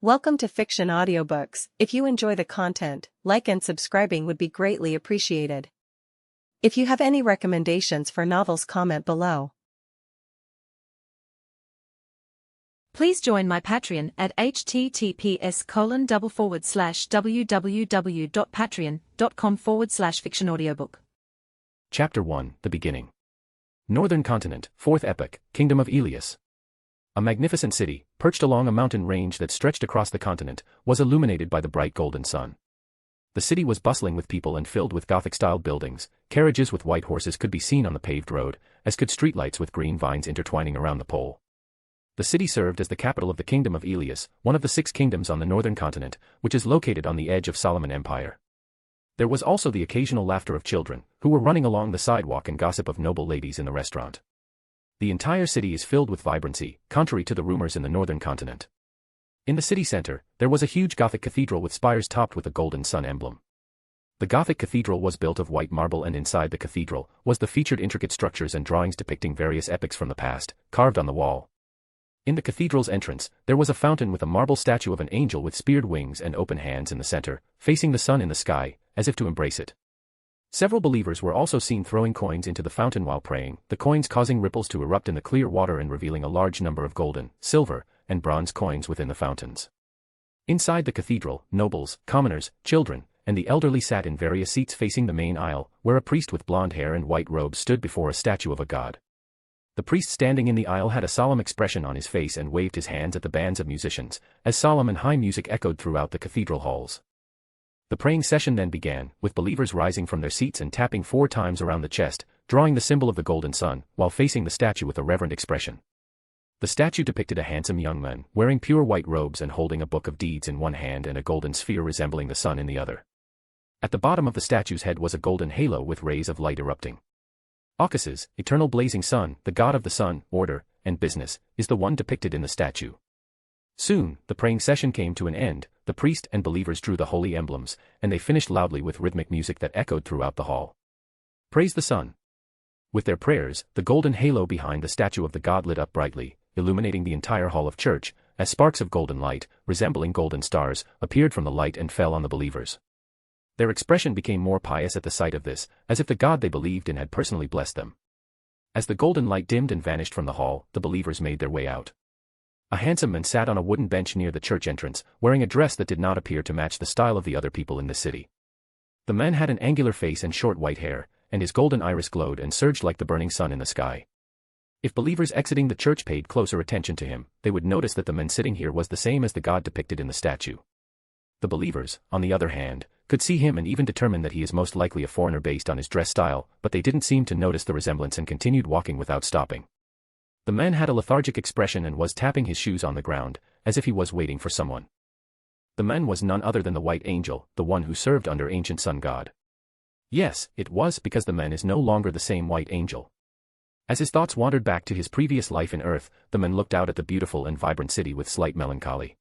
Welcome to Fiction Audiobooks. If you enjoy the content, like and subscribing would be greatly appreciated. If you have any recommendations for novels, comment below. Please join my Patreon at https://www.patreon.com/fictionaudiobook. Chapter 1, The Beginning. Northern Continent, 4th Epoch, Kingdom of Elias. A magnificent city, perched along a mountain range that stretched across the continent, was illuminated by the bright golden sun. The city was bustling with people and filled with Gothic-styled buildings. Carriages with white horses could be seen on the paved road, as could streetlights with green vines intertwining around the pole. The city served as the capital of the Kingdom of Elias, one of the 6 kingdoms on the northern continent, which is located on the edge of Solomon Empire. There was also the occasional laughter of children, who were running along the sidewalk, and gossip of noble ladies in the restaurant. The entire city is filled with vibrancy, contrary to the rumors in the northern continent. In the city center, there was a huge Gothic cathedral with spires topped with a golden sun emblem. The Gothic cathedral was built of white marble, and inside the cathedral was the featured intricate structures and drawings depicting various epics from the past, carved on the wall. In the cathedral's entrance, there was a fountain with a marble statue of an angel with speared wings and open hands in the center, facing the sun in the sky, as if to embrace it. Several believers were also seen throwing coins into the fountain while praying, the coins causing ripples to erupt in the clear water and revealing a large number of golden, silver, and bronze coins within the fountains. Inside the cathedral, nobles, commoners, children, and the elderly sat in various seats facing the main aisle, where a priest with blonde hair and white robes stood before a statue of a god. The priest standing in the aisle had a solemn expression on his face and waved his hands at the bands of musicians, as solemn and high music echoed throughout the cathedral halls. The praying session then began, with believers rising from their seats and tapping 4 times around the chest, drawing the symbol of the golden sun, while facing the statue with a reverent expression. The statue depicted a handsome young man, wearing pure white robes and holding a book of deeds in one hand and a golden sphere resembling the sun in the other. At the bottom of the statue's head was a golden halo with rays of light erupting. Occases, eternal blazing sun, the god of the sun, order, and business, is the one depicted in the statue. Soon, the praying session came to an end. The priest and believers drew the holy emblems, and they finished loudly with rhythmic music that echoed throughout the hall. Praise the sun. With their prayers, the golden halo behind the statue of the god lit up brightly, illuminating the entire hall of church, as sparks of golden light, resembling golden stars, appeared from the light and fell on the believers. Their expression became more pious at the sight of this, as if the god they believed in had personally blessed them. As the golden light dimmed and vanished from the hall, the believers made their way out. A handsome man sat on a wooden bench near the church entrance, wearing a dress that did not appear to match the style of the other people in the city. The man had an angular face and short white hair, and his golden iris glowed and surged like the burning sun in the sky. If believers exiting the church paid closer attention to him, they would notice that the man sitting here was the same as the god depicted in the statue. The believers, on the other hand, could see him and even determine that he is most likely a foreigner based on his dress style, but they didn't seem to notice the resemblance and continued walking without stopping. The man had a lethargic expression and was tapping his shoes on the ground, as if he was waiting for someone. The man was none other than the White Angel, the one who served under ancient sun god. Yes, it was because the man is no longer the same White Angel. As his thoughts wandered back to his previous life in Earth, the man looked out at the beautiful and vibrant city with slight melancholy.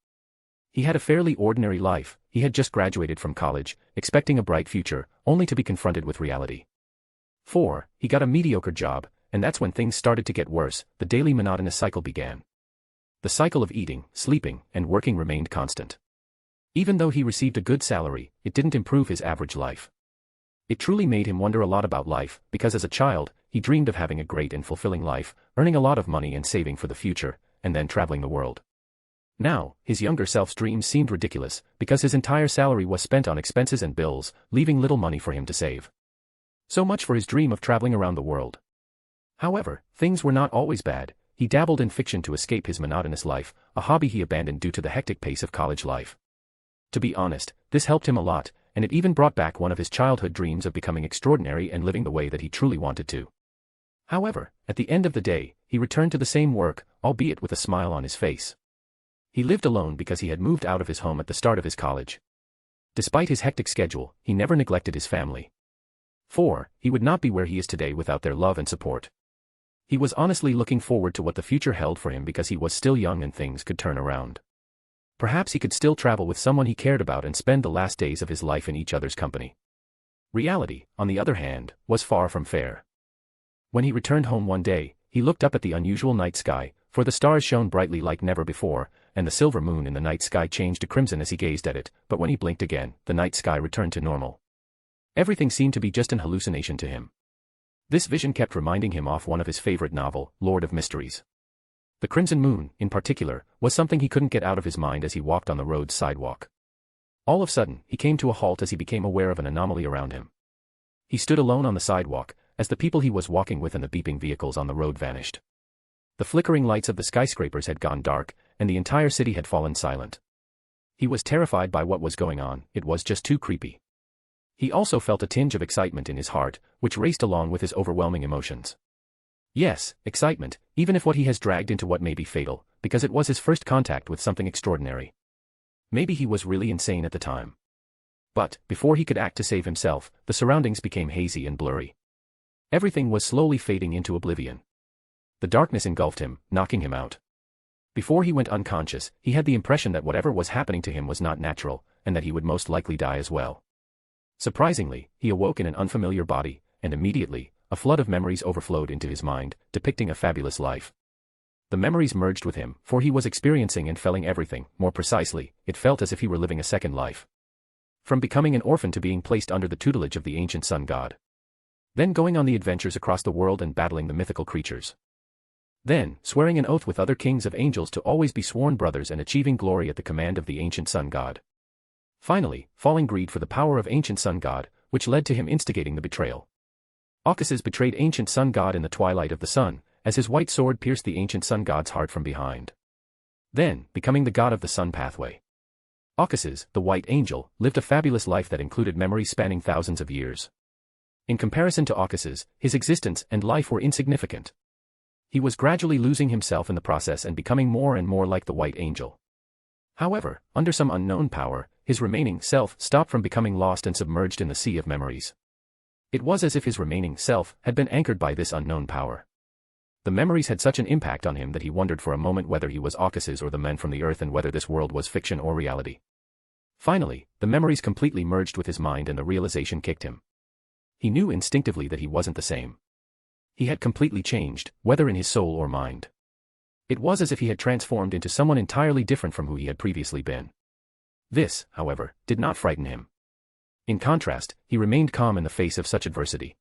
He had a fairly ordinary life. He had just graduated from college, expecting a bright future, only to be confronted with reality. He got a mediocre job, and that's when things started to get worse. The daily monotonous cycle began. The cycle of eating, sleeping, and working remained constant. Even though he received a good salary, it didn't improve his average life. It truly made him wonder a lot about life, because as a child, he dreamed of having a great and fulfilling life, earning a lot of money and saving for the future, and then traveling the world. Now, his younger self's dreams seemed ridiculous, because his entire salary was spent on expenses and bills, leaving little money for him to save. So much for his dream of traveling around the world. However, things were not always bad. He dabbled in fiction to escape his monotonous life, a hobby he abandoned due to the hectic pace of college life. To be honest, this helped him a lot, and it even brought back one of his childhood dreams of becoming extraordinary and living the way that he truly wanted to. However, at the end of the day, he returned to the same work, albeit with a smile on his face. He lived alone because he had moved out of his home at the start of his college. Despite his hectic schedule, he never neglected his family. He would not be where he is today without their love and support. He was honestly looking forward to what the future held for him because he was still young and things could turn around. Perhaps he could still travel with someone he cared about and spend the last days of his life in each other's company. Reality, on the other hand, was far from fair. When he returned home one day, he looked up at the unusual night sky, for the stars shone brightly like never before, and the silver moon in the night sky changed to crimson as he gazed at it, but when he blinked again, the night sky returned to normal. Everything seemed to be just an hallucination to him. This vision kept reminding him of one of his favorite novel, Lord of Mysteries. The crimson moon, in particular, was something he couldn't get out of his mind as he walked on the road's sidewalk. All of a sudden, he came to a halt as he became aware of an anomaly around him. He stood alone on the sidewalk, as the people he was walking with and the beeping vehicles on the road vanished. The flickering lights of the skyscrapers had gone dark, and the entire city had fallen silent. He was terrified by what was going on, it was just too creepy. He also felt a tinge of excitement in his heart, which raced along with his overwhelming emotions. Yes, excitement, even if what he has dragged into what may be fatal, because it was his first contact with something extraordinary. Maybe he was really insane at the time. But, before he could act to save himself, the surroundings became hazy and blurry. Everything was slowly fading into oblivion. The darkness engulfed him, knocking him out. Before he went unconscious, he had the impression that whatever was happening to him was not natural, and that he would most likely die as well. Surprisingly, he awoke in an unfamiliar body, and immediately, a flood of memories overflowed into his mind, depicting a fabulous life. The memories merged with him, for he was experiencing and feeling everything. More precisely, it felt as if he were living a second life. From becoming an orphan to being placed under the tutelage of the ancient sun god. Then going on the adventures across the world and battling the mythical creatures. Then, swearing an oath with other kings of angels to always be sworn brothers and achieving glory at the command of the ancient sun god. Finally, falling greed for the power of ancient sun god, which led to him instigating the betrayal. Occuses betrayed ancient sun god in the twilight of the sun, as his white sword pierced the ancient sun god's heart from behind. Then, becoming the god of the sun pathway. Occuses, the white angel, lived a fabulous life that included memories spanning thousands of years. In comparison to Occuses, his existence and life were insignificant. He was gradually losing himself in the process and becoming more and more like the white angel. However, under some unknown power, his remaining self stopped from becoming lost and submerged in the sea of memories. It was as if his remaining self had been anchored by this unknown power. The memories had such an impact on him that he wondered for a moment whether he was Occuses or the men from the earth and whether this world was fiction or reality. Finally, the memories completely merged with his mind and the realization kicked him. He knew instinctively that he wasn't the same. He had completely changed, whether in his soul or mind. It was as if he had transformed into someone entirely different from who he had previously been. This, however, did not frighten him. In contrast, he remained calm in the face of such adversity.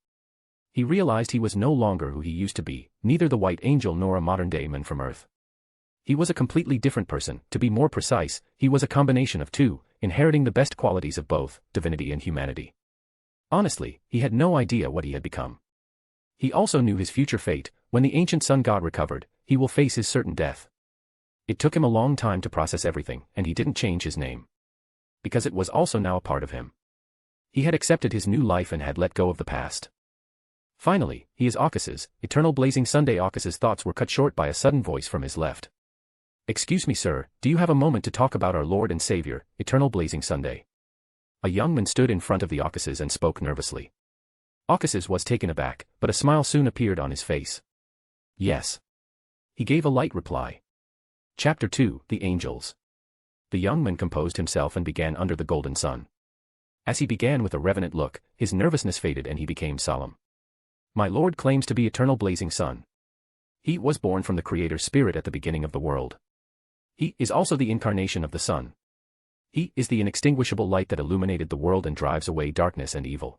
He realized he was no longer who he used to be, neither the white angel nor a modern-day man from Earth. He was a completely different person. To be more precise, he was a combination of two, inheriting the best qualities of both, divinity and humanity. Honestly, he had no idea what he had become. He also knew his future fate. When the ancient sun god recovered, he will face his certain death. It took him a long time to process everything, and he didn't change his name. Because it was also now a part of him. He had accepted his new life and had let go of the past. Finally, he is Occuses, eternal blazing Sunday. Occuses' thoughts were cut short by a sudden voice from his left. Excuse me, sir, do you have a moment to talk about our Lord and Savior, eternal blazing Sunday? A young man stood in front of the Occuses and spoke nervously. Occuses was taken aback, but a smile soon appeared on his face. Yes. He gave a light reply. Chapter 2, The Angels. The young man composed himself and began under the golden sun. As he began with a reverent look, his nervousness faded and he became solemn. My Lord claims to be eternal blazing sun. He was born from the Creator's Spirit at the beginning of the world. He is also the incarnation of the sun. He is the inextinguishable light that illuminated the world and drives away darkness and evil.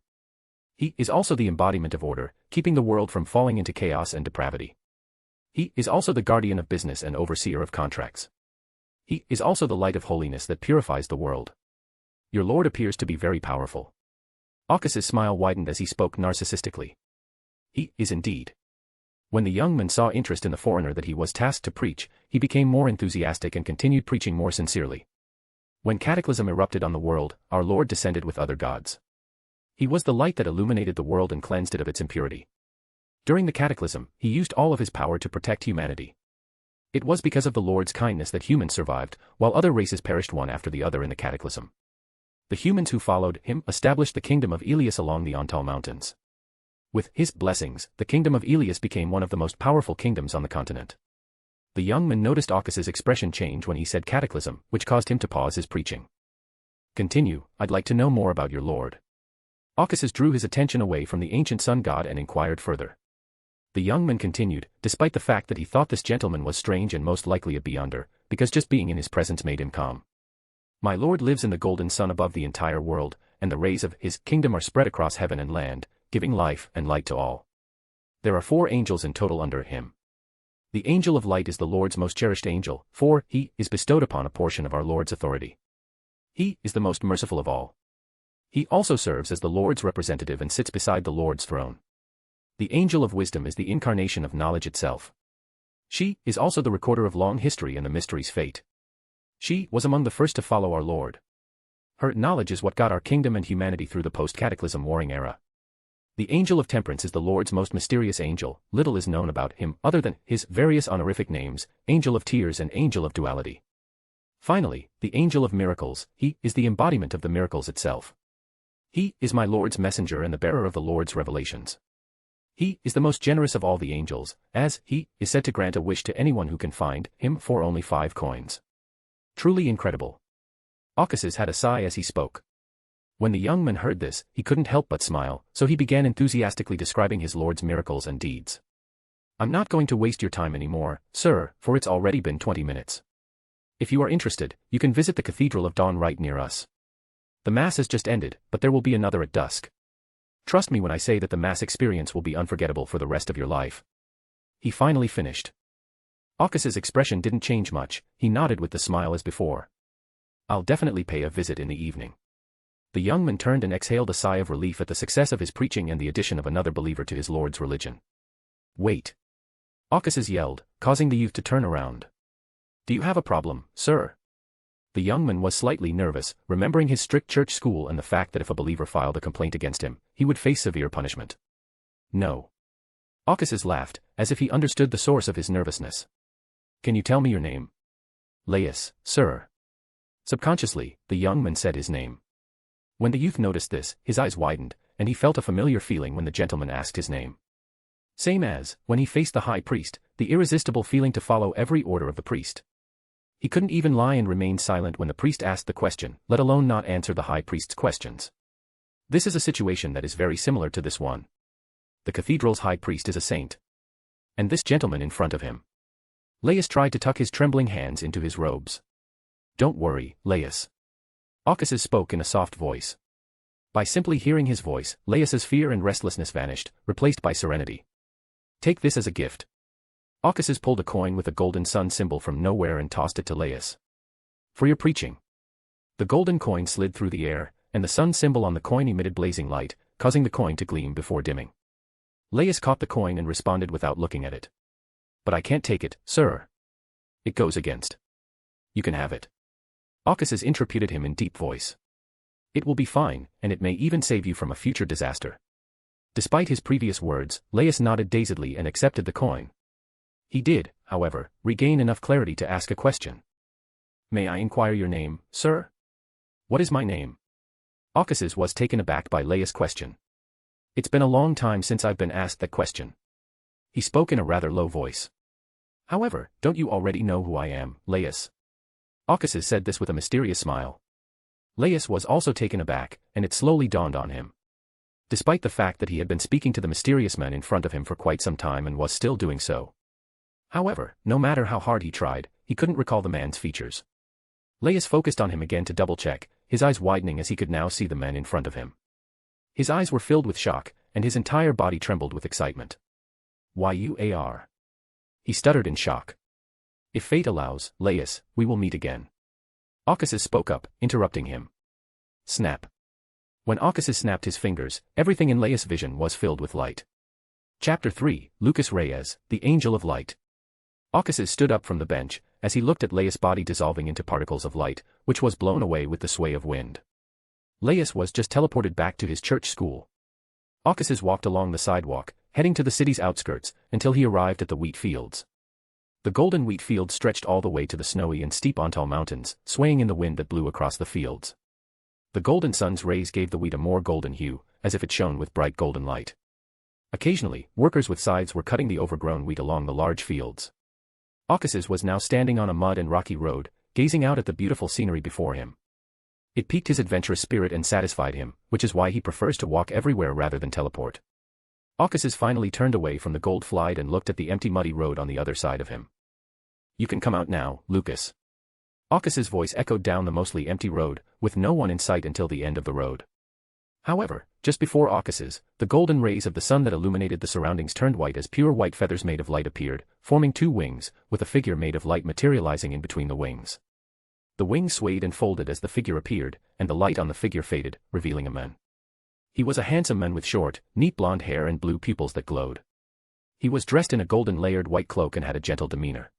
He is also the embodiment of order, keeping the world from falling into chaos and depravity. He is also the guardian of business and overseer of contracts. He is also the light of holiness that purifies the world. Your Lord appears to be very powerful. Occuses' smile widened as he spoke narcissistically. He is indeed. When the young man saw interest in the foreigner that he was tasked to preach, he became more enthusiastic and continued preaching more sincerely. When cataclysm erupted on the world, our Lord descended with other gods. He was the light that illuminated the world and cleansed it of its impurity. During the cataclysm, he used all of his power to protect humanity. It was because of the Lord's kindness that humans survived, while other races perished one after the other in the cataclysm. The humans who followed him established the kingdom of Elias along the Ontal Mountains. With his blessings, the kingdom of Elias became one of the most powerful kingdoms on the continent. The young man noticed Occuses' expression change when he said cataclysm, which caused him to pause his preaching. Continue, I'd like to know more about your Lord. Occuses drew his attention away from the ancient sun god and inquired further. The young man continued, despite the fact that he thought this gentleman was strange and most likely a beyonder, because just being in his presence made him calm. My Lord lives in the golden sun above the entire world, and the rays of his kingdom are spread across heaven and land, giving life and light to all. There are 4 angels in total under him. The angel of light is the Lord's most cherished angel, for he is bestowed upon a portion of our Lord's authority. He is the most merciful of all. He also serves as the Lord's representative and sits beside the Lord's throne. The angel of wisdom is the incarnation of knowledge itself. She is also the recorder of long history and the mystery's fate. She was among the first to follow our Lord. Her knowledge is what got our kingdom and humanity through the post-cataclysm warring era. The angel of temperance is the Lord's most mysterious angel. Little is known about him other than his various honorific names, angel of tears and angel of duality. Finally, the angel of miracles, he is the embodiment of the miracles itself. He is my Lord's messenger and the bearer of the Lord's revelations. He is the most generous of all the angels, as he is said to grant a wish to anyone who can find him for only 5 coins. Truly incredible. Caucasus had a sigh as he spoke. When the young man heard this, he couldn't help but smile, so he began enthusiastically describing his Lord's miracles and deeds. I'm not going to waste your time anymore, sir, for it's already been 20 minutes. If you are interested, you can visit the Cathedral of Dawn right near us. The Mass has just ended, but there will be another at dusk. Trust me when I say that the Mass experience will be unforgettable for the rest of your life. He finally finished. Caucasus' expression didn't change much, he nodded with the smile as before. I'll definitely pay a visit in the evening. The young man turned and exhaled a sigh of relief at the success of his preaching and the addition of another believer to his Lord's religion. Wait! Caucasus yelled, causing the youth to turn around. Do you have a problem, sir? The young man was slightly nervous, remembering his strict church school and the fact that if a believer filed a complaint against him, he would face severe punishment. No. Caucasus laughed, as if he understood the source of his nervousness. Can you tell me your name? Laius, sir. Subconsciously, the young man said his name. When the youth noticed this, his eyes widened, and he felt a familiar feeling when the gentleman asked his name. Same as, when he faced the high priest, the irresistible feeling to follow every order of the priest. He couldn't even lie and remain silent when the priest asked the question, let alone not answer the high priest's questions. This is a situation that is very similar to this one. The cathedral's high priest is a saint. And this gentleman in front of him. Laius tried to tuck his trembling hands into his robes. Don't worry, Laius. Caucasus spoke in a soft voice. By simply hearing his voice, Laius's fear and restlessness vanished, replaced by serenity. Take this as a gift. Caucasus pulled a coin with a golden sun symbol from nowhere and tossed it to Laius. For your preaching. The golden coin slid through the air, and the sun symbol on the coin emitted blazing light, causing the coin to gleam before dimming. Laius caught the coin and responded without looking at it. But I can't take it, sir. It goes against. You can have it. Caucasus interrupted him in deep voice. It will be fine, and it may even save you from a future disaster. Despite his previous words, Laius nodded dazedly and accepted the coin. He did, however, regain enough clarity to ask a question. May I inquire your name, sir? What is my name? Caucasus was taken aback by Laius' question. It's been a long time since I've been asked that question. He spoke in a rather low voice. However, don't you already know who I am, Laius? Caucasus said this with a mysterious smile. Laius was also taken aback, and it slowly dawned on him. Despite the fact that he had been speaking to the mysterious man in front of him for quite some time and was still doing so. However, no matter how hard he tried, he couldn't recall the man's features. Laius focused on him again to double-check, his eyes widening as he could now see the man in front of him. His eyes were filled with shock, and his entire body trembled with excitement. "You?" He stuttered in shock. If fate allows, Laius, we will meet again. Caucasus spoke up, interrupting him. Snap. When Caucasus snapped his fingers, everything in Laius' vision was filled with light. Chapter 3, Lucas Reyes, the Angel of Light. Caucasus stood up from the bench, as he looked at Laius' body dissolving into particles of light, which was blown away with the sway of wind. Laius was just teleported back to his church school. Caucasus walked along the sidewalk, heading to the city's outskirts, until he arrived at the wheat fields. The golden wheat fields stretched all the way to the snowy and steep Ontal mountains, swaying in the wind that blew across the fields. The golden sun's rays gave the wheat a more golden hue, as if it shone with bright golden light. Occasionally, workers with scythes were cutting the overgrown wheat along the large fields. Caucasus was now standing on a mud and rocky road, gazing out at the beautiful scenery before him. It piqued his adventurous spirit and satisfied him, which is why he prefers to walk everywhere rather than teleport. Caucasus finally turned away from the gold flight and looked at the empty muddy road on the other side of him. You can come out now, Lucas. Ocas's voice echoed down the mostly empty road, with no one in sight until the end of the road. However, just before Ocas's, the golden rays of the sun that illuminated the surroundings turned white as pure white feathers made of light appeared, forming two wings, with a figure made of light materializing in between the wings. The wings swayed and folded as the figure appeared, and the light on the figure faded, revealing a man. He was a handsome man with short, neat blonde hair and blue pupils that glowed. He was dressed in a golden layered white cloak and had a gentle demeanor.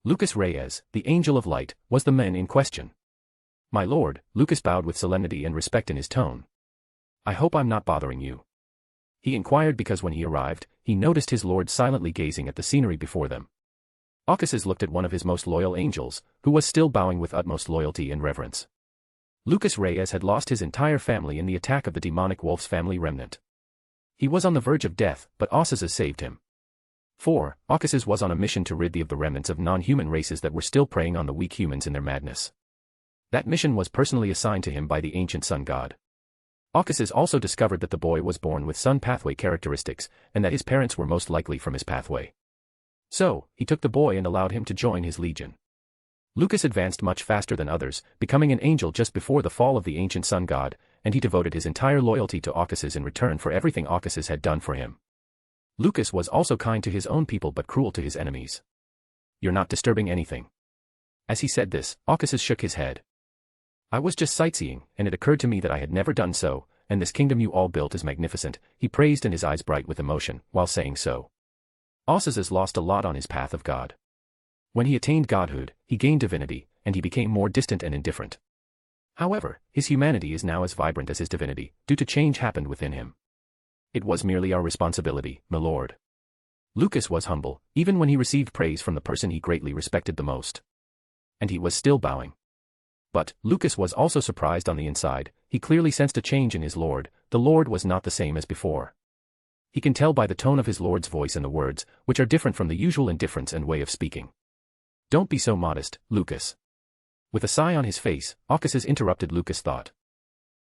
Lucas Reyes, the angel of light, was the man in question. "My lord," Lucas bowed with solemnity and respect in his tone. "I hope I'm not bothering you?" he inquired because when he arrived, he noticed his lord silently gazing at the scenery before them. Ocas's looked at one of his most loyal angels, who was still bowing with utmost loyalty and reverence. Lucas Reyes had lost his entire family in the attack of the demonic wolf's family remnant. He was on the verge of death, but Ocas's saved him. 4. Ocas's was on a mission to rid the remnants of non-human races that were still preying on the weak humans in their madness. That mission was personally assigned to him by the ancient sun god. Ocas's also discovered that the boy was born with sun pathway characteristics, and that his parents were most likely from his pathway. So, he took the boy and allowed him to join his legion. Lucas advanced much faster than others, becoming an angel just before the fall of the ancient sun god, and he devoted his entire loyalty to Ocas's in return for everything Ocas's had done for him. Lucas was also kind to his own people but cruel to his enemies. "You're not disturbing anything." As he said this, Ocas's shook his head. "I was just sightseeing, and it occurred to me that I had never done so, and this kingdom you all built is magnificent," he praised and his eyes bright with emotion, while saying so. Ocas's lost a lot on his path of God. When he attained godhood, he gained divinity, and he became more distant and indifferent. However, his humanity is now as vibrant as his divinity, due to change happened within him. "It was merely our responsibility, my lord." Lucas was humble, even when he received praise from the person he greatly respected the most. And he was still bowing. But, Lucas was also surprised on the inside. He clearly sensed a change in his lord. The lord was not the same as before. He can tell by the tone of his lord's voice and the words, which are different from the usual indifference and way of speaking. "Don't be so modest, Lucas." With a sigh on his face, Ocas's interrupted Lucas' thought.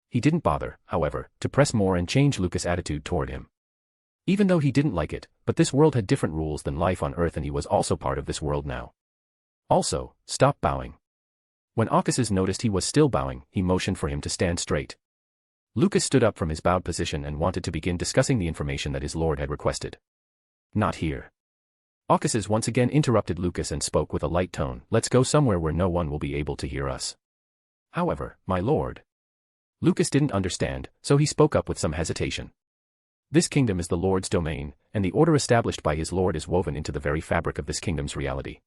He didn't bother, however, to press more and change Lucas' attitude toward him. Even though he didn't like it, but this world had different rules than life on Earth and he was also part of this world now. Also, stop bowing. When Ocas's noticed he was still bowing, he motioned for him to stand straight. Lucas stood up from his bowed position and wanted to begin discussing the information that his lord had requested. "Not here." Ocas's once again interrupted Lucas and spoke with a light tone. "Let's go somewhere where no one will be able to hear us." "However, my lord." Lucas didn't understand, so he spoke up with some hesitation. "This kingdom is the Lord's domain, and the order established by his lord is woven into the very fabric of this kingdom's reality.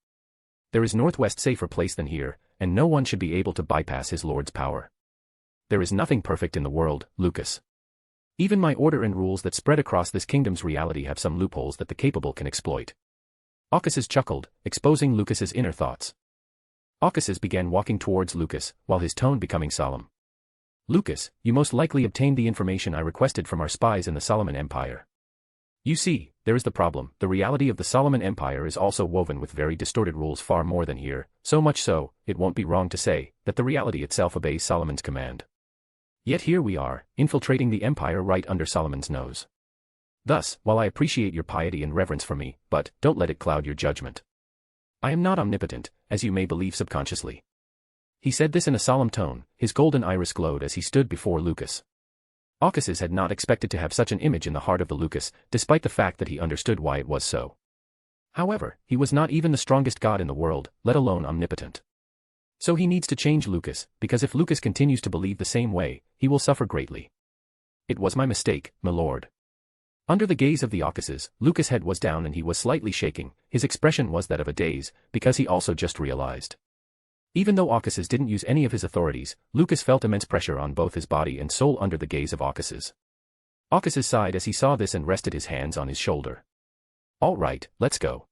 There is northwest safer place than here, and no one should be able to bypass his lord's power. There is nothing perfect in the world, Lucas. Even my order and rules that spread across this kingdom's reality have some loopholes that the capable can exploit." Ocas's chuckled, exposing Lucas's inner thoughts. Ocas's began walking towards Lucas, while his tone becoming solemn. "Lucas, you most likely obtained the information I requested from our spies in the Solomon Empire. You see, there is the problem. The reality of the Solomon Empire is also woven with very distorted rules far more than here, so much so, it won't be wrong to say, that the reality itself obeys Solomon's command. Yet here we are, infiltrating the empire right under Solomon's nose. Thus, while I appreciate your piety and reverence for me, but don't let it cloud your judgment. I am not omnipotent, as you may believe subconsciously." He said this in a solemn tone. His golden iris glowed as he stood before Lucas. Ocas's had not expected to have such an image in the heart of the Lucas, despite the fact that he understood why it was so. However, he was not even the strongest god in the world, let alone omnipotent. So he needs to change Lucas, because if Lucas continues to believe the same way, he will suffer greatly. "It was my mistake, my lord." Under the gaze of the Ocas's, Lucas' head was down and he was slightly shaking. His expression was that of a daze, because he also just realized. Even though Ocas's didn't use any of his authorities, Lucas felt immense pressure on both his body and soul under the gaze of Ocas's. Ocas's sighed as he saw this and rested his hands on his shoulder. "All right, let's go."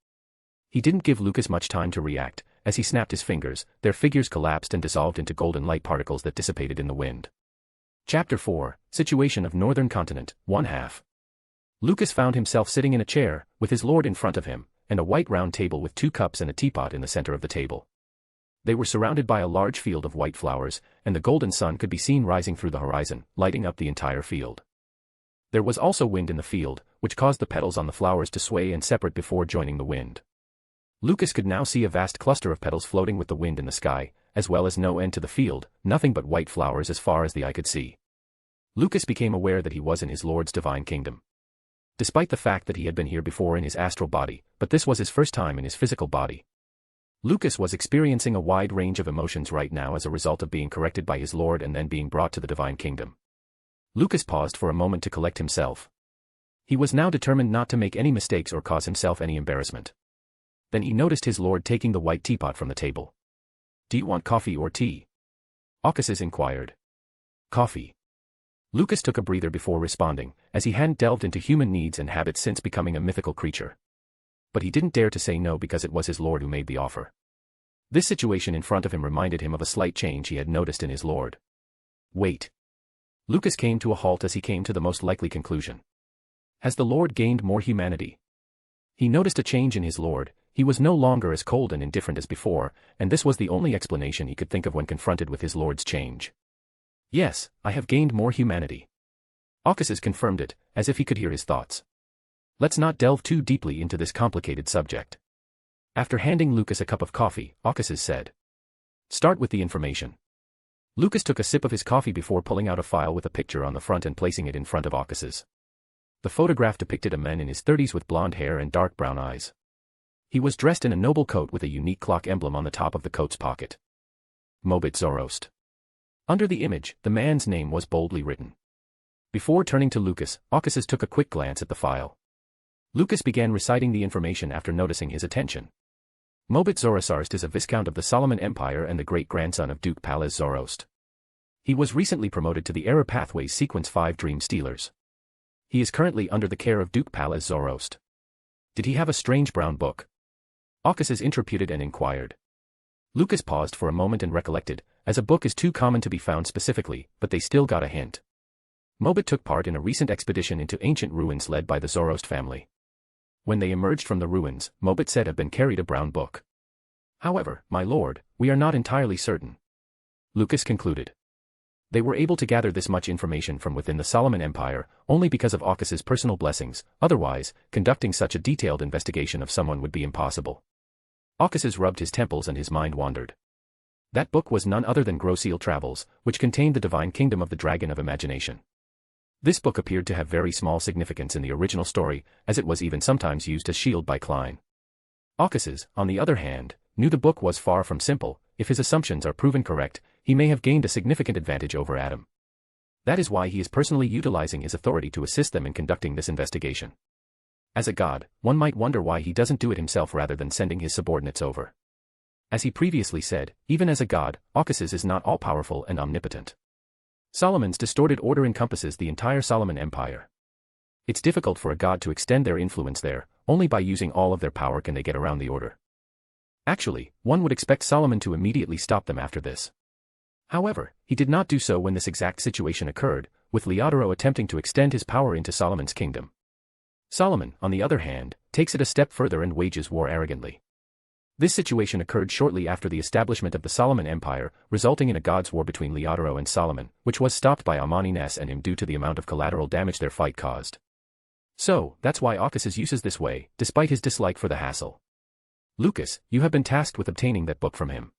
He didn't give Lucas much time to react. As he snapped his fingers, their figures collapsed and dissolved into golden light particles that dissipated in the wind. Chapter 4, Situation of Northern Continent, 1/2. Lucas found himself sitting in a chair, with his lord in front of him, and a white round table with 2 cups and a teapot in the center of the table. They were surrounded by a large field of white flowers, and the golden sun could be seen rising through the horizon, lighting up the entire field. There was also wind in the field, which caused the petals on the flowers to sway and separate before joining the wind. Lucas could now see a vast cluster of petals floating with the wind in the sky, as well as no end to the field, nothing but white flowers as far as the eye could see. Lucas became aware that he was in his Lord's divine kingdom. Despite the fact that he had been here before in his astral body, but this was his first time in his physical body. Lucas was experiencing a wide range of emotions right now as a result of being corrected by his Lord and then being brought to the divine kingdom. Lucas paused for a moment to collect himself. He was now determined not to make any mistakes or cause himself any embarrassment. Then he noticed his Lord taking the white teapot from the table. "Do you want coffee or tea?" Caucasus inquired. "Coffee." Lucas took a breather before responding, as he hadn't delved into human needs and habits since becoming a mythical creature. But he didn't dare to say no because it was his Lord who made the offer. This situation in front of him reminded him of a slight change he had noticed in his Lord. Wait. Lucas came to a halt as he came to the most likely conclusion. Has the Lord gained more humanity? He noticed a change in his Lord. He was no longer as cold and indifferent as before, and this was the only explanation he could think of when confronted with his Lord's change. Yes, I have gained more humanity. Caucasus confirmed it, as if he could hear his thoughts. Let's not delve too deeply into this complicated subject. After handing Lucas a cup of coffee, Caucasus said, "Start with the information." Lucas took a sip of his coffee before pulling out a file with a picture on the front and placing it in front of Caucasus. The photograph depicted a man in his 30s with blonde hair and dark brown eyes. He was dressed in a noble coat with a unique clock emblem on the top of the coat's pocket. Mobit Zoroast. Under the image, the man's name was boldly written. Before turning to Lucas, Caucasus took a quick glance at the file. Lucas began reciting the information after noticing his attention. Mobit Zoroast is a Viscount of the Solomon Empire and the great-grandson of Duke Perilous Zoroast. He was recently promoted to the Error Pathways Sequence 5 Dream Stealers. He is currently under the care of Duke Perilous Zoroast. Did he have a strange brown book? Caucasus interpreted and inquired. Lucas paused for a moment and recollected, as a book is too common to be found specifically, but they still got a hint. Mobit took part in a recent expedition into ancient ruins led by the Zoroast family. When they emerged from the ruins, Mobit said had been carried a brown book. However, my lord, we are not entirely certain. Lucas concluded. They were able to gather this much information from within the Solomon Empire, only because of Caucasus' personal blessings, otherwise, conducting such a detailed investigation of someone would be impossible. Caucasus rubbed his temples and his mind wandered. That book was none other than Groseal Travels, which contained the divine kingdom of the Dragon of Imagination. This book appeared to have very small significance in the original story, as it was even sometimes used as shield by Klein. Caucasus, on the other hand, knew the book was far from simple. If his assumptions are proven correct, he may have gained a significant advantage over Adam. That is why he is personally utilizing his authority to assist them in conducting this investigation. As a god, one might wonder why he doesn't do it himself rather than sending his subordinates over. As he previously said, even as a god, Caucasus is not all-powerful and omnipotent. Solomon's distorted order encompasses the entire Solomon Empire. It's difficult for a god to extend their influence there, only by using all of their power can they get around the order. Actually, one would expect Solomon to immediately stop them after this. However, he did not do so when this exact situation occurred, with Leodoro attempting to extend his power into Solomon's kingdom. Solomon, on the other hand, takes it a step further and wages war arrogantly. This situation occurred shortly after the establishment of the Solomon Empire, resulting in a god's war between Leodoro and Solomon, which was stopped by Amani-Nes and him due to the amount of collateral damage their fight caused. So, that's why Caucasus uses this way, despite his dislike for the hassle. Lucas, you have been tasked with obtaining that book from him.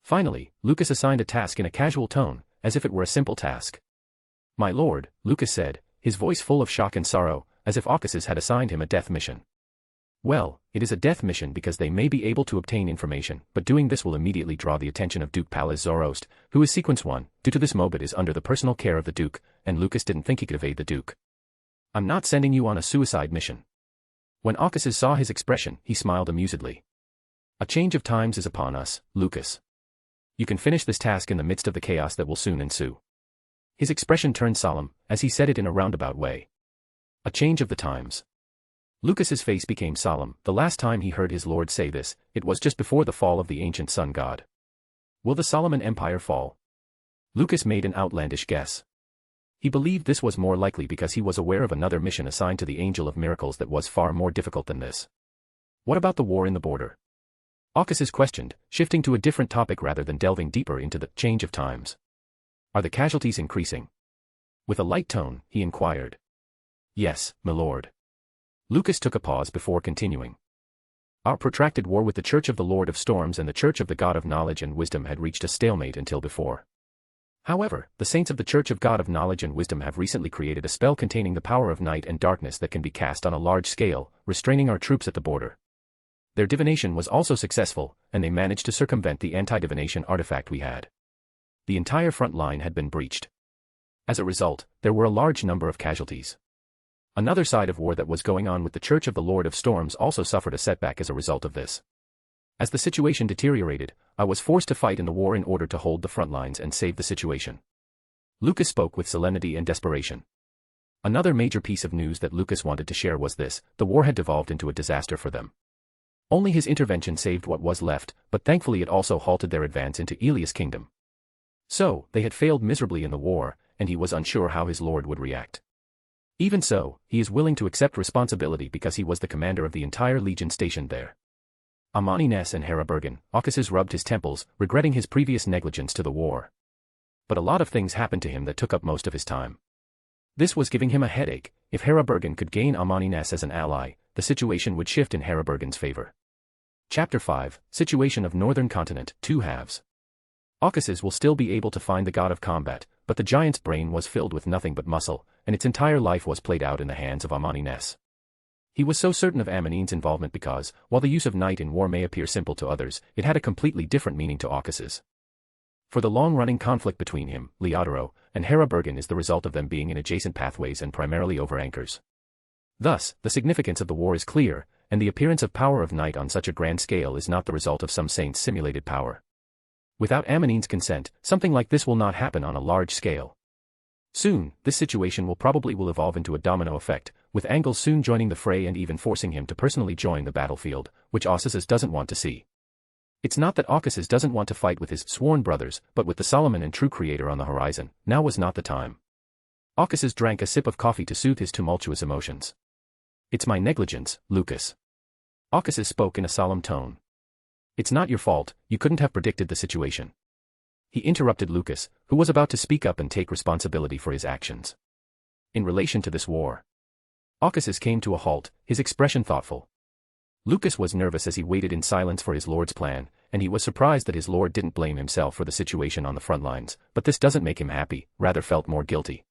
Finally, Lucas assigned a task in a casual tone, as if it were a simple task. My lord, Lucas said, his voice full of shock and sorrow, as if Caucasus had assigned him a death mission. Well, it is a death mission because they may be able to obtain information, but doing this will immediately draw the attention of Duke Perilous Zoroast, who is Sequence 1, due to this Mobit is under the personal care of the Duke, and Lucas didn't think he could evade the Duke. I'm not sending you on a suicide mission. When Caucasus saw his expression, he smiled amusedly. A change of times is upon us, Lucas. You can finish this task in the midst of the chaos that will soon ensue. His expression turned solemn, as he said it in a roundabout way. A change of the times. Lucas's face became solemn. The last time he heard his lord say this, it was just before the fall of the ancient sun god. Will the Solomon Empire fall? Lucas made an outlandish guess. He believed this was more likely because he was aware of another mission assigned to the Angel of Miracles that was far more difficult than this. What about the war in the border? Caucasus questioned, shifting to a different topic rather than delving deeper into the change of times. Are the casualties increasing? With a light tone, he inquired. Yes, my lord. Lucas took a pause before continuing. Our protracted war with the Church of the Lord of Storms and the Church of the God of Knowledge and Wisdom had reached a stalemate until before. However, the saints of the Church of God of Knowledge and Wisdom have recently created a spell containing the power of night and darkness that can be cast on a large scale, restraining our troops at the border. Their divination was also successful, and they managed to circumvent the anti-divination artifact we had. The entire front line had been breached. As a result, there were a large number of casualties. Another side of war that was going on with the Church of the Lord of Storms also suffered a setback as a result of this. As the situation deteriorated, I was forced to fight in the war in order to hold the front lines and save the situation. Lucas spoke with solemnity and desperation. Another major piece of news that Lucas wanted to share was this: the war had devolved into a disaster for them. Only his intervention saved what was left, but thankfully it also halted their advance into Elias' kingdom. So, they had failed miserably in the war, and he was unsure how his lord would react. Even so, he is willing to accept responsibility because he was the commander of the entire legion stationed there. Amani-Nes and Herabergen, Occases rubbed his temples, regretting his previous negligence to the war. But a lot of things happened to him that took up most of his time. This was giving him a headache. If Herabergen could gain Amani-Nes as an ally, the situation would shift in Herabergen's favor. Chapter 5, Situation of Northern Continent, 2 halves. Occases will still be able to find the god of combat, but the giant's brain was filled with nothing but muscle, and its entire life was played out in the hands of Amani-Nes. He was so certain of Amanine's involvement because, while the use of night in war may appear simple to others, it had a completely different meaning to Occases. For the long-running conflict between him, Leodoro, and Herabergen is the result of them being in adjacent pathways and primarily over anchors. Thus, the significance of the war is clear, and the appearance of power of night on such a grand scale is not the result of some saint's simulated power. Without Amanine's consent, something like this will not happen on a large scale. Soon, this situation will evolve into a domino effect, with Angles soon joining the fray and even forcing him to personally join the battlefield, which Occases doesn't want to see. It's not that Occases doesn't want to fight with his sworn brothers, but with the Solomon and true creator on the horizon, now was not the time. Occases drank a sip of coffee to soothe his tumultuous emotions. "It's my negligence, Lucas." Occases spoke in a solemn tone. "It's not your fault, you couldn't have predicted the situation." He interrupted Lucas, who was about to speak up and take responsibility for his actions. In relation to this war, Occases came to a halt, his expression thoughtful. Lucas was nervous as he waited in silence for his lord's plan, and he was surprised that his lord didn't blame himself for the situation on the front lines, but this doesn't make him happy, rather felt more guilty.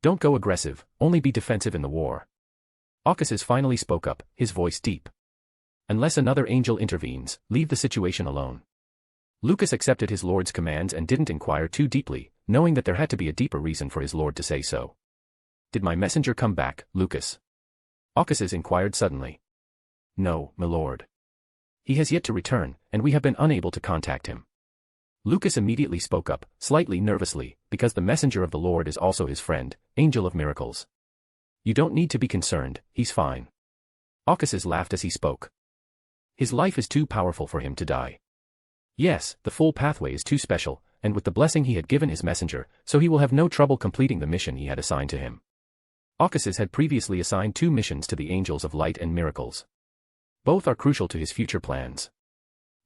"Don't go aggressive, only be defensive in the war." Occases finally spoke up, his voice deep. "Unless another angel intervenes, leave the situation alone." Lucas accepted his lord's commands and didn't inquire too deeply, knowing that there had to be a deeper reason for his lord to say so. "Did my messenger come back, Lucas?" Occases inquired suddenly. "No, my lord. He has yet to return, and we have been unable to contact him." Lucas immediately spoke up, slightly nervously, because the messenger of the Lord is also his friend, Angel of Miracles. "You don't need to be concerned, he's fine." Occases laughed as he spoke. "His life is too powerful for him to die. Yes, the full pathway is too special, and with the blessing he had given his messenger, so he will have no trouble completing the mission he had assigned to him." Occases had previously assigned 2 missions to the Angels of Light and Miracles. Both are crucial to his future plans.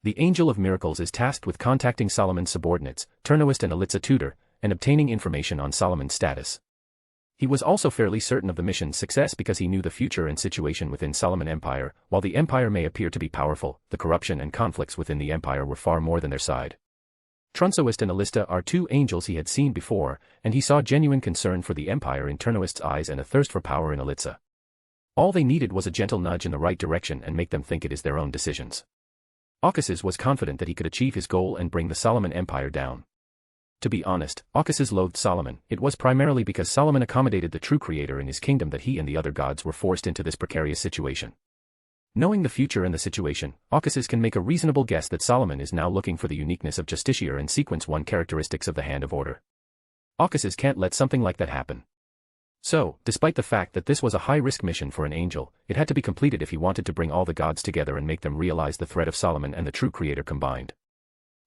The Angel of Miracles is tasked with contacting Solomon's subordinates, Turnoist and Elitza Tutor, and obtaining information on Solomon's status. He was also fairly certain of the mission's success because he knew the future and situation within Solomon Empire. While the empire may appear to be powerful, the corruption and conflicts within the empire were far more than their side. Trunsoist and Alista are 2 angels he had seen before, and he saw genuine concern for the empire in Turnoist's eyes and a thirst for power in Elitza. All they needed was a gentle nudge in the right direction and make them think it is their own decisions. Occases was confident that he could achieve his goal and bring the Solomon Empire down. To be honest, Occases loathed Solomon. It was primarily because Solomon accommodated the true creator in his kingdom that he and the other gods were forced into this precarious situation. Knowing the future and the situation, Occases can make a reasonable guess that Solomon is now looking for the uniqueness of Justiciar and Sequence 1 characteristics of the Hand of Order. Occases can't let something like that happen. So, despite the fact that this was a high-risk mission for an angel, it had to be completed if he wanted to bring all the gods together and make them realize the threat of Solomon and the true creator combined.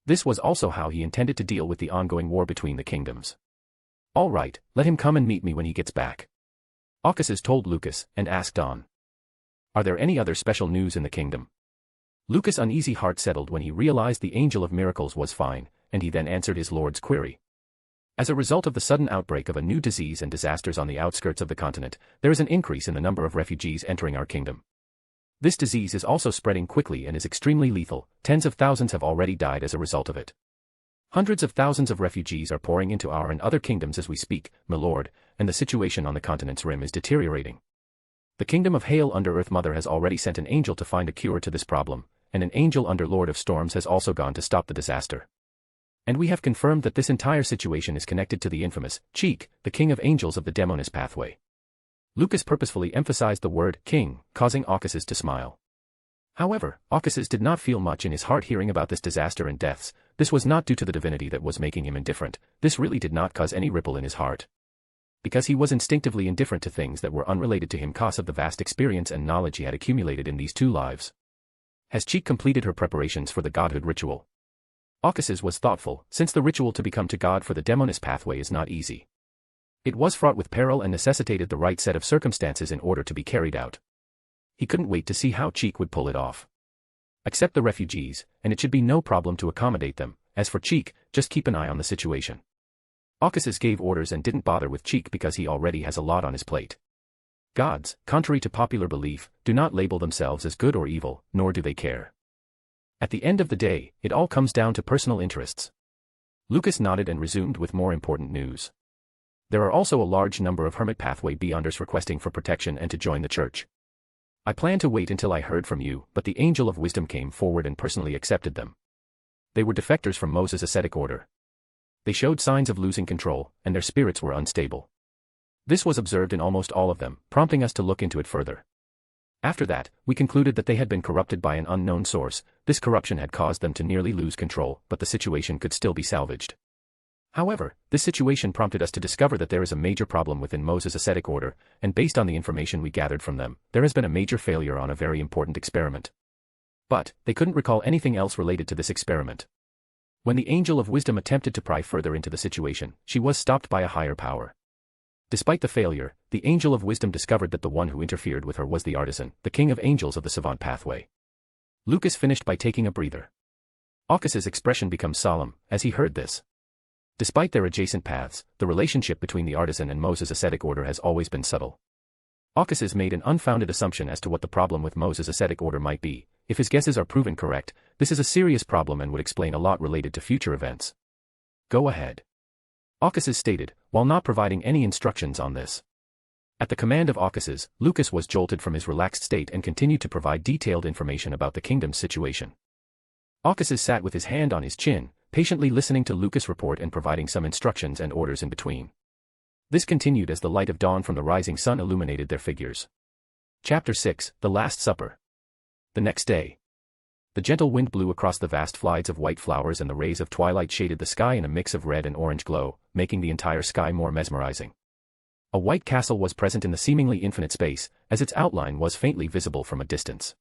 This was also how he intended to deal with the ongoing war between the kingdoms. "All right, let him come and meet me when he gets back," Occases told Lucas, and asked on. "Are there any other special news in the kingdom?" Lucas' uneasy heart settled when he realized the Angel of Miracles was fine, and he then answered his lord's query. As a result of the sudden outbreak of a new disease and disasters on the outskirts of the continent, there is an increase in the number of refugees entering our kingdom. This disease is also spreading quickly and is extremely lethal. Tens of thousands have already died as a result of it. Hundreds of thousands of refugees are pouring into our and other kingdoms as we speak, my lord, and the situation on the continent's rim is deteriorating. The kingdom of Hail under Earth Mother has already sent an angel to find a cure to this problem, and an angel under Lord of Storms has also gone to stop the disaster. And we have confirmed that this entire situation is connected to the infamous Cheek, the king of angels of the Demoness pathway. Lucas purposefully emphasized the word king, causing Aucasus to smile. However, Aucasus did not feel much in his heart hearing about this disaster and deaths. This was not due to the divinity that was making him indifferent. This really did not cause any ripple in his heart. Because he was instinctively indifferent to things that were unrelated to him because of the vast experience and knowledge he had accumulated in these 2 lives. Has Cheek completed her preparations for the godhood ritual? Aucasus was thoughtful, since the ritual to become to God for the Demoness pathway is not easy. It was fraught with peril and necessitated the right set of circumstances in order to be carried out. He couldn't wait to see how Cheek would pull it off. Accept the refugees, and it should be no problem to accommodate them. As for Cheek, just keep an eye on the situation. Aucasus gave orders and didn't bother with Cheek because he already has a lot on his plate. Gods, contrary to popular belief, do not label themselves as good or evil, nor do they care. At the end of the day, it all comes down to personal interests. Lucas nodded and resumed with more important news. There are also a large number of Hermit Pathway Beyonders requesting for protection and to join the church. I planned to wait until I heard from you, but the Angel of Wisdom came forward and personally accepted them. They were defectors from Moses' ascetic order. They showed signs of losing control, and their spirits were unstable. This was observed in almost all of them, prompting us to look into it further. After that, we concluded that they had been corrupted by an unknown source. This corruption had caused them to nearly lose control, but the situation could still be salvaged. However, this situation prompted us to discover that there is a major problem within Moses' ascetic order, and based on the information we gathered from them, there has been a major failure on a very important experiment. But, they couldn't recall anything else related to this experiment. When the Angel of Wisdom attempted to pry further into the situation, she was stopped by a higher power. Despite the failure, the Angel of Wisdom discovered that the one who interfered with her was the artisan, the king of angels of the Savant pathway. Lucas finished by taking a breather. Aucasus' expression becomes solemn, as he heard this. Despite their adjacent paths, the relationship between the artisan and Moses' ascetic order has always been subtle. Aucasus made an unfounded assumption as to what the problem with Moses' ascetic order might be. If his guesses are proven correct, this is a serious problem and would explain a lot related to future events. Go ahead. Aucasus stated, while not providing any instructions on this. At the command of Aucasus, Lucas was jolted from his relaxed state and continued to provide detailed information about the kingdom's situation. Aucasus sat with his hand on his chin, patiently listening to Lucas' report and providing some instructions and orders in between. This continued as the light of dawn from the rising sun illuminated their figures. Chapter 6, The Last Supper. The next day. The gentle wind blew across the vast flights of white flowers and the rays of twilight shaded the sky in a mix of red and orange glow, making the entire sky more mesmerizing. A white castle was present in the seemingly infinite space, as its outline was faintly visible from a distance.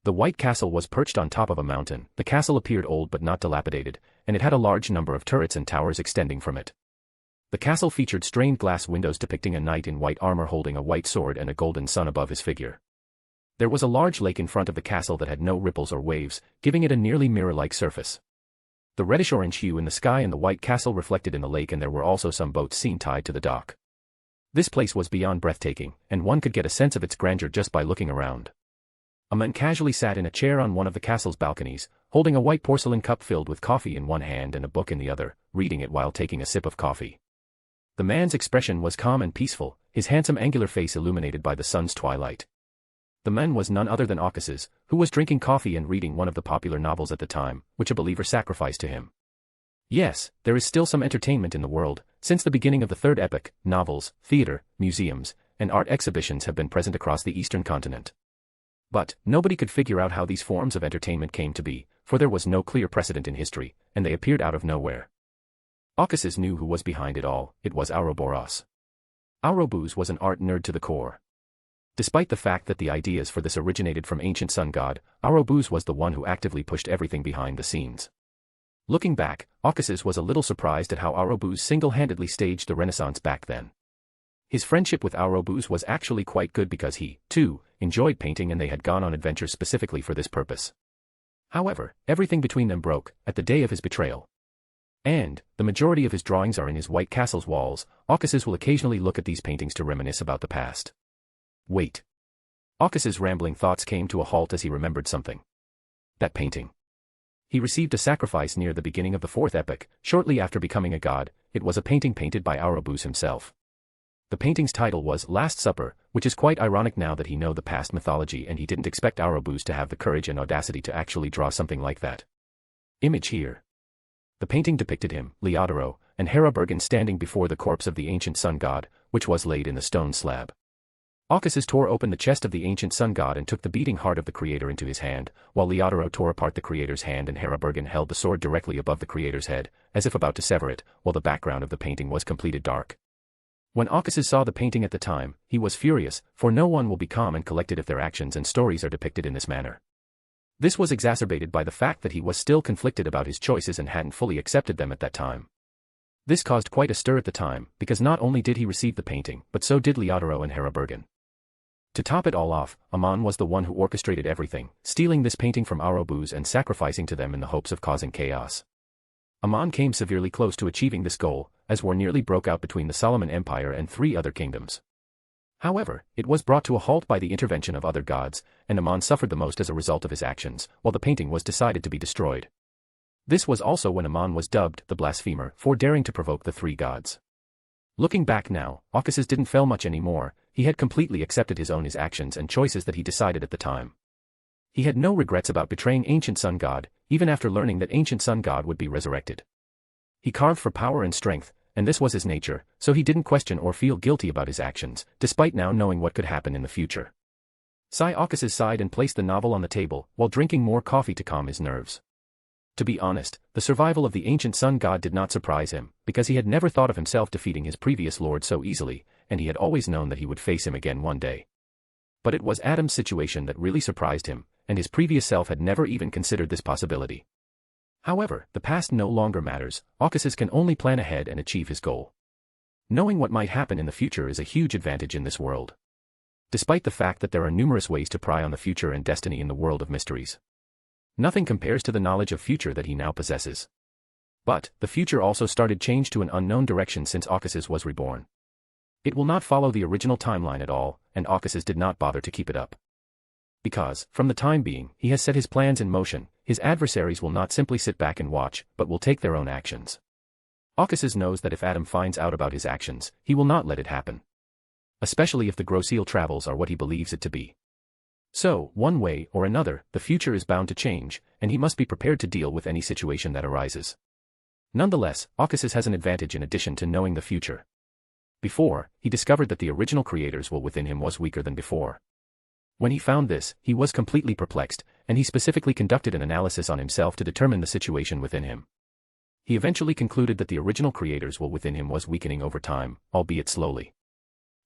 The white castle was perched on top of a mountain. The castle appeared old but not dilapidated, and it had a large number of turrets and towers extending from it. The castle featured stained glass windows depicting a knight in white armor holding a white sword and a golden sun above his figure. There was a large lake in front of the castle that had no ripples or waves, giving it a nearly mirror-like surface. The reddish-orange hue in the sky and the white castle reflected in the lake, and there were also some boats seen tied to the dock. This place was beyond breathtaking, and one could get a sense of its grandeur just by looking around. A man casually sat in a chair on one of the castle's balconies, holding a white porcelain cup filled with coffee in one hand and a book in the other, reading it while taking a sip of coffee. The man's expression was calm and peaceful, his handsome angular face illuminated by the sun's twilight. The man was none other than Aucasus, who was drinking coffee and reading one of the popular novels at the time, which a believer sacrificed to him. Yes, there is still some entertainment in the world. Since the beginning of the third epoch, novels, theater, museums, and art exhibitions have been present across the eastern continent. But, nobody could figure out how these forms of entertainment came to be, for there was no clear precedent in history, and they appeared out of nowhere. Aucasus knew who was behind it all. It was Ouroboros. Ouroboros was an art nerd to the core. Despite the fact that the ideas for this originated from ancient sun god, Ouroboros was the one who actively pushed everything behind the scenes. Looking back, Aucasus was a little surprised at how Ouroboros single-handedly staged the Renaissance back then. His friendship with Ouroboros was actually quite good because he, too, enjoyed painting and they had gone on adventures specifically for this purpose. However, everything between them broke at the day of his betrayal. And, the majority of his drawings are in his White Castle's walls. Aucasus will occasionally look at these paintings to reminisce about the past. Wait. Arcus's rambling thoughts came to a halt as he remembered something. That painting. He received a sacrifice near the beginning of the fourth epoch, shortly after becoming a god. It was a painting painted by Ouroboros himself. The painting's title was Last Supper, which is quite ironic now that he know the past mythology and he didn't expect Ouroboros to have the courage and audacity to actually draw something like that. Image here. The painting depicted him, Leodoro, and Hera Bergen standing before the corpse of the ancient sun god, which was laid in the stone slab. Arcus tore open the chest of the ancient sun god and took the beating heart of the creator into his hand, while Leodoro tore apart the creator's hand and Hera Bergen held the sword directly above the creator's head, as if about to sever it, while the background of the painting was completed dark. When Arcus saw the painting at the time, he was furious, for no one will be calm and collected if their actions and stories are depicted in this manner. This was exacerbated by the fact that he was still conflicted about his choices and hadn't fully accepted them at that time. This caused quite a stir at the time, because not only did he receive the painting, but so did Leodoro and Hera Bergen. To top it all off, Amon was the one who orchestrated everything, stealing this painting from Ouroboros and sacrificing to them in the hopes of causing chaos. Amon came severely close to achieving this goal, as war nearly broke out between the Solomon Empire and 3 other kingdoms. However, it was brought to a halt by the intervention of other gods, and Amon suffered the most as a result of his actions, while the painting was decided to be destroyed. This was also when Amon was dubbed the blasphemer for daring to provoke the 3 gods. Looking back now, Arcus didn't fail much anymore. He had completely accepted his actions and choices that he decided at the time. He had no regrets about betraying ancient sun god, even after learning that ancient sun god would be resurrected. He carved for power and strength, and this was his nature, so he didn't question or feel guilty about his actions, despite now knowing what could happen in the future. Arcus sighed and placed the novel on the table, while drinking more coffee to calm his nerves. To be honest, the survival of the ancient sun god did not surprise him, because he had never thought of himself defeating his previous lord so easily, and he had always known that he would face him again one day. But it was Adam's situation that really surprised him, and his previous self had never even considered this possibility. However, the past no longer matters. Arcus can only plan ahead and achieve his goal. Knowing what might happen in the future is a huge advantage in this world. Despite the fact that there are numerous ways to pry on the future and destiny in the world of mysteries, nothing compares to the knowledge of future that he now possesses. But, the future also started change to an unknown direction since Arcus was reborn. It will not follow the original timeline at all, and Arcus did not bother to keep it up. Because, from the time being, he has set his plans in motion, his adversaries will not simply sit back and watch, but will take their own actions. Arcus knows that if Adam finds out about his actions, he will not let it happen. Especially if the Groseal travels are what he believes it to be. So, one way or another, the future is bound to change, and he must be prepared to deal with any situation that arises. Nonetheless, Arcus has an advantage in addition to knowing the future. Before, he discovered that the original creator's will within him was weaker than before. When he found this, he was completely perplexed, and he specifically conducted an analysis on himself to determine the situation within him. He eventually concluded that the original creator's will within him was weakening over time, albeit slowly.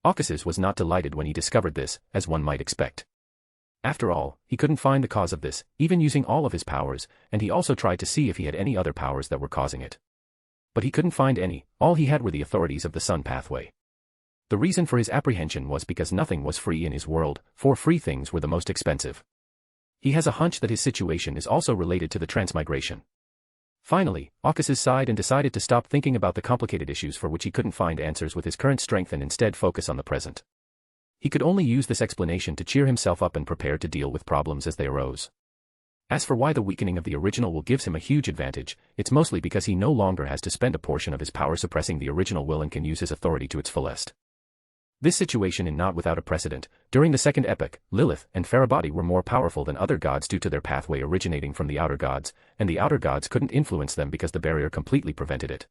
Arcus was not delighted when he discovered this, as one might expect. After all, he couldn't find the cause of this, even using all of his powers, and he also tried to see if he had any other powers that were causing it. But he couldn't find any. All he had were the authorities of the sun pathway. The reason for his apprehension was because nothing was free in his world, for free things were the most expensive. He has a hunch that his situation is also related to the transmigration. Finally, Arcus sighed and decided to stop thinking about the complicated issues for which he couldn't find answers with his current strength and instead focus on the present. He could only use this explanation to cheer himself up and prepare to deal with problems as they arose. As for why the weakening of the original will gives him a huge advantage, it's mostly because he no longer has to spend a portion of his power suppressing the original will and can use his authority to its fullest. This situation is not without a precedent. During the second epoch, Lilith and Farabati were more powerful than other gods due to their pathway originating from the outer gods, and the outer gods couldn't influence them because the barrier completely prevented it.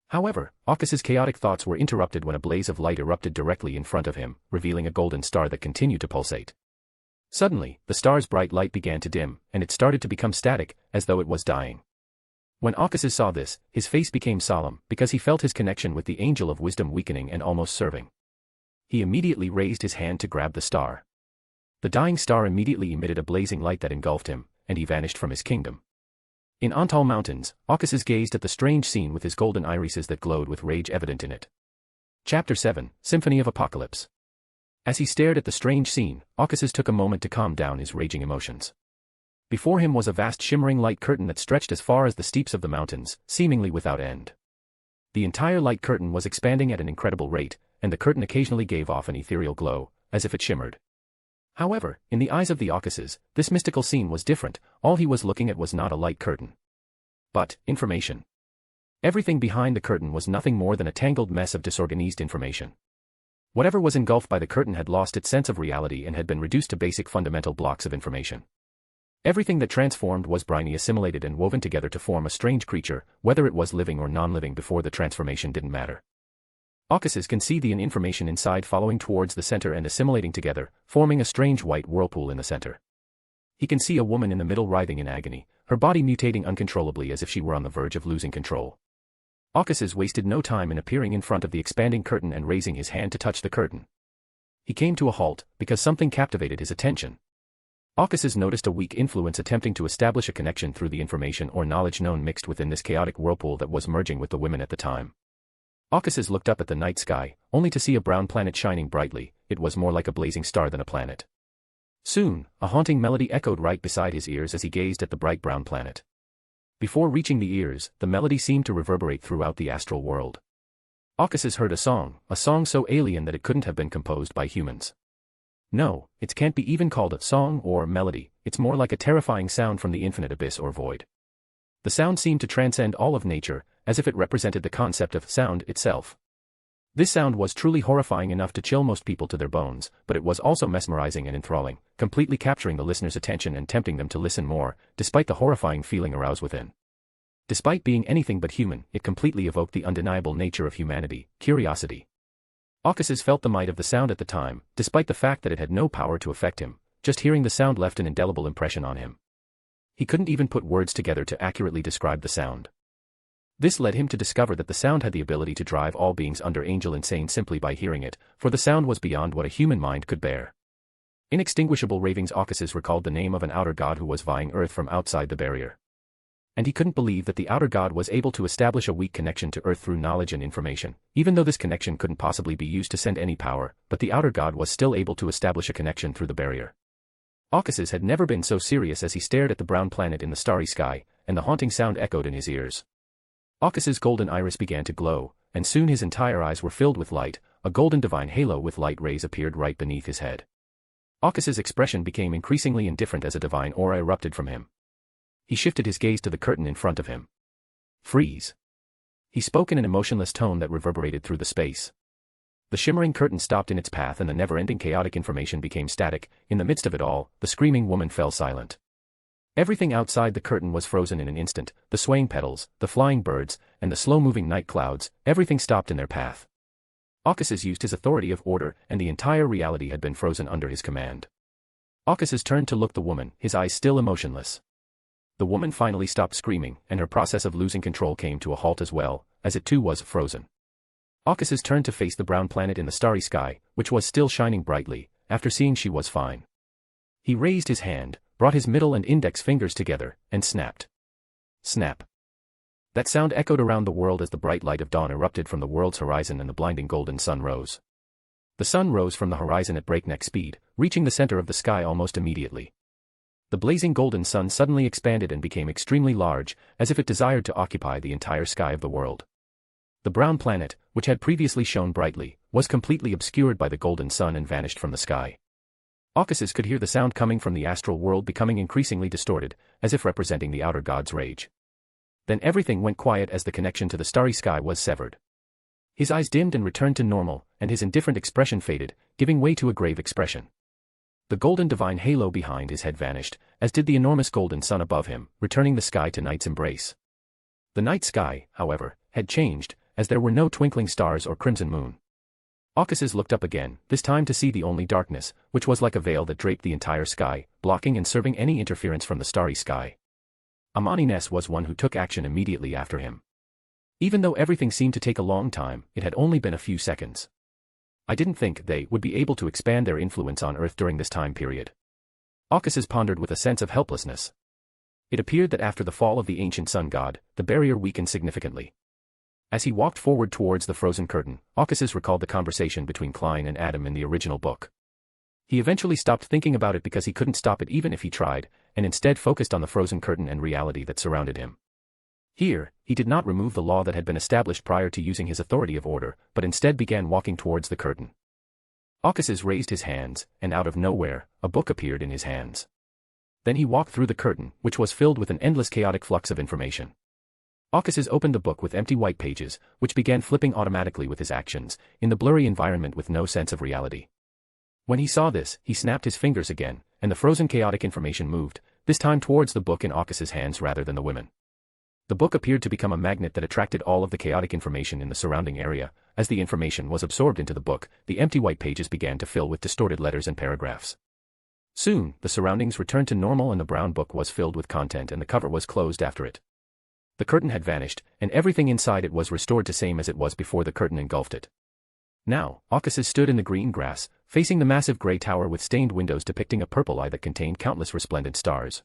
However, Arcus's chaotic thoughts were interrupted when a blaze of light erupted directly in front of him, revealing a golden star that continued to pulsate. Suddenly, the star's bright light began to dim, and it started to become static, as though it was dying. When Arcus saw this, his face became solemn, because he felt his connection with the angel of wisdom weakening and almost serving. He immediately raised his hand to grab the star. The dying star immediately emitted a blazing light that engulfed him, and he vanished from his kingdom. In Antal Mountains, Arcus gazed at the strange scene with his golden irises that glowed with rage evident in it. Chapter 7, Symphony of Apocalypse. As he stared at the strange scene, Arcus took a moment to calm down his raging emotions. Before him was a vast shimmering light curtain that stretched as far as the steeps of the mountains, seemingly without end. The entire light curtain was expanding at an incredible rate, and the curtain occasionally gave off an ethereal glow, as if it shimmered. However, in the eyes of the Aucuses, this mystical scene was different. All he was looking at was not a light curtain, but information. Everything behind the curtain was nothing more than a tangled mess of disorganized information. Whatever was engulfed by the curtain had lost its sense of reality and had been reduced to basic fundamental blocks of information. Everything that transformed was briny, assimilated and woven together to form a strange creature. Whether it was living or non-living before the transformation didn't matter. Aucuses can see the information inside following towards the center and assimilating together, forming a strange white whirlpool in the center. He can see a woman in the middle writhing in agony, her body mutating uncontrollably as if she were on the verge of losing control. Aucuses wasted no time in appearing in front of the expanding curtain and raising his hand to touch the curtain. He came to a halt, because something captivated his attention. Aucuses noticed a weak influence attempting to establish a connection through the information or knowledge known mixed within this chaotic whirlpool that was merging with the women at the time. Aucuses looked up at the night sky, only to see a brown planet shining brightly. It was more like a blazing star than a planet. Soon, a haunting melody echoed right beside his ears as he gazed at the bright brown planet. Before reaching the ears, the melody seemed to reverberate throughout the astral world. Aucuses heard a song so alien that it couldn't have been composed by humans. No, it can't be even called a song or melody. It's more like a terrifying sound from the infinite abyss or void. The sound seemed to transcend all of nature, as if it represented the concept of sound itself. This sound was truly horrifying enough to chill most people to their bones, but it was also mesmerizing and enthralling, completely capturing the listener's attention and tempting them to listen more, despite the horrifying feeling aroused within. Despite being anything but human, it completely evoked the undeniable nature of humanity, curiosity. Aucuses felt the might of the sound at the time, despite the fact that it had no power to affect him. Just hearing the sound left an indelible impression on him. He couldn't even put words together to accurately describe the sound. This led him to discover that the sound had the ability to drive all beings under angel insane simply by hearing it, for the sound was beyond what a human mind could bear. Inextinguishable ravings. Aucuses recalled the name of an outer god who was vying Earth from outside the barrier. And he couldn't believe that the outer god was able to establish a weak connection to Earth through knowledge and information, even though this connection couldn't possibly be used to send any power, but the outer god was still able to establish a connection through the barrier. Aucuses had never been so serious as he stared at the brown planet in the starry sky, and the haunting sound echoed in his ears. Aucuses' golden iris began to glow, and soon his entire eyes were filled with light. A golden divine halo with light rays appeared right beneath his head. Aucuses' expression became increasingly indifferent as a divine aura erupted from him. He shifted his gaze to the curtain in front of him. "Freeze." He spoke in an emotionless tone that reverberated through the space. The shimmering curtain stopped in its path and the never-ending chaotic information became static. In the midst of it all, the screaming woman fell silent. Everything outside the curtain was frozen in an instant. The swaying petals, the flying birds, and the slow-moving night clouds, everything stopped in their path. Aucuses used his authority of order, and the entire reality had been frozen under his command. Aucuses turned to look the woman, his eyes still emotionless. The woman finally stopped screaming, and her process of losing control came to a halt as well, as it too was frozen. Aucuses turned to face the brown planet in the starry sky, which was still shining brightly, after seeing she was fine. He raised his hand, brought his middle and index fingers together, and snapped. Snap. That sound echoed around the world as the bright light of dawn erupted from the world's horizon and the blinding golden sun rose. The sun rose from the horizon at breakneck speed, reaching the center of the sky almost immediately. The blazing golden sun suddenly expanded and became extremely large, as if it desired to occupy the entire sky of the world. The brown planet, which had previously shone brightly, was completely obscured by the golden sun and vanished from the sky. Aucuses could hear the sound coming from the astral world becoming increasingly distorted, as if representing the outer god's rage. Then everything went quiet as the connection to the starry sky was severed. His eyes dimmed and returned to normal, and his indifferent expression faded, giving way to a grave expression. The golden divine halo behind his head vanished, as did the enormous golden sun above him, returning the sky to night's embrace. The night sky, however, had changed, as there were no twinkling stars or crimson moon. Aucuses looked up again, this time to see the only darkness, which was like a veil that draped the entire sky, blocking and serving any interference from the starry sky. Amani Ness was one who took action immediately after him. Even though everything seemed to take a long time, it had only been a few seconds. I didn't think they would be able to expand their influence on Earth during this time period. Aucuses pondered with a sense of helplessness. It appeared that after the fall of the ancient sun god, the barrier weakened significantly. As he walked forward towards the frozen curtain, Aucuses recalled the conversation between Klein and Adam in the original book. He eventually stopped thinking about it because he couldn't stop it even if he tried, and instead focused on the frozen curtain and reality that surrounded him. Here, he did not remove the law that had been established prior to using his authority of order, but instead began walking towards the curtain. Aucasus raised his hands, and out of nowhere, a book appeared in his hands. Then he walked through the curtain, which was filled with an endless chaotic flux of information. Aucasus opened the book with empty white pages, which began flipping automatically with his actions, in the blurry environment with no sense of reality. When he saw this, he snapped his fingers again, and the frozen chaotic information moved, this time towards the book in Aucasus' hands rather than the women. The book appeared to become a magnet that attracted all of the chaotic information in the surrounding area. As the information was absorbed into the book, the empty white pages began to fill with distorted letters and paragraphs. Soon, the surroundings returned to normal and the brown book was filled with content and the cover was closed after it. The curtain had vanished, and everything inside it was restored to same as it was before the curtain engulfed it. Now, Aucasus stood in the green grass, facing the massive grey tower with stained windows depicting a purple eye that contained countless resplendent stars.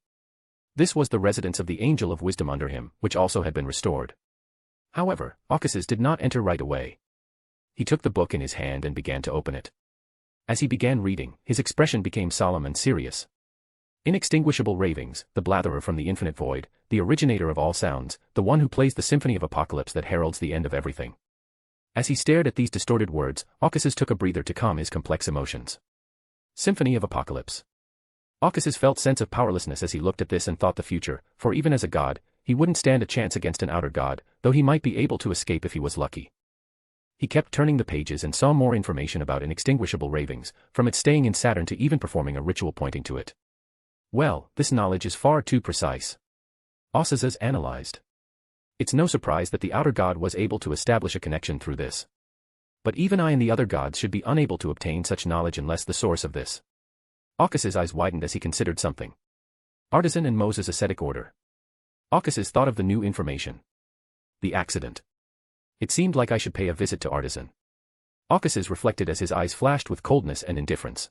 This was the residence of the Angel of Wisdom under him, which also had been restored. However, Aucasus did not enter right away. He took the book in his hand and began to open it. As he began reading, his expression became solemn and serious. Inextinguishable ravings, the blatherer from the infinite void, the originator of all sounds, the one who plays the symphony of apocalypse that heralds the end of everything. As he stared at these distorted words, Aucasus took a breather to calm his complex emotions. Symphony of Apocalypse. Aucasus felt sense of powerlessness as he looked at this and thought the future, for even as a god, he wouldn't stand a chance against an outer god, though he might be able to escape if he was lucky. He kept turning the pages and saw more information about inextinguishable ravings, from its staying in Saturn to even performing a ritual pointing to it. Well, this knowledge is far too precise. Aucasus analyzed. It's no surprise that the outer god was able to establish a connection through this. But even I and the other gods should be unable to obtain such knowledge unless the source of this. Aucasus' eyes widened as he considered something. Artisan and Moses' ascetic order. Aucasus thought of the new information. The accident. It seemed like I should pay a visit to Artisan. Aucasus reflected as his eyes flashed with coldness and indifference.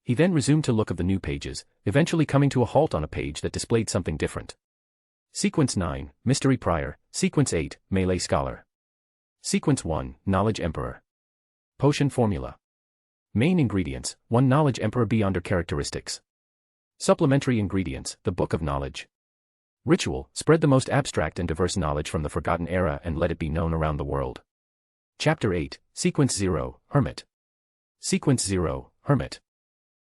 He then resumed to look of the new pages, eventually coming to a halt on a page that displayed something different. Sequence 9, Mystery Prior, Sequence 8, Melee Scholar. Sequence 1, Knowledge Emperor. Potion Formula. Main ingredients, 1 Knowledge Emperor B under Characteristics. Supplementary ingredients, the Book of Knowledge. Ritual, spread the most abstract and diverse knowledge from the forgotten era and let it be known around the world. Chapter 8, Sequence 0, Hermit. Sequence 0, Hermit.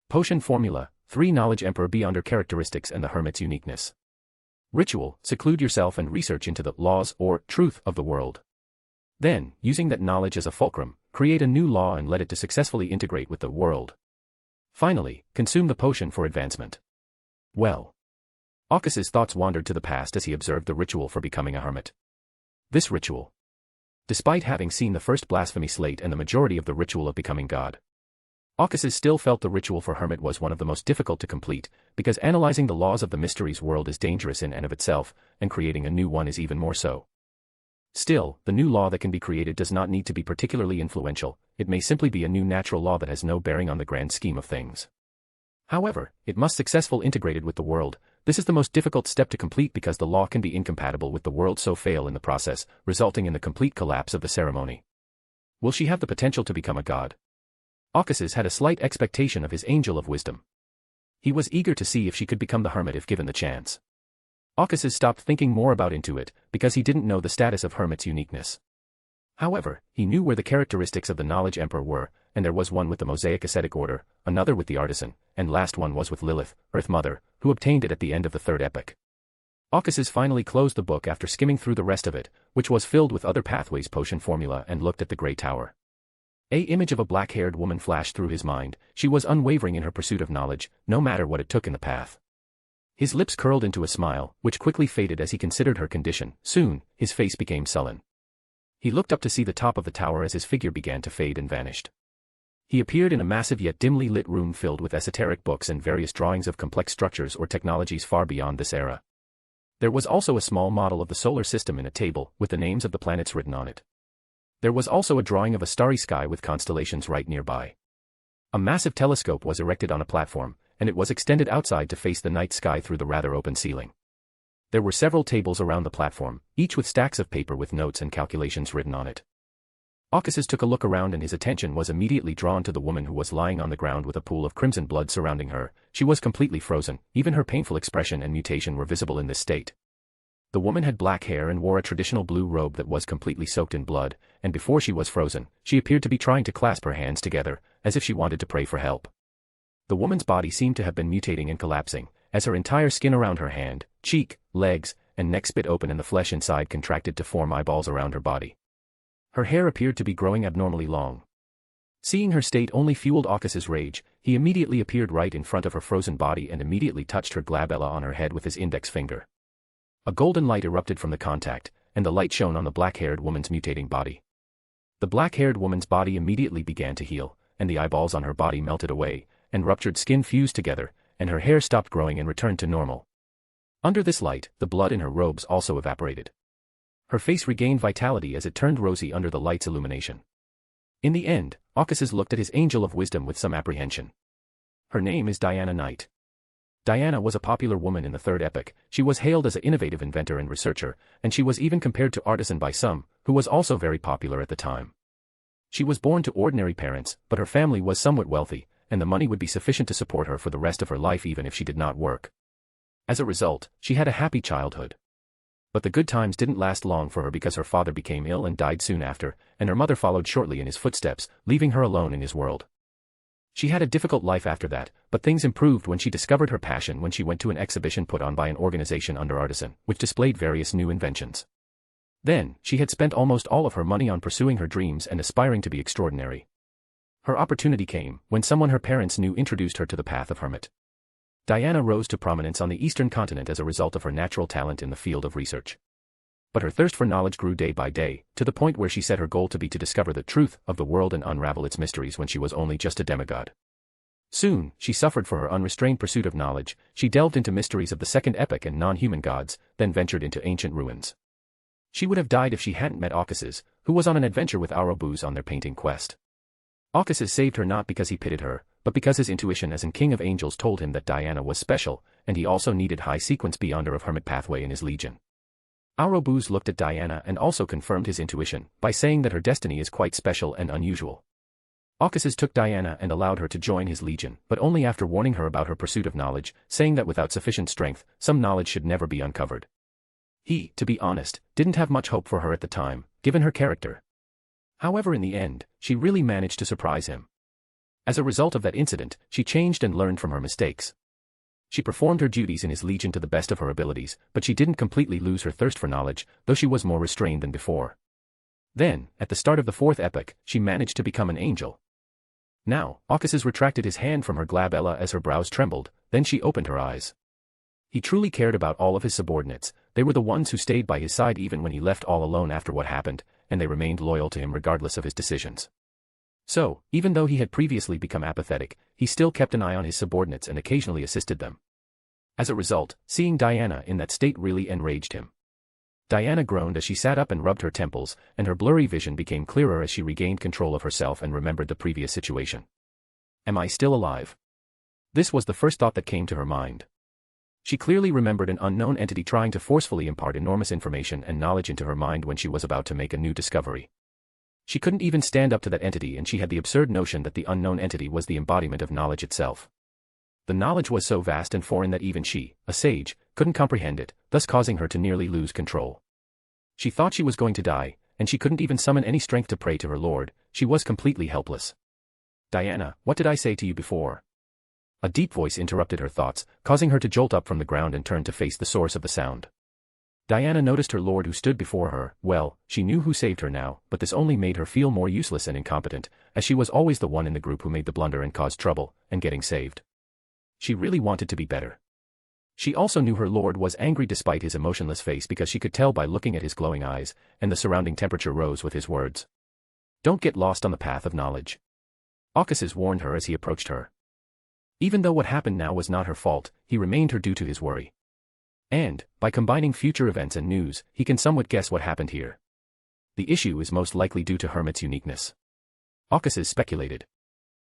Potion Formula, 3 Knowledge Emperor B under Characteristics and the Hermit's Uniqueness. Ritual, seclude yourself and research into the laws or truth of the world. Then, using that knowledge as a fulcrum, create a new law and let it to successfully integrate with the world. Finally, consume the potion for advancement. Well. Aucasus' thoughts wandered to the past as he observed the ritual for becoming a hermit. This ritual. Despite having seen the first blasphemy slate and the majority of the ritual of becoming God, Aucasus still felt the ritual for hermit was one of the most difficult to complete, because analyzing the laws of the mysteries world is dangerous in and of itself, and creating a new one is even more so. Still, the new law that can be created does not need to be particularly influential, it may simply be a new natural law that has no bearing on the grand scheme of things. However, it must successfully integrated with the world. This is the most difficult step to complete because the law can be incompatible with the world, so fail in the process, resulting in the complete collapse of the ceremony. Will she have the potential to become a god? Aucasus had a slight expectation of his Angel of Wisdom. He was eager to see if she could become the hermit if given the chance. Aucasus stopped thinking more about into it, because he didn't know the status of hermit's uniqueness. However, he knew where the characteristics of the Knowledge Emperor were, and there was one with the Mosaic ascetic order, another with the Artisan, and last one was with Lilith, Earth Mother, who obtained it at the end of the third epoch. Aucasus finally closed the book after skimming through the rest of it, which was filled with other pathways potion formula, and looked at the Grey Tower. An image of a black-haired woman flashed through his mind. She was unwavering in her pursuit of knowledge, no matter what it took in the path. His lips curled into a smile, which quickly faded as he considered her condition. Soon, his face became sullen. He looked up to see the top of the tower as his figure began to fade and vanished. He appeared in a massive yet dimly lit room filled with esoteric books and various drawings of complex structures or technologies far beyond this era. There was also a small model of the solar system in a table, with the names of the planets written on it. There was also a drawing of a starry sky with constellations right nearby. A massive telescope was erected on a platform, and it was extended outside to face the night sky through the rather open ceiling. There were several tables around the platform, each with stacks of paper with notes and calculations written on it. Aucasus took a look around and his attention was immediately drawn to the woman who was lying on the ground with a pool of crimson blood surrounding her. She was completely frozen, even her painful expression and mutation were visible in this state. The woman had black hair and wore a traditional blue robe that was completely soaked in blood, and before she was frozen, she appeared to be trying to clasp her hands together, as if she wanted to pray for help. The woman's body seemed to have been mutating and collapsing, as her entire skin around her hand, cheek, legs, and neck split open and the flesh inside contracted to form eyeballs around her body. Her hair appeared to be growing abnormally long. Seeing her state only fueled Aukas's rage. He immediately appeared right in front of her frozen body and immediately touched her glabella on her head with his index finger. A golden light erupted from the contact, and the light shone on the black-haired woman's mutating body. The black-haired woman's body immediately began to heal, and the eyeballs on her body melted away, and ruptured skin fused together, and her hair stopped growing and returned to normal. Under this light, the blood in her robes also evaporated. Her face regained vitality as it turned rosy under the light's illumination. In the end, Aukas's looked at his angel of wisdom with some apprehension. Her name is Diana Knight. Diana was a popular woman in the third epoch. She was hailed as an innovative inventor and researcher, and she was even compared to Artisan by some, who was also very popular at the time. She was born to ordinary parents, but her family was somewhat wealthy, and the money would be sufficient to support her for the rest of her life even if she did not work. As a result, she had a happy childhood. But the good times didn't last long for her because her father became ill and died soon after, and her mother followed shortly in his footsteps, leaving her alone in his world. She had a difficult life after that, but things improved when she discovered her passion when she went to an exhibition put on by an organization under Artisan, which displayed various new inventions. Then, she had spent almost all of her money on pursuing her dreams and aspiring to be extraordinary. Her opportunity came when someone her parents knew introduced her to the path of hermit. Diana rose to prominence on the eastern continent as a result of her natural talent in the field of research. But her thirst for knowledge grew day by day, to the point where she set her goal to be to discover the truth of the world and unravel its mysteries when she was only just a demigod. Soon, she suffered for her unrestrained pursuit of knowledge. She delved into mysteries of the second epoch and non-human gods, then ventured into ancient ruins. She would have died if she hadn't met Aukas's, who was on an adventure with Arobuz on their painting quest. Aukas's saved her not because he pitied her, but because his intuition as an king of angels told him that Diana was special, and he also needed high sequence beyonder of hermit pathway in his legion. Arobuz looked at Diana and also confirmed his intuition, by saying that her destiny is quite special and unusual. Aukas's took Diana and allowed her to join his legion, but only after warning her about her pursuit of knowledge, saying that without sufficient strength, some knowledge should never be uncovered. He, to be honest, didn't have much hope for her at the time, given her character. However, in the end, she really managed to surprise him. As a result of that incident, she changed and learned from her mistakes. She performed her duties in his legion to the best of her abilities, but she didn't completely lose her thirst for knowledge, though she was more restrained than before. Then, at the start of the fourth epoch, she managed to become an angel. Now, Aukas's retracted his hand from her glabella as her brows trembled, then she opened her eyes. He truly cared about all of his subordinates. They were the ones who stayed by his side even when he left all alone after what happened, and they remained loyal to him regardless of his decisions. So, even though he had previously become apathetic, he still kept an eye on his subordinates and occasionally assisted them. As a result, seeing Diana in that state really enraged him. Diana groaned as she sat up and rubbed her temples, and her blurry vision became clearer as she regained control of herself and remembered the previous situation. Am I still alive? This was the first thought that came to her mind. She clearly remembered an unknown entity trying to forcefully impart enormous information and knowledge into her mind when she was about to make a new discovery. She couldn't even stand up to that entity, and she had the absurd notion that the unknown entity was the embodiment of knowledge itself. The knowledge was so vast and foreign that even she, a sage, couldn't comprehend it, thus causing her to nearly lose control. She thought she was going to die, and she couldn't even summon any strength to pray to her lord. She was completely helpless. Diana, what did I say to you before? A deep voice interrupted her thoughts, causing her to jolt up from the ground and turn to face the source of the sound. Diana noticed her lord who stood before her. Well, she knew who saved her now, but this only made her feel more useless and incompetent, as she was always the one in the group who made the blunder and caused trouble, and getting saved. She really wanted to be better. She also knew her lord was angry despite his emotionless face because she could tell by looking at his glowing eyes, and the surrounding temperature rose with his words. Don't get lost on the path of knowledge. Aukas's warned her as he approached her. Even though what happened now was not her fault, he remained her due to his worry. And, by combining future events and news, he can somewhat guess what happened here. The issue is most likely due to Hermit's uniqueness. Aukas's speculated.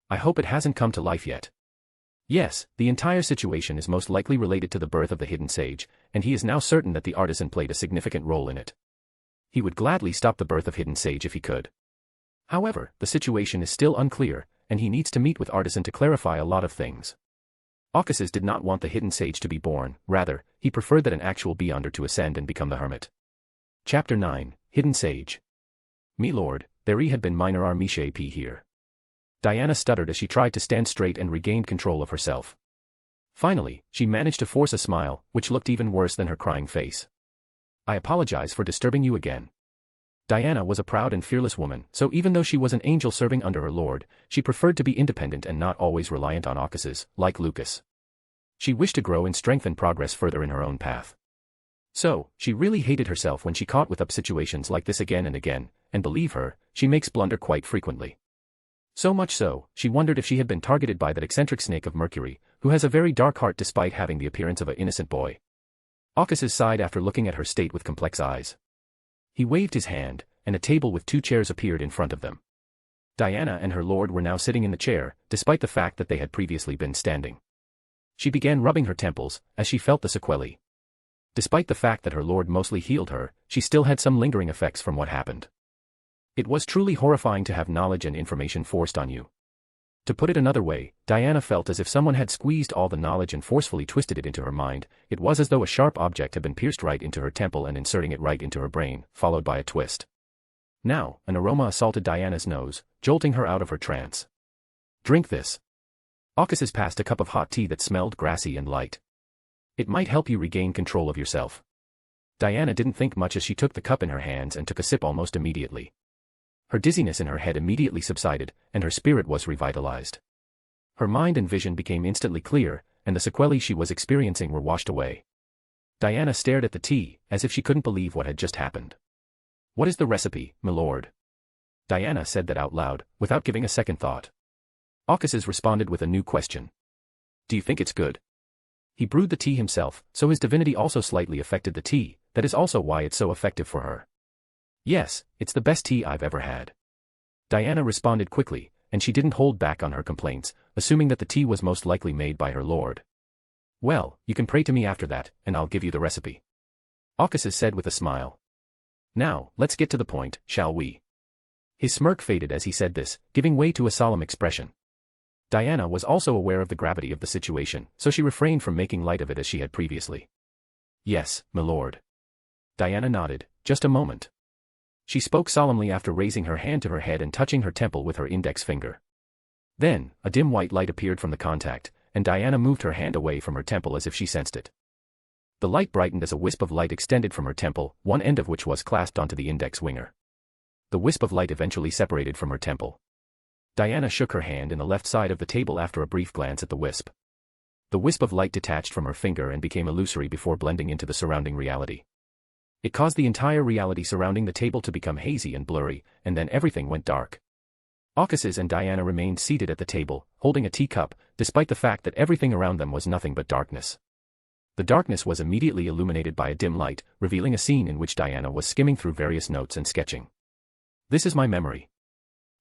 I hope it hasn't come to life yet. Yes, the entire situation is most likely related to the birth of the hidden sage, and he is now certain that the artisan played a significant role in it. He would gladly stop the birth of hidden sage if he could. However, the situation is still unclear, and he needs to meet with artisan to clarify a lot of things. Aukas's did not want the hidden sage to be born, rather, he preferred that an actual beyonder to ascend and become the hermit. Chapter 9, Hidden Sage. Me lord, there had been minor Armiche P here. Diana stuttered as she tried to stand straight and regained control of herself. Finally, she managed to force a smile, which looked even worse than her crying face. "I apologize for disturbing you again." Diana was a proud and fearless woman, so even though she was an angel serving under her lord, she preferred to be independent and not always reliant on Occuses, like Lucas. She wished to grow in strength and progress further in her own path. So, she really hated herself when she caught with up situations like this again and again, and believe her, she makes blunder quite frequently. So much so, she wondered if she had been targeted by that eccentric snake of Mercury, who has a very dark heart despite having the appearance of an innocent boy. Occuses sighed after looking at her state with complex eyes. He waved his hand, and a table with 2 chairs appeared in front of them. Diana and her lord were now sitting in the chair, despite the fact that they had previously been standing. She began rubbing her temples, as she felt the sequelae. Despite the fact that her lord mostly healed her, she still had some lingering effects from what happened. It was truly horrifying to have knowledge and information forced on you. To put it another way, Diana felt as if someone had squeezed all the knowledge and forcefully twisted it into her mind. It was as though a sharp object had been pierced right into her temple and inserting it right into her brain, followed by a twist. Now, an aroma assaulted Diana's nose, jolting her out of her trance. "Drink this." Occuses passed a cup of hot tea that smelled grassy and light. "It might help you regain control of yourself." Diana didn't think much as she took the cup in her hands and took a sip almost immediately. Her dizziness in her head immediately subsided, and her spirit was revitalized. Her mind and vision became instantly clear, and the sequelae she was experiencing were washed away. Diana stared at the tea, as if she couldn't believe what had just happened. "What is the recipe, my lord?" Diana said that out loud, without giving a second thought. Occuses responded with a new question. "Do you think it's good?" He brewed the tea himself, so his divinity also slightly affected the tea. That is also why it's so effective for her. "Yes, it's the best tea I've ever had." Diana responded quickly, and she didn't hold back on her complaints, assuming that the tea was most likely made by her lord. "Well, you can pray to me after that, and I'll give you the recipe," Occuses said with a smile. "Now, let's get to the point, shall we?" His smirk faded as he said this, giving way to a solemn expression. Diana was also aware of the gravity of the situation, so she refrained from making light of it as she had previously. "Yes, my lord." Diana nodded. "Just a moment." She spoke solemnly after raising her hand to her head and touching her temple with her index finger. Then, a dim white light appeared from the contact, and Diana moved her hand away from her temple as if she sensed it. The light brightened as a wisp of light extended from her temple, one end of which was clasped onto the index finger. The wisp of light eventually separated from her temple. Diana shook her hand in the left side of the table after a brief glance at the wisp. The wisp of light detached from her finger and became illusory before blending into the surrounding reality. It caused the entire reality surrounding the table to become hazy and blurry, and then everything went dark. Occuses and Diana remained seated at the table, holding a teacup, despite the fact that everything around them was nothing but darkness. The darkness was immediately illuminated by a dim light, revealing a scene in which Diana was skimming through various notes and sketching. "This is my memory,"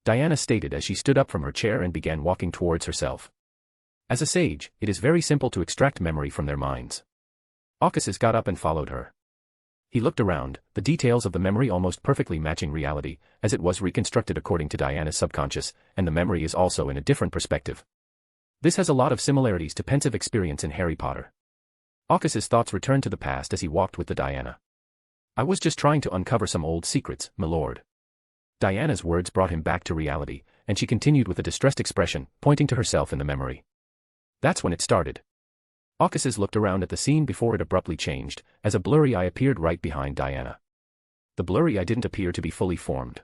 Diana stated as she stood up from her chair and began walking towards herself. As a sage, it is very simple to extract memory from their minds. Occuses got up and followed her. He looked around, the details of the memory almost perfectly matching reality, as it was reconstructed according to Diana's subconscious, and the memory is also in a different perspective. This has a lot of similarities to pensive experience in Harry Potter. Occuses' thoughts returned to the past as he walked with the Diana. "I was just trying to uncover some old secrets, my lord." Diana's words brought him back to reality, and she continued with a distressed expression, pointing to herself in the memory. "That's when it started." Occuses looked around at the scene before it abruptly changed, as a blurry eye appeared right behind Diana. The blurry eye didn't appear to be fully formed.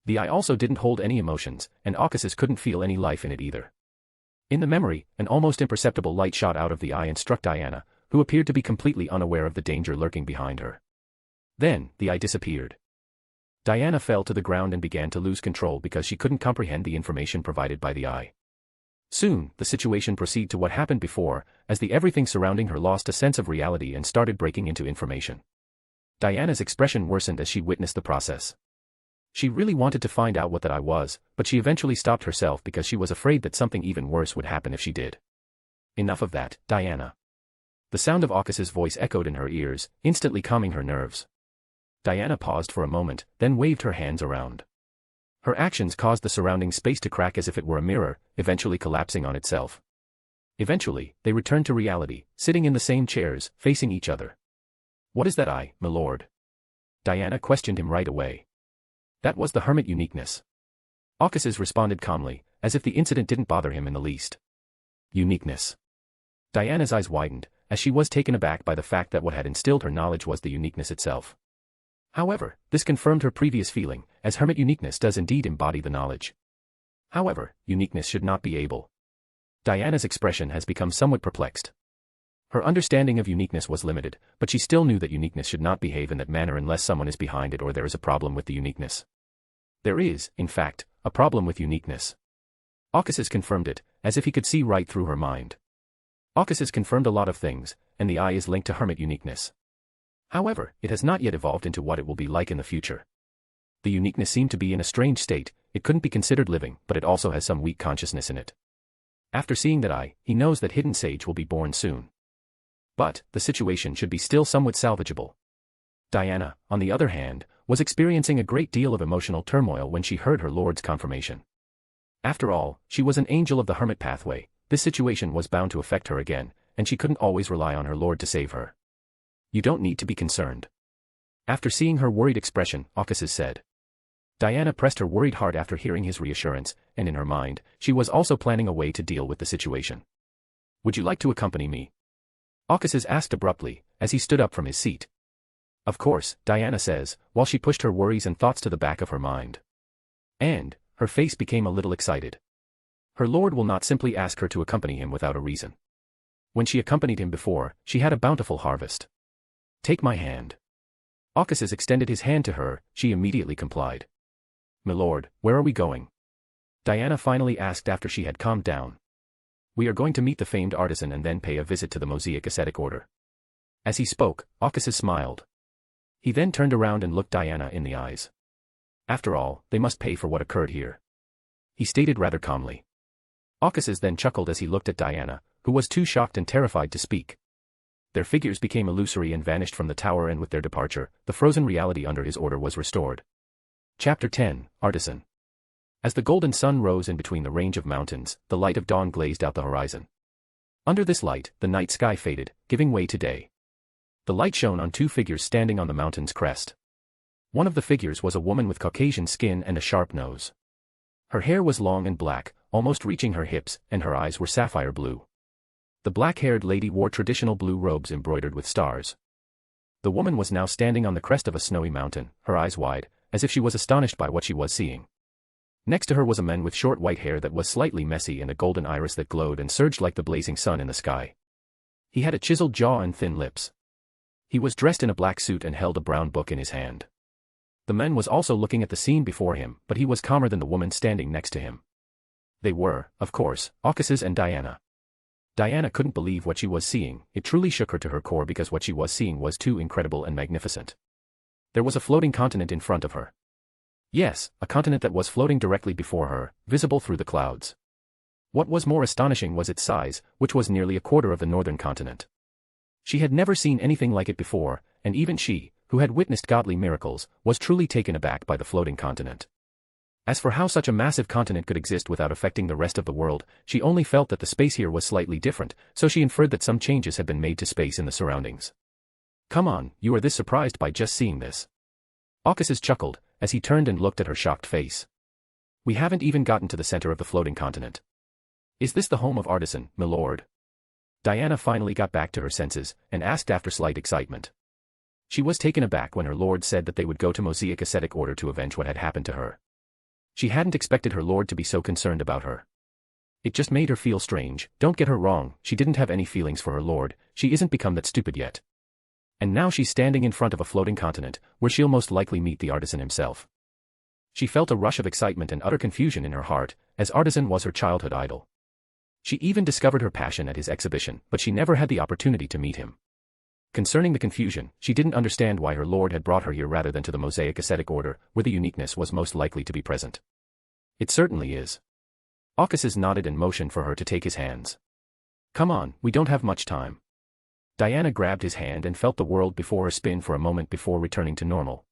The eye also didn't hold any emotions, and Occuses couldn't feel any life in it either. In the memory, an almost imperceptible light shot out of the eye and struck Diana, who appeared to be completely unaware of the danger lurking behind her. Then, the eye disappeared. Diana fell to the ground and began to lose control because she couldn't comprehend the information provided by the eye. Soon, the situation proceeded to what happened before, as the everything surrounding her lost a sense of reality and started breaking into information. Diana's expression worsened as she witnessed the process. She really wanted to find out what that eye was, but she eventually stopped herself because she was afraid that something even worse would happen if she did. "Enough of that, Diana." The sound of Occuses' voice echoed in her ears, instantly calming her nerves. Diana paused for a moment, then waved her hands around. Her actions caused the surrounding space to crack as if it were a mirror, eventually collapsing on itself. Eventually, they returned to reality, sitting in the same chairs, facing each other. "What is that eye, my lord?" Diana questioned him right away. "That was the hermit uniqueness." Occuses responded calmly, as if the incident didn't bother him in the least. Uniqueness. Diana's eyes widened, as she was taken aback by the fact that what had instilled her knowledge was the uniqueness itself. However, this confirmed her previous feeling, as hermit uniqueness does indeed embody the knowledge. However, uniqueness should not be able. Diana's expression has become somewhat perplexed. Her understanding of uniqueness was limited, but she still knew that uniqueness should not behave in that manner unless someone is behind it or there is a problem with the uniqueness. There is, in fact, a problem with uniqueness. Caucasus confirmed it, as if he could see right through her mind. Caucasus confirmed a lot of things, and the eye is linked to hermit uniqueness. However, it has not yet evolved into what it will be like in the future. The uniqueness seemed to be in a strange state, it couldn't be considered living, but it also has some weak consciousness in it. After seeing that eye, he knows that Hidden Sage will be born soon. But, the situation should be still somewhat salvageable. Diana, on the other hand, was experiencing a great deal of emotional turmoil when she heard her lord's confirmation. After all, she was an angel of the hermit pathway, this situation was bound to affect her again, and she couldn't always rely on her lord to save her. You don't need to be concerned. After seeing her worried expression, Caucasus said. Diana pressed her worried heart after hearing his reassurance, and in her mind, she was also planning a way to deal with the situation. Would you like to accompany me? Caucasus asked abruptly, as he stood up from his seat. Of course, Diana says, while she pushed her worries and thoughts to the back of her mind. And, her face became a little excited. Her lord will not simply ask her to accompany him without a reason. When she accompanied him before, she had a bountiful harvest. Take my hand. Caucasus extended his hand to her, she immediately complied. Milord, where are we going? Diana finally asked after she had calmed down. We are going to meet the famed artisan and then pay a visit to the Mosaic ascetic order. As he spoke, Caucasus smiled. He then turned around and looked Diana in the eyes. After all, they must pay for what occurred here. He stated rather calmly. Caucasus then chuckled as he looked at Diana, who was too shocked and terrified to speak. Their figures became illusory and vanished from the tower, and with their departure, the frozen reality under his order was restored. Chapter 10, Artisan. As the golden sun rose in between the range of mountains, the light of dawn glazed out the horizon. Under this light, the night sky faded, giving way to day. The light shone on two figures standing on the mountain's crest. One of the figures was a woman with Caucasian skin and a sharp nose. Her hair was long and black, almost reaching her hips, and her eyes were sapphire blue. The black-haired lady wore traditional blue robes embroidered with stars. The woman was now standing on the crest of a snowy mountain, her eyes wide, as if she was astonished by what she was seeing. Next to her was a man with short white hair that was slightly messy and a golden iris that glowed and surged like the blazing sun in the sky. He had a chiseled jaw and thin lips. He was dressed in a black suit and held a brown book in his hand. The man was also looking at the scene before him, but he was calmer than the woman standing next to him. They were, of course, Caucasus and Diana. Diana couldn't believe what she was seeing, it truly shook her to her core because what she was seeing was too incredible and magnificent. There was a floating continent in front of her. Yes, a continent that was floating directly before her, visible through the clouds. What was more astonishing was its size, which was nearly a quarter of the northern continent. She had never seen anything like it before, and even she, who had witnessed godly miracles, was truly taken aback by the floating continent. As for how such a massive continent could exist without affecting the rest of the world, she only felt that the space here was slightly different, so she inferred that some changes had been made to space in the surroundings. Come on, you are this surprised by just seeing this? Caucasus chuckled, as he turned and looked at her shocked face. We haven't even gotten to the center of the floating continent. Is this the home of Artisan, milord? Diana finally got back to her senses, and asked after slight excitement. She was taken aback when her lord said that they would go to Mosaic ascetic order to avenge what had happened to her. She hadn't expected her lord to be so concerned about her. It just made her feel strange. Don't get her wrong, she didn't have any feelings for her lord, she isn't become that stupid yet. And now she's standing in front of a floating continent, where she'll most likely meet the artisan himself. She felt a rush of excitement and utter confusion in her heart, as Artisan was her childhood idol. She even discovered her passion at his exhibition, but she never had the opportunity to meet him. Concerning the confusion, she didn't understand why her lord had brought her here rather than to the Mosaic ascetic order, where the uniqueness was most likely to be present. It certainly is. Caucasus nodded and motioned for her to take his hands. Come on, we don't have much time. Diana grabbed his hand and felt the world before her spin for a moment before returning to normal.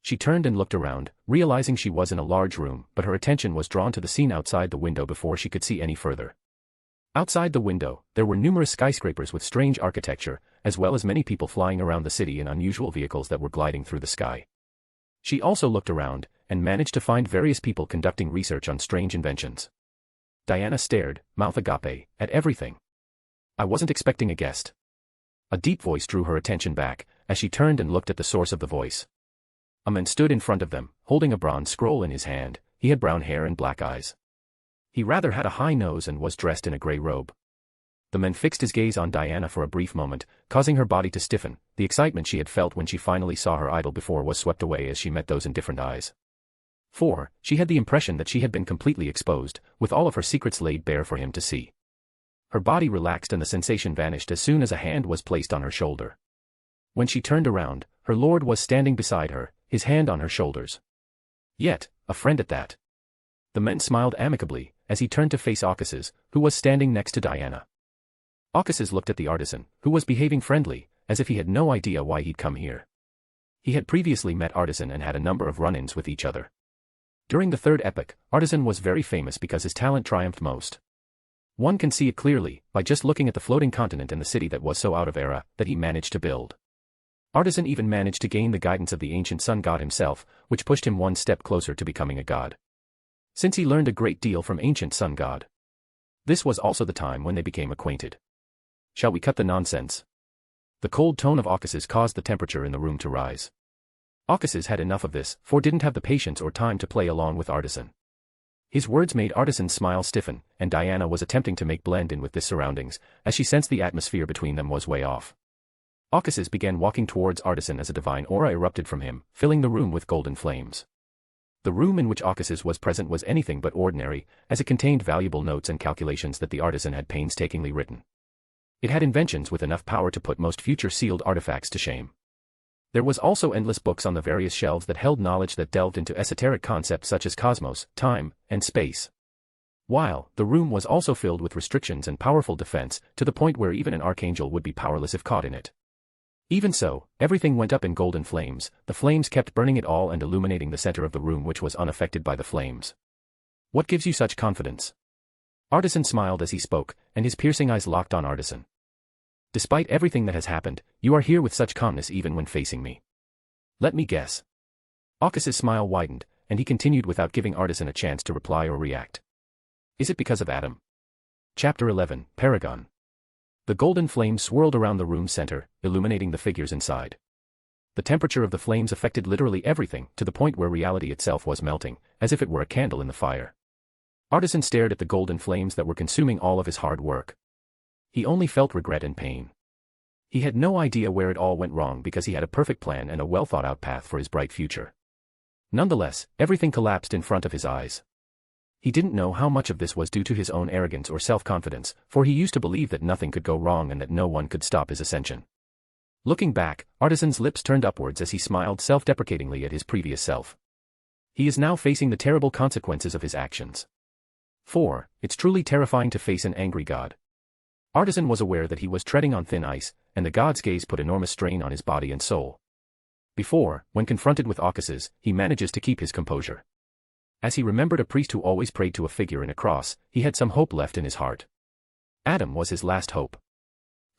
She turned and looked around, realizing she was in a large room, but her attention was drawn to the scene outside the window before she could see any further. Outside the window, there were numerous skyscrapers with strange architecture, as well as many people flying around the city in unusual vehicles that were gliding through the sky. She also looked around, and managed to find various people conducting research on strange inventions. Diana stared, mouth agape, at everything. I wasn't expecting a guest. A deep voice drew her attention back, as she turned and looked at the source of the voice. A man stood in front of them, holding a bronze scroll in his hand. He had brown hair and black eyes. He rather had a high nose and was dressed in a grey robe. The man fixed his gaze on Diana for a brief moment, causing her body to stiffen. The excitement she had felt when she finally saw her idol before was swept away as she met those indifferent eyes. For, she had the impression that she had been completely exposed, with all of her secrets laid bare for him to see. Her body relaxed and the sensation vanished as soon as a hand was placed on her shoulder. When she turned around, her lord was standing beside her, his hand on her shoulders. Yet, a friend at that. The man smiled amicably, as he turned to face Aucasus, who was standing next to Diana. Aucasus looked at the artisan, who was behaving friendly, as if he had no idea why he'd come here. He had previously met Artisan and had a number of run-ins with each other. During the third epoch, Artisan was very famous because his talent triumphed most. One can see it clearly, by just looking at the floating continent and the city that was so out of era, that he managed to build. Artisan even managed to gain the guidance of the ancient sun god himself, which pushed him one step closer to becoming a god. Since he learned a great deal from ancient sun god. This was also the time when they became acquainted. Shall we cut the nonsense? The cold tone of Aucasus caused the temperature in the room to rise. Aucasus had enough of this, for didn't have the patience or time to play along with Artisan. His words made Artisan's smile stiffen, and Diana was attempting to make blend in with this surroundings, as she sensed the atmosphere between them was way off. Aucasus began walking towards Artisan as a divine aura erupted from him, filling the room with golden flames. The room in which Aucasus was present was anything but ordinary, as it contained valuable notes and calculations that the artisan had painstakingly written. It had inventions with enough power to put most future sealed artifacts to shame. There was also endless books on the various shelves that held knowledge that delved into esoteric concepts such as cosmos, time, and space. While, the room was also filled with restrictions and powerful defense, to the point where even an archangel would be powerless if caught in it. Even so, everything went up in golden flames, the flames kept burning it all and illuminating the center of the room which was unaffected by the flames. What gives you such confidence? Artisan smiled as he spoke, and his piercing eyes locked on Artisan. Despite everything that has happened, you are here with such calmness even when facing me. Let me guess. Aucasus' smile widened, and he continued without giving Artisan a chance to reply or react. Is it because of Adam? Chapter 11, Paragon. The golden flames swirled around the room's center, illuminating the figures inside. The temperature of the flames affected literally everything, to the point where reality itself was melting, as if it were a candle in the fire. Artisan stared at the golden flames that were consuming all of his hard work. He only felt regret and pain. He had no idea where it all went wrong because he had a perfect plan and a well-thought-out path for his bright future. Nonetheless, everything collapsed in front of his eyes. He didn't know how much of this was due to his own arrogance or self-confidence, for he used to believe that nothing could go wrong and that no one could stop his ascension. Looking back, Artisan's lips turned upwards as he smiled self-deprecatingly at his previous self. He is now facing the terrible consequences of his actions. 4. It's truly terrifying to face an angry god. Artisan was aware that he was treading on thin ice, and the god's gaze put enormous strain on his body and soul. Before, when confronted with Aucasus, he manages to keep his composure. As he remembered a priest who always prayed to a figure in a cross, he had some hope left in his heart. Adam was his last hope.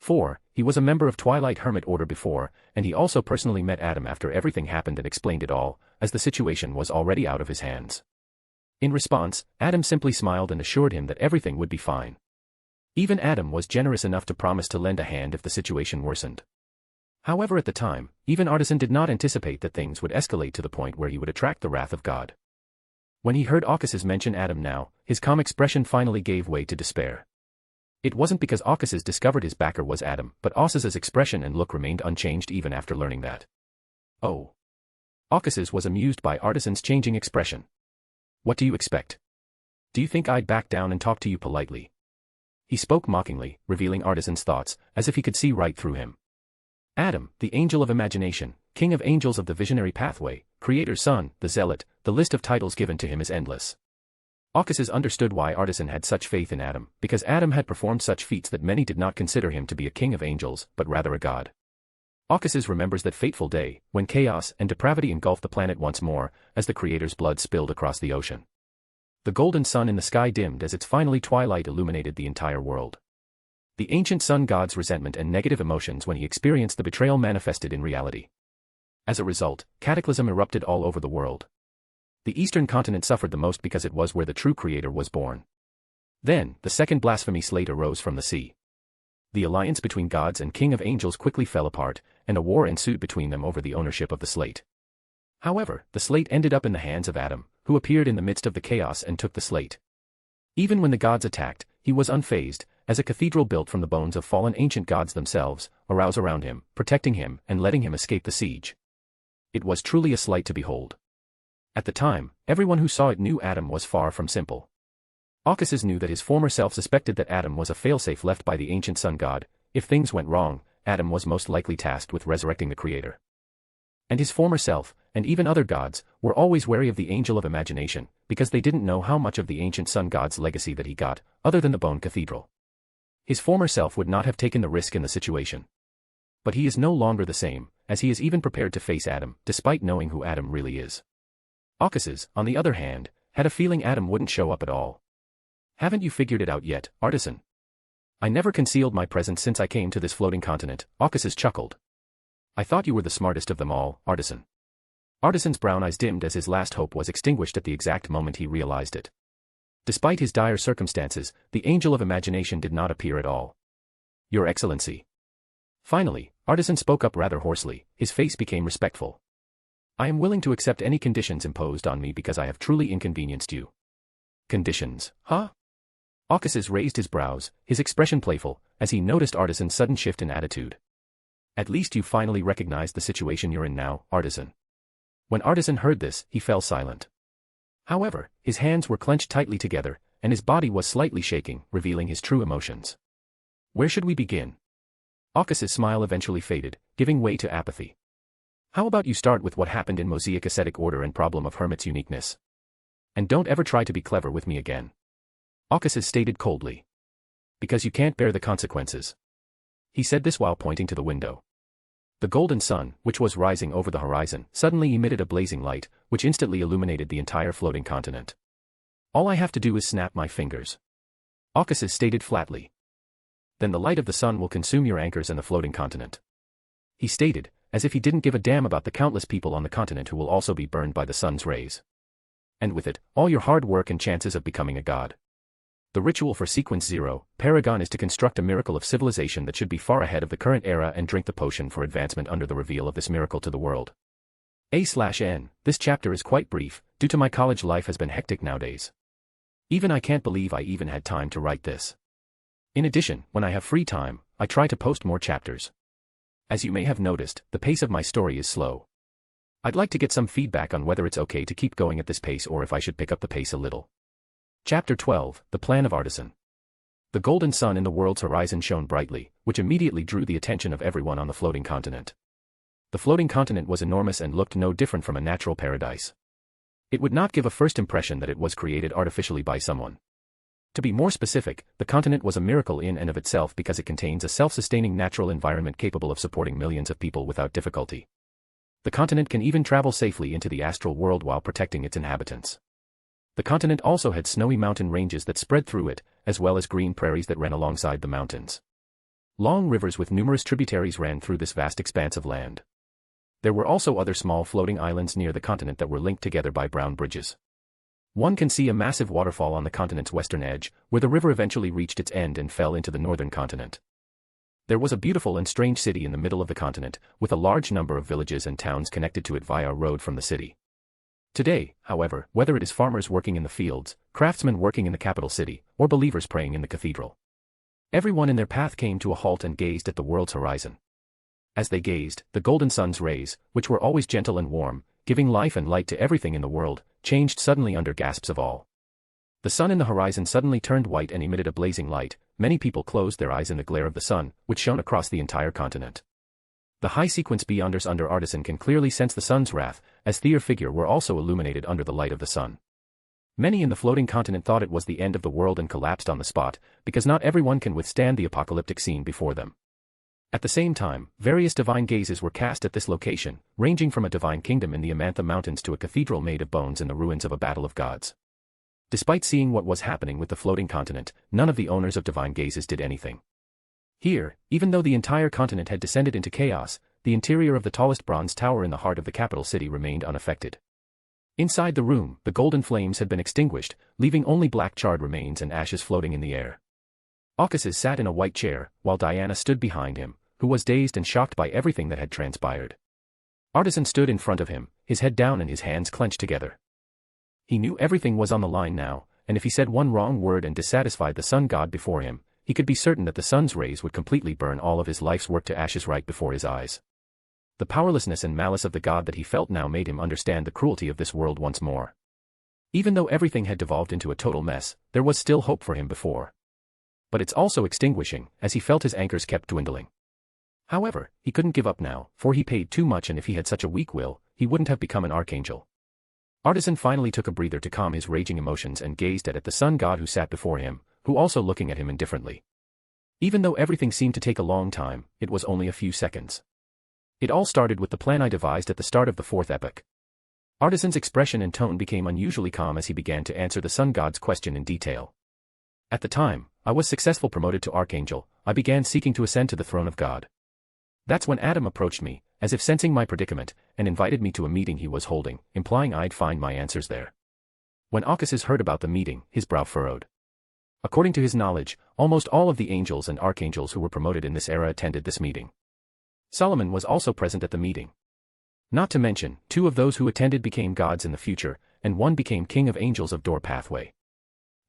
4. He was a member of Twilight Hermit Order before, and he also personally met Adam after everything happened and explained it all, as the situation was already out of his hands. In response, Adam simply smiled and assured him that everything would be fine. Even Adam was generous enough to promise to lend a hand if the situation worsened. However, at the time, even Artisan did not anticipate that things would escalate to the point where he would attract the wrath of God. When he heard Aucasus mention Adam now, his calm expression finally gave way to despair. It wasn't because Aucasus discovered his backer was Adam, but Aucasus's expression and look remained unchanged even after learning that. Oh. Aucasus was amused by Artisan's changing expression. What do you expect? Do you think I'd back down and talk to you politely? He spoke mockingly, revealing Artisan's thoughts, as if he could see right through him. Adam, the angel of imagination, king of angels of the visionary pathway, creator's son, the zealot, the list of titles given to him is endless. Aucasus understood why Artisan had such faith in Adam, because Adam had performed such feats that many did not consider him to be a king of angels, but rather a god. Aucasus remembers that fateful day, when chaos and depravity engulfed the planet once more, as the creator's blood spilled across the ocean. The golden sun in the sky dimmed as its finally twilight illuminated the entire world. The ancient sun god's resentment and negative emotions when he experienced the betrayal manifested in reality. As a result, cataclysm erupted all over the world. The eastern continent suffered the most because it was where the true creator was born. Then, the second blasphemy slate arose from the sea. The alliance between gods and king of angels quickly fell apart, and a war ensued between them over the ownership of the slate. However, the slate ended up in the hands of Adam, who appeared in the midst of the chaos and took the slate. Even when the gods attacked, he was unfazed, as a cathedral built from the bones of fallen ancient gods themselves arose around him, protecting him and letting him escape the siege. It was truly a sight to behold. At the time, everyone who saw it knew Adam was far from simple. Caucasus knew that his former self suspected that Adam was a failsafe left by the ancient sun god. If things went wrong, Adam was most likely tasked with resurrecting the creator. And his former self, and even other gods, were always wary of the angel of imagination, because they didn't know how much of the ancient sun god's legacy that he got, other than the bone cathedral. His former self would not have taken the risk in the situation. But he is no longer the same, as he is even prepared to face Adam, despite knowing who Adam really is. Caucasus, on the other hand, had a feeling Adam wouldn't show up at all. Haven't you figured it out yet, artisan? I never concealed my presence since I came to this floating continent, Caucasus chuckled. I thought you were the smartest of them all, artisan. Artisan's brown eyes dimmed as his last hope was extinguished at the exact moment he realized it. Despite his dire circumstances, the angel of imagination did not appear at all. Your Excellency. Finally, Artisan spoke up rather hoarsely, his face became respectful. I am willing to accept any conditions imposed on me because I have truly inconvenienced you. Conditions, huh? Caucasus raised his brows, his expression playful, as he noticed Artisan's sudden shift in attitude. At least you finally recognized the situation you're in now, Artisan. When Artisan heard this, he fell silent. However, his hands were clenched tightly together, and his body was slightly shaking, revealing his true emotions. Where should we begin? Caucasus' smile eventually faded, giving way to apathy. How about you start with what happened in Mosaic ascetic order and problem of hermit's uniqueness? And don't ever try to be clever with me again. Caucasus stated coldly. Because you can't bear the consequences. He said this while pointing to the window. The golden sun, which was rising over the horizon, suddenly emitted a blazing light, which instantly illuminated the entire floating continent. All I have to do is snap my fingers. Caucasus stated flatly. Then the light of the sun will consume your anchors and the floating continent. He stated, as if he didn't give a damn about the countless people on the continent who will also be burned by the sun's rays. And with it, all your hard work and chances of becoming a god. The ritual for Sequence 0, Paragon, is to construct a miracle of civilization that should be far ahead of the current era and drink the potion for advancement under the reveal of this miracle to the world. A/N, this chapter is quite brief, due to my college life has been hectic nowadays. Even I can't believe I even had time to write this. In addition, when I have free time, I try to post more chapters. As you may have noticed, the pace of my story is slow. I'd like to get some feedback on whether it's okay to keep going at this pace or if I should pick up the pace a little. Chapter 12, The Plan of Artisan. The golden sun in the world's horizon shone brightly, which immediately drew the attention of everyone on the floating continent. The floating continent was enormous and looked no different from a natural paradise. It would not give a first impression that it was created artificially by someone. To be more specific, the continent was a miracle in and of itself because it contains a self-sustaining natural environment capable of supporting millions of people without difficulty. The continent can even travel safely into the astral world while protecting its inhabitants. The continent also had snowy mountain ranges that spread through it, as well as green prairies that ran alongside the mountains. Long rivers with numerous tributaries ran through this vast expanse of land. There were also other small floating islands near the continent that were linked together by brown bridges. One can see a massive waterfall on the continent's western edge, where the river eventually reached its end and fell into the northern continent. There was a beautiful and strange city in the middle of the continent, with a large number of villages and towns connected to it via a road from the city. Today, however, whether it is farmers working in the fields, craftsmen working in the capital city, or believers praying in the cathedral, everyone in their path came to a halt and gazed at the world's horizon. As they gazed, the golden sun's rays, which were always gentle and warm, giving life and light to everything in the world, changed suddenly under gasps of awe. The sun in the horizon suddenly turned white and emitted a blazing light. Many people closed their eyes in the glare of the sun, which shone across the entire continent. The high sequence beyonders under Artisan can clearly sense the sun's wrath, as their figure were also illuminated under the light of the sun. Many in the floating continent thought it was the end of the world and collapsed on the spot, because not everyone can withstand the apocalyptic scene before them. At the same time, various divine gazes were cast at this location, ranging from a divine kingdom in the Amantha Mountains to a cathedral made of bones in the ruins of a battle of gods. Despite seeing what was happening with the floating continent, none of the owners of divine gazes did anything. Here, even though the entire continent had descended into chaos, the interior of the tallest bronze tower in the heart of the capital city remained unaffected. Inside the room, the golden flames had been extinguished, leaving only black charred remains and ashes floating in the air. Caucasus sat in a white chair, while Diana stood behind him, who was dazed and shocked by everything that had transpired. Artisan stood in front of him, his head down and his hands clenched together. He knew everything was on the line now, and if he said one wrong word and dissatisfied the sun god before him, he could be certain that the sun's rays would completely burn all of his life's work to ashes right before his eyes. The powerlessness and malice of the god that he felt now made him understand the cruelty of this world once more. Even though everything had devolved into a total mess, there was still hope for him before. But it's also extinguishing, as he felt his anchors kept dwindling. However, he couldn't give up now, for he paid too much, and if he had such a weak will, he wouldn't have become an archangel. Artisan finally took a breather to calm his raging emotions and gazed at the sun god who sat before him, who also looking at him indifferently. Even though everything seemed to take a long time, it was only a few seconds. It all started with the plan I devised at the start of the fourth epoch. Artisan's expression and tone became unusually calm as he began to answer the sun god's question in detail. At the time I was successful promoted to archangel, I began seeking to ascend to the throne of God. That's when Adam approached me, as if sensing my predicament, and invited me to a meeting he was holding, implying I'd find my answers there. When Caucasus heard about the meeting, his brow furrowed. According to his knowledge, almost all of the angels and archangels who were promoted in this era attended this meeting. Solomon was also present at the meeting. Not to mention, 2 of those who attended became gods in the future, and 1 became king of angels of Door Pathway.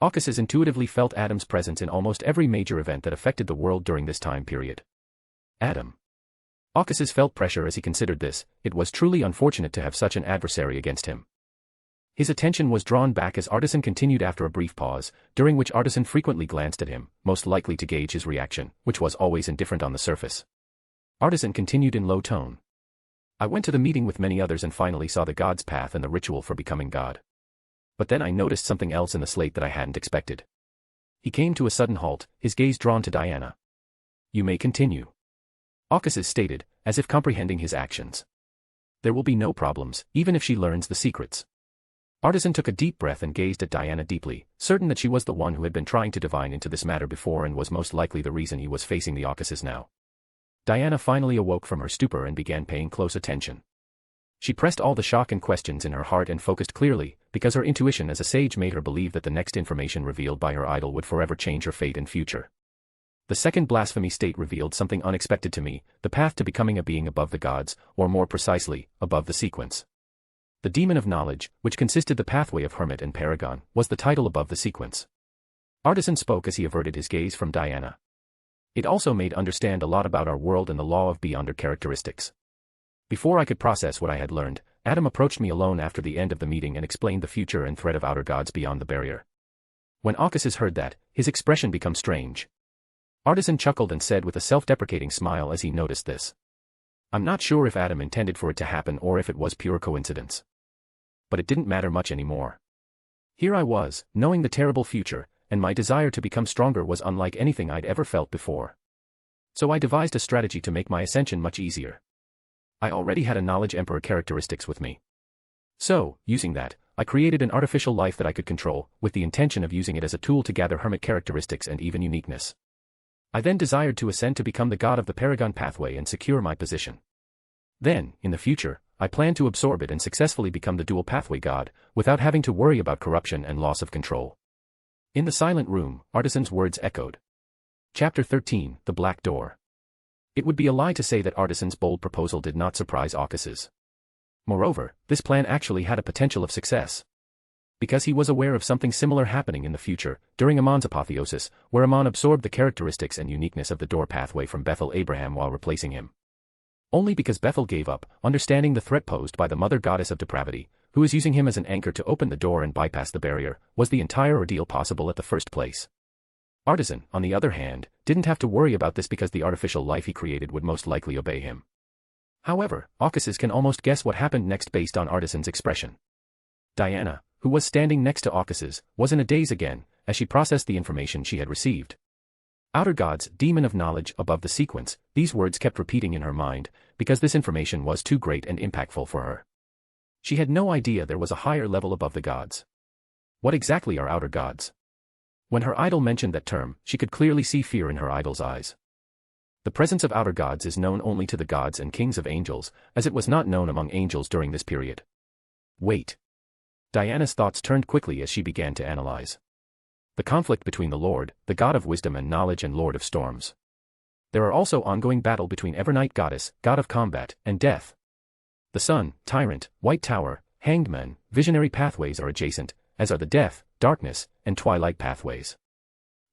Caucasus intuitively felt Adam's presence in almost every major event that affected the world during this time period. Adam. Caucasus felt pressure as he considered this. It was truly unfortunate to have such an adversary against him. His attention was drawn back as Artisan continued after a brief pause, during which Artisan frequently glanced at him, most likely to gauge his reaction, which was always indifferent on the surface. Artisan continued in low tone. I went to the meeting with many others and finally saw the god's path and the ritual for becoming god. But then I noticed something else in the slate that I hadn't expected. He came to a sudden halt, his gaze drawn to Diana. You may continue. Caucasus stated, as if comprehending his actions. There will be no problems, even if she learns the secrets. Artisan took a deep breath and gazed at Diana deeply, certain that she was the one who had been trying to divine into this matter before and was most likely the reason he was facing the Caucasus now. Diana finally awoke from her stupor and began paying close attention. She pressed all the shock and questions in her heart and focused clearly, because her intuition as a sage made her believe that the next information revealed by her idol would forever change her fate and future. The second blasphemy state revealed something unexpected to me, the path to becoming a being above the gods, or more precisely, above the sequence. The demon of knowledge, which consisted the pathway of hermit and paragon, was the title above the sequence. Artisan spoke as he averted his gaze from Diana. It also made understand a lot about our world and the law of beyonder characteristics. Before I could process what I had learned, Adam approached me alone after the end of the meeting and explained the future and threat of outer gods beyond the barrier. When Caucasus heard that, his expression became strange. Artisan chuckled and said with a self-deprecating smile as he noticed this. I'm not sure if Adam intended for it to happen or if it was pure coincidence. But it didn't matter much anymore. Here I was, knowing the terrible future, and my desire to become stronger was unlike anything I'd ever felt before. So I devised a strategy to make my ascension much easier. I already had a knowledge emperor characteristics with me. So, using that, I created an artificial life that I could control, with the intention of using it as a tool to gather hermit characteristics and even uniqueness. I then desired to ascend to become the god of the Paragon pathway and secure my position. Then, in the future, I planned to absorb it and successfully become the dual pathway god, without having to worry about corruption and loss of control. In the silent room, Artisan's words echoed. Chapter 13, The Black Door. It would be a lie to say that Artisan's bold proposal did not surprise Caucasus. Moreover, this plan actually had a potential of success. Because he was aware of something similar happening in the future, during Amon's apotheosis, where Amon absorbed the characteristics and uniqueness of the door pathway from Bethel Abraham while replacing him. Only because Bethel gave up, understanding the threat posed by the mother goddess of depravity, who is using him as an anchor to open the door and bypass the barrier, was the entire ordeal possible at the first place. Artisan, on the other hand, didn't have to worry about this because the artificial life he created would most likely obey him. However, Caucasus can almost guess what happened next based on Artisan's expression. Diana, who was standing next to Caucasus, was in a daze again, as she processed the information she had received. Outer gods, demon of knowledge, above the sequence, these words kept repeating in her mind, because this information was too great and impactful for her. She had no idea there was a higher level above the gods. What exactly are outer gods? When her idol mentioned that term, she could clearly see fear in her idol's eyes. The presence of outer gods is known only to the gods and kings of angels, as it was not known among angels during this period. Wait. Diana's thoughts turned quickly as she began to analyze the conflict between the Lord, the God of wisdom and knowledge and Lord of storms. There are also ongoing battle between Evernight Goddess, God of combat, and death. The Sun, Tyrant, White Tower, Hanged Man, Visionary pathways are adjacent, as are the Death, Darkness, and Twilight pathways.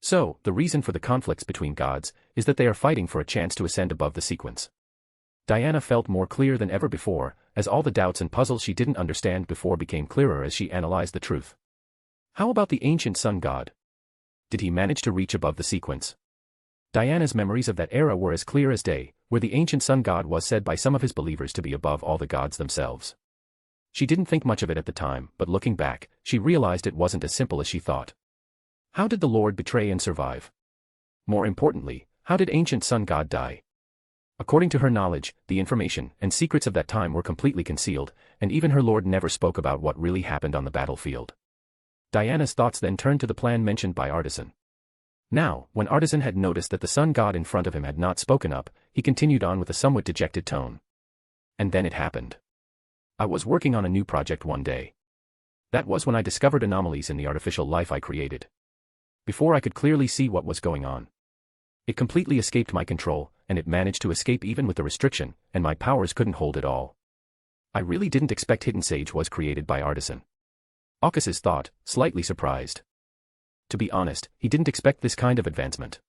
So, the reason for the conflicts between gods is that they are fighting for a chance to ascend above the sequence. Diana felt more clear than ever before, as all the doubts and puzzles she didn't understand before became clearer as she analyzed the truth. How about the ancient sun god? Did he manage to reach above the sequence? Diana's memories of that era were as clear as day, where the ancient sun god was said by some of his believers to be above all the gods themselves. She didn't think much of it at the time, but looking back, she realized it wasn't as simple as she thought. How did the Lord betray and survive? More importantly, how did ancient sun god die? According to her knowledge, the information and secrets of that time were completely concealed, and even her Lord never spoke about what really happened on the battlefield. Diana's thoughts then turned to the plan mentioned by Artisan. Now, when Artisan had noticed that the sun god in front of him had not spoken up, he continued on with a somewhat dejected tone. And then it happened. I was working on a new project one day. That was when I discovered anomalies in the artificial life I created. Before I could clearly see what was going on, it completely escaped my control, and it managed to escape even with the restriction, and my powers couldn't hold it all. I really didn't expect Hidden Sage was created by Artisan. Aukas's thought, slightly surprised. To be honest, he didn't expect this kind of advancement.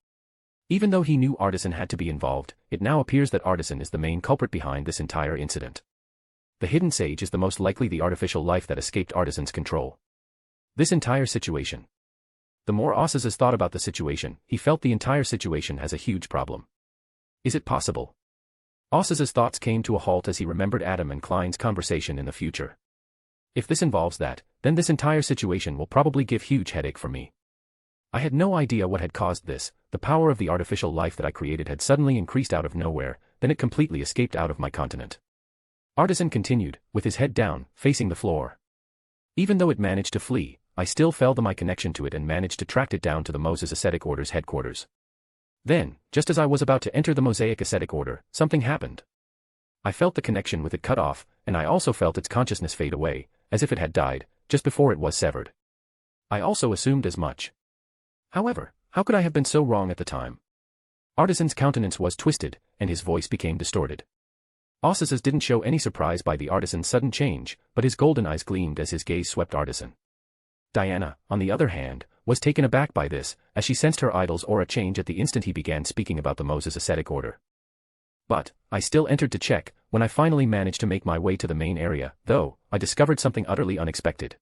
Even though he knew Artisan had to be involved, it now appears that Artisan is the main culprit behind this entire incident. The Hidden Sage is the most likely the artificial life that escaped Artisan's control. This entire situation. The more Aukas's thought about the situation, he felt the entire situation has a huge problem. Is it possible? Aukas's thoughts came to a halt as he remembered Adam and Klein's conversation in the future. If this involves that, then this entire situation will probably give huge headache for me. I had no idea what had caused this. The power of the artificial life that I created had suddenly increased out of nowhere, then it completely escaped out of my continent. Artisan continued, with his head down, facing the floor. Even though it managed to flee, I still felt my connection to it and managed to track it down to the Moses Ascetic Order's headquarters. Then, just as I was about to enter the Mosaic Ascetic Order, something happened. I felt the connection with it cut off, and I also felt its consciousness fade away, as if it had died, just before it was severed. I also assumed as much. However, how could I have been so wrong at the time? Artisan's countenance was twisted, and his voice became distorted. Aukas's didn't show any surprise by the Artisan's sudden change, but his golden eyes gleamed as his gaze swept Artisan. Diana, on the other hand, was taken aback by this, as she sensed her idol's aura change at the instant he began speaking about the Moses Ascetic Order. But, I still entered to check. When I finally managed to make my way to the main area, though, I discovered something utterly unexpected.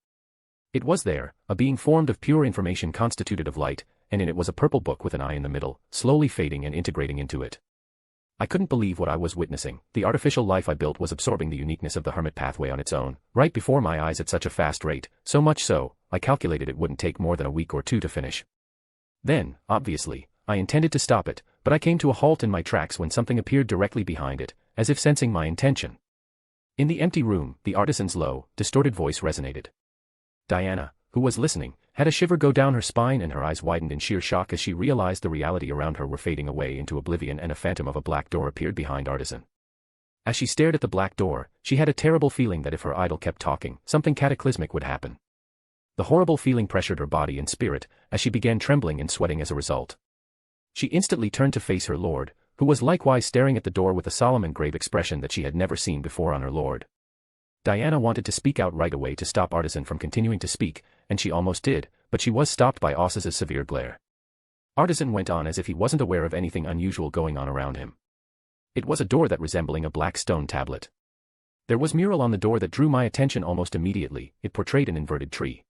It was there, a being formed of pure information constituted of light, and in it was a purple book with an eye in the middle, slowly fading and integrating into it. I couldn't believe what I was witnessing. The artificial life I built was absorbing the uniqueness of the hermit pathway on its own, right before my eyes at such a fast rate, so much so, I calculated it wouldn't take more than a week or two to finish. Then, obviously, I intended to stop it, but I came to a halt in my tracks when something appeared directly behind it, as if sensing my intention. In the empty room, the Artisan's low, distorted voice resonated. Diana, who was listening, had a shiver go down her spine and her eyes widened in sheer shock as she realized the reality around her were fading away into oblivion and a phantom of a black door appeared behind Artisan. As she stared at the black door, she had a terrible feeling that if her idol kept talking, something cataclysmic would happen. The horrible feeling pressured her body and spirit, as she began trembling and sweating as a result. She instantly turned to face her lord, who was likewise staring at the door with a solemn and grave expression that she had never seen before on her lord. Diana wanted to speak out right away to stop Artisan from continuing to speak, and she almost did, but she was stopped by Aukas's severe glare. Artisan went on as if he wasn't aware of anything unusual going on around him. It was a door that resembling a black stone tablet. There was mural on the door that drew my attention almost immediately. It portrayed an inverted tree.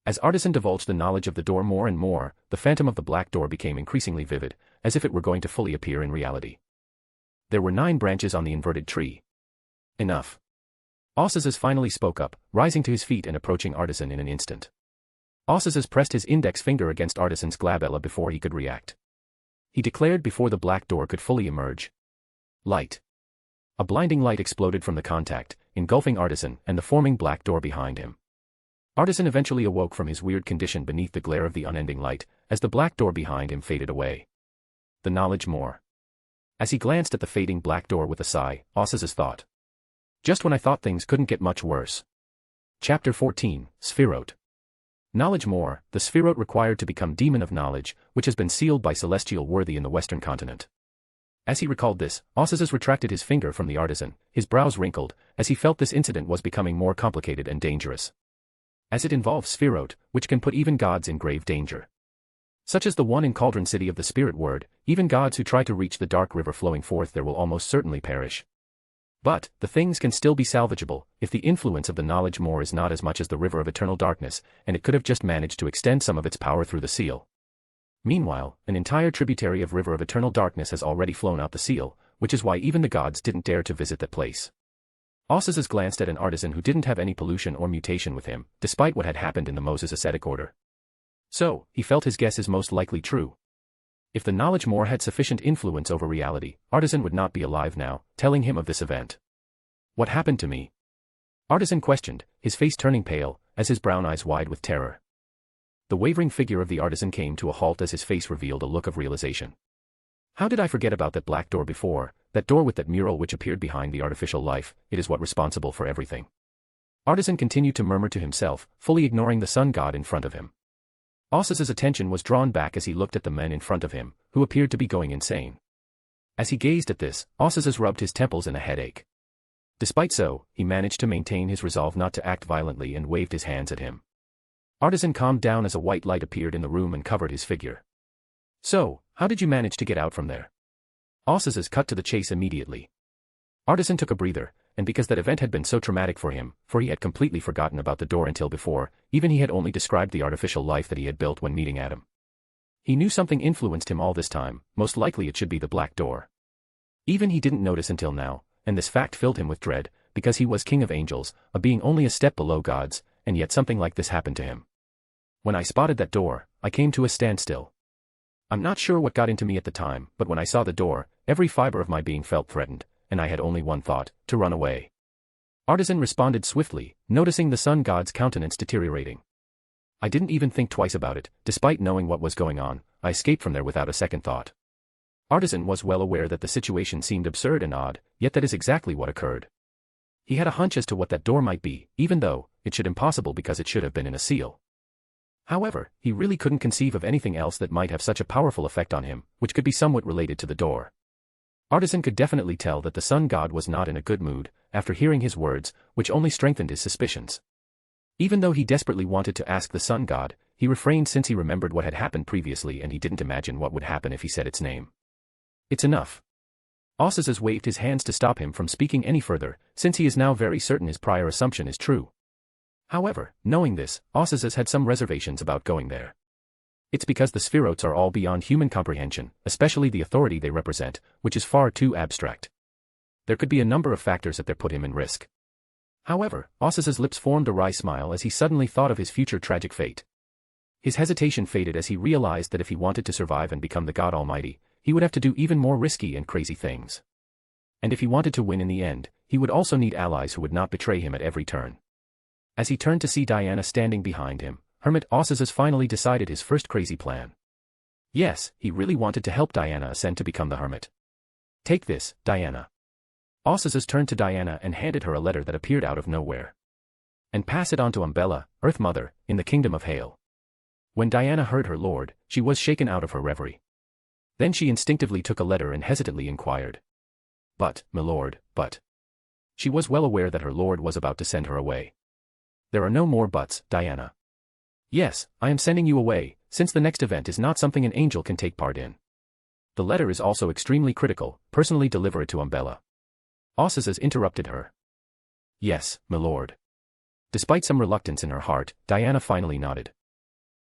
As Artisan divulged the knowledge of the door more and more, the phantom of the black door became increasingly vivid, as if it were going to fully appear in reality. There were 9 branches on the inverted tree. Enough. Aukas's finally spoke up, rising to his feet and approaching Artisan in an instant. Aukas's pressed his index finger against Artisan's glabella before he could react. He declared before the black door could fully emerge. Light. A blinding light exploded from the contact, engulfing Artisan and the forming black door behind him. Artisan eventually awoke from his weird condition beneath the glare of the unending light, as the black door behind him faded away. The knowledge more. As he glanced at the fading black door with a sigh, Aukas's thought. Just when I thought things couldn't get much worse. Chapter 14, Spherote. Knowledge more, the Spherote required to become Demon of Knowledge, which has been sealed by celestial worthy in the western continent. As he recalled this, Ossus retracted his finger from the artisan, his brows wrinkled, as he felt this incident was becoming more complicated and dangerous. As it involves Spherote, which can put even gods in grave danger. Such as the one in Cauldron City of the Spirit Word, even gods who try to reach the dark river flowing forth there will almost certainly perish. But, the things can still be salvageable, if the influence of the knowledge more is not as much as the river of eternal darkness, and it could have just managed to extend some of its power through the seal. Meanwhile, an entire tributary of river of eternal darkness has already flown out the seal, which is why even the gods didn't dare to visit that place. Ossus glanced at an artisan who didn't have any pollution or mutation with him, despite what had happened in the Moses ascetic order. So, he felt his guess is most likely true. If the knowledge more had sufficient influence over reality, Artisan would not be alive now, telling him of this event. What happened to me? Artisan questioned, his face turning pale, as his brown eyes wide with terror. The wavering figure of the artisan came to a halt as his face revealed a look of realization. How did I forget about that black door before, that door with that mural which appeared behind the artificial life, it is what responsible for everything. Artisan continued to murmur to himself, fully ignoring the sun god in front of him. Ossus's attention was drawn back as he looked at the men in front of him, who appeared to be going insane. As he gazed at this, Ossus rubbed his temples in a headache. Despite so, he managed to maintain his resolve not to act violently and waved his hands at him. Artisan calmed down as a white light appeared in the room and covered his figure. So, how did you manage to get out from there? Ossus cut to the chase immediately. Artisan took a breather, and because that event had been so traumatic for him, for he had completely forgotten about the door until before, even he had only described the artificial life that he had built when meeting Adam. He knew something influenced him all this time, most likely it should be the black door. Even he didn't notice until now, and this fact filled him with dread, because he was king of angels, a being only a step below gods, and yet something like this happened to him. When I spotted that door, I came to a standstill. I'm not sure what got into me at the time, but when I saw the door, every fiber of my being felt threatened, and I had only one thought, to run away. Artisan responded swiftly, noticing the sun god's countenance deteriorating. I didn't even think twice about it, despite knowing what was going on, I escaped from there without a second thought. Artisan was well aware that the situation seemed absurd and odd, yet that is exactly what occurred. He had a hunch as to what that door might be, even though, it should impossible because it should have been in a seal. However, he really couldn't conceive of anything else that might have such a powerful effect on him, which could be somewhat related to the door. Artisan could definitely tell that the sun god was not in a good mood, after hearing his words, which only strengthened his suspicions. Even though he desperately wanted to ask the sun god, he refrained since he remembered what had happened previously and he didn't imagine what would happen if he said its name. It's enough. Ossus waved his hands to stop him from speaking any further, since he is now very certain his prior assumption is true. However, knowing this, Ossus had some reservations about going there. It's because the Spherotes are all beyond human comprehension, especially the authority they represent, which is far too abstract. There could be a number of factors that put him in risk. However, Ossus's lips formed a wry smile as he suddenly thought of his future tragic fate. His hesitation faded as he realized that if he wanted to survive and become the God Almighty, he would have to do even more risky and crazy things. And if he wanted to win in the end, he would also need allies who would not betray him at every turn. As he turned to see Diana standing behind him, Hermit Ossus finally decided his first crazy plan. Yes, he really wanted to help Diana ascend to become the Hermit. Take this, Diana. Ossus turned to Diana and handed her a letter that appeared out of nowhere. And pass it on to Umbella, Earth Mother, in the Kingdom of Hail. When Diana heard her lord, she was shaken out of her reverie. Then she instinctively took a letter and hesitantly inquired. But, my lord, but. She was well aware that her lord was about to send her away. There are no more buts, Diana. Yes, I am sending you away, since the next event is not something an angel can take part in. The letter is also extremely critical, personally deliver it to Umbella. Ossus interrupted her. Yes, my lord. Despite some reluctance in her heart, Diana finally nodded.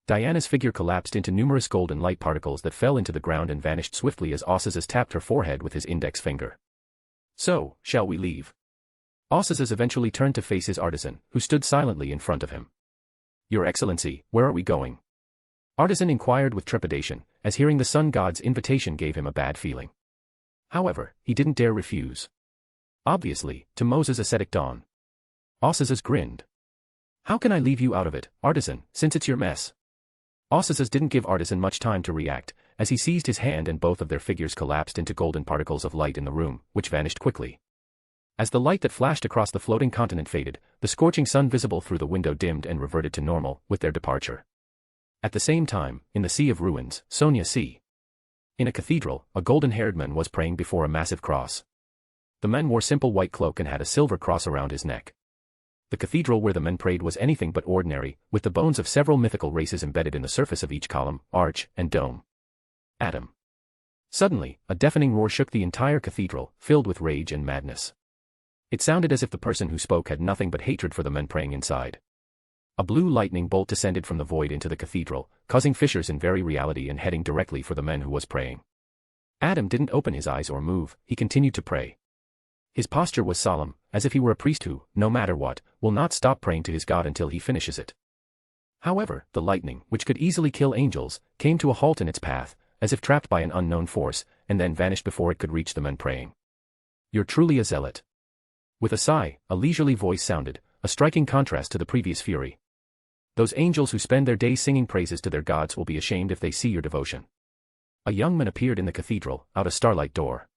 Diana's figure collapsed into numerous golden light particles that fell into the ground and vanished swiftly as Ossus tapped her forehead with his index finger. So, shall we leave? Ossus eventually turned to face his artisan, who stood silently in front of him. Your Excellency, where are we going? Artisan inquired with trepidation, as hearing the sun god's invitation gave him a bad feeling. However, he didn't dare refuse. Obviously, to Moses' ascetic dawn. Ossus grinned. How can I leave you out of it, Artisan, since it's your mess? Ossus didn't give Artisan much time to react, as he seized his hand and both of their figures collapsed into golden particles of light in the room, which vanished quickly. As the light that flashed across the floating continent faded, the scorching sun visible through the window dimmed and reverted to normal with their departure. At the same time, in the Sea of Ruins, Sonia C. In a cathedral, a golden-haired man was praying before a massive cross. The man wore simple white cloak and had a silver cross around his neck. The cathedral where the men prayed was anything but ordinary, with the bones of several mythical races embedded in the surface of each column, arch, and dome. Adam. Suddenly, a deafening roar shook the entire cathedral, filled with rage and madness. It sounded as if the person who spoke had nothing but hatred for the men praying inside. A blue lightning bolt descended from the void into the cathedral, causing fissures in very reality and heading directly for the man who was praying. Adam didn't open his eyes or move, he continued to pray. His posture was solemn, as if he were a priest who, no matter what, will not stop praying to his God until he finishes it. However, the lightning, which could easily kill angels, came to a halt in its path, as if trapped by an unknown force, and then vanished before it could reach the men praying. "You're truly a zealot." With a sigh, a leisurely voice sounded, a striking contrast to the previous fury. "Those angels who spend their days singing praises to their gods will be ashamed if they see your devotion." A young man appeared in the cathedral, out a starlight door.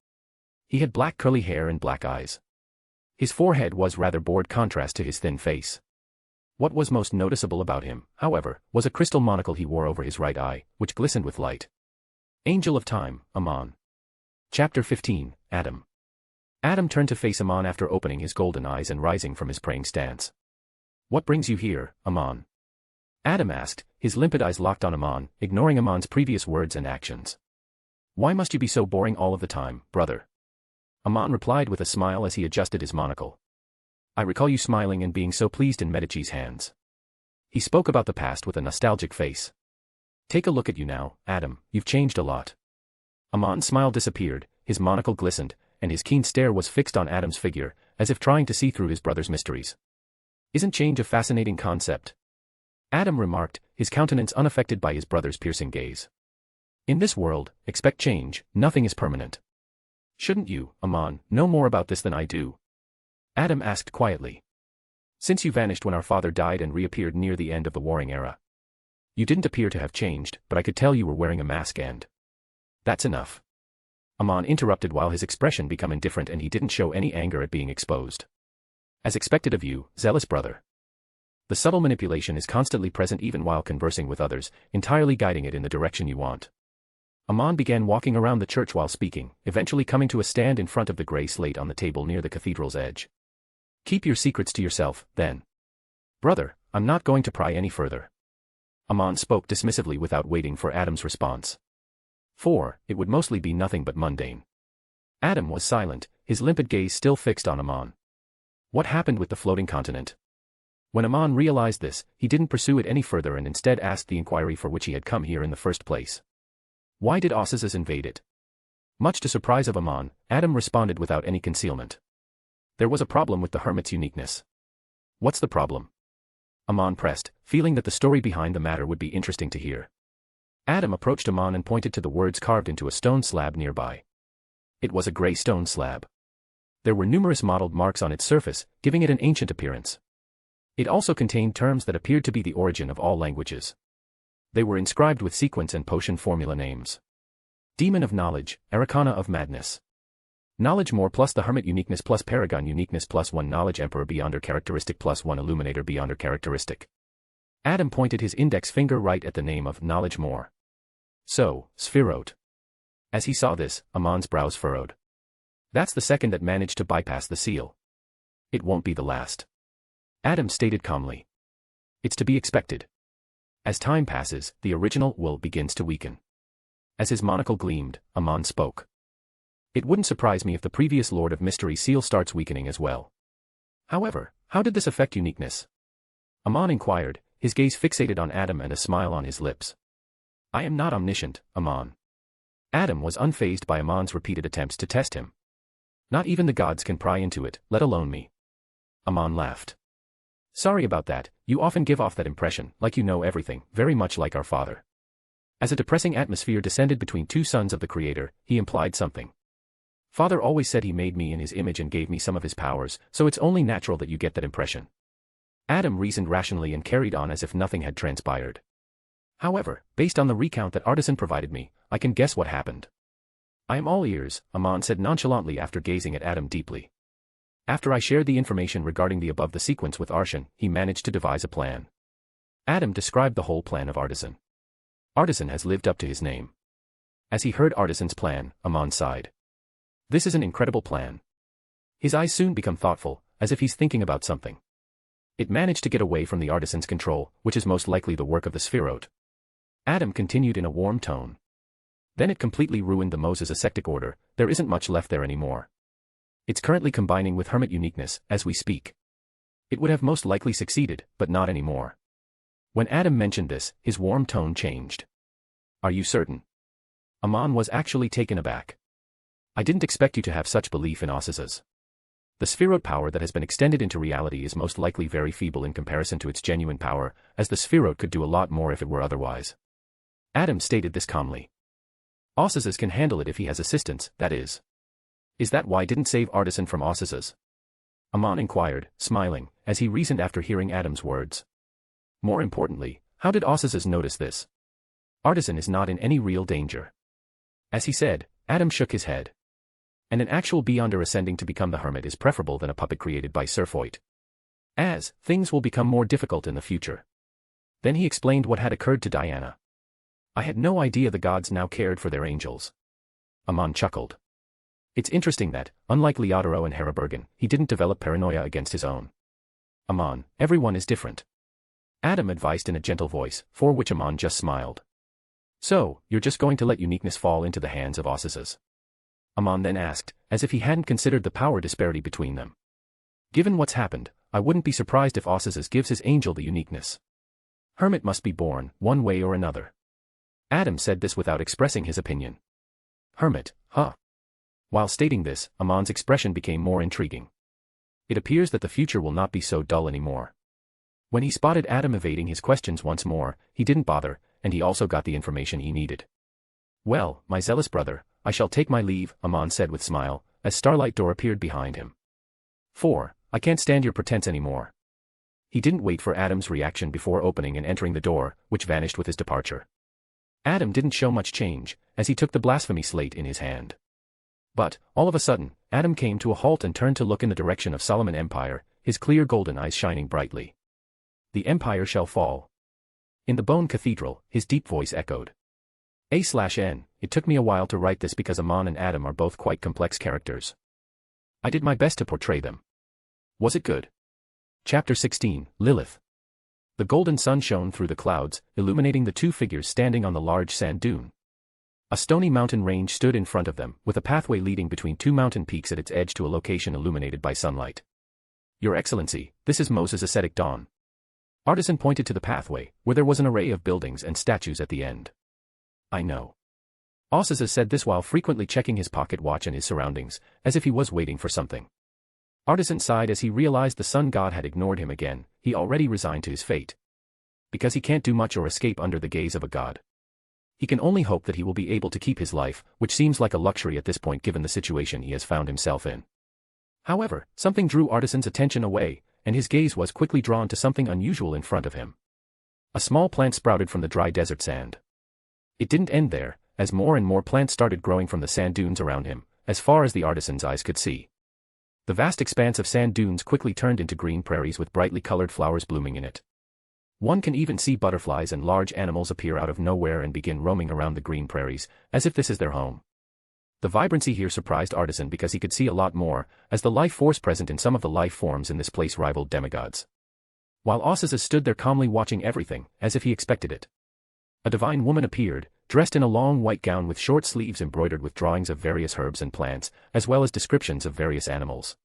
He had black curly hair and black eyes. His forehead was rather bored contrast to his thin face. What was most noticeable about him, however, was a crystal monocle he wore over his right eye, which glistened with light. Angel of Time, Amon. Chapter 15, Adam. Adam turned to face Amon after opening his golden eyes and rising from his praying stance. "What brings you here, Amon?" Adam asked, his limpid eyes locked on Amon, ignoring Amon's previous words and actions. "Why must you be so boring all of the time, brother?" Amon replied with a smile as he adjusted his monocle. "I recall you smiling and being so pleased in Medici's hands." He spoke about the past with a nostalgic face. "Take a look at you now, Adam, you've changed a lot." Amon's smile disappeared, his monocle glistened, and his keen stare was fixed on Adam's figure, as if trying to see through his brother's mysteries. "Isn't change a fascinating concept?" Adam remarked, his countenance unaffected by his brother's piercing gaze. "In this world, expect change, nothing is permanent." "Shouldn't you, Amon, know more about this than I do?" Adam asked quietly. "Since you vanished when our father died and reappeared near the end of the warring era. You didn't appear to have changed, but I could tell you were wearing a mask and—" "That's enough." Amon interrupted while his expression became indifferent and he didn't show any anger at being exposed. "As expected of you, zealous brother. The subtle manipulation is constantly present even while conversing with others, entirely guiding it in the direction you want." Amon began walking around the church while speaking, eventually coming to a stand in front of the gray slate on the table near the cathedral's edge. "Keep your secrets to yourself, then." "Brother, I'm not going to pry any further." Amon spoke dismissively without waiting for Adam's response. For it would mostly be nothing but mundane. Adam was silent, his limpid gaze still fixed on Amon. What happened with the floating continent? When Amon realized this, he didn't pursue it any further and instead asked the inquiry for which he had come here in the first place. Why did Osses invade it? Much to surprise of Amon, Adam responded without any concealment. There was a problem with the hermit's uniqueness. What's the problem? Amon pressed, feeling that the story behind the matter would be interesting to hear. Adam approached Amon and pointed to the words carved into a stone slab nearby. It was a gray stone slab. There were numerous mottled marks on its surface, giving it an ancient appearance. It also contained terms that appeared to be the origin of all languages. They were inscribed with sequence and potion formula names. Demon of Knowledge, Arcana of Madness. Knowledge More plus the Hermit Uniqueness plus Paragon Uniqueness plus 1 Knowledge Emperor Beyonder Characteristic plus 1 Illuminator Beyonder Characteristic. Adam pointed his index finger right at the name of Knowledge More. So, Spherote. As he saw this, Amon's brows furrowed. That's the second that managed to bypass the seal. It won't be the last. Adam stated calmly. It's to be expected. As time passes, the original will begins to weaken. As his monocle gleamed, Amon spoke. It wouldn't surprise me if the previous Lord of Mystery seal starts weakening as well. However, how did this affect uniqueness? Amon inquired, his gaze fixated on Adam and a smile on his lips. I am not omniscient, Amon. Adam was unfazed by Amon's repeated attempts to test him. Not even the gods can pry into it, let alone me. Amon laughed. Sorry about that, you often give off that impression, like you know everything, very much like our father. As a depressing atmosphere descended between two sons of the Creator, he implied something. Father always said he made me in his image and gave me some of his powers, so it's only natural that you get that impression. Adam reasoned rationally and carried on as if nothing had transpired. However, based on the recount that Artisan provided me, I can guess what happened. I am all ears, Amon said nonchalantly after gazing at Adam deeply. After I shared the information regarding the sequence with Arshan, he managed to devise a plan. Adam described the whole plan of Artisan. Artisan has lived up to his name. As he heard Artisan's plan, Aman sighed. This is an incredible plan. His eyes soon become thoughtful, as if he's thinking about something. It managed to get away from the Artisan's control, which is most likely the work of the Spherote. Adam continued in a warm tone. Then it completely ruined the Moses ascetic order, there isn't much left there anymore. It's currently combining with Hermit uniqueness, as we speak. It would have most likely succeeded, but not anymore. When Adam mentioned this, his warm tone changed. Are you certain? Aman was actually taken aback. I didn't expect you to have such belief in Osis's. The Spherote power that has been extended into reality is most likely very feeble in comparison to its genuine power, as the Spherote could do a lot more if it were otherwise. Adam stated this calmly. Osis's can handle it if he has assistance, that is. Is that why didn't save Artisan from Osis's? Aman inquired, smiling, as he reasoned after hearing Adam's words. More importantly, how did Osis's notice this? Artisan is not in any real danger. As he said, Adam shook his head. And an actual Beyonder ascending to become the Hermit is preferable than a puppet created by Surfoit. As, things will become more difficult in the future. Then he explained what had occurred to Diana. I had no idea the gods now cared for their angels. Aman chuckled. It's interesting that, unlike Leodoro and Herabergen, he didn't develop paranoia against his own. Aman, everyone is different. Adam advised in a gentle voice, for which Aman just smiled. So, you're just going to let uniqueness fall into the hands of Osis's? Aman then asked, as if he hadn't considered the power disparity between them. Given what's happened, I wouldn't be surprised if Osis's gives his angel the uniqueness. Hermit must be born, one way or another. Adam said this without expressing his opinion. Hermit, huh? While stating this, Aman's expression became more intriguing. It appears that the future will not be so dull anymore. When he spotted Adam evading his questions once more, he didn't bother, and he also got the information he needed. Well, my zealous brother, I shall take my leave, Aman said with smile, as Starlight Door appeared behind him. 4. I can't stand your pretense anymore. He didn't wait for Adam's reaction before opening and entering the door, which vanished with his departure. Adam didn't show much change, as he took the blasphemy slate in his hand. But, all of a sudden, Adam came to a halt and turned to look in the direction of Solomon Empire, his clear golden eyes shining brightly. The Empire shall fall. In the Bone Cathedral, his deep voice echoed. A/N, it took me a while to write this because Aman and Adam are both quite complex characters. I did my best to portray them. Was it good? Chapter 16, Lilith. The golden sun shone through the clouds, illuminating the two figures standing on the large sand dune. A stony mountain range stood in front of them, with a pathway leading between two mountain peaks at its edge to a location illuminated by sunlight. Your Excellency, this is Moses' ascetic dawn. Artisan pointed to the pathway, where there was an array of buildings and statues at the end. I know. Osisa said this while frequently checking his pocket watch and his surroundings, as if he was waiting for something. Artisan sighed as he realized the sun god had ignored him again, he already resigned to his fate. Because he can't do much or escape under the gaze of a god. He can only hope that he will be able to keep his life, which seems like a luxury at this point given the situation he has found himself in. However, something drew Artisan's attention away, and his gaze was quickly drawn to something unusual in front of him. A small plant sprouted from the dry desert sand. It didn't end there, as more and more plants started growing from the sand dunes around him, as far as the Artisan's eyes could see. The vast expanse of sand dunes quickly turned into green prairies with brightly colored flowers blooming in it. One can even see butterflies and large animals appear out of nowhere and begin roaming around the green prairies, as if this is their home. The vibrancy here surprised Artisan because he could see a lot more, as the life force present in some of the life forms in this place rivaled demigods. While Osisa stood there calmly watching everything, as if he expected it. A divine woman appeared, dressed in a long white gown with short sleeves embroidered with drawings of various herbs and plants, as well as descriptions of various animals.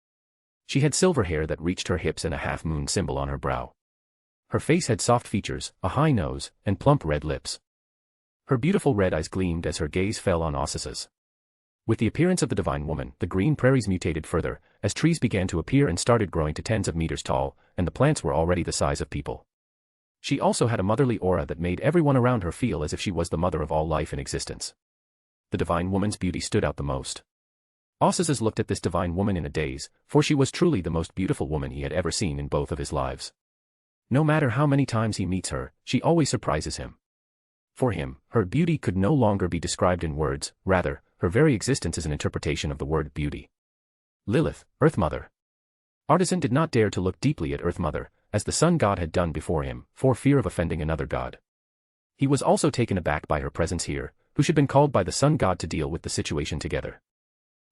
She had silver hair that reached her hips and a half-moon symbol on her brow. Her face had soft features, a high nose, and plump red lips. Her beautiful red eyes gleamed as her gaze fell on Osisa's. With the appearance of the divine woman, the green prairies mutated further, as trees began to appear and started growing to tens of meters tall, and the plants were already the size of people. She also had a motherly aura that made everyone around her feel as if she was the mother of all life in existence. The divine woman's beauty stood out the most. Osisas looked at this divine woman in a daze, for she was truly the most beautiful woman he had ever seen in both of his lives. No matter how many times he meets her, she always surprises him. For him, her beauty could no longer be described in words, rather, her very existence is an interpretation of the word beauty. Lilith, Earth Mother. Artisan did not dare to look deeply at Earth Mother, as the sun god had done before him, for fear of offending another god. He was also taken aback by her presence here, who should been called by the sun god to deal with the situation together.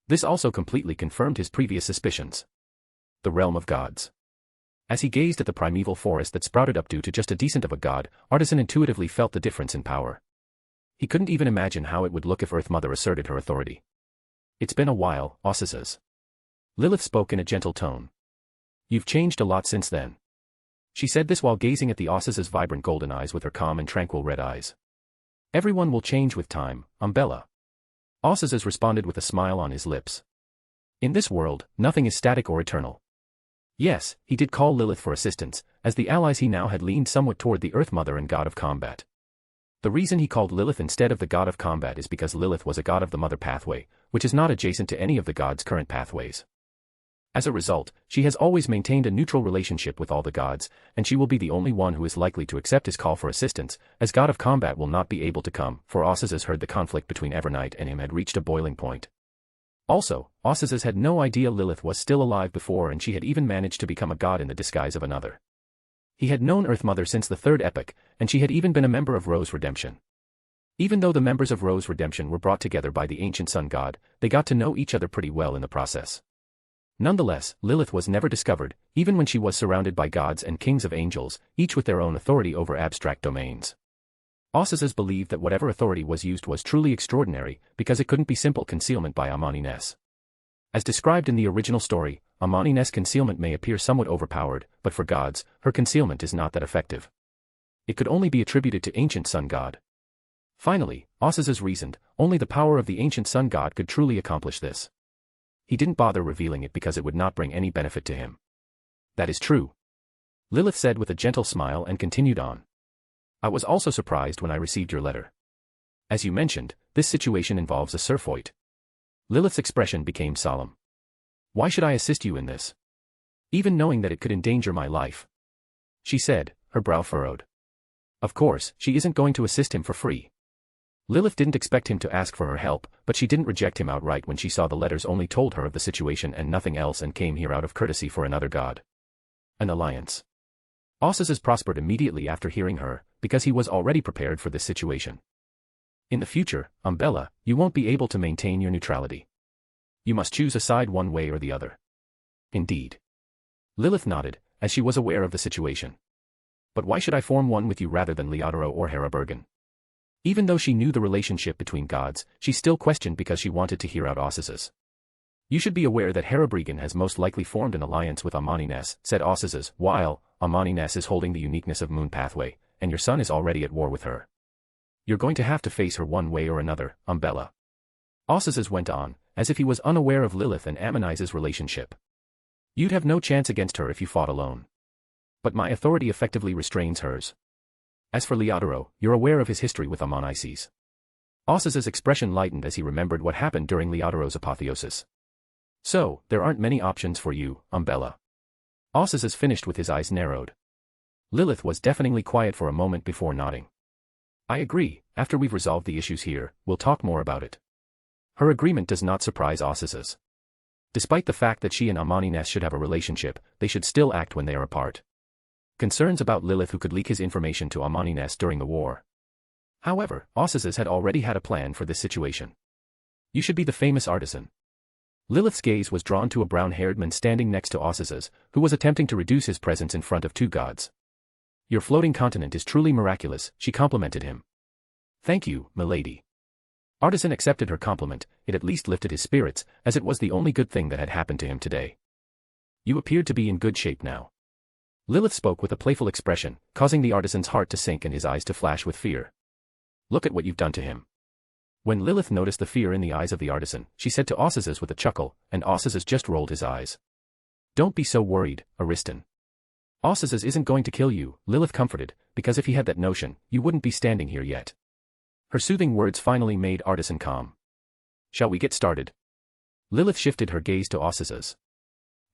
This also completely confirmed his previous suspicions. The realm of gods. As he gazed at the primeval forest that sprouted up due to just a decent of a god, Artisan intuitively felt the difference in power. He couldn't even imagine how it would look if Earth Mother asserted her authority. It's been a while, Osses. Lilith spoke in a gentle tone. You've changed a lot since then. She said this while gazing at the Osses' vibrant golden eyes with her calm and tranquil red eyes. Everyone will change with time, Umbella. Osses responded with a smile on his lips. In this world, nothing is static or eternal. Yes, he did call Lilith for assistance, as the allies he now had leaned somewhat toward the Earth Mother and God of Combat. The reason he called Lilith instead of the God of Combat is because Lilith was a god of the Mother pathway, which is not adjacent to any of the gods' current pathways. As a result, she has always maintained a neutral relationship with all the gods, and she will be the only one who is likely to accept his call for assistance, as God of Combat will not be able to come, for Osses heard the conflict between Evernight and him had reached a boiling point. Also, Osses had no idea Lilith was still alive before, and she had even managed to become a god in the disguise of another. He had known Earth Mother since the third epoch, and she had even been a member of Rose Redemption. Even though the members of Rose Redemption were brought together by the ancient sun god, they got to know each other pretty well in the process. Nonetheless, Lilith was never discovered, even when she was surrounded by gods and kings of angels, each with their own authority over abstract domains. Osses believed that whatever authority was used was truly extraordinary, because it couldn't be simple concealment by Amani Ness. As described in the original story, Amani Ness' concealment may appear somewhat overpowered, but for gods, her concealment is not that effective. It could only be attributed to ancient sun god. Finally, Osses reasoned, only the power of the ancient sun god could truly accomplish this. He didn't bother revealing it because it would not bring any benefit to him. That is true. Lilith said with a gentle smile and continued on. I was also surprised when I received your letter. As you mentioned, this situation involves a Surfoit. Lilith's expression became solemn. Why should I assist you in this? Even knowing that it could endanger my life. She said, her brow furrowed. Of course, she isn't going to assist him for free. Lilith didn't expect him to ask for her help, but she didn't reject him outright when she saw the letters only told her of the situation and nothing else and came here out of courtesy for another god. An alliance. Osses prospered immediately after hearing her, because he was already prepared for this situation. In the future, Umbella, you won't be able to maintain your neutrality. You must choose a side one way or the other. Indeed. Lilith nodded, as she was aware of the situation. But why should I form one with you rather than Leodoro or Herabergen? Even though she knew the relationship between gods, she still questioned because she wanted to hear out Osses. You should be aware that Herabergen has most likely formed an alliance with Amani Ness, said Osses, while Amani Ness is holding the uniqueness of Moon Pathway, and your son is already at war with her. You're going to have to face her one way or another, Umbella. Osses went on, as if he was unaware of Lilith and Amani's relationship. You'd have no chance against her if you fought alone. But my authority effectively restrains hers. As for Leodoro, you're aware of his history with Amanices. Osses' expression lightened as he remembered what happened during Leodoro's apotheosis. So, there aren't many options for you, Umbella. Osses finished with his eyes narrowed. Lilith was deafeningly quiet for a moment before nodding. I agree, after we've resolved the issues here, we'll talk more about it. Her agreement does not surprise Osses. Despite the fact that she and Amani Ness should have a relationship, they should still act when they are apart. Concerns about Lilith who could leak his information to Amani Ness during the war. However, Osses had already had a plan for this situation. You should be the famous artisan. Lilith's gaze was drawn to a brown-haired man standing next to Osses, who was attempting to reduce his presence in front of two gods. Your floating continent is truly miraculous, she complimented him. Thank you, milady. Artisan accepted her compliment, it at least lifted his spirits, as it was the only good thing that had happened to him today. You appeared to be in good shape now. Lilith spoke with a playful expression, causing the artisan's heart to sink and his eyes to flash with fear. Look at what you've done to him. When Lilith noticed the fear in the eyes of the artisan, she said to Osses with a chuckle, and Osses just rolled his eyes. Don't be so worried, Ariston. Osses isn't going to kill you, Lilith comforted, because if he had that notion, you wouldn't be standing here yet. Her soothing words finally made Artisan calm. Shall we get started? Lilith shifted her gaze to Osses.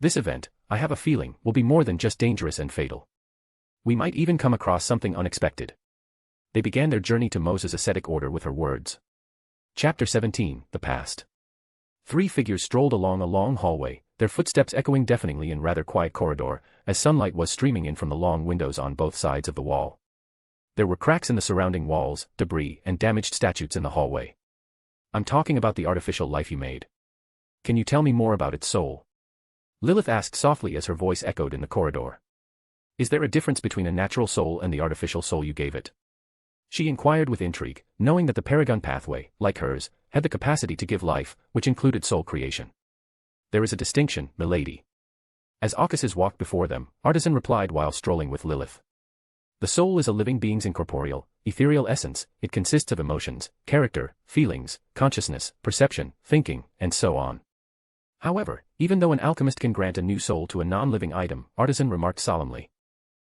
This event, I have a feeling, will be more than just dangerous and fatal. We might even come across something unexpected. They began their journey to Moses' ascetic order with her words. Chapter 17, The Past. Three figures strolled along a long hallway, their footsteps echoing deafeningly in rather quiet corridor, as sunlight was streaming in from the long windows on both sides of the wall. There were cracks in the surrounding walls, debris, and damaged statues in the hallway. I'm talking about the artificial life you made. Can you tell me more about its soul? Lilith asked softly as her voice echoed in the corridor. Is there a difference between a natural soul and the artificial soul you gave it? She inquired with intrigue, knowing that the Paragon pathway, like hers, had the capacity to give life, which included soul creation. There is a distinction, milady. As Aucuses walked before them, Artisan replied while strolling with Lilith. The soul is a living being's incorporeal, ethereal essence. It consists of emotions, character, feelings, consciousness, perception, thinking, and so on. However, even though an alchemist can grant a new soul to a non-living item, Artisan remarked solemnly,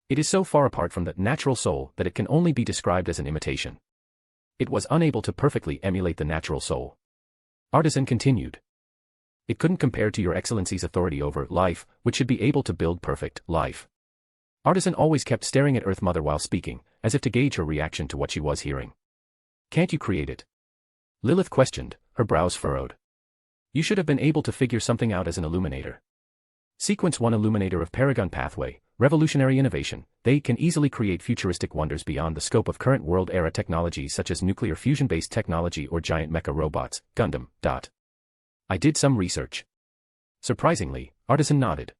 it is so far apart from the natural soul that it can only be described as an imitation. It was unable to perfectly emulate the natural soul. Artisan continued. It couldn't compare to your excellency's authority over life, which should be able to build perfect life. Artisan always kept staring at Earth Mother while speaking, as if to gauge her reaction to what she was hearing. Can't you create it? Lilith questioned, her brows furrowed. You should have been able to figure something out as an illuminator. Sequence 1 Illuminator of Paragon Pathway, revolutionary innovation. They can easily create futuristic wonders beyond the scope of current world-era technologies such as nuclear fusion-based technology or giant mecha robots, Gundam. I did some research. Surprisingly, Artisan nodded.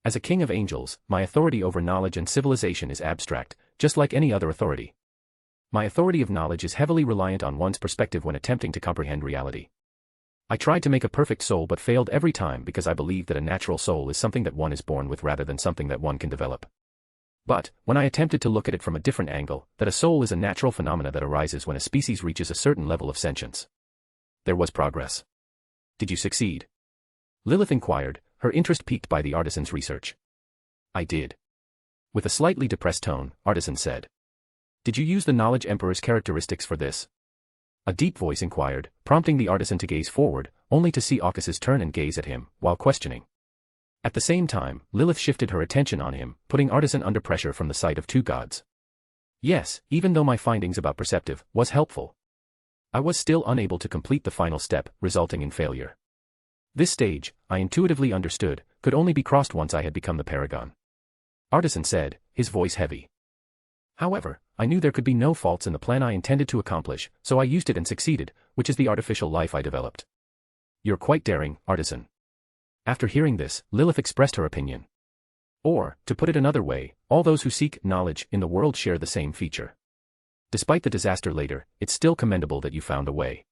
As a king of angels, my authority over knowledge and civilization is abstract, just like any other authority. My authority of knowledge is heavily reliant on one's perspective when attempting to comprehend reality. I tried to make a perfect soul but failed every time because I believe that a natural soul is something that one is born with rather than something that one can develop. But, when I attempted to look at it from a different angle, that a soul is a natural phenomena that arises when a species reaches a certain level of sentience. There was progress. Did you succeed? Lilith inquired, her interest piqued by the Artisan's research. I did. With a slightly depressed tone, Artisan said. Did you use the Knowledge Emperor's characteristics for this? A deep voice inquired, prompting the Artisan to gaze forward, only to see Aucuses turn and gaze at him, while questioning. At the same time, Lilith shifted her attention on him, putting Artisan under pressure from the sight of two gods. Yes, even though my findings about perceptive was helpful, I was still unable to complete the final step, resulting in failure. This stage, I intuitively understood, could only be crossed once I had become the Paragon. Artisan said, his voice heavy. However, I knew there could be no faults in the plan I intended to accomplish, so I used it and succeeded, which is the artificial life I developed. You're quite daring, Artisan. After hearing this, Lilith expressed her opinion. Or, to put it another way, all those who seek knowledge in the world share the same feature. Despite the disaster later, it's still commendable that you found a way.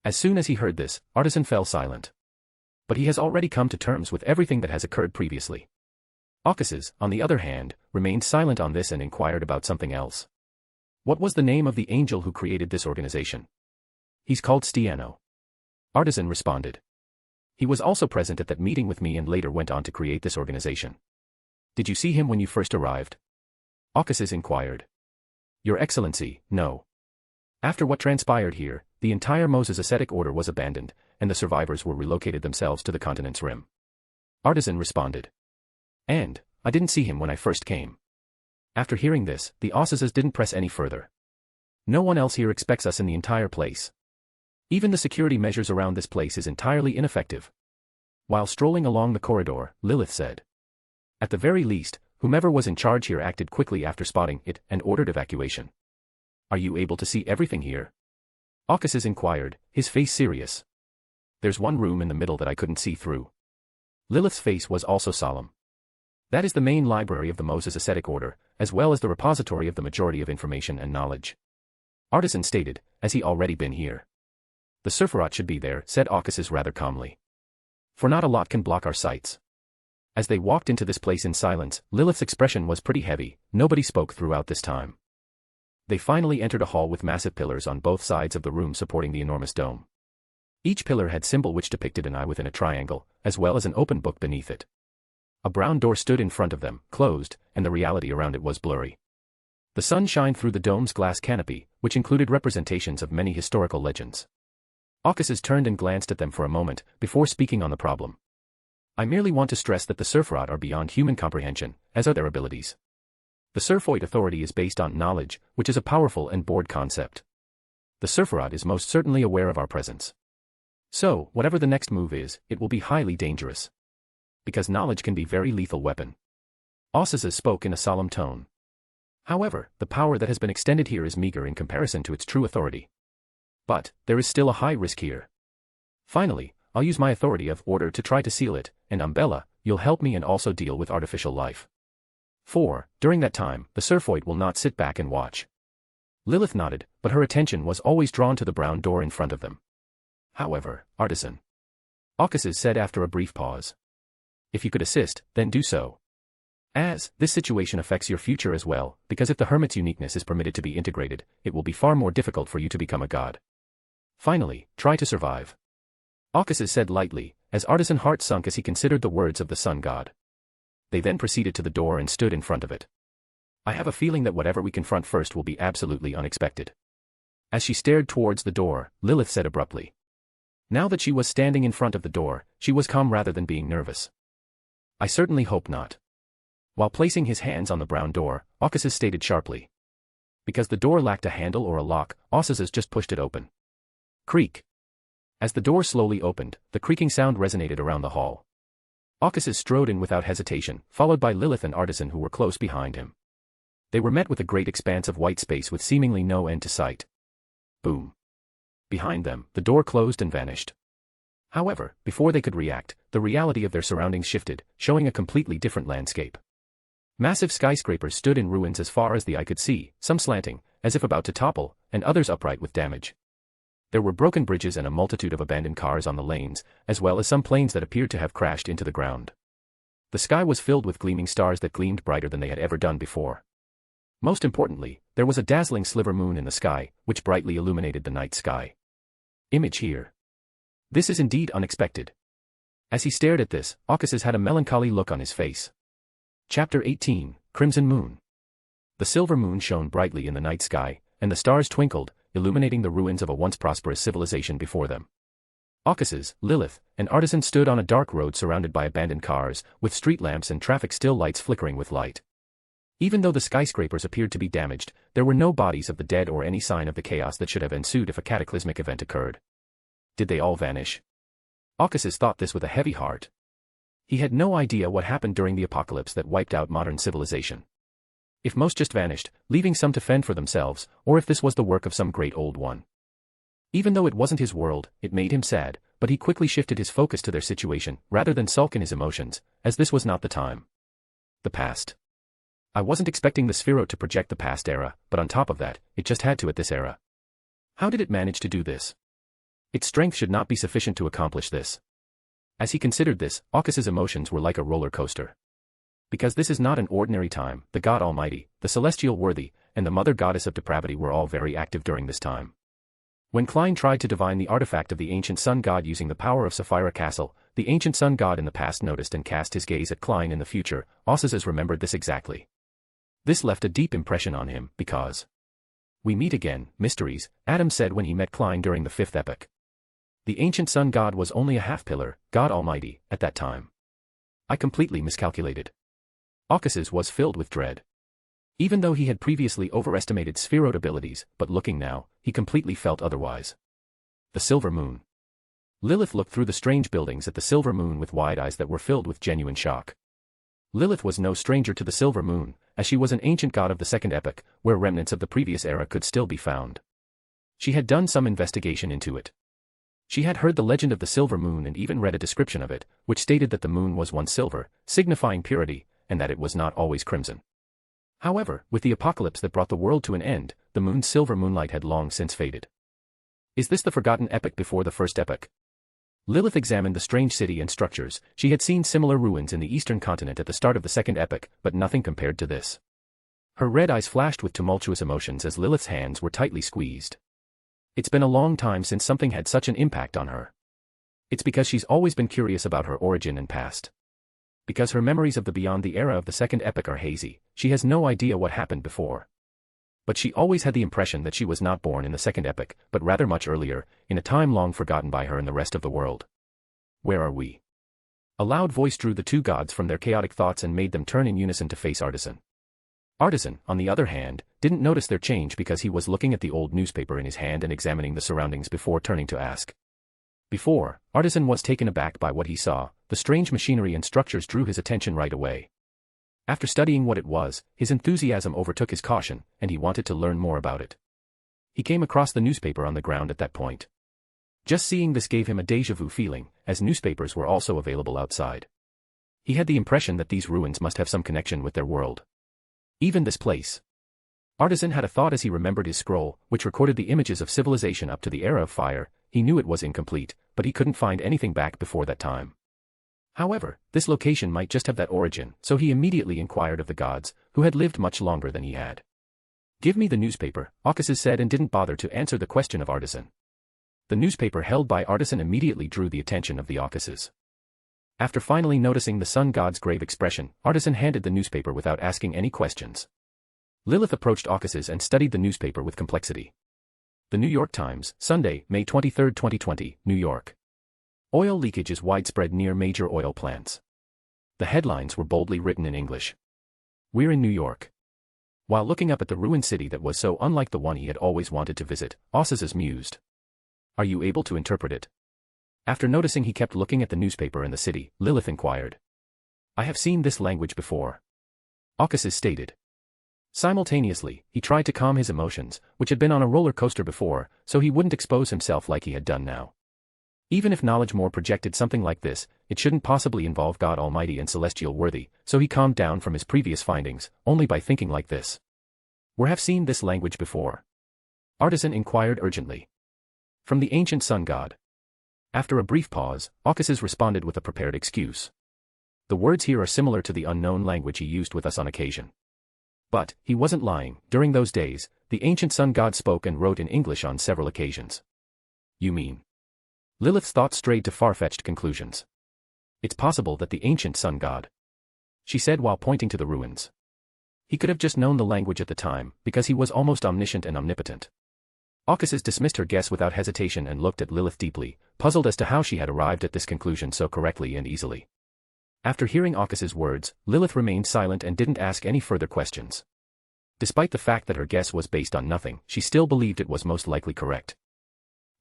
As soon as he heard this, Artisan fell silent. But he has already come to terms with everything that has occurred previously. Aucuses, on the other hand, remained silent on this and inquired about something else. What was the name of the angel who created this organization? He's called Stiano. Artisan responded. He was also present at that meeting with me and later went on to create this organization. Did you see him when you first arrived? Aucuses inquired. Your Excellency, no. After what transpired here, the entire Moses ascetic order was abandoned, and the survivors were relocated themselves to the continent's rim. Artisan responded. And, I didn't see him when I first came. After hearing this, the Aucuses didn't press any further. No one else here expects us in the entire place. Even the security measures around this place is entirely ineffective. While strolling along the corridor, Lilith said. At the very least, whomever was in charge here acted quickly after spotting it and ordered evacuation. Are you able to see everything here? Aucuses inquired, his face serious. There's one room in the middle that I couldn't see through. Lilith's face was also solemn. That is the main library of the Moses ascetic order, as well as the repository of the majority of information and knowledge. Artisan stated, as he already been here. The Sephiroth should be there, said Aucuses rather calmly. For not a lot can block our sights. As they walked into this place in silence, Lilith's expression was pretty heavy, nobody spoke throughout this time. They finally entered a hall with massive pillars on both sides of the room supporting the enormous dome. Each pillar had symbol which depicted an eye within a triangle, as well as an open book beneath it. A brown door stood in front of them, closed, and the reality around it was blurry. The sun shined through the dome's glass canopy, which included representations of many historical legends. Aucuses turned and glanced at them for a moment, before speaking on the problem. I merely want to stress that the Sephiroth are beyond human comprehension, as are their abilities. The Sephiroth authority is based on knowledge, which is a powerful and broad concept. The Sephiroth is most certainly aware of our presence. So, whatever the next move is, it will be highly dangerous. Because knowledge can be a very lethal weapon. Osses spoke in a solemn tone. However, the power that has been extended here is meager in comparison to its true authority. But, there is still a high risk here. Finally, I'll use my authority of order to try to seal it, and Umbella, you'll help me and also deal with artificial life. 4. During that time, the Surfoid will not sit back and watch. Lilith nodded, but her attention was always drawn to the brown door in front of them. However, Artisan. Aucuses said after a brief pause. If you could assist, then do so. As this situation affects your future as well, because if the Hermit's uniqueness is permitted to be integrated, it will be far more difficult for you to become a god. Finally, try to survive. Aucuses said lightly, as Artisan's heart sunk as he considered the words of the sun god. They then proceeded to the door and stood in front of it. I have a feeling that whatever we confront first will be absolutely unexpected. As she stared towards the door, Lilith said abruptly. Now that she was standing in front of the door, she was calm rather than being nervous. I certainly hope not. While placing his hands on the brown door, Aucuses stated sharply. Because the door lacked a handle or a lock, Aucuses just pushed it open. Creak. As the door slowly opened, the creaking sound resonated around the hall. Aucuses strode in without hesitation, followed by Lilith and Artisan who were close behind him. They were met with a great expanse of white space with seemingly no end to sight. Boom. Behind them, the door closed and vanished. However, before they could react, the reality of their surroundings shifted, showing a completely different landscape. Massive skyscrapers stood in ruins as far as the eye could see, some slanting, as if about to topple, and others upright with damage. There were broken bridges and a multitude of abandoned cars on the lanes, as well as some planes that appeared to have crashed into the ground. The sky was filled with gleaming stars that gleamed brighter than they had ever done before. Most importantly, there was a dazzling sliver moon in the sky, which brightly illuminated the night sky. Image here. This is indeed unexpected. As he stared at this, Aucuses had a melancholy look on his face. Chapter 18, Crimson Moon. The silver moon shone brightly in the night sky, and the stars twinkled, illuminating the ruins of a once prosperous civilization before them. Aucuses, Lilith, and Artisan stood on a dark road surrounded by abandoned cars, with street lamps and traffic still lights flickering with light. Even though the skyscrapers appeared to be damaged, there were no bodies of the dead or any sign of the chaos that should have ensued if a cataclysmic event occurred. Did they all vanish? Aucuses thought this with a heavy heart. He had no idea what happened during the apocalypse that wiped out modern civilization. If most just vanished, leaving some to fend for themselves, or if this was the work of some great old one. Even though it wasn't his world, it made him sad, but he quickly shifted his focus to their situation, rather than sulk in his emotions, as this was not the time. The past. I wasn't expecting the Spheroid to project the past era, but on top of that, it just had to at this era. How did it manage to do this? Its strength should not be sufficient to accomplish this. As he considered this, Aucuses' emotions were like a roller coaster. Because this is not an ordinary time, the God Almighty, the Celestial Worthy, and the Mother Goddess of Depravity were all very active during this time. When Klein tried to divine the artifact of the ancient sun god using the power of Sapphira Castle, the ancient sun god in the past noticed and cast his gaze at Klein in the future. Aucuses remembered this exactly. This left a deep impression on him, because we meet again, mysteries, Adam said when he met Klein during the fifth epoch. The ancient sun god was only a half-pillar, God Almighty, at that time. I completely miscalculated. Aucuses was filled with dread. Even though he had previously overestimated Spheroid abilities, but looking now, he completely felt otherwise. The silver moon. Lilith looked through the strange buildings at the silver moon with wide eyes that were filled with genuine shock. Lilith was no stranger to the silver moon, as she was an ancient god of the second epoch, where remnants of the previous era could still be found. She had done some investigation into it. She had heard the legend of the silver moon and even read a description of it, which stated that the moon was once silver, signifying purity, and that it was not always crimson. However, with the apocalypse that brought the world to an end, the moon's silver moonlight had long since faded. Is this the forgotten epoch before the first epoch? Lilith examined the strange city and structures. She had seen similar ruins in the eastern continent at the start of the second epoch, but nothing compared to this. Her red eyes flashed with tumultuous emotions as Lilith's hands were tightly squeezed. It's been a long time since something had such an impact on her. It's because she's always been curious about her origin and past. Because her memories of the beyond the era of the second epoch are hazy, she has no idea what happened before. But she always had the impression that she was not born in the second epoch, but rather much earlier, in a time long forgotten by her and the rest of the world. Where are we? A loud voice drew the two gods from their chaotic thoughts and made them turn in unison to face Artisan. Artisan, on the other hand, didn't notice their change because he was looking at the old newspaper in his hand and examining the surroundings before turning to ask. Before, Artisan was taken aback by what he saw. The strange machinery and structures drew his attention right away. After studying what it was, his enthusiasm overtook his caution, and he wanted to learn more about it. He came across the newspaper on the ground at that point. Just seeing this gave him a déjà vu feeling, as newspapers were also available outside. He had the impression that these ruins must have some connection with their world. Even this place. Artisan had a thought as he remembered his scroll, which recorded the images of civilization up to the era of fire. He knew it was incomplete, but he couldn't find anything back before that time. However, this location might just have that origin, so he immediately inquired of the gods, who had lived much longer than he had. "Give me the newspaper," Occasus said, and didn't bother to answer the question of Artisan. The newspaper held by Artisan immediately drew the attention of the Occases. After finally noticing the sun god's grave expression, Artisan handed the newspaper without asking any questions. Lilith approached Occasus and studied the newspaper with complexity. The New York Times, Sunday, May 23, 2020, New York. Oil leakage is widespread near major oil plants. The headlines were boldly written in English. "We're in New York." While looking up at the ruined city that was so unlike the one he had always wanted to visit, Occasus mused. "Are you able to interpret it?" After noticing he kept looking at the newspaper and the city, Lilith inquired. "I have seen this language before," Occasus stated. Simultaneously, he tried to calm his emotions, which had been on a roller coaster before, so he wouldn't expose himself like he had done now. Even if knowledge more projected something like this, it shouldn't possibly involve God Almighty and Celestial Worthy, so he calmed down from his previous findings, only by thinking like this. "Where have seen this language before?" Artisan inquired urgently. "From the ancient sun god." After a brief pause, Occasus responded with a prepared excuse. "The words here are similar to the unknown language he used with us on occasion." But, he wasn't lying. During those days, the ancient sun god spoke and wrote in English on several occasions. "You mean?" Lilith's thoughts strayed to far-fetched conclusions. "It's possible that the ancient sun god," she said while pointing to the ruins. "He could have just known the language at the time, because he was almost omniscient and omnipotent." Occasus dismissed her guess without hesitation and looked at Lilith deeply, puzzled as to how she had arrived at this conclusion so correctly and easily. After hearing Occasus' words, Lilith remained silent and didn't ask any further questions. Despite the fact that her guess was based on nothing, she still believed it was most likely correct.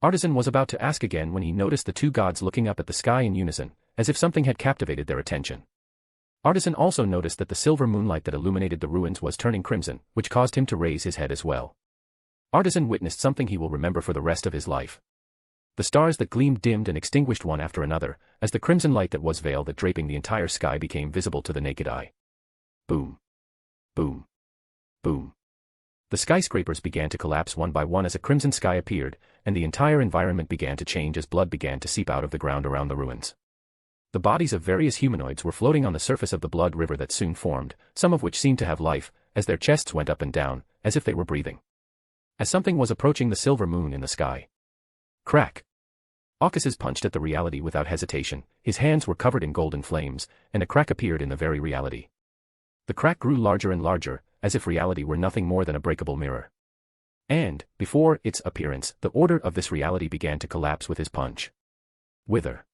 Artisan was about to ask again when he noticed the two gods looking up at the sky in unison, as if something had captivated their attention. Artisan also noticed that the silver moonlight that illuminated the ruins was turning crimson, which caused him to raise his head as well. Artisan witnessed something he will remember for the rest of his life. The stars that gleamed dimmed and extinguished one after another, as the crimson light that was veil that draping the entire sky became visible to the naked eye. Boom. Boom. Boom. The skyscrapers began to collapse one by one as a crimson sky appeared, and the entire environment began to change as blood began to seep out of the ground around the ruins. The bodies of various humanoids were floating on the surface of the blood river that soon formed, some of which seemed to have life, as their chests went up and down, as if they were breathing. As something was approaching the silver moon in the sky. Crack. Occasus punched at the reality without hesitation. His hands were covered in golden flames, and a crack appeared in the very reality. The crack grew larger and larger, as if reality were nothing more than a breakable mirror. And, before its appearance, the order of this reality began to collapse with his punch. Wither.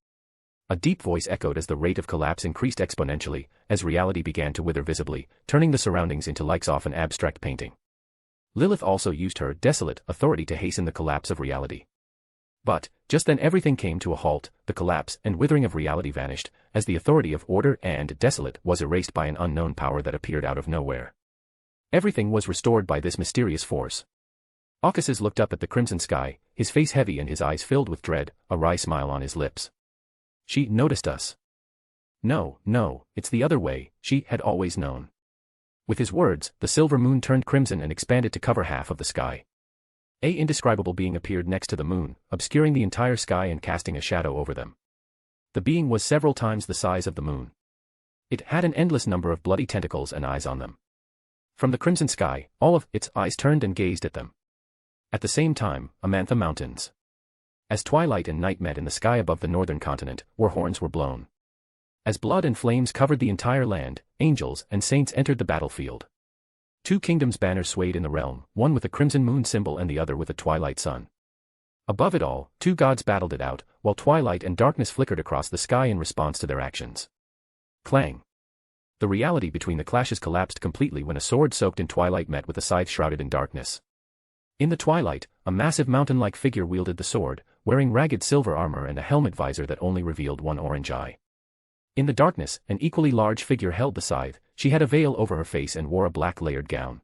A deep voice echoed as the rate of collapse increased exponentially, as reality began to wither visibly, turning the surroundings into likes of an abstract painting. Lilith also used her desolate authority to hasten the collapse of reality. But, just then everything came to a halt, the collapse and withering of reality vanished, as the authority of order and desolate was erased by an unknown power that appeared out of nowhere. Everything was restored by this mysterious force. Occasus looked up at the crimson sky, his face heavy and his eyes filled with dread, a wry smile on his lips. "She noticed us." No, it's the other way, she had always known." With his words, the silver moon turned crimson and expanded to cover half of the sky. An indescribable being appeared next to the moon, obscuring the entire sky and casting a shadow over them. The being was several times the size of the moon. It had an endless number of bloody tentacles and eyes on them. From the crimson sky, all of its eyes turned and gazed at them. At the same time, Amantha Mountains. As twilight and night met in the sky above the northern continent, war horns were blown. As blood and flames covered the entire land, angels and saints entered the battlefield. Two kingdoms' banners swayed in the realm, one with a crimson moon symbol and the other with a twilight sun. Above it all, two gods battled it out, while twilight and darkness flickered across the sky in response to their actions. Clang. The reality between the clashes collapsed completely when a sword soaked in twilight met with a scythe shrouded in darkness. In the twilight, a massive mountain-like figure wielded the sword, wearing ragged silver armor and a helmet visor that only revealed one orange eye. In the darkness, an equally large figure held the scythe. She had a veil over her face and wore a black layered gown.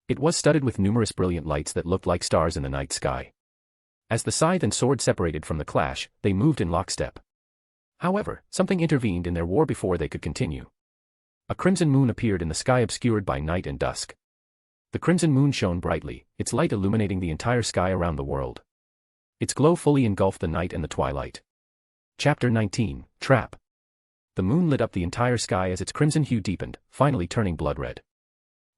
It was studded with numerous brilliant lights that looked like stars in the night sky. As the scythe and sword separated from the clash, they moved in lockstep. However, something intervened in their war before they could continue. A crimson moon appeared in the sky obscured by night and dusk. The crimson moon shone brightly, its light illuminating the entire sky around the world. Its glow fully engulfed the night and the twilight. Chapter 19, Trap. The moon lit up the entire sky as its crimson hue deepened, finally turning blood-red.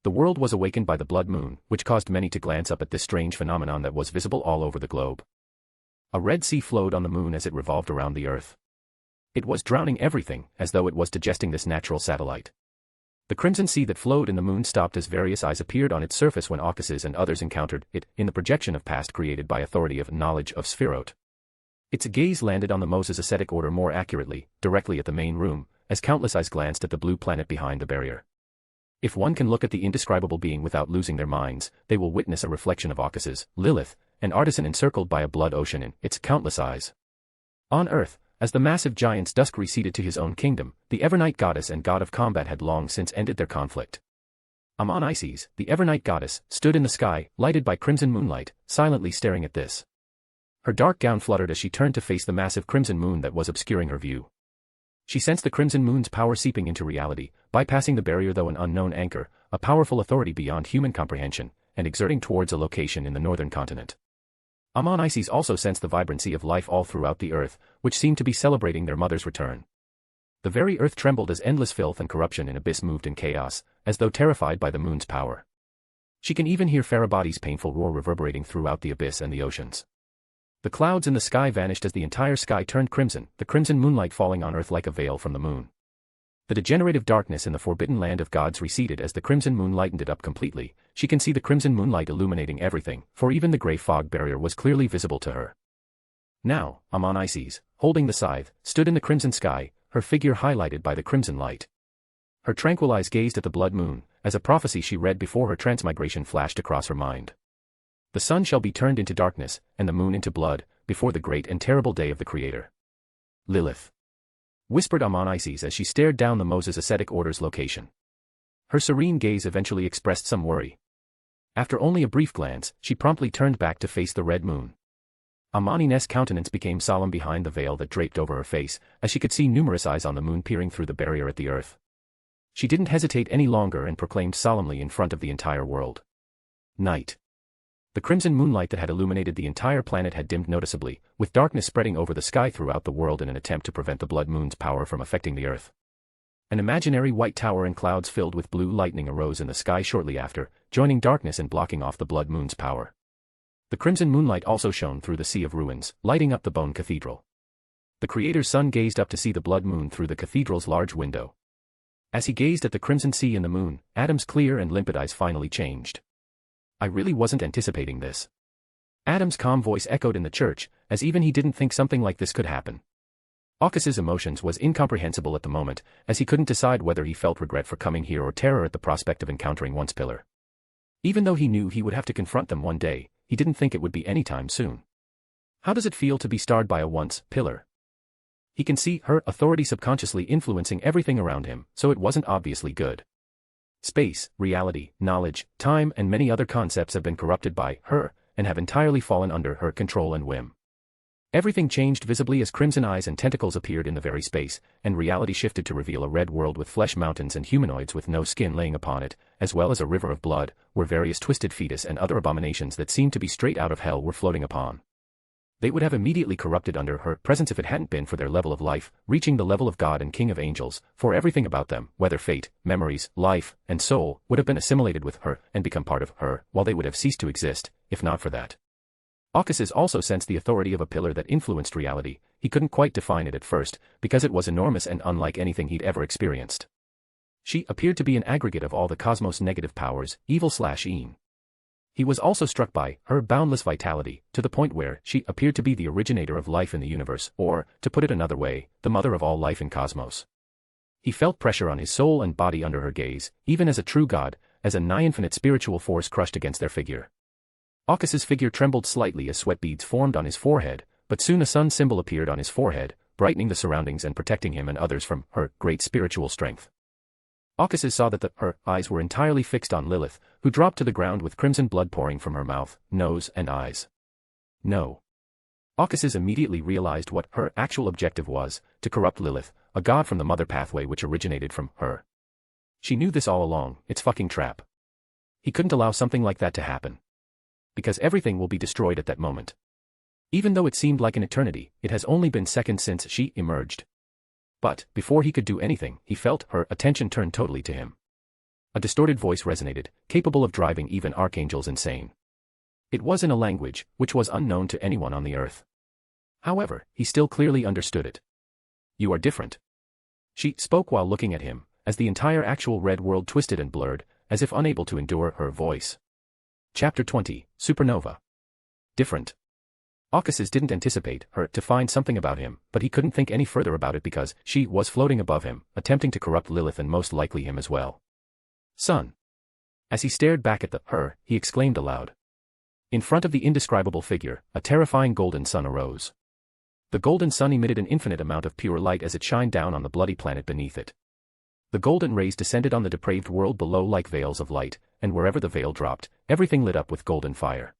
The world was awakened by the blood moon, which caused many to glance up at this strange phenomenon that was visible all over the globe. A red sea flowed on the moon as it revolved around the earth. It was drowning everything, as though it was digesting this natural satellite. The crimson sea that flowed in the moon stopped as various eyes appeared on its surface when Aucuses and others encountered it, in the projection of past created by authority of knowledge of Spherot. Its gaze landed on the Moses ascetic order more accurately, directly at the main room, as countless eyes glanced at the blue planet behind the barrier. If one can look at the indescribable being without losing their minds, they will witness a reflection of Aucuses, Lilith, an artisan encircled by a blood ocean in its countless eyes. On Earth, as the massive giant's dusk receded to his own kingdom, the Evernight goddess and god of combat had long since ended their conflict. Amon Isis, the Evernight goddess, stood in the sky, lighted by crimson moonlight, silently staring at this. Her dark gown fluttered as she turned to face the massive crimson moon that was obscuring her view. She sensed the crimson moon's power seeping into reality, bypassing the barrier though an unknown anchor, a powerful authority beyond human comprehension, and exerting towards a location in the northern continent. Amon Isis also sensed the vibrancy of life all throughout the earth, which seemed to be celebrating their mother's return. The very earth trembled as endless filth and corruption in abyss moved in chaos, as though terrified by the moon's power. She can even hear Farabady's painful roar reverberating throughout the abyss and the oceans. The clouds in the sky vanished as the entire sky turned crimson, the crimson moonlight falling on earth like a veil from the moon. The degenerative darkness in the forbidden land of gods receded as the crimson moon lightened it up completely. She can see the crimson moonlight illuminating everything, for even the grey fog barrier was clearly visible to her. Now, Amon Isis, holding the scythe, stood in the crimson sky, her figure highlighted by the crimson light. Her tranquil eyes gazed at the blood moon, as a prophecy she read before her transmigration flashed across her mind. The sun shall be turned into darkness, and the moon into blood, before the great and terrible day of the Creator. Lilith, whispered Amon Isis as she stared down the Moses ascetic order's location. Her serene gaze eventually expressed some worry. After only a brief glance, she promptly turned back to face the red moon. Amoni's countenance became solemn behind the veil that draped over her face, as she could see numerous eyes on the moon peering through the barrier at the earth. She didn't hesitate any longer and proclaimed solemnly in front of the entire world. Night. The crimson moonlight that had illuminated the entire planet had dimmed noticeably, with darkness spreading over the sky throughout the world in an attempt to prevent the blood moon's power from affecting the earth. An imaginary white tower and clouds filled with blue lightning arose in the sky shortly after, joining darkness and blocking off the blood moon's power. The crimson moonlight also shone through the sea of ruins, lighting up the bone cathedral. The Creator's son gazed up to see the blood moon through the cathedral's large window. As he gazed at the crimson sea and the moon, Adam's clear and limpid eyes finally changed. I really wasn't anticipating this. Adam's calm voice echoed in the church, as even he didn't think something like this could happen. Aucus's emotions was incomprehensible at the moment, as he couldn't decide whether he felt regret for coming here or terror at the prospect of encountering once pillar. Even though he knew he would have to confront them one day, he didn't think it would be any time soon. How does it feel to be starred by a once pillar? He can see her authority subconsciously influencing everything around him, so it wasn't obviously good. Space, reality, knowledge, time and many other concepts have been corrupted by her, and have entirely fallen under her control and whim. Everything changed visibly as crimson eyes and tentacles appeared in the very space, and reality shifted to reveal a red world with flesh mountains and humanoids with no skin laying upon it, as well as a river of blood, where various twisted fetus and other abominations that seemed to be straight out of hell were floating upon. They would have immediately corrupted under her presence if it hadn't been for their level of life, reaching the level of God and King of Angels, for everything about them, whether fate, memories, life, and soul, would have been assimilated with her and become part of her, while they would have ceased to exist, if not for that. Aucus also sensed the authority of a pillar that influenced reality. He couldn't quite define it at first, because it was enormous and unlike anything he'd ever experienced. She appeared to be an aggregate of all the cosmos' negative powers, evil/een. He was also struck by her boundless vitality, to the point where she appeared to be the originator of life in the universe, or, to put it another way, the mother of all life in cosmos. He felt pressure on his soul and body under her gaze, even as a true god, as a nigh-infinite spiritual force crushed against their figure. Aucus's figure trembled slightly as sweat beads formed on his forehead, but soon a sun symbol appeared on his forehead, brightening the surroundings and protecting him and others from her great spiritual strength. Caucasus saw that her eyes were entirely fixed on Lilith, who dropped to the ground with crimson blood pouring from her mouth, nose and eyes. No. Caucasus immediately realized what her actual objective was, to corrupt Lilith, a god from the mother pathway which originated from her. She knew this all along, it's fucking trap. He couldn't allow something like that to happen. Because everything will be destroyed at that moment. Even though it seemed like an eternity, it has only been seconds since she emerged. But, before he could do anything, he felt her attention turn totally to him. A distorted voice resonated, capable of driving even archangels insane. It was in a language which was unknown to anyone on the earth. However, he still clearly understood it. You are different. She spoke while looking at him, as the entire actual red world twisted and blurred, as if unable to endure her voice. Chapter 20, Supernova. Different. Caucasus didn't anticipate her to find something about him, but he couldn't think any further about it because she was floating above him, attempting to corrupt Lilith and most likely him as well. Son. As he stared back at her, he exclaimed aloud. In front of the indescribable figure, a terrifying golden sun arose. The golden sun emitted an infinite amount of pure light as it shined down on the bloody planet beneath it. The golden rays descended on the depraved world below like veils of light, and wherever the veil dropped, everything lit up with golden fire.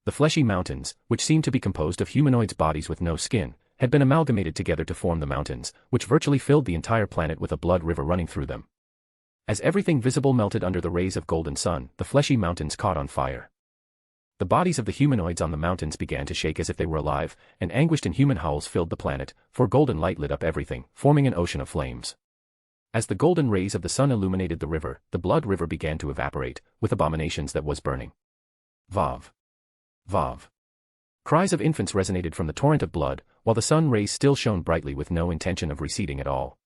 The fleshy mountains, which seemed to be composed of humanoids' bodies with no skin, had been amalgamated together to form the mountains, which virtually filled the entire planet with a blood river running through them. As everything visible melted under the rays of golden sun, the fleshy mountains caught on fire. The bodies of the humanoids on the mountains began to shake as if they were alive, and anguished inhuman howls filled the planet, for golden light lit up everything, forming an ocean of flames. As the golden rays of the sun illuminated the river, the blood river began to evaporate, with abominations that was burning. Vav. Vav. Cries of infants resonated from the torrent of blood, while the sun rays still shone brightly with no intention of receding at all.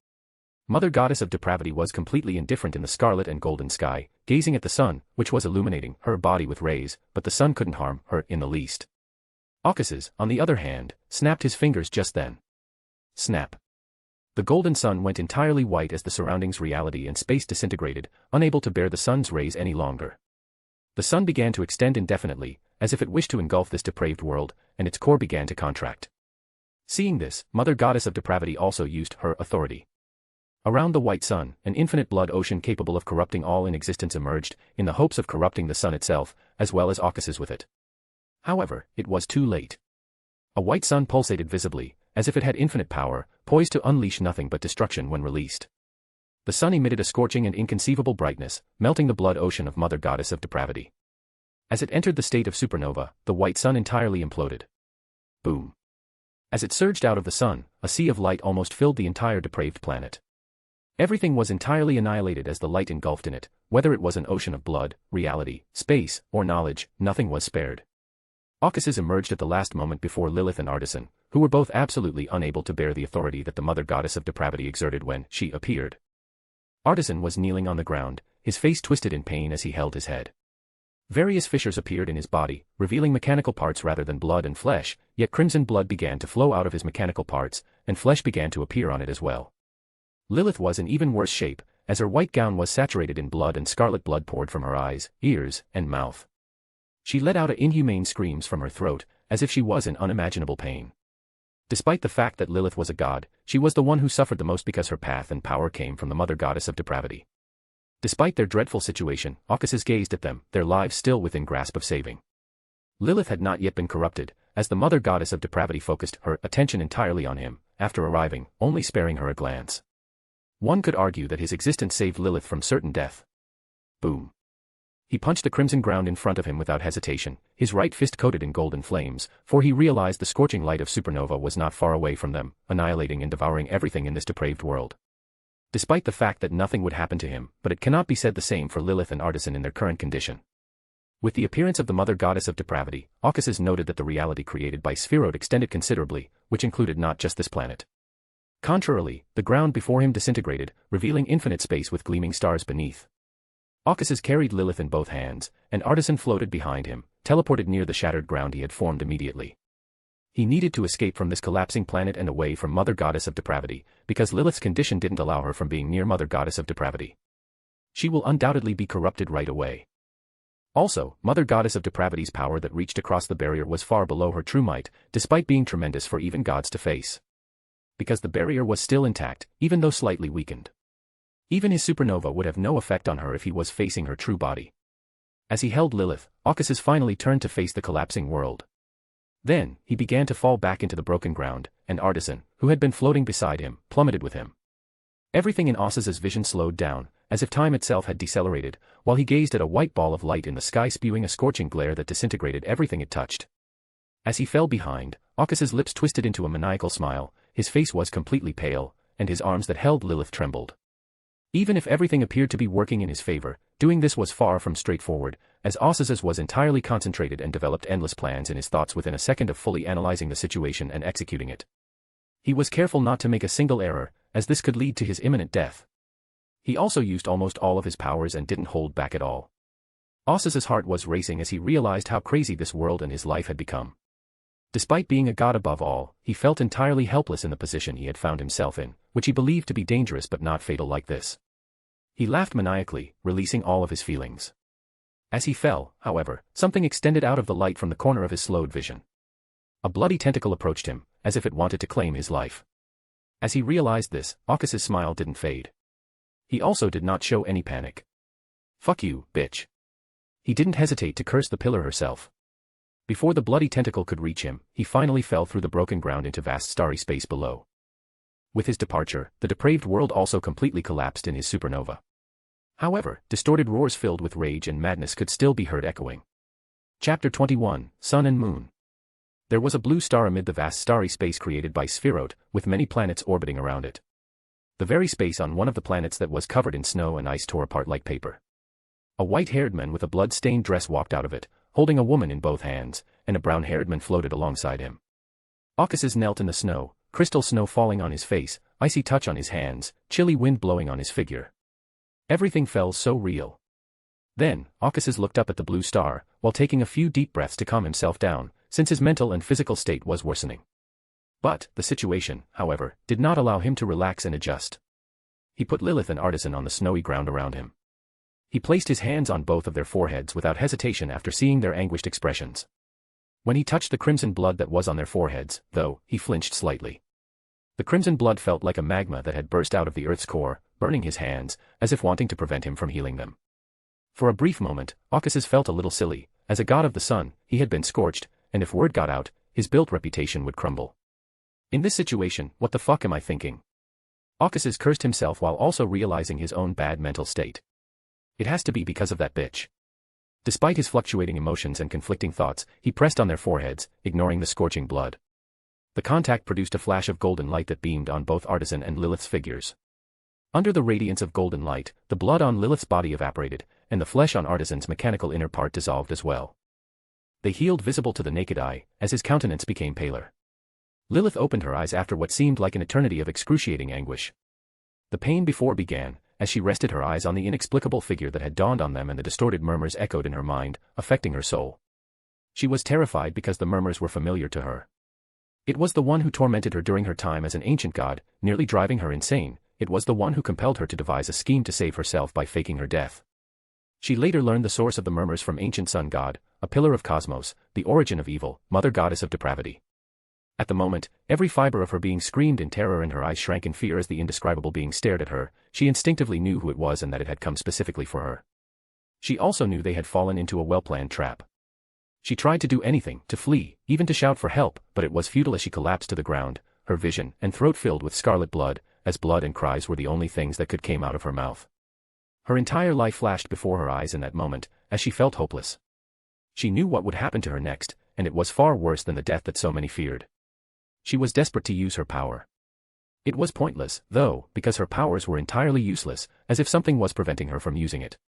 Mother Goddess of Depravity was completely indifferent in the scarlet and golden sky, gazing at the sun, which was illuminating her body with rays, but the sun couldn't harm her in the least. Caucasus, on the other hand, snapped his fingers just then. Snap. The golden sun went entirely white as the surroundings reality and space disintegrated, unable to bear the sun's rays any longer. The sun began to extend indefinitely, as if it wished to engulf this depraved world, and its core began to contract. Seeing this, Mother Goddess of Depravity also used her authority. Around the white sun, an infinite blood ocean capable of corrupting all in existence emerged, in the hopes of corrupting the sun itself, as well as Caucasus with it. However, it was too late. A white sun pulsated visibly, as if it had infinite power, poised to unleash nothing but destruction when released. The sun emitted a scorching and inconceivable brightness, melting the blood ocean of Mother Goddess of Depravity. As it entered the state of supernova, the white sun entirely imploded. Boom. As it surged out of the sun, a sea of light almost filled the entire depraved planet. Everything was entirely annihilated as the light engulfed in it, whether it was an ocean of blood, reality, space, or knowledge, nothing was spared. Caucasus emerged at the last moment before Lilith and Artisan, who were both absolutely unable to bear the authority that the Mother Goddess of Depravity exerted when she appeared. Artisan was kneeling on the ground, his face twisted in pain as he held his head. Various fissures appeared in his body, revealing mechanical parts rather than blood and flesh, yet crimson blood began to flow out of his mechanical parts, and flesh began to appear on it as well. Lilith was in even worse shape, as her white gown was saturated in blood and scarlet blood poured from her eyes, ears, and mouth. She let out inhumane screams from her throat, as if she was in unimaginable pain. Despite the fact that Lilith was a god, she was the one who suffered the most because her path and power came from the Mother Goddess of Depravity. Despite their dreadful situation, Caucasus gazed at them, their lives still within grasp of saving. Lilith had not yet been corrupted, as the Mother Goddess of Depravity focused her attention entirely on him, after arriving, only sparing her a glance. One could argue that his existence saved Lilith from certain death. Boom. He punched the crimson ground in front of him without hesitation, his right fist coated in golden flames, for he realized the scorching light of supernova was not far away from them, annihilating and devouring everything in this depraved world. Despite the fact that nothing would happen to him, but it cannot be said the same for Lilith and Artisan in their current condition. With the appearance of the Mother Goddess of Depravity, Caucasus noted that the reality created by Spherode extended considerably, which included not just this planet. Contrarily, the ground before him disintegrated, revealing infinite space with gleaming stars beneath. Caucasus carried Lilith in both hands, and Artisan floated behind him, teleported near the shattered ground he had formed immediately. He needed to escape from this collapsing planet and away from Mother Goddess of Depravity, because Lilith's condition didn't allow her from being near Mother Goddess of Depravity. She will undoubtedly be corrupted right away. Also, Mother Goddess of Depravity's power that reached across the barrier was far below her true might, despite being tremendous for even gods to face. Because the barrier was still intact, even though slightly weakened. Even his supernova would have no effect on her if he was facing her true body. As he held Lilith, Ocas's finally turned to face the collapsing world. Then, he began to fall back into the broken ground, and Artisan, who had been floating beside him, plummeted with him. Everything in Ocas's vision slowed down, as if time itself had decelerated, while he gazed at a white ball of light in the sky spewing a scorching glare that disintegrated everything it touched. As he fell behind, Ocas's lips twisted into a maniacal smile, his face was completely pale, and his arms that held Lilith trembled. Even if everything appeared to be working in his favor, doing this was far from straightforward, as Ocas's was entirely concentrated and developed endless plans in his thoughts within a second of fully analyzing the situation and executing it. He was careful not to make a single error, as this could lead to his imminent death. He also used almost all of his powers and didn't hold back at all. Ocas's heart was racing as he realized how crazy this world and his life had become. Despite being a god above all, he felt entirely helpless in the position he had found himself in, which he believed to be dangerous but not fatal like this. He laughed maniacally, releasing all of his feelings. As he fell, however, something extended out of the light from the corner of his slowed vision. A bloody tentacle approached him, as if it wanted to claim his life. As he realized this, Ocas's smile didn't fade. He also did not show any panic. "Fuck you, bitch." He didn't hesitate to curse the pillar herself. Before the bloody tentacle could reach him, he finally fell through the broken ground into vast starry space below. With his departure, the depraved world also completely collapsed in his supernova. However, distorted roars filled with rage and madness could still be heard echoing. Chapter 21, Sun and Moon. There was a blue star amid the vast starry space created by Spheroid, with many planets orbiting around it. The very space on one of the planets that was covered in snow and ice tore apart like paper. A white-haired man with a blood-stained dress walked out of it, holding a woman in both hands, and a brown-haired man floated alongside him. Ocas's knelt in the snow, crystal snow falling on his face, icy touch on his hands, chilly wind blowing on his figure. Everything felt so real. Then, Ocas's looked up at the blue star, while taking a few deep breaths to calm himself down, since his mental and physical state was worsening. But, the situation, however, did not allow him to relax and adjust. He put Lilith and Artisan on the snowy ground around him. He placed his hands on both of their foreheads without hesitation after seeing their anguished expressions. When he touched the crimson blood that was on their foreheads, though, he flinched slightly. The crimson blood felt like a magma that had burst out of the earth's core, burning his hands, as if wanting to prevent him from healing them. For a brief moment, Ocas's felt a little silly. As a god of the sun, he had been scorched, and if word got out, his built reputation would crumble. In this situation, what the fuck am I thinking? Ocas's cursed himself while also realizing his own bad mental state. It has to be because of that bitch. Despite his fluctuating emotions and conflicting thoughts, he pressed on their foreheads, ignoring the scorching blood. The contact produced a flash of golden light that beamed on both Artisan and Lilith's figures. Under the radiance of golden light, the blood on Lilith's body evaporated, and the flesh on Artisan's mechanical inner part dissolved as well. They healed visible to the naked eye, as his countenance became paler. Lilith opened her eyes after what seemed like an eternity of excruciating anguish. The pain before began, as she rested her eyes on the inexplicable figure that had dawned on them, and the distorted murmurs echoed in her mind, affecting her soul. She was terrified because the murmurs were familiar to her. It was the one who tormented her during her time as an ancient god, nearly driving her insane. It was the one who compelled her to devise a scheme to save herself by faking her death. She later learned the source of the murmurs from ancient sun god, a pillar of cosmos, the origin of evil, mother goddess of depravity. At the moment, every fiber of her being screamed in terror and her eyes shrank in fear as the indescribable being stared at her. She instinctively knew who it was and that it had come specifically for her. She also knew they had fallen into a well-planned trap. She tried to do anything, to flee, even to shout for help, but it was futile as she collapsed to the ground, her vision and throat filled with scarlet blood, as blood and cries were the only things that could come out of her mouth. Her entire life flashed before her eyes in that moment, as she felt hopeless. She knew what would happen to her next, and it was far worse than the death that so many feared. She was desperate to use her power. It was pointless, though, because her powers were entirely useless, as if something was preventing her from using it.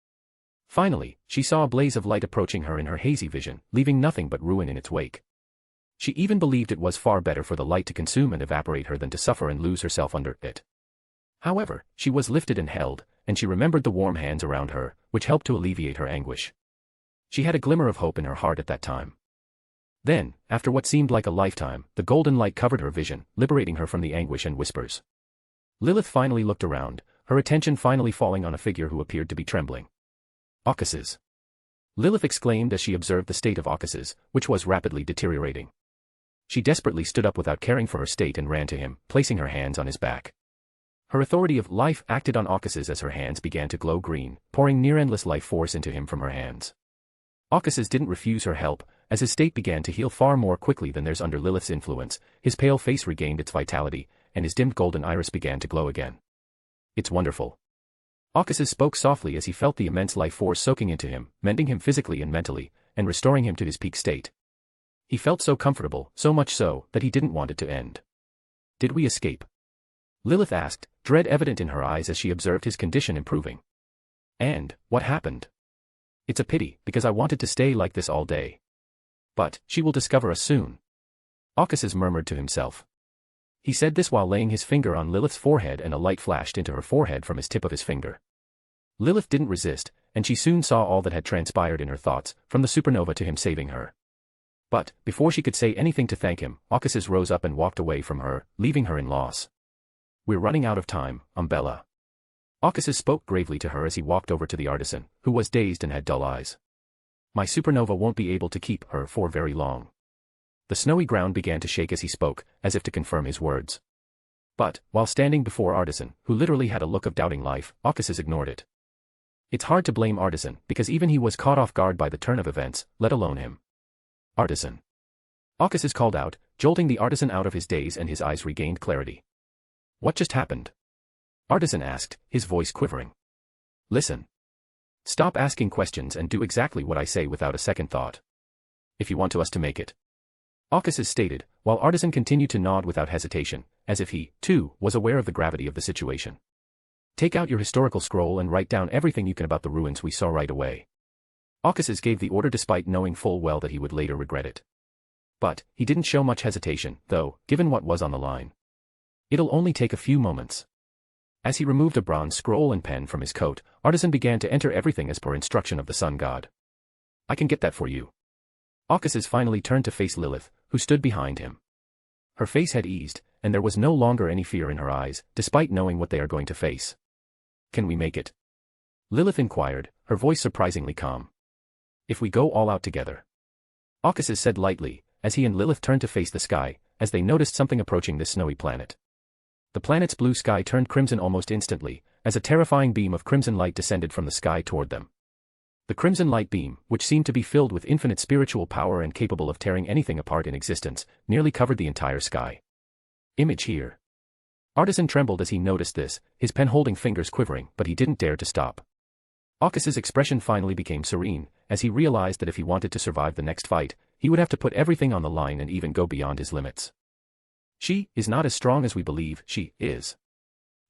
Finally, she saw a blaze of light approaching her in her hazy vision, leaving nothing but ruin in its wake. She even believed it was far better for the light to consume and evaporate her than to suffer and lose herself under it. However, she was lifted and held, and she remembered the warm hands around her, which helped to alleviate her anguish. She had a glimmer of hope in her heart at that time. Then, after what seemed like a lifetime, the golden light covered her vision, liberating her from the anguish and whispers. Lilith finally looked around, her attention finally falling on a figure who appeared to be trembling. Ocas's. Lilith exclaimed as she observed the state of Aukas's, which was rapidly deteriorating. She desperately stood up without caring for her state and ran to him, placing her hands on his back. Her authority of life acted on Aukas's as her hands began to glow green, pouring near-endless life force into him from her hands. Aukas's didn't refuse her help, as his state began to heal far more quickly than theirs under Lilith's influence. His pale face regained its vitality, and his dimmed golden iris began to glow again. It's wonderful. Aukas's spoke softly as he felt the immense life force soaking into him, mending him physically and mentally, and restoring him to his peak state. He felt so comfortable, so much so, that he didn't want it to end. Did we escape? Lilith asked, dread evident in her eyes as she observed his condition improving. And, what happened? It's a pity, because I wanted to stay like this all day. But, she will discover us soon. Aukas's murmured to himself. He said this while laying his finger on Lilith's forehead, and a light flashed into her forehead from his tip of his finger. Lilith didn't resist, and she soon saw all that had transpired in her thoughts, from the supernova to him saving her. But, before she could say anything to thank him, Aukas's rose up and walked away from her, leaving her in loss. We're running out of time, Umbella. Aukas's spoke gravely to her as he walked over to the artisan, who was dazed and had dull eyes. My supernova won't be able to keep her for very long. The snowy ground began to shake as he spoke, as if to confirm his words. But, while standing before Artisan, who literally had a look of doubting life, Aukas's ignored it. It's hard to blame Artisan, because even he was caught off guard by the turn of events, let alone him. Artisan. Aukas's called out, jolting the artisan out of his daze, and his eyes regained clarity. What just happened? Artisan asked, his voice quivering. Listen. Stop asking questions and do exactly what I say without a second thought. If you want us to make it. Aukas's stated, while Artisan continued to nod without hesitation, as if he, too, was aware of the gravity of the situation. Take out your historical scroll and write down everything you can about the ruins we saw right away. Aukas's gave the order despite knowing full well that he would later regret it. But, he didn't show much hesitation, though, given what was on the line. It'll only take a few moments. As he removed a bronze scroll and pen from his coat, Artisan began to enter everything as per instruction of the sun god. I can get that for you. Aukas's finally turned to face Lilith, who stood behind him. Her face had eased, and there was no longer any fear in her eyes, despite knowing what they are going to face. Can we make it? Lilith inquired, her voice surprisingly calm. If we go all out together. Aukas's said lightly, as he and Lilith turned to face the sky, as they noticed something approaching this snowy planet. The planet's blue sky turned crimson almost instantly, as a terrifying beam of crimson light descended from the sky toward them. The crimson light beam, which seemed to be filled with infinite spiritual power and capable of tearing anything apart in existence, nearly covered the entire sky. Image here. Artisan trembled as he noticed this, his pen-holding fingers quivering, but he didn't dare to stop. Aukas's expression finally became serene, as he realized that if he wanted to survive the next fight, he would have to put everything on the line and even go beyond his limits. She is not as strong as we believe she is.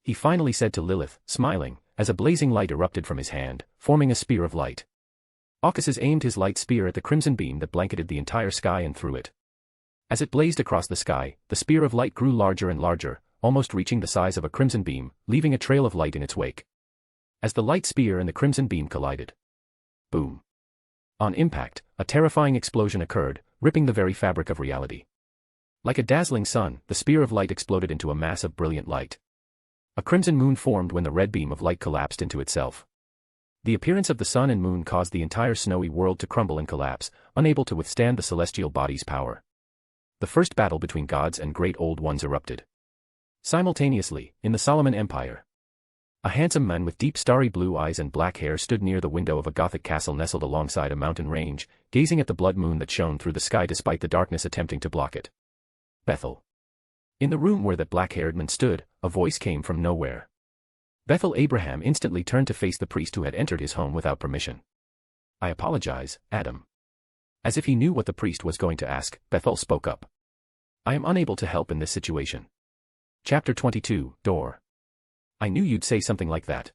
He finally said to Lilith, smiling, as a blazing light erupted from his hand, forming a spear of light. Aukas's aimed his light spear at the crimson beam that blanketed the entire sky and threw it. As it blazed across the sky, the spear of light grew larger and larger, almost reaching the size of a crimson beam, leaving a trail of light in its wake. As the light spear and the crimson beam collided. Boom. On impact, a terrifying explosion occurred, ripping the very fabric of reality. Like a dazzling sun, the spear of light exploded into a mass of brilliant light. A crimson moon formed when the red beam of light collapsed into itself. The appearance of the sun and moon caused the entire snowy world to crumble and collapse, unable to withstand the celestial body's power. The first battle between gods and great old ones erupted. Simultaneously, in the Solomon Empire. A handsome man with deep starry blue eyes and black hair stood near the window of a Gothic castle nestled alongside a mountain range, gazing at the blood moon that shone through the sky despite the darkness attempting to block it. Bethel. In the room where that black-haired man stood, a voice came from nowhere. Bethel Abraham instantly turned to face the priest who had entered his home without permission. I apologize, Adam. As if he knew what the priest was going to ask, Bethel spoke up. I am unable to help in this situation. Chapter 22, Door. I knew you'd say something like that.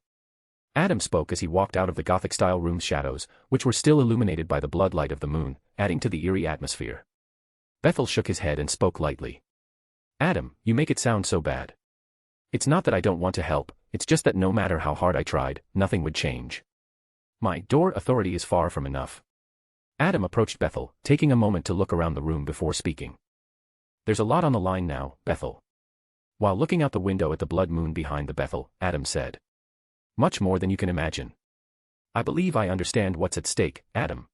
Adam spoke as he walked out of the Gothic-style room's shadows, which were still illuminated by the blood light of the moon, adding to the eerie atmosphere. Bethel shook his head and spoke lightly. Adam, you make it sound so bad. It's not that I don't want to help, it's just that no matter how hard I tried, nothing would change. My door authority is far from enough. Adam approached Bethel, taking a moment to look around the room before speaking. There's a lot on the line now, Bethel. While looking out the window at the blood moon behind the Bethel, Adam said. Much more than you can imagine. I believe I understand what's at stake, Adam.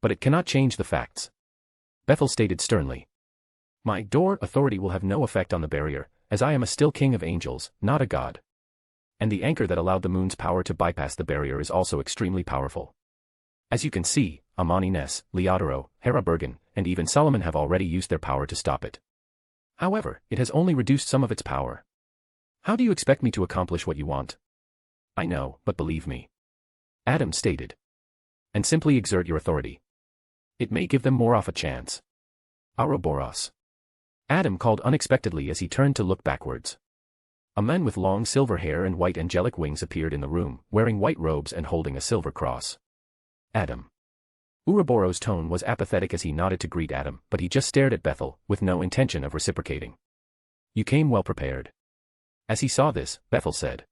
But it cannot change the facts. Bethel stated sternly. My door authority will have no effect on the barrier, as I am a still king of angels, not a god. And the anchor that allowed the moon's power to bypass the barrier is also extremely powerful. As you can see, Amani Ness, Leodoro, Hera Bergen, and even Solomon have already used their power to stop it. However, it has only reduced some of its power. How do you expect me to accomplish what you want? I know, but believe me. Adam stated. And simply exert your authority. It may give them more of a chance. Ouroboros. Adam called unexpectedly as he turned to look backwards. A man with long silver hair and white angelic wings appeared in the room, wearing white robes and holding a silver cross. Adam. Ouroboros' tone was apathetic as he nodded to greet Adam, but he just stared at Bethel, with no intention of reciprocating. You came well prepared. As he saw this, Bethel said.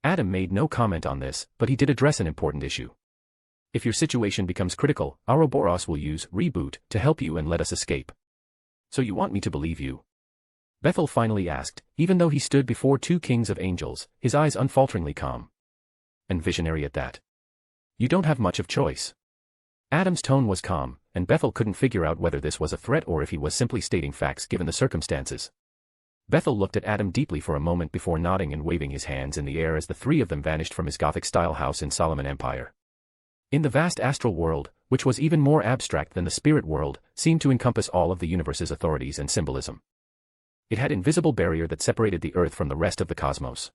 Adam made no comment on this, but he did address an important issue. If your situation becomes critical, Ouroboros will use reboot to help you and let us escape. So you want me to believe you? Bethel finally asked, even though he stood before two kings of angels, his eyes unfalteringly calm. And visionary at that. You don't have much of choice. Adam's tone was calm, and Bethel couldn't figure out whether this was a threat or if he was simply stating facts given the circumstances. Bethel looked at Adam deeply for a moment before nodding and waving his hands in the air as the three of them vanished from his Gothic-style house in Solomon Empire. In the vast astral world, which was even more abstract than the spirit world, seemed to encompass all of the universe's authorities and symbolism. It had an invisible barrier that separated the Earth from the rest of the cosmos.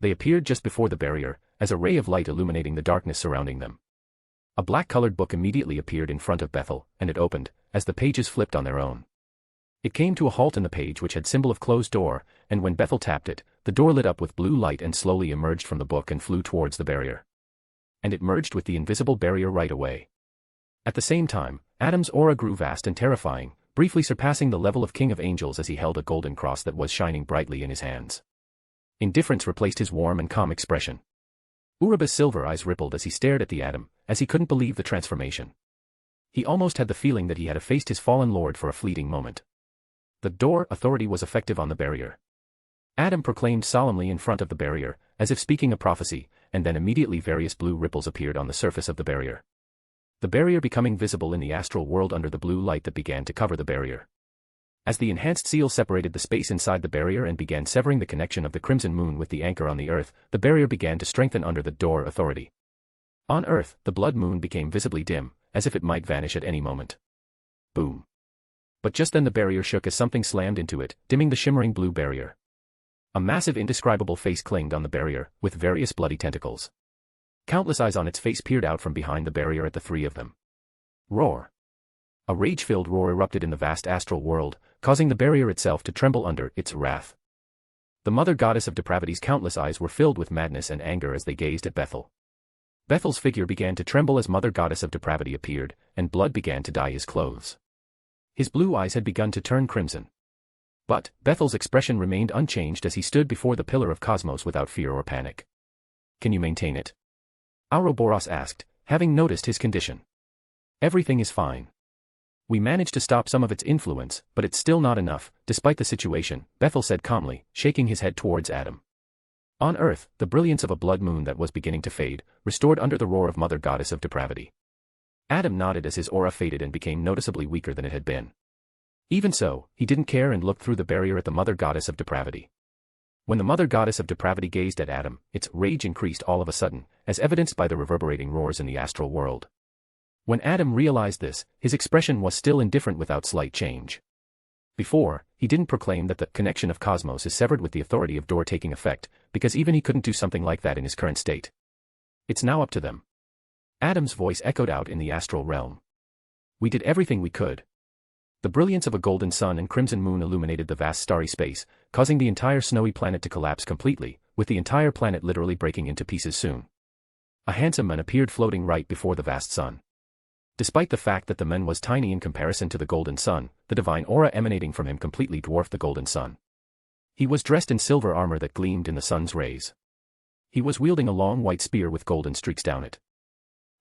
They appeared just before the barrier, as a ray of light illuminating the darkness surrounding them. A black-colored book immediately appeared in front of Bethel, and it opened, as the pages flipped on their own. It came to a halt in the page which had symbol of closed door, and when Bethel tapped it, the door lit up with blue light and slowly emerged from the book and flew towards the barrier. And it merged with the invisible barrier right away. At the same time, Adam's aura grew vast and terrifying, briefly surpassing the level of King of Angels as he held a golden cross that was shining brightly in his hands. Indifference replaced his warm and calm expression. Uruba's silver eyes rippled as he stared at the Adam, as he couldn't believe the transformation. He almost had the feeling that he had effaced his fallen lord for a fleeting moment. The door authority was effective on the barrier. Adam proclaimed solemnly in front of the barrier, as if speaking a prophecy, and then immediately various blue ripples appeared on the surface of the barrier. The barrier becoming visible in the astral world under the blue light that began to cover the barrier. As the enhanced seal separated the space inside the barrier and began severing the connection of the crimson moon with the anchor on the Earth, the barrier began to strengthen under the door authority. On Earth, the blood moon became visibly dim, as if it might vanish at any moment. Boom. But just then the barrier shook as something slammed into it, dimming the shimmering blue barrier. A massive indescribable face clinged on the barrier, with various bloody tentacles. Countless eyes on its face peered out from behind the barrier at the three of them. Roar. A rage-filled roar erupted in the vast astral world, causing the barrier itself to tremble under its wrath. The mother goddess of depravity's countless eyes were filled with madness and anger as they gazed at Bethel. Bethel's figure began to tremble as mother goddess of depravity appeared, and blood began to dye his clothes. His blue eyes had begun to turn crimson. But Bethel's expression remained unchanged as he stood before the pillar of cosmos without fear or panic. Can you maintain it? Ouroboros asked, having noticed his condition. Everything is fine. We managed to stop some of its influence, but it's still not enough, despite the situation, Bethel said calmly, shaking his head towards Adam. On Earth, the brilliance of a blood moon that was beginning to fade, restored under the roar of mother goddess of depravity. Adam nodded as his aura faded and became noticeably weaker than it had been. Even so, he didn't care and looked through the barrier at the mother goddess of depravity. When the mother goddess of depravity gazed at Adam, its rage increased all of a sudden, as evidenced by the reverberating roars in the astral world. When Adam realized this, his expression was still indifferent without slight change. Before, he didn't proclaim that the connection of cosmos is severed with the authority of door taking effect, because even he couldn't do something like that in his current state. It's now up to them. Adam's voice echoed out in the astral realm. We did everything we could. The brilliance of a golden sun and crimson moon illuminated the vast starry space, causing the entire snowy planet to collapse completely, with the entire planet literally breaking into pieces soon. A handsome man appeared floating right before the vast sun. Despite the fact that the man was tiny in comparison to the golden sun, the divine aura emanating from him completely dwarfed the golden sun. He was dressed in silver armor that gleamed in the sun's rays. He was wielding a long white spear with golden streaks down it.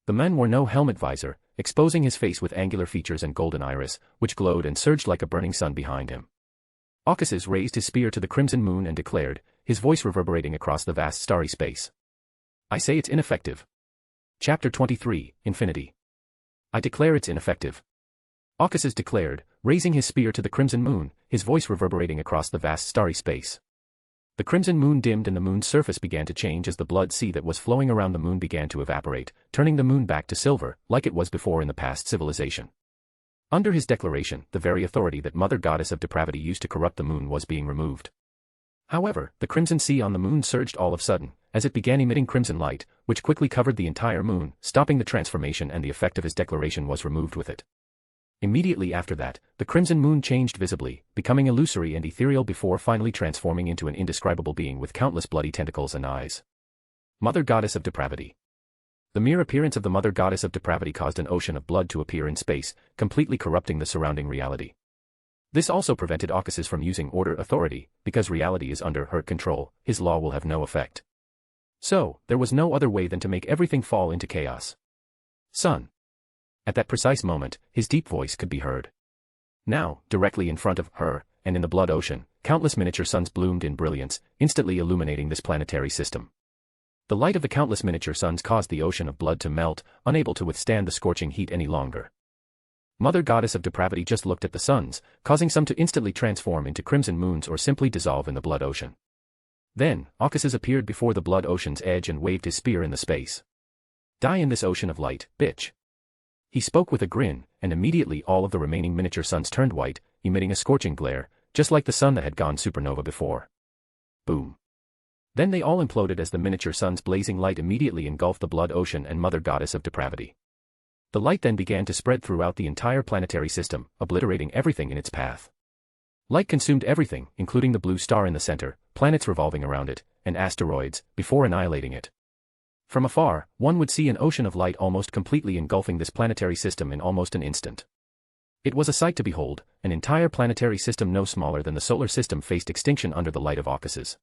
The man wore no helmet visor, exposing his face with angular features and golden iris, which glowed and surged like a burning sun behind him. Occasus raised his spear to the crimson moon and declared, his voice reverberating across the vast starry space. I say it's ineffective. Chapter 23, Infinity. I declare it's ineffective. Occasus declared, raising his spear to the crimson moon, his voice reverberating across the vast starry space. The crimson moon dimmed and the moon's surface began to change as the blood sea that was flowing around the moon began to evaporate, turning the moon back to silver, like it was before in the past civilization. Under his declaration, the very authority that Mother Goddess of Depravity used to corrupt the moon was being removed. However, the crimson sea on the moon surged all of a sudden, as it began emitting crimson light, which quickly covered the entire moon, stopping the transformation, and the effect of his declaration was removed with it. Immediately after that, the crimson moon changed visibly, becoming illusory and ethereal before finally transforming into an indescribable being with countless bloody tentacles and eyes. Mother Goddess of Depravity. The mere appearance of the Mother Goddess of Depravity caused an ocean of blood to appear in space, completely corrupting the surrounding reality. This also prevented Occasus from using order authority, because reality is under her control, his law will have no effect. So, there was no other way than to make everything fall into chaos. Son. At that precise moment, his deep voice could be heard. Now, directly in front of her, and in the blood ocean, countless miniature suns bloomed in brilliance, instantly illuminating this planetary system. The light of the countless miniature suns caused the ocean of blood to melt, unable to withstand the scorching heat any longer. Mother Goddess of Depravity just looked at the suns, causing some to instantly transform into crimson moons or simply dissolve in the blood ocean. Then, Occasus appeared before the blood ocean's edge and waved his spear in the space. Die in this ocean of light, bitch. He spoke with a grin, and immediately all of the remaining miniature suns turned white, emitting a scorching glare, just like the sun that had gone supernova before. Boom. Then they all imploded as the miniature sun's blazing light immediately engulfed the blood ocean and Mother Goddess of Depravity. The light then began to spread throughout the entire planetary system, obliterating everything in its path. Light consumed everything, including the blue star in the center, planets revolving around it, and asteroids, before annihilating it. From afar, one would see an ocean of light almost completely engulfing this planetary system in almost an instant. It was a sight to behold. An entire planetary system no smaller than the solar system faced extinction under the light of Occasus.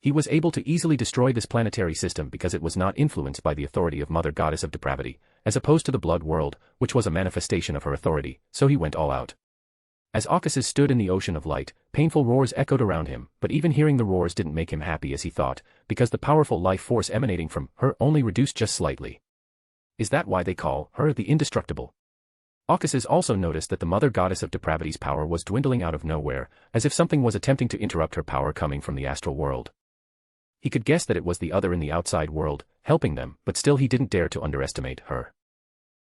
He was able to easily destroy this planetary system because it was not influenced by the authority of Mother Goddess of Depravity, as opposed to the blood world, which was a manifestation of her authority, so he went all out. As Occasus stood in the ocean of light, painful roars echoed around him, but even hearing the roars didn't make him happy as he thought, because the powerful life force emanating from her only reduced just slightly. Is that why they call her the Indestructible? Occasus also noticed that the Mother Goddess of Depravity's power was dwindling out of nowhere, as if something was attempting to interrupt her power coming from the astral world. He could guess that it was the other in the outside world, helping them, but still he didn't dare to underestimate her.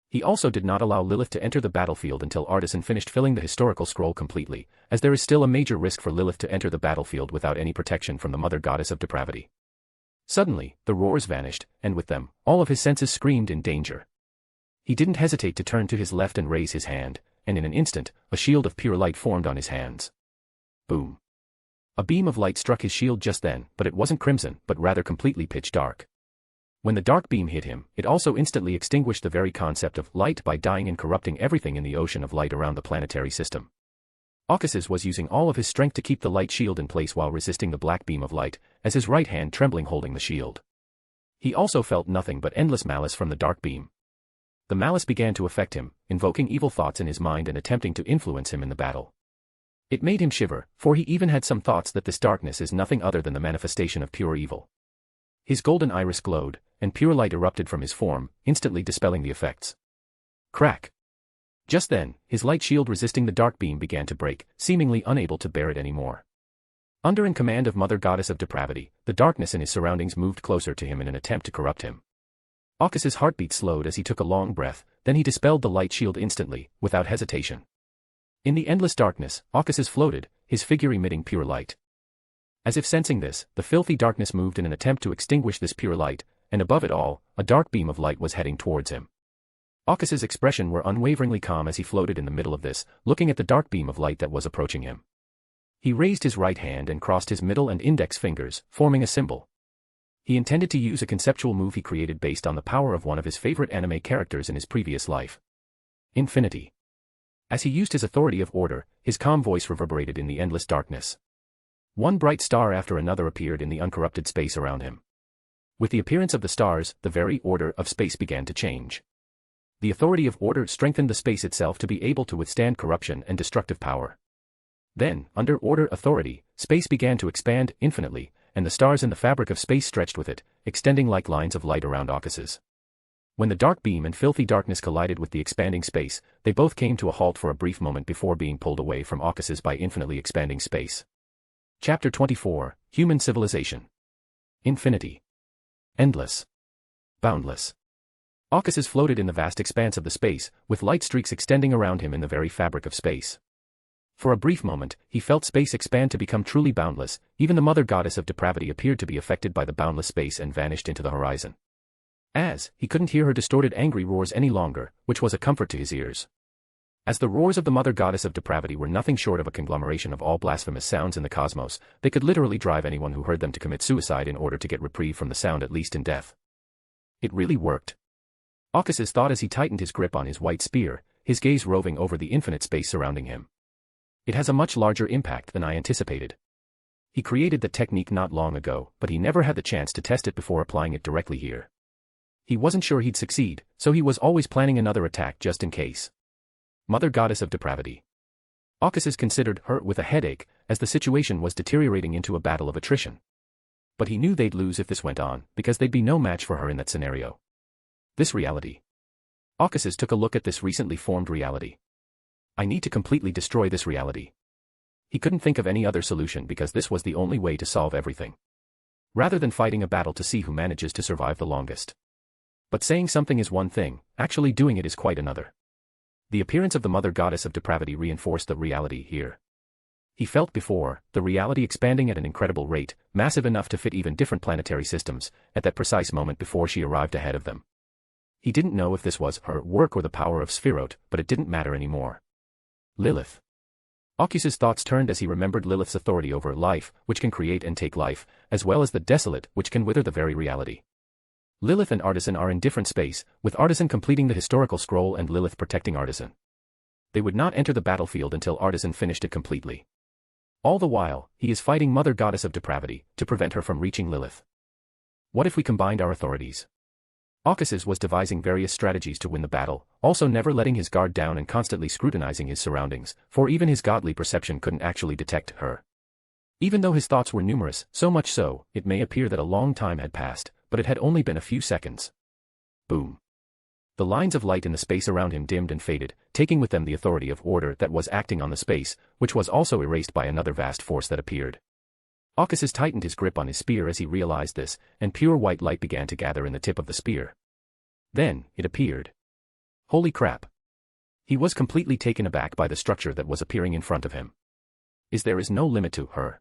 He also did not allow Lilith to enter the battlefield until Artisan finished filling the historical scroll completely, as there is still a major risk for Lilith to enter the battlefield without any protection from the Mother Goddess of Depravity. Suddenly, the roars vanished, and with them, all of his senses screamed in danger. He didn't hesitate to turn to his left and raise his hand, and in an instant, a shield of pure light formed on his hands. Boom. A beam of light struck his shield just then, but it wasn't crimson, but rather completely pitch dark. When the dark beam hit him, it also instantly extinguished the very concept of light by dying and corrupting everything in the ocean of light around the planetary system. Occasus was using all of his strength to keep the light shield in place while resisting the black beam of light, as his right hand trembling holding the shield. He also felt nothing but endless malice from the dark beam. The malice began to affect him, invoking evil thoughts in his mind and attempting to influence him in the battle. It made him shiver, for he even had some thoughts that this darkness is nothing other than the manifestation of pure evil. His golden iris glowed, and pure light erupted from his form, instantly dispelling the effects. Crack! Just then, his light shield resisting the dark beam began to break, seemingly unable to bear it anymore. Under in command of Mother Goddess of Depravity, the darkness in his surroundings moved closer to him in an attempt to corrupt him. Occasus' heartbeat slowed as he took a long breath, then he dispelled the light shield instantly, without hesitation. In the endless darkness, Occasus floated, his figure emitting pure light. As if sensing this, the filthy darkness moved in an attempt to extinguish this pure light, and above it all, a dark beam of light was heading towards him. Occasus' expression were unwaveringly calm as he floated in the middle of this, looking at the dark beam of light that was approaching him. He raised his right hand and crossed his middle and index fingers, forming a symbol. He intended to use a conceptual move he created based on the power of one of his favorite anime characters in his previous life. Infinity. As he used his authority of order, his calm voice reverberated in the endless darkness. One bright star after another appeared in the uncorrupted space around him. With the appearance of the stars, the very order of space began to change. The authority of order strengthened the space itself to be able to withstand corruption and destructive power. Then, under order authority, space began to expand infinitely, and the stars in the fabric of space stretched with it, extending like lines of light around Occasus. When the dark beam and filthy darkness collided with the expanding space, they both came to a halt for a brief moment before being pulled away from Ocas's by infinitely expanding space. Chapter 24, Human Civilization. Infinity. Endless. Boundless. Ocas's floated in the vast expanse of the space, with light streaks extending around him in the very fabric of space. For a brief moment, he felt space expand to become truly boundless. Even the mother goddess of depravity appeared to be affected by the boundless space and vanished into the horizon. As he couldn't hear her distorted angry roars any longer, which was a comfort to his ears. As the roars of the mother goddess of depravity were nothing short of a conglomeration of all blasphemous sounds in the cosmos, they could literally drive anyone who heard them to commit suicide in order to get reprieve from the sound, at least in death. It really worked. Ocas's thought as he tightened his grip on his white spear, his gaze roving over the infinite space surrounding him. It has a much larger impact than I anticipated. He created the technique not long ago, but he never had the chance to test it before applying it directly here. He wasn't sure he'd succeed, so he was always planning another attack just in case. Mother Goddess of Depravity. Ocas's considered her with a headache, as the situation was deteriorating into a battle of attrition. But he knew they'd lose if this went on, because they'd be no match for her in that scenario. This reality. Ocas's took a look at this recently formed reality. I need to completely destroy this reality. He couldn't think of any other solution because this was the only way to solve everything. Rather than fighting a battle to see who manages to survive the longest. But saying something is one thing, actually doing it is quite another. The appearance of the mother goddess of depravity reinforced the reality here. He felt before, the reality expanding at an incredible rate, massive enough to fit even different planetary systems, at that precise moment before she arrived ahead of them. He didn't know if this was her work or the power of Sephiroth, but it didn't matter anymore. Lilith. Ocas's thoughts turned as he remembered Lilith's authority over life, which can create and take life, as well as the desolate, which can wither the very reality. Lilith and Artisan are in different space, with Artisan completing the historical scroll and Lilith protecting Artisan. They would not enter the battlefield until Artisan finished it completely. All the while, he is fighting Mother Goddess of Depravity, to prevent her from reaching Lilith. What if we combined our authorities? Ocas's was devising various strategies to win the battle, also never letting his guard down and constantly scrutinizing his surroundings, for even his godly perception couldn't actually detect her. Even though his thoughts were numerous, so much so, it may appear that a long time had passed, but it had only been a few seconds. Boom. The lines of light in the space around him dimmed and faded, taking with them the authority of order that was acting on the space, which was also erased by another vast force that appeared. Ocas's tightened his grip on his spear as he realized this, and pure white light began to gather in the tip of the spear. Then, it appeared. Holy crap. He was completely taken aback by the structure that was appearing in front of him. There is no limit to her.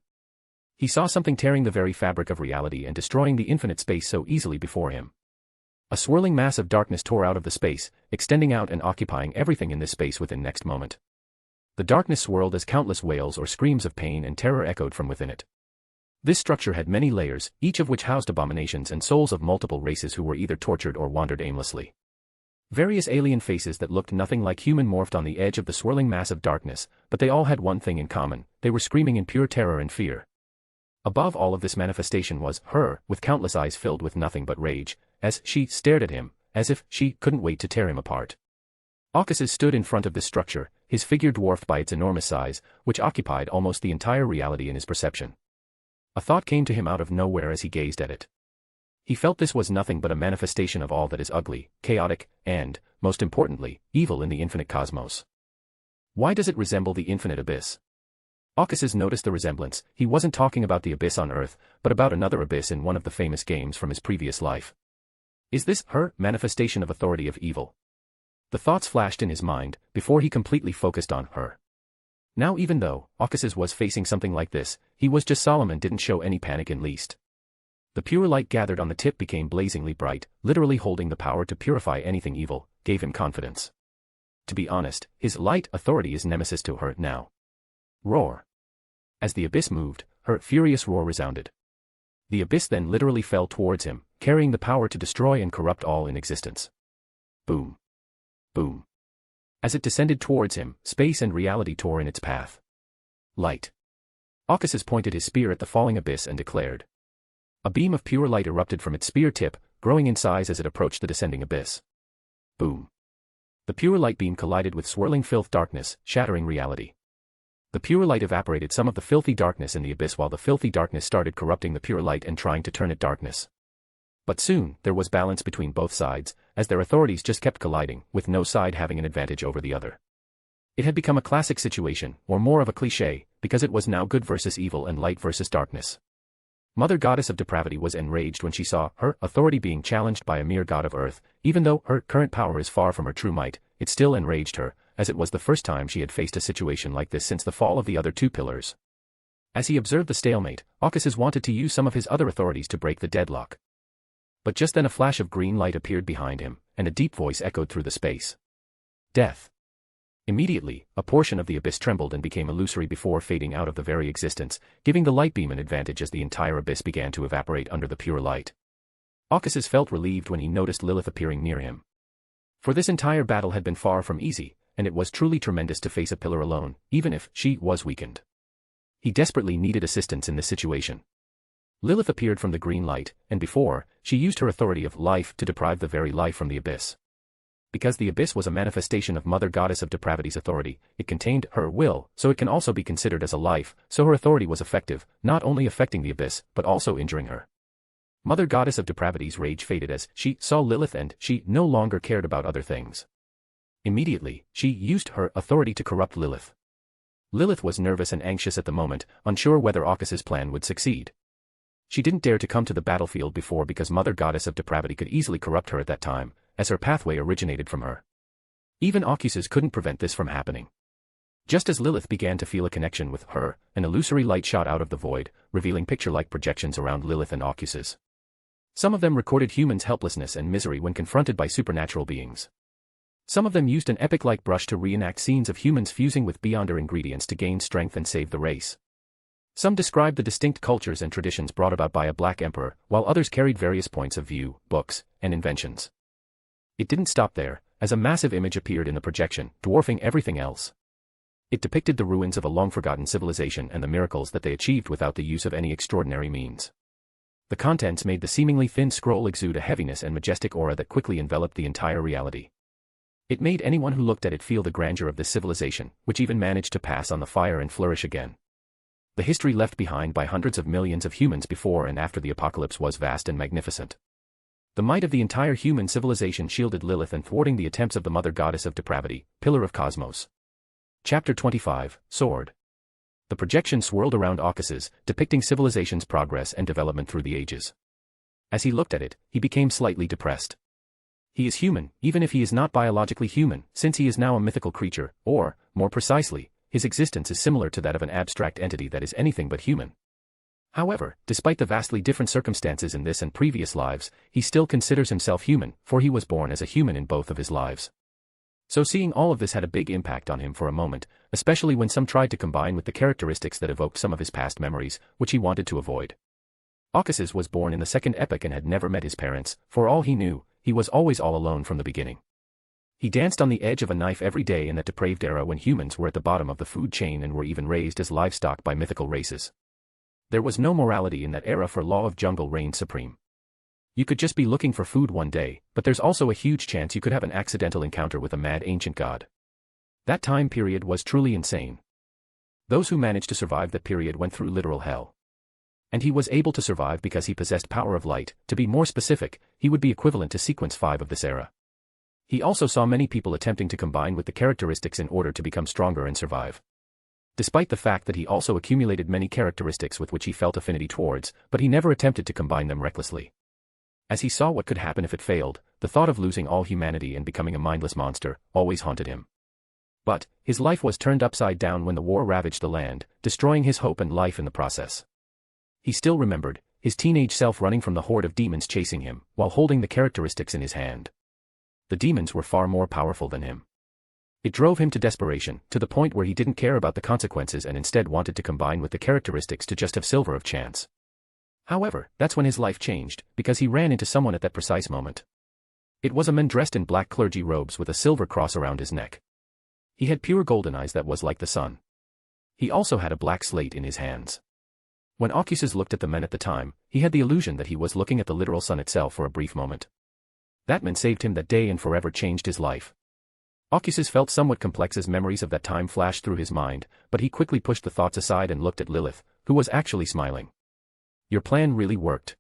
He saw something tearing the very fabric of reality and destroying the infinite space so easily before him. A swirling mass of darkness tore out of the space, extending out and occupying everything in this space within next moment. The darkness swirled as countless wails or screams of pain and terror echoed from within it. This structure had many layers, each of which housed abominations and souls of multiple races who were either tortured or wandered aimlessly. Various alien faces that looked nothing like human morphed on the edge of the swirling mass of darkness, but they all had one thing in common: they were screaming in pure terror and fear. Above all of this manifestation was her, with countless eyes filled with nothing but rage, as she stared at him, as if she couldn't wait to tear him apart. Ocas's stood in front of this structure, his figure dwarfed by its enormous size, which occupied almost the entire reality in his perception. A thought came to him out of nowhere as he gazed at it. He felt this was nothing but a manifestation of all that is ugly, chaotic, and, most importantly, evil in the infinite cosmos. Why does it resemble the infinite abyss? Ocas's noticed the resemblance. He wasn't talking about the abyss on Earth, but about another abyss in one of the famous games from his previous life. Is this her manifestation of authority of evil? The thoughts flashed in his mind, before he completely focused on her. Now even though Ocas's was facing something like this, he was just Solomon didn't show any panic in least. The pure light gathered on the tip became blazingly bright, literally holding the power to purify anything evil, gave him confidence. To be honest, his light authority is nemesis to her now. Roar. As the abyss moved, her furious roar resounded. The abyss then literally fell towards him, carrying the power to destroy and corrupt all in existence. Boom. Boom. As it descended towards him, space and reality tore in its path. Light. Ocas's pointed his spear at the falling abyss and declared. A beam of pure light erupted from its spear tip, growing in size as it approached the descending abyss. Boom. The pure light beam collided with swirling filth darkness, shattering reality. The pure light evaporated some of the filthy darkness in the abyss while the filthy darkness started corrupting the pure light and trying to turn it darkness. But soon, there was balance between both sides, as their authorities just kept colliding, with no side having an advantage over the other. It had become a classic situation, or more of a cliché, because it was now good versus evil and light versus darkness. Mother Goddess of Depravity was enraged when she saw her authority being challenged by a mere god of earth. Even though her current power is far from her true might, it still enraged her, as it was the first time she had faced a situation like this since the fall of the other two pillars. As he observed the stalemate, Ocas's wanted to use some of his other authorities to break the deadlock. But just then a flash of green light appeared behind him, and a deep voice echoed through the space. Death. Immediately, a portion of the abyss trembled and became illusory before fading out of the very existence, giving the light beam an advantage as the entire abyss began to evaporate under the pure light. Ocas's felt relieved when he noticed Lilith appearing near him. For this entire battle had been far from easy, and it was truly tremendous to face a pillar alone, even if she was weakened. He desperately needed assistance in this situation. Lilith appeared from the green light, and before, she used her authority of life to deprive the very life from the abyss. Because the abyss was a manifestation of Mother Goddess of Depravity's authority, it contained her will, so it can also be considered as a life, so her authority was effective, not only affecting the abyss, but also injuring her. Mother Goddess of Depravity's rage faded as she saw Lilith and she no longer cared about other things. Immediately, she used her authority to corrupt Lilith. Lilith was nervous and anxious at the moment, unsure whether Ocas's plan would succeed. She didn't dare to come to the battlefield before because Mother Goddess of Depravity could easily corrupt her at that time, as her pathway originated from her. Even Ocas's couldn't prevent this from happening. Just as Lilith began to feel a connection with her, an illusory light shot out of the void, revealing picture-like projections around Lilith and Ocas's. Some of them recorded humans' helplessness and misery when confronted by supernatural beings. Some of them used an epic-like brush to reenact scenes of humans fusing with beyonder ingredients to gain strength and save the race. Some described the distinct cultures and traditions brought about by a black emperor, while others carried various points of view, books, and inventions. It didn't stop there, as a massive image appeared in the projection, dwarfing everything else. It depicted the ruins of a long-forgotten civilization and the miracles that they achieved without the use of any extraordinary means. The contents made the seemingly thin scroll exude a heaviness and majestic aura that quickly enveloped the entire reality. It made anyone who looked at it feel the grandeur of this civilization, which even managed to pass on the fire and flourish again. The history left behind by hundreds of millions of humans before and after the apocalypse was vast and magnificent. The might of the entire human civilization shielded Lilith and thwarting the attempts of the Mother Goddess of Depravity, Pillar of Cosmos. Chapter 25, Sword. The projection swirled around Ocas's, depicting civilization's progress and development through the ages. As he looked at it, he became slightly depressed. He is human, even if he is not biologically human, since he is now a mythical creature, or, more precisely, his existence is similar to that of an abstract entity that is anything but human. However, despite the vastly different circumstances in this and previous lives, he still considers himself human, for he was born as a human in both of his lives. So seeing all of this had a big impact on him for a moment, especially when some tried to combine with the characteristics that evoked some of his past memories, which he wanted to avoid. Ocas's was born in the second epoch and had never met his parents. For all he knew, he was always all alone from the beginning. He danced on the edge of a knife every day in that depraved era when humans were at the bottom of the food chain and were even raised as livestock by mythical races. There was no morality in that era, for law of jungle reigned supreme. You could just be looking for food one day, but there's also a huge chance you could have an accidental encounter with a mad ancient god. That time period was truly insane. Those who managed to survive that period went through literal hell. And he was able to survive because he possessed power of light. To be more specific, he would be equivalent to sequence 5 of this era. He also saw many people attempting to combine with the characteristics in order to become stronger and survive. Despite the fact that he also accumulated many characteristics with which he felt affinity towards, but he never attempted to combine them recklessly. As he saw what could happen if it failed, the thought of losing all humanity and becoming a mindless monster always haunted him. But his life was turned upside down when the war ravaged the land, destroying his hope and life in the process. He still remembered his teenage self running from the horde of demons chasing him, while holding the characteristics in his hand. The demons were far more powerful than him. It drove him to desperation, to the point where he didn't care about the consequences and instead wanted to combine with the characteristics to just have silver of chance. However, that's when his life changed, because he ran into someone at that precise moment. It was a man dressed in black clergy robes with a silver cross around his neck. He had pure golden eyes that was like the sun. He also had a black slate in his hands. When Ocas's looked at the men at the time, he had the illusion that he was looking at the literal sun itself for a brief moment. That man saved him that day and forever changed his life. Ocas's felt somewhat complex as memories of that time flashed through his mind, but he quickly pushed the thoughts aside and looked at Lilith, who was actually smiling. Your plan really worked.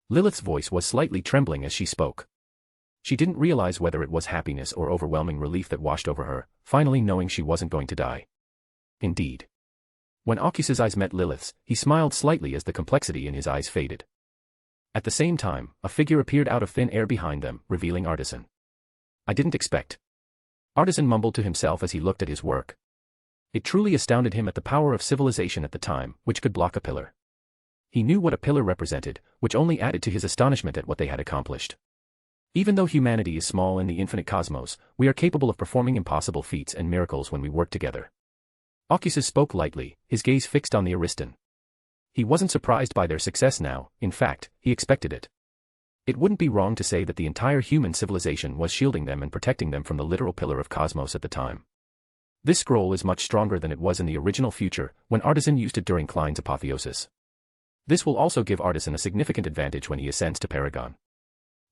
Lilith's voice was slightly trembling as she spoke. She didn't realize whether it was happiness or overwhelming relief that washed over her, finally knowing she wasn't going to die. Indeed. When Oculus' eyes met Lilith's, he smiled slightly as the complexity in his eyes faded. At the same time, a figure appeared out of thin air behind them, revealing Artisan. I didn't expect. Artisan mumbled to himself as he looked at his work. It truly astounded him at the power of civilization at the time, which could block a pillar. He knew what a pillar represented, which only added to his astonishment at what they had accomplished. Even though humanity is small in the infinite cosmos, we are capable of performing impossible feats and miracles when we work together. Oculus spoke lightly, his gaze fixed on the Ariston. He wasn't surprised by their success now, in fact, he expected it. It wouldn't be wrong to say that the entire human civilization was shielding them and protecting them from the literal pillar of cosmos at the time. This scroll is much stronger than it was in the original future, when Artisan used it during Klein's apotheosis. This will also give Artisan a significant advantage when he ascends to Paragon.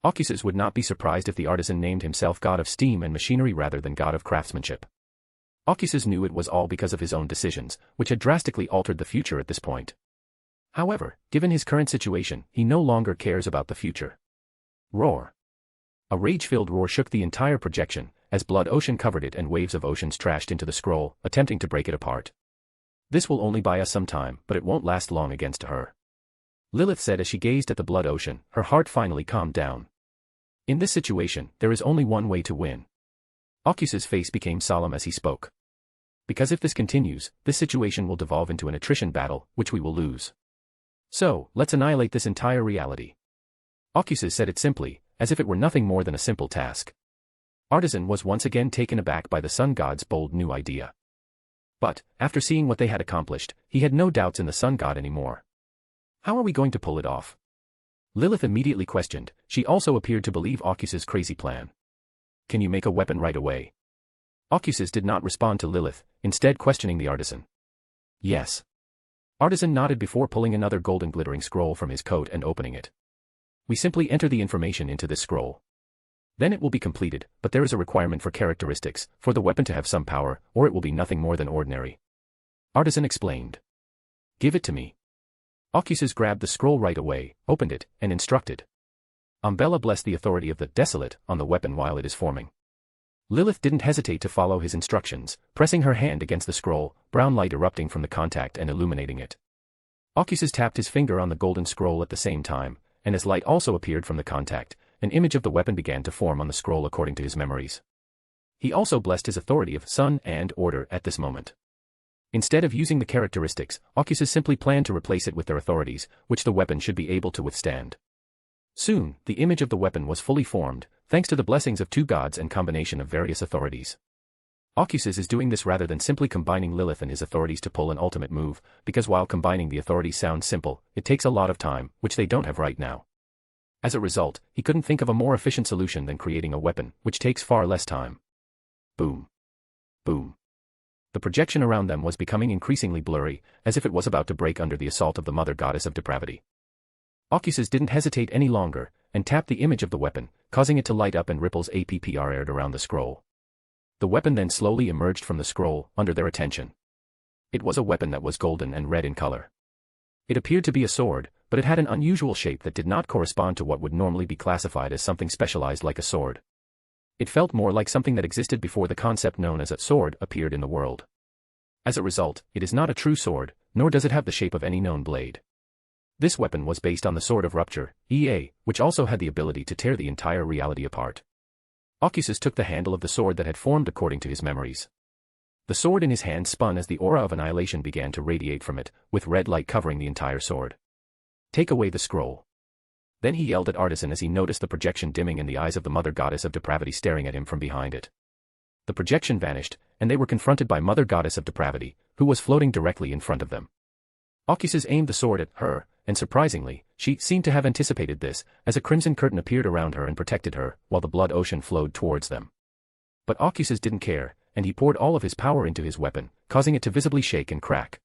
Oculus would not be surprised if the Artisan named himself God of Steam and Machinery rather than God of Craftsmanship. Oculus knew it was all because of his own decisions, which had drastically altered the future at this point. However, given his current situation, he no longer cares about the future. Roar. A rage-filled roar shook the entire projection, as blood ocean covered it and waves of oceans trashed into the scroll, attempting to break it apart. This will only buy us some time, but it won't last long against her. Lilith said as she gazed at the blood ocean, her heart finally calmed down. In this situation, there is only one way to win. Oculus' face became solemn as he spoke. Because if this continues, this situation will devolve into an attrition battle, which we will lose. So, let's annihilate this entire reality. Oculus said it simply, as if it were nothing more than a simple task. Artisan was once again taken aback by the sun god's bold new idea. But, after seeing what they had accomplished, he had no doubts in the sun god anymore. How are we going to pull it off? Lilith immediately questioned. She also appeared to believe Oculus' crazy plan. Can you make a weapon right away? Oculus did not respond to Lilith, instead questioning the Artisan. Yes. Artisan nodded before pulling another golden glittering scroll from his coat and opening it. We simply enter the information into this scroll. Then it will be completed, but there is a requirement for characteristics, for the weapon to have some power, or it will be nothing more than ordinary. Artisan explained. Give it to me. Oculus grabbed the scroll right away, opened it, and instructed. Umbella blessed the authority of the Desolate on the weapon while it is forming. Lilith didn't hesitate to follow his instructions, pressing her hand against the scroll, brown light erupting from the contact and illuminating it. Oculus tapped his finger on the golden scroll at the same time, and as light also appeared from the contact, an image of the weapon began to form on the scroll according to his memories. He also blessed his authority of sun and order at this moment. Instead of using the characteristics, Oculus simply planned to replace it with their authorities, which the weapon should be able to withstand. Soon, the image of the weapon was fully formed, thanks to the blessings of two gods and combination of various authorities. Oculus is doing this rather than simply combining Lilith and his authorities to pull an ultimate move, because while combining the authorities sounds simple, it takes a lot of time, which they don't have right now. As a result, he couldn't think of a more efficient solution than creating a weapon, which takes far less time. Boom. Boom. The projection around them was becoming increasingly blurry, as if it was about to break under the assault of the mother goddess of depravity. Oculus didn't hesitate any longer, and tapped the image of the weapon, causing it to light up and ripples appeared around the scroll. The weapon then slowly emerged from the scroll, under their attention. It was a weapon that was golden and red in color. It appeared to be a sword, but it had an unusual shape that did not correspond to what would normally be classified as something specialized like a sword. It felt more like something that existed before the concept known as a sword appeared in the world. As a result, it is not a true sword, nor does it have the shape of any known blade. This weapon was based on the Sword of Rupture, EA, which also had the ability to tear the entire reality apart. Oculus took the handle of the sword that had formed according to his memories. The sword in his hand spun as the aura of annihilation began to radiate from it, with red light covering the entire sword. Take away the scroll. Then he yelled at Artisan as he noticed the projection dimming and the eyes of the Mother Goddess of Depravity staring at him from behind it. The projection vanished, and they were confronted by Mother Goddess of Depravity, who was floating directly in front of them. Oculus aimed the sword at her, and surprisingly, she seemed to have anticipated this, as a crimson curtain appeared around her and protected her, while the blood ocean flowed towards them. But Oculus didn't care, and he poured all of his power into his weapon, causing it to visibly shake and crack.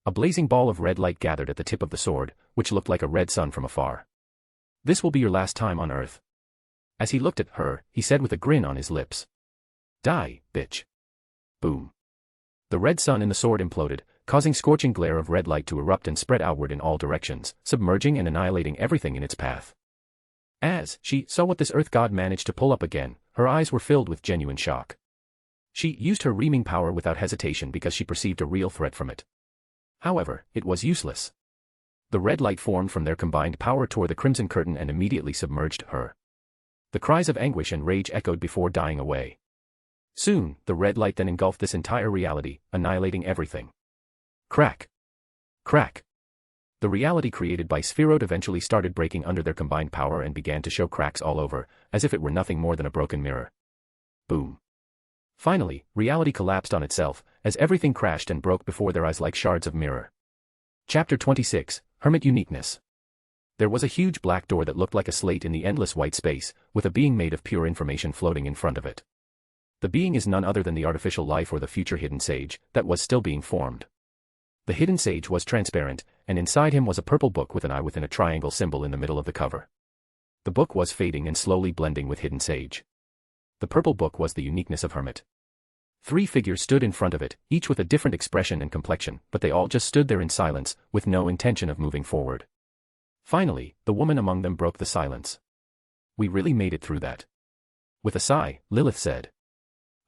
A blazing ball of red light gathered at the tip of the sword, which looked like a red sun from afar. This will be your last time on Earth. As he looked at her, he said with a grin on his lips. Die, bitch. Boom. The red sun in the sword imploded, causing scorching glare of red light to erupt and spread outward in all directions, submerging and annihilating everything in its path. As she saw what this earth god managed to pull up again, her eyes were filled with genuine shock. She used her reaming power without hesitation because she perceived a real threat from it. However, it was useless. The red light formed from their combined power tore the crimson curtain and immediately submerged her. The cries of anguish and rage echoed before dying away. Soon, the red light then engulfed this entire reality, annihilating everything. Crack! Crack! The reality created by Spherode eventually started breaking under their combined power and began to show cracks all over, as if it were nothing more than a broken mirror. Boom! Finally, reality collapsed on itself, as everything crashed and broke before their eyes like shards of mirror. Chapter 26, Hermit Uniqueness. There was a huge black door that looked like a slate in the endless white space, with a being made of pure information floating in front of it. The being is none other than the artificial life or the future hidden sage, that was still being formed. The hidden sage was transparent, and inside him was a purple book with an eye within a triangle symbol in the middle of the cover. The book was fading and slowly blending with hidden sage. The purple book was the uniqueness of Hermit. 3 figures stood in front of it, each with a different expression and complexion, but they all just stood there in silence, with no intention of moving forward. Finally, the woman among them broke the silence. "We really made it through that." With a sigh, Lilith said.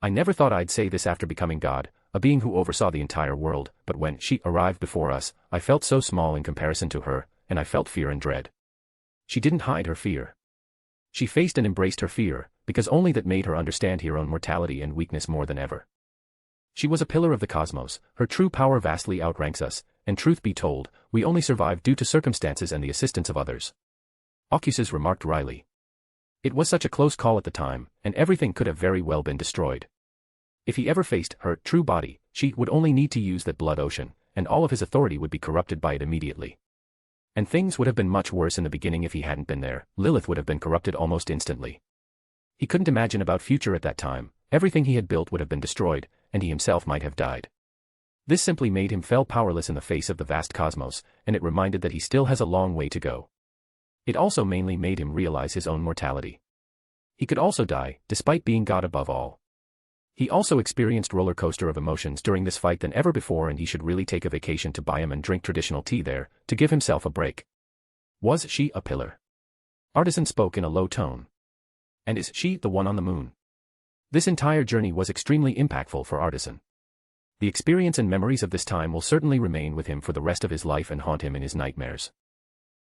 "I never thought I'd say this after becoming God, a being who oversaw the entire world, but when she arrived before us, I felt so small in comparison to her, and I felt fear and dread." She didn't hide her fear. She faced and embraced her fear, because only that made her understand her own mortality and weakness more than ever. She was a pillar of the cosmos, her true power vastly outranks us, and truth be told, we only survived due to circumstances and the assistance of others. Ocuses remarked wryly. It was such a close call at the time, and everything could have very well been destroyed. If he ever faced her true body, she would only need to use that blood ocean, and all of his authority would be corrupted by it immediately. And things would have been much worse in the beginning if he hadn't been there. Lilith would have been corrupted almost instantly. He couldn't imagine about future at that time. Everything he had built would have been destroyed, and he himself might have died. This simply made him feel powerless in the face of the vast cosmos, and it reminded that he still has a long way to go. It also mainly made him realize his own mortality. He could also die, despite being God above all. He also experienced roller coaster of emotions during this fight than ever before, and he should really take a vacation to Byam and drink traditional tea there, to give himself a break. Was she a pillar? Artisan spoke in a low tone. And is she the one on the moon? This entire journey was extremely impactful for Artisan. The experience and memories of this time will certainly remain with him for the rest of his life and haunt him in his nightmares.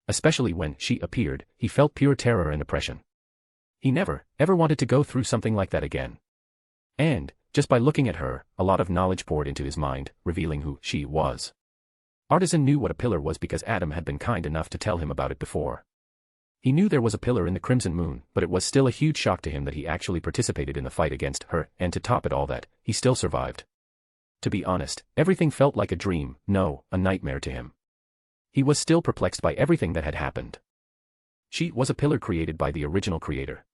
Especially when she appeared, he felt pure terror and oppression. He never, ever wanted to go through something like that again. And, just by looking at her, a lot of knowledge poured into his mind, revealing who she was. Artisan knew what a pillar was because Adam had been kind enough to tell him about it before. He knew there was a pillar in the Crimson Moon, but it was still a huge shock to him that he actually participated in the fight against her, and to top it all that, he still survived. To be honest, everything felt like a dream, no, a nightmare to him. He was still perplexed by everything that had happened. She was a pillar created by the original creator.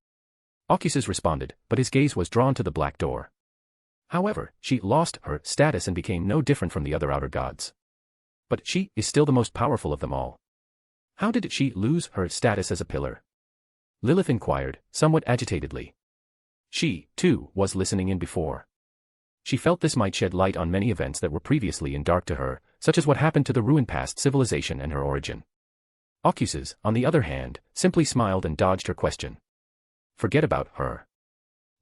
Ocuses responded, but his gaze was drawn to the black door. However, she lost her status and became no different from the other outer gods. But she is still the most powerful of them all. How did she lose her status as a pillar? Lilith inquired, somewhat agitatedly. She, too, was listening in before. She felt this might shed light on many events that were previously in dark to her, such as what happened to the ruined past civilization and her origin. Ocuses, on the other hand, simply smiled and dodged her question. Forget about her.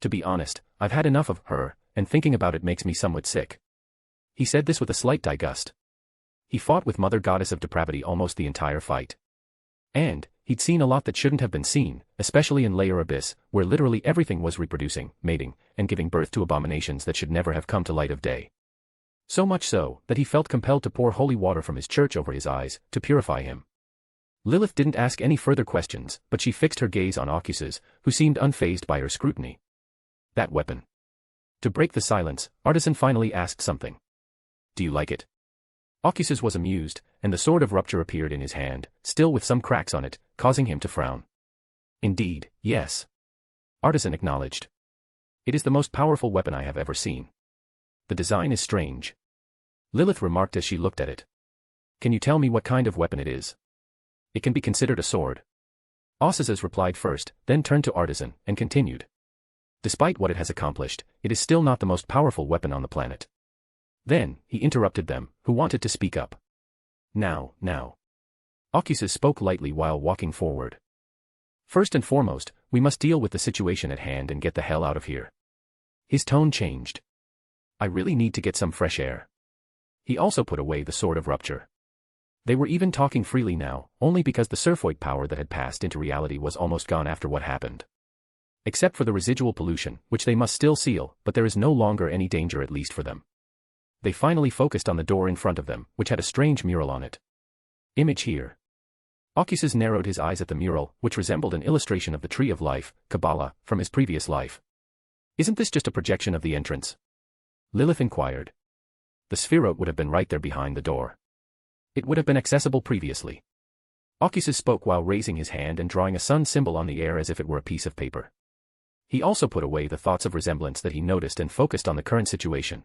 To be honest, I've had enough of her, and thinking about it makes me somewhat sick. He said this with a slight disgust. He fought with Mother Goddess of Depravity almost the entire fight. And, he'd seen a lot that shouldn't have been seen, especially in Layer Abyss, where literally everything was reproducing, mating, and giving birth to abominations that should never have come to light of day. So much so, that he felt compelled to pour holy water from his church over his eyes, to purify him. Lilith didn't ask any further questions, but she fixed her gaze on Ocuses, who seemed unfazed by her scrutiny. That weapon. To break the silence, Artisan finally asked something. Do you like it? Ocuses was amused, and the sword of rupture appeared in his hand, still with some cracks on it, causing him to frown. Indeed, yes. Artisan acknowledged. It is the most powerful weapon I have ever seen. The design is strange. Lilith remarked as she looked at it. Can you tell me what kind of weapon it is? It can be considered a sword. Ocuses replied first, then turned to Artisan, and continued. Despite what it has accomplished, it is still not the most powerful weapon on the planet. Then, he interrupted them, who wanted to speak up. Now. Ocuses spoke lightly while walking forward. First and foremost, we must deal with the situation at hand and get the hell out of here. His tone changed. I really need to get some fresh air. He also put away the sword of rupture. They were even talking freely now, only because the surfoid power that had passed into reality was almost gone after what happened. Except for the residual pollution, which they must still seal, but there is no longer any danger at least for them. They finally focused on the door in front of them, which had a strange mural on it. Image here. Ocuses narrowed his eyes at the mural, which resembled an illustration of the Tree of Life, Kabbalah, from his previous life. Isn't this just a projection of the entrance? Lilith inquired. The spherote would have been right there behind the door. It would have been accessible previously. Ocuses spoke while raising his hand and drawing a sun symbol on the air as if it were a piece of paper. He also put away the thoughts of resemblance that he noticed and focused on the current situation.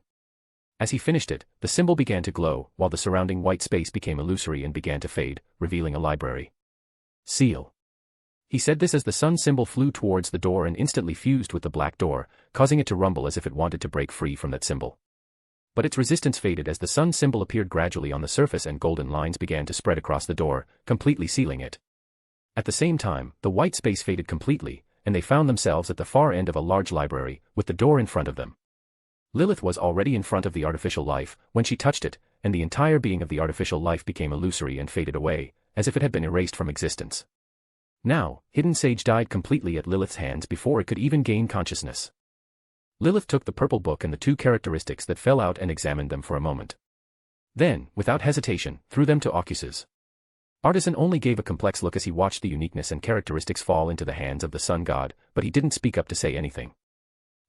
As he finished it, the symbol began to glow, while the surrounding white space became illusory and began to fade, revealing a library. Seal. He said this as the sun symbol flew towards the door and instantly fused with the black door, causing it to rumble as if it wanted to break free from that symbol. But its resistance faded as the sun symbol appeared gradually on the surface and golden lines began to spread across the door, completely sealing it. At the same time, the white space faded completely, and they found themselves at the far end of a large library, with the door in front of them. Lilith was already in front of the artificial life when she touched it, and the entire being of the artificial life became illusory and faded away, as if it had been erased from existence. Now, Hidden Sage died completely at Lilith's hands before it could even gain consciousness. Lilith took the purple book and the two characteristics that fell out and examined them for a moment. Then, without hesitation, threw them to Ocuses. Artisan only gave a complex look as he watched the uniqueness and characteristics fall into the hands of the sun god, but he didn't speak up to say anything.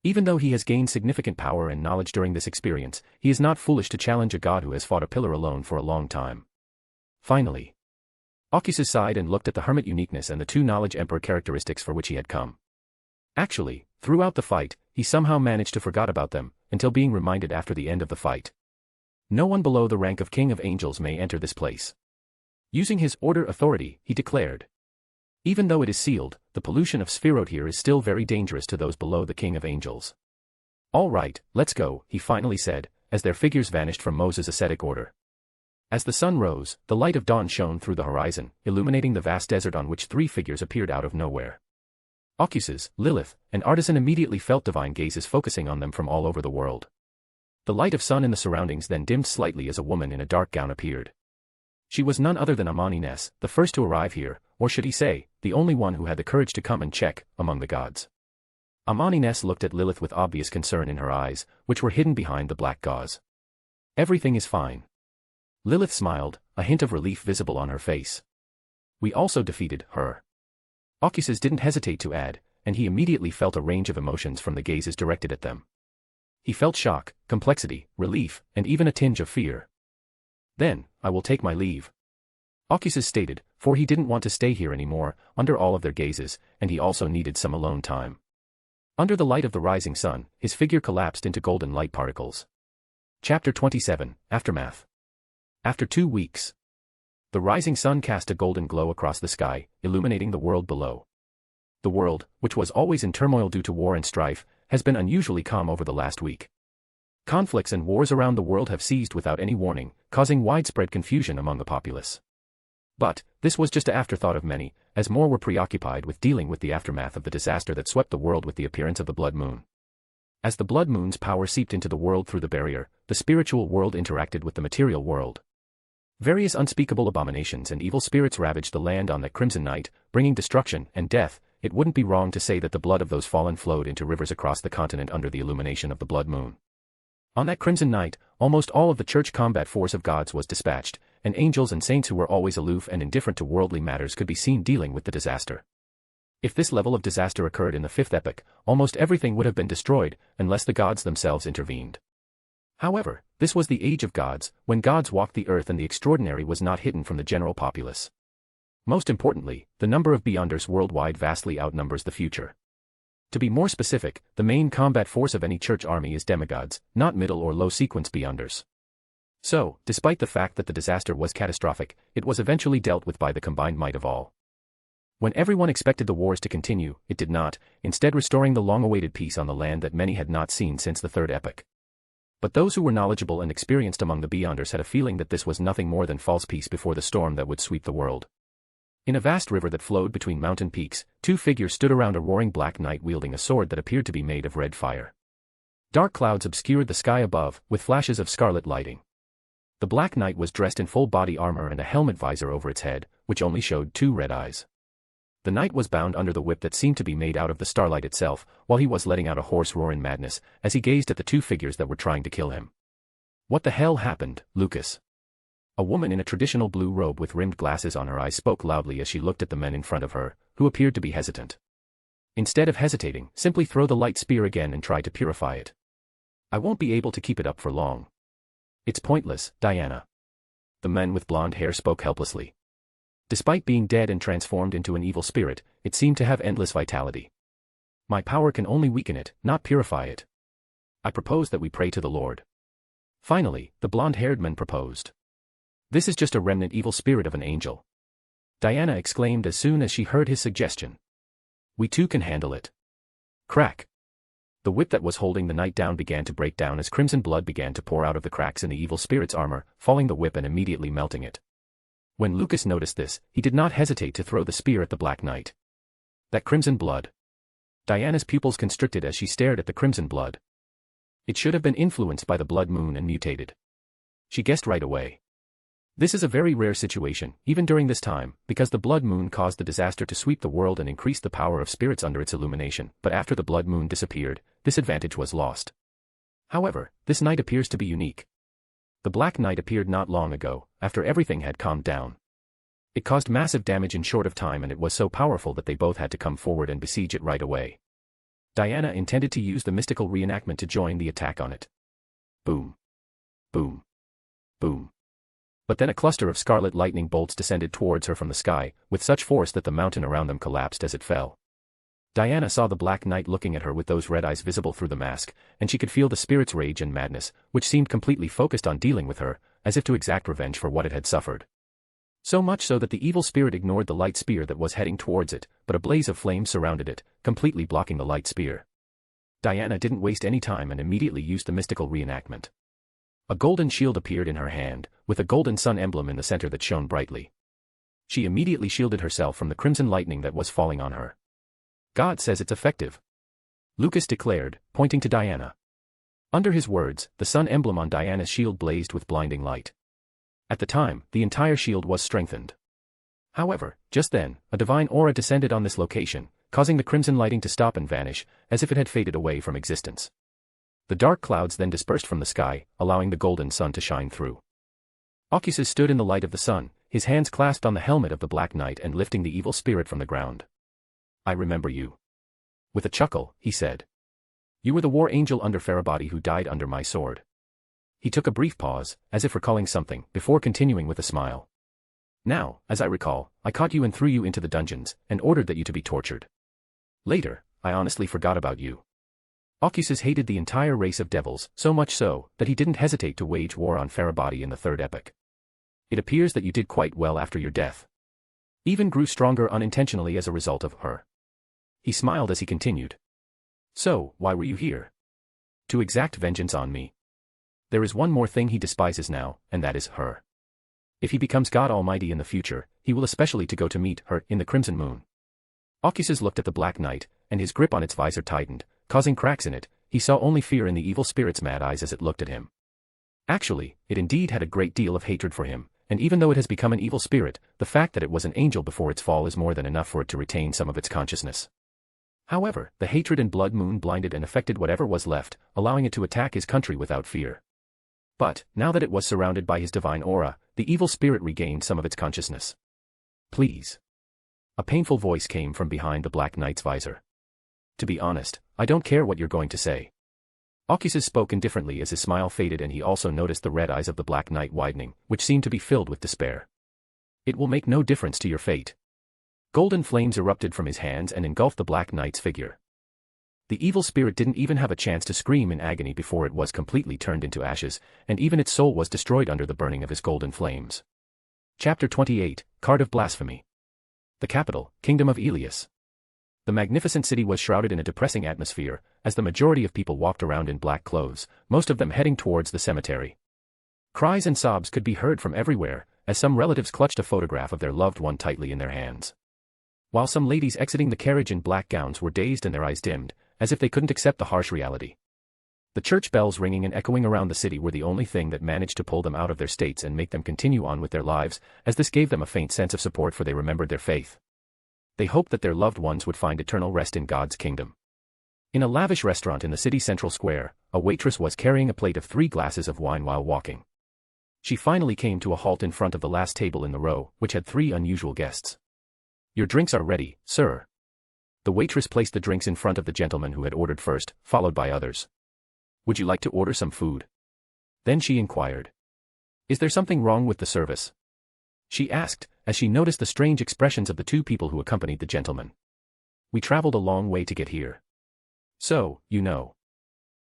Even though he has gained significant power and knowledge during this experience, he is not foolish to challenge a god who has fought a pillar alone for a long time. Finally, Ocuses sighed and looked at the hermit uniqueness and the two knowledge emperor characteristics for which he had come. Actually, throughout the fight, he somehow managed to forget about them, until being reminded after the end of the fight. No one below the rank of King of Angels may enter this place. Using his order authority, he declared. Even though it is sealed, the pollution of spherote here is still very dangerous to those below the King of Angels. All right, let's go, he finally said, as their figures vanished from Moses' ascetic order. As the sun rose, the light of dawn shone through the horizon, illuminating the vast desert on which three figures appeared out of nowhere. Ocuses, Lilith, and Artisan immediately felt divine gazes focusing on them from all over the world. The light of sun in the surroundings then dimmed slightly as a woman in a dark gown appeared. She was none other than Amani Ness, the first to arrive here, or should he say, the only one who had the courage to come and check, among the gods. Amani Ness looked at Lilith with obvious concern in her eyes, which were hidden behind the black gauze. Everything is fine. Lilith smiled, a hint of relief visible on her face. We also defeated her. Ocuses didn't hesitate to add, and he immediately felt a range of emotions from the gazes directed at them. He felt shock, complexity, relief, and even a tinge of fear. Then, I will take my leave. Ocuses stated, for he didn't want to stay here anymore, under all of their gazes, and he also needed some alone time. Under the light of the rising sun, his figure collapsed into golden light particles. Chapter 27, Aftermath. After 2 weeks. The rising sun cast a golden glow across the sky, illuminating the world below. The world, which was always in turmoil due to war and strife, has been unusually calm over the last week. Conflicts and wars around the world have ceased without any warning, causing widespread confusion among the populace. But, this was just an afterthought of many, as more were preoccupied with dealing with the aftermath of the disaster that swept the world with the appearance of the blood moon. As the blood moon's power seeped into the world through the barrier, the spiritual world interacted with the material world. Various unspeakable abominations and evil spirits ravaged the land on that crimson night, bringing destruction and death. It wouldn't be wrong to say that the blood of those fallen flowed into rivers across the continent under the illumination of the blood moon. On that crimson night, almost all of the church combat force of gods was dispatched, and angels and saints who were always aloof and indifferent to worldly matters could be seen dealing with the disaster. If this level of disaster occurred in the fifth epoch, almost everything would have been destroyed, unless the gods themselves intervened. However, this was the age of gods, when gods walked the earth and the extraordinary was not hidden from the general populace. Most importantly, the number of Beyonders worldwide vastly outnumbers the future. To be more specific, the main combat force of any church army is demigods, not middle or low sequence Beyonders. So, despite the fact that the disaster was catastrophic, it was eventually dealt with by the combined might of all. When everyone expected the wars to continue, it did not, instead restoring the long-awaited peace on the land that many had not seen since the third epoch. But those who were knowledgeable and experienced among the Beyonders had a feeling that this was nothing more than false peace before the storm that would sweep the world. In a vast river that flowed between mountain peaks, two figures stood around a roaring black knight wielding a sword that appeared to be made of red fire. Dark clouds obscured the sky above, with flashes of scarlet lighting. The black knight was dressed in full body armor and a helmet visor over its head, which only showed two red eyes. The knight was bound under the whip that seemed to be made out of the starlight itself, while he was letting out a hoarse roar in madness, as he gazed at the two figures that were trying to kill him. "What the hell happened, Lucas?" A woman in a traditional blue robe with rimmed glasses on her eyes spoke loudly as she looked at the men in front of her, who appeared to be hesitant. "Instead of hesitating, simply throw the light spear again and try to purify it. I won't be able to keep it up for long." "It's pointless, Diana." The man with blonde hair spoke helplessly. Despite being dead and transformed into an evil spirit, it seemed to have endless vitality. "My power can only weaken it, not purify it. I propose that we pray to the Lord." Finally, the blonde-haired man proposed. "This is just a remnant evil spirit of an angel," Diana exclaimed as soon as she heard his suggestion. "We too can handle it." Crack. The whip that was holding the knight down began to break down as crimson blood began to pour out of the cracks in the evil spirit's armor, falling the whip and immediately melting it. When Lucas noticed this, he did not hesitate to throw the spear at the Black Knight. That crimson blood. Diana's pupils constricted as she stared at the crimson blood. It should have been influenced by the blood moon and mutated. She guessed right away. This is a very rare situation, even during this time, because the blood moon caused the disaster to sweep the world and increased the power of spirits under its illumination, but after the blood moon disappeared, this advantage was lost. However, this night appears to be unique. The Black Knight appeared not long ago, after everything had calmed down. It caused massive damage in short of time and it was so powerful that they both had to come forward and besiege it right away. Diana intended to use the mystical reenactment to join the attack on it. Boom. Boom. Boom. But then a cluster of scarlet lightning bolts descended towards her from the sky, with such force that the mountain around them collapsed as it fell. Diana saw the Black Knight looking at her with those red eyes visible through the mask, and she could feel the spirit's rage and madness, which seemed completely focused on dealing with her, as if to exact revenge for what it had suffered. So much so that the evil spirit ignored the light spear that was heading towards it, but a blaze of flame surrounded it, completely blocking the light spear. Diana didn't waste any time and immediately used the mystical reenactment. A golden shield appeared in her hand, with a golden sun emblem in the center that shone brightly. She immediately shielded herself from the crimson lightning that was falling on her. "God says it's effective," Lucas declared, pointing to Diana. Under his words, the sun emblem on Diana's shield blazed with blinding light. At the time, the entire shield was strengthened. However, just then, a divine aura descended on this location, causing the crimson lighting to stop and vanish, as if it had faded away from existence. The dark clouds then dispersed from the sky, allowing the golden sun to shine through. Ocuses stood in the light of the sun, his hands clasped on the helmet of the Black Knight and lifting the evil spirit from the ground. "I remember you." With a chuckle, he said. "You were the war angel under Farabadi who died under my sword." He took a brief pause, as if recalling something, before continuing with a smile. "Now, as I recall, I caught you and threw you into the dungeons, and ordered that you to be tortured. Later, I honestly forgot about you." Ocuses hated the entire race of devils, so much so, that he didn't hesitate to wage war on Farabadi in the third epoch. "It appears that you did quite well after your death. Even grew stronger unintentionally as a result of her." He smiled as he continued. "So, why were you here? To exact vengeance on me. There is one more thing he despises now, and that is her. If he becomes God Almighty in the future, he will especially to go to meet her in the Crimson Moon." Ocuses looked at the Black Knight, and his grip on its visor tightened, causing cracks in it. He saw only fear in the evil spirit's mad eyes as it looked at him. Actually, it indeed had a great deal of hatred for him, and even though it has become an evil spirit, the fact that it was an angel before its fall is more than enough for it to retain some of its consciousness. However, the hatred and blood moon blinded and affected whatever was left, allowing it to attack his country without fear. But, now that it was surrounded by his divine aura, the evil spirit regained some of its consciousness. "Please." A painful voice came from behind the Black Knight's visor. "To be honest, I don't care what you're going to say." Ocuses spoke indifferently as his smile faded and he also noticed the red eyes of the Black Knight widening, which seemed to be filled with despair. "It will make no difference to your fate." Golden flames erupted from his hands and engulfed the Black Knight's figure. The evil spirit didn't even have a chance to scream in agony before it was completely turned into ashes, and even its soul was destroyed under the burning of his golden flames. Chapter 28, Card of Blasphemy. The capital, Kingdom of Elias. The magnificent city was shrouded in a depressing atmosphere, as the majority of people walked around in black clothes, most of them heading towards the cemetery. Cries and sobs could be heard from everywhere, as some relatives clutched a photograph of their loved one tightly in their hands. While some ladies exiting the carriage in black gowns were dazed and their eyes dimmed, as if they couldn't accept the harsh reality. The church bells ringing and echoing around the city were the only thing that managed to pull them out of their states and make them continue on with their lives, as this gave them a faint sense of support, for they remembered their faith. They hoped that their loved ones would find eternal rest in God's kingdom. In a lavish restaurant in the city's central square, a waitress was carrying a plate of 3 glasses of wine while walking. She finally came to a halt in front of the last table in the row, which had 3 unusual guests. "Your drinks are ready, sir." The waitress placed the drinks in front of the gentleman who had ordered first, followed by others. "Would you like to order some food?" Then she inquired. "Is there something wrong with the service?" she asked, as she noticed the strange expressions of the 2 people who accompanied the gentleman. "We traveled a long way to get here. So, you know."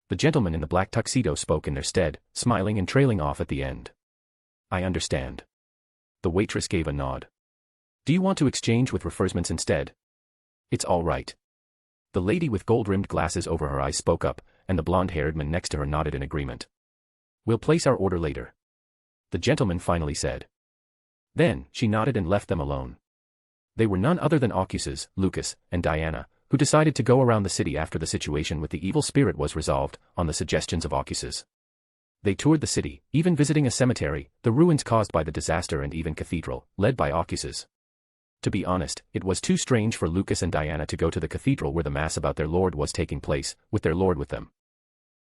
The gentleman in the black tuxedo spoke in their stead, smiling and trailing off at the end. "I understand." The waitress gave a nod. "Do you want to exchange with refreshments instead?" "It's all right." The lady with gold-rimmed glasses over her eyes spoke up, and the blonde-haired man next to her nodded in agreement. "We'll place our order later," the gentleman finally said. Then, she nodded and left them alone. They were none other than Ocuses, Lucas, and Diana, who decided to go around the city after the situation with the evil spirit was resolved, on the suggestions of Ocuses. They toured the city, even visiting a cemetery, the ruins caused by the disaster, and even cathedral, led by Ocuses. To be honest, it was too strange for Lucas and Diana to go to the cathedral where the mass about their Lord was taking place, with their Lord with them.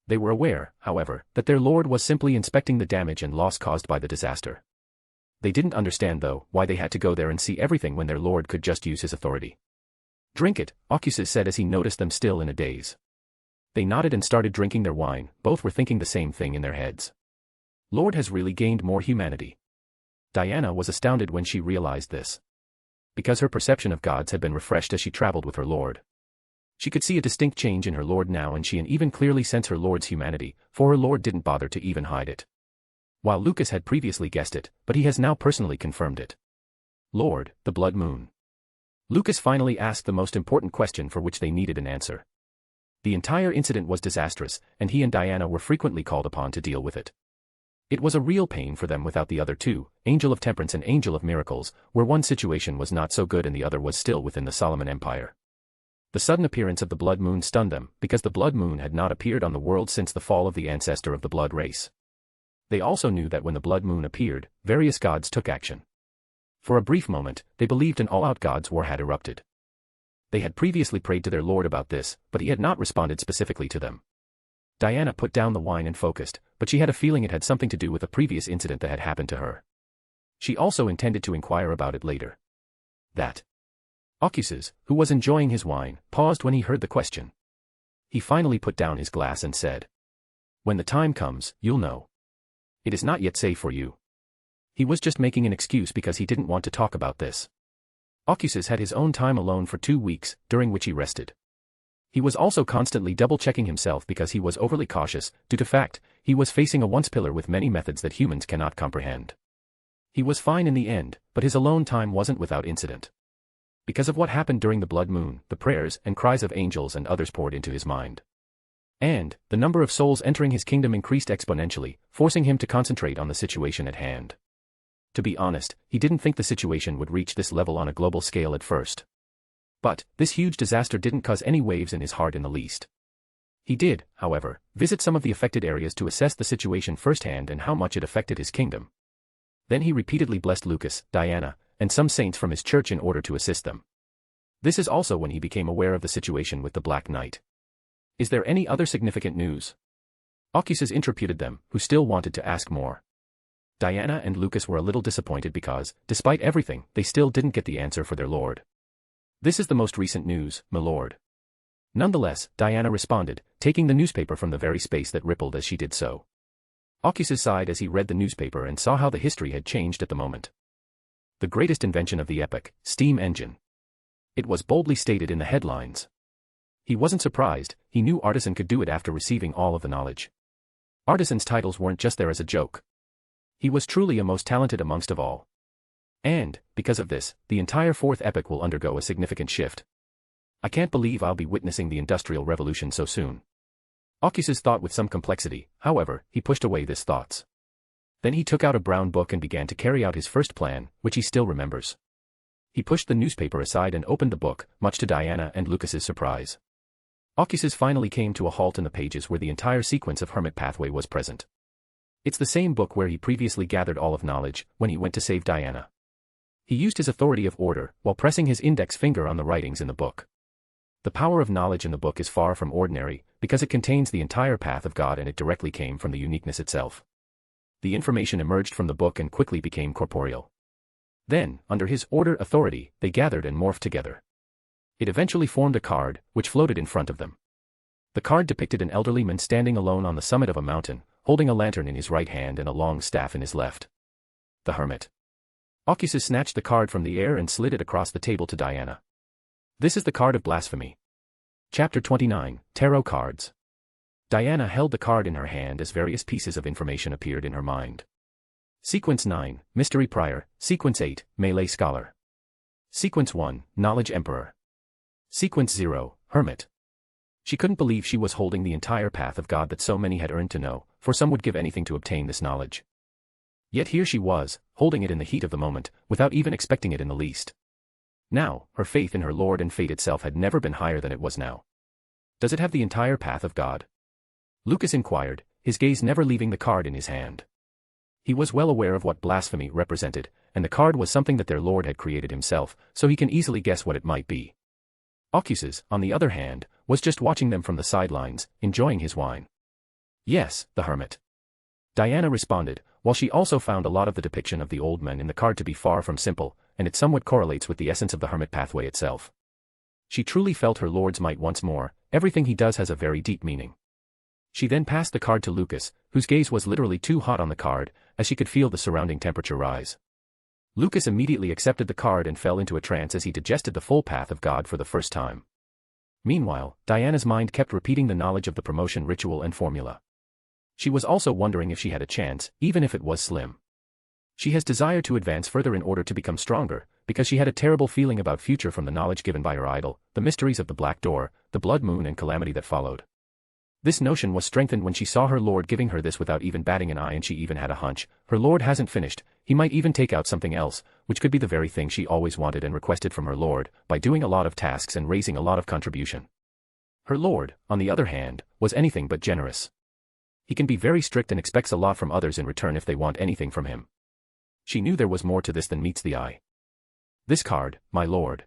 They were aware, however, that their Lord was simply inspecting the damage and loss caused by the disaster. They didn't understand, though, why they had to go there and see everything when their Lord could just use his authority. "Drink it," Ocuses said as he noticed them still in a daze. They nodded and started drinking their wine. Both were thinking the same thing in their heads. Lord has really gained more humanity. Diana was astounded when she realized this. Because her perception of gods had been refreshed as she traveled with her Lord. She could see a distinct change in her Lord now, and she can even clearly sense her Lord's humanity, for her Lord didn't bother to even hide it. While Lucas had previously guessed it, but he has now personally confirmed it. "Lord, the blood moon." Lucas finally asked the most important question for which they needed an answer. The entire incident was disastrous, and he and Diana were frequently called upon to deal with it. It was a real pain for them without the other 2, Angel of Temperance and Angel of Miracles, where one situation was not so good and the other was still within the Solomon Empire. The sudden appearance of the blood moon stunned them, because the blood moon had not appeared on the world since the fall of the ancestor of the blood race. They also knew that when the blood moon appeared, various gods took action. For a brief moment, they believed an all-out gods' war had erupted. They had previously prayed to their Lord about this, but he had not responded specifically to them. Diana put down the wine and focused, but she had a feeling it had something to do with a previous incident that had happened to her. She also intended to inquire about it later. That. Ocuses, who was enjoying his wine, paused when he heard the question. He finally put down his glass and said, "When the time comes, you'll know. It is not yet safe for you." He was just making an excuse because he didn't want to talk about this. Ocuses had his own time alone for 2 weeks, during which he rested. He was also constantly double-checking himself because he was overly cautious, due to fact, he was facing a once-pillar with many methods that humans cannot comprehend. He was fine in the end, but his alone time wasn't without incident. Because of what happened during the blood moon, the prayers and cries of angels and others poured into his mind. And, the number of souls entering his kingdom increased exponentially, forcing him to concentrate on the situation at hand. To be honest, he didn't think the situation would reach this level on a global scale at first. But, this huge disaster didn't cause any waves in his heart in the least. He did, however, visit some of the affected areas to assess the situation firsthand and how much it affected his kingdom. Then he repeatedly blessed Lucas, Diana, and some saints from his church in order to assist them. This is also when he became aware of the situation with the Black Knight. "Is there any other significant news?" Ocuses interrupted them, who still wanted to ask more. Diana and Lucas were a little disappointed because, despite everything, they still didn't get the answer for their Lord. "This is the most recent news, my lord." Nonetheless, Diana responded, taking the newspaper from the very space that rippled as she did so. Ocuses sighed as he read the newspaper and saw how the history had changed at the moment. The greatest invention of the epoch, steam engine. It was boldly stated in the headlines. He wasn't surprised, he knew Artisan could do it after receiving all of the knowledge. Artisan's titles weren't just there as a joke. He was truly a most talented amongst of all. And, because of this, the entire fourth epoch will undergo a significant shift. I can't believe I'll be witnessing the Industrial Revolution so soon. Oculus thought with some complexity, however, he pushed away these thoughts. Then he took out a brown book and began to carry out his first plan, which he still remembers. He pushed the newspaper aside and opened the book, much to Diana and Lucas's surprise. Oculus finally came to a halt in the pages where the entire sequence of Hermit Pathway was present. It's the same book where he previously gathered all of knowledge, when he went to save Diana. He used his authority of order, while pressing his index finger on the writings in the book. The power of knowledge in the book is far from ordinary, because it contains the entire path of God and it directly came from the uniqueness itself. The information emerged from the book and quickly became corporeal. Then, under his order authority, they gathered and morphed together. It eventually formed a card, which floated in front of them. The card depicted an elderly man standing alone on the summit of a mountain, holding a lantern in his right hand and a long staff in his left. The Hermit. Oculus snatched the card from the air and slid it across the table to Diana. This is the card of blasphemy. Chapter 29, Tarot Cards. Diana held the card in her hand as various pieces of information appeared in her mind. Sequence 9, Mystery Prior. Sequence 8, Melee Scholar. Sequence 1, Knowledge Emperor. Sequence 0, Hermit. She couldn't believe she was holding the entire path of God that so many had earned to know, for some would give anything to obtain this knowledge. Yet here she was, holding it in the heat of the moment, without even expecting it in the least. Now, her faith in her Lord and fate itself had never been higher than it was now. Does it have the entire path of God? Lucas inquired, his gaze never leaving the card in his hand. He was well aware of what blasphemy represented, and the card was something that their Lord had created himself, so he can easily guess what it might be. Oculus, on the other hand, was just watching them from the sidelines, enjoying his wine. Yes, the Hermit. Diana responded, while she also found a lot of the depiction of the old man in the card to be far from simple, and it somewhat correlates with the essence of the Hermit Pathway itself. She truly felt her Lord's might once more. Everything he does has a very deep meaning. She then passed the card to Lucas, whose gaze was literally too hot on the card, as she could feel the surrounding temperature rise. Lucas immediately accepted the card and fell into a trance as he digested the full path of God for the first time. Meanwhile, Diana's mind kept repeating the knowledge of the promotion ritual and formula. She was also wondering if she had a chance, even if it was slim. She has desire to advance further in order to become stronger, because she had a terrible feeling about future from the knowledge given by her idol, the mysteries of the Black Door, the blood moon and calamity that followed. This notion was strengthened when she saw her Lord giving her this without even batting an eye, and she even had a hunch, her Lord hasn't finished, he might even take out something else, which could be the very thing she always wanted and requested from her Lord, by doing a lot of tasks and raising a lot of contribution. Her Lord, on the other hand, was anything but generous. He can be very strict and expects a lot from others in return if they want anything from him. She knew there was more to this than meets the eye. This card, my Lord.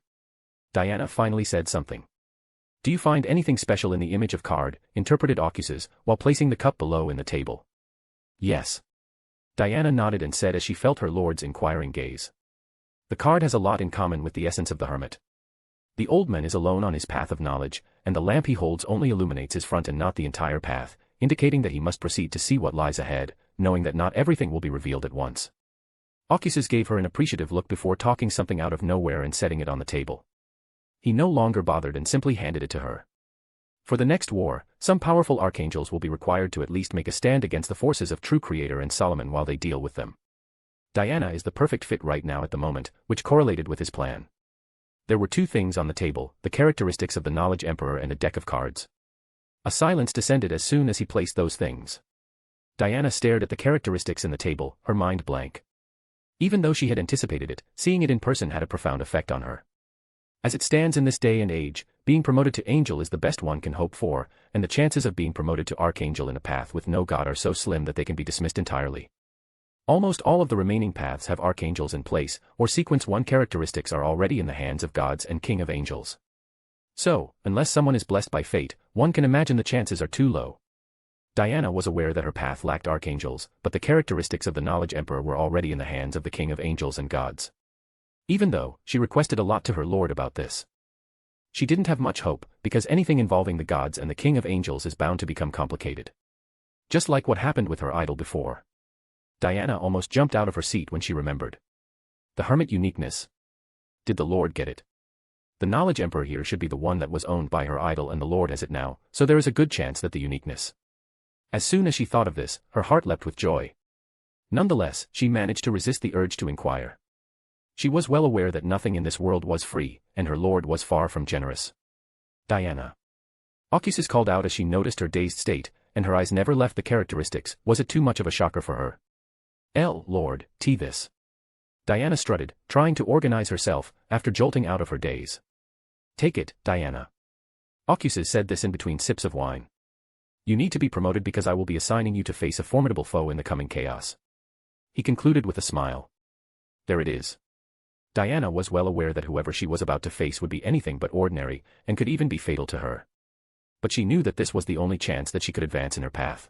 Diana finally said something. Do you find anything special in the image of card, interpreted Oculus, while placing the cup below in the table? Yes. Diana nodded and said as she felt her Lord's inquiring gaze. The card has a lot in common with the essence of the Hermit. The old man is alone on his path of knowledge, and the lamp he holds only illuminates his front and not the entire path, indicating that he must proceed to see what lies ahead, knowing that not everything will be revealed at once. Oculus gave her an appreciative look before talking something out of nowhere and setting it on the table. He no longer bothered and simply handed it to her. For the next war, some powerful archangels will be required to at least make a stand against the forces of True Creator and Solomon while they deal with them. Diana is the perfect fit right now at the moment, which correlated with his plan. There were two things on the table, the characteristics of the Knowledge Emperor and a deck of cards. A silence descended as soon as he placed those things. Diana stared at the characteristics in the table, her mind blank. Even though she had anticipated it, seeing it in person had a profound effect on her. As it stands in this day and age, being promoted to angel is the best one can hope for, and the chances of being promoted to archangel in a path with no god are so slim that they can be dismissed entirely. Almost all of the remaining paths have archangels in place, or sequence 1 characteristics are already in the hands of gods and king of angels. So, unless someone is blessed by fate, one can imagine the chances are too low. Diana was aware that her path lacked archangels, but the characteristics of the Knowledge Emperor were already in the hands of the king of angels and gods. Even though, she requested a lot to her Lord about this. She didn't have much hope, because anything involving the gods and the king of angels is bound to become complicated. Just like what happened with her idol before. Diana almost jumped out of her seat when she remembered. The Hermit uniqueness. Did the Lord get it? The Knowledge Emperor here should be the one that was owned by her idol and the Lord has it now, so there is a good chance that the uniqueness. As soon as she thought of this, her heart leapt with joy. Nonetheless, she managed to resist the urge to inquire. She was well aware that nothing in this world was free, and her Lord was far from generous. Diana. Ocuses called out as she noticed her dazed state, and her eyes never left the characteristics. Was it too much of a shocker for her? Lord, this. Diana strutted, trying to organize herself, after jolting out of her daze. Take it, Diana. Ocuses said this in between sips of wine. You need to be promoted because I will be assigning you to face a formidable foe in the coming chaos. He concluded with a smile. There it is. Diana was well aware that whoever she was about to face would be anything but ordinary, and could even be fatal to her. But she knew that this was the only chance that she could advance in her path.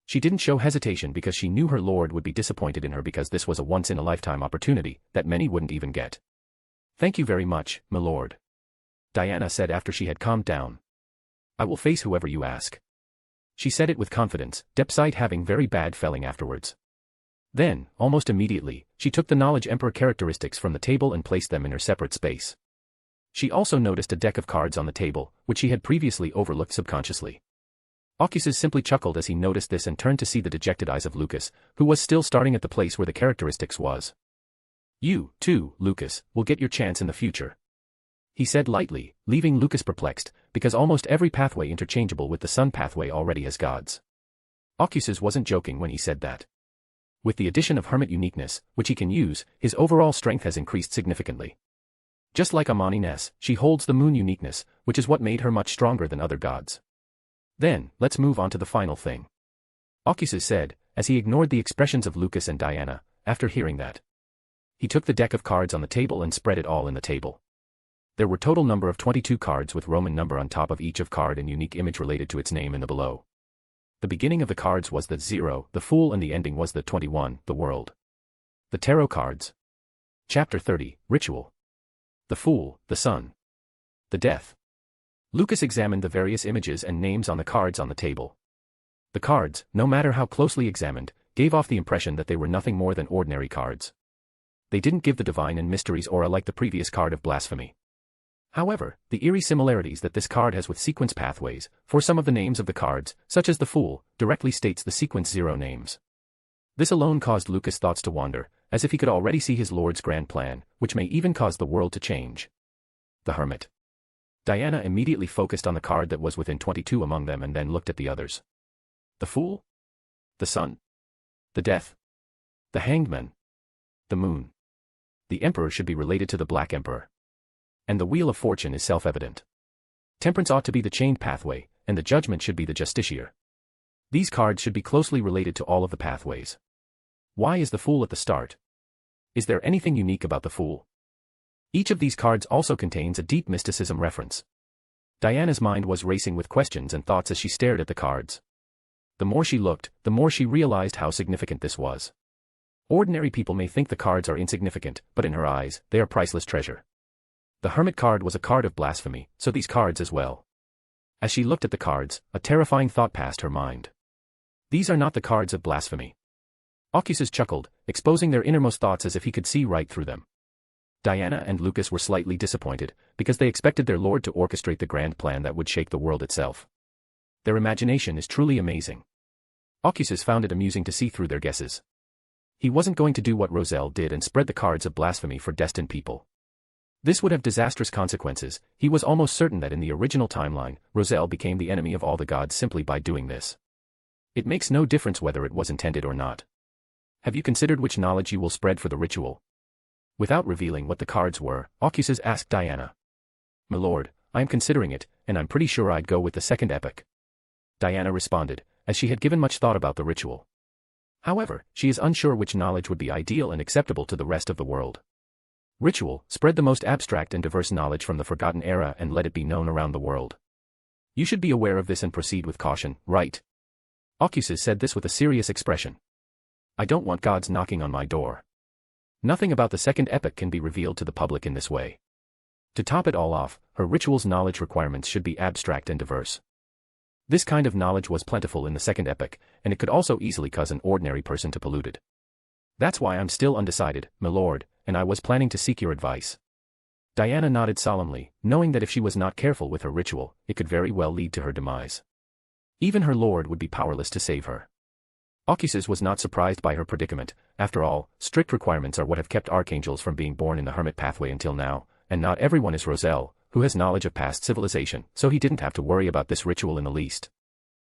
She didn't show hesitation because she knew her lord would be disappointed in her because this was a once-in-a-lifetime opportunity that many wouldn't even get. Thank you very much, my lord. Diana said after she had calmed down. I will face whoever you ask. She said it with confidence, despite having very bad feeling afterwards. Then, almost immediately, she took the Knowledge Emperor characteristics from the table and placed them in her separate space. She also noticed a deck of cards on the table, which she had previously overlooked subconsciously. Ocuses simply chuckled as he noticed this and turned to see the dejected eyes of Lucas, who was still starting at the place where the characteristics was. You, too, Lucas, will get your chance in the future. He said lightly, leaving Lucas perplexed, because almost every pathway interchangeable with the sun pathway already has gods. Ocuses wasn't joking when he said that. With the addition of hermit uniqueness, which he can use, his overall strength has increased significantly. Just like Amani Ness, she holds the moon uniqueness, which is what made her much stronger than other gods. Then, let's move on to the final thing. Ocuses said, as he ignored the expressions of Lucas and Diana, after hearing that. He took the deck of cards on the table and spread it all in the table. There were total number of 22 cards with Roman number on top of each of card and unique image related to its name in the below. The beginning of the cards was the 0, the Fool, and the ending was the 21, the World. The Tarot cards. Chapter 30, Ritual. The Fool, the Sun. The Death. Lucas examined the various images and names on the cards on the table. The cards, no matter how closely examined, gave off the impression that they were nothing more than ordinary cards. They didn't give the divine and mysteries aura like the previous card of blasphemy. However, the eerie similarities that this card has with sequence pathways, for some of the names of the cards, such as the Fool, directly states the sequence 0 names. This alone caused Lucas' thoughts to wander, as if he could already see his lord's grand plan, which may even cause the world to change. The Hermit. Diana immediately focused on the card that was within 22 among them and then looked at the others. The Fool? The Sun? The Death? The Hanged Man? The Moon? The Emperor should be related to the Black Emperor. And the Wheel of Fortune is self-evident. Temperance ought to be the chained pathway, and the Judgment should be the Justiciar. These cards should be closely related to all of the pathways. Why is the Fool at the start? Is there anything unique about the Fool? Each of these cards also contains a deep mysticism reference. Diana's mind was racing with questions and thoughts as she stared at the cards. The more she looked, the more she realized how significant this was. Ordinary people may think the cards are insignificant, but in her eyes, they are priceless treasure. The Hermit card was a card of blasphemy, so these cards as well. As she looked at the cards, a terrifying thought passed her mind. These are not the cards of blasphemy. Ocuses chuckled, exposing their innermost thoughts as if he could see right through them. Diana and Lucas were slightly disappointed, because they expected their lord to orchestrate the grand plan that would shake the world itself. Their imagination is truly amazing. Ocuses found it amusing to see through their guesses. He wasn't going to do what Roselle did and spread the cards of blasphemy for destined people. This would have disastrous consequences. He was almost certain that in the original timeline, Roselle became the enemy of all the gods simply by doing this. It makes no difference whether it was intended or not. Have you considered which knowledge you will spread for the ritual? Without revealing what the cards were, Ocuses asked Diana. My lord, I am considering it, and I'm pretty sure I'd go with the second epic. Diana responded, as she had given much thought about the ritual. However, she is unsure which knowledge would be ideal and acceptable to the rest of the world. Ritual, spread the most abstract and diverse knowledge from the forgotten era and let it be known around the world. You should be aware of this and proceed with caution, right? Ocuses said this with a serious expression. I don't want gods knocking on my door. Nothing about the second epic can be revealed to the public in this way. To top it all off, her ritual's knowledge requirements should be abstract and diverse. This kind of knowledge was plentiful in the second epic, and it could also easily cause an ordinary person to pollute it. That's why I'm still undecided, my lord, and I was planning to seek your advice. Diana nodded solemnly, knowing that if she was not careful with her ritual, it could very well lead to her demise. Even her lord would be powerless to save her. Ocuses was not surprised by her predicament. After all, strict requirements are what have kept archangels from being born in the hermit pathway until now, and not everyone is Roselle, who has knowledge of past civilization, so he didn't have to worry about this ritual in the least.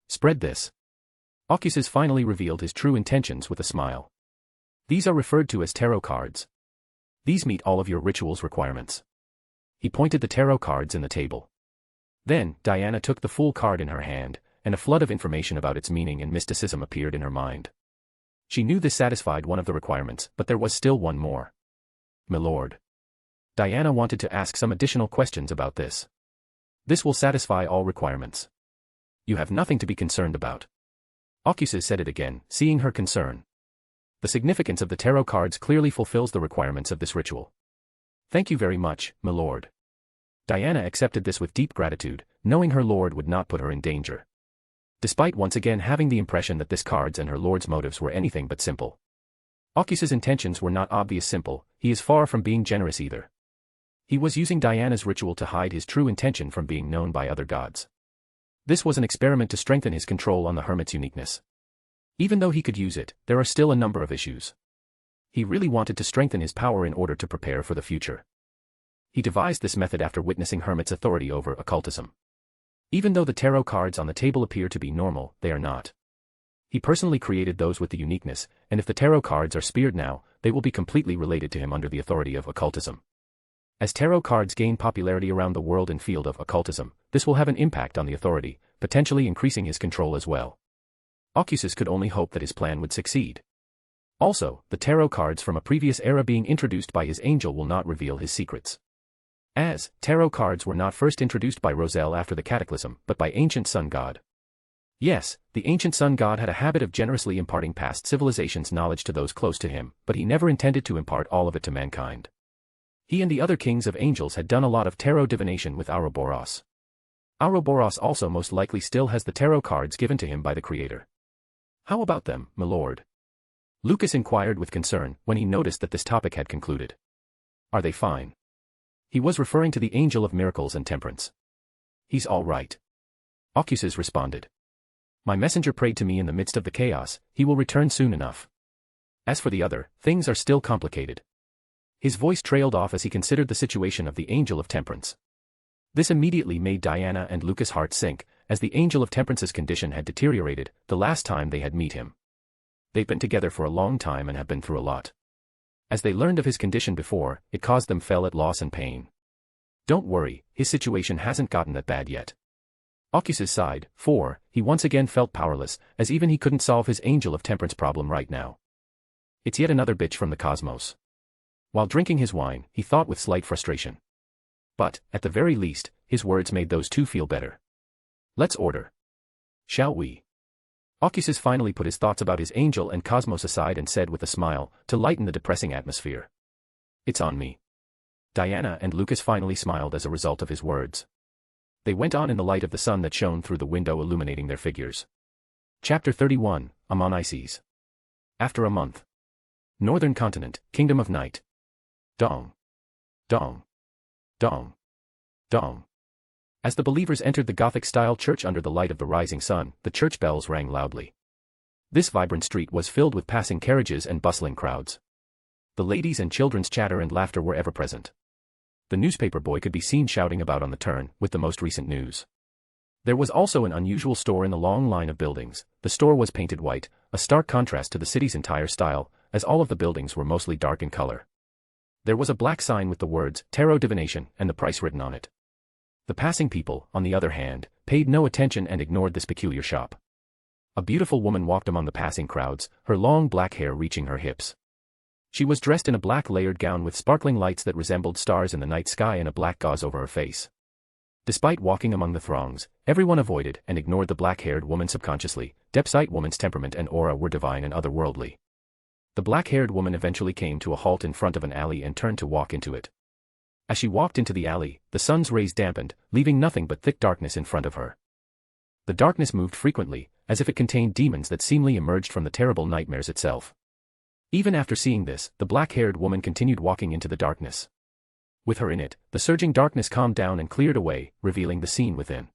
Spread this. Ocuses finally revealed his true intentions with a smile. These are referred to as tarot cards. These meet all of your ritual's requirements. He pointed the tarot cards in the table. Then, Diana took the full card in her hand, and a flood of information about its meaning and mysticism appeared in her mind. She knew this satisfied one of the requirements, but there was still one more. "Milord." Diana wanted to ask some additional questions about this. "This will satisfy all requirements. You have nothing to be concerned about." Ocuses said it again, seeing her concern. The significance of the tarot cards clearly fulfills the requirements of this ritual. "Thank you very much, milord." Diana accepted this with deep gratitude, knowing her lord would not put her in danger. Despite once again having the impression that this cards and her lord's motives were anything but simple. Ocuses' intentions were not obvious simple, he is far from being generous either. He was using Diana's ritual to hide his true intention from being known by other gods. This was an experiment to strengthen his control on the hermit's uniqueness. Even though he could use it, there are still a number of issues. He really wanted to strengthen his power in order to prepare for the future. He devised this method after witnessing hermit's authority over occultism. Even though the tarot cards on the table appear to be normal, they are not. He personally created those with the uniqueness, and if the tarot cards are speared now, they will be completely related to him under the authority of occultism. As tarot cards gain popularity around the world in field of occultism, this will have an impact on the authority, potentially increasing his control as well. Ocuses could only hope that his plan would succeed. Also, the tarot cards from a previous era being introduced by his angel will not reveal his secrets. As tarot cards were not first introduced by Roselle after the cataclysm, but by ancient sun god. Yes, the ancient sun god had a habit of generously imparting past civilizations' knowledge to those close to him, but he never intended to impart all of it to mankind. He and the other kings of angels had done a lot of tarot divination with Ouroboros. Ouroboros also most likely still has the tarot cards given to him by the creator. "How about them, milord?" Lucas inquired with concern when he noticed that this topic had concluded. "Are they fine?" He was referring to the angel of miracles and temperance. "He's all right." Ocuses responded. "My messenger prayed to me in the midst of the chaos, he will return soon enough. As for the other, things are still complicated." His voice trailed off as he considered the situation of the angel of temperance. This immediately made Diana and Lucas' heart sink, as the angel of temperance's condition had deteriorated the last time they had met him. They've been together for a long time and have been through a lot. As they learned of his condition before, it caused them fell at loss and pain. "Don't worry, his situation hasn't gotten that bad yet." Ocuses sighed, for he once again felt powerless, as even he couldn't solve his angel of temperance problem right now. It's yet another bitch from the cosmos. While drinking his wine, he thought with slight frustration. But, at the very least, his words made those two feel better. "Let's order. Shall we?" Ocuses finally put his thoughts about his angel and cosmos aside and said with a smile, to lighten the depressing atmosphere. "It's on me." Diana and Lucas finally smiled as a result of his words. They went on in the light of the sun that shone through the window illuminating their figures. Chapter 31, Amon Isis. After a month. Northern Continent, Kingdom of Night. Dong. Dong. Dong. Dong. As the believers entered the Gothic-style church under the light of the rising sun, the church bells rang loudly. This vibrant street was filled with passing carriages and bustling crowds. The ladies' and children's chatter and laughter were ever present. The newspaper boy could be seen shouting about on the turn, with the most recent news. There was also an unusual store in the long line of buildings. The store was painted white, a stark contrast to the city's entire style, as all of the buildings were mostly dark in color. There was a black sign with the words, Tarot Divination, and the price written on it. The passing people, on the other hand, paid no attention and ignored this peculiar shop. A beautiful woman walked among the passing crowds, her long black hair reaching her hips. She was dressed in a black layered gown with sparkling lights that resembled stars in the night sky and a black gauze over her face. Despite walking among the throngs, everyone avoided and ignored the black-haired woman subconsciously. Depsite woman's temperament and aura were divine and otherworldly. The black-haired woman eventually came to a halt in front of an alley and turned to walk into it. As she walked into the alley, the sun's rays dampened, leaving nothing but thick darkness in front of her. The darkness moved frequently, as if it contained demons that seemingly emerged from the terrible nightmares itself. Even after seeing this, the black-haired woman continued walking into the darkness. With her in it, the surging darkness calmed down and cleared away, revealing the scene within.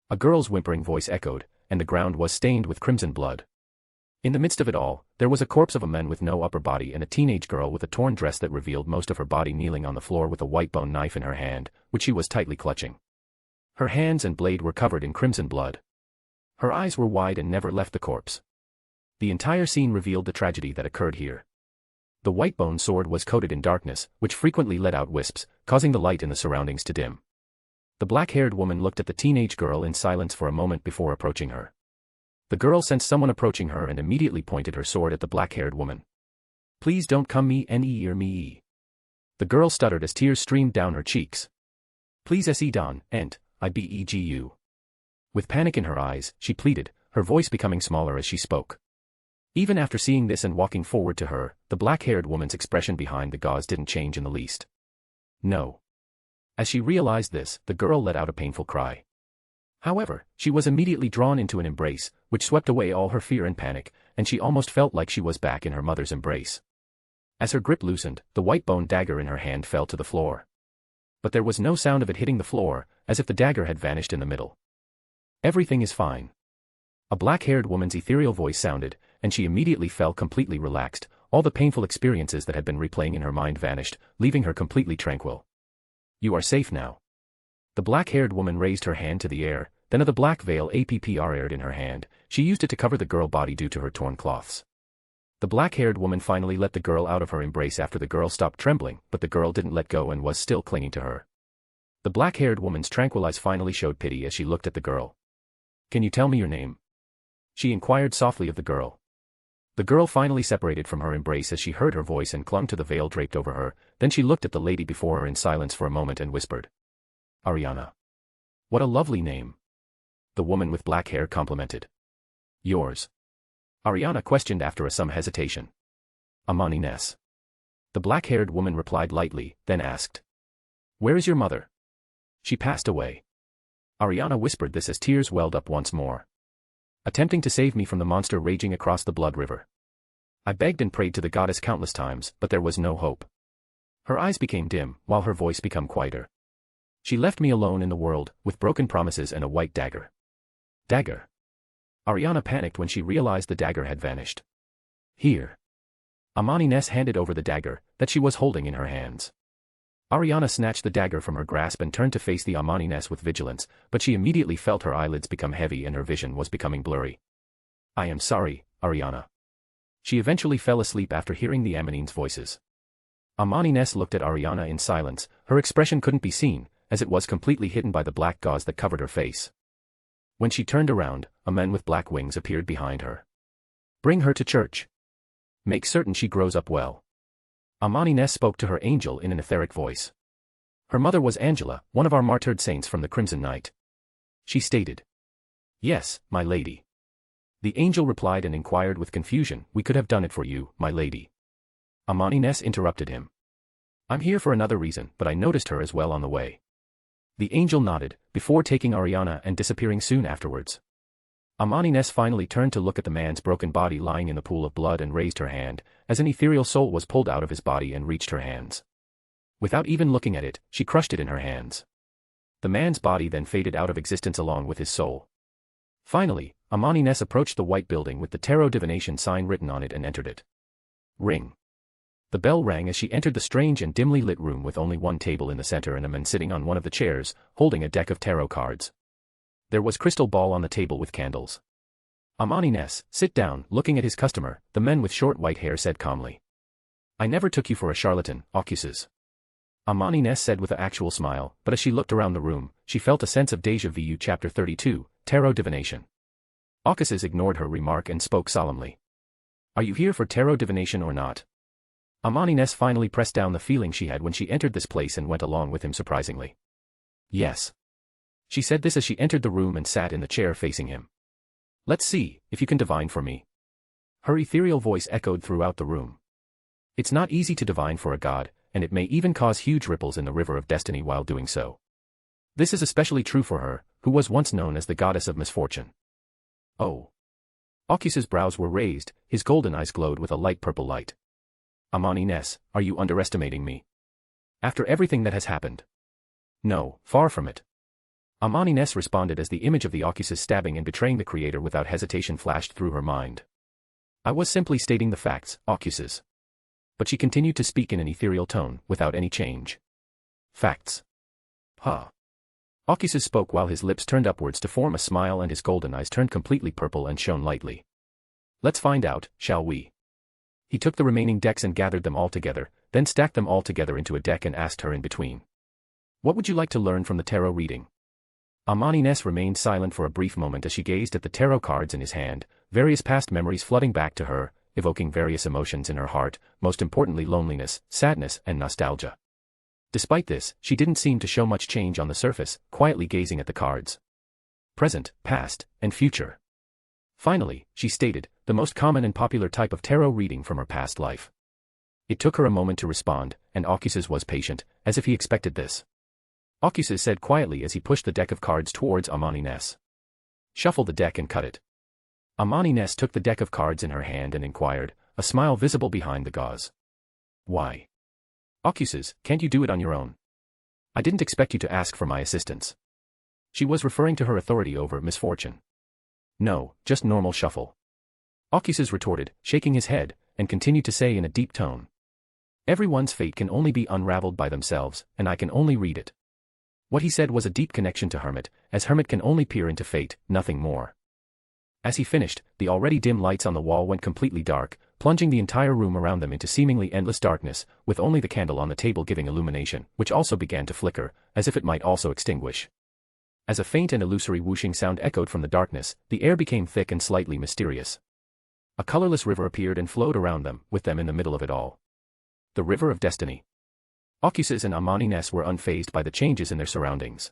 A girl's whimpering voice echoed, and the ground was stained with crimson blood. In the midst of it all, there was a corpse of a man with no upper body and a teenage girl with a torn dress that revealed most of her body kneeling on the floor with a white bone knife in her hand, which she was tightly clutching. Her hands and blade were covered in crimson blood. Her eyes were wide and never left the corpse. The entire scene revealed the tragedy that occurred here. The white bone sword was coated in darkness, which frequently let out wisps, causing the light in the surroundings to dim. The black-haired woman looked at the teenage girl in silence for a moment before approaching her. The girl sensed someone approaching her and immediately pointed her sword at the black-haired woman. "Please don't come near me." The girl stuttered as tears streamed down her cheeks. "Please se don, and I beg you." With panic in her eyes, she pleaded, her voice becoming smaller as she spoke. Even after seeing this and walking forward to her, the black-haired woman's expression behind the gauze didn't change in the least. No. As she realized this, the girl let out a painful cry. However, she was immediately drawn into an embrace, which swept away all her fear and panic, and she almost felt like she was back in her mother's embrace. As her grip loosened, the white-bone dagger in her hand fell to the floor. But there was no sound of it hitting the floor, as if the dagger had vanished in the middle. "Everything is fine." A black-haired woman's ethereal voice sounded, and she immediately felt completely relaxed. All the painful experiences that had been replaying in her mind vanished, leaving her completely tranquil. "You are safe now." The black-haired woman raised her hand to the air, then the black veil appeared in her hand. She used it to cover the girl's body due to her torn cloths. The black-haired woman finally let the girl out of her embrace after the girl stopped trembling, but the girl didn't let go and was still clinging to her. The black-haired woman's tranquil eyes finally showed pity as she looked at the girl. "Can you tell me your name?" she inquired softly of the girl. The girl finally separated from her embrace as she heard her voice and clung to the veil draped over her. Then she looked at the lady before her in silence for a moment and whispered, "Ariana." "What a lovely name." The woman with black hair complimented. "Yours?" Ariana questioned after some hesitation. "Amani Ness." The black-haired woman replied lightly, then asked, "Where is your mother?" "She passed away." Ariana whispered this as tears welled up once more. "Attempting to save me from the monster raging across the blood river. I begged and prayed to the goddess countless times, but there was no hope." Her eyes became dim, while her voice became quieter. "She left me alone in the world, with broken promises and a white dagger." "Dagger?" Ariana panicked when she realized the dagger had vanished. "Here." Amani Ness handed over the dagger that she was holding in her hands. Ariana snatched the dagger from her grasp and turned to face the Amani Ness with vigilance, but she immediately felt her eyelids become heavy and her vision was becoming blurry. "I am sorry, Ariana." She eventually fell asleep after hearing the Amanine's voices. Amani Ness looked at Ariana in silence. Her expression couldn't be seen, as it was completely hidden by the black gauze that covered her face. When she turned around, a man with black wings appeared behind her. "Bring her to church. Make certain she grows up well." Amani Ness spoke to her angel in an etheric voice. Her mother was Angela, one of our martyred saints from the Crimson Night. She stated. "Yes, my lady." The angel replied and inquired with confusion, "We could have done it for you, my lady." Amani Ness interrupted him. "I'm here for another reason, but I noticed her as well on the way." The angel nodded, before taking Ariana and disappearing soon afterwards. Amani Ness finally turned to look at the man's broken body lying in the pool of blood and raised her hand, as an ethereal soul was pulled out of his body and reached her hands. Without even looking at it, she crushed it in her hands. The man's body then faded out of existence along with his soul. Finally, Amani Ness approached the white building with the tarot divination sign written on it and entered it. Ring. The bell rang as she entered the strange and dimly lit room with only one table in the center and a man sitting on one of the chairs, holding a deck of tarot cards. There was crystal ball on the table with candles. "Amani Ness, sit down." Looking at his customer, the man with short white hair said calmly. "I never took you for a charlatan, Ocuses." Amani Ness said with an actual smile, but as she looked around the room, she felt a sense of déjà vu. Chapter 32, Tarot Divination. Ocuses ignored her remark and spoke solemnly. "Are you here for tarot divination or not?" Amani Ness finally pressed down the feeling she had when she entered this place and went along with him surprisingly. "Yes." She said this as she entered the room and sat in the chair facing him. "Let's see if you can divine for me." Her ethereal voice echoed throughout the room. It's not easy to divine for a god, and it may even cause huge ripples in the river of destiny while doing so. This is especially true for her, who was once known as the goddess of misfortune. "Oh." Ocuses' brows were raised, his golden eyes glowed with a light purple light. "Amani Ness, are you underestimating me? After everything that has happened?" "No, far from it." Amani Ness responded as the image of the Ocuses stabbing and betraying the creator without hesitation flashed through her mind. I was simply stating the facts, Ocuses. But she continued to speak in an ethereal tone, without any change. Facts. Huh. Ocuses spoke while his lips turned upwards to form a smile and his golden eyes turned completely purple and shone lightly. Let's find out, shall we? He took the remaining decks and gathered them all together, then stacked them all together into a deck and asked her in between. What would you like to learn from the tarot reading? Amani Ness remained silent for a brief moment as she gazed at the tarot cards in his hand, various past memories flooding back to her, evoking various emotions in her heart, most importantly loneliness, sadness, and nostalgia. Despite this, she didn't seem to show much change on the surface, quietly gazing at the cards. Present, past, and future. Finally, she stated, the most common and popular type of tarot reading from her past life. It took her a moment to respond, and Ocuses was patient, as if he expected this. Ocuses said quietly as he pushed the deck of cards towards Amani Ness. Shuffle the deck and cut it. Amani Ness took the deck of cards in her hand and inquired, a smile visible behind the gauze. Why? Ocuses, can't you do it on your own? I didn't expect you to ask for my assistance. She was referring to her authority over misfortune. No, just normal shuffle. Ocuses retorted, shaking his head, and continued to say in a deep tone. Everyone's fate can only be unraveled by themselves, and I can only read it. What he said was a deep connection to Hermit, as Hermit can only peer into fate, nothing more. As he finished, the already dim lights on the wall went completely dark, plunging the entire room around them into seemingly endless darkness, with only the candle on the table giving illumination, which also began to flicker, as if it might also extinguish. As a faint and illusory whooshing sound echoed from the darkness, the air became thick and slightly mysterious. A colorless river appeared and flowed around them, with them in the middle of it all. The River of Destiny. Ocuses and Amani Ness were unfazed by the changes in their surroundings.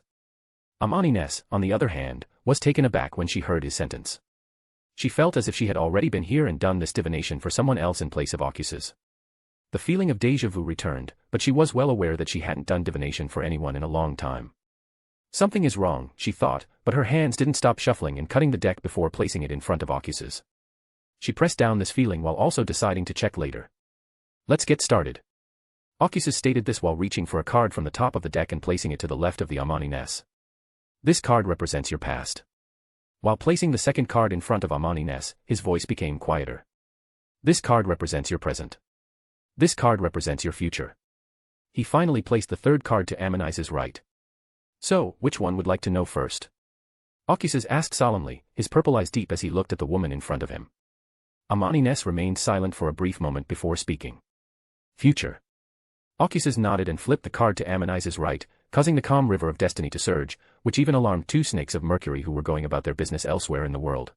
Amani Ness, on the other hand, was taken aback when she heard his sentence. She felt as if she had already been here and done this divination for someone else in place of Ocuses. The feeling of déjà vu returned, but she was well aware that she hadn't done divination for anyone in a long time. Something is wrong, she thought, but her hands didn't stop shuffling and cutting the deck before placing it in front of Ocuses. She pressed down this feeling while also deciding to check later. Let's get started. Ocuses stated this while reaching for a card from the top of the deck and placing it to the left of the Amani Ness. This card represents your past. While placing the second card in front of Amani Ness, his voice became quieter. This card represents your present. This card represents your future. He finally placed the third card to Amani's right. So, which one would like to know first? Ocuses asked solemnly, his purple eyes deep as he looked at the woman in front of him. Amani Ness remained silent for a brief moment before speaking. Future. Ocuses nodded and flipped the card to Amani's right, causing the calm river of destiny to surge, which even alarmed two snakes of Mercury who were going about their business elsewhere in the world.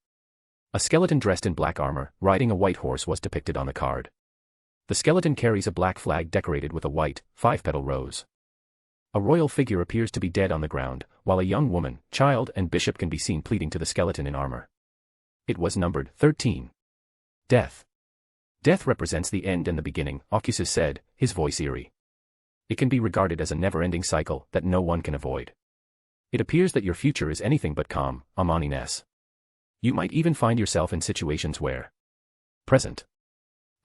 A skeleton dressed in black armor, riding a white horse was depicted on the card. The skeleton carries a black flag decorated with a white, 5-petal rose. A royal figure appears to be dead on the ground, while a young woman, child and bishop can be seen pleading to the skeleton in armor. It was numbered 13. Death. Death represents the end and the beginning, Ocuses said, his voice eerie. It can be regarded as a never-ending cycle that no one can avoid. It appears that your future is anything but calm, Amani Ness. You might even find yourself in situations where. Present.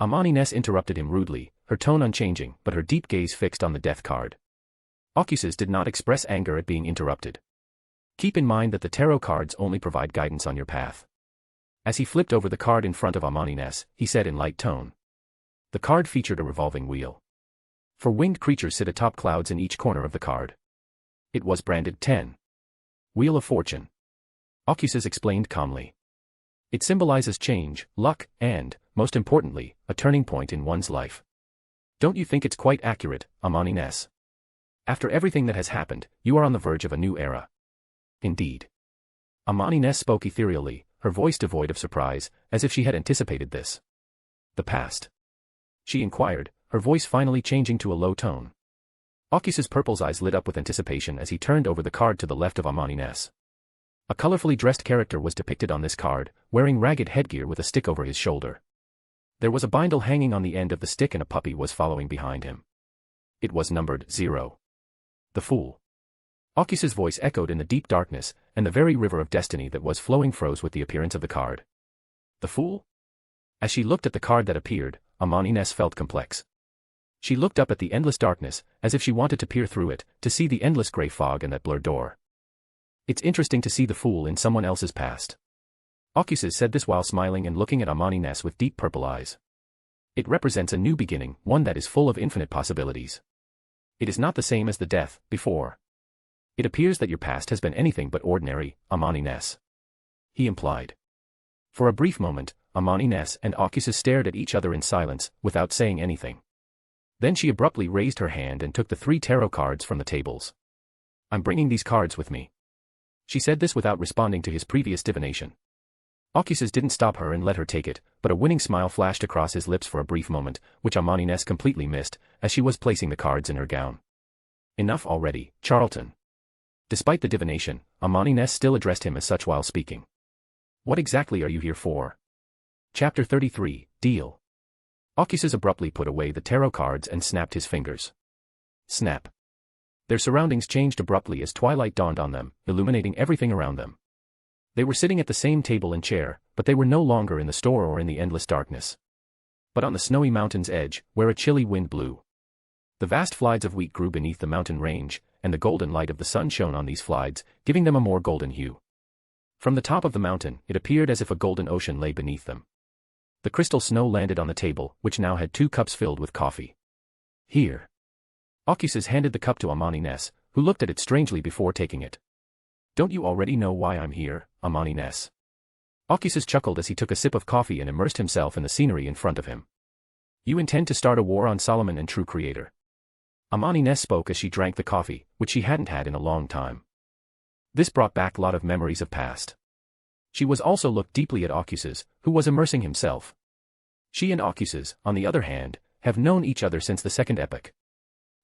Amani Ness interrupted him rudely, her tone unchanging, but her deep gaze fixed on the death card. Ocuses did not express anger at being interrupted. Keep in mind that the tarot cards only provide guidance on your path. As he flipped over the card in front of Amani Ness, he said in light tone. The card featured a revolving wheel. 4 winged creatures sit atop clouds in each corner of the card. It was branded 10. Wheel of Fortune. Ocuses explained calmly. It symbolizes change, luck, and, most importantly, a turning point in one's life. Don't you think it's quite accurate, Amani Ness? After everything that has happened, you are on the verge of a new era. Indeed. Amani Ness spoke ethereally, her voice devoid of surprise, as if she had anticipated this. The past. She inquired, her voice finally changing to a low tone. Ocuses' purple eyes lit up with anticipation as he turned over the card to the left of Amani Ness. A colorfully dressed character was depicted on this card, wearing ragged headgear with a stick over his shoulder. There was a bindle hanging on the end of the stick and a puppy was following behind him. It was numbered 0. The Fool. Ocuses' voice echoed in the deep darkness, and the very river of destiny that was flowing froze with the appearance of the card. The Fool? As she looked at the card that appeared, Amani Ness felt complex. She looked up at the endless darkness, as if she wanted to peer through it, to see the endless gray fog and that blurred door. It's interesting to see the Fool in someone else's past. Ocuses said this while smiling and looking at Amani Ness with deep purple eyes. It represents a new beginning, one that is full of infinite possibilities. It is not the same as the death before. It appears that your past has been anything but ordinary, Amani Ness. He implied. For a brief moment, Amani Ness and Ocuses stared at each other in silence, without saying anything. Then she abruptly raised her hand and took the 3 tarot cards from the tables. I'm bringing these cards with me. She said this without responding to his previous divination. Ocuses didn't stop her and let her take it, but a winning smile flashed across his lips for a brief moment, which Amani Ness completely missed, as she was placing the cards in her gown. Enough already, Charlton. Despite the divination, Amani Ness still addressed him as such while speaking. What exactly are you here for? Chapter 33, Deal. Ocuses abruptly put away the tarot cards and snapped his fingers. Snap. Their surroundings changed abruptly as twilight dawned on them, illuminating everything around them. They were sitting at the same table and chair, but they were no longer in the store or in the endless darkness, but on the snowy mountain's edge, where a chilly wind blew. The vast flides of wheat grew beneath the mountain range, and the golden light of the sun shone on these flides, giving them a more golden hue. From the top of the mountain, it appeared as if a golden ocean lay beneath them. The crystal snow landed on the table, which now had 2 cups filled with coffee. Here. Ocuses handed the cup to Amani Ness, who looked at it strangely before taking it. Don't you already know why I'm here, Amani Ness? Ocuses chuckled as he took a sip of coffee and immersed himself in the scenery in front of him. You intend to start a war on Solomon and True Creator. Amani Ness spoke as she drank the coffee, which she hadn't had in a long time. This brought back a lot of memories of past. She was also looked deeply at Ocuses, who was immersing himself. She and Ocuses, on the other hand, have known each other since the second epoch.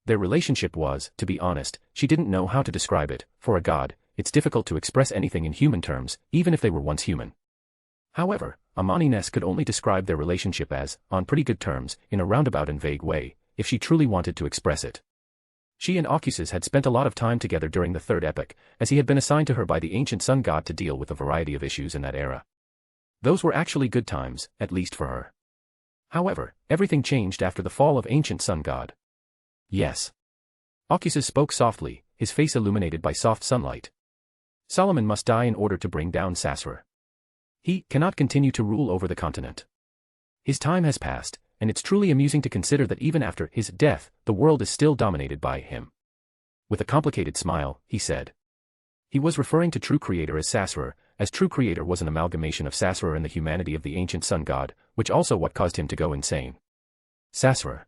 Their relationship was, to be honest, she didn't know how to describe it. For a god, it's difficult to express anything in human terms, even if they were once human. However, Amani Ness could only describe their relationship as, on pretty good terms, in a roundabout and vague way, if she truly wanted to express it. She and Ocuses had spent a lot of time together during the third epoch, as he had been assigned to her by the ancient sun god to deal with a variety of issues in that era. Those were actually good times, at least for her. However, everything changed after the fall of ancient sun god. Yes. Ocuses spoke softly, his face illuminated by soft sunlight. Solomon must die in order to bring down Sasra. He cannot continue to rule over the continent. His time has passed, and it's truly amusing to consider that even after his death, the world is still dominated by him. With a complicated smile, he said. He was referring to True Creator as Sasra, as True Creator was an amalgamation of Sasra and the humanity of the ancient sun god, which also what caused him to go insane. Sasra.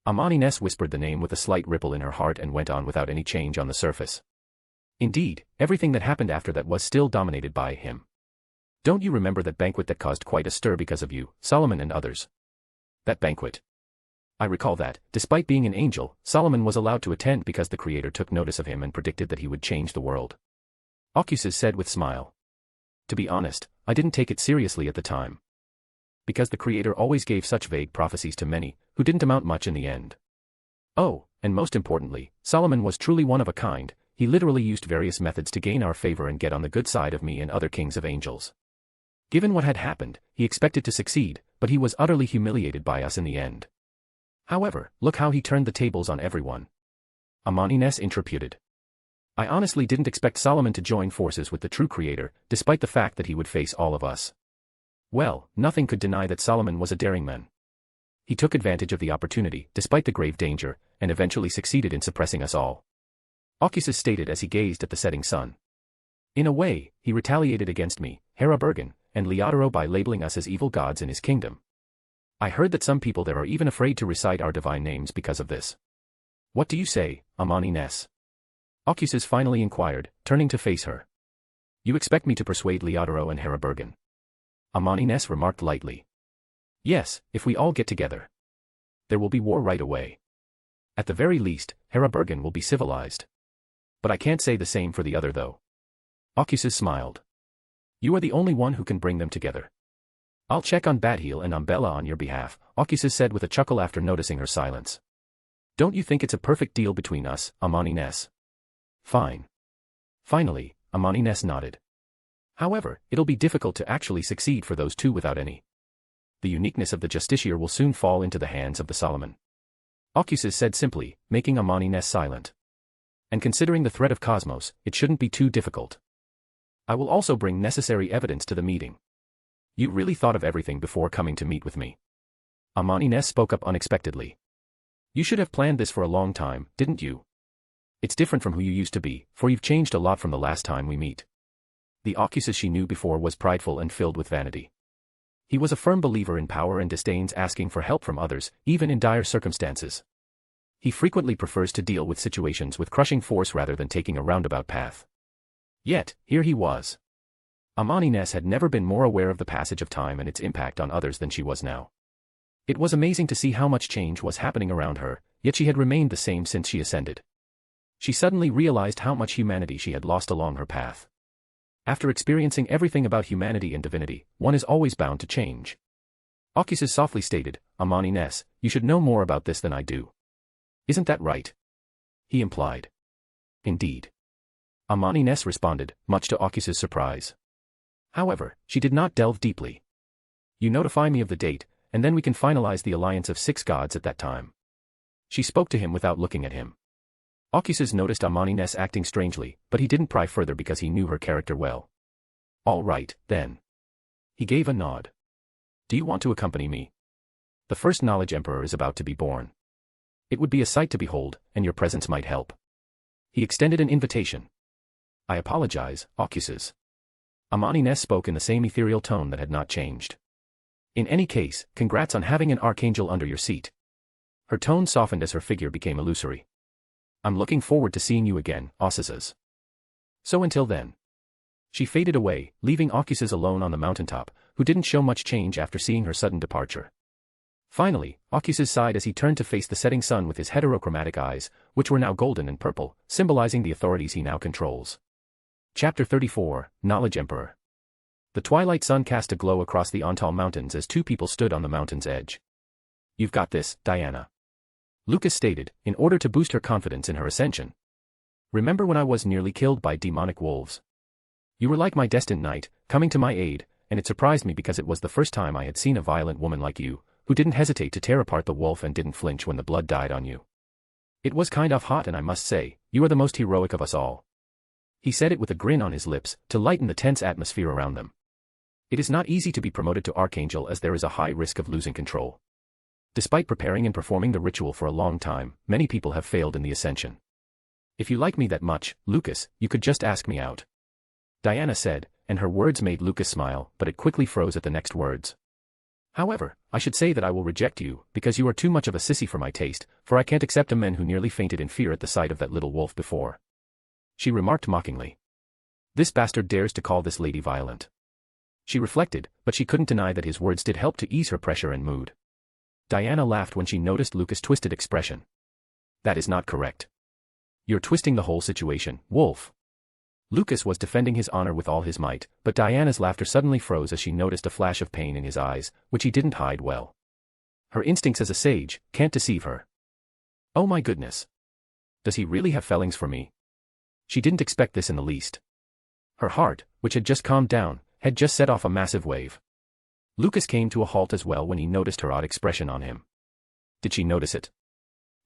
Amani Ness whispered the name with a slight ripple in her heart and went on without any change on the surface. Indeed, everything that happened after that was still dominated by him. Don't you remember that banquet that caused quite a stir because of you, Solomon and others? That banquet. I recall that, despite being an angel, Solomon was allowed to attend because the Creator took notice of him and predicted that he would change the world. Ocuses said with smile. To be honest, I didn't take it seriously at the time. Because the Creator always gave such vague prophecies to many, who didn't amount much in the end. Oh, and most importantly, Solomon was truly one of a kind. He literally used various methods to gain our favor and get on the good side of me and other kings of angels. Given what had happened, he expected to succeed, but he was utterly humiliated by us in the end. However, look how he turned the tables on everyone. Amani Ness interputed. I honestly didn't expect Solomon to join forces with the True Creator, despite the fact that he would face all of us. Well, nothing could deny that Solomon was a daring man. He took advantage of the opportunity, despite the grave danger, and eventually succeeded in suppressing us all. Ocuses stated as he gazed at the setting sun. In a way, he retaliated against me, Hera Bergen, and Leodoro by labeling us as evil gods in his kingdom. I heard that some people there are even afraid to recite our divine names because of this. What do you say, Amani Ness? Ocuses finally inquired, turning to face her. You expect me to persuade Leodoro and Hera Bergen? Amani Ness remarked lightly. Yes, if we all get together. There will be war right away. At the very least, Hera Bergen will be civilized. But I can't say the same for the other though. Ocuses smiled. You are the only one who can bring them together. I'll check on Badheel and Umbella on your behalf, Ocuses said with a chuckle after noticing her silence. Don't you think it's a perfect deal between us, Amani Ness? Fine. Finally, Amani Ness nodded. However, it'll be difficult to actually succeed for those two without any. The uniqueness of the Justiciar will soon fall into the hands of the Solomon. Ocuses said simply, making Amani Ness silent. And considering the threat of Cosmos, it shouldn't be too difficult. I will also bring necessary evidence to the meeting. You really thought of everything before coming to meet with me. Amani Ness spoke up unexpectedly. You should have planned this for a long time, didn't you? It's different from who you used to be, for you've changed a lot from the last time we meet. The Ocuses she knew before was prideful and filled with vanity. He was a firm believer in power and disdains asking for help from others, even in dire circumstances. He frequently prefers to deal with situations with crushing force rather than taking a roundabout path. Yet, here he was. Amani Ness had never been more aware of the passage of time and its impact on others than she was now. It was amazing to see how much change was happening around her, yet she had remained the same since she ascended. She suddenly realized how much humanity she had lost along her path. After experiencing everything about humanity and divinity, one is always bound to change. Ocuses softly stated, Amani Ness, you should know more about this than I do. Isn't that right? He implied. Indeed. Amani Ness responded, much to Ocuses' surprise. However, she did not delve deeply. You notify me of the date, and then we can finalize the alliance of 6 gods at that time. She spoke to him without looking at him. Ocuses noticed Amani Ness acting strangely, but he didn't pry further because he knew her character well. All right, then. He gave a nod. Do you want to accompany me? The first Knowledge Emperor is about to be born. It would be a sight to behold, and your presence might help. He extended an invitation. I apologize, Ocuses. Amani Ness spoke in the same ethereal tone that had not changed. In any case, congrats on having an archangel under your seat. Her tone softened as her figure became illusory. I'm looking forward to seeing you again, Ocuses. So until then. She faded away, leaving Ocuses alone on the mountaintop, who didn't show much change after seeing her sudden departure. Finally, Ocuses sighed as he turned to face the setting sun with his heterochromatic eyes, which were now golden and purple, symbolizing the authorities he now controls. Chapter 34, Knowledge Emperor. The twilight sun cast a glow across the Ontal Mountains as 2 people stood on the mountain's edge. You've got this, Diana. Lucas stated, in order to boost her confidence in her ascension. Remember when I was nearly killed by demonic wolves? You were like my destined knight, coming to my aid, and it surprised me because it was the first time I had seen a violent woman like you, who didn't hesitate to tear apart the wolf and didn't flinch when the blood died on you. It was kind of hot, and I must say, you are the most heroic of us all. He said it with a grin on his lips, to lighten the tense atmosphere around them. It is not easy to be promoted to Archangel as there is a high risk of losing control. Despite preparing and performing the ritual for a long time, many people have failed in the ascension. If you like me that much, Lucas, you could just ask me out. Diana said, and her words made Lucas smile, but it quickly froze at the next words. However, I should say that I will reject you, because you are too much of a sissy for my taste, for I can't accept a man who nearly fainted in fear at the sight of that little wolf before. She remarked mockingly. This bastard dares to call this lady violent. She reflected, but she couldn't deny that his words did help to ease her pressure and mood. Diana laughed when she noticed Lucas' twisted expression. That is not correct. You're twisting the whole situation, Wolf. Lucas was defending his honor with all his might, but Diana's laughter suddenly froze as she noticed a flash of pain in his eyes, which he didn't hide well. Her instincts as a sage can't deceive her. Oh my goodness. Does he really have feelings for me? She didn't expect this in the least. Her heart, which had just calmed down, had just set off a massive wave. Lucas came to a halt as well when he noticed her odd expression on him. Did she notice it?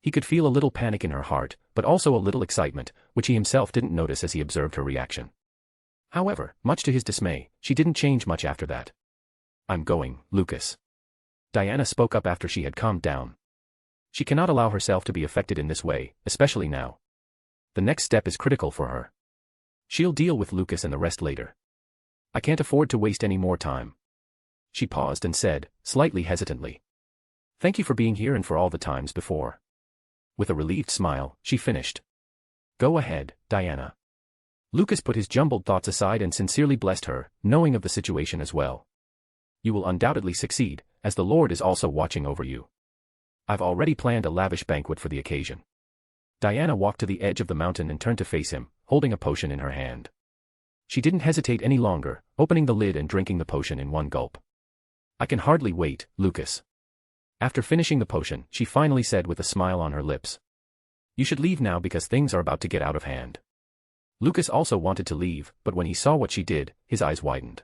He could feel a little panic in her heart, but also a little excitement, which he himself didn't notice as he observed her reaction. However, much to his dismay, she didn't change much after that. I'm going, Lucas. Diana spoke up after she had calmed down. She cannot allow herself to be affected in this way, especially now. The next step is critical for her. She'll deal with Lucas and the rest later. I can't afford to waste any more time. She paused and said, slightly hesitantly. Thank you for being here and for all the times before. With a relieved smile, she finished. Go ahead, Diana. Lucas put his jumbled thoughts aside and sincerely blessed her, knowing of the situation as well. You will undoubtedly succeed, as the Lord is also watching over you. I've already planned a lavish banquet for the occasion. Diana walked to the edge of the mountain and turned to face him, holding a potion in her hand. She didn't hesitate any longer, opening the lid and drinking the potion in one gulp. I can hardly wait, Lucas. After finishing the potion, she finally said with a smile on her lips. You should leave now because things are about to get out of hand. Lucas also wanted to leave, but when he saw what she did, his eyes widened.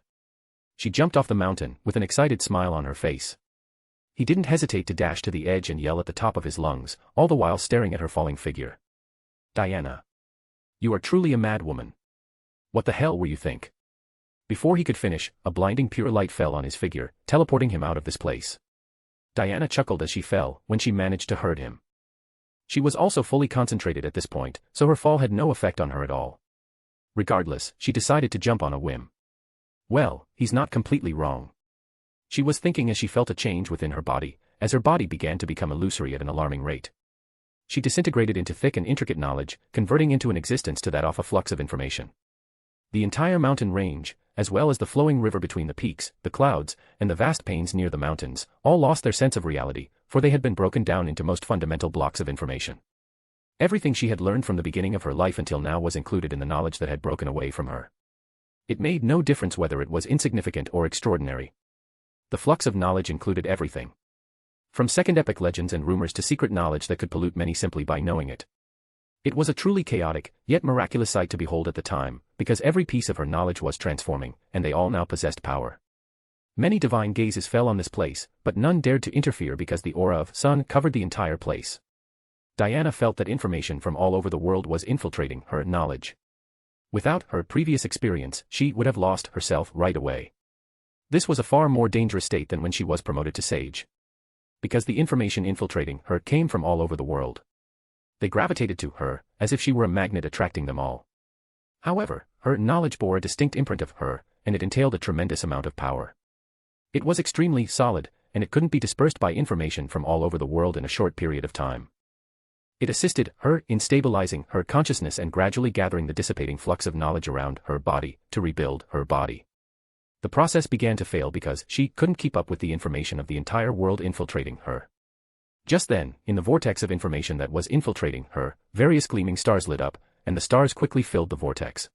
She jumped off the mountain, with an excited smile on her face. He didn't hesitate to dash to the edge and yell at the top of his lungs, all the while staring at her falling figure. Diana. You are truly a mad woman. What the hell were you think? Before he could finish, a blinding pure light fell on his figure, teleporting him out of this place. Diana chuckled as she fell, when she managed to hurt him. She was also fully concentrated at this point, so her fall had no effect on her at all. Regardless, she decided to jump on a whim. Well, he's not completely wrong. She was thinking as she felt a change within her body, as her body began to become illusory at an alarming rate. She disintegrated into thick and intricate knowledge, converting into an existence to that of a flux of information. The entire mountain range, as well as the flowing river between the peaks, the clouds, and the vast plains near the mountains, all lost their sense of reality, for they had been broken down into most fundamental blocks of information. Everything she had learned from the beginning of her life until now was included in the knowledge that had broken away from her. It made no difference whether it was insignificant or extraordinary. The flux of knowledge included everything. From second epic legends and rumors to secret knowledge that could pollute many simply by knowing it. It was a truly chaotic, yet miraculous sight to behold at the time, because every piece of her knowledge was transforming, and they all now possessed power. Many divine gazes fell on this place, but none dared to interfere because the aura of sun covered the entire place. Diana felt that information from all over the world was infiltrating her knowledge. Without her previous experience, she would have lost herself right away. This was a far more dangerous state than when she was promoted to sage. Because the information infiltrating her came from all over the world. They gravitated to her, as if she were a magnet attracting them all. However, her knowledge bore a distinct imprint of her, and it entailed a tremendous amount of power. It was extremely solid, and it couldn't be dispersed by information from all over the world in a short period of time. It assisted her in stabilizing her consciousness and gradually gathering the dissipating flux of knowledge around her body to rebuild her body. The process began to fail because she couldn't keep up with the information of the entire world infiltrating her. Just then, in the vortex of information that was infiltrating her, various gleaming stars lit up, and the stars quickly filled the vortex.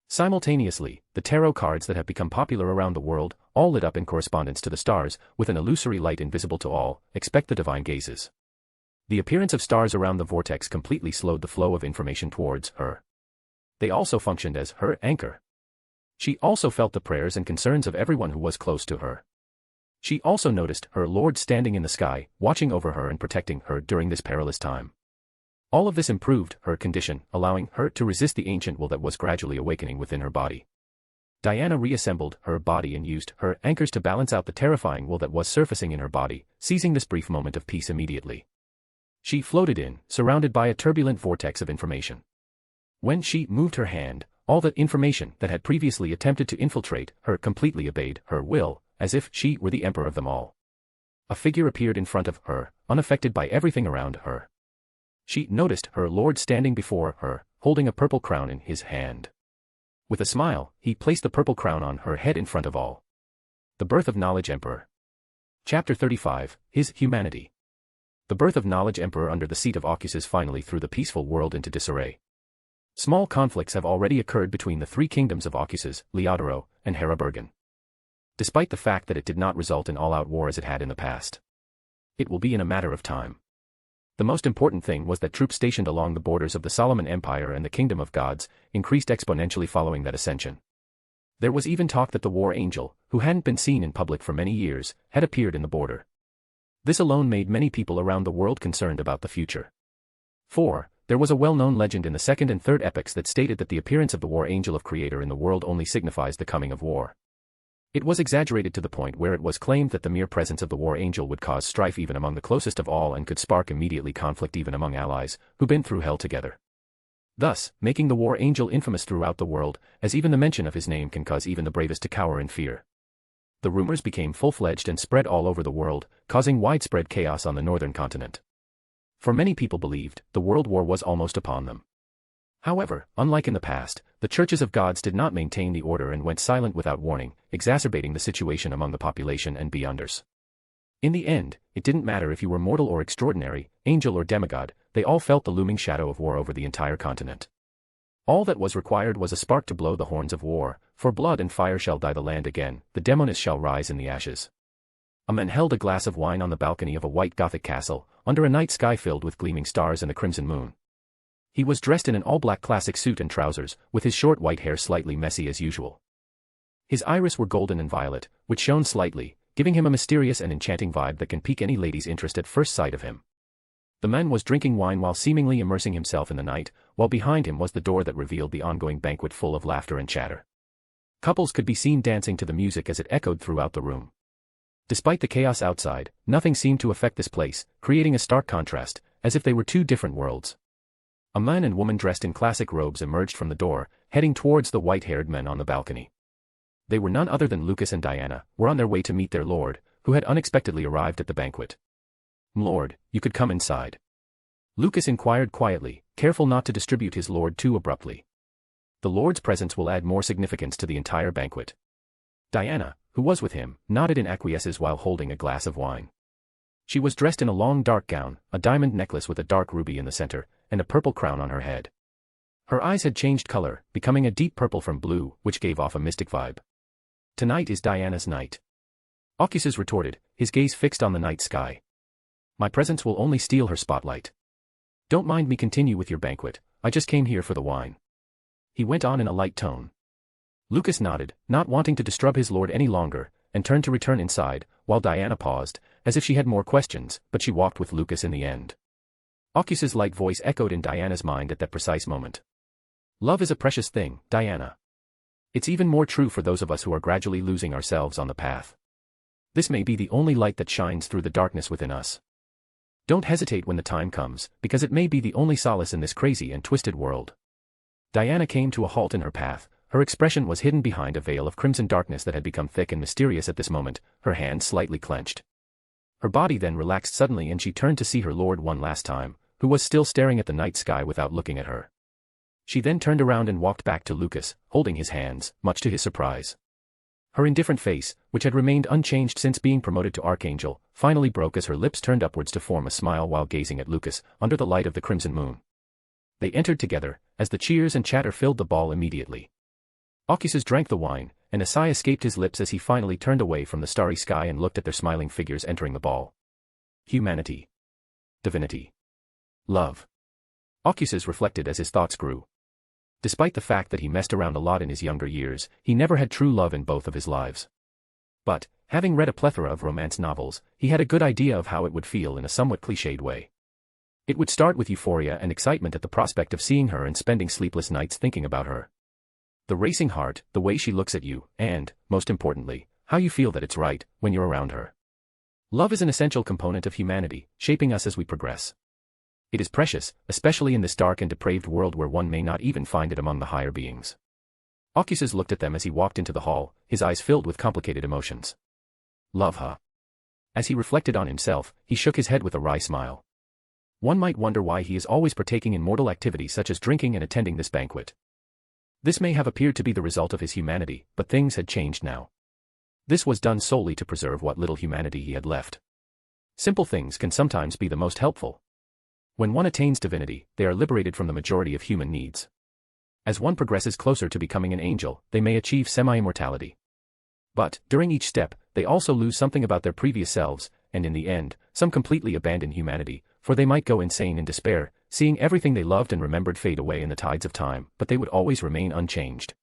Simultaneously, the tarot cards that have become popular around the world all lit up in correspondence to the stars, with an illusory light invisible to all, except the divine gazes. The appearance of stars around the vortex completely slowed the flow of information towards her. They also functioned as her anchor. She also felt the prayers and concerns of everyone who was close to her. She also noticed her Lord standing in the sky, watching over her and protecting her during this perilous time. All of this improved her condition, allowing her to resist the ancient will that was gradually awakening within her body. Diana reassembled her body and used her anchors to balance out the terrifying will that was surfacing in her body, seizing this brief moment of peace immediately. She floated in, surrounded by a turbulent vortex of information. When she moved her hand, all that information that had previously attempted to infiltrate her completely obeyed her will, as if she were the emperor of them all. A figure appeared in front of her, unaffected by everything around her. She noticed her lord standing before her, holding a purple crown in his hand. With a smile, he placed the purple crown on her head in front of all. The Birth of Knowledge Emperor. Chapter 35, His Humanity. The birth of Knowledge Emperor under the seat of Ocuses finally threw the peaceful world into disarray. Small conflicts have already occurred between the three kingdoms of Ocuses, Leodoro, and Herabergen. Despite the fact that it did not result in all-out war as it had in the past. It will be in a matter of time. The most important thing was that troops stationed along the borders of the Solomon Empire and the Kingdom of Gods increased exponentially following that ascension. There was even talk that the War Angel, who hadn't been seen in public for many years, had appeared in the border. This alone made many people around the world concerned about the future. 4. There was a well-known legend in the second and third epics that stated that the appearance of the War Angel of Creator in the world only signifies the coming of war. It was exaggerated to the point where it was claimed that the mere presence of the War Angel would cause strife even among the closest of all and could spark immediately conflict even among allies, who've been through hell together. Thus, making the War Angel infamous throughout the world, as even the mention of his name can cause even the bravest to cower in fear. The rumors became full-fledged and spread all over the world, causing widespread chaos on the northern continent. For many people believed, the world war was almost upon them. However, unlike in the past, the churches of gods did not maintain the order and went silent without warning, exacerbating the situation among the population and beyonders. In the end, it didn't matter if you were mortal or extraordinary, angel or demigod, they all felt the looming shadow of war over the entire continent. All that was required was a spark to blow the horns of war, for blood and fire shall dye the land again, the demoness shall rise in the ashes. A man held a glass of wine on the balcony of a white Gothic castle, under a night sky filled with gleaming stars and the crimson moon. He was dressed in an all-black classic suit and trousers, with his short white hair slightly messy as usual. His iris were golden and violet, which shone slightly, giving him a mysterious and enchanting vibe that can pique any lady's interest at first sight of him. The man was drinking wine while seemingly immersing himself in the night, while behind him was the door that revealed the ongoing banquet full of laughter and chatter. Couples could be seen dancing to the music as it echoed throughout the room. Despite the chaos outside, nothing seemed to affect this place, creating a stark contrast, as if they were two different worlds. A man and woman dressed in classic robes emerged from the door, heading towards the white-haired men on the balcony. They were none other than Lucas and Diana, were on their way to meet their lord, who had unexpectedly arrived at the banquet. "Lord, you could come inside." Lucas inquired quietly, careful not to distribute his lord too abruptly. The lord's presence will add more significance to the entire banquet. Diana, who was with him, nodded in acquiescence while holding a glass of wine. She was dressed in a long dark gown, a diamond necklace with a dark ruby in the center, and a purple crown on her head. Her eyes had changed color, becoming a deep purple from blue, which gave off a mystic vibe. "Tonight is Diana's night," Ocuses retorted, his gaze fixed on the night sky. "My presence will only steal her spotlight. Don't mind me continue with your banquet, I just came here for the wine," he went on in a light tone. Lucas nodded, not wanting to disturb his lord any longer, and turned to return inside, while Diana paused, as if she had more questions, but she walked with Lucas in the end. Ocuses' light voice echoed in Diana's mind at that precise moment. "Love is a precious thing, Diana. It's even more true for those of us who are gradually losing ourselves on the path. This may be the only light that shines through the darkness within us. Don't hesitate when the time comes, because it may be the only solace in this crazy and twisted world." Diana came to a halt in her path, her expression was hidden behind a veil of crimson darkness that had become thick and mysterious at this moment, her hands slightly clenched. Her body then relaxed suddenly and she turned to see her lord one last time, who was still staring at the night sky without looking at her. She then turned around and walked back to Lucas, holding his hands, much to his surprise. Her indifferent face, which had remained unchanged since being promoted to Archangel, finally broke as her lips turned upwards to form a smile while gazing at Lucas, under the light of the crimson moon. They entered together, as the cheers and chatter filled the ball immediately. Ocuses drank the wine, and a sigh escaped his lips as he finally turned away from the starry sky and looked at their smiling figures entering the ball. Humanity. Divinity. Love. Ocuses reflected as his thoughts grew. Despite the fact that he messed around a lot in his younger years, he never had true love in both of his lives. But, having read a plethora of romance novels, he had a good idea of how it would feel in a somewhat cliched way. It would start with euphoria and excitement at the prospect of seeing her and spending sleepless nights thinking about her. The racing heart, the way she looks at you, and, most importantly, how you feel that it's right when you're around her. Love is an essential component of humanity, shaping us as we progress. It is precious, especially in this dark and depraved world where one may not even find it among the higher beings. Ocuses looked at them as he walked into the hall, his eyes filled with complicated emotions. Love, huh? As he reflected on himself, he shook his head with a wry smile. One might wonder why he is always partaking in mortal activities such as drinking and attending this banquet. This may have appeared to be the result of his humanity, but things had changed now. This was done solely to preserve what little humanity he had left. Simple things can sometimes be the most helpful. When one attains divinity, they are liberated from the majority of human needs. As one progresses closer to becoming an angel, they may achieve semi-immortality. But, during each step, they also lose something about their previous selves, and in the end, some completely abandon humanity, for they might go insane in despair, seeing everything they loved and remembered fade away in the tides of time, but they would always remain unchanged.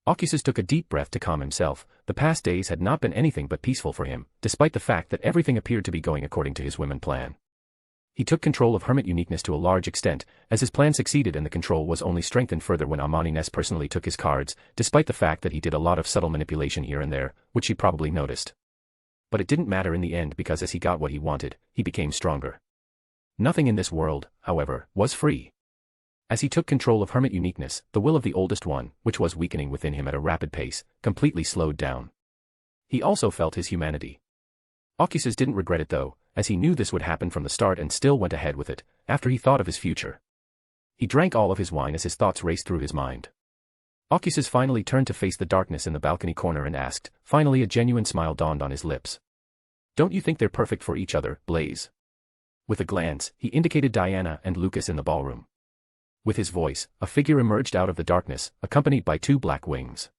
Ocuses took a deep breath to calm himself. The past days had not been anything but peaceful for him, despite the fact that everything appeared to be going according to his women plan. He took control of hermit uniqueness to a large extent, as his plan succeeded and the control was only strengthened further when Amani Ness personally took his cards, despite the fact that he did a lot of subtle manipulation here and there, which she probably noticed. But it didn't matter in the end because as he got what he wanted, he became stronger. Nothing in this world, however, was free. As he took control of hermit uniqueness, the will of the oldest one, which was weakening within him at a rapid pace, completely slowed down. He also felt his humanity. Ocuses didn't regret it though, as he knew this would happen from the start and still went ahead with it, after he thought of his future. He drank all of his wine as his thoughts raced through his mind. Ocuses finally turned to face the darkness in the balcony corner and asked, finally a genuine smile dawned on his lips. Don't you think they're perfect for each other, Blaze? With a glance, he indicated Diana and Lucas in the ballroom. With his voice, a figure emerged out of the darkness, accompanied by two black wings.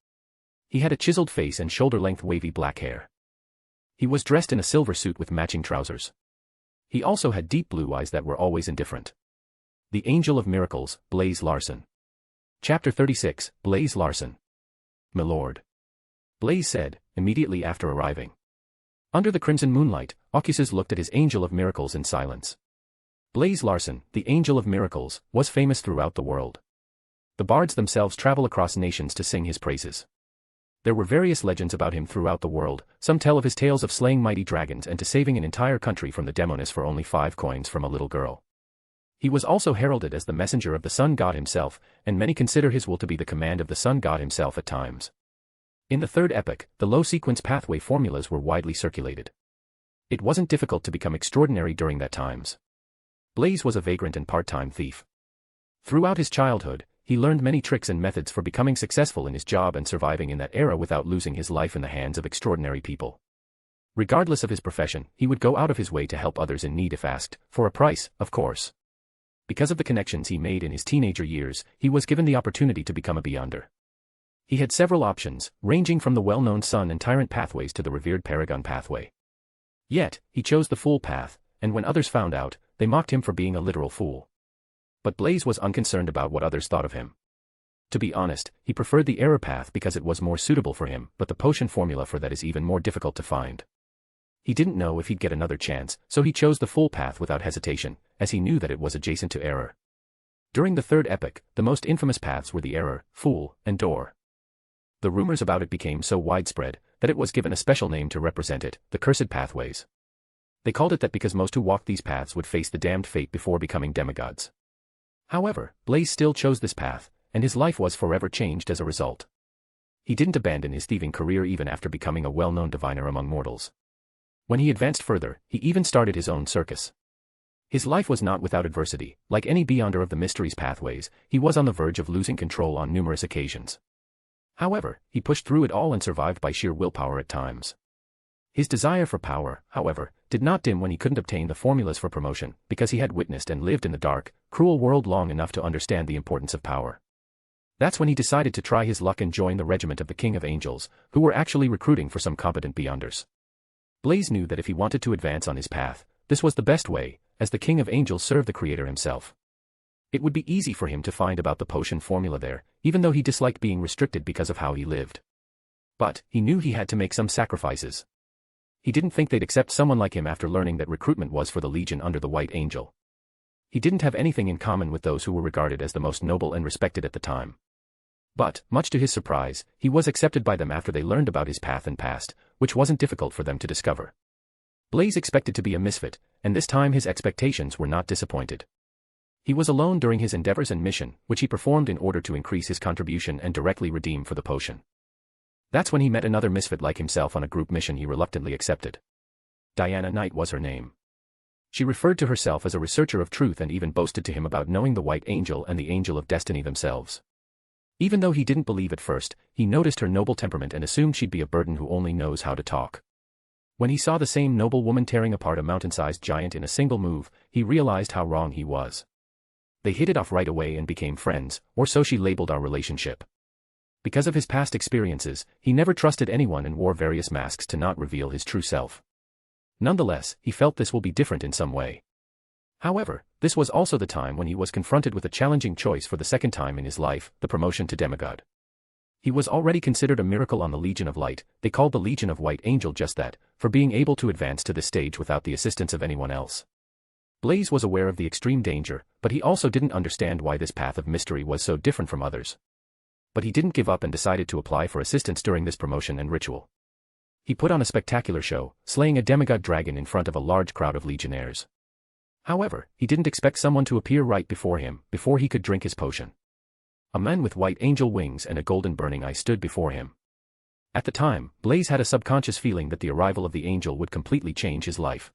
He had a chiseled face and shoulder-length wavy black hair. He was dressed in a silver suit with matching trousers. He also had deep blue eyes that were always indifferent. The Angel of Miracles, Blaze Larson. Chapter 36, Blaze Larson. My lord. Blaze said, immediately after arriving. Under the crimson moonlight, Ocuses looked at his Angel of Miracles in silence. Blaze Larson, the Angel of Miracles, was famous throughout the world. The bards themselves travel across nations to sing his praises. There were various legends about him throughout the world. Some tell of his tales of slaying mighty dragons and to saving an entire country from the demonics for only 5 coins from a little girl. He was also heralded as the messenger of the sun god himself, and many consider his will to be the command of the sun god himself at times. In the third epoch, the low-sequence pathway formulas were widely circulated. It wasn't difficult to become extraordinary during that times. Blaze was a vagrant and part-time thief. Throughout his childhood, he learned many tricks and methods for becoming successful in his job and surviving in that era without losing his life in the hands of extraordinary people. Regardless of his profession, he would go out of his way to help others in need if asked, for a price, of course. Because of the connections he made in his teenager years, he was given the opportunity to become a Beyonder. He had several options, ranging from the well-known Sun and Tyrant pathways to the revered Paragon pathway. Yet, he chose the Fool path, and when others found out, they mocked him for being a literal fool. But Blaze was unconcerned about what others thought of him. To be honest, he preferred the error path because it was more suitable for him, but the potion formula for that is even more difficult to find. He didn't know if he'd get another chance, so he chose the Fool path without hesitation, as he knew that it was adjacent to error. During the third epoch, the most infamous paths were the Error, Fool, and Door. The rumors about it became so widespread that it was given a special name to represent it, the Cursed Pathways. They called it that because most who walked these paths would face the damned fate before becoming demigods. However, Blaze still chose this path, and his life was forever changed as a result. He didn't abandon his thieving career even after becoming a well-known diviner among mortals. When he advanced further, he even started his own circus. His life was not without adversity. Like any Beyonder of the Mysteries pathways, he was on the verge of losing control on numerous occasions. However, he pushed through it all and survived by sheer willpower at times. His desire for power, however, did not dim when he couldn't obtain the formulas for promotion, because he had witnessed and lived in the dark, cruel world long enough to understand the importance of power. That's when he decided to try his luck and join the regiment of the King of Angels, who were actually recruiting for some competent Beyonders. Blaze knew that if he wanted to advance on his path, this was the best way, as the King of Angels served the Creator himself. It would be easy for him to find about the potion formula there, even though he disliked being restricted because of how he lived. But, he knew he had to make some sacrifices. He didn't think they'd accept someone like him after learning that recruitment was for the Legion under the White Angel. He didn't have anything in common with those who were regarded as the most noble and respected at the time. But, much to his surprise, he was accepted by them after they learned about his path and past, which wasn't difficult for them to discover. Blaze expected to be a misfit, and this time his expectations were not disappointed. He was alone during his endeavors and mission, which he performed in order to increase his contribution and directly redeem for the potion. That's when he met another misfit like himself on a group mission he reluctantly accepted. Diana Knight was her name. She referred to herself as a researcher of truth and even boasted to him about knowing the White Angel and the Angel of Destiny themselves. Even though he didn't believe at first, he noticed her noble temperament and assumed she'd be a burden who only knows how to talk. When he saw the same noble woman tearing apart a mountain-sized giant in a single move, he realized how wrong he was. They hit it off right away and became friends, or so she labeled our relationship. Because of his past experiences, he never trusted anyone and wore various masks to not reveal his true self. Nonetheless, he felt this will be different in some way. However, this was also the time when he was confronted with a challenging choice for the second time in his life, the promotion to demigod. He was already considered a miracle on the Legion of Light. They called the Legion of White Angel just that, for being able to advance to this stage without the assistance of anyone else. Blaze was aware of the extreme danger, but he also didn't understand why this path of mystery was so different from others. But he didn't give up and decided to apply for assistance during this promotion and ritual. He put on a spectacular show, slaying a demigod dragon in front of a large crowd of legionnaires. However, he didn't expect someone to appear right before him, before he could drink his potion. A man with white angel wings and a golden burning eye stood before him. At the time, Blaze had a subconscious feeling that the arrival of the angel would completely change his life.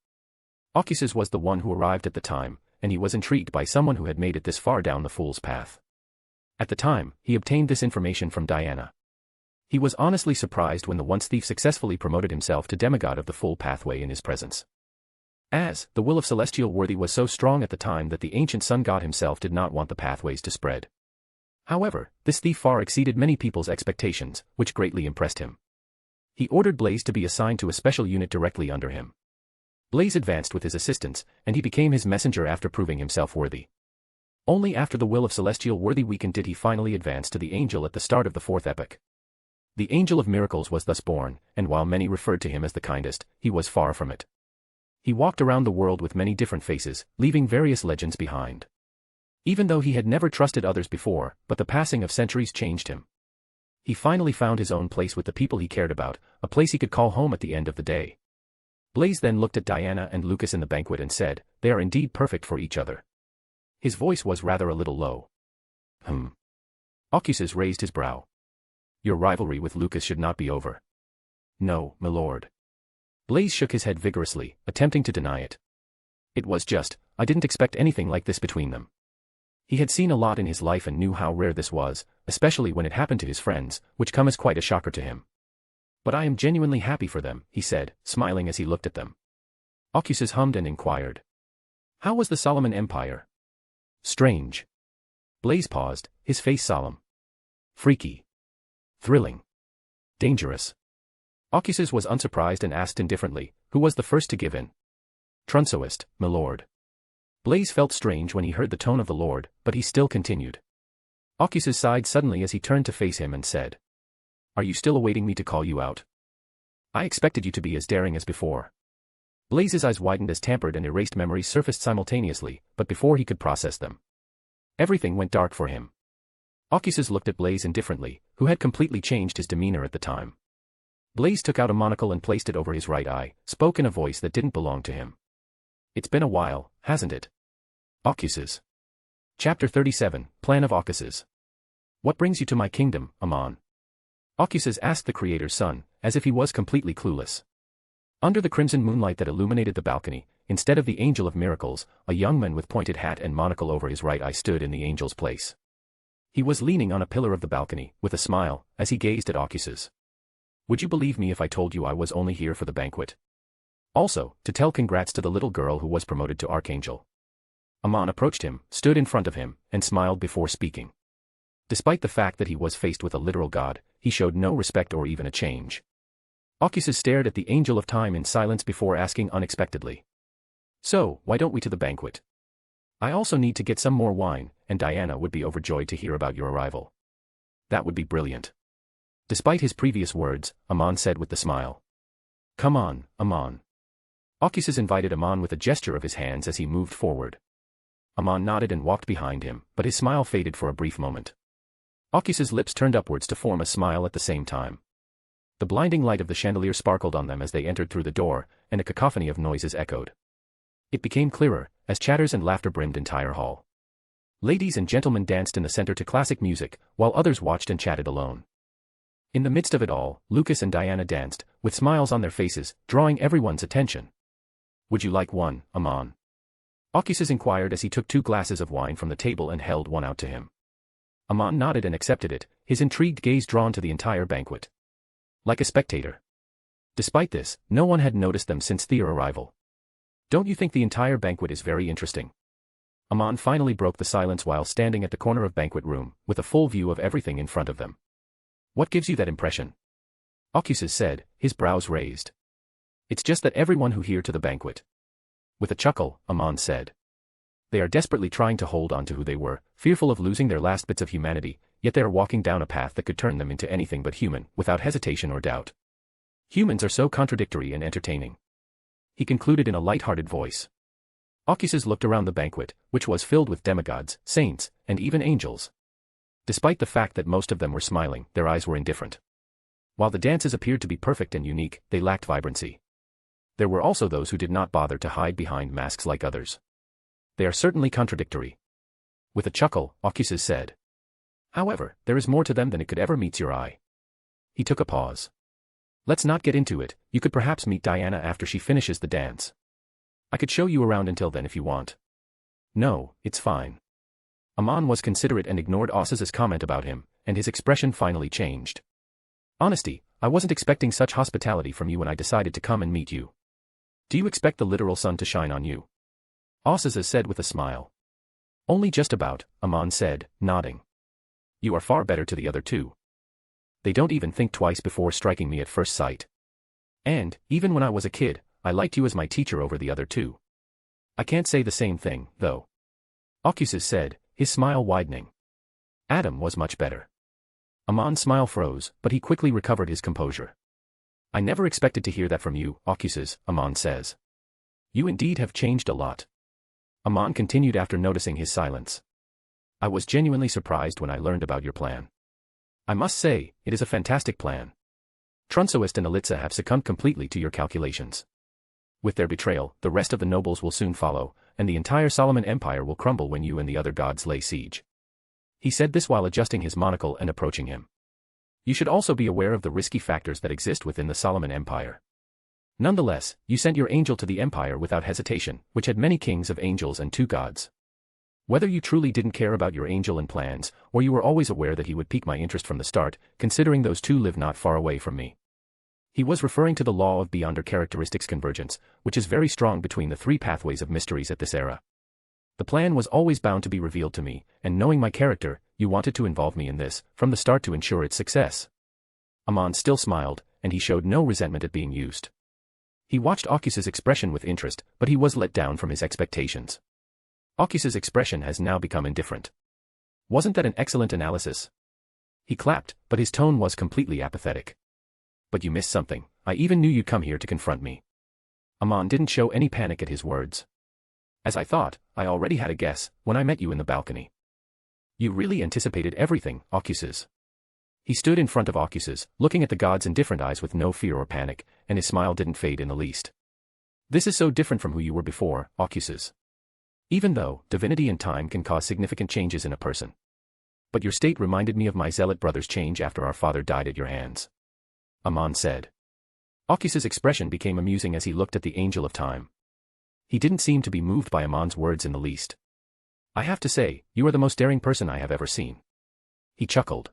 Ocuses was the one who arrived at the time, and he was intrigued by someone who had made it this far down the fool's path. At the time, he obtained this information from Diana. He was honestly surprised when the once thief successfully promoted himself to demigod of the full pathway in his presence. As, the will of celestial worthy was so strong at the time that the ancient sun god himself did not want the pathways to spread. However, this thief far exceeded many people's expectations, which greatly impressed him. He ordered Blaze to be assigned to a special unit directly under him. Blaze advanced with his assistance, and he became his messenger after proving himself worthy. Only after the will of celestial worthy weakened did he finally advance to the angel at the start of the fourth epoch. The Angel of Miracles was thus born, and while many referred to him as the kindest, he was far from it. He walked around the world with many different faces, leaving various legends behind. Even though he had never trusted others before, but the passing of centuries changed him. He finally found his own place with the people he cared about, a place he could call home at the end of the day. Blaze then looked at Diana and Lucas in the banquet and said, "They are indeed perfect for each other." His voice was rather a little low. Ocuses raised his brow. "Your rivalry with Lucas should not be over." "No, my lord." Blaze shook his head vigorously, attempting to deny it. "It was just, I didn't expect anything like this between them." He had seen a lot in his life and knew how rare this was, especially when it happened to his friends, which come as quite a shocker to him. "But I am genuinely happy for them," he said, smiling as he looked at them. Ocuses hummed and inquired, "How was the Solomon Empire?" "Strange." Blaze paused, his face solemn. "Freaky. Thrilling. Dangerous." Ocuses was unsurprised and asked indifferently, "Who was the first to give in?" "Trunsoist, my lord." Blaze felt strange when he heard the tone of the lord, but he still continued. Ocuses sighed suddenly as he turned to face him and said, "Are you still awaiting me to call you out? I expected you to be as daring as before." Blaze's eyes widened as tampered and erased memories surfaced simultaneously, but before he could process them, everything went dark for him. Ocuses looked at Blaze indifferently, who had completely changed his demeanor at the time. Blaze took out a monocle and placed it over his right eye, spoke in a voice that didn't belong to him. "It's been a while, hasn't it?" Ocuses. Chapter 37, Plan of Ocuses. "What brings you to my kingdom, Amon?" Ocuses asked the Creator's son, as if he was completely clueless. Under the crimson moonlight that illuminated the balcony, instead of the Angel of Miracles, a young man with pointed hat and monocle over his right eye stood in the angel's place. He was leaning on a pillar of the balcony, with a smile, as he gazed at Ocuses. "Would you believe me if I told you I was only here for the banquet? Also, to tell congrats to the little girl who was promoted to Archangel." Amon approached him, stood in front of him, and smiled before speaking. Despite the fact that he was faced with a literal god, he showed no respect or even a change. Ocuses stared at the Angel of Time in silence before asking unexpectedly, "So, why don't we to the banquet? I also need to get some more wine, and Diana would be overjoyed to hear about your arrival." "That would be brilliant." Despite his previous words, Amon said with a smile, "Come on, Amon." Ocuses invited Amon with a gesture of his hands as he moved forward. Amon nodded and walked behind him, but his smile faded for a brief moment. Ocuses' lips turned upwards to form a smile at the same time. The blinding light of the chandelier sparkled on them as they entered through the door, and a cacophony of noises echoed. It became clearer, as chatters and laughter brimmed entire hall. Ladies and gentlemen danced in the center to classic music, while others watched and chatted alone. In the midst of it all, Lucas and Diana danced, with smiles on their faces, drawing everyone's attention. "Would you like one, Amon?" Ocuses inquired as he took 2 glasses of wine from the table and held one out to him. Amon nodded and accepted it, his intrigued gaze drawn to the entire banquet. Like a spectator. Despite this, no one had noticed them since their arrival. "Don't you think the entire banquet is very interesting?" Amon finally broke the silence while standing at the corner of banquet room, with a full view of everything in front of them. "What gives you that impression?" Ocuses said, his brows raised. "It's just that everyone who here to the banquet." With a chuckle, Amon said, "They are desperately trying to hold on to who they were, fearful of losing their last bits of humanity, yet they are walking down a path that could turn them into anything but human, without hesitation or doubt. Humans are so contradictory and entertaining." He concluded in a light-hearted voice. Ocuses looked around the banquet, which was filled with demigods, saints, and even angels. Despite the fact that most of them were smiling, their eyes were indifferent. While the dances appeared to be perfect and unique, they lacked vibrancy. There were also those who did not bother to hide behind masks like others. "They are certainly contradictory." With a chuckle, Ocuses said, "However, there is more to them than it could ever meet your eye." He took a pause. "Let's not get into it, you could perhaps meet Diana after she finishes the dance. I could show you around until then if you want." "No, it's fine." Amon was considerate and ignored Ocuses' comment about him, and his expression finally changed. "Honesty, I wasn't expecting such hospitality from you when I decided to come and meet you. Do you expect the literal sun to shine on you?" Ocuses said with a smile. "Only just about," Amon said, nodding. "You are far better to the other two. They don't even think twice before striking me at first sight. And, even when I was a kid, I liked you as my teacher over the other two. I can't say the same thing, though." Ocuses said, his smile widening. "Adam was much better." Amon's smile froze, but he quickly recovered his composure. "I never expected to hear that from you, Ocuses," Amon says. "You indeed have changed a lot." Amon continued after noticing his silence. "I was genuinely surprised when I learned about your plan. I must say, it is a fantastic plan. Trunsoist and Elitza have succumbed completely to your calculations. With their betrayal, the rest of the nobles will soon follow, and the entire Solomon Empire will crumble when you and the other gods lay siege. He said this while adjusting his monocle and approaching him. You should also be aware of the risky factors that exist within the Solomon Empire. Nonetheless, you sent your angel to the empire without hesitation, which had many kings of angels and 2 gods. Whether you truly didn't care about your angel and plans, or you were always aware that he would pique my interest from the start, considering those 2 live not far away from me. He was referring to the law of beyonder characteristics convergence, which is very strong between the 3 pathways of mysteries at this era. The plan was always bound to be revealed to me, and knowing my character, you wanted to involve me in this, from the start to ensure its success. Amon still smiled, and he showed no resentment at being used. He watched Occus's expression with interest, but he was let down from his expectations. Occus's expression has now become indifferent. Wasn't that an excellent analysis? He clapped, but his tone was completely apathetic. But you missed something. I even knew you'd come here to confront me. Amon didn't show any panic at his words. As I thought, I already had a guess, when I met you in the balcony. You really anticipated everything, Occus. He stood in front of Occus, looking at the gods in different eyes with no fear or panic, and his smile didn't fade in the least. This is so different from who you were before, Occus. Even though, divinity and time can cause significant changes in a person. But your state reminded me of my zealot brother's change after our father died at your hands. Amon said. Occus's expression became amusing as he looked at the angel of time. He didn't seem to be moved by Amon's words in the least. I have to say, you are the most daring person I have ever seen. He chuckled.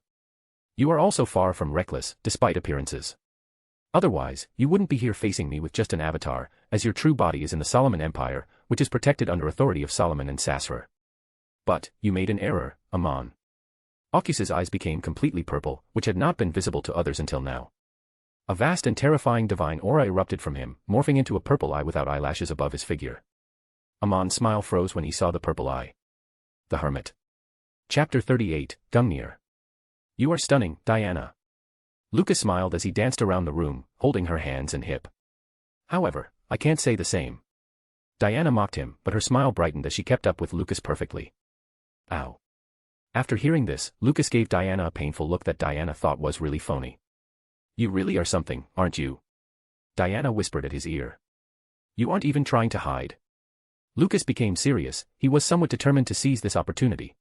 You are also far from reckless, despite appearances. Otherwise, you wouldn't be here facing me with just an avatar, as your true body is in the Solomon Empire, which is protected under authority of Solomon and Sasra. But, you made an error, Amon. Occus's eyes became completely purple, which had not been visible to others until now. A vast and terrifying divine aura erupted from him, morphing into a purple eye without eyelashes above his figure. Amon's smile froze when he saw the purple eye. The Hermit. Chapter 38, Gungnir. You are stunning, Diana. Lucas smiled as he danced around the room, holding her hands and hip. However, I can't say the same. Diana mocked him, but her smile brightened as she kept up with Lucas perfectly. Ow. After hearing this, Lucas gave Diana a painful look that Diana thought was really phony. You really are something, aren't you? Diana whispered at his ear. You aren't even trying to hide. Lucas became serious. He was somewhat determined to seize this opportunity.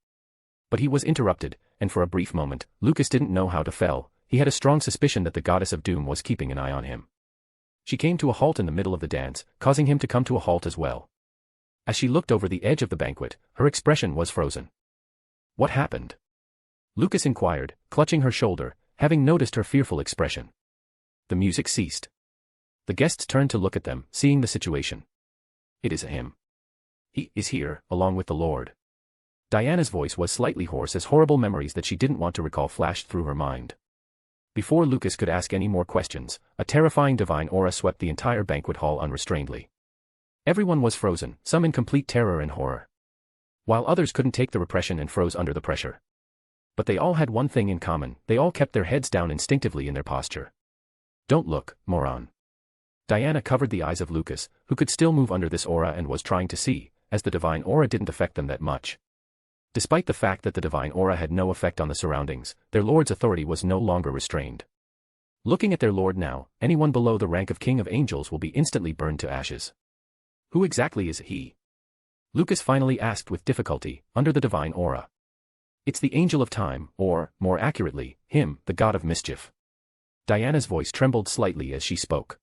But he was interrupted, and for a brief moment, Lucas didn't know how to feel. He had a strong suspicion that the goddess of doom was keeping an eye on him. She came to a halt in the middle of the dance, causing him to come to a halt as well. As she looked over the edge of the banquet, her expression was frozen. What happened? Lucas inquired, clutching her shoulder, having noticed her fearful expression. The music ceased. The guests turned to look at them, seeing the situation. It is him. He is here, along with the Lord. Diana's voice was slightly hoarse as horrible memories that she didn't want to recall flashed through her mind. Before Lucas could ask any more questions, a terrifying divine aura swept the entire banquet hall unrestrainedly. Everyone was frozen, some in complete terror and horror. While others couldn't take the repression and froze under the pressure. But they all had one thing in common, they all kept their heads down instinctively in their posture. Don't look, moron. Diana covered the eyes of Lucas, who could still move under this aura and was trying to see, as the divine aura didn't affect them that much. Despite the fact that the divine aura had no effect on the surroundings, their lord's authority was no longer restrained. Looking at their lord now, anyone below the rank of King of Angels will be instantly burned to ashes. Who exactly is he? Lucas finally asked with difficulty, under the divine aura. It's the Angel of Time, or, more accurately, him, the god of mischief. Diana's voice trembled slightly as she spoke.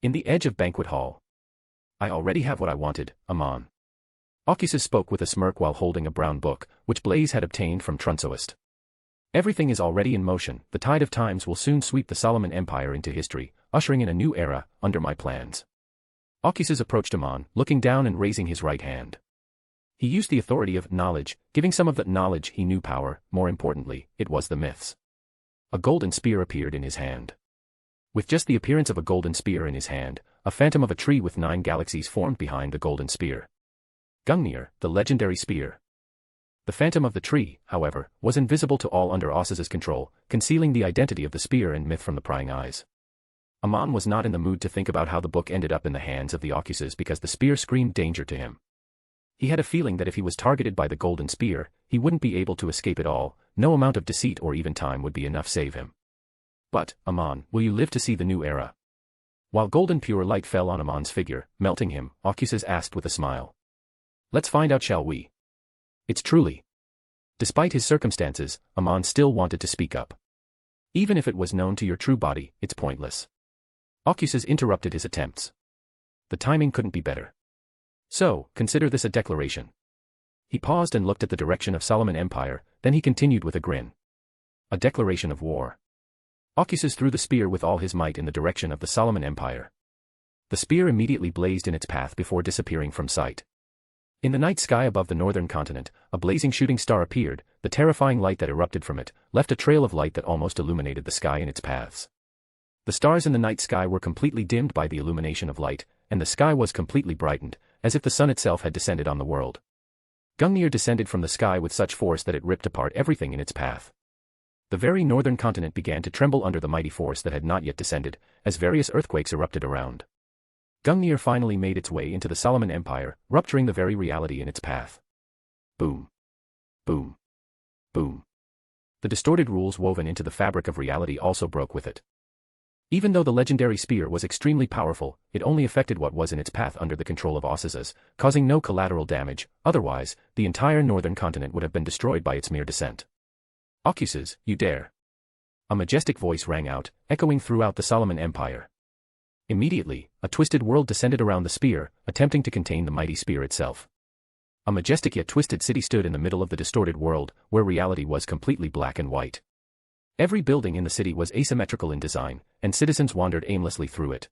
In the edge of banquet hall. I already have what I wanted, Amon. Occus spoke with a smirk while holding a brown book, which Blaze had obtained from Trunsoist. Everything is already in motion, the tide of times will soon sweep the Solomon Empire into history, ushering in a new era, under my plans. Occus approached Amon, looking down and raising his right hand. He used the authority of knowledge, giving some of that knowledge he knew power, more importantly, it was the myths. A golden spear appeared in his hand. With just the appearance of a golden spear in his hand, a phantom of a tree with 9 galaxies formed behind the golden spear. Gungnir, the legendary spear. The phantom of the tree, however, was invisible to all under Oss's control, concealing the identity of the spear and myth from the prying eyes. Amon was not in the mood to think about how the book ended up in the hands of the Occuses because the spear screamed danger to him. He had a feeling that if he was targeted by the golden spear, he wouldn't be able to escape at all, no amount of deceit or even time would be enough to save him. But, Amon, will you live to see the new era? While golden pure light fell on Amon's figure, melting him, Ocuses asked with a smile. Let's find out, shall we? It's truly. Despite his circumstances, Amon still wanted to speak up. Even if it was known to your true body, it's pointless. Ocuses interrupted his attempts. The timing couldn't be better. So, consider this a declaration. He paused and looked at the direction of Solomon Empire, then he continued with a grin. A declaration of war. Ocuses threw the spear with all his might in the direction of the Solomon Empire. The spear immediately blazed in its path before disappearing from sight. In the night sky above the northern continent, a blazing shooting star appeared. The terrifying light that erupted from it left a trail of light that almost illuminated the sky in its paths. The stars in the night sky were completely dimmed by the illumination of light, and the sky was completely brightened, as if the sun itself had descended on the world. Gungnir descended from the sky with such force that it ripped apart everything in its path. The very northern continent began to tremble under the mighty force that had not yet descended, as various earthquakes erupted around. Gungnir finally made its way into the Solomon Empire, rupturing the very reality in its path. Boom. Boom. Boom. The distorted rules woven into the fabric of reality also broke with it. Even though the legendary spear was extremely powerful, it only affected what was in its path under the control of Ocuses, causing no collateral damage. Otherwise, the entire northern continent would have been destroyed by its mere descent. Ocuses, you dare! A majestic voice rang out, echoing throughout the Solomon Empire. Immediately, a twisted world descended around the spear, attempting to contain the mighty spear itself. A majestic yet twisted city stood in the middle of the distorted world, where reality was completely black and white. Every building in the city was asymmetrical in design, and citizens wandered aimlessly through it.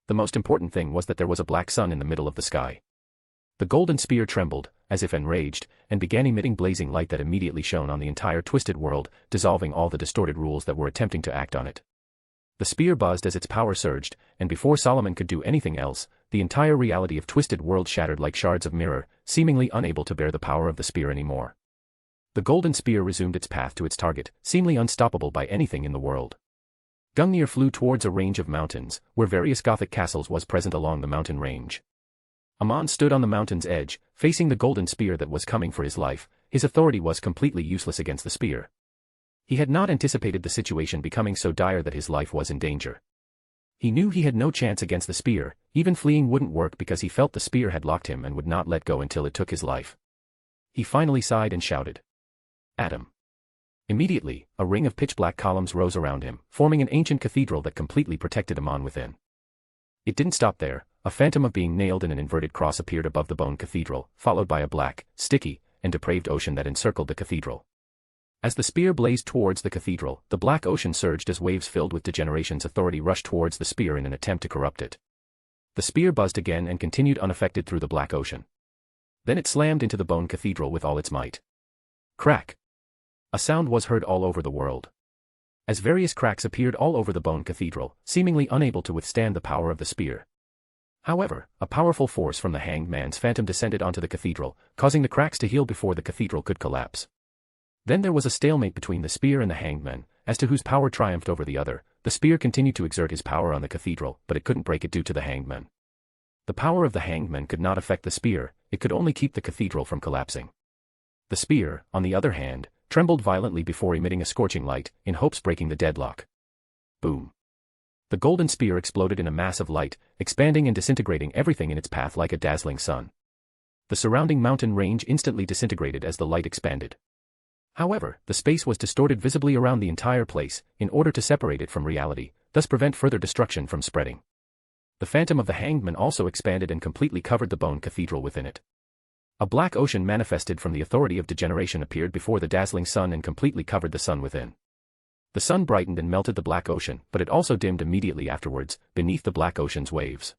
The most important thing was that there was a black sun in the middle of the sky. The golden spear trembled, as if enraged, and began emitting blazing light that immediately shone on the entire twisted world, dissolving all the distorted rules that were attempting to act on it. The spear buzzed as its power surged, and before Solomon could do anything else, the entire reality of twisted world shattered like shards of mirror, seemingly unable to bear the power of the spear anymore. The golden spear resumed its path to its target, seemingly unstoppable by anything in the world. Gungnir flew towards a range of mountains, where various Gothic castles was present along the mountain range. Amon stood on the mountain's edge, facing the golden spear that was coming for his life. His authority was completely useless against the spear. He had not anticipated the situation becoming so dire that his life was in danger. He knew he had no chance against the spear, even fleeing wouldn't work because he felt the spear had locked him and would not let go until it took his life. He finally sighed and shouted, "Adam." Immediately, a ring of pitch-black columns rose around him, forming an ancient cathedral that completely protected Amon within. It didn't stop there. A phantom of being nailed in an inverted cross appeared above the bone cathedral, followed by a black, sticky, and depraved ocean that encircled the cathedral. As the spear blazed towards the cathedral, the black ocean surged as waves filled with degeneration's authority rushed towards the spear in an attempt to corrupt it. The spear buzzed again and continued unaffected through the black ocean. Then it slammed into the bone cathedral with all its might. Crack! A sound was heard all over the world. As various cracks appeared all over the bone cathedral, seemingly unable to withstand the power of the spear. However, a powerful force from the Hanged Man's phantom descended onto the cathedral, causing the cracks to heal before the cathedral could collapse. Then there was a stalemate between the spear and the Hanged Man, as to whose power triumphed over the other. The spear continued to exert his power on the cathedral, but it couldn't break it due to the Hanged Man. The power of the Hanged Man could not affect the spear, it could only keep the cathedral from collapsing. The spear, on the other hand, trembled violently before emitting a scorching light, in hopes breaking the deadlock. Boom. The golden spear exploded in a mass of light, expanding and disintegrating everything in its path like a dazzling sun. The surrounding mountain range instantly disintegrated as the light expanded. However, the space was distorted visibly around the entire place, in order to separate it from reality, thus prevent further destruction from spreading. The phantom of the Hanged Man also expanded and completely covered the bone cathedral within it. A black ocean manifested from the authority of degeneration appeared before the dazzling sun and completely covered the sun within. The sun brightened and melted the black ocean, but it also dimmed immediately afterwards, beneath the black ocean's waves.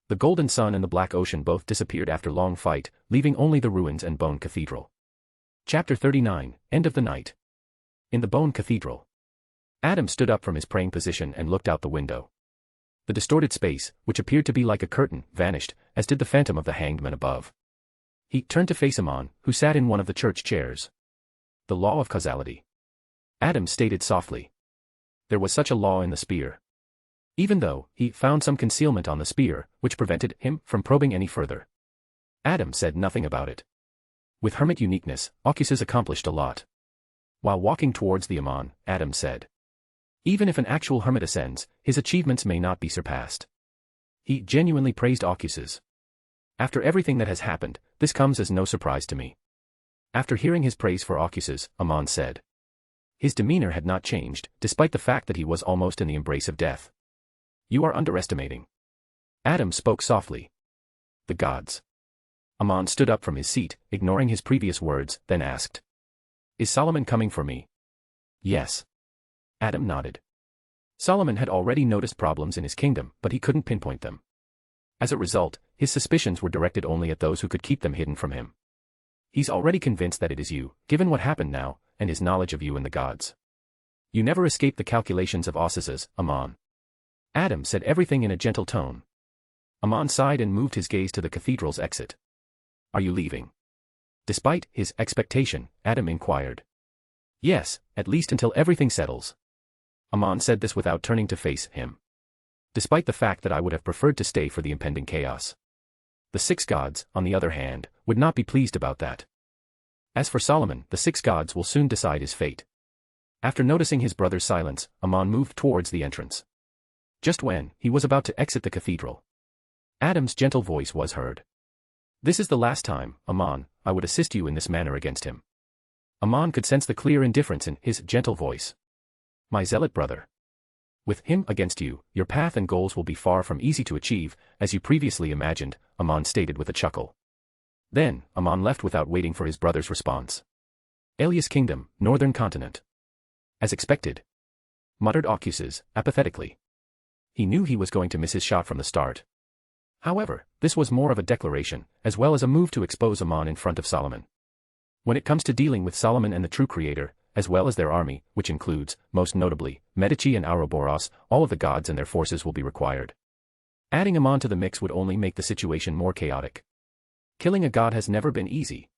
The golden sun and the black ocean both disappeared after long fight, leaving only the ruins and bone cathedral. Chapter 39, End of the Night. In the bone cathedral. Adam stood up from his praying position and looked out the window. The distorted space, which appeared to be like a curtain, vanished, as did the phantom of the Hanged Man above. He turned to face Amon, who sat in one of the church chairs. The law of causality. Adam stated softly. There was such a law in the spear. Even though he found some concealment on the spear, which prevented him from probing any further. Adam said nothing about it. With hermit uniqueness, Ocuses accomplished a lot. While walking towards the Aman, Adam said. Even if an actual hermit ascends, his achievements may not be surpassed. He genuinely praised Ocuses. After everything that has happened, this comes as no surprise to me. After hearing his praise for Ocuses, Aman said. His demeanor had not changed, despite the fact that he was almost in the embrace of death. You are underestimating. Adam spoke softly. The gods. Aman stood up from his seat, ignoring his previous words, then asked. Is Solomon coming for me? Yes. Adam nodded. Solomon had already noticed problems in his kingdom, but he couldn't pinpoint them. As a result, his suspicions were directed only at those who could keep them hidden from him. He's already convinced that it is you, given what happened now, and his knowledge of you and the gods. You never escaped the calculations of Ocuses, Aman. Adam said everything in a gentle tone. Aman sighed and moved his gaze to the cathedral's exit. Are you leaving? Despite his expectation, Adam inquired. Yes, at least until everything settles. Aman said this without turning to face him. Despite the fact that I would have preferred to stay for the impending chaos. The 6 gods, on the other hand, would not be pleased about that. As for Solomon, the 6 gods will soon decide his fate. After noticing his brother's silence, Aman moved towards the entrance. Just when he was about to exit the cathedral, Adam's gentle voice was heard. This is the last time, Aman, I would assist you in this manner against him. Aman could sense the clear indifference in his gentle voice. My zealot brother. With him against you, your path and goals will be far from easy to achieve, as you previously imagined, Aman stated with a chuckle. Then, Aman left without waiting for his brother's response. Alias Kingdom, Northern Continent. As expected. Muttered Ocuses, apathetically. He knew he was going to miss his shot from the start. However, this was more of a declaration, as well as a move to expose Aman in front of Solomon. When it comes to dealing with Solomon and the true creator, as well as their army, which includes, most notably, Medici and Ouroboros, all of the gods and their forces will be required. Adding Aman to the mix would only make the situation more chaotic. Killing a god has never been easy.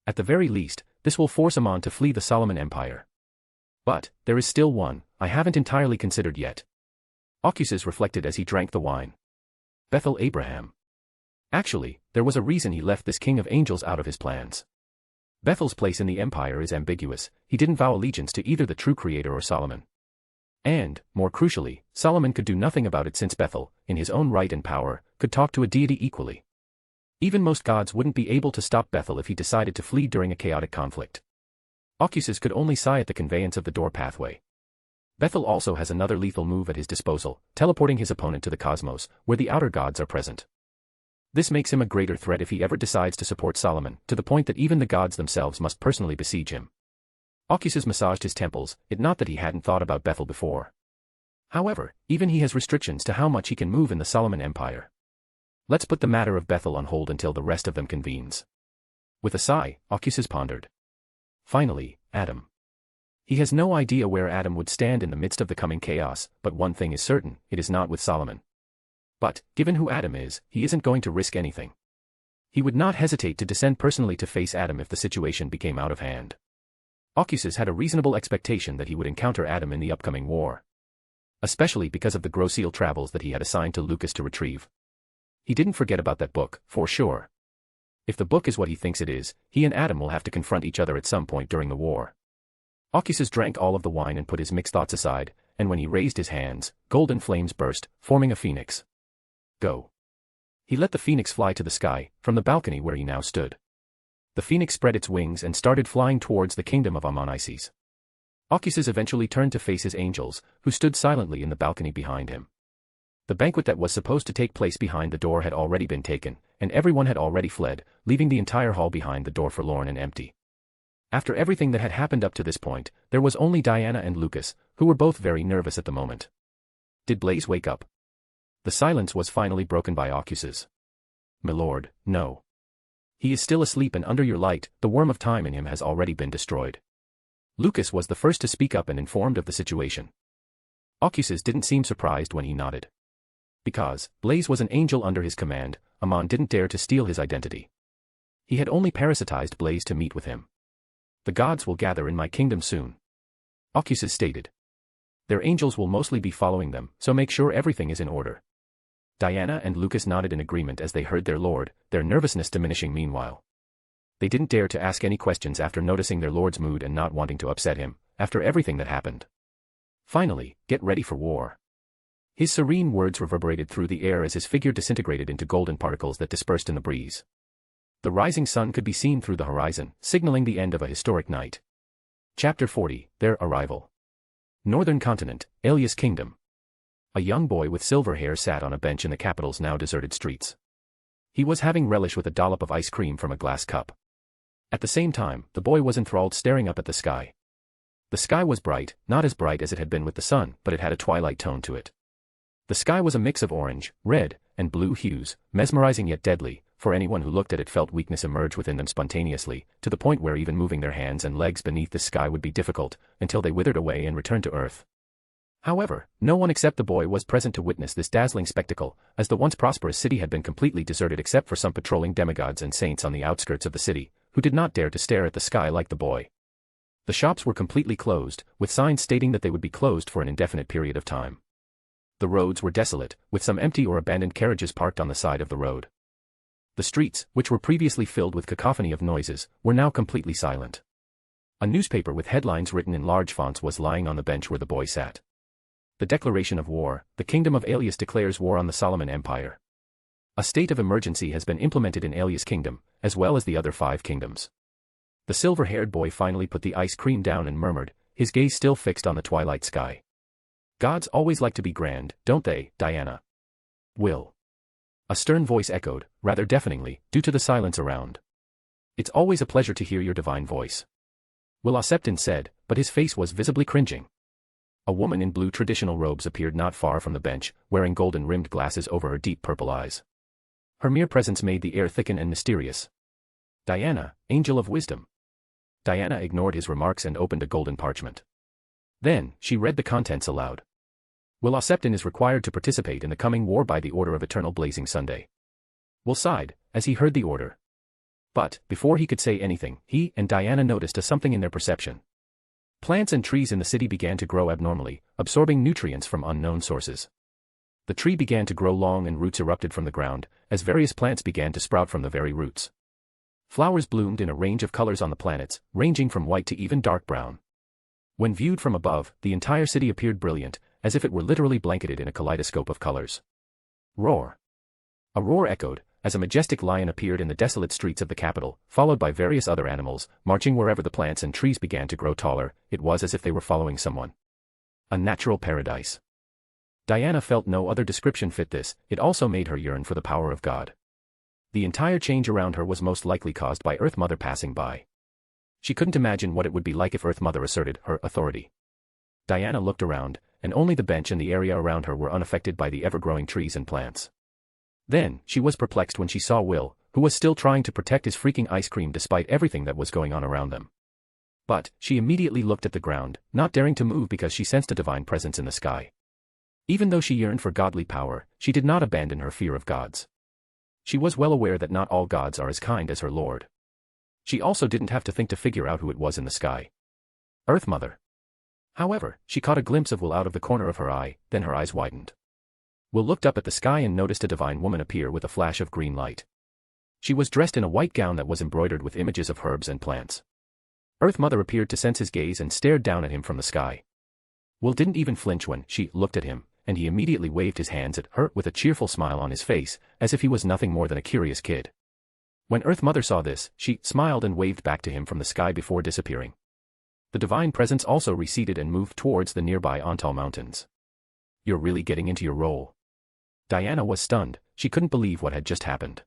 At the very least, this will force Aman to flee the Solomon Empire. But, there is still one, I haven't entirely considered yet. Ocuses reflected as he drank the wine. Bethel Abraham. Actually, there was a reason he left this king of angels out of his plans. Bethel's place in the empire is ambiguous, he didn't vow allegiance to either the true creator or Solomon. And, more crucially, Solomon could do nothing about it since Bethel, in his own right and power, could talk to a deity equally. Even most gods wouldn't be able to stop Bethel if he decided to flee during a chaotic conflict. Ocuses could only sigh at the conveyance of the door pathway. Bethel also has another lethal move at his disposal, teleporting his opponent to the cosmos, where the outer gods are present. This makes him a greater threat if he ever decides to support Solomon, to the point that even the gods themselves must personally besiege him. Ocuses massaged his temples, it not that he hadn't thought about Bethel before. However, even he has restrictions to how much he can move in the Solomon Empire. Let's put the matter of Bethel on hold until the rest of them convenes. With a sigh, Ocuses pondered. Finally, Adam. He has no idea where Adam would stand in the midst of the coming chaos, but one thing is certain, it is not with Solomon. But, given who Adam is, he isn't going to risk anything. He would not hesitate to descend personally to face Adam if the situation became out of hand. Ocuses had a reasonable expectation that he would encounter Adam in the upcoming war. Especially because of the Groseal travels that he had assigned to Lucas to retrieve. He didn't forget about that book, for sure. If the book is what he thinks it is, he and Adam will have to confront each other at some point during the war. Ocuses drank all of the wine and put his mixed thoughts aside, and when he raised his hands, golden flames burst, forming a phoenix. Go. He let the phoenix fly to the sky, from the balcony where he now stood. The phoenix spread its wings and started flying towards the kingdom of Amonices. Ocuses eventually turned to face his angels, who stood silently in the balcony behind him. The banquet that was supposed to take place behind the door had already been taken, and everyone had already fled, leaving the entire hall behind the door forlorn and empty. After everything that had happened up to this point, there was only Diana and Lucas, who were both very nervous at the moment. Did Blaze wake up? The silence was finally broken by Ocuses. Milord, no. He is still asleep and under your light, the worm of time in him has already been destroyed. Lucas was the first to speak up and informed of the situation. Ocuses didn't seem surprised when he nodded. Because Blaze was an angel under his command, Aman didn't dare to steal his identity. He had only parasitized Blaze to meet with him. The gods will gather in my kingdom soon. Ocuses stated. Their angels will mostly be following them, so make sure everything is in order. Diana and Lucas nodded in agreement as they heard their lord, their nervousness diminishing meanwhile. They didn't dare to ask any questions after noticing their lord's mood and not wanting to upset him, after everything that happened. Finally, get ready for war. His serene words reverberated through the air as his figure disintegrated into golden particles that dispersed in the breeze. The rising sun could be seen through the horizon, signaling the end of a historic night. Chapter 40, Their Arrival. Northern Continent, Alias Kingdom. A young boy with silver hair sat on a bench in the capital's now deserted streets. He was having relish with a dollop of ice cream from a glass cup. At the same time, the boy was enthralled staring up at the sky. The sky was bright, not as bright as it had been with the sun, but it had a twilight tone to it. The sky was a mix of orange, red, and blue hues, mesmerizing yet deadly, for anyone who looked at it felt weakness emerge within them spontaneously, to the point where even moving their hands and legs beneath the sky would be difficult, until they withered away and returned to earth. However, no one except the boy was present to witness this dazzling spectacle, as the once prosperous city had been completely deserted except for some patrolling demigods and saints on the outskirts of the city, who did not dare to stare at the sky like the boy. The shops were completely closed, with signs stating that they would be closed for an indefinite period of time. The roads were desolate, with some empty or abandoned carriages parked on the side of the road. The streets, which were previously filled with cacophony of noises, were now completely silent. A newspaper with headlines written in large fonts was lying on the bench where the boy sat. The declaration of war: the Kingdom of Alias declares war on the Solomon Empire. A state of emergency has been implemented in Alias Kingdom, as well as the other 5 kingdoms. The silver-haired boy finally put the ice cream down and murmured, his gaze still fixed on the twilight sky. Gods always like to be grand, don't they, Diana? Will. A stern voice echoed, rather deafeningly, due to the silence around. It's always a pleasure to hear your divine voice. Will Septon said, but his face was visibly cringing. A woman in blue traditional robes appeared not far from the bench, wearing golden-rimmed glasses over her deep purple eyes. Her mere presence made the air thicken and mysterious. Diana, Angel of Wisdom. Diana ignored his remarks and opened a golden parchment. Then, she read the contents aloud. Will Septon is required to participate in the coming war by the order of Eternal Blazing Sunday. Will sighed, as he heard the order. But, before he could say anything, he and Diana noticed something in their perception. Plants and trees in the city began to grow abnormally, absorbing nutrients from unknown sources. The tree began to grow long and roots erupted from the ground, as various plants began to sprout from the very roots. Flowers bloomed in a range of colors on the planets, ranging from white to even dark brown. When viewed from above, the entire city appeared brilliant, as if it were literally blanketed in a kaleidoscope of colors. Roar. A roar echoed, as a majestic lion appeared in the desolate streets of the capital, followed by various other animals, marching wherever the plants and trees began to grow taller. It was as if they were following someone. A natural paradise. Diana felt no other description fit this. It also made her yearn for the power of God. The entire change around her was most likely caused by Earth Mother passing by. She couldn't imagine what it would be like if Earth Mother asserted her authority. Diana looked around, and only the bench and the area around her were unaffected by the ever-growing trees and plants. Then, she was perplexed when she saw Will, who was still trying to protect his freaking ice cream despite everything that was going on around them. But, she immediately looked at the ground, not daring to move because she sensed a divine presence in the sky. Even though she yearned for godly power, she did not abandon her fear of gods. She was well aware that not all gods are as kind as her lord. She also didn't have to think to figure out who it was in the sky. Earth Mother. However, she caught a glimpse of Will out of the corner of her eye, then her eyes widened. Will looked up at the sky and noticed a divine woman appear with a flash of green light. She was dressed in a white gown that was embroidered with images of herbs and plants. Earth Mother appeared to sense his gaze and stared down at him from the sky. Will didn't even flinch when she looked at him, and he immediately waved his hands at her with a cheerful smile on his face, as if he was nothing more than a curious kid. When Earth Mother saw this, she smiled and waved back to him from the sky before disappearing. The divine presence also receded and moved towards the nearby Ontal Mountains. You're really getting into your role. Diana was stunned. She couldn't believe what had just happened.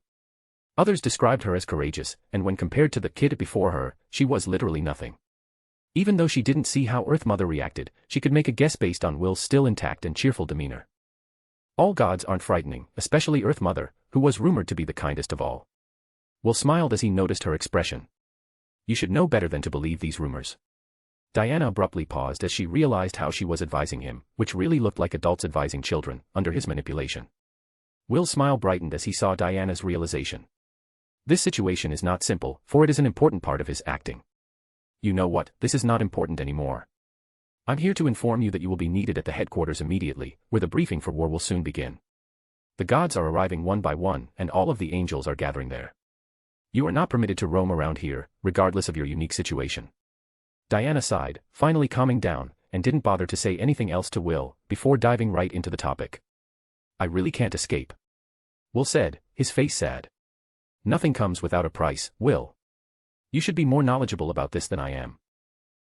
Others described her as courageous, and when compared to the kid before her, she was literally nothing. Even though she didn't see how Earth Mother reacted, she could make a guess based on Will's still intact and cheerful demeanor. All gods aren't frightening, especially Earth Mother, who was rumored to be the kindest of all. Will smiled as he noticed her expression. You should know better than to believe these rumors. Diana abruptly paused as she realized how she was advising him, which really looked like adults advising children, under his manipulation. Will's smile brightened as he saw Diana's realization. This situation is not simple, for it is an important part of his acting. You know what, this is not important anymore. I'm here to inform you that you will be needed at the headquarters immediately, where the briefing for war will soon begin. The gods are arriving one by one, and all of the angels are gathering there. You are not permitted to roam around here, regardless of your unique situation. Diana sighed, finally calming down, and didn't bother to say anything else to Will, before diving right into the topic. I really can't escape. Will said, his face sad. Nothing comes without a price, Will. You should be more knowledgeable about this than I am.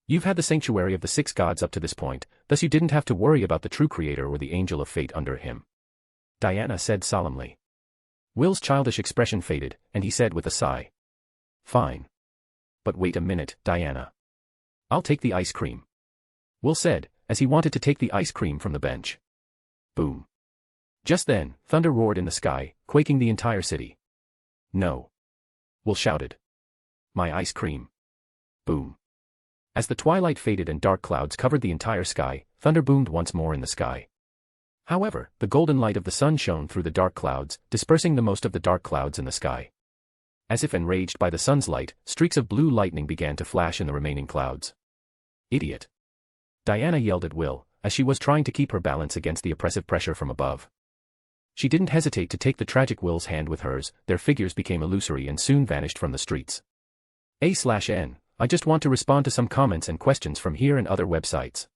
You've had the sanctuary of the 6 gods up to this point, thus you didn't have to worry about the true creator or the angel of fate under him. Diana said solemnly. Will's childish expression faded, and he said with a sigh. Fine. But wait a minute, Diana. I'll take the ice cream. Will said, as he wanted to take the ice cream from the bench. Boom. Just then, thunder roared in the sky, quaking the entire city. No. Will shouted. My ice cream. Boom. As the twilight faded and dark clouds covered the entire sky, thunder boomed once more in the sky. However, the golden light of the sun shone through the dark clouds, dispersing the most of the dark clouds in the sky. As if enraged by the sun's light, streaks of blue lightning began to flash in the remaining clouds. Idiot. Diana yelled at Will, as she was trying to keep her balance against the oppressive pressure from above. She didn't hesitate to take the tragic Will's hand with hers, their figures became illusory and soon vanished from the streets. A/N, I just want to respond to some comments and questions from here and other websites.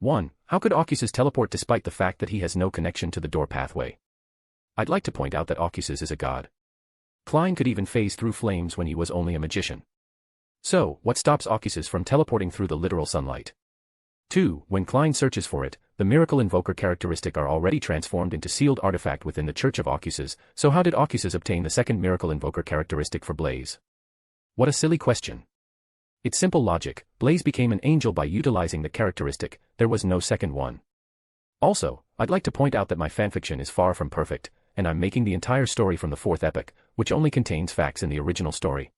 1. How could Occuses teleport despite the fact that he has no connection to the door pathway? I'd like to point out that Occuses is a god. Klein could even phase through flames when he was only a magician. So, what stops Occuses from teleporting through the literal sunlight? 2. When Klein searches for it, the miracle invoker characteristic are already transformed into sealed artifact within the Church of Occuses, so how did Occuses obtain the second miracle invoker characteristic for Blaze? What a silly question. It's simple logic, Blaze became an angel by utilizing the characteristic, there was no second one. Also, I'd like to point out that my fanfiction is far from perfect, and I'm making the entire story from the 4th epic, which only contains facts in the original story.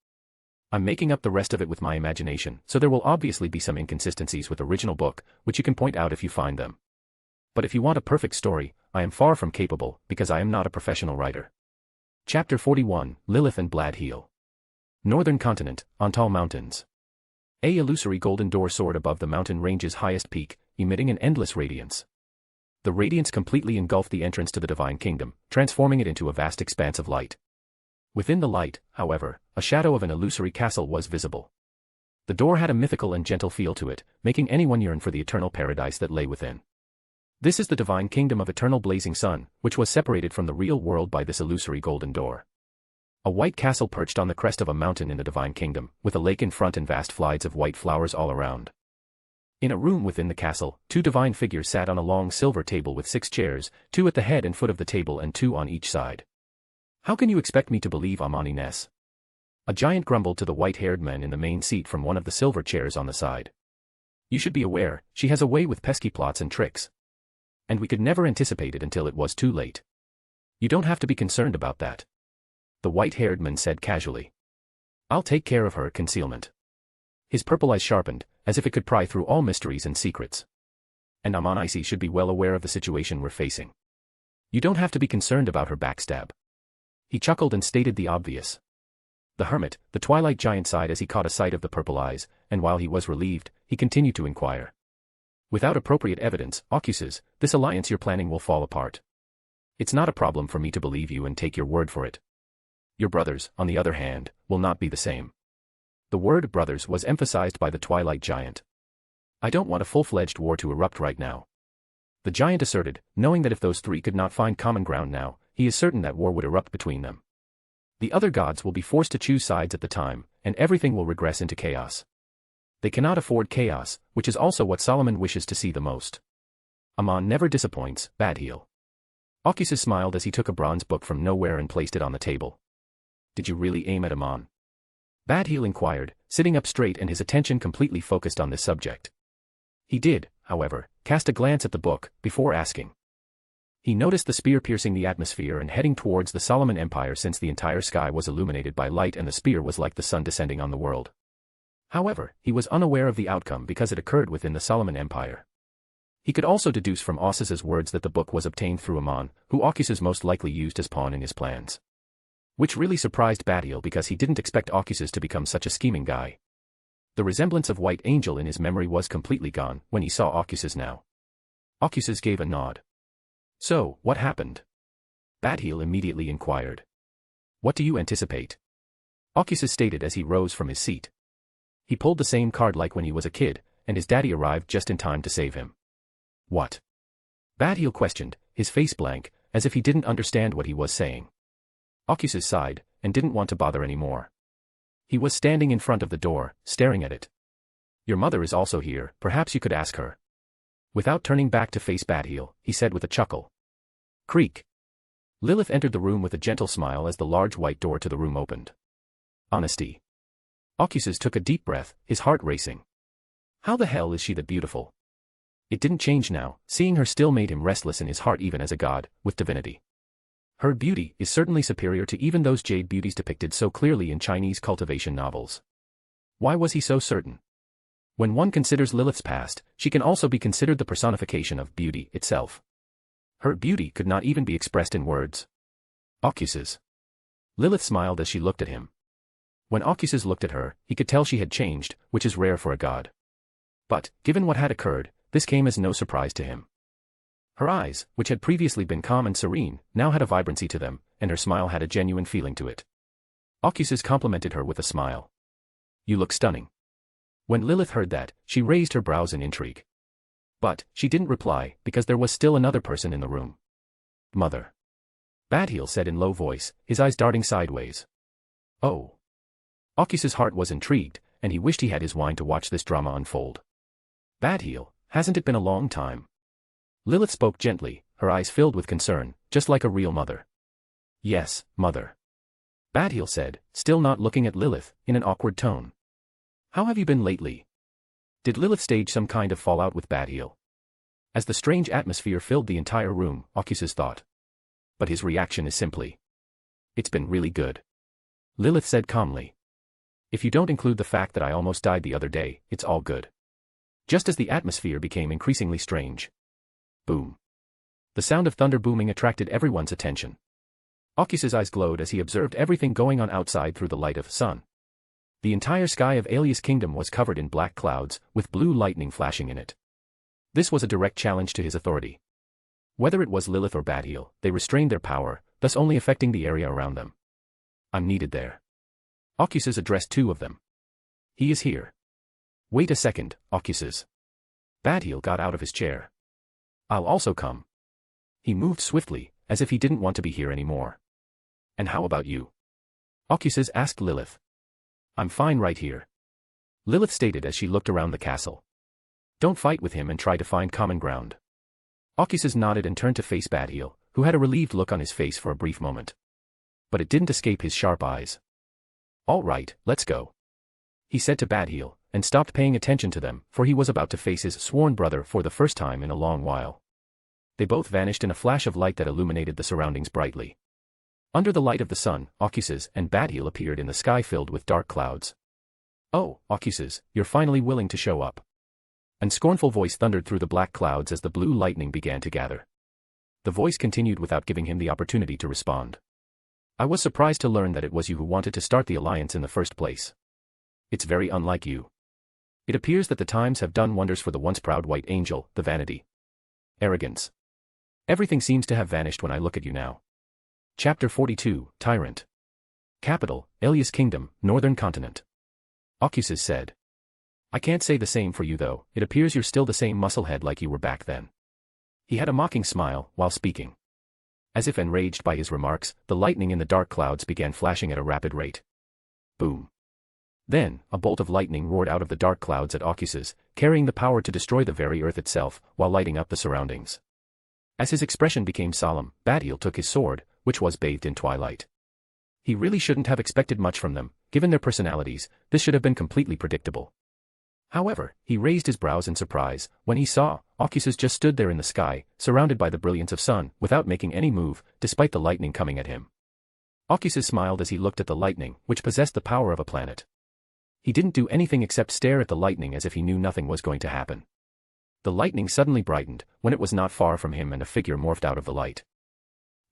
I'm making up the rest of it with my imagination, so there will obviously be some inconsistencies with the original book, which you can point out if you find them. But if you want a perfect story, I am far from capable, because I am not a professional writer. Chapter 41, Lilith and Bladheel. Northern Continent, on tall mountains. A illusory golden door soared above the mountain range's highest peak, emitting an endless radiance. The radiance completely engulfed the entrance to the Divine Kingdom, transforming it into a vast expanse of light. Within the light, however, a shadow of an illusory castle was visible. The door had a mythical and gentle feel to it, making anyone yearn for the eternal paradise that lay within. This is the Divine Kingdom of Eternal Blazing Sun, which was separated from the real world by this illusory golden door. A white castle perched on the crest of a mountain in the Divine Kingdom, with a lake in front and vast flights of white flowers all around. In a room within the castle, 2 divine figures sat on a long silver table with 6 chairs, 2 at the head and foot of the table and 2 on each side. How can you expect me to believe Amani Ness? A giant grumbled to the white-haired man in the main seat from one of the silver chairs on the side. You should be aware, she has a way with pesky plots and tricks. And we could never anticipate it until it was too late. You don't have to be concerned about that. The white-haired man said casually. I'll take care of her concealment. His purple eyes sharpened, as if it could pry through all mysteries and secrets. And Amani should be well aware of the situation we're facing. You don't have to be concerned about her backstab. He chuckled and stated the obvious. The hermit, the twilight giant, sighed as he caught a sight of the purple eyes, and while he was relieved, he continued to inquire. Without appropriate evidence, Occuses, this alliance you're planning will fall apart. It's not a problem for me to believe you and take your word for it. Your brothers, on the other hand, will not be the same. The word brothers was emphasized by the twilight giant. I don't want a full-fledged war to erupt right now. The giant asserted, knowing that if those 3 could not find common ground now, he is certain that war would erupt between them. The other gods will be forced to choose sides at the time, and everything will regress into chaos. They cannot afford chaos, which is also what Solomon wishes to see the most. Amon never disappoints, Bladheel. Occuses smiled as he took a bronze book from nowhere and placed it on the table. Did you really aim at Amon? Bladheel inquired, sitting up straight and his attention completely focused on this subject. He did, however, cast a glance at the book, before asking. He noticed the spear piercing the atmosphere and heading towards the Solomon Empire, since the entire sky was illuminated by light and the spear was like the sun descending on the world. However, he was unaware of the outcome because it occurred within the Solomon Empire. He could also deduce from Ossis's words that the book was obtained through Amon, who Occuses most likely used as pawn in his plans. Which really surprised Bladheel because he didn't expect Occuses to become such a scheming guy. The resemblance of White Angel in his memory was completely gone when he saw Occuses now. Occuses gave a nod. So, what happened? Bladheel immediately inquired. What do you anticipate? Ocuses stated as he rose from his seat. He pulled the same card like when he was a kid, and his daddy arrived just in time to save him. What? Badheel questioned, his face blank, as if he didn't understand what he was saying. Ocuses sighed, and didn't want to bother anymore. He was standing in front of the door, staring at it. Your mother is also here, perhaps you could ask her. Without turning back to face Badheel, he said with a chuckle. Creak. Lilith entered the room with a gentle smile as the large white door to the room opened. Honesty. Ocuses took a deep breath, his heart racing. How the hell is she that beautiful? It didn't change now, seeing her still made him restless in his heart even as a god, with divinity. Her beauty is certainly superior to even those jade beauties depicted so clearly in Chinese cultivation novels. Why was he so certain? When one considers Lilith's past, she can also be considered the personification of beauty itself. Her beauty could not even be expressed in words. Ocuses. Lilith smiled as she looked at him. When Ocuses looked at her, he could tell she had changed, which is rare for a god. But, given what had occurred, this came as no surprise to him. Her eyes, which had previously been calm and serene, now had a vibrancy to them, and her smile had a genuine feeling to it. Ocuses complimented her with a smile. You look stunning. When Lilith heard that, she raised her brows in intrigue. But, she didn't reply, because there was still another person in the room. Mother. Badheel said in low voice, his eyes darting sideways. Oh. Ocuses' heart was intrigued, and he wished he had his wine to watch this drama unfold. Badheel, hasn't it been a long time? Lilith spoke gently, her eyes filled with concern, just like a real mother. Yes, mother. Badheel said, still not looking at Lilith, in an awkward tone. How have you been lately? Did Lilith stage some kind of fallout with Badheel? As the strange atmosphere filled the entire room, Ocuses thought. But his reaction is simply. It's been really good. Lilith said calmly. If you don't include the fact that I almost died the other day, it's all good. Just as the atmosphere became increasingly strange. Boom. The sound of thunder booming attracted everyone's attention. Ocuses' eyes glowed as he observed everything going on outside through the light of the sun. The entire sky of Alias Kingdom was covered in black clouds, with blue lightning flashing in it. This was a direct challenge to his authority. Whether it was Lilith or Badheel, they restrained their power, thus only affecting the area around them. I'm needed there. Ocuses addressed two of them. He is here. Wait a second, Ocuses. Badheel got out of his chair. I'll also come. He moved swiftly, as if he didn't want to be here anymore. And how about you? Ocuses asked Lilith. I'm fine right here. Lilith stated as she looked around the castle. Don't fight with him and try to find common ground. Ocuses nodded and turned to face Badheel, who had a relieved look on his face for a brief moment. But it didn't escape his sharp eyes. All right, let's go. He said to Badheel, and stopped paying attention to them, for he was about to face his sworn brother for the first time in a long while. They both vanished in a flash of light that illuminated the surroundings brightly. Under the light of the sun, Ocuses and Badheel appeared in the sky filled with dark clouds. Oh, Ocuses, you're finally willing to show up. An scornful voice thundered through the black clouds as the blue lightning began to gather. The voice continued without giving him the opportunity to respond. I was surprised to learn that it was you who wanted to start the alliance in the first place. It's very unlike you. It appears that the times have done wonders for the once proud white angel, the vanity. Arrogance. Everything seems to have vanished when I look at you now. Chapter 42, Tyrant. Capital, Alias Kingdom, Northern Continent. Ocuses said. I can't say the same for you though, it appears you're still the same musclehead like you were back then. He had a mocking smile, while speaking. As if enraged by his remarks, the lightning in the dark clouds began flashing at a rapid rate. Boom. Then, a bolt of lightning roared out of the dark clouds at Ocuses, carrying the power to destroy the very earth itself, while lighting up the surroundings. As his expression became solemn, Badheel took his sword, which was bathed in twilight. He really shouldn't have expected much from them, given their personalities, this should have been completely predictable. However, he raised his brows in surprise, when he saw, Ocuses just stood there in the sky, surrounded by the brilliance of sun, without making any move, despite the lightning coming at him. Ocuses smiled as he looked at the lightning, which possessed the power of a planet. He didn't do anything except stare at the lightning as if he knew nothing was going to happen. The lightning suddenly brightened, when it was not far from him and a figure morphed out of the light.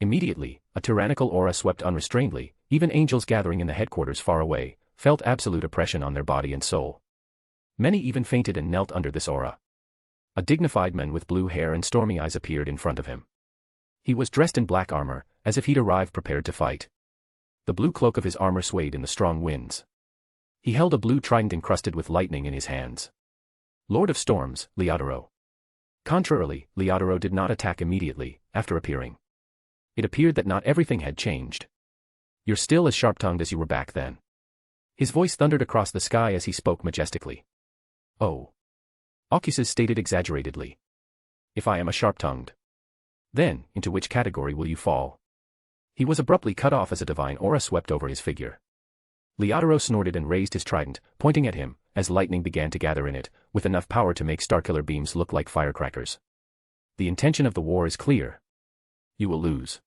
Immediately, a tyrannical aura swept unrestrainedly, even angels gathering in the headquarters far away, felt absolute oppression on their body and soul. Many even fainted and knelt under this aura. A dignified man with blue hair and stormy eyes appeared in front of him. He was dressed in black armor, as if he'd arrived prepared to fight. The blue cloak of his armor swayed in the strong winds. He held a blue trident encrusted with lightning in his hands. Lord of Storms, Leodoro. Contrarily, Leodoro did not attack immediately, after appearing. It appeared that not everything had changed. You're still as sharp-tongued as you were back then. His voice thundered across the sky as he spoke majestically. Oh. Ocuses stated exaggeratedly. If I am a sharp-tongued. Then, into which category will you fall? He was abruptly cut off as a divine aura swept over his figure. Leodoro snorted and raised his trident, pointing at him, as lightning began to gather in it, with enough power to make Starkiller beams look like firecrackers. The intention of the war is clear. You will lose.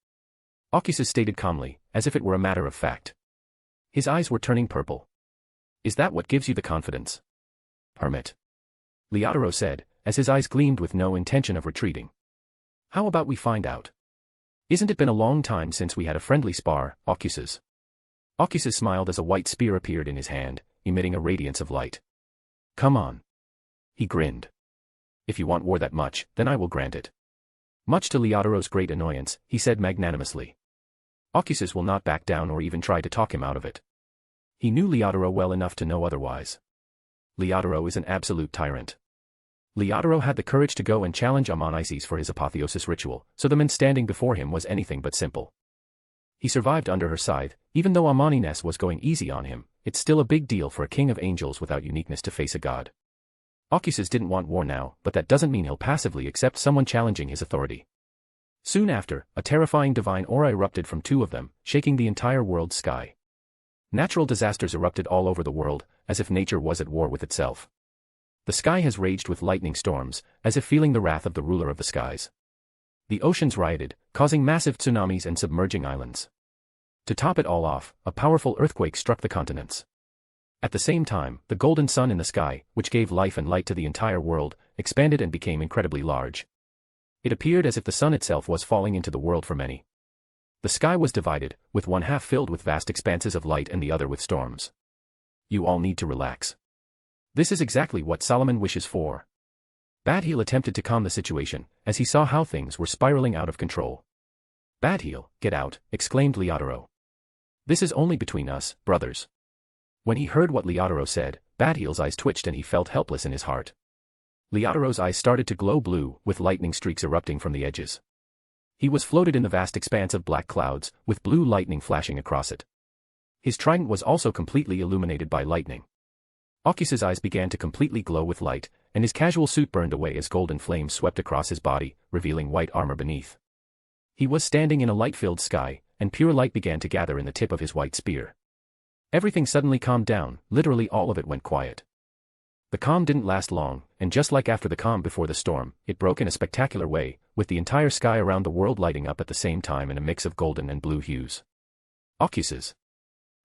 Ocuses stated calmly, as if it were a matter of fact. His eyes were turning purple. Is that what gives you the confidence? Hermit. Leodoro said, as his eyes gleamed with no intention of retreating. How about we find out? Isn't it been a long time since we had a friendly spar, Ocuses? Ocuses smiled as a white spear appeared in his hand, emitting a radiance of light. Come on. He grinned. If you want war that much, then I will grant it. Much to Leodoro's great annoyance, he said magnanimously. Ocuses will not back down or even try to talk him out of it. He knew Leodoro well enough to know otherwise. Leodoro is an absolute tyrant. Leodoro had the courage to go and challenge Amon-Isis for his apotheosis ritual, so the man standing before him was anything but simple. He survived under her scythe, even though Amon-Ines was going easy on him. It's still a big deal for a king of angels without uniqueness to face a god. Ocuses didn't want war now, but that doesn't mean he'll passively accept someone challenging his authority. Soon after, a terrifying divine aura erupted from two of them, shaking the entire world's sky. Natural disasters erupted all over the world, as if nature was at war with itself. The sky has raged with lightning storms, as if feeling the wrath of the ruler of the skies. The oceans rioted, causing massive tsunamis and submerging islands. To top it all off, a powerful earthquake struck the continents. At the same time, the golden sun in the sky, which gave life and light to the entire world, expanded and became incredibly large. It appeared as if the sun itself was falling into the world for many. The sky was divided, with one half filled with vast expanses of light and the other with storms. You all need to relax. This is exactly what Solomon wishes for. Badheel attempted to calm the situation, as he saw how things were spiraling out of control. Badheel, get out, exclaimed Leodoro. This is only between us, brothers. When he heard what Leodoro said, Badheel's eyes twitched and he felt helpless in his heart. Leodoro's eyes started to glow blue, with lightning streaks erupting from the edges. He was floated in the vast expanse of black clouds, with blue lightning flashing across it. His trident was also completely illuminated by lightning. Ocuses' eyes began to completely glow with light, and his casual suit burned away as golden flames swept across his body, revealing white armor beneath. He was standing in a light-filled sky, and pure light began to gather in the tip of his white spear. Everything suddenly calmed down, literally all of it went quiet. The calm didn't last long, and just like after the calm before the storm, it broke in a spectacular way, with the entire sky around the world lighting up at the same time in a mix of golden and blue hues. Ocuses!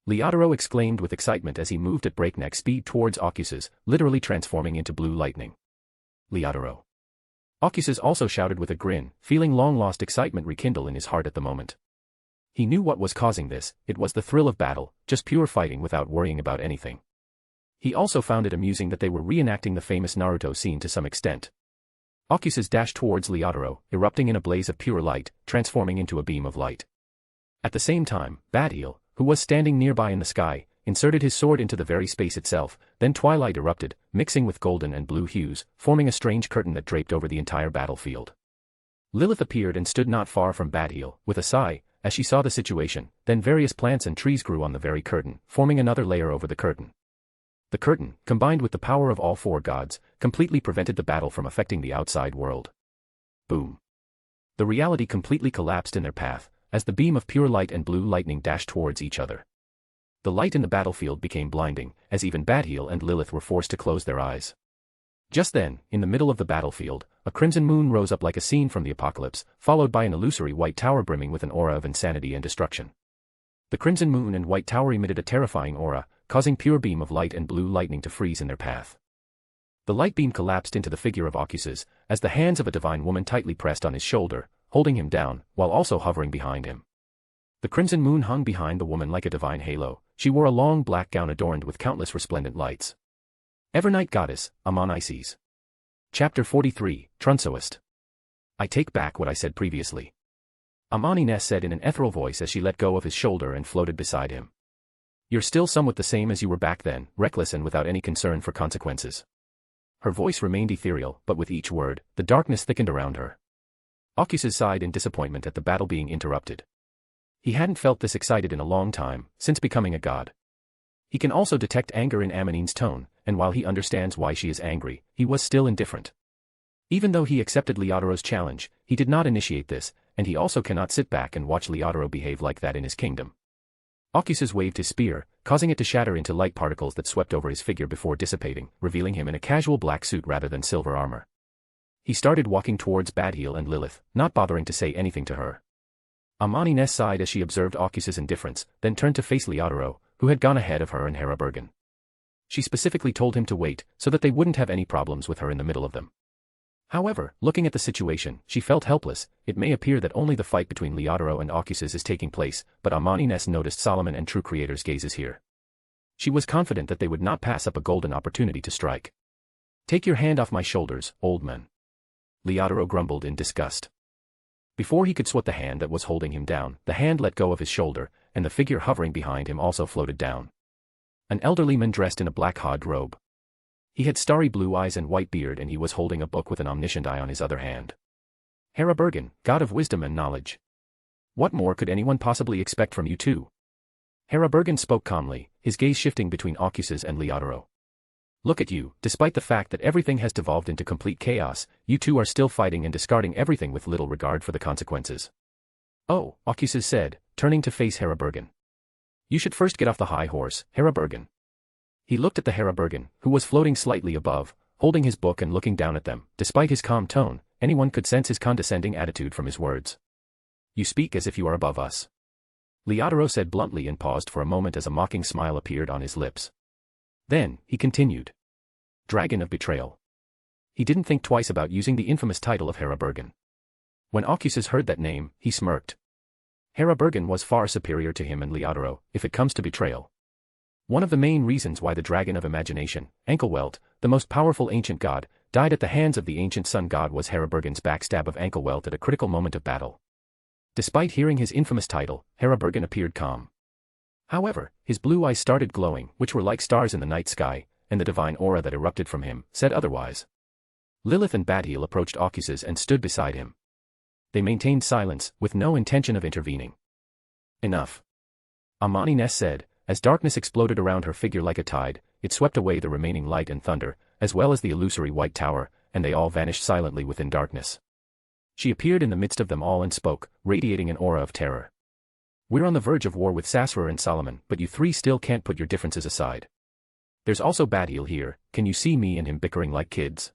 Leodoro exclaimed with excitement as he moved at breakneck speed towards Ocuses, literally transforming into blue lightning. Leodoro! Ocuses also shouted with a grin, feeling long-lost excitement rekindle in his heart at the moment. He knew what was causing this, it was the thrill of battle, just pure fighting without worrying about anything. He also found it amusing that they were reenacting the famous Naruto scene to some extent. Ocuses dashed towards Leodoro, erupting in a blaze of pure light, transforming into a beam of light. At the same time, Badheel, who was standing nearby in the sky, inserted his sword into the very space itself, then twilight erupted, mixing with golden and blue hues, forming a strange curtain that draped over the entire battlefield. Lilith appeared and stood not far from Badheel, with a sigh, as she saw the situation, then various plants and trees grew on the very curtain, forming another layer over the curtain. The curtain, combined with the power of all four gods, completely prevented the battle from affecting the outside world. Boom. The reality completely collapsed in their path, as the beam of pure light and blue lightning dashed towards each other. The light in the battlefield became blinding, as even Badheel and Lilith were forced to close their eyes. Just then, in the middle of the battlefield, a crimson moon rose up like a scene from the apocalypse, followed by an illusory white tower brimming with an aura of insanity and destruction. The crimson moon and white tower emitted a terrifying aura, causing pure beam of light and blue lightning to freeze in their path. The light beam collapsed into the figure of Ocuses, as the hands of a divine woman tightly pressed on his shoulder, holding him down, while also hovering behind him. The crimson moon hung behind the woman like a divine halo. She wore a long black gown adorned with countless resplendent lights. Evernight Goddess, Amon-Isis. Chapter 43, Trunsoist. I take back what I said previously. Amani Ness said in an ethereal voice as she let go of his shoulder and floated beside him. You're still somewhat the same as you were back then, reckless and without any concern for consequences. Her voice remained ethereal, but with each word, the darkness thickened around her. Ocuses sighed in disappointment at the battle being interrupted. He hadn't felt this excited in a long time, since becoming a god. He can also detect anger in Amanine's tone, and while he understands why she is angry, he was still indifferent. Even though he accepted Leotaro's challenge, he did not initiate this, and he also cannot sit back and watch Leotaro behave like that in his kingdom. Ocuses waved his spear, causing it to shatter into light particles that swept over his figure before dissipating, revealing him in a casual black suit rather than silver armor. He started walking towards Badheel and Lilith, not bothering to say anything to her. Amani Ness sighed as she observed Ocuses' indifference, then turned to face Leotaro, who had gone ahead of her and Hera Bergen. She specifically told him to wait, so that they wouldn't have any problems with her in the middle of them. However, looking at the situation, she felt helpless. It may appear that only the fight between Leotaro and Ocuses is taking place, but Amani Ness noticed Solomon and True Creator's gazes here. She was confident that they would not pass up a golden opportunity to strike. Take your hand off my shoulders, old man. Leotaro grumbled in disgust. Before he could swat the hand that was holding him down, the hand let go of his shoulder, and the figure hovering behind him also floated down. An elderly man dressed in a black hod robe. He had starry blue eyes and white beard, and he was holding a book with an omniscient eye on his other hand. Hera Bergen, god of wisdom and knowledge. What more could anyone possibly expect from you two? Hera Bergen spoke calmly, his gaze shifting between Ocuses and Leotaro. Look at you, despite the fact that everything has devolved into complete chaos, you two are still fighting and discarding everything with little regard for the consequences. Oh, Ocuses said, turning to face Hera Bergen. You should first get off the high horse, Hera Bergen. He looked at the Hera Bergen, who was floating slightly above, holding his book and looking down at them. Despite his calm tone, anyone could sense his condescending attitude from his words. You speak as if you are above us. Leotaro said bluntly and paused for a moment as a mocking smile appeared on his lips. Then, he continued. Dragon of Betrayal. He didn't think twice about using the infamous title of Hera Bergen. When Ocuses heard that name, he smirked. Hera Bergen was far superior to him and Leotaro, if it comes to betrayal. One of the main reasons why the Dragon of Imagination, Ankelwelt, the most powerful ancient god, died at the hands of the ancient sun god was Hera Bergen's backstab of Ankelwelt at a critical moment of battle. Despite hearing his infamous title, Hera Bergen appeared calm. However, his blue eyes started glowing, which were like stars in the night sky, and the divine aura that erupted from him said otherwise. Lilith and Badheel approached Ocuses and stood beside him. They maintained silence, with no intention of intervening. Enough. Amani Ness said. As darkness exploded around her figure like a tide, it swept away the remaining light and thunder, as well as the illusory white tower, and they all vanished silently within darkness. She appeared in the midst of them all and spoke, radiating an aura of terror. We're on the verge of war with Sasra and Solomon, but you three still can't put your differences aside. There's also Badheel here. Can you see me and him bickering like kids?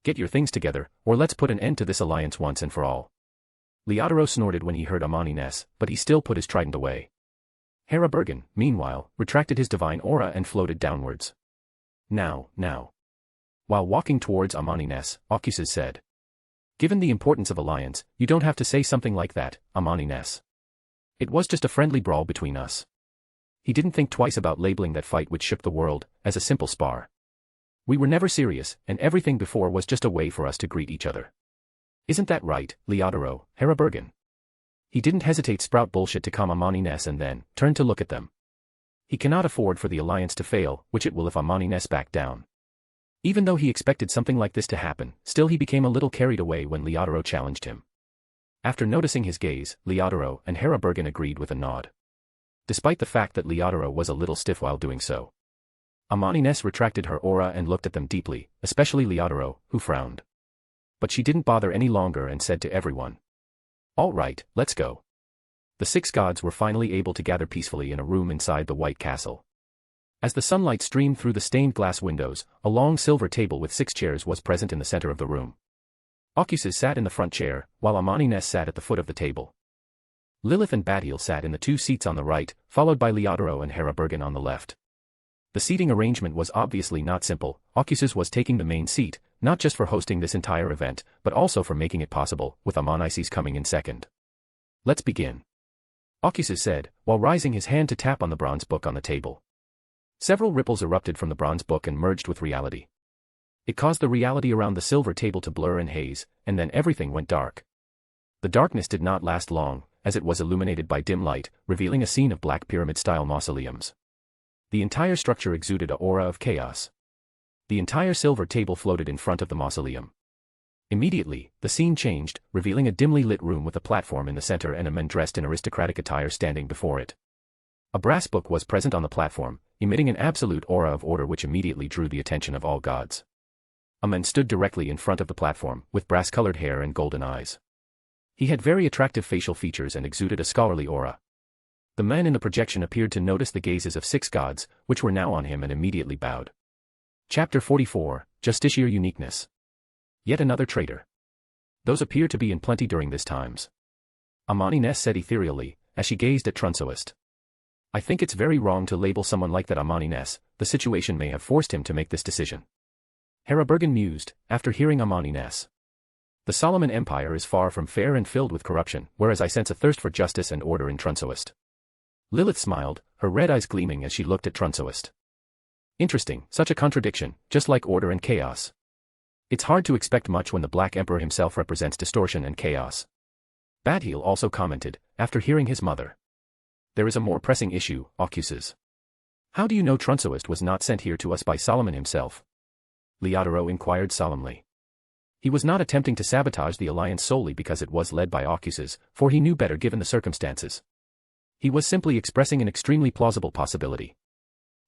Get your things together, or let's put an end to this alliance once and for all. Leotaro snorted when he heard Amani Ness, but he still put his trident away. Hera Bergen, meanwhile, retracted his divine aura and floated downwards. Now. While walking towards Amani Ness, Ocuses said. Given the importance of alliance, you don't have to say something like that, Amani Ness. It was just a friendly brawl between us. He didn't think twice about labeling that fight which shook the world, as a simple spar. We were never serious, and everything before was just a way for us to greet each other. Isn't that right, Leotaro, Hera Bergen? He didn't hesitate sprout bullshit to calm Amani Ness and then turned to look at them. He cannot afford for the alliance to fail, which it will if Amani Ness backed down. Even though he expected something like this to happen, still he became a little carried away when Leotaro challenged him. After noticing his gaze, Leotaro and Hera Bergen agreed with a nod. Despite the fact that Leotaro was a little stiff while doing so. Amani Ness retracted her aura and looked at them deeply, especially Leotaro, who frowned. But she didn't bother any longer and said to everyone. All right, let's go. The 6 gods were finally able to gather peacefully in a room inside the White Castle. As the sunlight streamed through the stained glass windows, a long silver table with 6 chairs was present in the center of the room. Ocuses sat in the front chair, while Amani Ness sat at the foot of the table. Lilith and Badheel sat in the 2 seats on the right, followed by Leotaro and Hera Bergen on the left. The seating arrangement was obviously not simple. Ocuses was taking the main seat, not just for hosting this entire event, but also for making it possible, with Amanices coming in second. Let's begin. Ocuses said, while raising his hand to tap on the bronze book on the table. Several ripples erupted from the bronze book and merged with reality. It caused the reality around the silver table to blur and haze, and then everything went dark. The darkness did not last long, as it was illuminated by dim light, revealing a scene of black pyramid-style mausoleums. The entire structure exuded an aura of chaos. The entire silver table floated in front of the mausoleum. Immediately, the scene changed, revealing a dimly lit room with a platform in the center and a man dressed in aristocratic attire standing before it. A brass book was present on the platform, emitting an absolute aura of order which immediately drew the attention of all gods. A man stood directly in front of the platform, with brass-colored hair and golden eyes. He had very attractive facial features and exuded a scholarly aura. The man in the projection appeared to notice the gazes of 6 gods, which were now on him, and immediately bowed. Chapter 44, Justiciar Uniqueness. Yet another traitor. Those appear to be in plenty during this times. Amani Ness said ethereally, as she gazed at Trunsoist. I think it's very wrong to label someone like that Amani Ness. The situation may have forced him to make this decision. Hera Bergen mused, after hearing Amani Ness. The Solomon Empire is far from fair and filled with corruption, whereas I sense a thirst for justice and order in Trunsoist. Lilith smiled, her red eyes gleaming as she looked at Trunsoist. Interesting, such a contradiction, just like order and chaos. It's hard to expect much when the Black Emperor himself represents distortion and chaos. Badheel also commented, after hearing his mother. There is a more pressing issue, Ocuses. How do you know Trunsoist was not sent here to us by Solomon himself? Leodoro inquired solemnly. He was not attempting to sabotage the alliance solely because it was led by Ocuses, for he knew better given the circumstances. He was simply expressing an extremely plausible possibility.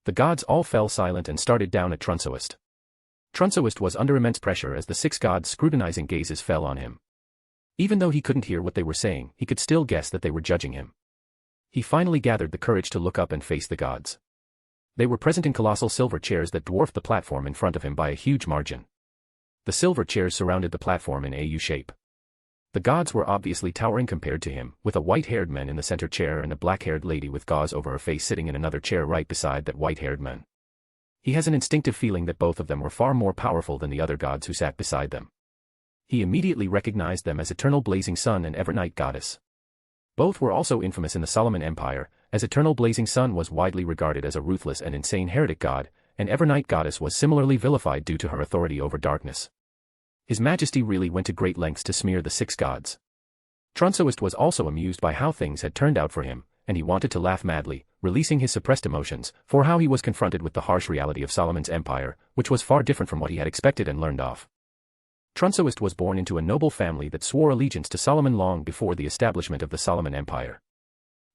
The gods all fell silent and started down at Trunsoist. Trunsoist was under immense pressure as the 6 gods' scrutinizing gazes fell on him. Even though he couldn't hear what they were saying, he could still guess that they were judging him. He finally gathered the courage to look up and face the gods. They were present in colossal silver chairs that dwarfed the platform in front of him by a huge margin. The silver chairs surrounded the platform in a U shape. The gods were obviously towering compared to him, with a white-haired man in the center chair and a black-haired lady with gauze over her face sitting in another chair right beside that white-haired man. He has an instinctive feeling that both of them were far more powerful than the other gods who sat beside them. He immediately recognized them as Eternal Blazing Sun and Evernight Goddess. Both were also infamous in the Solomon Empire, as Eternal Blazing Sun was widely regarded as a ruthless and insane heretic god, and Evernight Goddess was similarly vilified due to her authority over darkness. His Majesty really went to great lengths to smear the 6 gods. Trunsoist was also amused by how things had turned out for him, and he wanted to laugh madly, releasing his suppressed emotions, for how he was confronted with the harsh reality of Solomon's empire, which was far different from what he had expected and learned of. Trunsoist was born into a noble family that swore allegiance to Solomon long before the establishment of the Solomon Empire.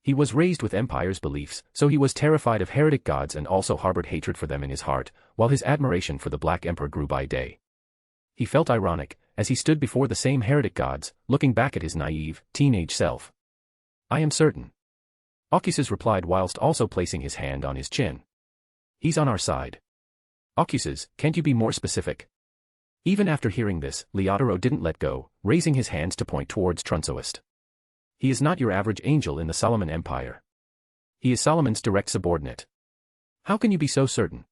He was raised with empire's beliefs, so he was terrified of heretic gods and also harbored hatred for them in his heart, while his admiration for the Black Emperor grew by day. He felt ironic, as he stood before the same heretic gods, looking back at his naive, teenage self. I am certain. Ocuses replied whilst also placing his hand on his chin. He's on our side. Ocuses, can't you be more specific? Even after hearing this, Leodoro didn't let go, raising his hands to point towards Trunsoist. He is not your average angel in the Solomon Empire. He is Solomon's direct subordinate. How can you be so certain?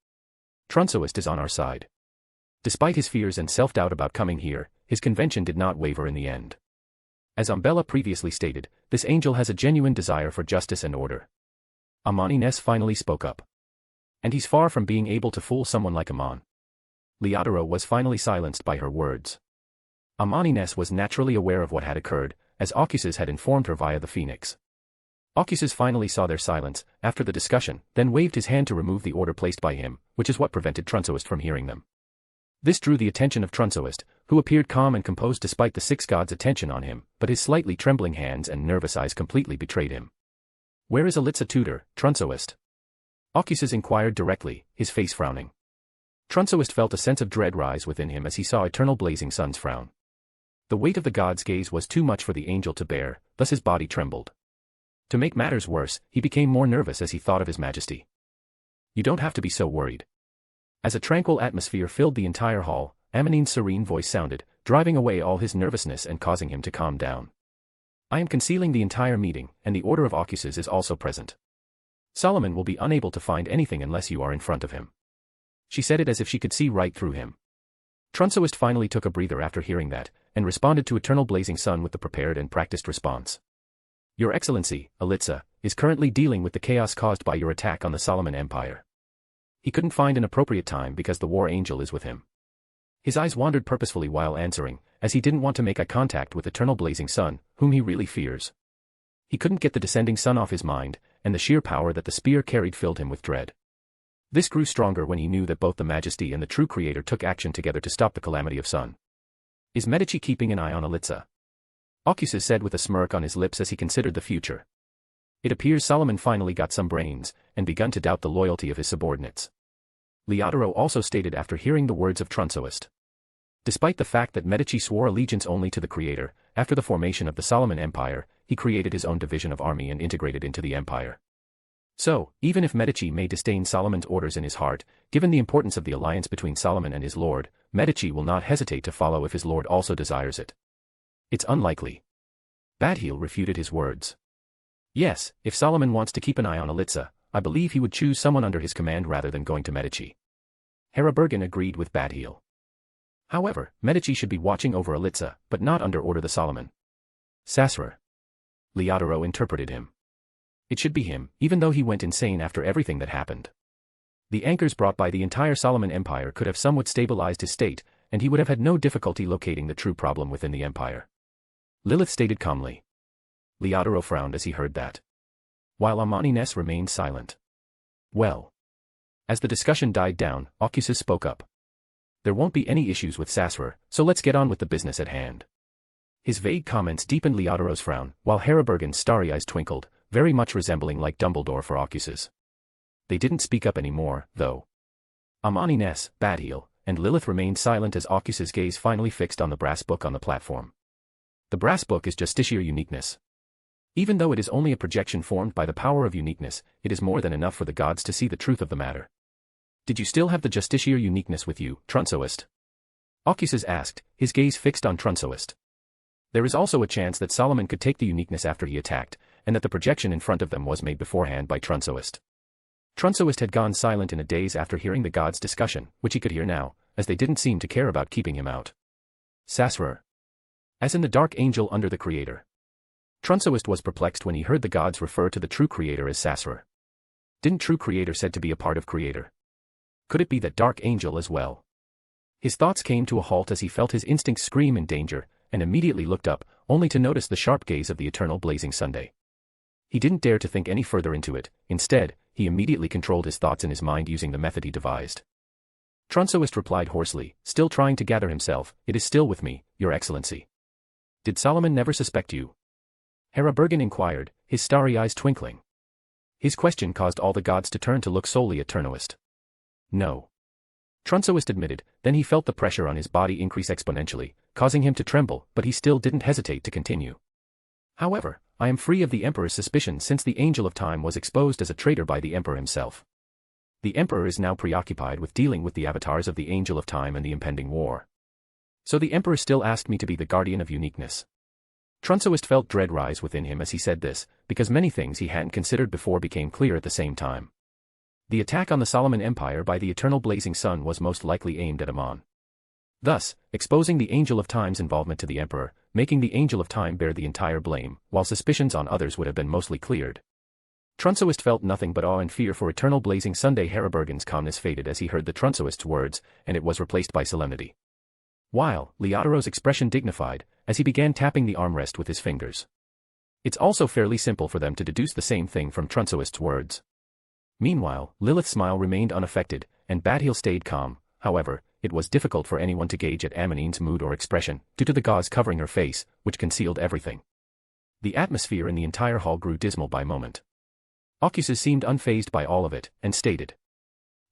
Trunsoist is on our side. Despite his fears and self-doubt about coming here, his convention did not waver in the end. As Umbella previously stated, this angel has a genuine desire for justice and order. Amani Ness finally spoke up. And he's far from being able to fool someone like Amon. Leodoro was finally silenced by her words. Amani Ness was naturally aware of what had occurred, as Ocuses had informed her via the Phoenix. Ocuses finally saw their silence, after the discussion, then waved his hand to remove the order placed by him, which is what prevented Trunsoist from hearing them. This drew the attention of Trunsoist, who appeared calm and composed despite the 6 gods' attention on him, but his slightly trembling hands and nervous eyes completely betrayed him. Where is Elitsa Tutor, Trunsoist? Ocuses inquired directly, his face frowning. Trunsoist felt a sense of dread rise within him as he saw Eternal Blazing Sun's frown. The weight of the god's gaze was too much for the angel to bear, thus his body trembled. To make matters worse, he became more nervous as he thought of his majesty. You don't have to be so worried. As a tranquil atmosphere filled the entire hall, Amanine's serene voice sounded, driving away all his nervousness and causing him to calm down. I am concealing the entire meeting, and the Order of Ocuses is also present. Solomon will be unable to find anything unless you are in front of him. She said it as if she could see right through him. Trunsoist finally took a breather after hearing that, and responded to Eternal Blazing Sun with the prepared and practiced response. Your Excellency, Elitsa, is currently dealing with the chaos caused by your attack on the Solomon Empire. He couldn't find an appropriate time because the War Angel is with him. His eyes wandered purposefully while answering, as he didn't want to make eye contact with eternal blazing sun, whom he really fears. He couldn't get the descending sun off his mind, and the sheer power that the spear carried filled him with dread. This grew stronger when he knew that both the Majesty and the true Creator took action together to stop the calamity of sun. Is Medici keeping an eye on Alitza? Ocuses said with a smirk on his lips as he considered the future. It appears Solomon finally got some brains, and begun to doubt the loyalty of his subordinates. Leodoro also stated after hearing the words of Trunsoist. Despite the fact that Medici swore allegiance only to the Creator, after the formation of the Solomon Empire, he created his own division of army and integrated into the empire. So, even if Medici may disdain Solomon's orders in his heart, given the importance of the alliance between Solomon and his lord, Medici will not hesitate to follow if his lord also desires it. It's unlikely. Badheel refuted his words. Yes, if Solomon wants to keep an eye on Alitza, I believe he would choose someone under his command rather than going to Medici. Harabergen agreed with Badheel. However, Medici should be watching over Alitza, but not under order the Solomon. Sasra. Leodoro interpreted him. It should be him, even though he went insane after everything that happened. The anchors brought by the entire Solomon Empire could have somewhat stabilized his state, and he would have had no difficulty locating the true problem within the empire. Lilith stated calmly. Leodoro frowned as he heard that, while Amani-Nes remained silent. Well. As the discussion died down, Ocuses spoke up. There won't be any issues with Sasra, so let's get on with the business at hand. His vague comments deepened Leodoro's frown, while Harabergen's starry eyes twinkled, very much resembling like Dumbledore for Ocuses. They didn't speak up anymore, though. Amani-Nes, Badheel, and Lilith remained silent as Ocuses' gaze finally fixed on the brass book on the platform. The brass book is Justiciar Uniqueness. Even though it is only a projection formed by the power of uniqueness, it is more than enough for the gods to see the truth of the matter. Did you still have the Justiciar Uniqueness with you, Trunsoist? Ocuses asked, his gaze fixed on Trunsoist. There is also a chance that Solomon could take the uniqueness after he attacked, and that the projection in front of them was made beforehand by Trunsoist. Trunsoist had gone silent in a daze after hearing the gods' discussion, which he could hear now, as they didn't seem to care about keeping him out. Sasrar. As in the Dark Angel under the Creator. Trunsoist was perplexed when he heard the gods refer to the true Creator as Sasrar. Didn't true Creator said to be a part of Creator? Could it be that Dark Angel as well? His thoughts came to a halt as he felt his instincts scream in danger, and immediately looked up, only to notice the sharp gaze of the eternal blazing Sunday. He didn't dare to think any further into it, instead, he immediately controlled his thoughts in his mind using the method he devised. Trunsoist replied hoarsely, still trying to gather himself, "It is still with me, Your Excellency." "Did Solomon never suspect you?" Harabergen inquired, his starry eyes twinkling. His question caused all the gods to turn to look solely at Trunsoist. "No." Trunsoist admitted, then he felt the pressure on his body increase exponentially, causing him to tremble, but he still didn't hesitate to continue. "However, I am free of the Emperor's suspicion since the Angel of Time was exposed as a traitor by the Emperor himself. The Emperor is now preoccupied with dealing with the avatars of the Angel of Time and the impending war. So the Emperor still asked me to be the guardian of uniqueness." Trunsoist felt dread rise within him as he said this, because many things he hadn't considered before became clear at the same time. The attack on the Solomon Empire by the eternal blazing sun was most likely aimed at Amon. Thus, exposing the Angel of Time's involvement to the Emperor, making the Angel of Time bear the entire blame, while suspicions on others would have been mostly cleared. Trunsoist felt nothing but awe and fear for eternal blazing Sunday. Harabergen's calmness faded as he heard the Trunsoist's words, and it was replaced by solemnity. While Leodoro's expression dignified, as he began tapping the armrest with his fingers. It's also fairly simple for them to deduce the same thing from Trunsoist's words. Meanwhile, Lilith's smile remained unaffected, and Badheel stayed calm. However, it was difficult for anyone to gauge at Amanine's mood or expression, due to the gauze covering her face, which concealed everything. The atmosphere in the entire hall grew dismal by moment. Ocuses seemed unfazed by all of it, and stated,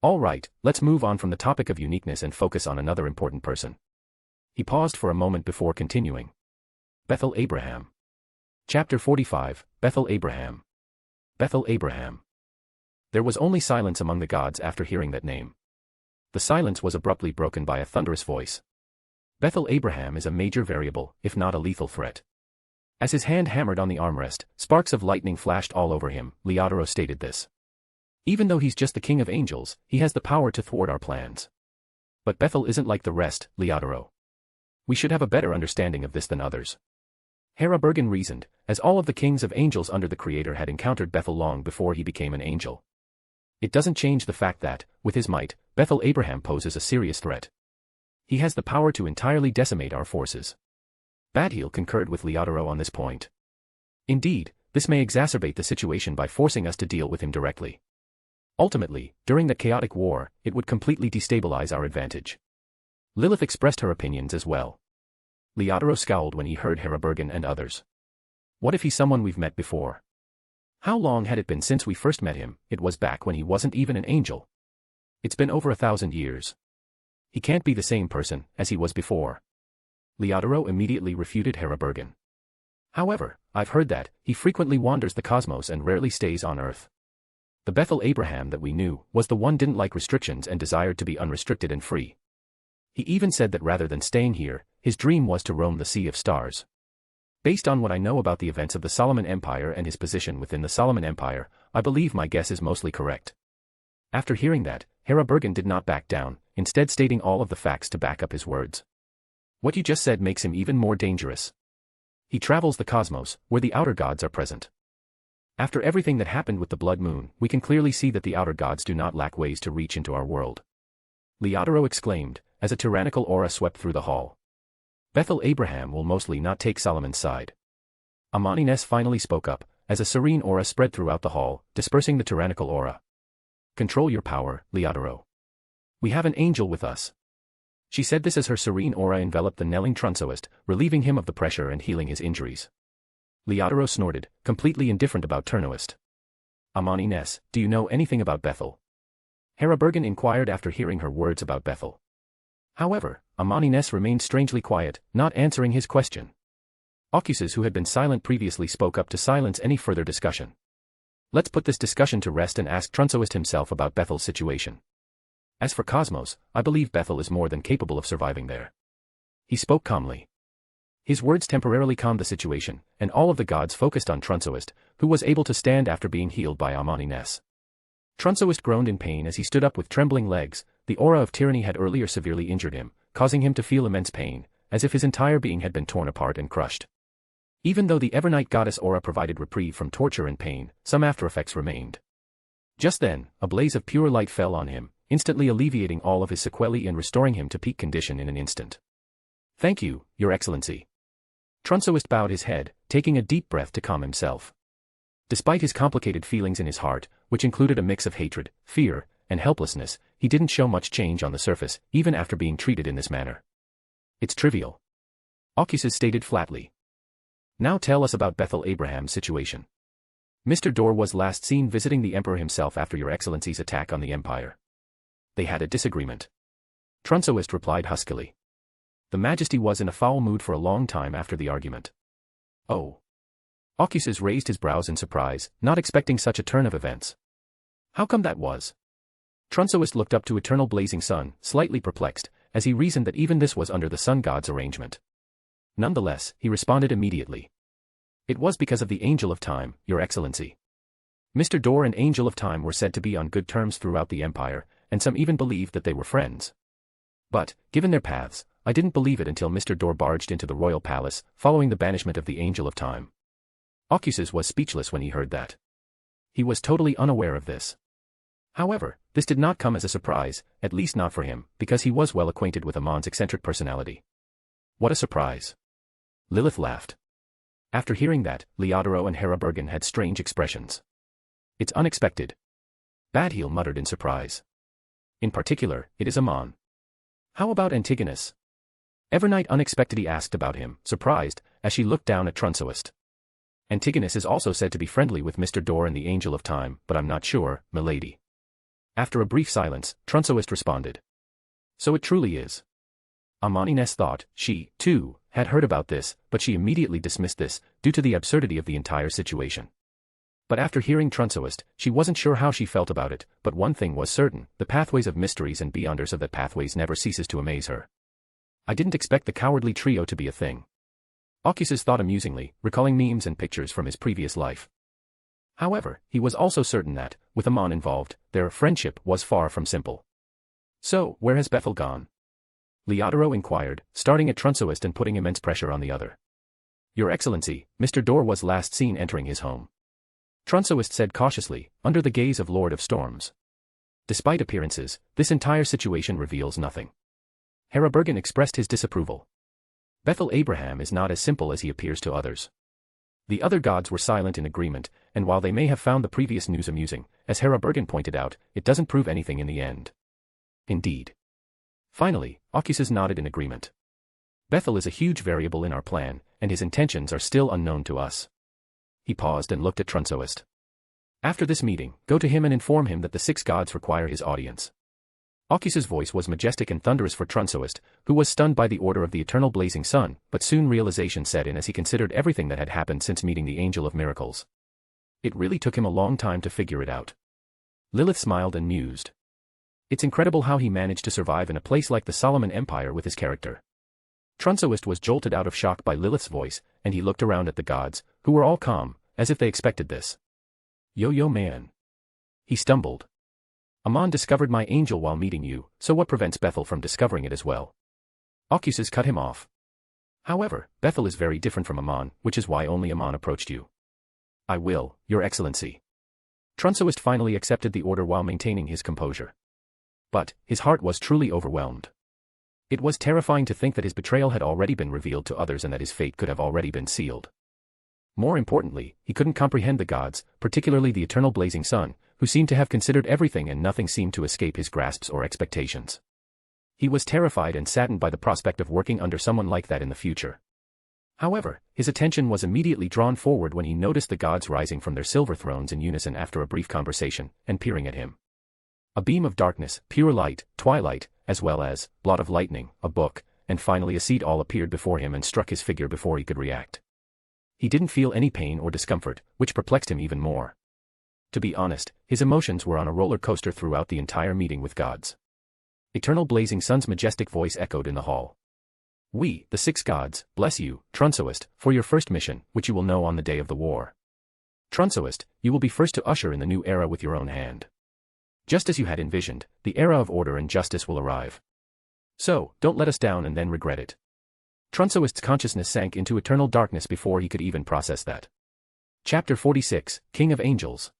"All right, let's move on from the topic of uniqueness and focus on another important person." He paused for a moment before continuing. Bethel Abraham. Chapter 45, Bethel Abraham. Bethel Abraham. There was only silence among the gods after hearing that name. The silence was abruptly broken by a thunderous voice. Bethel Abraham is a major variable, if not a lethal threat. As his hand hammered on the armrest, sparks of lightning flashed all over him. Leodoro stated this. "Even though he's just the king of angels, he has the power to thwart our plans. But Bethel isn't like the rest, Leodoro. We should have a better understanding of this than others." Harabergen reasoned, as all of the kings of angels under the Creator had encountered Bethel long before he became an angel. It doesn't change the fact that, with his might, Bethel Abraham poses a serious threat. He has the power to entirely decimate our forces. Badheal concurred with Leodoro on this point. Indeed, this may exacerbate the situation by forcing us to deal with him directly. Ultimately, during the chaotic war, it would completely destabilize our advantage. Lilith expressed her opinions as well. Leodoro scowled when he heard Herabergen and others. What if he's someone we've met before? How long had it been since we first met him? It was back when he wasn't even an angel. It's been over 1,000 years. He can't be the same person as he was before. Leodoro immediately refuted Herabergen. However, I've heard that he frequently wanders the cosmos and rarely stays on Earth. The Bethel Abraham that we knew was the one didn't like restrictions and desired to be unrestricted and free. He even said that rather than staying here, his dream was to roam the Sea of Stars. Based on what I know about the events of the Solomon Empire and his position within the Solomon Empire, I believe my guess is mostly correct. After hearing that, Herabergen did not back down, instead stating all of the facts to back up his words. What you just said makes him even more dangerous. He travels the cosmos, where the outer gods are present. After everything that happened with the Blood Moon, we can clearly see that the outer gods do not lack ways to reach into our world. Leodoro exclaimed, as a tyrannical aura swept through the hall. Bethel Abraham will mostly not take Solomon's side. Amani Ness finally spoke up, as a serene aura spread throughout the hall, dispersing the tyrannical aura. Control your power, Leodoro. We have an angel with us. She said this as her serene aura enveloped the knelling Trunsoist, relieving him of the pressure and healing his injuries. Leodoro snorted, completely indifferent about Turnoist. Amani Ness, do you know anything about Bethel? Herabergen inquired after hearing her words about Bethel. However, Amani Ness remained strangely quiet, not answering his question. Ocuses, who had been silent previously, spoke up to silence any further discussion. Let's put this discussion to rest and ask Trunsoist himself about Bethel's situation. As for Cosmos, I believe Bethel is more than capable of surviving there. He spoke calmly. His words temporarily calmed the situation, and all of the gods focused on Trunsoist, who was able to stand after being healed by Amani Ness. Trunsoist groaned in pain as he stood up with trembling legs. The aura of tyranny had earlier severely injured him, causing him to feel immense pain, as if his entire being had been torn apart and crushed. Even though the Evernight goddess aura provided reprieve from torture and pain, some aftereffects remained. Just then, a blaze of pure light fell on him, instantly alleviating all of his sequelae and restoring him to peak condition in an instant. Thank you, Your Excellency. Trunsoist bowed his head, taking a deep breath to calm himself. Despite his complicated feelings in his heart, which included a mix of hatred, fear, and helplessness, he didn't show much change on the surface, even after being treated in this manner. It's trivial. Ocuses stated flatly. Now tell us about Bethel Abraham's situation. Mr. Dor was last seen visiting the Emperor himself after Your Excellency's attack on the Empire. They had a disagreement. Trunsoist replied huskily. The Majesty was in a foul mood for a long time after the argument. Oh. Ocuses raised his brows in surprise, not expecting such a turn of events. How come that was? Trunsoist looked up to eternal blazing sun, slightly perplexed, as he reasoned that even this was under the sun god's arrangement. Nonetheless, he responded immediately. It was because of the Angel of Time, Your Excellency. Mr. Dor and Angel of Time were said to be on good terms throughout the Empire, and some even believed that they were friends. But, given their paths, I didn't believe it until Mr. Dor barged into the royal palace, following the banishment of the Angel of Time. Ocuses was speechless when he heard that. He was totally unaware of this. However, this did not come as a surprise, at least not for him, because he was well acquainted with Amon's eccentric personality. What a surprise. Lilith laughed. After hearing that, Leodoro and Herabergen had strange expressions. It's unexpected. Badheal muttered in surprise. In particular, it is Amon. How about Antigonus? Evernight unexpectedly asked about him, surprised, as she looked down at Trunsoist. Antigonus is also said to be friendly with Mr. Dor and the Angel of Time, but I'm not sure, milady. After a brief silence, Trunsoist responded. So it truly is. Amani Ness thought she, too, had heard about this, but she immediately dismissed this, due to the absurdity of the entire situation. But after hearing Trunsoist, she wasn't sure how she felt about it, but one thing was certain, the pathways of mysteries and beyonders of that pathways never ceases to amaze her. I didn't expect the cowardly trio to be a thing. Ocuses thought amusingly, recalling memes and pictures from his previous life. However, he was also certain that, with Amon involved, their friendship was far from simple. So, where has Bethel gone? Leodoro inquired, starting at Trunsoist and putting immense pressure on the other. Your Excellency, Mr. Dor was last seen entering his home. Trunsoist said cautiously, under the gaze of Lord of Storms. Despite appearances, this entire situation reveals nothing. Herabergen expressed his disapproval. Bethel Abraham is not as simple as he appears to others. The other gods were silent in agreement, and while they may have found the previous news amusing, as Herabergen pointed out, it doesn't prove anything in the end. Indeed. Finally, Ocuses nodded in agreement. Bethel is a huge variable in our plan, and his intentions are still unknown to us. He paused and looked at Trunsoist. After this meeting, go to him and inform him that the 6 gods require his audience. Ocuses' voice was majestic and thunderous for Trunsoist, who was stunned by the order of the eternal blazing sun, but soon realization set in as he considered everything that had happened since meeting the Angel of Miracles. It really took him a long time to figure it out. Lilith smiled and mused. It's incredible how he managed to survive in a place like the Solomon Empire with his character. Trunsoist was jolted out of shock by Lilith's voice, and he looked around at the gods, who were all calm, as if they expected this. Yo man. He stumbled. Amon discovered my angel while meeting you, so what prevents Bethel from discovering it as well? Ocuses cut him off. However, Bethel is very different from Amon, which is why only Amon approached you. I will, Your Excellency. Trunsoist finally accepted the order while maintaining his composure. But, his heart was truly overwhelmed. It was terrifying to think that his betrayal had already been revealed to others and that his fate could have already been sealed. More importantly, he couldn't comprehend the gods, particularly the eternal blazing sun, who seemed to have considered everything and nothing seemed to escape his grasps or expectations. He was terrified and saddened by the prospect of working under someone like that in the future. However, his attention was immediately drawn forward when he noticed the gods rising from their silver thrones in unison after a brief conversation, and peering at him. A beam of darkness, pure light, twilight, as well as blot of lightning, a book, and finally a seed all appeared before him and struck his figure before he could react. He didn't feel any pain or discomfort, which perplexed him even more. To be honest, his emotions were on a roller coaster throughout the entire meeting with gods. Eternal blazing sun's majestic voice echoed in the hall. We, the 6 gods, bless you, Trunsoist, for your first mission, which you will know on the day of the war. Trunsoist, you will be first to usher in the new era with your own hand. Just as you had envisioned, the era of order and justice will arrive. So, don't let us down and then regret it. Trunsoist's consciousness sank into eternal darkness before he could even process that. Chapter 46, King of Angels.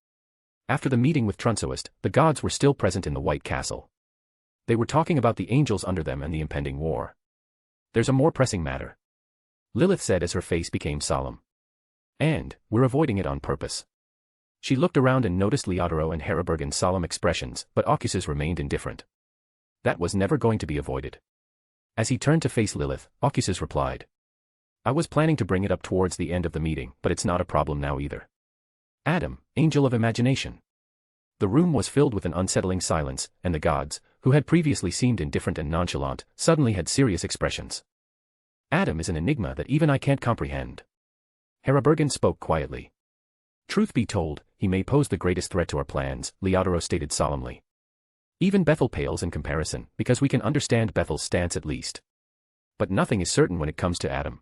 After the meeting with Trunsoist, the gods were still present in the White Castle. They were talking about the angels under them and the impending war. There's a more pressing matter, Lilith said as her face became solemn. And, we're avoiding it on purpose. She looked around and noticed Leodoro and Herabergen's solemn expressions, but Ocuses remained indifferent. That was never going to be avoided. As he turned to face Lilith, Ocuses replied. I was planning to bring it up towards the end of the meeting, but it's not a problem now either. Adam, angel of imagination. The room was filled with an unsettling silence, and the gods, who had previously seemed indifferent and nonchalant, suddenly had serious expressions. Adam is an enigma that even I can't comprehend. Herabergen spoke quietly. Truth be told, he may pose the greatest threat to our plans, Leodoro stated solemnly. Even Bethel pales in comparison, because we can understand Bethel's stance at least. But nothing is certain when it comes to Adam.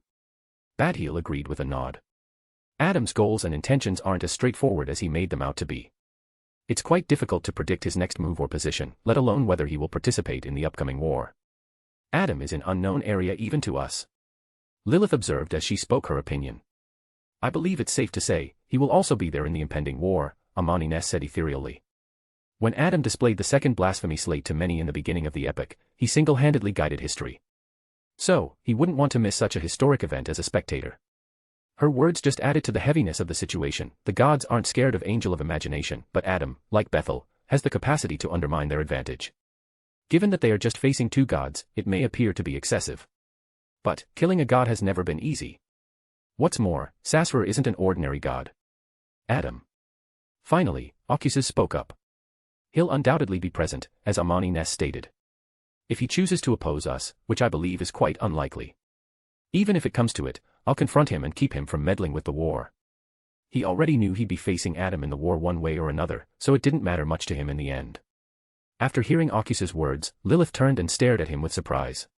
Badheel agreed with a nod. Adam's goals and intentions aren't as straightforward as he made them out to be. It's quite difficult to predict his next move or position, let alone whether he will participate in the upcoming war. Adam is an unknown area even to us. Lilith observed as she spoke her opinion. I believe it's safe to say, he will also be there in the impending war, Amani Ness said ethereally. When Adam displayed the second blasphemy slate to many in the beginning of the epic, he single-handedly guided history. So, he wouldn't want to miss such a historic event as a spectator. Her words just added to the heaviness of the situation. The gods aren't scared of Angel of Imagination, but Adam, like Bethel, has the capacity to undermine their advantage. Given that they are just facing 2 gods, it may appear to be excessive. But, killing a god has never been easy. What's more, Sasra isn't an ordinary god. Adam. Finally, Ocuses spoke up. He'll undoubtedly be present, as Amani Ness stated. If he chooses to oppose us, which I believe is quite unlikely. Even if it comes to it, I'll confront him and keep him from meddling with the war. He already knew he'd be facing Adam in the war one way or another, so it didn't matter much to him in the end. After hearing Ocuses' words, Lilith turned and stared at him with surprise.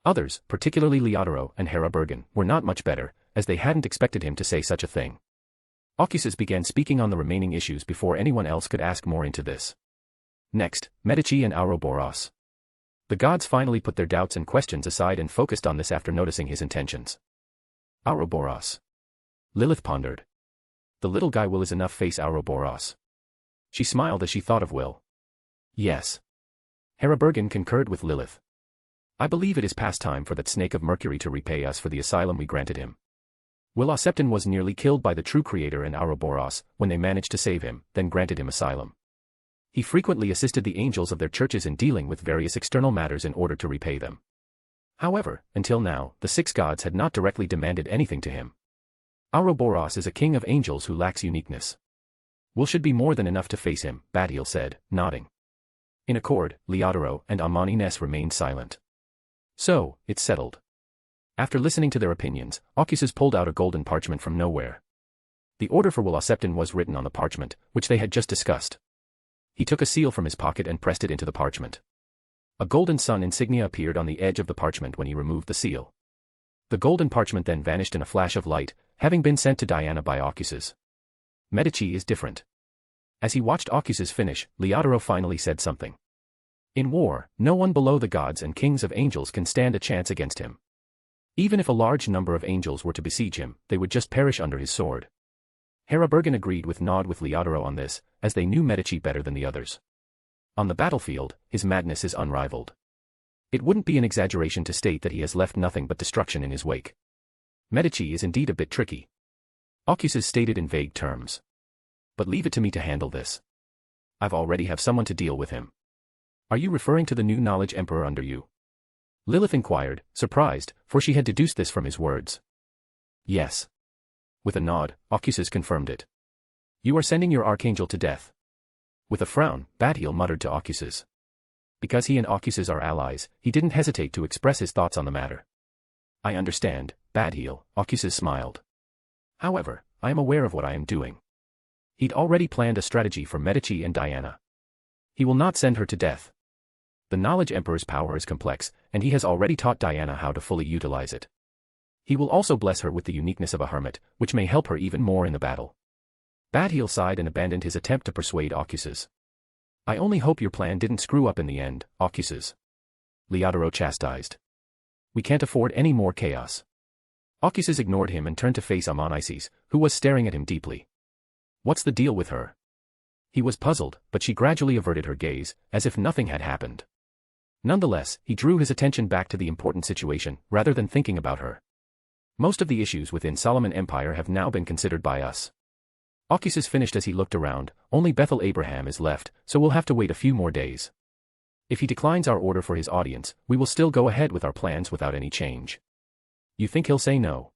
Others, particularly Leodoro and Herabergen, were not much better, as they hadn't expected him to say such a thing. Ocuses began speaking on the remaining issues before anyone else could ask more into this. Next, Medici and Ouroboros. The gods finally put their doubts and questions aside and focused on this after noticing his intentions. Ouroboros. Lilith pondered. The little guy will is enough face Ouroboros. She smiled as she thought of Will. Yes. Herabergen concurred with Lilith. I believe it is past time for that snake of Mercury to repay us for the asylum we granted him. Will was nearly killed by the true creator and Ouroboros when they managed to save him, then granted him asylum. He frequently assisted the angels of their churches in dealing with various external matters in order to repay them. However, until now, the 6 gods had not directly demanded anything to him. Ouroboros is a king of angels who lacks uniqueness. Will should be more than enough to face him, Badhiel said, nodding. In accord, Leodoro and Amani Ness remained silent. So, it's settled. After listening to their opinions, Ocuses pulled out a golden parchment from nowhere. The order for Will was written on the parchment, which they had just discussed. He took a seal from his pocket and pressed it into the parchment. A golden sun insignia appeared on the edge of the parchment when he removed the seal. The golden parchment then vanished in a flash of light, having been sent to Diana by Ocuses. Medici is different. As he watched Ocuses finish, Leodoro finally said something. In war, no one below the gods and kings of angels can stand a chance against him. Even if a large number of angels were to besiege him, they would just perish under his sword. Herabergen agreed with Leodoro on this, as they knew Medici better than the others. On the battlefield, his madness is unrivaled. It wouldn't be an exaggeration to state that he has left nothing but destruction in his wake. Medici is indeed a bit tricky. Ocuses stated in vague terms. But leave it to me to handle this. I've already have someone to deal with him. Are you referring to the new knowledge emperor under you? Lilith inquired, surprised, for she had deduced this from his words. Yes. With a nod, Ocuses confirmed it. You are sending your archangel to death. With a frown, Badhiel muttered to Ocuses. Because he and Ocuses are allies, he didn't hesitate to express his thoughts on the matter. I understand, Badhiel, Ocuses smiled. However, I am aware of what I am doing. He'd already planned a strategy for Medici and Diana. He will not send her to death. The Knowledge Emperor's power is complex, and he has already taught Diana how to fully utilize it. He will also bless her with the uniqueness of a hermit, which may help her even more in the battle. Badhiel sighed and abandoned his attempt to persuade Ocuses. I only hope your plan didn't screw up in the end, Ocuses. Leodoro chastised. We can't afford any more chaos. Ocuses ignored him and turned to face Amanices, who was staring at him deeply. What's the deal with her? He was puzzled, but she gradually averted her gaze, as if nothing had happened. Nonetheless, he drew his attention back to the important situation, rather than thinking about her. Most of the issues within Solomon Empire have now been considered by us. Ocuses finished as he looked around. Only Bethel Abraham is left, so we'll have to wait a few more days. If he declines our order for his audience, we will still go ahead with our plans without any change. You think he'll say no?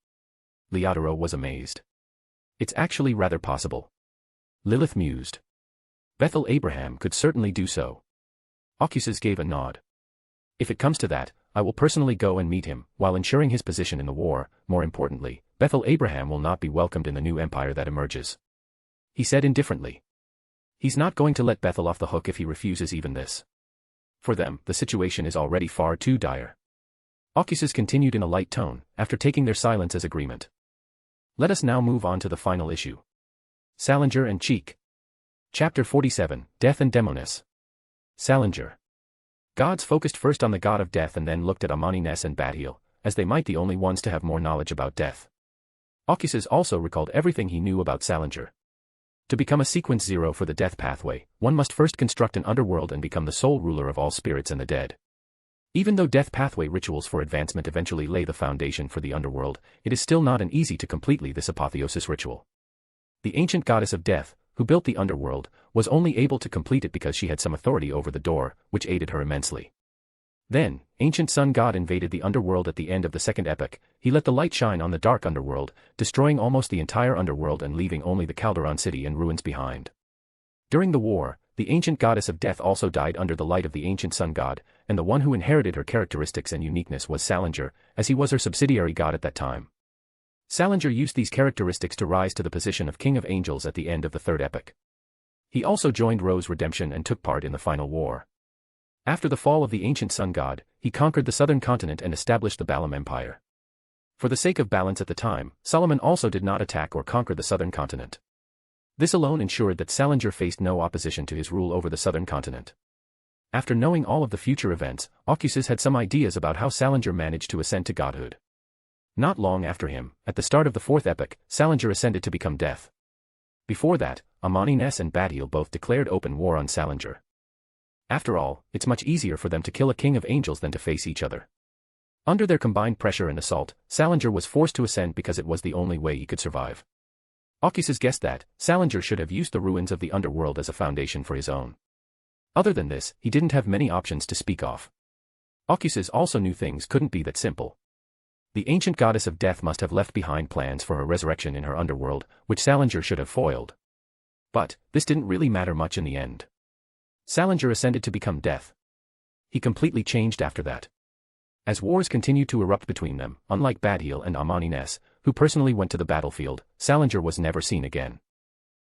Leodoro was amazed. It's actually rather possible. Lilith mused. Bethel Abraham could certainly do so. Ocuses gave a nod. If it comes to that, I will personally go and meet him, while ensuring his position in the war. More importantly, Bethel Abraham will not be welcomed in the new empire that emerges. He said indifferently. He's not going to let Bethel off the hook if he refuses even this. For them, the situation is already far too dire. Ocuses continued in a light tone, after taking their silence as agreement. Let us now move on to the final issue. Salinger and Cheek. Chapter 47, Death and Demoness. Salinger. Gods focused first on the god of death and then looked at Amani Ness and Badhiel, as they might the only ones to have more knowledge about death. Ocuses also recalled everything he knew about Salinger. To become a sequence 0 for the death pathway, one must first construct an underworld and become the sole ruler of all spirits and the dead. Even though death pathway rituals for advancement eventually lay the foundation for the underworld, it is still not an easy to completely this apotheosis ritual. The ancient goddess of death, who built the underworld, was only able to complete it because she had some authority over the door, which aided her immensely. Then, ancient sun god invaded the underworld at the end of the second epoch. He let the light shine on the dark underworld, destroying almost the entire underworld and leaving only the Calderon city and ruins behind. During the war, the ancient goddess of death also died under the light of the ancient sun god, and the one who inherited her characteristics and uniqueness was Salinger, as he was her subsidiary god at that time. Salinger used these characteristics to rise to the position of King of Angels at the end of the third epoch. He also joined Ro's redemption and took part in the final war. After the fall of the ancient sun god, he conquered the southern continent and established the Balaam Empire. For the sake of balance at the time, Solomon also did not attack or conquer the southern continent. This alone ensured that Salinger faced no opposition to his rule over the southern continent. After knowing all of the future events, Ocuses had some ideas about how Salinger managed to ascend to godhood. Not long after him, at the start of the fourth epoch, Salinger ascended to become death. Before that, Amani Ness and Badhiel both declared open war on Salinger. After all, it's much easier for them to kill a king of angels than to face each other. Under their combined pressure and assault, Salinger was forced to ascend because it was the only way he could survive. Ocuses guessed that Salinger should have used the ruins of the underworld as a foundation for his own. Other than this, he didn't have many options to speak of. Ocuses also knew things couldn't be that simple. The ancient goddess of death must have left behind plans for her resurrection in her underworld, which Salinger should have foiled. But this didn't really matter much in the end. Salinger ascended to become death. He completely changed after that. As wars continued to erupt between them, unlike Badheal and Amani-Nes, who personally went to the battlefield, Salinger was never seen again.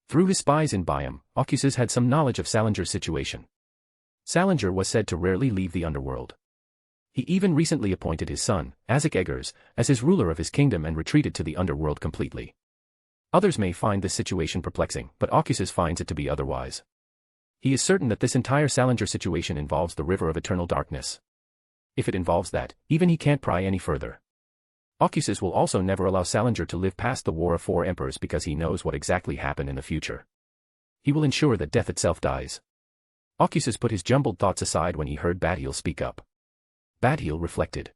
Through his spies in Byam, Ocuses had some knowledge of Salinger's situation. Salinger was said to rarely leave the underworld. He even recently appointed his son, Azek Eggers, as his ruler of his kingdom and retreated to the underworld completely. Others may find this situation perplexing, but Ocuses finds it to be otherwise. He is certain that this entire Salinger situation involves the river of eternal darkness. If it involves that, even he can't pry any further. Ocuses will also never allow Salinger to live past the War of Four Emperors because he knows what exactly happened in the future. He will ensure that death itself dies. Ocuses put his jumbled thoughts aside when he heard Badheal speak up. Badheal reflected.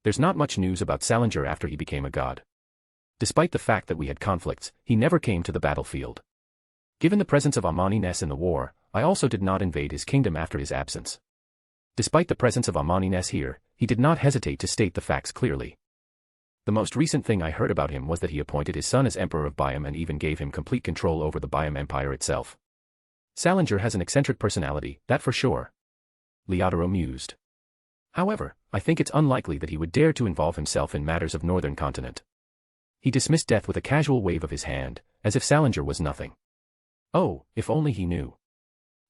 There's not much news about Salinger after he became a god. Despite the fact that we had conflicts, he never came to the battlefield. Given the presence of Amani-Nes in the war, I also did not invade his kingdom after his absence. Despite the presence of Amani-Nes here, he did not hesitate to state the facts clearly. The most recent thing I heard about him was that he appointed his son as Emperor of Byam and even gave him complete control over the Byam Empire itself. Salinger has an eccentric personality, that for sure. Leodoro mused. However, I think it's unlikely that he would dare to involve himself in matters of Northern Continent. He dismissed death with a casual wave of his hand, as if Salinger was nothing. Oh, if only he knew.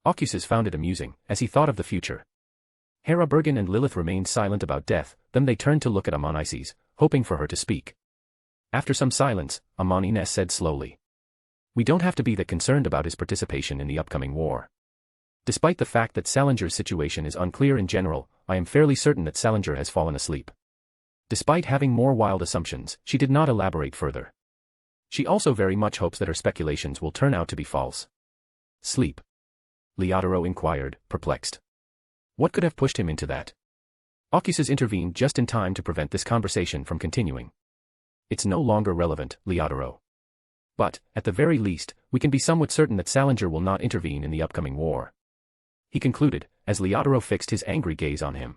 Ocuses found it amusing, as he thought of the future. Hera Bergen and Lilith remained silent about death, then they turned to look at Amani-Nes, hoping for her to speak. After some silence, Amani-Nes said slowly. We don't have to be that concerned about his participation in the upcoming war. Despite the fact that Salinger's situation is unclear in general, I am fairly certain that Salinger has fallen asleep. Despite having more wild assumptions, she did not elaborate further. She also very much hopes that her speculations will turn out to be false. Sleep? Leodoro inquired, perplexed. What could have pushed him into that? Ocuses intervened just in time to prevent this conversation from continuing. It's no longer relevant, Leodoro. But, at the very least, we can be somewhat certain that Salinger will not intervene in the upcoming war. He concluded, as Leodoro fixed his angry gaze on him.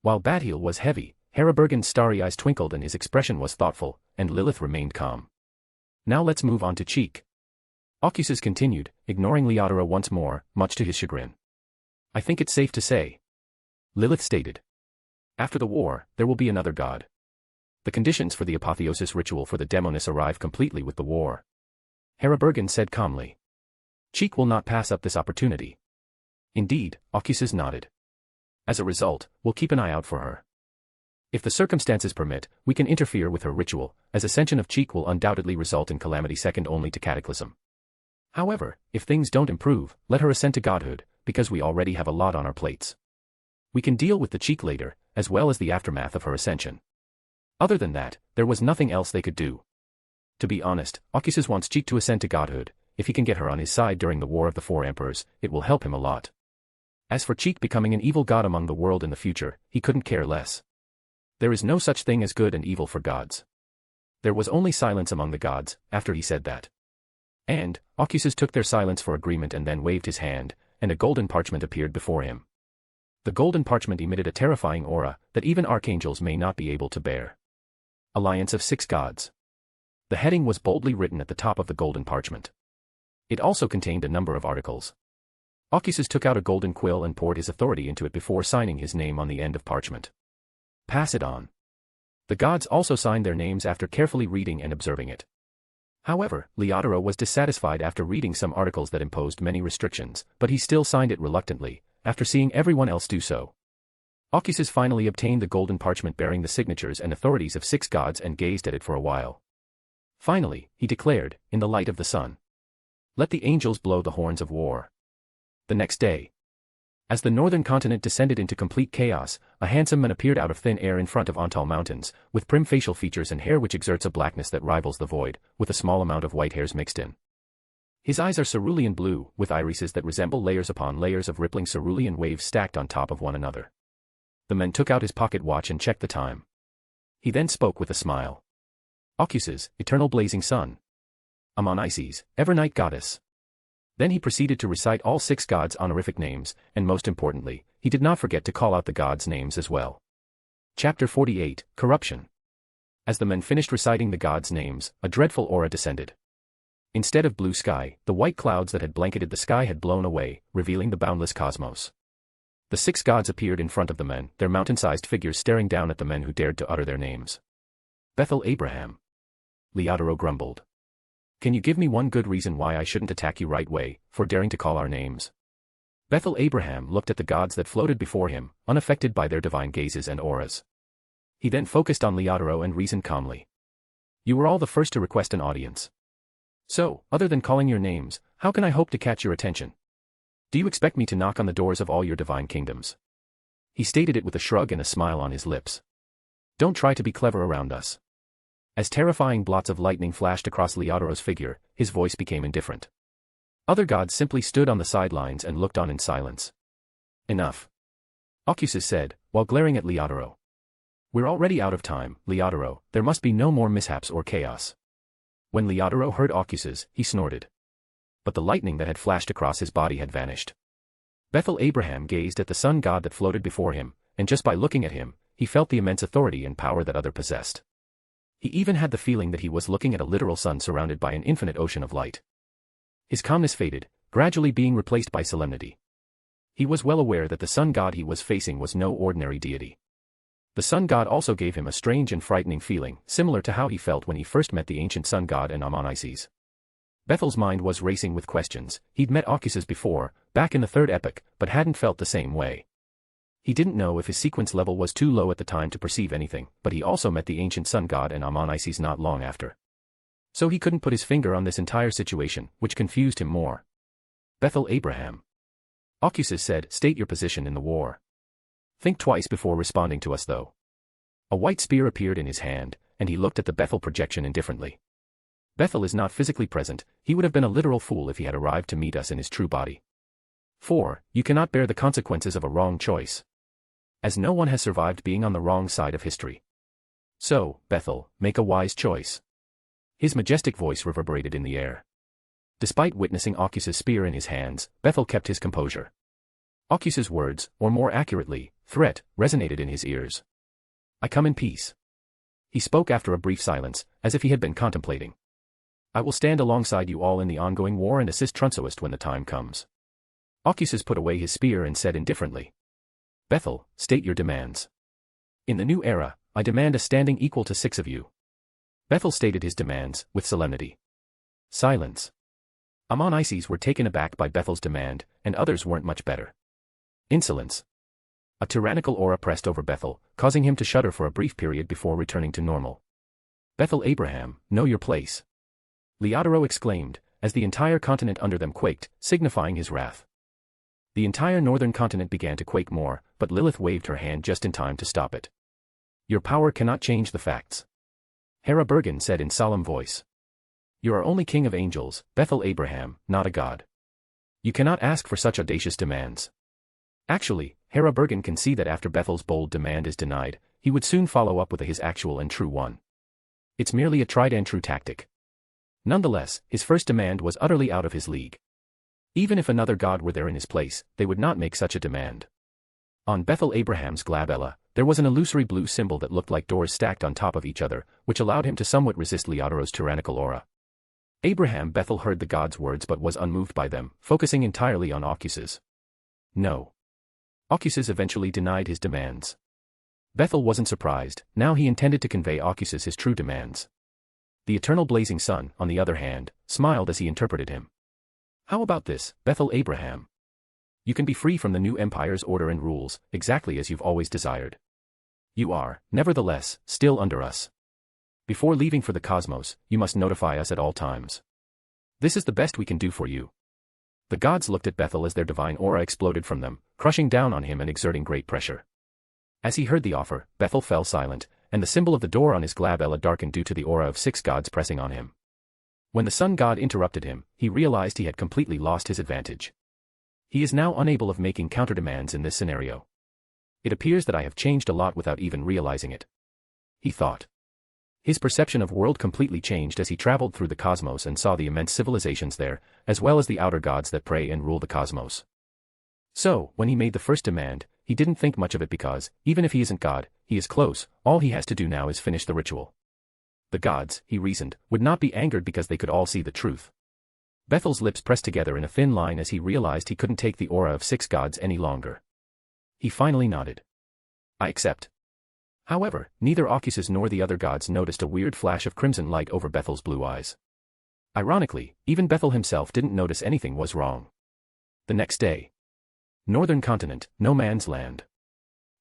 While Badheal was heavy, Hera Bergen's starry eyes twinkled and his expression was thoughtful, and Lilith remained calm. Now let's move on to Cheek. Ocuses continued, ignoring Leodoro once more, much to his chagrin. I think it's safe to say. Lilith stated. After the war, there will be another god. The conditions for the apotheosis ritual for the Demonis arrive completely with the war. Hera Bergen said calmly. Cheek will not pass up this opportunity. Indeed, Ocuses nodded. As a result, we'll keep an eye out for her. If the circumstances permit, we can interfere with her ritual, as ascension of Cheek will undoubtedly result in calamity second only to cataclysm. However, if things don't improve, let her ascend to godhood, because we already have a lot on our plates. We can deal with the Cheek later, as well as the aftermath of her ascension. Other than that, there was nothing else they could do. To be honest, Ocuses wants Cheek to ascend to godhood. If he can get her on his side during the War of the Four Emperors, it will help him a lot. As for Cheek becoming an evil god among the world in the future, he couldn't care less. There is no such thing as good and evil for gods. There was only silence among the gods, after he said that. And, Ocuses took their silence for agreement and then waved his hand, and a golden parchment appeared before him. The golden parchment emitted a terrifying aura that even archangels may not be able to bear. Alliance of Six Gods. The heading was boldly written at the top of the golden parchment. It also contained a number of articles. Ocuses took out a golden quill and poured his authority into it before signing his name on the end of parchment. Pass it on. The gods also signed their names after carefully reading and observing it. However, Leodoro was dissatisfied after reading some articles that imposed many restrictions, but he still signed it reluctantly, after seeing everyone else do so. Ocuses finally obtained the golden parchment bearing the signatures and authorities of six gods and gazed at it for a while. Finally, he declared, in the light of the sun. Let the angels blow the horns of war. The next day. As the northern continent descended into complete chaos, a handsome man appeared out of thin air in front of Ontal Mountains, with prim facial features and hair which exerts a blackness that rivals the void, with a small amount of white hairs mixed in. His eyes are cerulean blue, with irises that resemble layers upon layers of rippling cerulean waves stacked on top of one another. The man took out his pocket watch and checked the time. He then spoke with a smile. Ocuses, eternal blazing sun. Amon Isis, ever-night goddess. Then he proceeded to recite all 6 gods' honorific names, and most importantly, he did not forget to call out the gods' names as well. Chapter 48, Corruption. As the men finished reciting the gods' names, a dreadful aura descended. Instead of blue sky, the white clouds that had blanketed the sky had blown away, revealing the boundless cosmos. The 6 gods appeared in front of the men, their mountain-sized figures staring down at the men who dared to utter their names. Bethel Abraham. Leodoro grumbled. Can you give me one good reason why I shouldn't attack you right way, for daring to call our names? Bethel Abraham looked at the gods that floated before him, unaffected by their divine gazes and auras. He then focused on Leodoro and reasoned calmly. You were all the first to request an audience. So, other than calling your names, how can I hope to catch your attention? Do you expect me to knock on the doors of all your divine kingdoms? He stated it with a shrug and a smile on his lips. Don't try to be clever around us. As terrifying blots of lightning flashed across Leodoro's figure, his voice became indifferent. Other gods simply stood on the sidelines and looked on in silence. Enough. Ocuses said, while glaring at Leodoro. We're already out of time, Leodoro, there must be no more mishaps or chaos. When Leodoro heard Ocuses, he snorted. But the lightning that had flashed across his body had vanished. Bethel Abraham gazed at the sun god that floated before him, and just by looking at him, he felt the immense authority and power that other possessed. He even had the feeling that he was looking at a literal sun surrounded by an infinite ocean of light. His calmness faded, gradually being replaced by solemnity. He was well aware that the sun god he was facing was no ordinary deity. The sun god also gave him a strange and frightening feeling, similar to how he felt when he first met the ancient sun god and Amon Isis. Bethel's mind was racing with questions. He'd met Ocuses before, back in the 3rd epoch, but hadn't felt the same way. He didn't know if his sequence level was too low at the time to perceive anything, but he also met the ancient sun god and Amon Isis not long after. So he couldn't put his finger on this entire situation, which confused him more. Bethel Abraham. Ocuses said, state your position in the war. Think twice before responding to us though. A white spear appeared in his hand, and he looked at the Bethel projection indifferently. Bethel is not physically present, he would have been a literal fool if he had arrived to meet us in his true body. 4. You cannot bear the consequences of a wrong choice. As no one has survived being on the wrong side of history. So, Bethel, make a wise choice. His majestic voice reverberated in the air. Despite witnessing Ocuses' spear in his hands, Bethel kept his composure. Ocuses' words, or more accurately, threat, resonated in his ears. I come in peace. He spoke after a brief silence, as if he had been contemplating. I will stand alongside you all in the ongoing war and assist Trunsoist when the time comes. Ocuses put away his spear and said indifferently. Bethel, state your demands. In the new era, I demand a standing equal to 6 of you. Bethel stated his demands, with solemnity. Silence. Amon Isis were taken aback by Bethel's demand, and others weren't much better. Insolence. A tyrannical aura pressed over Bethel, causing him to shudder for a brief period before returning to normal. Bethel Abraham, know your place. Leodoro exclaimed, as the entire continent under them quaked, signifying his wrath. The entire northern continent began to quake more, but Lilith waved her hand just in time to stop it. Your power cannot change the facts. Hera Bergen said in solemn voice. You are only king of angels, Bethel Abraham, not a god. You cannot ask for such audacious demands. Actually, Hera Bergen can see that after Bethel's bold demand is denied, he would soon follow up with his actual and true one. It's merely a tried and true tactic. Nonetheless, his first demand was utterly out of his league. Even if another god were there in his place, they would not make such a demand. On Bethel Abraham's glabella, there was an illusory blue symbol that looked like doors stacked on top of each other, which allowed him to somewhat resist Leodoro's tyrannical aura. Abraham Bethel heard the god's words but was unmoved by them, focusing entirely on Ocuses. No. Ocuses eventually denied his demands. Bethel wasn't surprised, now he intended to convey Ocuses his true demands. The eternal blazing sun, on the other hand, smiled as he interpreted him. How about this, Bethel Abraham? You can be free from the new empire's order and rules, exactly as you've always desired. You are, nevertheless, still under us. Before leaving for the cosmos, you must notify us at all times. This is the best we can do for you. The gods looked at Bethel as their divine aura exploded from them, crushing down on him and exerting great pressure. As he heard the offer, Bethel fell silent, and the symbol of the door on his glabella darkened due to the aura of 6 gods pressing on him. When the sun god interrupted him, he realized he had completely lost his advantage. He is now unable of making counterdemands in this scenario. It appears that I have changed a lot without even realizing it, he thought. His perception of world completely changed as he traveled through the cosmos and saw the immense civilizations there, as well as the outer gods that pray and rule the cosmos. So, when he made the first demand, he didn't think much of it because, even if he isn't God, he is close, all he has to do now is finish the ritual. The gods, he reasoned, would not be angered because they could all see the truth. Bethel's lips pressed together in a thin line as he realized he couldn't take the aura of 6 gods any longer. He finally nodded. I accept. However, neither Ocuses nor the other gods noticed a weird flash of crimson light over Bethel's blue eyes. Ironically, even Bethel himself didn't notice anything was wrong. The next day. Northern continent, no man's land.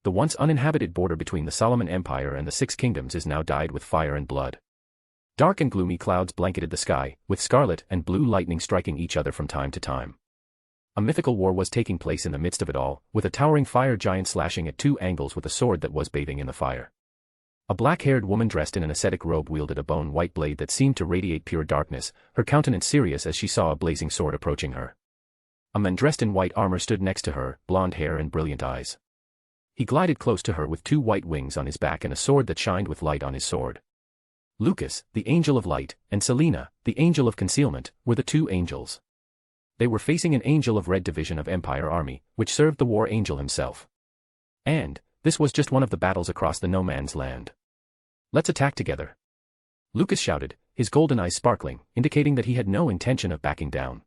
The once uninhabited border between the Solomon Empire and the 6 kingdoms is now dyed with fire and blood. Dark and gloomy clouds blanketed the sky, with scarlet and blue lightning striking each other from time to time. A mythical war was taking place in the midst of it all, with a towering fire giant slashing at 2 angles with a sword that was bathing in the fire. A black-haired woman dressed in an ascetic robe wielded a bone-white blade that seemed to radiate pure darkness, her countenance serious as she saw a blazing sword approaching her. A man dressed in white armor stood next to her, blonde hair and brilliant eyes. He glided close to her with 2 white wings on his back and a sword that shined with light on his sword. Lucas, the angel of light, and Selena, the angel of concealment, were the 2 angels. They were facing an angel of red division of Empire army, which served the war angel himself. And, this was just one of the battles across the no man's land. Let's attack together. Lucas shouted, his golden eyes sparkling, indicating that he had no intention of backing down.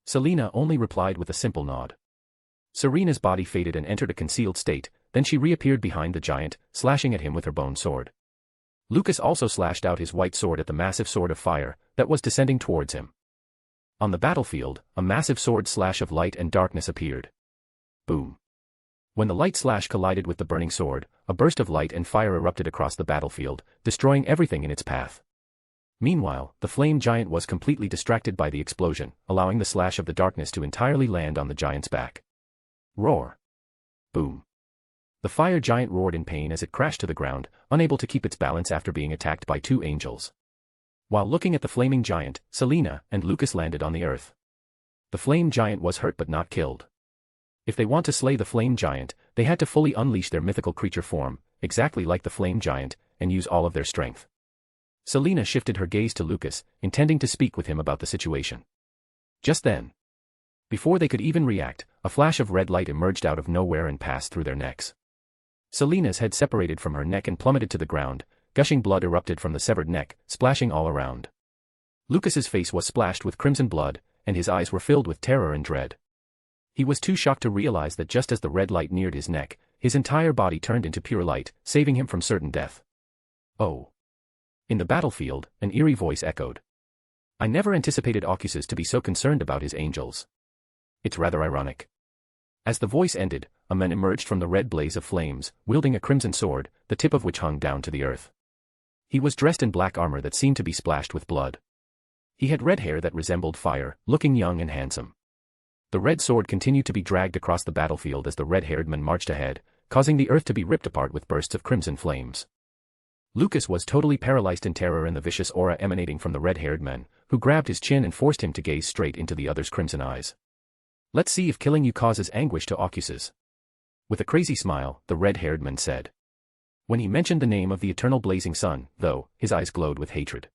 Selena only replied with a simple nod. Serena's body faded and entered a concealed state, then she reappeared behind the giant, slashing at him with her bone sword. Lucas also slashed out his white sword at the massive sword of fire that was descending towards him. On the battlefield, a massive sword slash of light and darkness appeared. Boom. When the light slash collided with the burning sword, a burst of light and fire erupted across the battlefield, destroying everything in its path. Meanwhile, the flame giant was completely distracted by the explosion, allowing the slash of the darkness to entirely land on the giant's back. Roar. Boom. The fire giant roared in pain as it crashed to the ground, unable to keep its balance after being attacked by 2 angels. While looking at the flaming giant, Selena and Lucas landed on the earth. The flame giant was hurt but not killed. If they want to slay the flame giant, they had to fully unleash their mythical creature form, exactly like the flame giant, and use all of their strength. Selena shifted her gaze to Lucas, intending to speak with him about the situation. Just then, before they could even react, a flash of red light emerged out of nowhere and passed through their necks. Selena's head separated from her neck and plummeted to the ground, gushing blood erupted from the severed neck, splashing all around. Lucas's face was splashed with crimson blood, and his eyes were filled with terror and dread. He was too shocked to realize that just as the red light neared his neck, his entire body turned into pure light, saving him from certain death. Oh. In the battlefield, an eerie voice echoed. I never anticipated Ocuses to be so concerned about his angels. It's rather ironic. As the voice ended, a man emerged from the red blaze of flames, wielding a crimson sword, the tip of which hung down to the earth. He was dressed in black armor that seemed to be splashed with blood. He had red hair that resembled fire, looking young and handsome. The red sword continued to be dragged across the battlefield as the red-haired man marched ahead, causing the earth to be ripped apart with bursts of crimson flames. Lucas was totally paralyzed in terror and the vicious aura emanating from the red-haired man, who grabbed his chin and forced him to gaze straight into the other's crimson eyes. Let's see if killing you causes anguish to Ocuses. With a crazy smile, the red-haired man said. When he mentioned the name of the eternal blazing sun, though, his eyes glowed with hatred.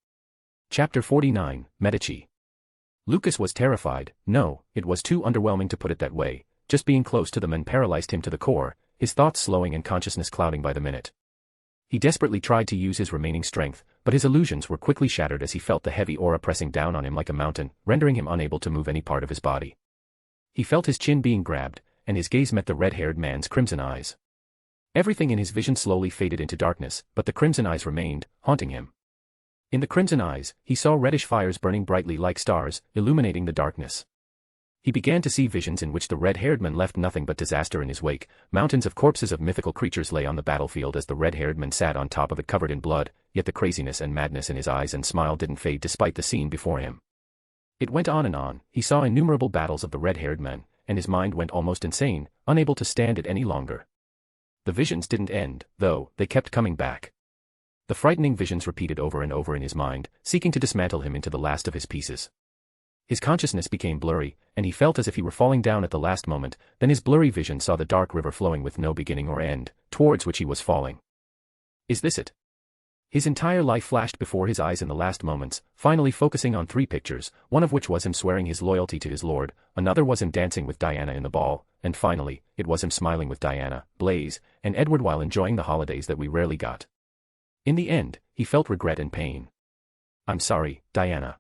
Chapter 49, Medici. Lucas was terrified. No, it was too underwhelming to put it that way. Just being close to the man paralyzed him to the core, his thoughts slowing and consciousness clouding by the minute. He desperately tried to use his remaining strength, but his illusions were quickly shattered as he felt the heavy aura pressing down on him like a mountain, rendering him unable to move any part of his body. He felt his chin being grabbed, and his gaze met the red-haired man's crimson eyes. Everything in his vision slowly faded into darkness, but the crimson eyes remained, haunting him. In the crimson eyes, he saw reddish fires burning brightly like stars, illuminating the darkness. He began to see visions in which the red-haired man left nothing but disaster in his wake. Mountains of corpses of mythical creatures lay on the battlefield as the red-haired man sat on top of it covered in blood, yet the craziness and madness in his eyes and smile didn't fade despite the scene before him. It went on and on. He saw innumerable battles of the red-haired man, and his mind went almost insane, unable to stand it any longer. The visions didn't end, though, they kept coming back. The frightening visions repeated over and over in his mind, seeking to dismantle him into the last of his pieces. His consciousness became blurry, and he felt as if he were falling down at the last moment. Then his blurry vision saw the dark river flowing with no beginning or end, towards which he was falling. Is this it? His entire life flashed before his eyes in the last moments, finally focusing on 3 pictures, one of which was him swearing his loyalty to his lord, another was him dancing with Diana in the ball, and finally, it was him smiling with Diana, Blaze, and Edward while enjoying the holidays that we rarely got. In the end, he felt regret and pain. I'm sorry, Diana.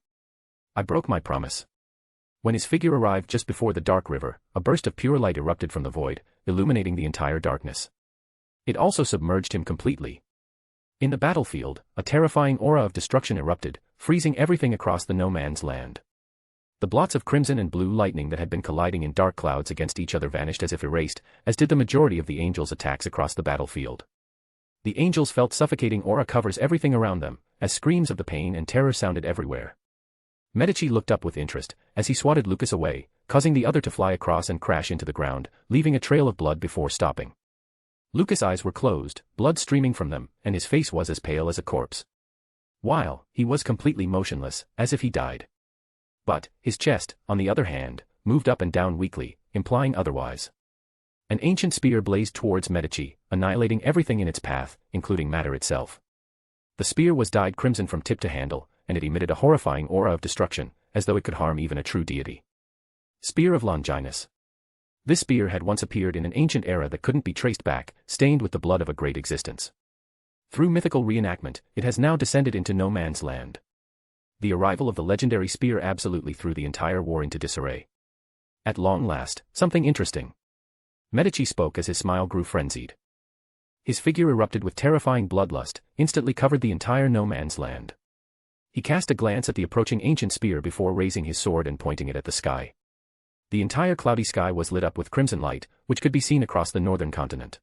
I broke my promise. When his figure arrived just before the dark river, a burst of pure light erupted from the void, illuminating the entire darkness. It also submerged him completely. In the battlefield, a terrifying aura of destruction erupted, freezing everything across the no man's land. The blots of crimson and blue lightning that had been colliding in dark clouds against each other vanished as if erased, as did the majority of the angels' attacks across the battlefield. The angels felt suffocating aura covers everything around them, as screams of the pain and terror sounded everywhere. Medici looked up with interest, as he swatted Lucas away, causing the other to fly across and crash into the ground, leaving a trail of blood before stopping. Lucas' eyes were closed, blood streaming from them, and his face was as pale as a corpse. While he was completely motionless, as if he died. But his chest, on the other hand, moved up and down weakly, implying otherwise. An ancient spear blazed towards Medici, annihilating everything in its path, including matter itself. The spear was dyed crimson from tip to handle, and it emitted a horrifying aura of destruction, as though it could harm even a true deity. Spear of Longinus. This spear had once appeared in an ancient era that couldn't be traced back, stained with the blood of a great existence. Through mythical reenactment, it has now descended into no man's land. The arrival of the legendary spear absolutely threw the entire war into disarray. At long last, something interesting. Medici spoke as his smile grew frenzied. His figure erupted with terrifying bloodlust, instantly covered the entire no man's land. He cast a glance at the approaching ancient spear before raising his sword and pointing it at the sky. The entire cloudy sky was lit up with crimson light, which could be seen across the northern continent.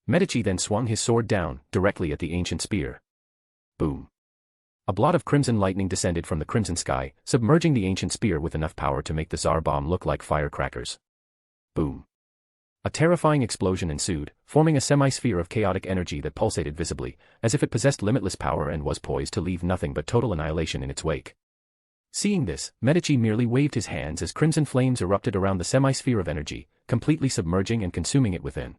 Medici then swung his sword down, directly at the ancient spear. Boom. A blot of crimson lightning descended from the crimson sky, submerging the ancient spear with enough power to make the Tsar bomb look like firecrackers. Boom. A terrifying explosion ensued, forming a semi-sphere of chaotic energy that pulsated visibly, as if it possessed limitless power and was poised to leave nothing but total annihilation in its wake. Seeing this, Medici merely waved his hands as crimson flames erupted around the semi-sphere of energy, completely submerging and consuming it within.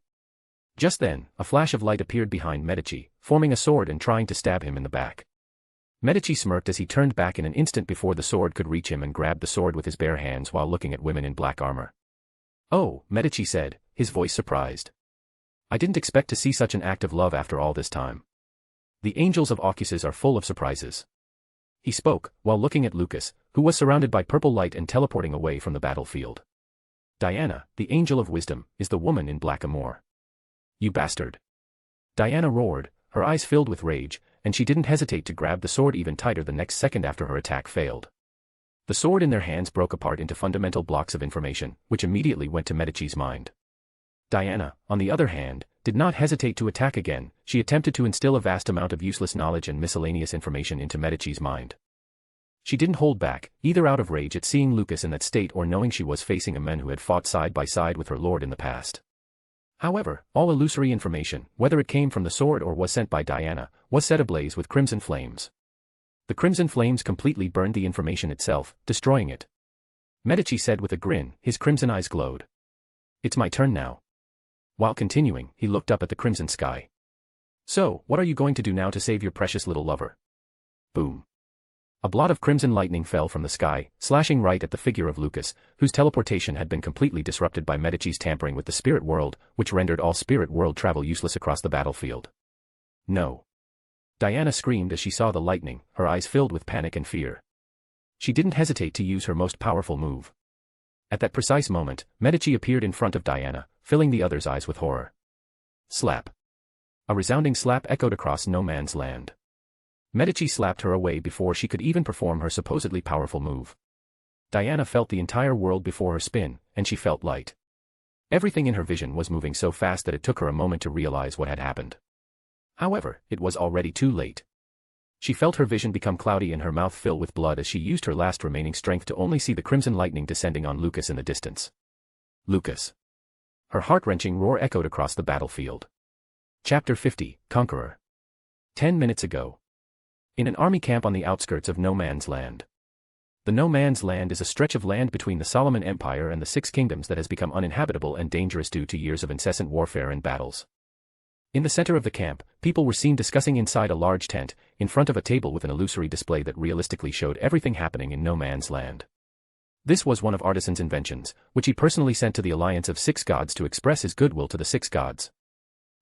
Just then, a flash of light appeared behind Medici, forming a sword and trying to stab him in the back. Medici smirked as he turned back in an instant before the sword could reach him and grabbed the sword with his bare hands while looking at women in black armor. "Oh," Medici said, his voice surprised. "I didn't expect to see such an act of love after all this time. The angels of Ocuses are full of surprises." He spoke, while looking at Lucas, who was surrounded by purple light and teleporting away from the battlefield. "Diana, the angel of wisdom, is the woman in black armor." "You bastard!" Diana roared, her eyes filled with rage, and she didn't hesitate to grab the sword even tighter the next second after her attack failed. The sword in their hands broke apart into fundamental blocks of information, which immediately went to Medici's mind. Diana, on the other hand, did not hesitate to attack again. She attempted to instill a vast amount of useless knowledge and miscellaneous information into Medici's mind. She didn't hold back, either out of rage at seeing Lucas in that state or knowing she was facing a man who had fought side by side with her lord in the past. However, all illusory information, whether it came from the sword or was sent by Diana, was set ablaze with crimson flames. The crimson flames completely burned the information itself, destroying it. Medici said with a grin, his crimson eyes glowed. "It's my turn now." While continuing, he looked up at the crimson sky. "So, what are you going to do now to save your precious little lover?" Boom. A blot of crimson lightning fell from the sky, slashing right at the figure of Lucas, whose teleportation had been completely disrupted by Medici's tampering with the spirit world, which rendered all spirit world travel useless across the battlefield. "No." Diana screamed as she saw the lightning, her eyes filled with panic and fear. She didn't hesitate to use her most powerful move. At that precise moment, Medici appeared in front of Diana, filling the other's eyes with horror. Slap. A resounding slap echoed across no man's land. Medici slapped her away before she could even perform her supposedly powerful move. Diana felt the entire world before her spin, and she felt light. Everything in her vision was moving so fast that it took her a moment to realize what had happened. However, it was already too late. She felt her vision become cloudy and her mouth fill with blood as she used her last remaining strength to only see the crimson lightning descending on Lucas in the distance. Lucas. Her heart-wrenching roar echoed across the battlefield. Chapter 50, Conqueror. 10 minutes ago. In an army camp on the outskirts of No Man's Land. The No Man's Land is a stretch of land between the Solomon Empire and the Six Kingdoms that has become uninhabitable and dangerous due to years of incessant warfare and battles. In the center of the camp, people were seen discussing inside a large tent, in front of a table with an illusory display that realistically showed everything happening in No Man's Land. This was one of Artisan's inventions, which he personally sent to the Alliance of Six Gods to express his goodwill to the Six Gods.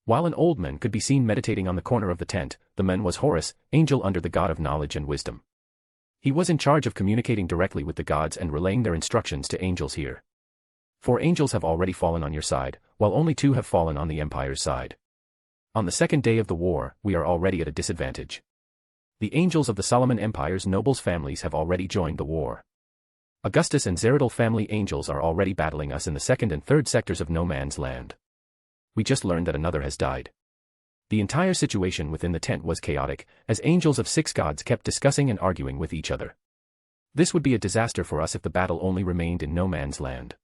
While an old man could be seen meditating on the corner of the tent, the man was Horus, angel under the god of knowledge and wisdom. He was in charge of communicating directly with the gods and relaying their instructions to angels here. 4 angels have already fallen on your side, while only 2 have fallen on the Empire's side. On the second day of the war, we are already at a disadvantage. The angels of the Solomon Empire's nobles' families have already joined the war. Augustus and Zeridal family angels are already battling us in the second and third sectors of No Man's Land. We just learned that another has died. The entire situation within the tent was chaotic, as angels of Six Gods kept discussing and arguing with each other. This would be a disaster for us if the battle only remained in No Man's Land.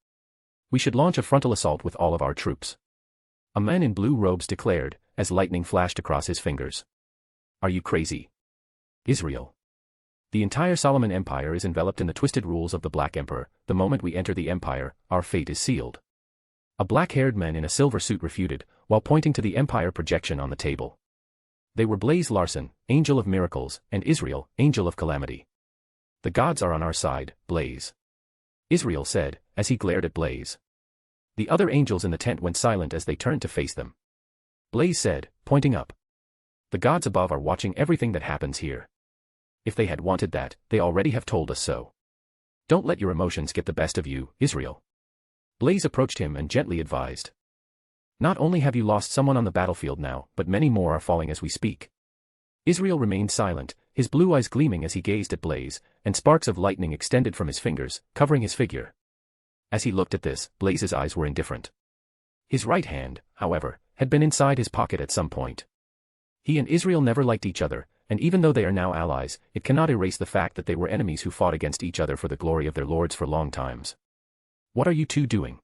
We should launch a frontal assault with all of our troops. A man in blue robes declared, as lightning flashed across his fingers. Are you crazy? Israel. The entire Solomon Empire is enveloped in the twisted rules of the Black Emperor. The moment we enter the Empire, our fate is sealed. A black-haired man in a silver suit refuted, while pointing to the Empire projection on the table. They were Blaze Larson, Angel of Miracles, and Israel, Angel of Calamity. The gods are on our side, Blaze. Israel said, as he glared at Blaze. The other angels in the tent went silent as they turned to face them. Blaze said, pointing up. The gods above are watching everything that happens here. If they had wanted that, they already have told us so. Don't let your emotions get the best of you, Israel. Blaze approached him and gently advised. Not only have you lost someone on the battlefield now, but many more are falling as we speak. Israel remained silent, his blue eyes gleaming as he gazed at Blaze, and sparks of lightning extended from his fingers, covering his figure. As he looked at this, Blaze's eyes were indifferent. His right hand, however, had been inside his pocket at some point. He and Israel never liked each other, and even though they are now allies, it cannot erase the fact that they were enemies who fought against each other for the glory of their lords for long times. What are you two doing?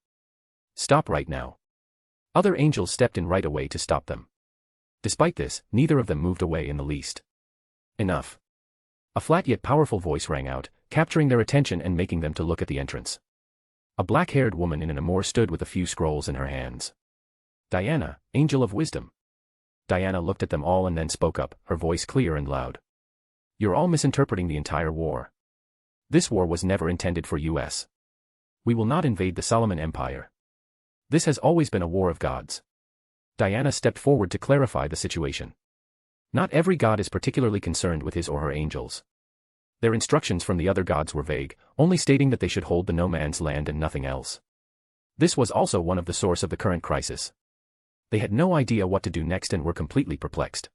Stop right now. Other angels stepped in right away to stop them. Despite this, neither of them moved away in the least. Enough. A flat yet powerful voice rang out, capturing their attention and making them to look at the entrance. A black-haired woman in an armor stood with a few scrolls in her hands. Diana, Angel of Wisdom. Diana looked at them all and then spoke up, her voice clear and loud. You're all misinterpreting the entire war. This war was never intended for us. We will not invade the Solomon Empire. This has always been a war of gods. Diana stepped forward to clarify the situation. Not every god is particularly concerned with his or her angels. Their instructions from the other gods were vague, only stating that they should hold the No Man's Land and nothing else. This was also one of the source of the current crisis. They had no idea what to do next and were completely perplexed.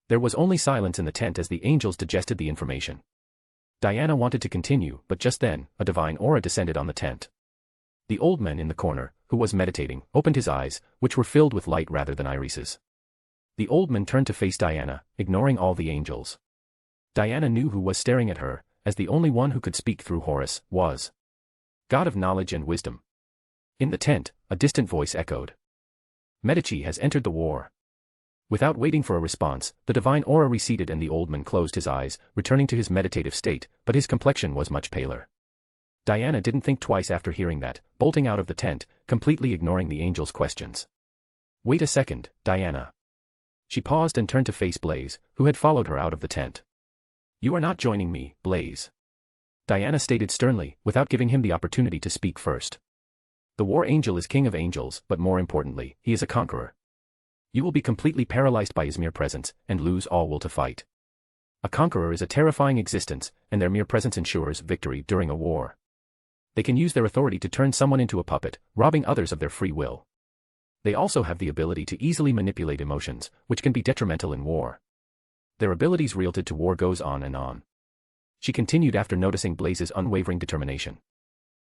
There was only silence in the tent as the angels digested the information. Diana wanted to continue, but just then, a divine aura descended on the tent. The old man in the corner, who was meditating, opened his eyes, which were filled with light rather than irises. The old man turned to face Diana, ignoring all the angels. Diana knew who was staring at her, as the only one who could speak through Horus, was God of knowledge and wisdom. In the tent, a distant voice echoed. Medici has entered the war. Without waiting for a response, the divine aura receded and the old man closed his eyes, returning to his meditative state, but his complexion was much paler. Diana didn't think twice after hearing that, bolting out of the tent, completely ignoring the angel's questions. Wait a second, Diana. She paused and turned to face Blaze, who had followed her out of the tent. You are not joining me, Blaze. Diana stated sternly, without giving him the opportunity to speak first. The war angel is king of angels, but more importantly, he is a conqueror. You will be completely paralyzed by his mere presence, and lose all will to fight. A conqueror is a terrifying existence, and their mere presence ensures victory during a war. They can use their authority to turn someone into a puppet, robbing others of their free will. They also have the ability to easily manipulate emotions, which can be detrimental in war. Their abilities related to war goes on and on. She continued after noticing Blaze's unwavering determination.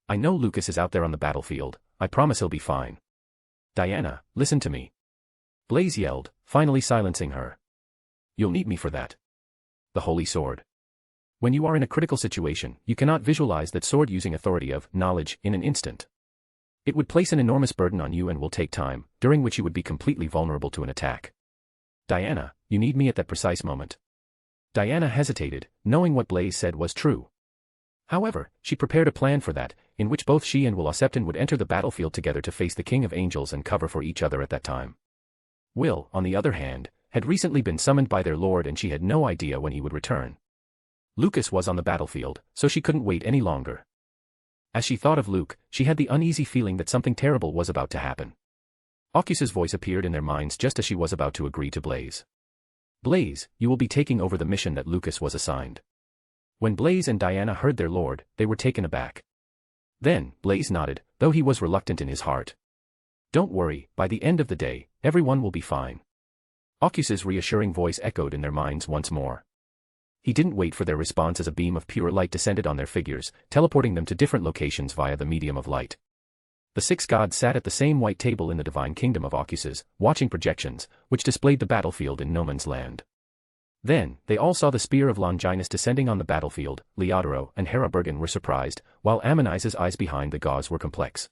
I know Lucas is out there on the battlefield, I promise he'll be fine. Diana, listen to me. Blaze yelled, finally silencing her. You'll need me for that. The Holy Sword. When you are in a critical situation, you cannot visualize that sword using authority of knowledge in an instant. It would place an enormous burden on you and will take time, during which you would be completely vulnerable to an attack. Diana, you need me at that precise moment. Diana hesitated, knowing what Blaze said was true. However, she prepared a plan for that, in which both she and Will Septon would enter the battlefield together to face the King of Angels and cover for each other at that time. Will, on the other hand, had recently been summoned by their lord and she had no idea when he would return. Lucas was on the battlefield, so she couldn't wait any longer. As she thought of Luke, she had the uneasy feeling that something terrible was about to happen. Oculus' voice appeared in their minds just as she was about to agree to Blaze. Blaze, you will be taking over the mission that Lucas was assigned. When Blaze and Diana heard their lord, they were taken aback. Then, Blaze nodded, though he was reluctant in his heart. Don't worry, by the end of the day, everyone will be fine. Oculus' reassuring voice echoed in their minds once more. He didn't wait for their response as a beam of pure light descended on their figures, teleporting them to different locations via the medium of light. The 6 gods sat at the same white table in the divine kingdom of Oculus, watching projections, which displayed the battlefield in no man's land. Then, they all saw the spear of Longinus descending on the battlefield. Leodoro and Hera Bergen were surprised, while Ammonize's eyes behind the gauze were complex.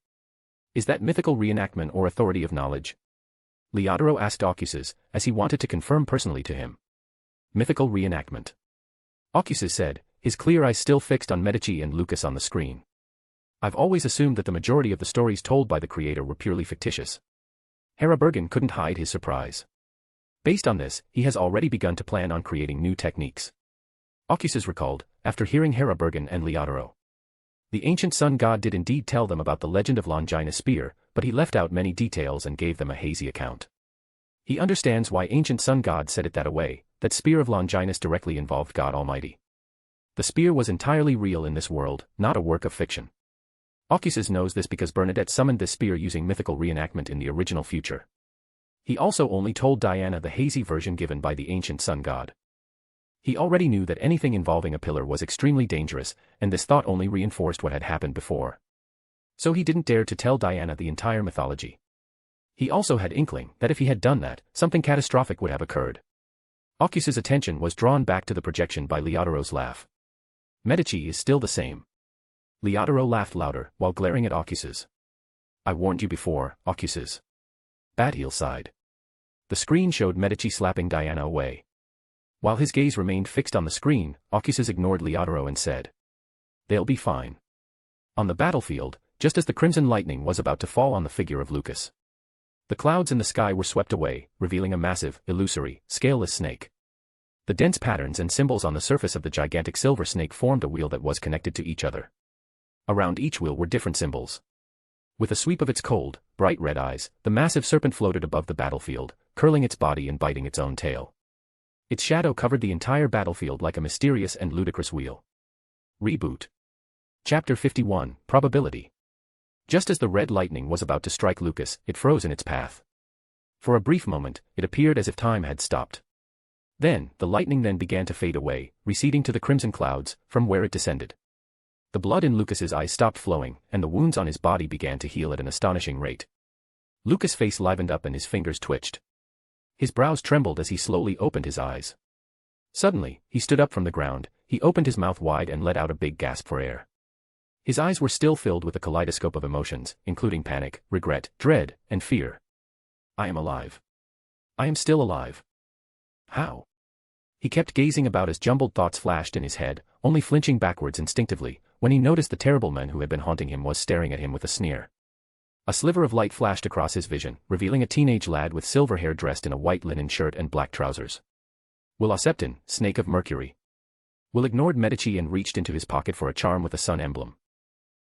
Is that mythical reenactment or authority of knowledge? Leodoro asked Oculus, as he wanted to confirm personally to him. Mythical reenactment. Oculus said, his clear eyes still fixed on Medici and Lucas on the screen. I've always assumed that the majority of the stories told by the creator were purely fictitious. Hera Bergen couldn't hide his surprise. Based on this, he has already begun to plan on creating new techniques. Oculus recalled, after hearing Hera Bergen and Leodoro. The ancient sun god did indeed tell them about the legend of Longinus' spear, but he left out many details and gave them a hazy account. He understands why ancient sun god said it that way, that spear of Longinus directly involved God Almighty. The spear was entirely real in this world, not a work of fiction. Oculus knows this because Bernadette summoned this spear using mythical reenactment in the original future. He also only told Diana the hazy version given by the ancient sun god. He already knew that anything involving a pillar was extremely dangerous, and this thought only reinforced what had happened before. So he didn't dare to tell Diana the entire mythology. He also had inkling that if he had done that, something catastrophic would have occurred. Oculus' attention was drawn back to the projection by Leodoro's laugh. Medici is still the same. Leodoro laughed louder, while glaring at Oculus. I warned you before, Oculus. Badheel sighed. The screen showed Medici slapping Diana away. While his gaze remained fixed on the screen, Oculus ignored Leodoro and said, they'll be fine. On the battlefield, just as the crimson lightning was about to fall on the figure of Lucas. The clouds in the sky were swept away, revealing a massive, illusory, scaleless snake. The dense patterns and symbols on the surface of the gigantic silver snake formed a wheel that was connected to each other. Around each wheel were different symbols. With a sweep of its cold, bright red eyes, the massive serpent floated above the battlefield, curling its body and biting its own tail. Its shadow covered the entire battlefield like a mysterious and ludicrous wheel. Reboot. Chapter 51, Probability. Just as the red lightning was about to strike Lucas, it froze in its path. For a brief moment, it appeared as if time had stopped. Then, the lightning then began to fade away, receding to the crimson clouds, from where it descended. The blood in Lucas's eyes stopped flowing, and the wounds on his body began to heal at an astonishing rate. Lucas' face livened up and his fingers twitched. His brows trembled as he slowly opened his eyes. Suddenly, he stood up from the ground, he opened his mouth wide and let out a big gasp for air. His eyes were still filled with a kaleidoscope of emotions, including panic, regret, dread, and fear. I am alive. I am still alive. How? He kept gazing about as jumbled thoughts flashed in his head, only flinching backwards instinctively, when he noticed the terrible man who had been haunting him was staring at him with a sneer. A sliver of light flashed across his vision, revealing a teenage lad with silver hair dressed in a white linen shirt and black trousers. Will Septon, Snake of Mercury. Will ignored Medici and reached into his pocket for a charm with a sun emblem.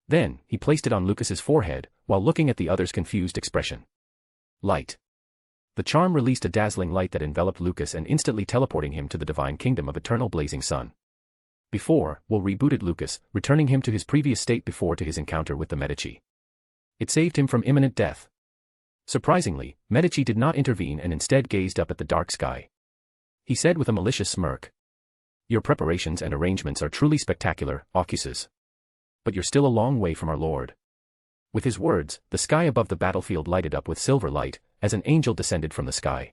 Then, he placed it on Lucas's forehead, while looking at the other's confused expression. Light. The charm released a dazzling light that enveloped Lucas and instantly teleporting him to the divine kingdom of eternal blazing sun. Before, Will rebooted Lucas, returning him to his previous state before to his encounter with the Medici. It saved him from imminent death. Surprisingly, Medici did not intervene and instead gazed up at the dark sky. He said with a malicious smirk. Your preparations and arrangements are truly spectacular, Oculus. But you're still a long way from our Lord. With his words, the sky above the battlefield lighted up with silver light, as an angel descended from the sky.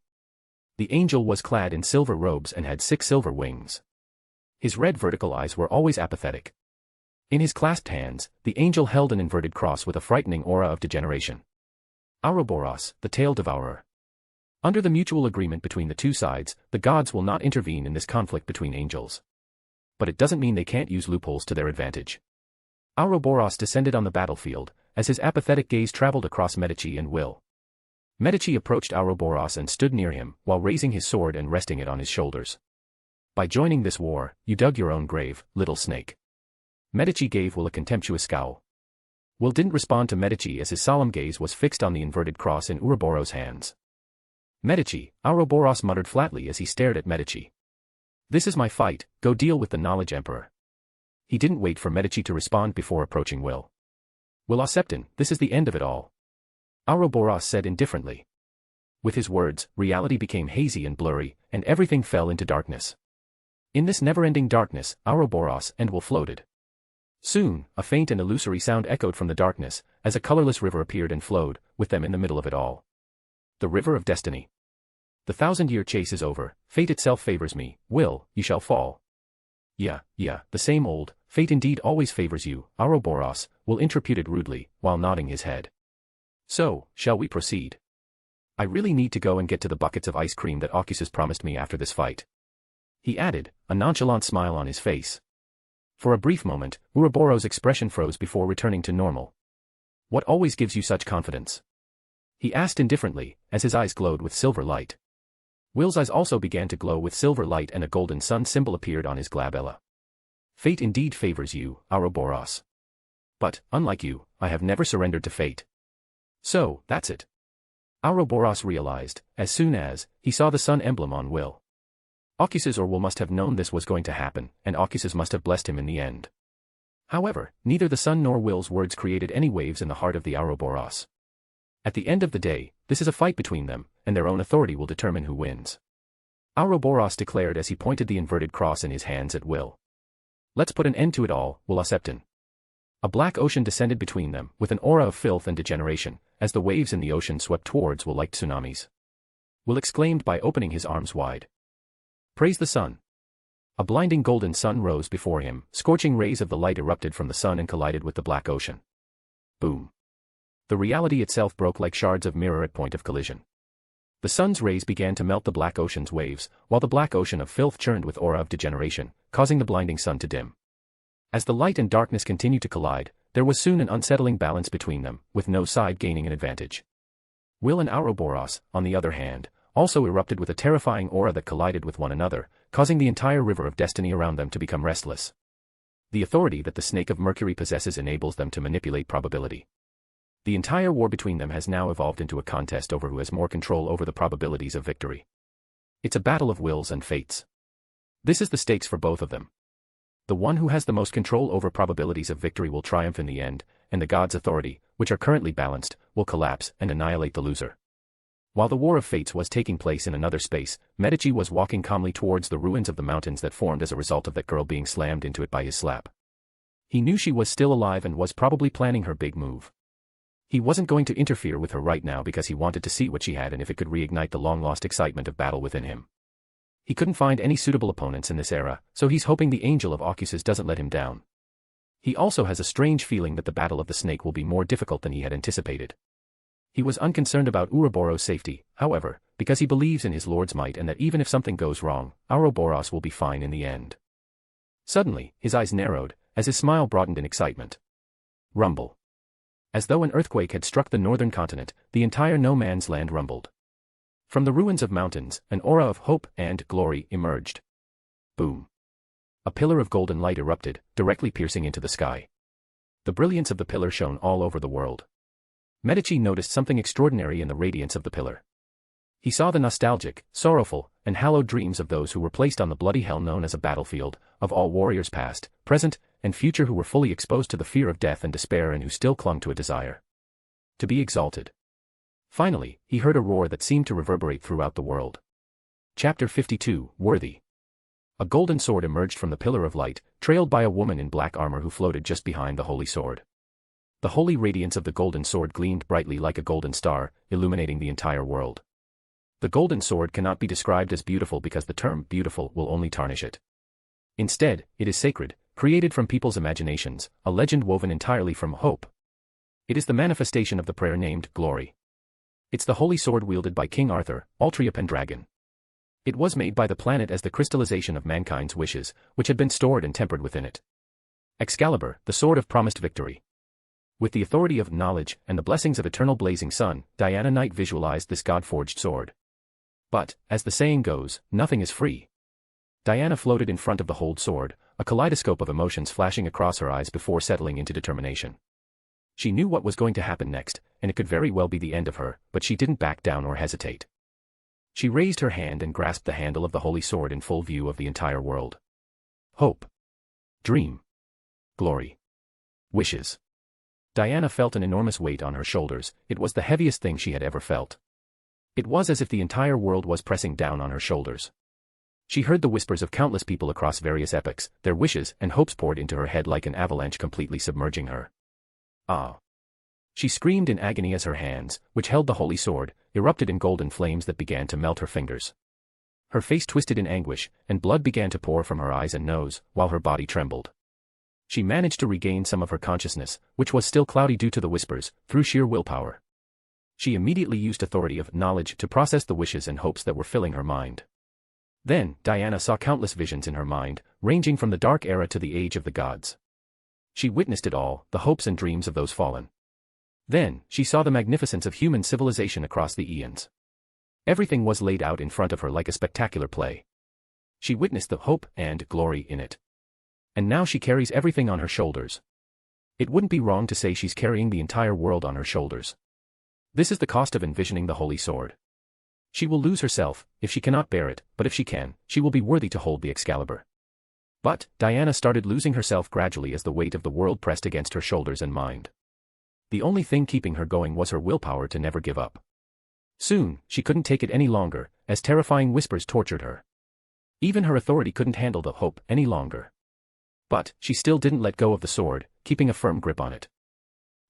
The angel was clad in silver robes and had 6 silver wings. His red vertical eyes were always apathetic. In his clasped hands, the angel held an inverted cross with a frightening aura of degeneration. Ouroboros, the tail devourer. Under the mutual agreement between the two sides, the gods will not intervene in this conflict between angels. But it doesn't mean they can't use loopholes to their advantage. Ouroboros descended on the battlefield, as his apathetic gaze traveled across Medici and Will. Medici approached Ouroboros and stood near him, while raising his sword and resting it on his shoulders. By joining this war, you dug your own grave, little snake. Medici gave Will a contemptuous scowl. Will didn't respond to Medici as his solemn gaze was fixed on the inverted cross in Ouroboros' hands. Medici, Ouroboros muttered flatly as he stared at Medici. This is my fight, go deal with the knowledge emperor. He didn't wait for Medici to respond before approaching Will. Will Oseptin, this is the end of it all. Ouroboros said indifferently. With his words, reality became hazy and blurry, and everything fell into darkness. In this never-ending darkness, Ouroboros and Will floated. Soon, a faint and illusory sound echoed from the darkness, as a colorless river appeared and flowed, with them in the middle of it all. The river of destiny. The 1,000-year chase is over, fate itself favors me, Will, you shall fall. Yeah, the same old, fate indeed always favors you, Ouroboros, Will interputed rudely, while nodding his head. So, shall we proceed? I really need to go and get to the buckets of ice cream that Ocuses promised me after this fight. He added, a nonchalant smile on his face. For a brief moment, Ouroboros' expression froze before returning to normal. What always gives you such confidence? He asked indifferently, as his eyes glowed with silver light. Will's eyes also began to glow with silver light and a golden sun symbol appeared on his glabella. Fate indeed favors you, Ouroboros. But, unlike you, I have never surrendered to fate. So, that's it. Ouroboros realized, as soon as he saw the sun emblem on Will. Ocuses or Will must have known this was going to happen, and Ocuses must have blessed him in the end. However, neither the sun nor Will's words created any waves in the heart of the Ouroboros. At the end of the day, this is a fight between them, and their own authority will determine who wins. Ouroboros declared as he pointed the inverted cross in his hands at Will. Let's put an end to it all, Will Oseptin. A black ocean descended between them, with an aura of filth and degeneration, as the waves in the ocean swept towards Will like tsunamis. Will exclaimed by opening his arms wide. Praise the sun. A blinding golden sun rose before him, scorching rays of the light erupted from the sun and collided with the black ocean. Boom. The reality itself broke like shards of mirror at point of collision. The sun's rays began to melt the black ocean's waves, while the black ocean of filth churned with aura of degeneration, causing the blinding sun to dim. As the light and darkness continued to collide, there was soon an unsettling balance between them, with no side gaining an advantage. Will and Ouroboros, on the other hand, also erupted with a terrifying aura that collided with one another, causing the entire river of destiny around them to become restless. The authority that the snake of Mercury possesses enables them to manipulate probability. The entire war between them has now evolved into a contest over who has more control over the probabilities of victory. It's a battle of wills and fates. This is the stakes for both of them. The one who has the most control over probabilities of victory will triumph in the end, and the gods' authority, which are currently balanced, will collapse and annihilate the loser. While the war of fates was taking place in another space, Medici was walking calmly towards the ruins of the mountains that formed as a result of that girl being slammed into it by his slap. He knew she was still alive and was probably planning her big move. He wasn't going to interfere with her right now because he wanted to see what she had and if it could reignite the long-lost excitement of battle within him. He couldn't find any suitable opponents in this era, so he's hoping the Angel of Ocuses doesn't let him down. He also has a strange feeling that the Battle of the Snake will be more difficult than he had anticipated. He was unconcerned about Ouroboros' safety, however, because he believes in his lord's might and that even if something goes wrong, Ouroboros will be fine in the end. Suddenly, his eyes narrowed, as his smile broadened in excitement. Rumble. As though an earthquake had struck the northern continent, the entire no-man's land rumbled. From the ruins of mountains, an aura of hope and glory emerged. Boom. A pillar of golden light erupted, directly piercing into the sky. The brilliance of the pillar shone all over the world. Medici noticed something extraordinary in the radiance of the pillar. He saw the nostalgic, sorrowful, and hallowed dreams of those who were placed on the bloody hell known as a battlefield, of all warriors past, present, and future who were fully exposed to the fear of death and despair and who still clung to a desire to be exalted. Finally, he heard a roar that seemed to reverberate throughout the world. Chapter 52, Worthy. A golden sword emerged from the pillar of light, trailed by a woman in black armor who floated just behind the holy sword. The holy radiance of the golden sword gleamed brightly like a golden star, illuminating the entire world. The golden sword cannot be described as beautiful because the term beautiful will only tarnish it. Instead, it is sacred, created from people's imaginations, a legend woven entirely from hope. It is the manifestation of the prayer named glory. It's the holy sword wielded by King Arthur, Altria Pendragon. It was made by the planet as the crystallization of mankind's wishes, which had been stored and tempered within it. Excalibur, the sword of promised victory. With the authority of knowledge and the blessings of eternal blazing sun, Diana Knight visualized this god-forged sword. But, as the saying goes, nothing is free. Diana floated in front of the hold sword, a kaleidoscope of emotions flashing across her eyes before settling into determination. She knew what was going to happen next, and it could very well be the end of her, but she didn't back down or hesitate. She raised her hand and grasped the handle of the holy sword in full view of the entire world. Hope. Dream. Glory. Wishes. Diana felt an enormous weight on her shoulders. It was the heaviest thing she had ever felt. It was as if the entire world was pressing down on her shoulders. She heard the whispers of countless people across various epochs, their wishes and hopes poured into her head like an avalanche completely submerging her. Ah! She screamed in agony as her hands, which held the holy sword, erupted in golden flames that began to melt her fingers. Her face twisted in anguish, and blood began to pour from her eyes and nose, while her body trembled. She managed to regain some of her consciousness, which was still cloudy due to the whispers, through sheer willpower. She immediately used authority of knowledge to process the wishes and hopes that were filling her mind. Then, Diana saw countless visions in her mind, ranging from the dark era to the age of the gods. She witnessed it all, the hopes and dreams of those fallen. Then, she saw the magnificence of human civilization across the eons. Everything was laid out in front of her like a spectacular play. She witnessed the hope and glory in it. And now she carries everything on her shoulders. It wouldn't be wrong to say she's carrying the entire world on her shoulders. This is the cost of envisioning the holy sword. She will lose herself, if she cannot bear it, but if she can, she will be worthy to hold the Excalibur. But, Diana started losing herself gradually as the weight of the world pressed against her shoulders and mind. The only thing keeping her going was her willpower to never give up. Soon, she couldn't take it any longer, as terrifying whispers tortured her. Even her authority couldn't handle the hope any longer. But, she still didn't let go of the sword, keeping a firm grip on it.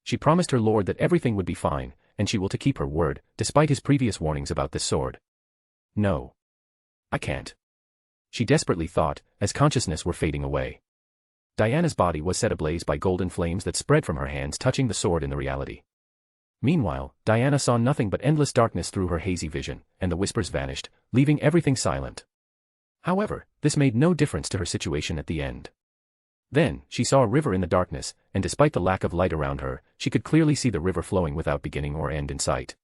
She promised her lord that everything would be fine, and she will to keep her word, despite his previous warnings about this sword. No. I can't. She desperately thought, as consciousness were fading away. Diana's body was set ablaze by golden flames that spread from her hands touching the sword in the reality. Meanwhile, Diana saw nothing but endless darkness through her hazy vision, and the whispers vanished, leaving everything silent. However, this made no difference to her situation at the end. Then, she saw a river in the darkness, and despite the lack of light around her, she could clearly see the river flowing without beginning or end in sight.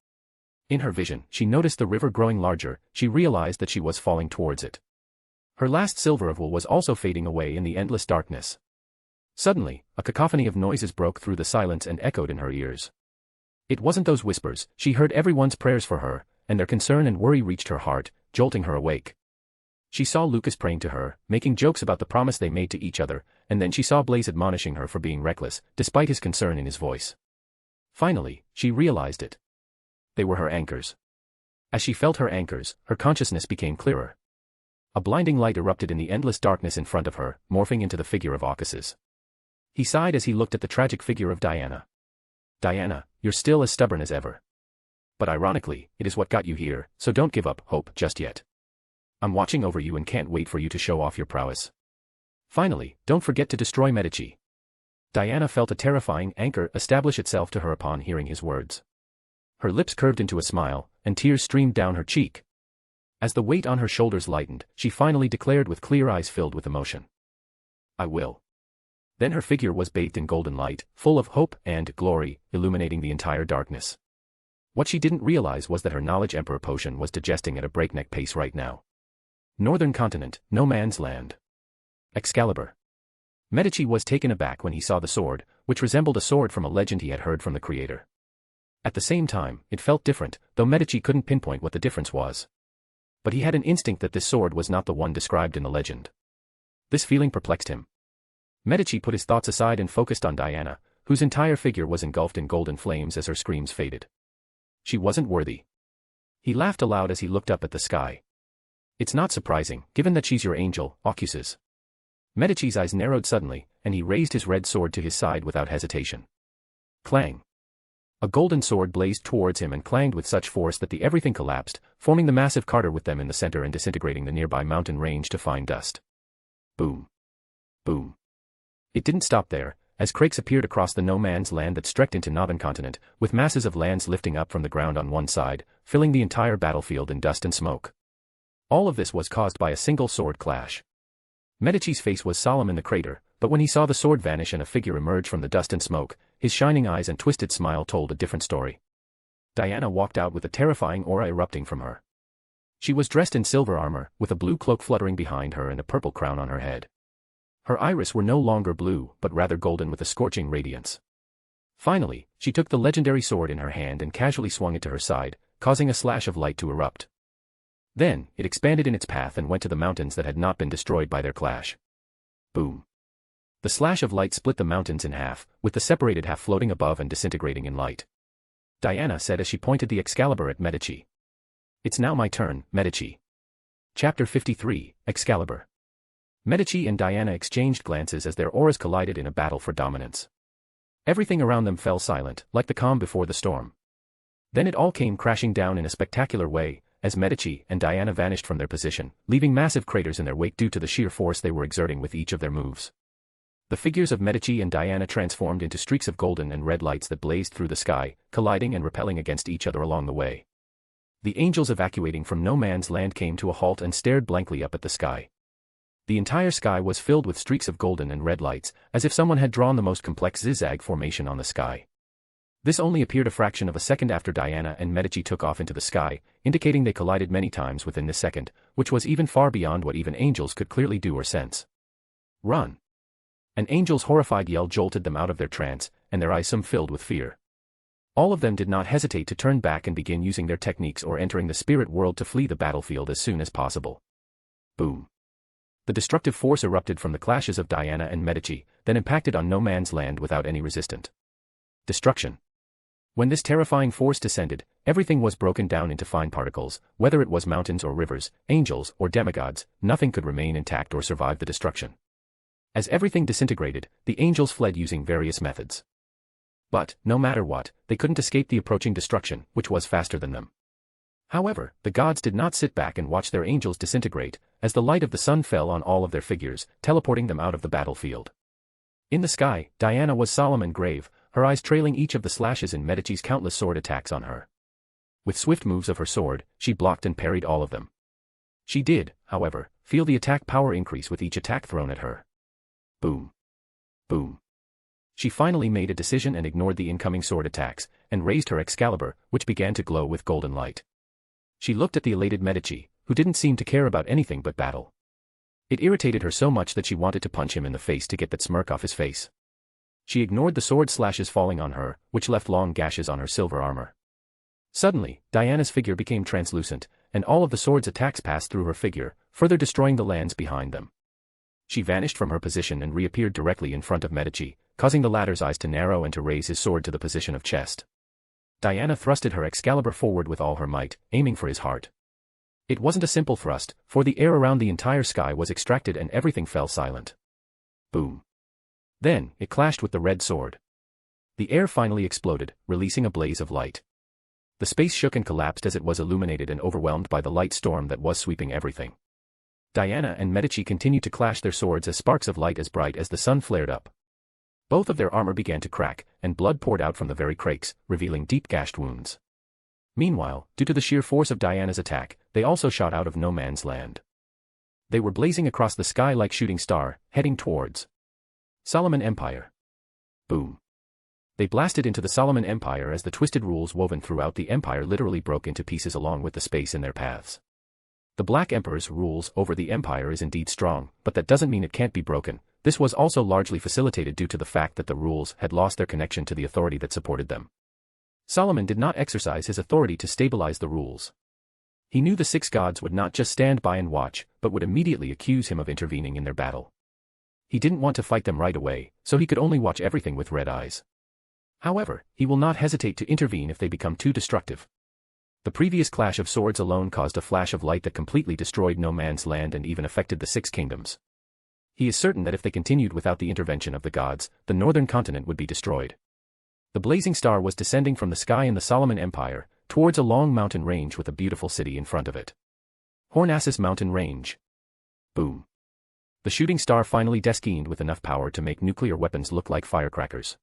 In her vision, she noticed the river growing larger. She realized that she was falling towards it. Her last silver of wool was also fading away in the endless darkness. Suddenly, a cacophony of noises broke through the silence and echoed in her ears. It wasn't those whispers. She heard everyone's prayers for her, and their concern and worry reached her heart, jolting her awake. She saw Lucas praying to her, making jokes about the promise they made to each other, and then she saw Blaze admonishing her for being reckless, despite his concern in his voice. Finally, she realized it. They were her anchors. As she felt her anchors, her consciousness became clearer. A blinding light erupted in the endless darkness in front of her, morphing into the figure of Ocas's. He sighed as he looked at the tragic figure of Diana. Diana, you're still as stubborn as ever. But ironically, it is what got you here, so don't give up hope just yet. I'm watching over you and can't wait for you to show off your prowess. Finally, don't forget to destroy Medici. Diana felt a terrifying anchor establish itself to her upon hearing his words. Her lips curved into a smile, and tears streamed down her cheek. As the weight on her shoulders lightened, she finally declared with clear eyes filled with emotion. I will. Then her figure was bathed in golden light, full of hope and glory, illuminating the entire darkness. What she didn't realize was that her knowledge emperor potion was digesting at a breakneck pace right now. Northern continent, no man's land. Excalibur. Medici was taken aback when he saw the sword, which resembled a sword from a legend he had heard from the creator. At the same time, it felt different, though Medici couldn't pinpoint what the difference was. But he had an instinct that this sword was not the one described in the legend. This feeling perplexed him. Medici put his thoughts aside and focused on Diana, whose entire figure was engulfed in golden flames as her screams faded. She wasn't worthy. He laughed aloud as he looked up at the sky. It's not surprising, given that she's your angel, Ocas's. Medici's eyes narrowed suddenly, and he raised his red sword to his side without hesitation. Clang. A golden sword blazed towards him and clanged with such force that the everything collapsed, forming the massive Carter with them in the center and disintegrating the nearby mountain range to fine dust. Boom. Boom. It didn't stop there, as cracks appeared across the no-man's land that stretched into northern continent, with masses of lands lifting up from the ground on one side, filling the entire battlefield in dust and smoke. All of this was caused by a single sword clash. Medici's face was solemn in the crater, but when he saw the sword vanish and a figure emerge from the dust and smoke, his shining eyes and twisted smile told a different story. Diana walked out with a terrifying aura erupting from her. She was dressed in silver armor, with a blue cloak fluttering behind her and a purple crown on her head. Her iris were no longer blue, but rather golden with a scorching radiance. Finally, she took the legendary sword in her hand and casually swung it to her side, causing a slash of light to erupt. Then, it expanded in its path and went to the mountains that had not been destroyed by their clash. Boom. The slash of light split the mountains in half, with the separated half floating above and disintegrating in light. Diana said as she pointed the Excalibur at Medici. "It's now my turn, Medici." Chapter 53, Excalibur. Medici and Diana exchanged glances as their auras collided in a battle for dominance. Everything around them fell silent, like the calm before the storm. Then it all came crashing down in a spectacular way, as Medici and Diana vanished from their position, leaving massive craters in their wake due to the sheer force they were exerting with each of their moves. The figures of Medici and Diana transformed into streaks of golden and red lights that blazed through the sky, colliding and repelling against each other along the way. The angels evacuating from no man's land came to a halt and stared blankly up at the sky. The entire sky was filled with streaks of golden and red lights, as if someone had drawn the most complex zigzag formation on the sky. This only appeared a fraction of a second after Diana and Medici took off into the sky, indicating they collided many times within this second, which was even far beyond what even angels could clearly do or sense. "Run!" An angel's horrified yell jolted them out of their trance, and their eyes some filled with fear. All of them did not hesitate to turn back and begin using their techniques or entering the spirit world to flee the battlefield as soon as possible. Boom. The destructive force erupted from the clashes of Diana and Medici, then impacted on no man's land without any resistance. Destruction. When this terrifying force descended, everything was broken down into fine particles, whether it was mountains or rivers, angels or demigods, nothing could remain intact or survive the destruction. As everything disintegrated, the angels fled using various methods. But, no matter what, they couldn't escape the approaching destruction, which was faster than them. However, the gods did not sit back and watch their angels disintegrate, as the light of the sun fell on all of their figures, teleporting them out of the battlefield. In the sky, Diana was solemn and grave, her eyes trailing each of the slashes in Medici's countless sword attacks on her. With swift moves of her sword, she blocked and parried all of them. She did, however, feel the attack power increase with each attack thrown at her. Boom. Boom. She finally made a decision and ignored the incoming sword attacks, and raised her Excalibur, which began to glow with golden light. She looked at the elated Medici, who didn't seem to care about anything but battle. It irritated her so much that she wanted to punch him in the face to get that smirk off his face. She ignored the sword slashes falling on her, which left long gashes on her silver armor. Suddenly, Diana's figure became translucent, and all of the sword's attacks passed through her figure, further destroying the lands behind them. She vanished from her position and reappeared directly in front of Medici, causing the latter's eyes to narrow and to raise his sword to the position of chest. Diana thrusted her Excalibur forward with all her might, aiming for his heart. It wasn't a simple thrust, for the air around the entire sky was extracted and everything fell silent. Boom. Then, it clashed with the red sword. The air finally exploded, releasing a blaze of light. The space shook and collapsed as it was illuminated and overwhelmed by the light storm that was sweeping everything. Diana and Medici continued to clash their swords as sparks of light as bright as the sun flared up. Both of their armor began to crack, and blood poured out from the very cracks, revealing deep gashed wounds. Meanwhile, due to the sheer force of Diana's attack, they also shot out of no man's land. They were blazing across the sky like shooting star, heading towards Solomon Empire. Boom. They blasted into the Solomon Empire as the twisted rules woven throughout the empire literally broke into pieces along with the space in their paths. The Black Emperor's rules over the empire is indeed strong, but that doesn't mean it can't be broken. This was also largely facilitated due to the fact that the rules had lost their connection to the authority that supported them. Solomon did not exercise his authority to stabilize the rules. He knew the six gods would not just stand by and watch, but would immediately accuse him of intervening in their battle. He didn't want to fight them right away, so he could only watch everything with red eyes. However, he will not hesitate to intervene if they become too destructive. The previous clash of swords alone caused a flash of light that completely destroyed no man's land and even affected the six kingdoms. He is certain that if they continued without the intervention of the gods, the northern continent would be destroyed. The blazing star was descending from the sky in the Solomon Empire, towards a long mountain range with a beautiful city in front of it. Hornassus Mountain Range. Boom. The The shooting star finally deskined with enough power to make nuclear weapons look like firecrackers.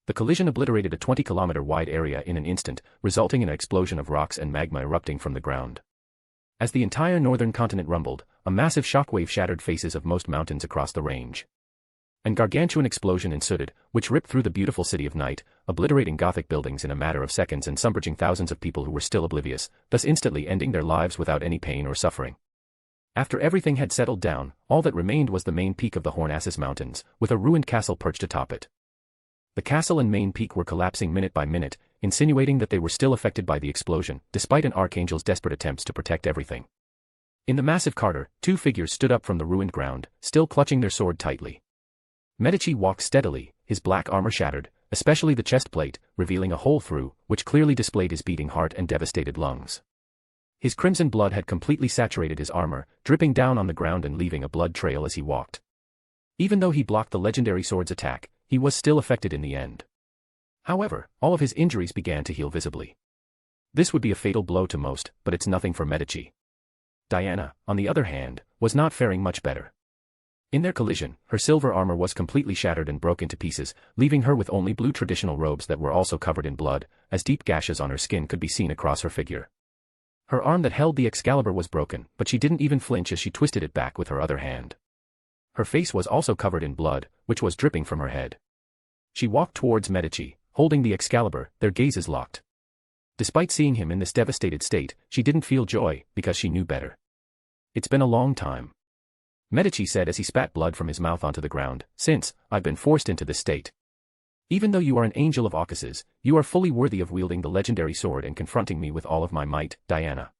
The collision obliterated a 20-kilometer-wide area in an instant, resulting in an explosion of rocks and magma erupting from the ground. As the entire northern continent rumbled, a massive shockwave shattered faces of most mountains across the range. An gargantuan explosion ensued, which ripped through the beautiful city of night, obliterating Gothic buildings in a matter of seconds and submerging thousands of people who were still oblivious, thus instantly ending their lives without any pain or suffering. After everything had settled down, all that remained was the main peak of the Hornassus Mountains, with a ruined castle perched atop it. The castle and main peak were collapsing minute by minute, insinuating that they were still affected by the explosion, despite an archangel's desperate attempts to protect everything. In the massive crater, two figures stood up from the ruined ground, still clutching their sword tightly. Medici walked steadily, his black armor shattered, especially the chest plate, revealing a hole through, which clearly displayed his beating heart and devastated lungs. His crimson blood had completely saturated his armor, dripping down on the ground and leaving a blood trail as he walked. Even though he blocked the legendary sword's attack, he was still affected in the end. However, all of his injuries began to heal visibly. This would be a fatal blow to most, but it's nothing for Medici. Diana, on the other hand, was not faring much better. In their collision, her silver armor was completely shattered and broke into pieces, leaving her with only blue traditional robes that were also covered in blood, as deep gashes on her skin could be seen across her figure. Her arm that held the Excalibur was broken, but she didn't even flinch as she twisted it back with her other hand. Her face was also covered in blood, which was dripping from her head. She walked towards Medici, holding the Excalibur, their gazes locked. Despite seeing him in this devastated state, she didn't feel joy, because she knew better. It's been a long time, Medici said as he spat blood from his mouth onto the ground, since I've been forced into this state. Even though you are an angel of Caucasus, you are fully worthy of wielding the legendary sword and confronting me with all of my might, Diana.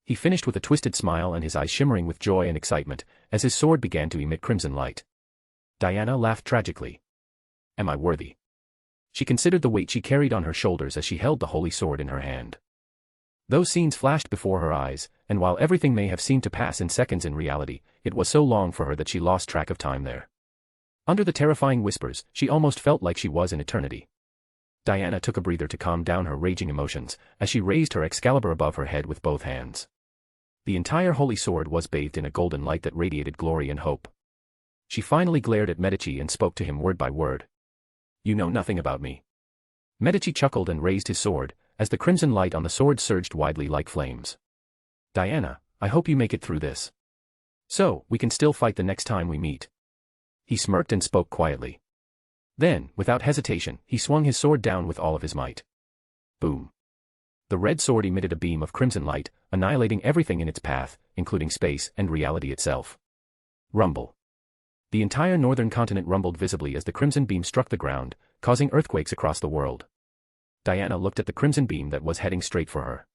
He finished with a twisted smile and his eyes shimmering with joy and excitement, as his sword began to emit crimson light. Diana laughed tragically. Am I worthy? She considered the weight she carried on her shoulders as she held the holy sword in her hand. Those scenes flashed before her eyes, and while everything may have seemed to pass in seconds in reality, it was so long for her that she lost track of time there. Under the terrifying whispers, she almost felt like she was in eternity. Diana took a breather to calm down her raging emotions, as she raised her Excalibur above her head with both hands. The entire holy sword was bathed in a golden light that radiated glory and hope. She finally glared at Medici and spoke to him word by word. You know nothing about me. Medici chuckled and raised his sword, as the crimson light on the sword surged widely like flames. Diana, I hope you make it through this. So, we can still fight the next time we meet. He smirked and spoke quietly. Then, without hesitation, he swung his sword down with all of his might. Boom. The red sword emitted a beam of crimson light, annihilating everything in its path, including space and reality itself. Rumble. The entire northern continent rumbled visibly as the crimson beam struck the ground, causing earthquakes across the world. Diana looked at the crimson beam that was heading straight for her.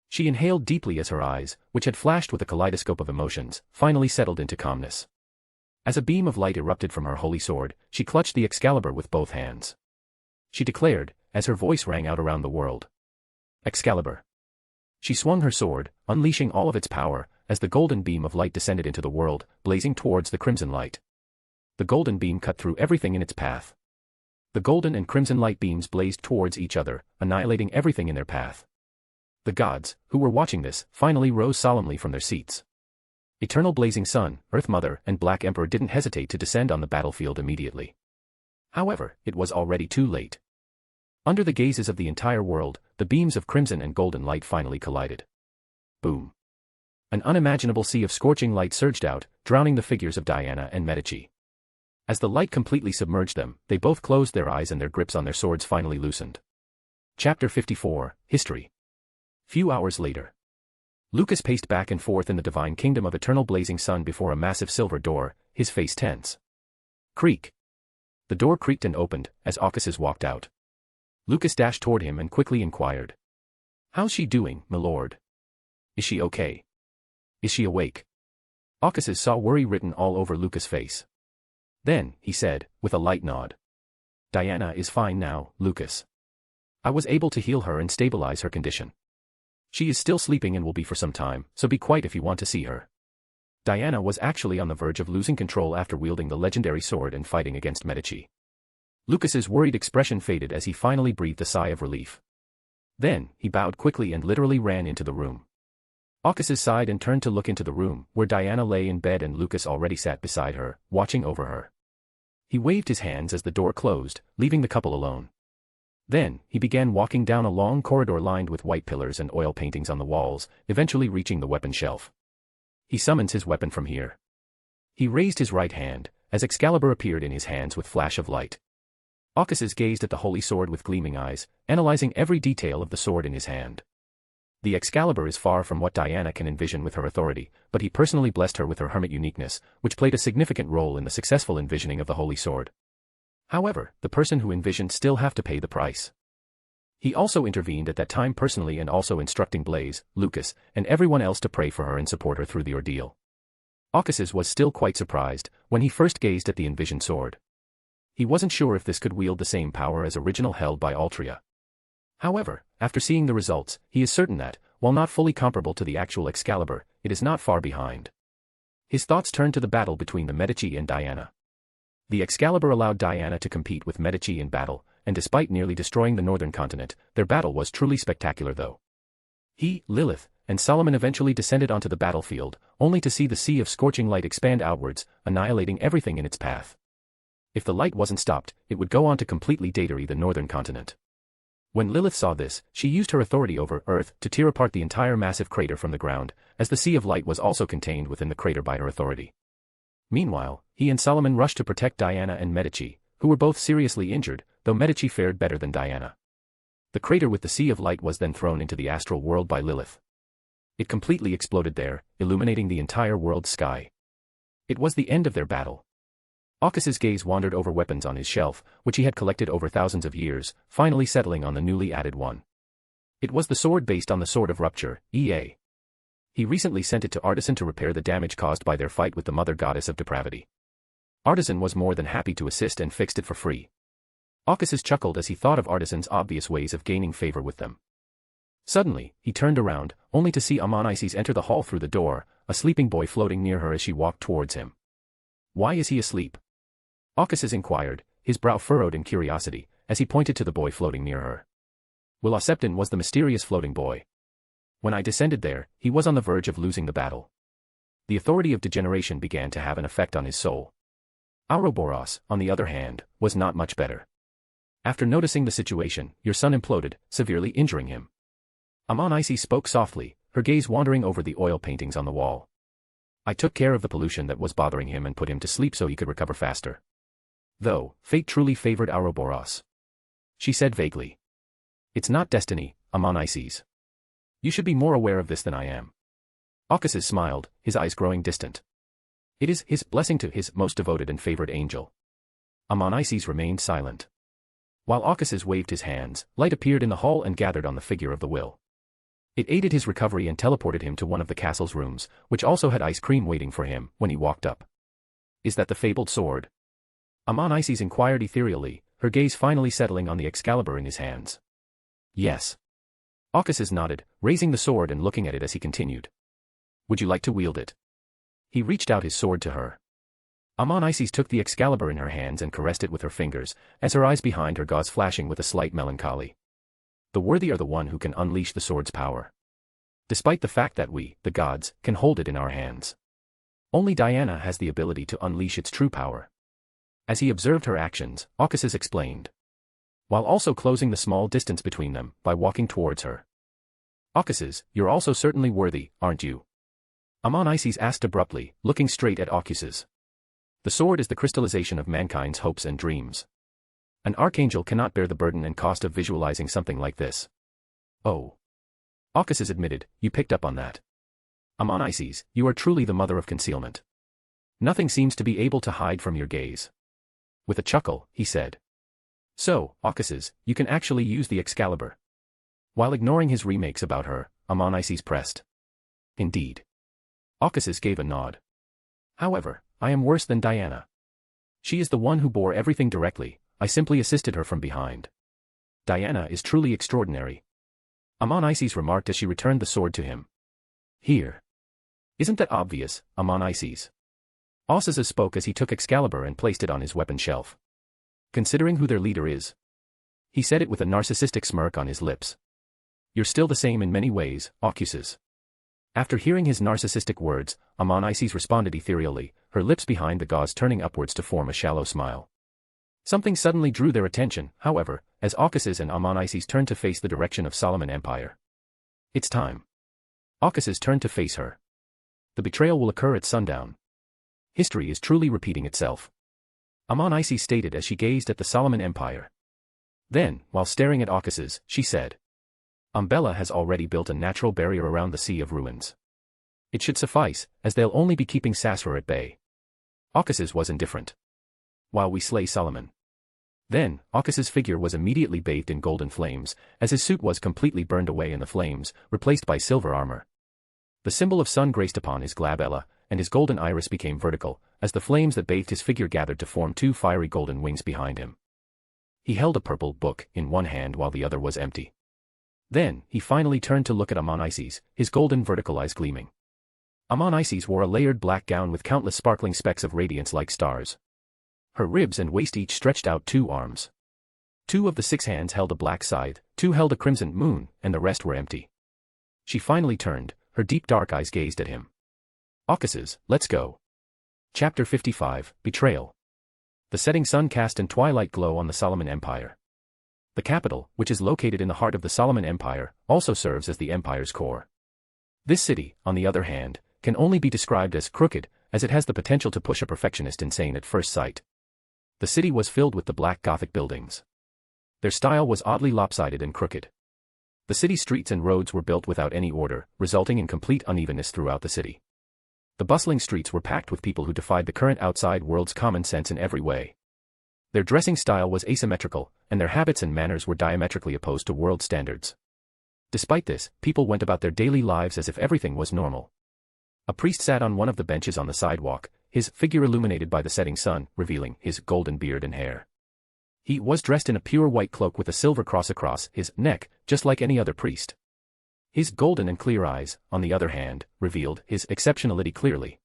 She inhaled deeply as her eyes, which had flashed with a kaleidoscope of emotions, finally settled into calmness. As a beam of light erupted from her holy sword, she clutched the Excalibur with both hands. She declared, as her voice rang out around the world. Excalibur. She swung her sword, unleashing all of its power, as the golden beam of light descended into the world, blazing towards the crimson light. The golden beam cut through everything in its path. The golden and crimson light beams blazed towards each other, annihilating everything in their path. The gods, who were watching this, finally rose solemnly from their seats. Eternal Blazing Sun, Earth Mother, and Black Emperor didn't hesitate to descend on the battlefield immediately. However, it was already too late. Under the gazes of the entire world, the beams of crimson and golden light finally collided. Boom. An unimaginable sea of scorching light surged out, drowning the figures of Diana and Medici. As the light completely submerged them, they both closed their eyes and their grips on their swords finally loosened. Chapter 54, History. Few hours later. Lucas paced back and forth in the divine kingdom of Eternal Blazing Sun before a massive silver door, his face tense. Creak. The door creaked and opened, as Caucasus walked out. Lucas dashed toward him and quickly inquired. How's she doing, my lord? Is she okay? Is she awake? Caucasus saw worry written all over Lucas' face. Then, he said, with a light nod. Diana is fine now, Lucas. I was able to heal her and stabilize her condition. She is still sleeping and will be for some time, so be quiet if you want to see her. Diana was actually on the verge of losing control after wielding the legendary sword and fighting against Medici. Lucas's worried expression faded as he finally breathed a sigh of relief. Then, he bowed quickly and literally ran into the room. Occhus sighed and turned to look into the room, where Diana lay in bed and Lucas already sat beside her, watching over her. He waved his hands as the door closed, leaving the couple alone. Then, he began walking down a long corridor lined with white pillars and oil paintings on the walls, eventually reaching the weapon shelf. He summons his weapon from here. He raised his right hand, as Excalibur appeared in his hands with flash of light. Occhus gazed at the holy sword with gleaming eyes, analyzing every detail of the sword in his hand. The Excalibur is far from what Diana can envision with her authority, but he personally blessed her with her hermit uniqueness, which played a significant role in the successful envisioning of the holy sword. However, the person who envisioned still have to pay the price. He also intervened at that time personally and also instructing Blaze, Lucas, and everyone else to pray for her and support her through the ordeal. Occhus was still quite surprised when he first gazed at the envisioned sword. He wasn't sure if this could wield the same power as original held by Altria. However, after seeing the results, he is certain that, while not fully comparable to the actual Excalibur, it is not far behind. His thoughts turned to the battle between the Medici and Diana. The Excalibur allowed Diana to compete with Medici in battle, and despite nearly destroying the northern continent, their battle was truly spectacular though. He, Lilith, and Solomon eventually descended onto the battlefield, only to see the sea of scorching light expand outwards, annihilating everything in its path. If the light wasn't stopped, it would go on to completely deteriorate the northern continent. When Lilith saw this, she used her authority over Earth to tear apart the entire massive crater from the ground, as the Sea of Light was also contained within the crater by her authority. Meanwhile, he and Solomon rushed to protect Diana and Medici, who were both seriously injured, though Medici fared better than Diana. The crater with the Sea of Light was then thrown into the astral world by Lilith. It completely exploded there, illuminating the entire world's sky. It was the end of their battle. Occhus's gaze wandered over weapons on his shelf, which he had collected over thousands of years, finally settling on the newly added one. It was the sword based on the Sword of Rupture, EA. He recently sent it to Artisan to repair the damage caused by their fight with the Mother Goddess of Depravity. Artisan was more than happy to assist and fixed it for free. Occhus chuckled as he thought of Artisan's obvious ways of gaining favor with them. Suddenly, he turned around, only to see Amon-Isis enter the hall through the door, a sleeping boy floating near her as she walked towards him. Why is he asleep? Occhus inquired, his brow furrowed in curiosity, as he pointed to the boy floating near her. Will Septon was the mysterious floating boy. When I descended there, he was on the verge of losing the battle. The authority of degeneration began to have an effect on his soul. Ouroboros, on the other hand, was not much better. After noticing the situation, your son imploded, severely injuring him. Amon-Isis spoke softly, her gaze wandering over the oil paintings on the wall. I took care of the pollution that was bothering him and put him to sleep so he could recover faster. Though, fate truly favored Ouroboros. She said vaguely. It's not destiny, Amon-Isis. You should be more aware of this than I am. Occhus smiled, his eyes growing distant. It is his blessing to his most devoted and favored angel. Amon-Isis remained silent. While Occhus waved his hands, light appeared in the hall and gathered on the figure of the will. It aided his recovery and teleported him to one of the castle's rooms, which also had ice cream waiting for him when he walked up. Is that the fabled sword? Amon-Isis inquired ethereally, her gaze finally settling on the Excalibur in his hands. Yes. Occhus nodded, raising the sword and looking at it as he continued. Would you like to wield it? He reached out his sword to her. Amon-Isis took the Excalibur in her hands and caressed it with her fingers, as her eyes behind her gauze flashing with a slight melancholy. The worthy are the one who can unleash the sword's power. Despite the fact that we, the gods, can hold it in our hands. Only Diana has the ability to unleash its true power. As he observed her actions, Occhus explained. While also closing the small distance between them by walking towards her. Occhus, you're also certainly worthy, aren't you? Amon-Isis asked abruptly, looking straight at Occhus. The sword is the crystallization of mankind's hopes and dreams. An archangel cannot bear the burden and cost of visualizing something like this. Oh. Occhus admitted, you picked up on that. Amon-Isis, you are truly the mother of concealment. Nothing seems to be able to hide from your gaze. With a chuckle, he said. So, Occhus, you can actually use the Excalibur. While ignoring his remakes about her, Amon-Isis pressed. Indeed. Occhus gave a nod. However, I am worse than Diana. She is the one who bore everything directly, I simply assisted her from behind. Diana is truly extraordinary. Amon-Isis remarked as she returned the sword to him. Here. Isn't that obvious, Amon-Isis? Occhus spoke as he took Excalibur and placed it on his weapon shelf. Considering who their leader is. He said it with a narcissistic smirk on his lips. You're still the same in many ways, Occhus. After hearing his narcissistic words, Amon-Isis responded ethereally, her lips behind the gauze turning upwards to form a shallow smile. Something suddenly drew their attention, however, as Aucasus and Amon-Isis turned to face the direction of Solomon Empire. It's time. Aucasus turned to face her. The betrayal will occur at sundown. History is truly repeating itself. Amon-Isis stated as she gazed at the Solomon Empire. Then, while staring at Aucasus, she said, Umbella has already built a natural barrier around the Sea of Ruins. It should suffice, as they'll only be keeping Sasra at bay. Aucasus was indifferent. While we slay Solomon. Then, Aucasus' figure was immediately bathed in golden flames, as his suit was completely burned away in the flames, replaced by silver armor. The symbol of sun graced upon his glabella, and his golden iris became vertical, as the flames that bathed his figure gathered to form two fiery golden wings behind him. He held a purple book in one hand while the other was empty. Then, he finally turned to look at Amon-Isis, his golden vertical eyes gleaming. Amon-Isis wore a layered black gown with countless sparkling specks of radiance like stars. Her ribs and waist each stretched out 2 arms. 2 of the 6 hands held a black scythe, 2 held a crimson moon, and the rest were empty. She finally turned, her deep dark eyes gazed at him. Aucasus, let's go. Chapter 55, Betrayal. The setting sun cast an twilight glow on the Solomon Empire. The capital, which is located in the heart of the Solomon Empire, also serves as the empire's core. This city, on the other hand, can only be described as crooked, as it has the potential to push a perfectionist insane at first sight. The city was filled with the black Gothic buildings. Their style was oddly lopsided and crooked. The city streets and roads were built without any order, resulting in complete unevenness throughout the city. The bustling streets were packed with people who defied the current outside world's common sense in every way. Their dressing style was asymmetrical, and their habits and manners were diametrically opposed to world standards. Despite this, people went about their daily lives as if everything was normal. A priest sat on one of the benches on the sidewalk, his figure illuminated by the setting sun, revealing his golden beard and hair. He was dressed in a pure white cloak with a silver cross across his neck, just like any other priest. His golden and clear eyes, on the other hand, revealed his exceptionality clearly.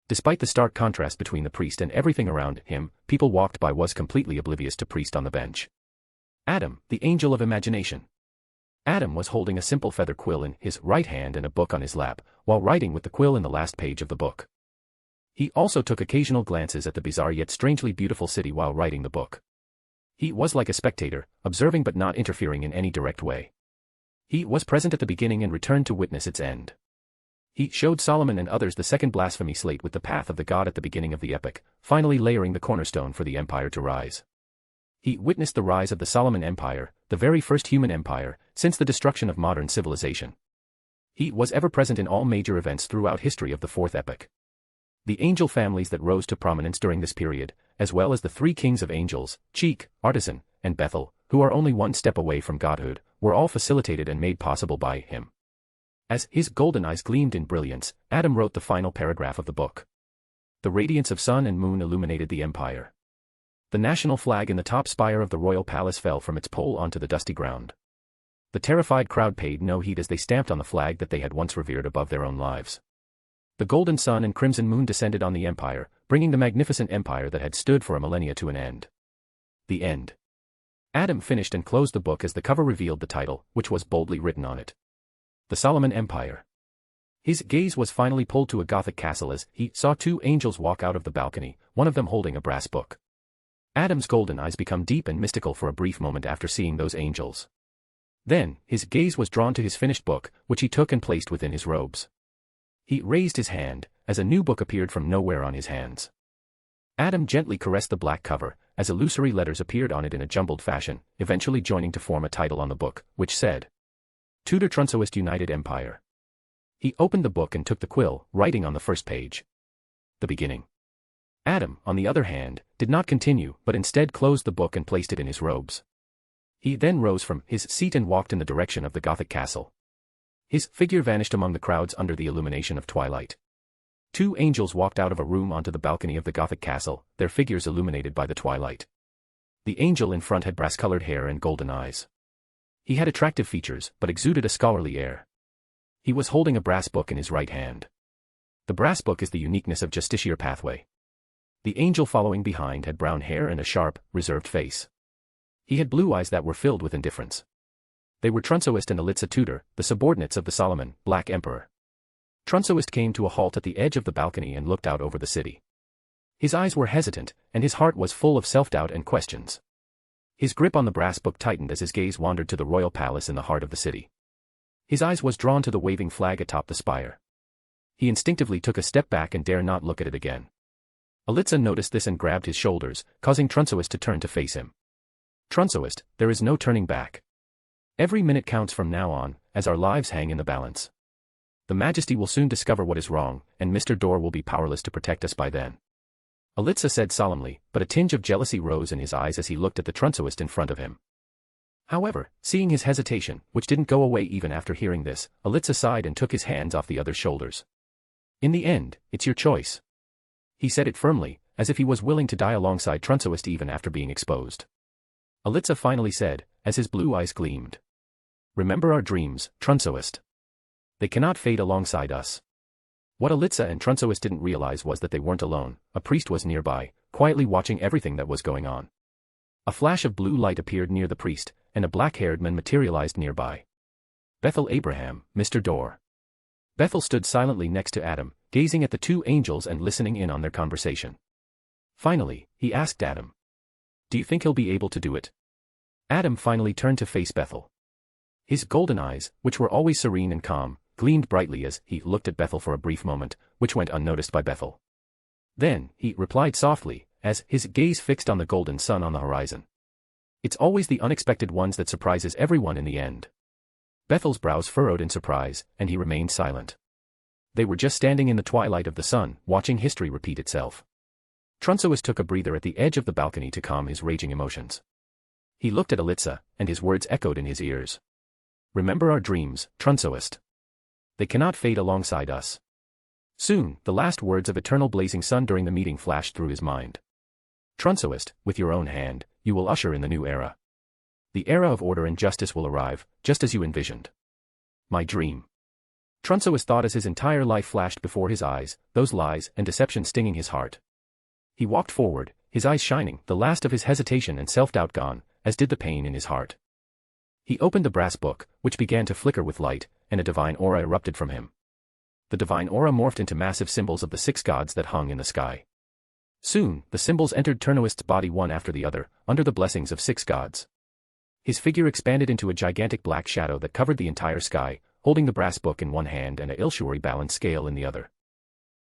Despite the stark contrast between the priest and everything around him, people walked by was completely oblivious to priest on the bench. Adam, the angel of imagination. Adam was holding a simple feather quill in his right hand and a book on his lap, while writing with the quill in the last page of the book. He also took occasional glances at the bizarre yet strangely beautiful city while writing the book. He was like a spectator, observing but not interfering in any direct way. He was present at the beginning and returned to witness its end. He showed Solomon and others the second blasphemy slate with the path of the god at the beginning of the epic, finally layering the cornerstone for the empire to rise. He witnessed the rise of the Solomon Empire, the very first human empire, since the destruction of modern civilization. He was ever present in all major events throughout history of the fourth epic. The angel families that rose to prominence during this period, as well as the 3 kings of angels, Cheek, Artisan, and Bethel, who are only one step away from godhood, were all facilitated and made possible by him. As his golden eyes gleamed in brilliance, Adam wrote the final paragraph of the book. The radiance of sun and moon illuminated the empire. The national flag in the top spire of the royal palace fell from its pole onto the dusty ground. The terrified crowd paid no heed as they stamped on the flag that they had once revered above their own lives. The golden sun and crimson moon descended on the empire, bringing the magnificent empire that had stood for a millennia to an end. The end. Adam finished and closed the book as the cover revealed the title, which was boldly written on it. The Solomon Empire. His gaze was finally pulled to a Gothic castle as he saw 2 angels walk out of the balcony, one of them holding a brass book. Adam's golden eyes became deep and mystical for a brief moment after seeing those angels. Then, his gaze was drawn to his finished book, which he took and placed within his robes. He raised his hand, as a new book appeared from nowhere on his hands. Adam gently caressed the black cover, as illusory letters appeared on it in a jumbled fashion, eventually joining to form a title on the book, which said, Tudor Trunsoist United Empire. He opened the book and took the quill, writing on the first page. The beginning. Adam, on the other hand, did not continue but instead closed the book and placed it in his robes. He then rose from his seat and walked in the direction of the Gothic castle. His figure vanished among the crowds under the illumination of twilight. 2 angels walked out of a room onto the balcony of the Gothic castle, their figures illuminated by the twilight. The angel in front had brass-colored hair and golden eyes. He had attractive features, but exuded a scholarly air. He was holding a brass book in his right hand. The brass book is the uniqueness of Justiciar Pathway. The angel following behind had brown hair and a sharp, reserved face. He had blue eyes that were filled with indifference. They were Trunsoist and Elitza Tudor, the subordinates of the Solomon, Black Emperor. Trunsoist came to a halt at the edge of the balcony and looked out over the city. His eyes were hesitant, and his heart was full of self-doubt and questions. His grip on the brass book tightened as his gaze wandered to the royal palace in the heart of the city. His eyes was drawn to the waving flag atop the spire. He instinctively took a step back and dared not look at it again. Alitza noticed this and grabbed his shoulders, causing Trunsoist to turn to face him. Trunsoist, there is no turning back. Every minute counts from now on, as our lives hang in the balance. The Majesty will soon discover what is wrong, and Mr. Door will be powerless to protect us by then. Alitza said solemnly, but a tinge of jealousy rose in his eyes as he looked at the Trunsoist in front of him. However, seeing his hesitation, which didn't go away even after hearing this, Alitza sighed and took his hands off the other's shoulders. In the end, it's your choice. He said it firmly, as if he was willing to die alongside Trunsoist even after being exposed. Alitza finally said, as his blue eyes gleamed. Remember our dreams, Trunsoist. They cannot fade alongside us. What Alitza and Trunsoist didn't realize was that they weren't alone. A priest was nearby, quietly watching everything that was going on. A flash of blue light appeared near the priest, and a black-haired man materialized nearby. Bethel Abraham, Mr. Door. Bethel stood silently next to Adam, gazing at the two angels and listening in on their conversation. Finally, he asked Adam. Do you think he'll be able to do it? Adam finally turned to face Bethel. His golden eyes, which were always serene and calm, gleamed brightly as he looked at Bethel for a brief moment, which went unnoticed by Bethel. Then, he replied softly, as his gaze fixed on the golden sun on the horizon. It's always the unexpected ones that surprises everyone in the end. Bethel's brows furrowed in surprise, and he remained silent. They were just standing in the twilight of the sun, watching history repeat itself. Trunsoist took a breather at the edge of the balcony to calm his raging emotions. He looked at Alitza, and his words echoed in his ears. Remember our dreams, Trunsoist. They cannot fade alongside us. Soon, the last words of Eternal Blazing Sun during the meeting flashed through his mind. Trunsoist, with your own hand, you will usher in the new era. The era of order and justice will arrive, just as you envisioned. My dream. Trunsoist thought as his entire life flashed before his eyes, those lies and deception stinging his heart. He walked forward, his eyes shining, the last of his hesitation and self-doubt gone, as did the pain in his heart. He opened the brass book, which began to flicker with light, and a divine aura erupted from him. The divine aura morphed into massive symbols of the 6 gods that hung in the sky. Soon, the symbols entered Trunsoist's body one after the other, under the blessings of 6 gods. His figure expanded into a gigantic black shadow that covered the entire sky, holding the brass book in one hand and a Ilshuri balance scale in the other.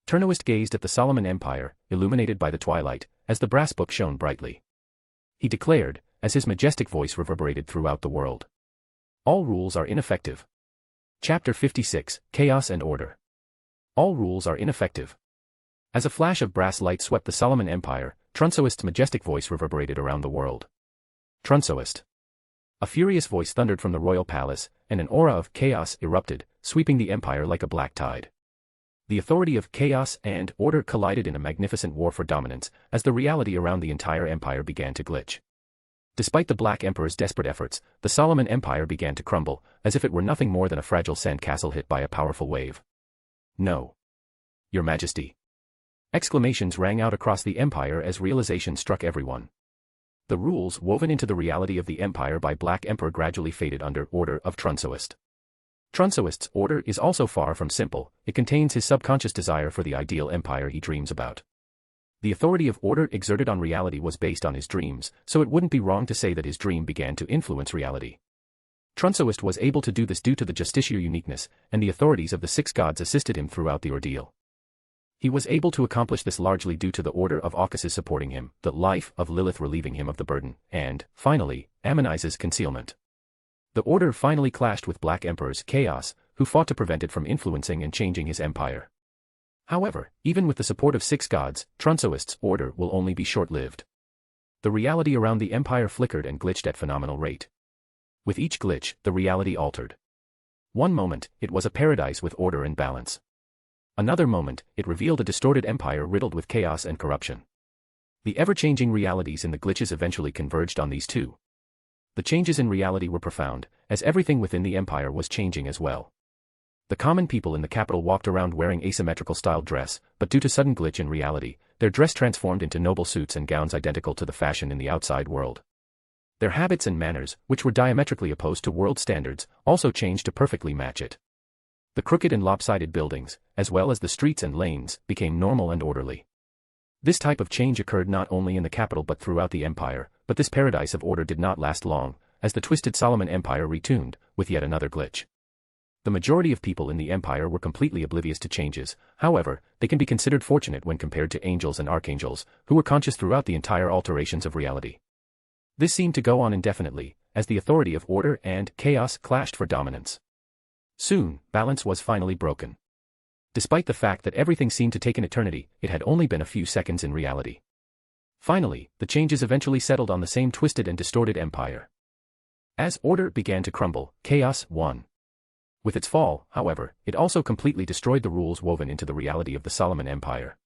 Trunsoist gazed at the Solomon Empire, illuminated by the twilight, as the brass book shone brightly. He declared, as his majestic voice reverberated throughout the world. All rules are ineffective. Chapter 56, Chaos and Order. All rules are ineffective. As a flash of brass light swept the Solomon Empire, Trunsoist's majestic voice reverberated around the world. Trunsoist. A furious voice thundered from the royal palace, and an aura of chaos erupted, sweeping the empire like a black tide. The authority of chaos and order collided in a magnificent war for dominance, as the reality around the entire empire began to glitch. Despite the Black Emperor's desperate efforts, the Solomon Empire began to crumble, as if it were nothing more than a fragile sandcastle hit by a powerful wave. No. Your Majesty. Exclamations rang out across the empire as realization struck everyone. The rules woven into the reality of the empire by Black Emperor gradually faded under order of Trunsoist. Trunsoist's order is also far from simple, it contains his subconscious desire for the ideal empire he dreams about. The authority of order exerted on reality was based on his dreams, so it wouldn't be wrong to say that his dream began to influence reality. Trunsoist was able to do this due to the justiciar uniqueness, and the authorities of the 6 gods assisted him throughout the ordeal. He was able to accomplish this largely due to the order of Aucus's supporting him, the life of Lilith relieving him of the burden, and, finally, Ammoniz's concealment. The order finally clashed with Black Emperor's chaos, who fought to prevent it from influencing and changing his empire. However, even with the support of 6 gods, Trunsoist's order will only be short-lived. The reality around the empire flickered and glitched at phenomenal rate. With each glitch, the reality altered. One moment, it was a paradise with order and balance. Another moment, it revealed a distorted empire riddled with chaos and corruption. The ever-changing realities in the glitches eventually converged on these two. The changes in reality were profound, as everything within the empire was changing as well. The common people in the capital walked around wearing asymmetrical-styled dress, but due to sudden glitch in reality, their dress transformed into noble suits and gowns identical to the fashion in the outside world. Their habits and manners, which were diametrically opposed to world standards, also changed to perfectly match it. The crooked and lopsided buildings, as well as the streets and lanes, became normal and orderly. This type of change occurred not only in the capital but throughout the empire, but this paradise of order did not last long, as the twisted Solomon Empire retuned, with yet another glitch. The majority of people in the empire were completely oblivious to changes. However, they can be considered fortunate when compared to angels and archangels, who were conscious throughout the entire alterations of reality. This seemed to go on indefinitely, as the authority of order and chaos clashed for dominance. Soon, balance was finally broken. Despite the fact that everything seemed to take an eternity, it had only been a few seconds in reality. Finally, the changes eventually settled on the same twisted and distorted empire. As order began to crumble, chaos won. With its fall, however, it also completely destroyed the rules woven into the reality of the Solomon Empire.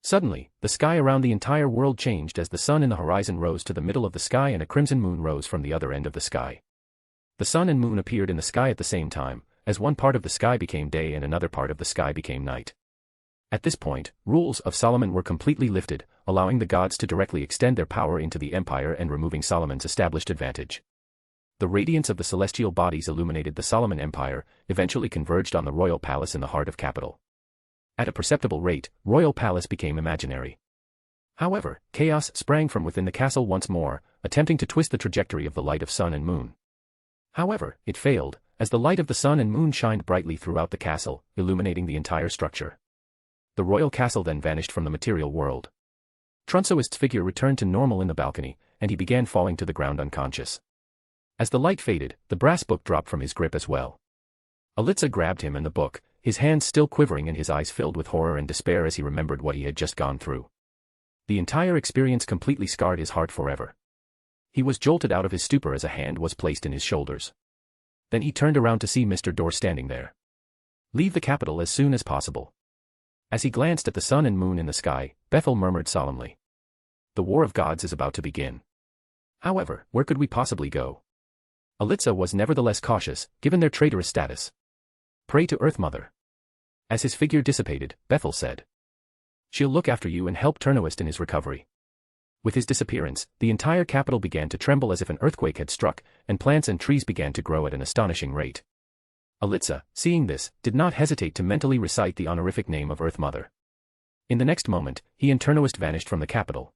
Suddenly, the sky around the entire world changed as the sun in the horizon rose to the middle of the sky and a crimson moon rose from the other end of the sky. The sun and moon appeared in the sky at the same time, as one part of the sky became day and another part of the sky became night. At this point, rules of Solomon were completely lifted, allowing the gods to directly extend their power into the empire and removing Solomon's established advantage. The radiance of the celestial bodies illuminated the Solomon Empire, eventually converged on the royal palace in the heart of capital. At a perceptible rate, royal palace became imaginary. However, chaos sprang from within the castle once more, attempting to twist the trajectory of the light of sun and moon. However, it failed, as the light of the sun and moon shined brightly throughout the castle, illuminating the entire structure. The royal castle then vanished from the material world. Trunsoist's figure returned to normal in the balcony, and he began falling to the ground unconscious. As the light faded, the brass book dropped from his grip as well. Alitza grabbed him and the book, his hands still quivering and his eyes filled with horror and despair as he remembered what he had just gone through. The entire experience completely scarred his heart forever. He was jolted out of his stupor as a hand was placed in his shoulders. Then he turned around to see Mr. Dorr standing there. "Leave the capital as soon as possible." As he glanced at the sun and moon in the sky, Bethel murmured solemnly. "The war of gods is about to begin. However, where could we possibly go?" Alitza was nevertheless cautious, given their traitorous status. "Pray to Earth Mother." As his figure dissipated, Bethel said, "She'll look after you and help Turnoist in his recovery." With his disappearance, the entire capital began to tremble as if an earthquake had struck, and plants and trees began to grow at an astonishing rate. Alitza, seeing this, did not hesitate to mentally recite the honorific name of Earth Mother. In the next moment, he and Turnoist vanished from the capital.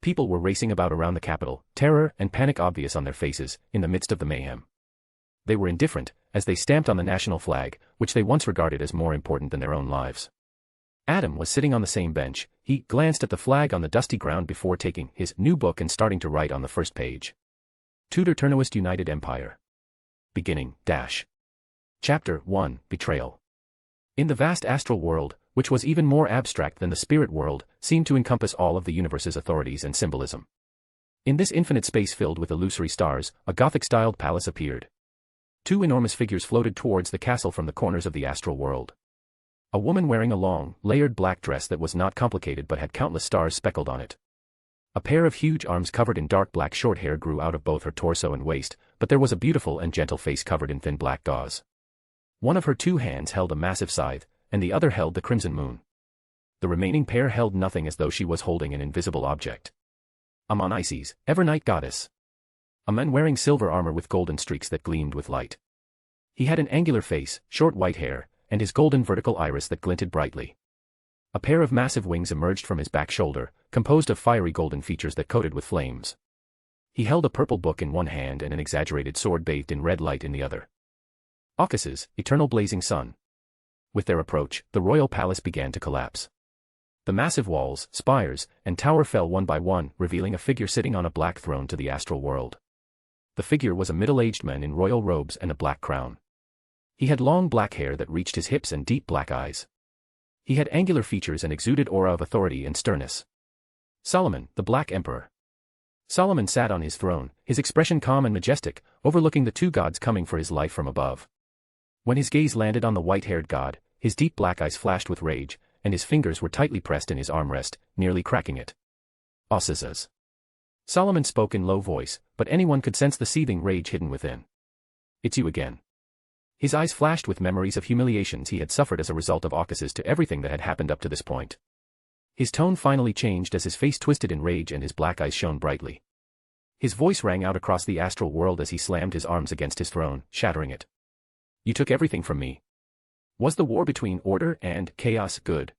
People were racing about around the capital, terror and panic obvious on their faces, in the midst of the mayhem. They were indifferent, as they stamped on the national flag, which they once regarded as more important than their own lives. Adam was sitting on the same bench. He glanced at the flag on the dusty ground before taking his new book and starting to write on the first page. Tudor Turnoist United Empire. Beginning, Chapter 1, Betrayal. In the vast astral world, which was even more abstract than the spirit world, seemed to encompass all of the universe's authorities and symbolism. In this infinite space filled with illusory stars, a Gothic-styled palace appeared. Two enormous figures floated towards the castle from the corners of the astral world. A woman wearing a long, layered black dress that was not complicated but had countless stars speckled on it. A pair of huge arms covered in dark black short hair grew out of both her torso and waist, but there was a beautiful and gentle face covered in thin black gauze. One of her two hands held a massive scythe, and the other held the crimson moon. The remaining pair held nothing as though she was holding an invisible object. Amon Isis, Evernight Goddess. A man wearing silver armor with golden streaks that gleamed with light. He had an angular face, short white hair, and his golden vertical iris that glinted brightly. A pair of massive wings emerged from his back shoulder, composed of fiery golden features that coated with flames. He held a purple book in one hand and an exaggerated sword bathed in red light in the other. Ocus's eternal blazing sun. With their approach, the royal palace began to collapse. The massive walls, spires, and tower fell one by one, revealing a figure sitting on a black throne to the astral world. The figure was a middle-aged man in royal robes and a black crown. He had long black hair that reached his hips and deep black eyes. He had angular features and exuded aura of authority and sternness. Solomon, the Black Emperor. Solomon sat on his throne, his expression calm and majestic, overlooking the two gods coming for his life from above. When his gaze landed on the white-haired god, his deep black eyes flashed with rage, and his fingers were tightly pressed in his armrest, nearly cracking it. Osizas. Solomon spoke in low voice, but anyone could sense the seething rage hidden within. "It's you again." His eyes flashed with memories of humiliations he had suffered as a result of Ocus's to everything that had happened up to this point. His tone finally changed as his face twisted in rage and his black eyes shone brightly. His voice rang out across the astral world as he slammed his arms against his throne, shattering it. "You took everything from me. Was the war between order and chaos good?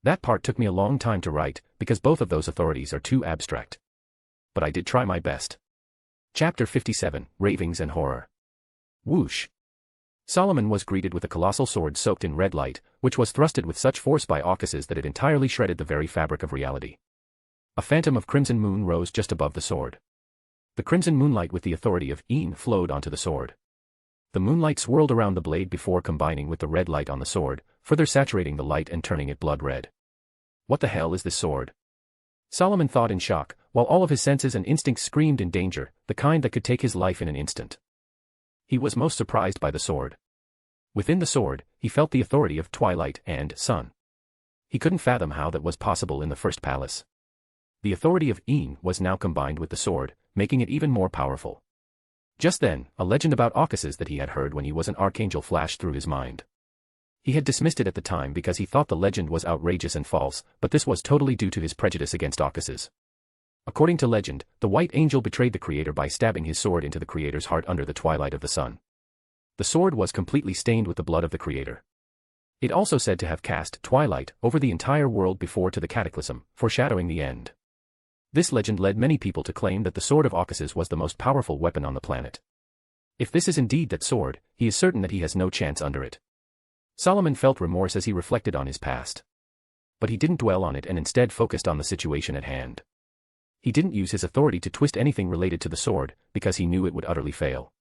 That part took me a long time to write, because both of those authorities are too abstract. But I did try my best. Chapter 57, Ravings and Horror. Whoosh. Solomon was greeted with a colossal sword soaked in red light, which was thrusted with such force by Caucasus that it entirely shredded the very fabric of reality. A phantom of crimson moon rose just above the sword. The crimson moonlight with the authority of En flowed onto the sword. The moonlight swirled around the blade before combining with the red light on the sword, further saturating the light and turning it blood red. What the hell is this sword? Solomon thought in shock, while all of his senses and instincts screamed in danger, the kind that could take his life in an instant. He was most surprised by the sword. Within the sword, he felt the authority of twilight and sun. He couldn't fathom how that was possible in the first palace. The authority of En was now combined with the sword, making it even more powerful. Just then, a legend about Caucasus that he had heard when he was an archangel flashed through his mind. He had dismissed it at the time because he thought the legend was outrageous and false, but this was totally due to his prejudice against Caucasus. According to legend, the white angel betrayed the creator by stabbing his sword into the creator's heart under the twilight of the sun. The sword was completely stained with the blood of the creator. It also said to have cast twilight over the entire world before to the cataclysm, foreshadowing the end. This legend led many people to claim that the sword of Caucasus was the most powerful weapon on the planet. If this is indeed that sword, he is certain that he has no chance under it. Solomon felt remorse as he reflected on his past. But he didn't dwell on it and instead focused on the situation at hand. He didn't use his authority to twist anything related to the sword, because he knew it would utterly fail.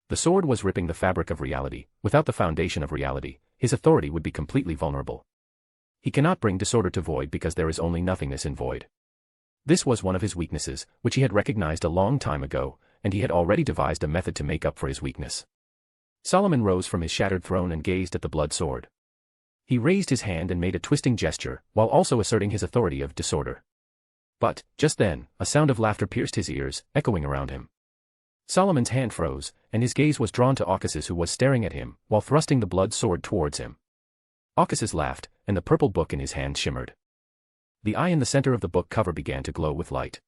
The sword was ripping the fabric of reality. Without the foundation of reality, his authority would be completely vulnerable. He cannot bring disorder to void because there is only nothingness in void. This was one of his weaknesses, which he had recognized a long time ago, and he had already devised a method to make up for his weakness. Solomon rose from his shattered throne and gazed at the blood sword. He raised his hand and made a twisting gesture, while also asserting his authority of disorder. But, just then, a sound of laughter pierced his ears, echoing around him. Solomon's hand froze, and his gaze was drawn to Caucasus, who was staring at him, while thrusting the blood sword towards him. Caucasus laughed, and the purple book in his hand shimmered. The eye in the center of the book cover began to glow with light.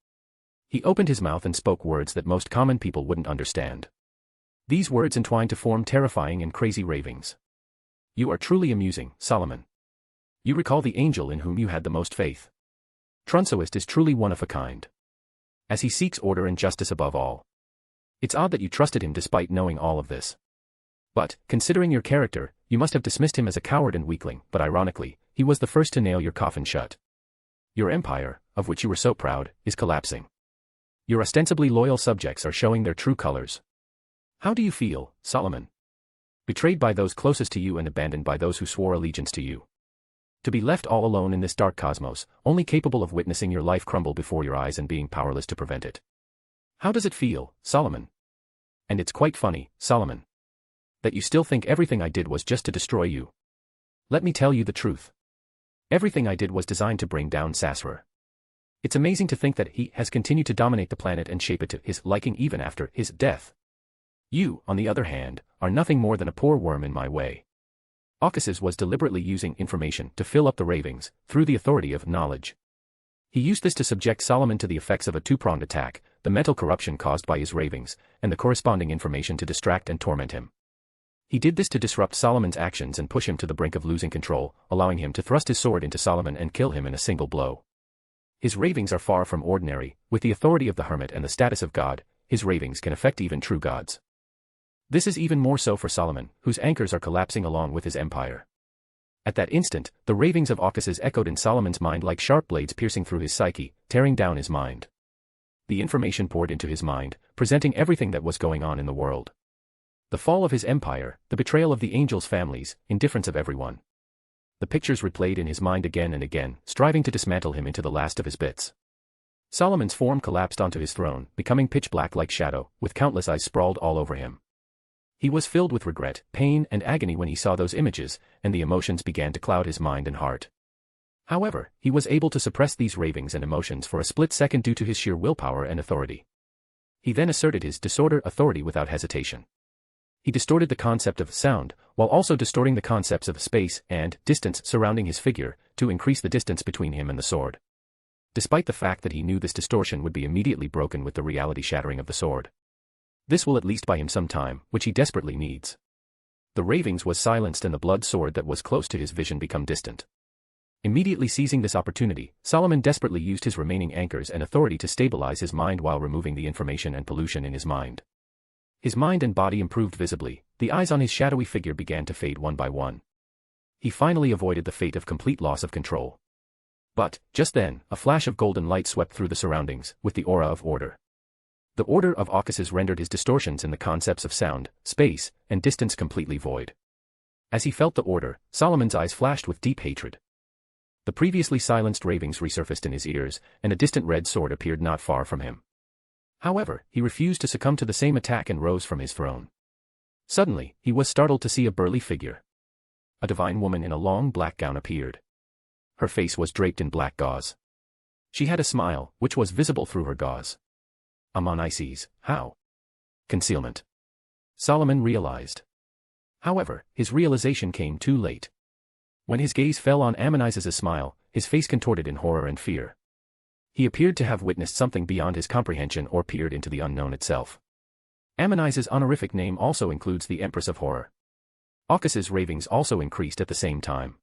He opened his mouth and spoke words that most common people wouldn't understand. These words entwined to form terrifying and crazy ravings. You are truly amusing, Solomon. You recall the angel in whom you had the most faith. Trunsoist is truly one of a kind. As he seeks order and justice above all. It's odd that you trusted him despite knowing all of this. But, considering your character, you must have dismissed him as a coward and weakling, but ironically, he was the first to nail your coffin shut. Your empire, of which you were so proud, is collapsing. Your ostensibly loyal subjects are showing their true colors. How do you feel, Solomon? Betrayed by those closest to you and abandoned by those who swore allegiance to you. To be left all alone in this dark cosmos, only capable of witnessing your life crumble before your eyes and being powerless to prevent it. How does it feel, Solomon? And it's quite funny, Solomon, that you still think everything I did was just to destroy you. Let me tell you the truth. Everything I did was designed to bring down Sasra. It's amazing to think that he has continued to dominate the planet and shape it to his liking even after his death. You, on the other hand, are nothing more than a poor worm in my way. Caucasus was deliberately using information to fill up the ravings, through the authority of knowledge. He used this to subject Solomon to the effects of a two-pronged attack, the mental corruption caused by his ravings, and the corresponding information to distract and torment him. He did this to disrupt Solomon's actions and push him to the brink of losing control, allowing him to thrust his sword into Solomon and kill him in a single blow. His ravings are far from ordinary. With the authority of the hermit and the status of God, his ravings can affect even true gods. This is even more so for Solomon, whose anchors are collapsing along with his empire. At that instant, the ravings of Caucasus echoed in Solomon's mind like sharp blades piercing through his psyche, tearing down his mind. The information poured into his mind, presenting everything that was going on in the world. The fall of his empire, the betrayal of the angels' families, indifference of everyone. The pictures replayed in his mind again and again, striving to dismantle him into the last of his bits. Solomon's form collapsed onto his throne, becoming pitch black like shadow, with countless eyes sprawled all over him. He was filled with regret, pain, and agony when he saw those images, and the emotions began to cloud his mind and heart. However, he was able to suppress these ravings and emotions for a split second due to his sheer willpower and authority. He then asserted his disorder authority without hesitation. He distorted the concept of sound, while also distorting the concepts of space and distance surrounding his figure, to increase the distance between him and the sword. Despite the fact that he knew this distortion would be immediately broken with the reality shattering of the sword. This will at least buy him some time, which he desperately needs. The ravings was silenced and the blood sword that was close to his vision become distant. Immediately seizing this opportunity, Solomon desperately used his remaining anchors and authority to stabilize his mind while removing the information and pollution in his mind. His mind and body improved visibly, the eyes on his shadowy figure began to fade one by one. He finally avoided the fate of complete loss of control. But, just then, a flash of golden light swept through the surroundings, with the aura of order. The order of Aucuses rendered his distortions in the concepts of sound, space, and distance completely void. As he felt the order, Solomon's eyes flashed with deep hatred. The previously silenced ravings resurfaced in his ears, and a distant red sword appeared not far from him. However, he refused to succumb to the same attack and rose from his throne. Suddenly, he was startled to see a burly figure. A divine woman in a long black gown appeared. Her face was draped in black gauze. She had a smile, which was visible through her gauze. Ammon-Isis, how? Concealment. Solomon realized. However, his realization came too late. When his gaze fell on Ammon-Isis's smile, his face contorted in horror and fear. He appeared to have witnessed something beyond his comprehension or peered into the unknown itself. Ammon-Isis's honorific name also includes the Empress of Horror. Aucus's ravings also increased at the same time.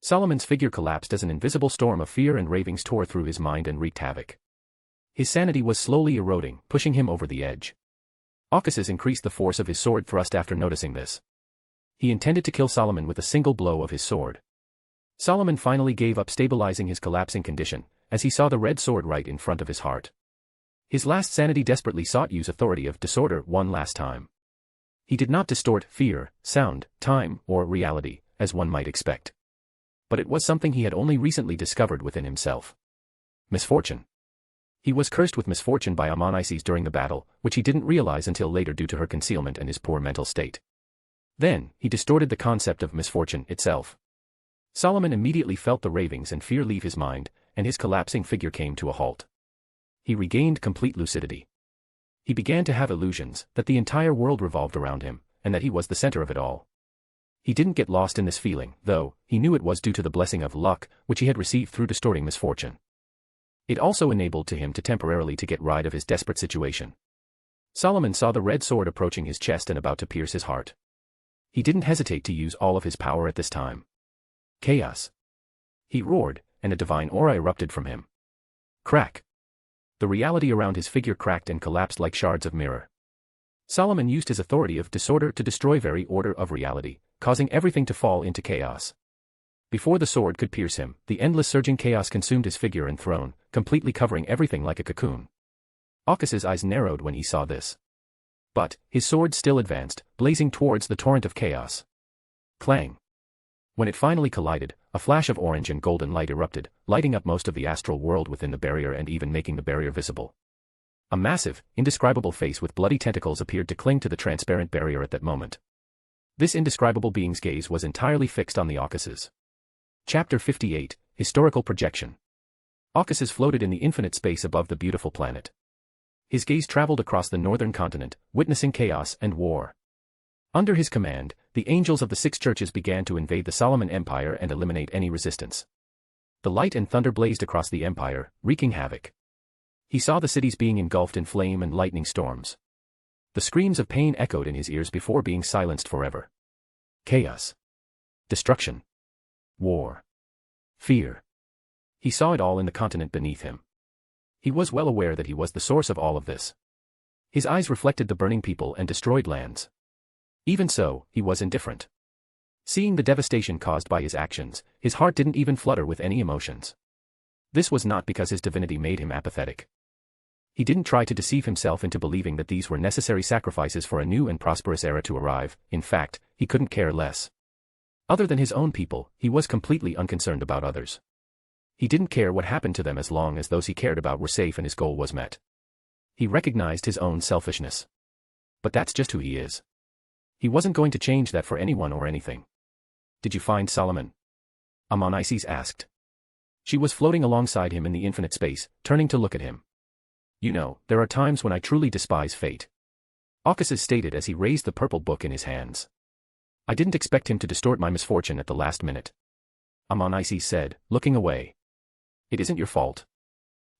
Solomon's figure collapsed as an invisible storm of fear and ravings tore through his mind and wreaked havoc. His sanity was slowly eroding, pushing him over the edge. Aucuses increased the force of his sword thrust after noticing this. He intended to kill Solomon with a single blow of his sword. Solomon finally gave up stabilizing his collapsing condition, as he saw the red sword right in front of his heart. His last sanity desperately sought use authority of disorder one last time. He did not distort fear, sound, time, or reality, as one might expect. But it was something he had only recently discovered within himself. Misfortune. He was cursed with misfortune by Ammon-Isis during the battle, which he didn't realize until later due to her concealment and his poor mental state. Then, he distorted the concept of misfortune itself. Solomon immediately felt the ravings and fear leave his mind, and his collapsing figure came to a halt. He regained complete lucidity. He began to have illusions that the entire world revolved around him, and that he was the center of it all. He didn't get lost in this feeling, though, he knew it was due to the blessing of luck, which he had received through distorting misfortune. It also enabled him to temporarily get rid of his desperate situation. Solomon saw the red sword approaching his chest and about to pierce his heart. He didn't hesitate to use all of his power at this time. Chaos. He roared, and a divine aura erupted from him. Crack. The reality around his figure cracked and collapsed like shards of mirror. Solomon used his authority of disorder to destroy very order of reality, causing everything to fall into chaos. Before the sword could pierce him, the endless surging chaos consumed his figure and throne, completely covering everything like a cocoon. Aucus's eyes narrowed when he saw this. But, his sword still advanced, blazing towards the torrent of chaos. Clang. When it finally collided, a flash of orange and golden light erupted, lighting up most of the astral world within the barrier and even making the barrier visible. A massive, indescribable face with bloody tentacles appeared to cling to the transparent barrier at that moment. This indescribable being's gaze was entirely fixed on the Aucuses. Chapter 58, Historical Projection. Aucuses floated in the infinite space above the beautiful planet. His gaze traveled across the northern continent, witnessing chaos and war. Under his command, the angels of the six churches began to invade the Solomon Empire and eliminate any resistance. The light and thunder blazed across the empire, wreaking havoc. He saw the cities being engulfed in flame and lightning storms. The screams of pain echoed in his ears before being silenced forever. Chaos. Destruction. War. Fear. He saw it all in the continent beneath him. He was well aware that he was the source of all of this. His eyes reflected the burning people and destroyed lands. Even so, he was indifferent. Seeing the devastation caused by his actions, his heart didn't even flutter with any emotions. This was not because his divinity made him apathetic. He didn't try to deceive himself into believing that these were necessary sacrifices for a new and prosperous era to arrive. In fact, he couldn't care less. Other than his own people, he was completely unconcerned about others. He didn't care what happened to them as long as those he cared about were safe and his goal was met. He recognized his own selfishness. But that's just who he is. He wasn't going to change that for anyone or anything. Did you find Solomon? Ammon-Isis asked. She was floating alongside him in the infinite space, turning to look at him. You know, there are times when I truly despise fate. Aucuses stated as he raised the purple book in his hands. I didn't expect him to distort my misfortune at the last minute. Ammon-Isis said, looking away. It isn't your fault.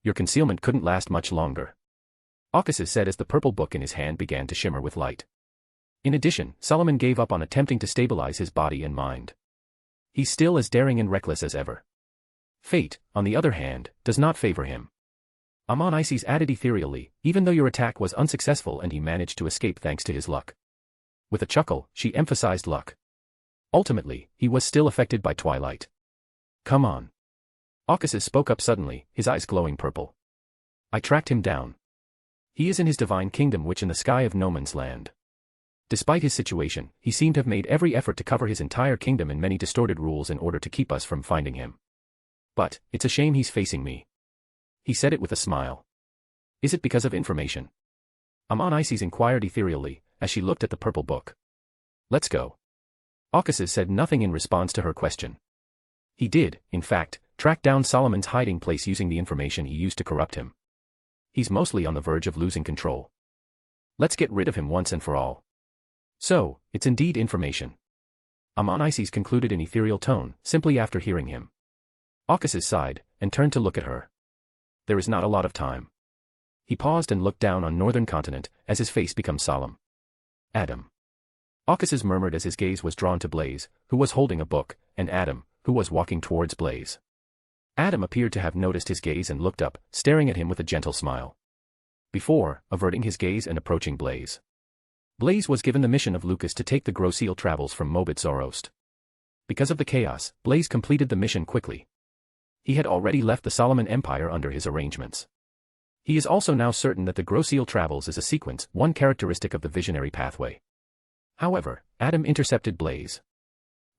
Your concealment couldn't last much longer. Aucuses said as the purple book in his hand began to shimmer with light. In addition, Solomon gave up on attempting to stabilize his body and mind. He's still as daring and reckless as ever. Fate, on the other hand, does not favor him. Amon-Isis added ethereally, even though your attack was unsuccessful and he managed to escape thanks to his luck. With a chuckle, she emphasized luck. Ultimately, he was still affected by twilight. Come on. Aucasus spoke up suddenly, his eyes glowing purple. I tracked him down. He is in his divine kingdom which in the sky of no man's land. Despite his situation, he seemed to have made every effort to cover his entire kingdom in many distorted rules in order to keep us from finding him. But, it's a shame he's facing me. He said it with a smile. Is it because of information? Amon-Isis inquired ethereally, as she looked at the purple book. Let's go. Aucasus said nothing in response to her question. He did, in fact, track down Solomon's hiding place using the information he used to corrupt him. He's mostly on the verge of losing control. Let's get rid of him once and for all. So, it's indeed information. Amon-Isis concluded in ethereal tone, simply after hearing him. Aucasus sighed, and turned to look at her. There is not a lot of time. He paused and looked down on northern continent, as his face became solemn. Adam. Aucasus murmured as his gaze was drawn to Blaze, who was holding a book, and Adam, who was walking towards Blaze. Adam appeared to have noticed his gaze and looked up, staring at him with a gentle smile. Before, averting his gaze and approaching Blaze. Blaze was given the mission of Lucas to take the Groseal travels from Mobit Zoroast. Because of the chaos, Blaze completed the mission quickly. He had already left the Solomon Empire under his arrangements. He is also now certain that the Groseal travels is a sequence, one characteristic of the visionary pathway. However, Adam intercepted Blaze.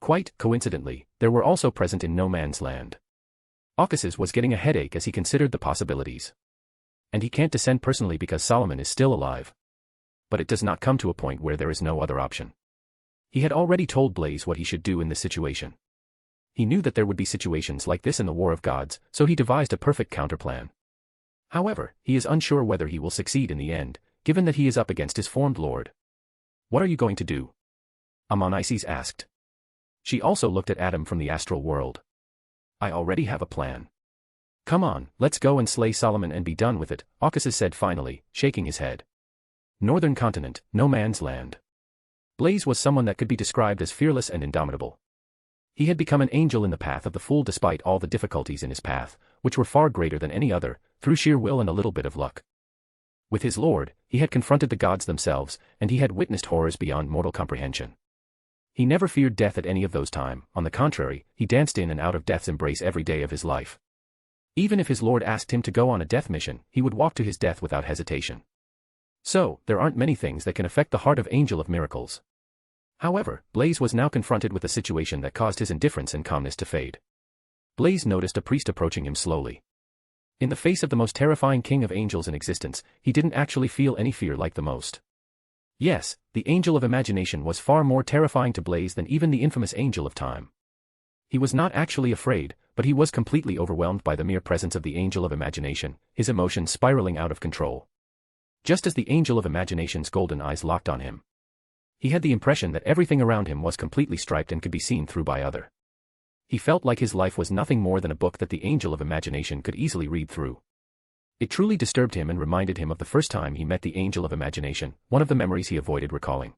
Quite coincidentally, there were also present in no man's land. Aucasus was getting a headache as he considered the possibilities. And he can't descend personally because Solomon is still alive. But it does not come to a point where there is no other option. He had already told Blaze what he should do in this situation. He knew that there would be situations like this in the War of Gods, so he devised a perfect counterplan. However, he is unsure whether he will succeed in the end, given that he is up against his formed lord. What are you going to do? Amon-Isis asked. She also looked at Adam from the astral world. I already have a plan. Come on, let's go and slay Solomon and be done with it, Aucasus said finally, shaking his head. Northern continent, no man's land. Blaze was someone that could be described as fearless and indomitable. He had become an angel in the path of the fool despite all the difficulties in his path, which were far greater than any other, through sheer will and a little bit of luck. With his lord, he had confronted the gods themselves, and he had witnessed horrors beyond mortal comprehension. He never feared death at any of those times, on the contrary, he danced in and out of death's embrace every day of his life. Even if his lord asked him to go on a death mission, he would walk to his death without hesitation. So, there aren't many things that can affect the heart of Angel of Miracles. However, Blaze was now confronted with a situation that caused his indifference and calmness to fade. Blaze noticed a priest approaching him slowly. In the face of the most terrifying king of angels in existence, he didn't actually feel any fear like the most. Yes, the Angel of Imagination was far more terrifying to Blaze than even the infamous Angel of Time. He was not actually afraid, but he was completely overwhelmed by the mere presence of the Angel of Imagination, his emotions spiraling out of control. Just as the Angel of Imagination's golden eyes locked on him. He had the impression that everything around him was completely striped and could be seen through by other. He felt like his life was nothing more than a book that the Angel of Imagination could easily read through. It truly disturbed him and reminded him of the first time he met the Angel of Imagination, one of the memories he avoided recalling.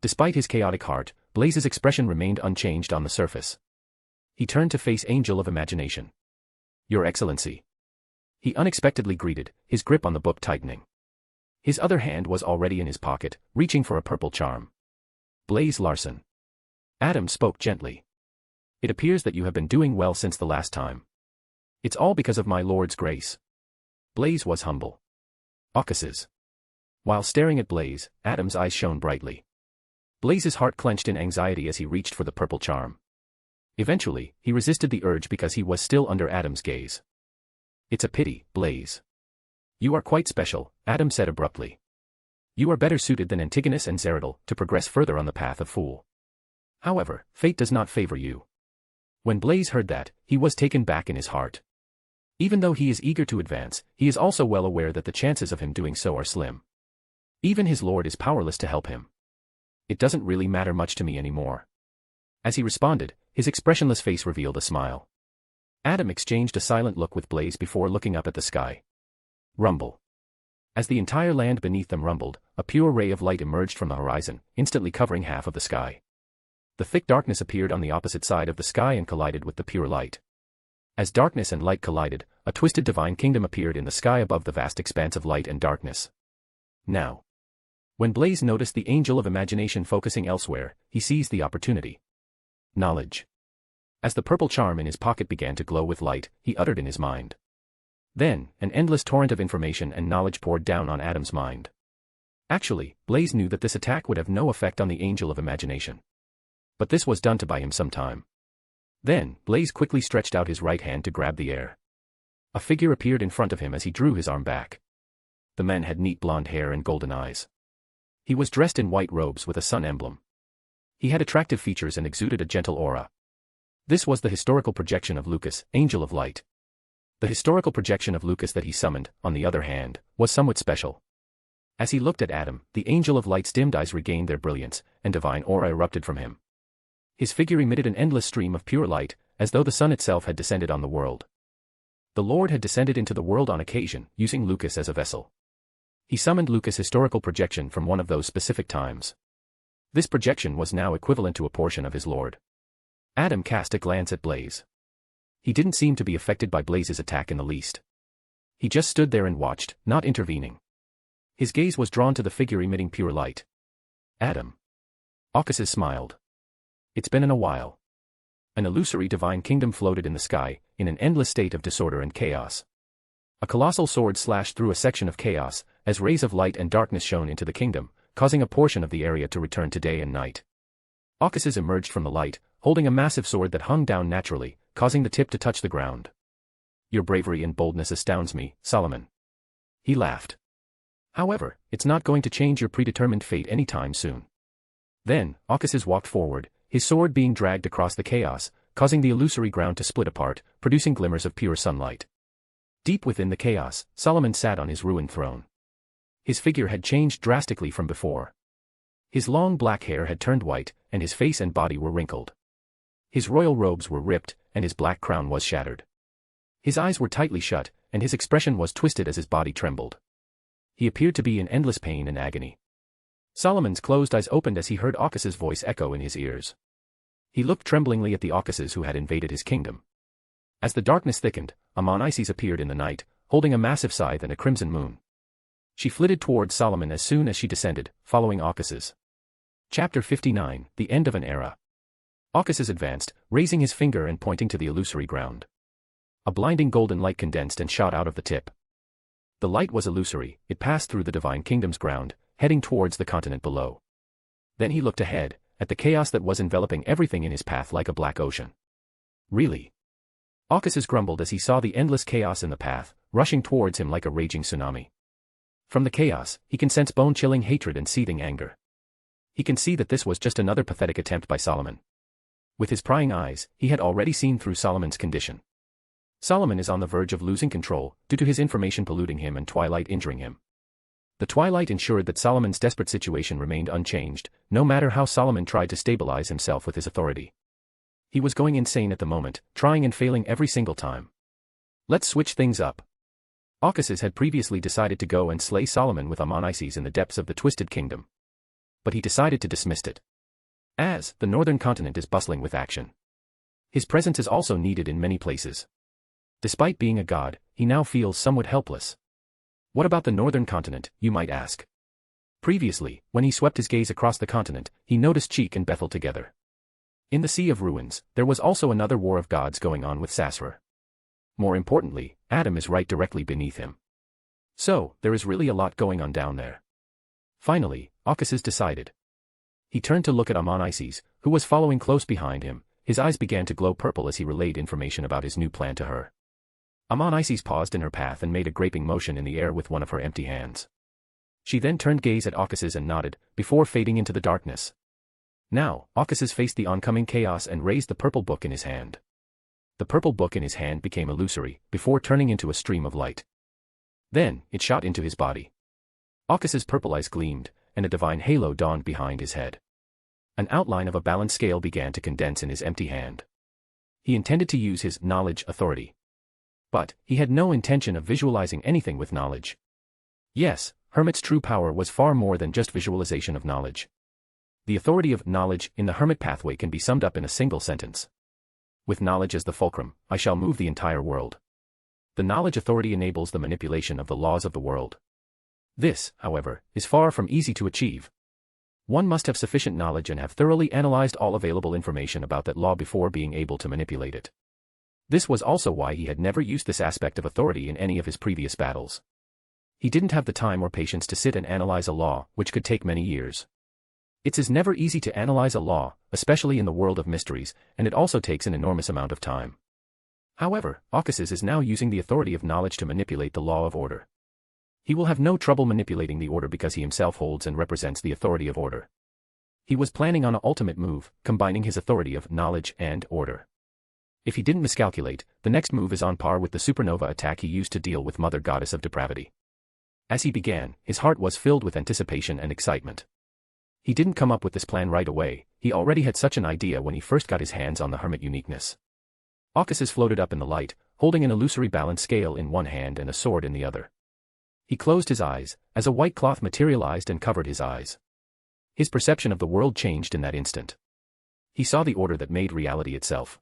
Despite his chaotic heart, Blaze's expression remained unchanged on the surface. He turned to face Angel of Imagination. Your Excellency. He unexpectedly greeted, his grip on the book tightening. His other hand was already in his pocket, reaching for a purple charm. Blaze Larson. Adam spoke gently. It appears that you have been doing well since the last time. It's all because of my lord's grace. Blaze was humble. Aucasus. While staring at Blaze, Adam's eyes shone brightly. Blaze's heart clenched in anxiety as he reached for the purple charm. Eventually, he resisted the urge because he was still under Adam's gaze. It's a pity, Blaze. You are quite special, Adam said abruptly. You are better suited than Antigonus and Zeridal to progress further on the path of fool. However, fate does not favor you. When Blaze heard that, he was taken back in his heart. Even though he is eager to advance, he is also well aware that the chances of him doing so are slim. Even his lord is powerless to help him. It doesn't really matter much to me anymore. As he responded, his expressionless face revealed a smile. Adam exchanged a silent look with Blaze before looking up at the sky. Rumble. As the entire land beneath them rumbled, a pure ray of light emerged from the horizon, instantly covering half of the sky. The thick darkness appeared on the opposite side of the sky and collided with the pure light. As darkness and light collided, a twisted divine kingdom appeared in the sky above the vast expanse of light and darkness. Now, when Blaze noticed the angel of imagination focusing elsewhere, he seized the opportunity. Knowledge. As the purple charm in his pocket began to glow with light, he uttered in his mind. Then, an endless torrent of information and knowledge poured down on Adam's mind. Actually, Blaze knew that this attack would have no effect on the angel of imagination. But this was done to buy him some time. Then, Blaze quickly stretched out his right hand to grab the air. A figure appeared in front of him as he drew his arm back. The man had neat blonde hair and golden eyes. He was dressed in white robes with a sun emblem. He had attractive features and exuded a gentle aura. This was the historical projection of Lucas, Angel of Light. The historical projection of Lucas that he summoned, on the other hand, was somewhat special. As he looked at Adam, the Angel of Light's dimmed eyes regained their brilliance, and divine aura erupted from him. His figure emitted an endless stream of pure light, as though the sun itself had descended on the world. The Lord had descended into the world on occasion, using Lucas as a vessel. He summoned Lucas' historical projection from one of those specific times. This projection was now equivalent to a portion of his Lord. Adam cast a glance at Blaze. He didn't seem to be affected by Blaze's attack in the least. He just stood there and watched, not intervening. His gaze was drawn to the figure emitting pure light. Adam. Occasus smiled. It's been a while. An illusory divine kingdom floated in the sky, in an endless state of disorder and chaos. A colossal sword slashed through a section of chaos, as rays of light and darkness shone into the kingdom, causing a portion of the area to return to day and night. Occasus emerged from the light, holding a massive sword that hung down naturally, causing the tip to touch the ground. Your bravery and boldness astounds me, Solomon. He laughed. However, it's not going to change your predetermined fate anytime soon. Then, Occasus walked forward, his sword being dragged across the chaos, causing the illusory ground to split apart, producing glimmers of pure sunlight. Deep within the chaos, Solomon sat on his ruined throne. His figure had changed drastically from before. His long black hair had turned white, and his face and body were wrinkled. His royal robes were ripped, and his black crown was shattered. His eyes were tightly shut, and his expression was twisted as his body trembled. He appeared to be in endless pain and agony. Solomon's closed eyes opened as he heard Occasus' voice echo in his ears. He looked tremblingly at the Occasus who had invaded his kingdom. As the darkness thickened, Amon-Isis appeared in the night, holding a massive scythe and a crimson moon. She flitted towards Solomon as soon as she descended, following Occasus. Chapter 59, The End of an Era. Occasus advanced, raising his finger and pointing to the illusory ground. A blinding golden light condensed and shot out of the tip. The light was illusory, it passed through the divine kingdom's ground, heading towards the continent below. Then he looked ahead, at the chaos that was enveloping everything in his path like a black ocean. Really? Occasus grumbled as he saw the endless chaos in the path, rushing towards him like a raging tsunami. From the chaos, he can sense bone-chilling hatred and seething anger. He can see that this was just another pathetic attempt by Solomon. With his prying eyes, he had already seen through Solomon's condition. Solomon is on the verge of losing control, due to his information polluting him and Twilight injuring him. The Twilight ensured that Solomon's desperate situation remained unchanged, no matter how Solomon tried to stabilize himself with his authority. He was going insane at the moment, trying and failing every single time. Let's switch things up. Occasus had previously decided to go and slay Solomon with Amon-Isis in the depths of the Twisted Kingdom. But he decided to dismiss it. As the northern continent is bustling with action. His presence is also needed in many places. Despite being a god, he now feels somewhat helpless. What about the northern continent, you might ask? Previously, when he swept his gaze across the continent, he noticed Cheek and Bethel together. In the Sea of Ruins, there was also another war of gods going on with Sasra. More importantly, Adam is right directly beneath him. So, there is really a lot going on down there. Finally, Occasus decided. He turned to look at Amon-Isis, who was following close behind him. His eyes began to glow purple as he relayed information about his new plan to her. Amon-Isis paused in her path and made a graping motion in the air with one of her empty hands. She then turned gaze at Occasus and nodded, before fading into the darkness. Now, Occasus faced the oncoming chaos and raised the purple book in his hand. The purple book in his hand became illusory, before turning into a stream of light. Then, it shot into his body. Occasus' purple eyes gleamed, and a divine halo dawned behind his head. An outline of a balanced scale began to condense in his empty hand. He intended to use his knowledge authority. But, he had no intention of visualizing anything with knowledge. Yes, Hermit's true power was far more than just visualization of knowledge. The authority of knowledge in the Hermit pathway can be summed up in a single sentence. With knowledge as the fulcrum, I shall move the entire world. The knowledge authority enables the manipulation of the laws of the world. This, however, is far from easy to achieve. One must have sufficient knowledge and have thoroughly analyzed all available information about that law before being able to manipulate it. This was also why he had never used this aspect of authority in any of his previous battles. He didn't have the time or patience to sit and analyze a law, which could take many years. It's never easy to analyze a law, especially in the world of mysteries, and it also takes an enormous amount of time. However, Ocasys is now using the authority of knowledge to manipulate the law of order. He will have no trouble manipulating the order because he himself holds and represents the authority of order. He was planning on an ultimate move, combining his authority of knowledge and order. If he didn't miscalculate, the next move is on par with the supernova attack he used to deal with Mother Goddess of Depravity. As he began, his heart was filled with anticipation and excitement. He didn't come up with this plan right away, he already had such an idea when he first got his hands on the Hermit uniqueness. Ocasys floated up in the light, holding an illusory balance scale in one hand and a sword in the other. He closed his eyes, as a white cloth materialized and covered his eyes. His perception of the world changed in that instant. He saw the order that made reality itself.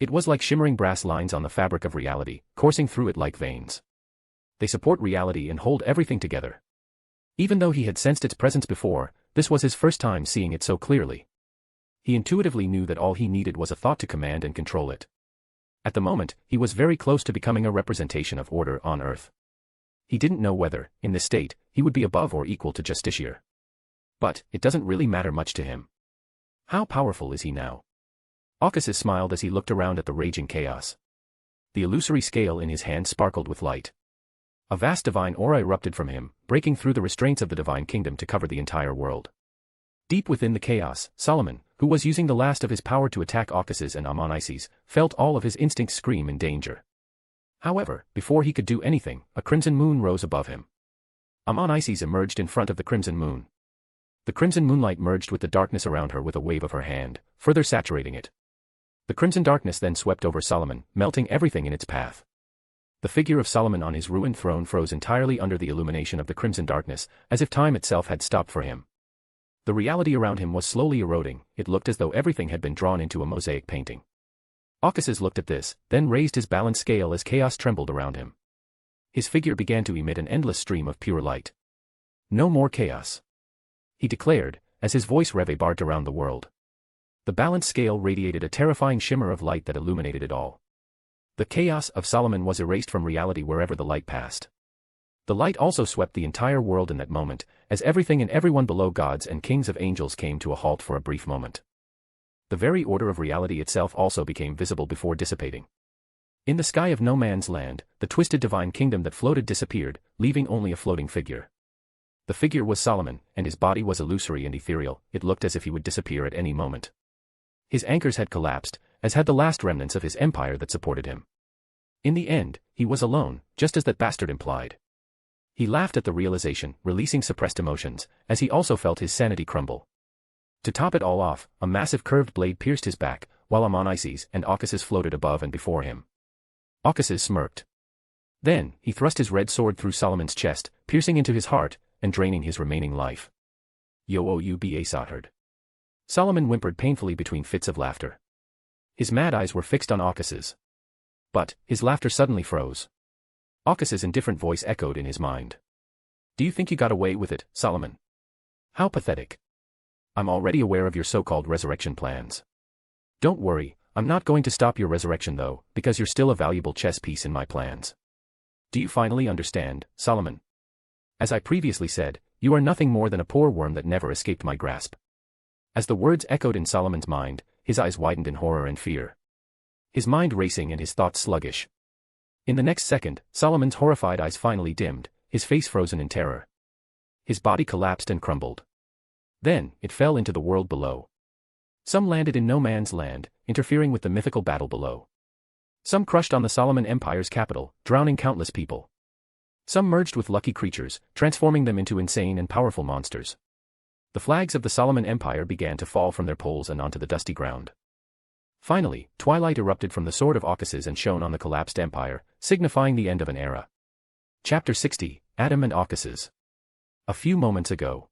It was like shimmering brass lines on the fabric of reality, coursing through it like veins. They support reality and hold everything together. Even though he had sensed its presence before, this was his first time seeing it so clearly. He intuitively knew that all he needed was a thought to command and control it. At the moment, he was very close to becoming a representation of order on Earth. He didn't know whether, in this state, he would be above or equal to Justiciar. But, it doesn't really matter much to him. How powerful is he now? Ocasys smiled as he looked around at the raging chaos. The illusory scale in his hand sparkled with light. A vast divine aura erupted from him, breaking through the restraints of the divine kingdom to cover the entire world. Deep within the chaos, Solomon, who was using the last of his power to attack Ocasys and Amon-Isis, felt all of his instincts scream in danger. However, before he could do anything, a crimson moon rose above him. Amon-Isis emerged in front of the crimson moon. The crimson moonlight merged with the darkness around her with a wave of her hand, further saturating it. The crimson darkness then swept over Solomon, melting everything in its path. The figure of Solomon on his ruined throne froze entirely under the illumination of the crimson darkness, as if time itself had stopped for him. The reality around him was slowly eroding, it looked as though everything had been drawn into a mosaic painting. Ocasys looked at this, then raised his balance scale as chaos trembled around him. His figure began to emit an endless stream of pure light. No more chaos, he declared, as his voice reverberated around the world. The balance scale radiated a terrifying shimmer of light that illuminated it all. The chaos of Solomon was erased from reality wherever the light passed. The light also swept the entire world in that moment, as everything and everyone below gods and kings of angels came to a halt for a brief moment. The very order of reality itself also became visible before dissipating. In the sky of no man's land, the twisted divine kingdom that floated disappeared, leaving only a floating figure. The figure was Solomon, and his body was illusory and ethereal, it looked as if he would disappear at any moment. His anchors had collapsed, as had the last remnants of his empire that supported him. In the end, he was alone, just as that bastard implied. He laughed at the realization, releasing suppressed emotions, as he also felt his sanity crumble. To top it all off, a massive curved blade pierced his back, while Amon-Isis and Ocasys floated above and before him. Ocasys smirked. Then, he thrust his red sword through Solomon's chest, piercing into his heart, and draining his remaining life. Yo-o-u-ba Sahard. Solomon whimpered painfully between fits of laughter. His mad eyes were fixed on Ocasys. But, his laughter suddenly froze. Ocasys' indifferent voice echoed in his mind. Do you think you got away with it, Solomon? How pathetic. I'm already aware of your so-called resurrection plans. Don't worry, I'm not going to stop your resurrection though, because you're still a valuable chess piece in my plans. Do you finally understand, Solomon? As I previously said, you are nothing more than a poor worm that never escaped my grasp. As the words echoed in Solomon's mind, his eyes widened in horror and fear. His mind racing and his thoughts sluggish. In the next second, Solomon's horrified eyes finally dimmed, his face frozen in terror. His body collapsed and crumbled. Then, it fell into the world below. Some landed in no man's land, interfering with the mythical battle below. Some crushed on the Solomon Empire's capital, drowning countless people. Some merged with lucky creatures, transforming them into insane and powerful monsters. The flags of the Solomon Empire began to fall from their poles and onto the dusty ground. Finally, twilight erupted from the sword of Ocasys and shone on the collapsed empire, signifying the end of an era. Chapter 60, Adam and Occuses. A few moments ago.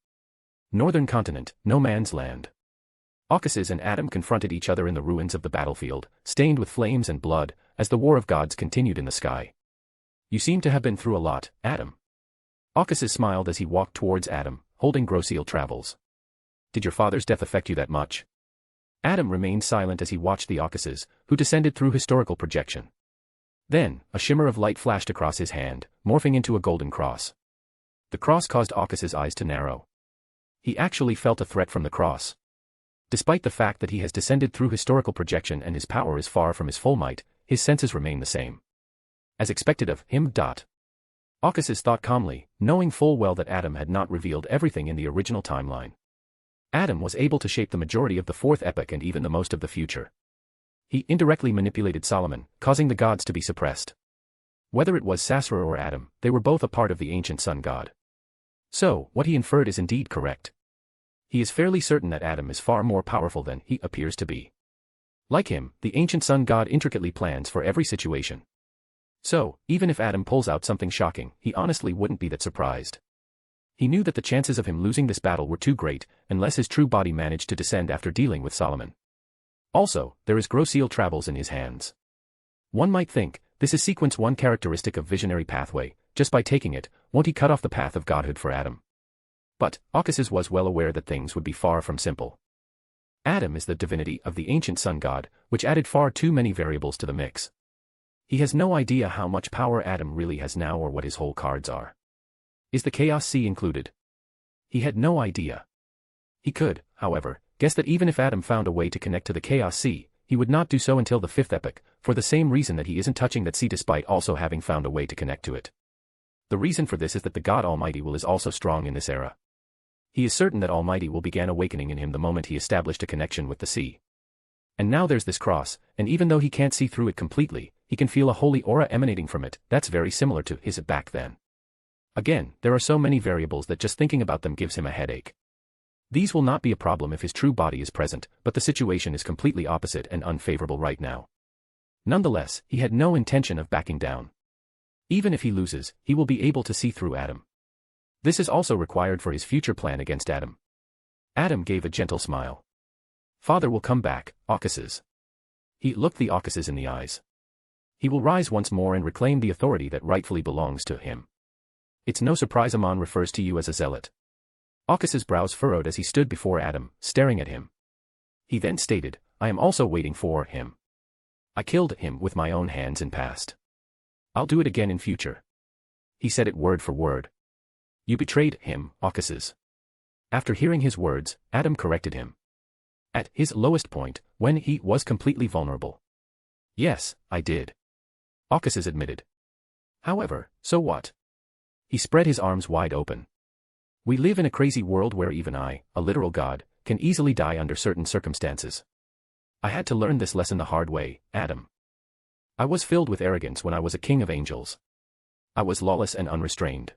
Northern continent, no man's land. Occuses and Adam confronted each other in the ruins of the battlefield, stained with flames and blood, as the war of gods continued in the sky. You seem to have been through a lot, Adam. Occuses smiled as he walked towards Adam, holding Groseal Travels. Did your father's death affect you that much? Adam remained silent as he watched the Occuses, who descended through historical projection. Then, a shimmer of light flashed across his hand, morphing into a golden cross. The cross caused Occuses' eyes to narrow. He actually felt a threat from the cross. Despite the fact that he has descended through historical projection and his power is far from his full might, his senses remain the same. As expected of him. Occuses thought calmly, knowing full well that Adam had not revealed everything in the original timeline. Adam was able to shape the majority of the fourth epoch and even the most of the future. He indirectly manipulated Solomon, causing the gods to be suppressed. Whether it was Sasra or Adam, they were both a part of the ancient sun god. So, what he inferred is indeed correct. He is fairly certain that Adam is far more powerful than he appears to be. Like him, the ancient sun god intricately plans for every situation. So, even if Adam pulls out something shocking, he honestly wouldn't be that surprised. He knew that the chances of him losing this battle were too great, unless his true body managed to descend after dealing with Solomon. Also, there is Groseal Travels in his hands. One might think, this is sequence 1 characteristic of visionary pathway, just by taking it, won't he cut off the path of godhood for Adam? But, Occuses was well aware that things would be far from simple. Adam is the divinity of the ancient sun god, which added far too many variables to the mix. He has no idea how much power Adam really has now or what his whole cards are. Is the Chaos Sea included? He had no idea. He could, however, guess that even if Adam found a way to connect to the Chaos Sea, he would not do so until the 5th epoch, for the same reason that he isn't touching that sea despite also having found a way to connect to it. The reason for this is that the God Almighty will is also strong in this era. He is certain that Almighty will begin awakening in him the moment he established a connection with the sea. And now there's this cross, and even though he can't see through it completely, he can feel a holy aura emanating from it. That's very similar to his back then. Again, there are so many variables that just thinking about them gives him a headache. These will not be a problem if his true body is present, but the situation is completely opposite and unfavorable right now. Nonetheless, he had no intention of backing down. Even if he loses, he will be able to see through Adam. This is also required for his future plan against Adam. Adam gave a gentle smile. Father will come back, Occuses. He looked the Occuses in the eyes. He will rise once more and reclaim the authority that rightfully belongs to him. It's no surprise Amon refers to you as a zealot. Occuses' brows furrowed as he stood before Adam, staring at him. He then stated, I am also waiting for him. I killed him with my own hands in past. I'll do it again in future. He said it word for word. You betrayed him, Occuses. After hearing his words, Adam corrected him. At his lowest point, when he was completely vulnerable. Yes, I did. Occuses admitted. However, so what? He spread his arms wide open. We live in a crazy world where even I, a literal god, can easily die under certain circumstances. I had to learn this lesson the hard way, Adam. I was filled with arrogance when I was a king of angels. I was lawless and unrestrained.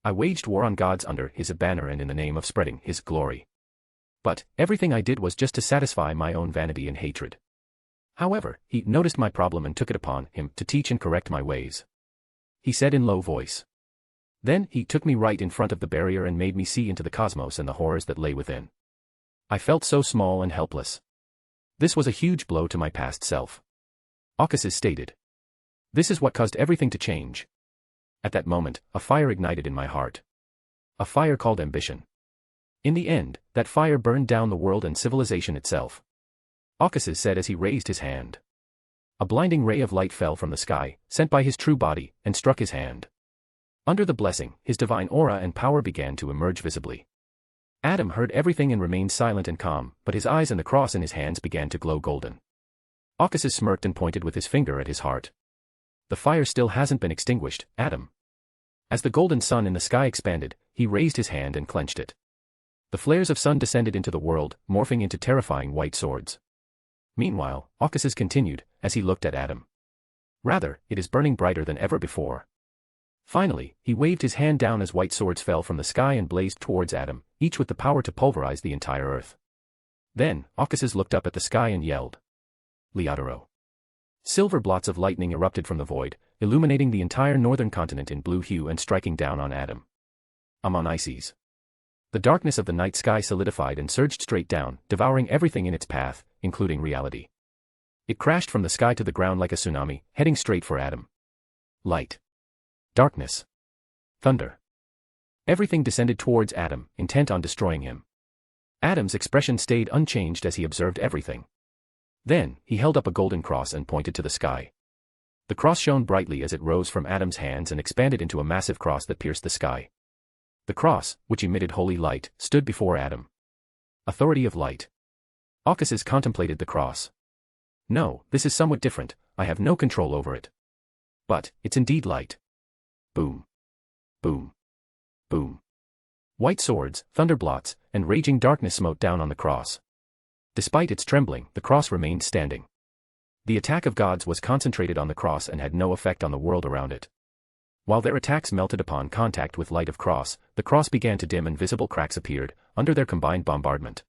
I waged war on gods under his banner and in the name of spreading his glory. But, everything I did was just to satisfy my own vanity and hatred. However, he noticed my problem and took it upon him to teach and correct my ways. He said in low voice. Then he took me right in front of the barrier and made me see into the cosmos and the horrors that lay within. I felt so small and helpless. This was a huge blow to my past self. Occuses stated. This is what caused everything to change. At that moment, a fire ignited in my heart. A fire called ambition. In the end, that fire burned down the world and civilization itself. Occuses said as he raised his hand. A blinding ray of light fell from the sky, sent by his true body, and struck his hand. Under the blessing, his divine aura and power began to emerge visibly. Adam heard everything and remained silent and calm, but his eyes and the cross in his hands began to glow golden. Occuses smirked and pointed with his finger at his heart. The fire still hasn't been extinguished, Adam. As the golden sun in the sky expanded, he raised his hand and clenched it. The flares of sun descended into the world, morphing into terrifying white swords. Meanwhile, Occuses continued, as he looked at Adam. Rather, it is burning brighter than ever before. Finally, he waved his hand down as white swords fell from the sky and blazed towards Adam, each with the power to pulverize the entire earth. Then, Occuses looked up at the sky and yelled. Leodoro. Silver blots of lightning erupted from the void, illuminating the entire northern continent in blue hue and striking down on Adam. Ices. The darkness of the night sky solidified and surged straight down, devouring everything in its path, including reality. It crashed from the sky to the ground like a tsunami, heading straight for Adam. Light. Darkness. Thunder. Everything descended towards Adam, intent on destroying him. Adam's expression stayed unchanged as he observed everything. Then, he held up a golden cross and pointed to the sky. The cross shone brightly as it rose from Adam's hands and expanded into a massive cross that pierced the sky. The cross, which emitted holy light, stood before Adam. Authority of light. Aucuses contemplated the cross. No, this is somewhat different, I have no control over it. But, it's indeed light. Boom. Boom. Boom. White swords, thunderblots, and raging darkness smote down on the cross. Despite its trembling, the cross remained standing. The attack of gods was concentrated on the cross and had no effect on the world around it. While their attacks melted upon contact with light of cross, the cross began to dim and visible cracks appeared, under their combined bombardment.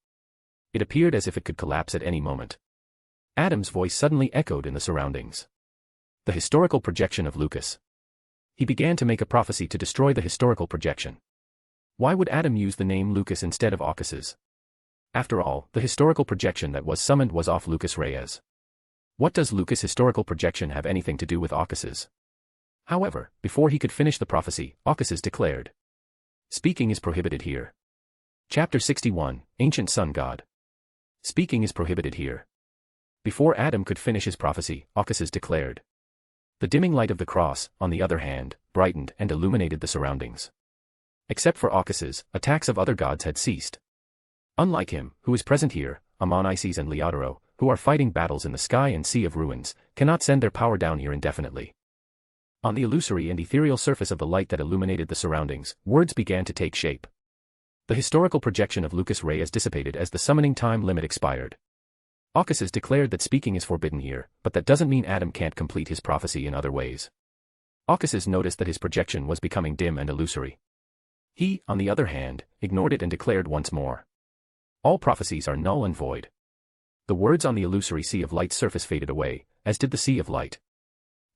It appeared as if it could collapse at any moment. Adam's voice suddenly echoed in the surroundings. The historical projection of Lucas. He began to make a prophecy to destroy the historical projection. Why would Adam use the name Lucas instead of Aucuses? After all, the historical projection that was summoned was off Lucas Reyes. What does Lucas' historical projection have anything to do with Aucuses? However, before he could finish the prophecy, Aucuses declared. Speaking is prohibited here. Chapter 61, Ancient Sun God. Speaking is prohibited here. Before Adam could finish his prophecy, Aucuses declared. The dimming light of the cross, on the other hand, brightened and illuminated the surroundings. Except for Aucuses, attacks of other gods had ceased. Unlike him, who is present here, Ices and Leodoro, who are fighting battles in the sky and sea of ruins, cannot send their power down here indefinitely. On the illusory and ethereal surface of the light that illuminated the surroundings, words began to take shape. The historical projection of Lucas Reyes dissipated as the summoning time limit expired. Aucuses declared that speaking is forbidden here, but that doesn't mean Adam can't complete his prophecy in other ways. Aucuses noticed that his projection was becoming dim and illusory. He, on the other hand, ignored it and declared once more. All prophecies are null and void. The words on the illusory sea of light surface faded away, as did the sea of light.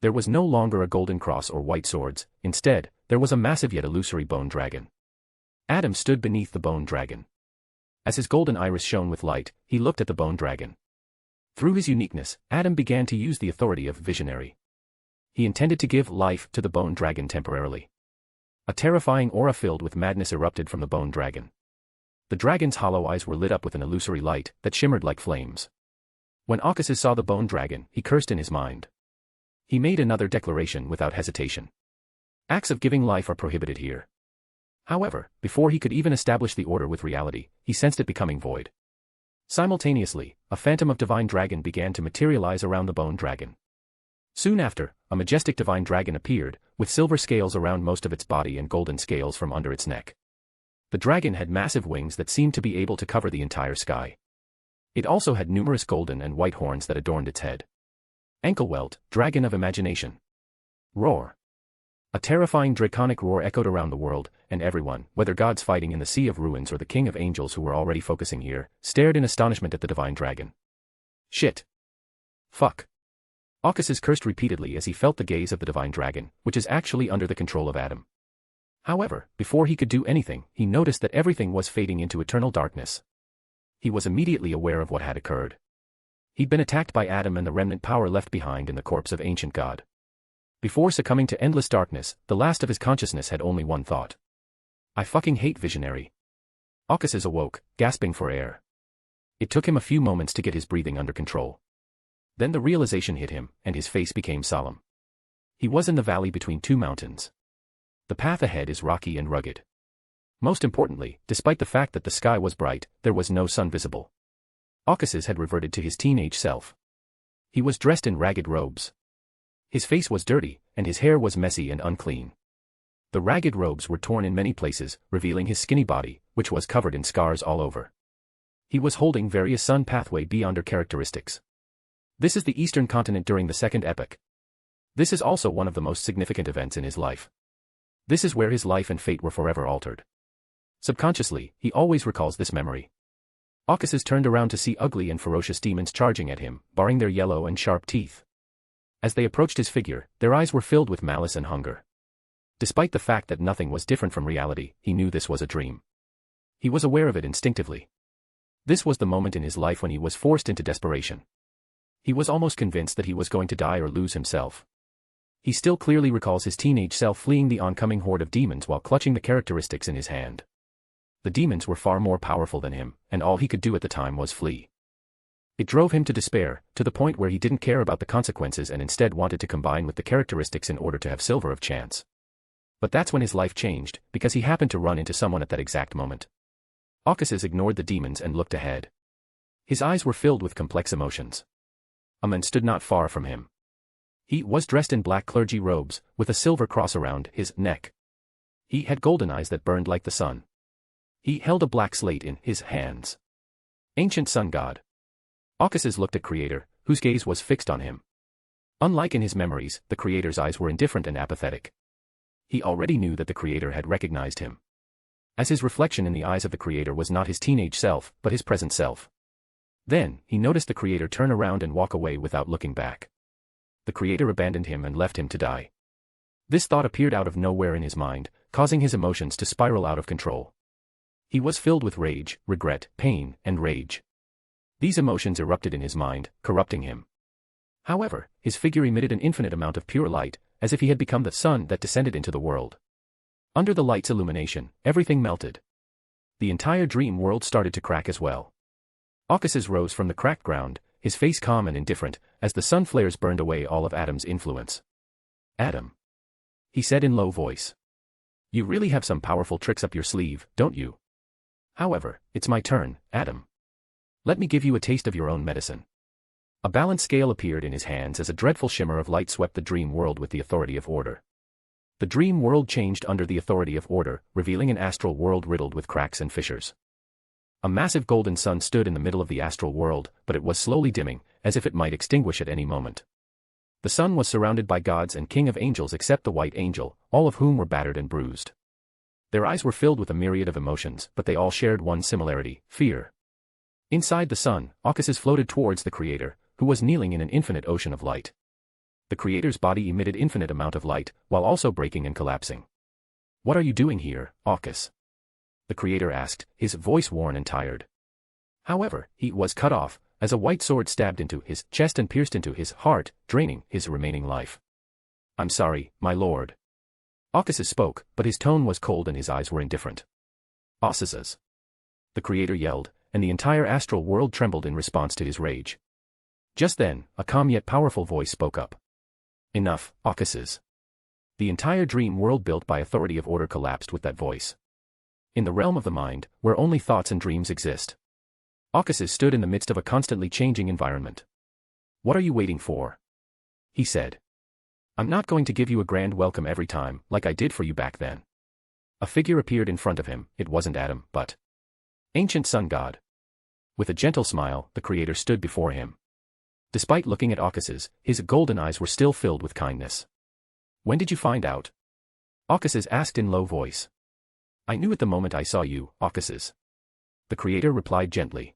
There was no longer a golden cross or white swords, instead, there was a massive yet illusory bone dragon. Adam stood beneath the bone dragon. As his golden iris shone with light, he looked at the bone dragon. Through his uniqueness, Adam began to use the authority of visionary. He intended to give life to the bone dragon temporarily. A terrifying aura filled with madness erupted from the bone dragon. The dragon's hollow eyes were lit up with an illusory light that shimmered like flames. When Aucuses saw the bone dragon, he cursed in his mind. He made another declaration without hesitation. Acts of giving life are prohibited here. However, before he could even establish the order with reality, he sensed it becoming void. Simultaneously, a phantom of divine dragon began to materialize around the bone dragon. Soon after, a majestic divine dragon appeared, with silver scales around most of its body and golden scales from under its neck. The dragon had massive wings that seemed to be able to cover the entire sky. It also had numerous golden and white horns that adorned its head. Enkelwelt, dragon of imagination. Roar. A terrifying draconic roar echoed around the world, and everyone, whether gods fighting in the Sea of Ruins or the King of Angels who were already focusing here, stared in astonishment at the divine dragon. Shit. Fuck. Aucuses cursed repeatedly as he felt the gaze of the divine dragon, which is actually under the control of Adam. However, before he could do anything, he noticed that everything was fading into eternal darkness. He was immediately aware of what had occurred. He'd been attacked by Adam and the remnant power left behind in the corpse of ancient God. Before succumbing to endless darkness, the last of his consciousness had only one thought. I fucking hate visionary. Aucuses awoke, gasping for air. It took him a few moments to get his breathing under control. Then the realization hit him, and his face became solemn. He was in the valley between two mountains. The path ahead is rocky and rugged. Most importantly, despite the fact that the sky was bright, there was no sun visible. Aucuses had reverted to his teenage self. He was dressed in ragged robes. His face was dirty, and his hair was messy and unclean. The ragged robes were torn in many places, revealing his skinny body, which was covered in scars all over. He was holding various sun pathway beyonder characteristics. This is the Eastern Continent during the Second Epoch. This is also one of the most significant events in his life. This is where his life and fate were forever altered. Subconsciously, he always recalls this memory. Aucuses turned around to see ugly and ferocious demons charging at him, baring their yellow and sharp teeth. As they approached his figure, their eyes were filled with malice and hunger. Despite the fact that nothing was different from reality, he knew this was a dream. He was aware of it instinctively. This was the moment in his life when he was forced into desperation. He was almost convinced that he was going to die or lose himself. He still clearly recalls his teenage self fleeing the oncoming horde of demons while clutching the characteristics in his hand. The demons were far more powerful than him, and all he could do at the time was flee. It drove him to despair, to the point where he didn't care about the consequences and instead wanted to combine with the characteristics in order to have silver of chance. But that's when his life changed, because he happened to run into someone at that exact moment. Ocasys ignored the demons and looked ahead. His eyes were filled with complex emotions. A man stood not far from him. He was dressed in black clergy robes, with a silver cross around his neck. He had golden eyes that burned like the sun. He held a black slate in his hands. Ancient sun god. Ocasys looked at Creator, whose gaze was fixed on him. Unlike in his memories, the Creator's eyes were indifferent and apathetic. He already knew that the Creator had recognized him. As his reflection in the eyes of the Creator was not his teenage self, but his present self. Then, he noticed the Creator turn around and walk away without looking back. The Creator abandoned him and left him to die. This thought appeared out of nowhere in his mind, causing his emotions to spiral out of control. He was filled with rage, regret, pain, and rage. These emotions erupted in his mind, corrupting him. However, his figure emitted an infinite amount of pure light, as if he had become the sun that descended into the world. Under the light's illumination, everything melted. The entire dream world started to crack as well. Ocasys rose from the cracked ground, his face calm and indifferent, as the sun flares burned away all of Adam's influence. Adam. He said in low voice. You really have some powerful tricks up your sleeve, don't you? However, it's my turn, Adam. Let me give you a taste of your own medicine. A balanced scale appeared in his hands as a dreadful shimmer of light swept the dream world with the authority of order. The dream world changed under the authority of order, revealing an astral world riddled with cracks and fissures. A massive golden sun stood in the middle of the astral world, but it was slowly dimming, as if it might extinguish at any moment. The sun was surrounded by gods and king of angels except the white angel, all of whom were battered and bruised. Their eyes were filled with a myriad of emotions, but they all shared one similarity, fear. Inside the sun, Ocasys floated towards the Creator, who was kneeling in an infinite ocean of light. The Creator's body emitted infinite amount of light, while also breaking and collapsing. What are you doing here, Ocasys? The Creator asked, his voice worn and tired. However, he was cut off, as a white sword stabbed into his chest and pierced into his heart, draining his remaining life. I'm sorry, my lord. Ocasys spoke, but his tone was cold and his eyes were indifferent. Ocasys. The Creator yelled, and the entire astral world trembled in response to his rage. Just then, a calm yet powerful voice spoke up. Enough, Ocasys. The entire dream world built by authority of order collapsed with that voice. In the realm of the mind, where only thoughts and dreams exist. Ocasys stood in the midst of a constantly changing environment. What are you waiting for? He said. I'm not going to give you a grand welcome every time, like I did for you back then. A figure appeared in front of him. It wasn't Adam, but ancient sun god. With a gentle smile, the Creator stood before him. Despite looking at Ocasys, his golden eyes were still filled with kindness. When did you find out? Ocasys asked in low voice. I knew at the moment I saw you, Ocasys. The Creator replied gently.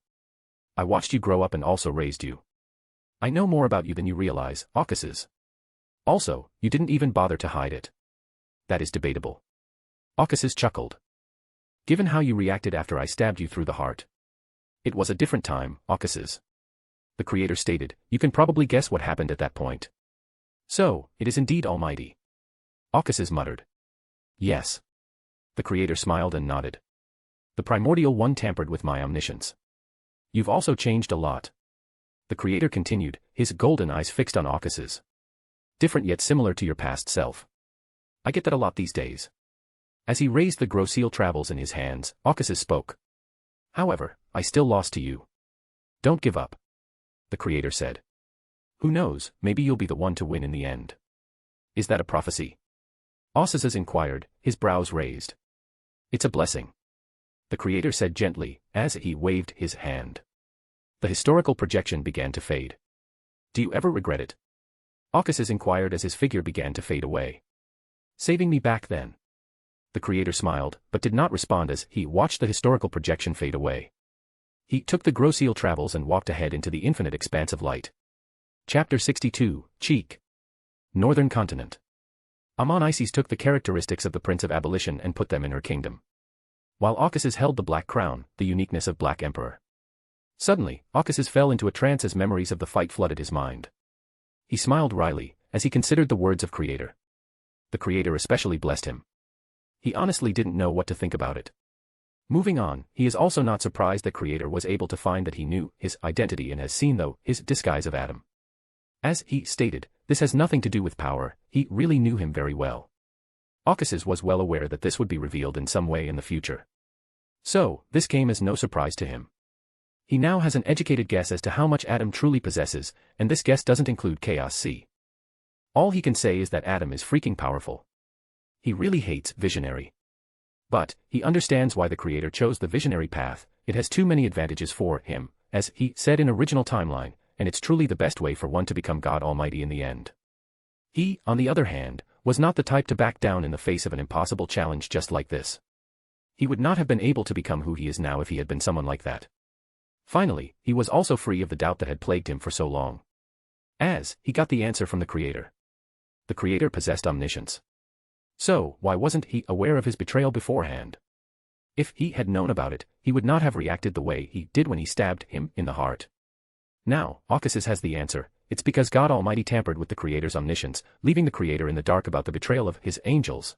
I watched you grow up and also raised you. I know more about you than you realize, Ocasys. Also, you didn't even bother to hide it. That is debatable. Ocasys chuckled. Given how you reacted after I stabbed you through the heart. It was a different time, Ocasys. The Creator stated, you can probably guess what happened at that point. So, it is indeed almighty. Ocasys muttered. Yes. The Creator smiled and nodded. The primordial one tampered with my omniscience. You've also changed a lot. The Creator continued, his golden eyes fixed on Ocasys. Different yet similar to your past self. I get that a lot these days. As he raised the Groseal Travels in his hands, Ocasys spoke. However, I still lost to you. Don't give up. The Creator said. Who knows, maybe you'll be the one to win in the end. Is that a prophecy? Ocasys inquired, his brows raised. It's a blessing. The Creator said gently, as he waved his hand. The historical projection began to fade. Do you ever regret it? Ocasys inquired as his figure began to fade away. Saving me back then. The Creator smiled, but did not respond as he watched the historical projection fade away. He took the Groseal Travels and walked ahead into the infinite expanse of light. Chapter 62, Cheek. Northern Continent. Amon-Isis took the characteristics of the Prince of Abolition and put them in her kingdom. While Occuses held the Black Crown, the uniqueness of Black Emperor. Suddenly, Occuses fell into a trance as memories of the fight flooded his mind. He smiled wryly, as he considered the words of Creator. The Creator especially blessed him. He honestly didn't know what to think about it. Moving on, he is also not surprised that Creator was able to find that he knew his identity and has seen though his disguise of Adam. As he stated, this has nothing to do with power, he really knew him very well. Occuses was well aware that this would be revealed in some way in the future. So, this came as no surprise to him. He now has an educated guess as to how much Adam truly possesses, and this guess doesn't include Chaos C. All he can say is that Adam is freaking powerful. He really hates Visionary. But, he understands why the Creator chose the Visionary path. It has too many advantages for him, as he said in original timeline, and it's truly the best way for one to become God Almighty in the end. He, on the other hand, was not the type to back down in the face of an impossible challenge just like this. He would not have been able to become who he is now if he had been someone like that. Finally, he was also free of the doubt that had plagued him for so long. As he got the answer from the Creator. The Creator possessed omniscience. So, why wasn't he aware of his betrayal beforehand? If he had known about it, he would not have reacted the way he did when he stabbed him in the heart. Now, Occuses has the answer. It's because God Almighty tampered with the Creator's omniscience, leaving the Creator in the dark about the betrayal of his angels.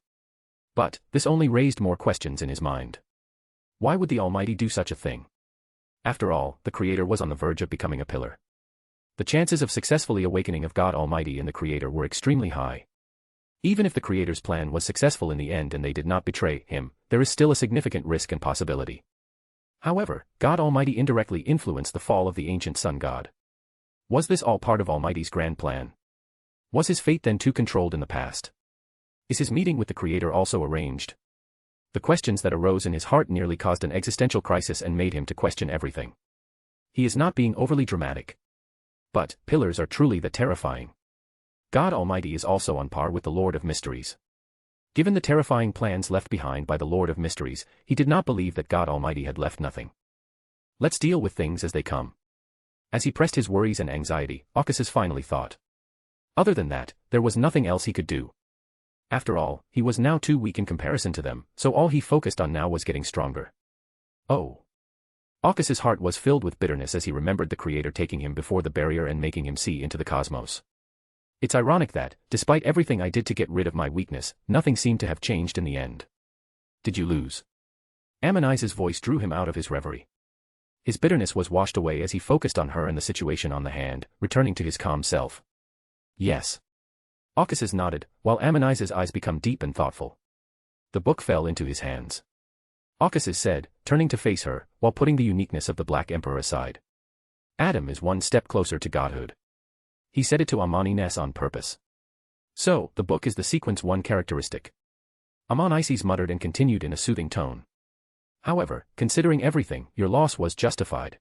But, this only raised more questions in his mind. Why would the Almighty do such a thing? After all, the Creator was on the verge of becoming a pillar. The chances of successfully awakening of God Almighty in the Creator were extremely high. Even if the Creator's plan was successful in the end and they did not betray him, there is still a significant risk and possibility. However, God Almighty indirectly influenced the fall of the ancient sun god. Was this all part of Almighty's grand plan? Was his fate then too controlled in the past? Is his meeting with the Creator also arranged? The questions that arose in his heart nearly caused an existential crisis and made him to question everything. He is not being overly dramatic. But, pillars are truly that terrifying. God Almighty is also on par with the Lord of Mysteries. Given the terrifying plans left behind by the Lord of Mysteries, he did not believe that God Almighty had left nothing. Let's deal with things as they come. As he pressed his worries and anxiety, Occuses finally thought. Other than that, there was nothing else he could do. After all, he was now too weak in comparison to them, so all he focused on now was getting stronger. Oh. Occuses' heart was filled with bitterness as he remembered the Creator taking him before the barrier and making him see into the cosmos. It's ironic that, despite everything I did to get rid of my weakness, nothing seemed to have changed in the end. Did you lose? Amon-Is's voice drew him out of his reverie. His bitterness was washed away as he focused on her and the situation on the hand, returning to his calm self. Yes. Occuses nodded, while Amon-Is's eyes became deep and thoughtful. The book fell into his hands. Occuses said, turning to face her, while putting the uniqueness of the Black Emperor aside. Adam is one step closer to godhood. He said it to Amon-Ines on purpose. So, the book is the sequence one characteristic. Amon-Isis muttered and continued in a soothing tone. However, considering everything, your loss was justified.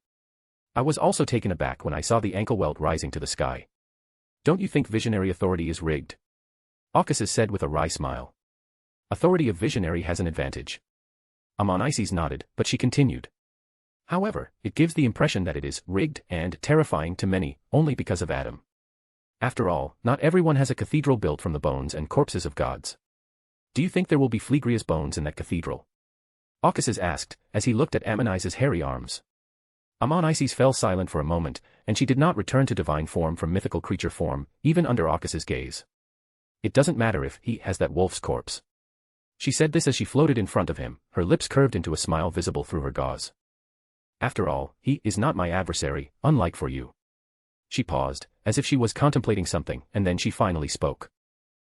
I was also taken aback when I saw the ankle welt rising to the sky. Don't you think Visionary authority is rigged? Occuses said with a wry smile. Authority of Visionary has an advantage. Amon-Isis nodded, but she continued. However, it gives the impression that it is rigged and terrifying to many, only because of Adam. After all, not everyone has a cathedral built from the bones and corpses of gods. Do you think there will be Phlegria's bones in that cathedral? Occuses asked, as he looked at Amon-Is's hairy arms. Amon-Isis fell silent for a moment, and she did not return to divine form from mythical creature form, even under Occuses' gaze. It doesn't matter if he has that wolf's corpse. She said this as she floated in front of him, her lips curved into a smile visible through her gauze. After all, he is not my adversary, unlike for you. She paused, as if she was contemplating something, and then she finally spoke.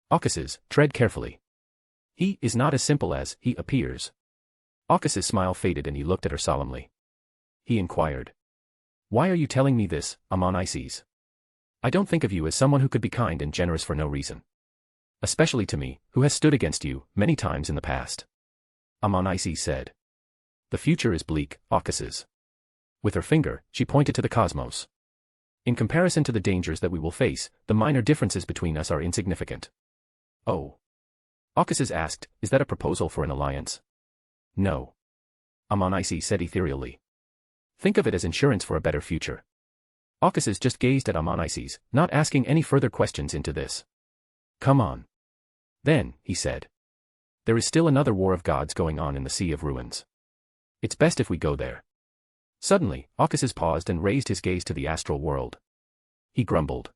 Occuses, tread carefully. He is not as simple as he appears. Occuses' smile faded and he looked at her solemnly. He inquired. Why are you telling me this, Amon-Isis? I don't think of you as someone who could be kind and generous for no reason. Especially to me, who has stood against you, many times in the past. Amon-Isis said. The future is bleak, Occuses. With her finger, she pointed to the cosmos. In comparison to the dangers that we will face, the minor differences between us are insignificant. Oh. Occuses asked, is that a proposal for an alliance? No. Amon-Isis said ethereally. Think of it as insurance for a better future. Occuses just gazed at Amon-Isis, not asking any further questions into this. Come on. Then, he said. There is still another war of gods going on in the Sea of Ruins. It's best if we go there. Suddenly, Ocas's paused and raised his gaze to the astral world. He grumbled.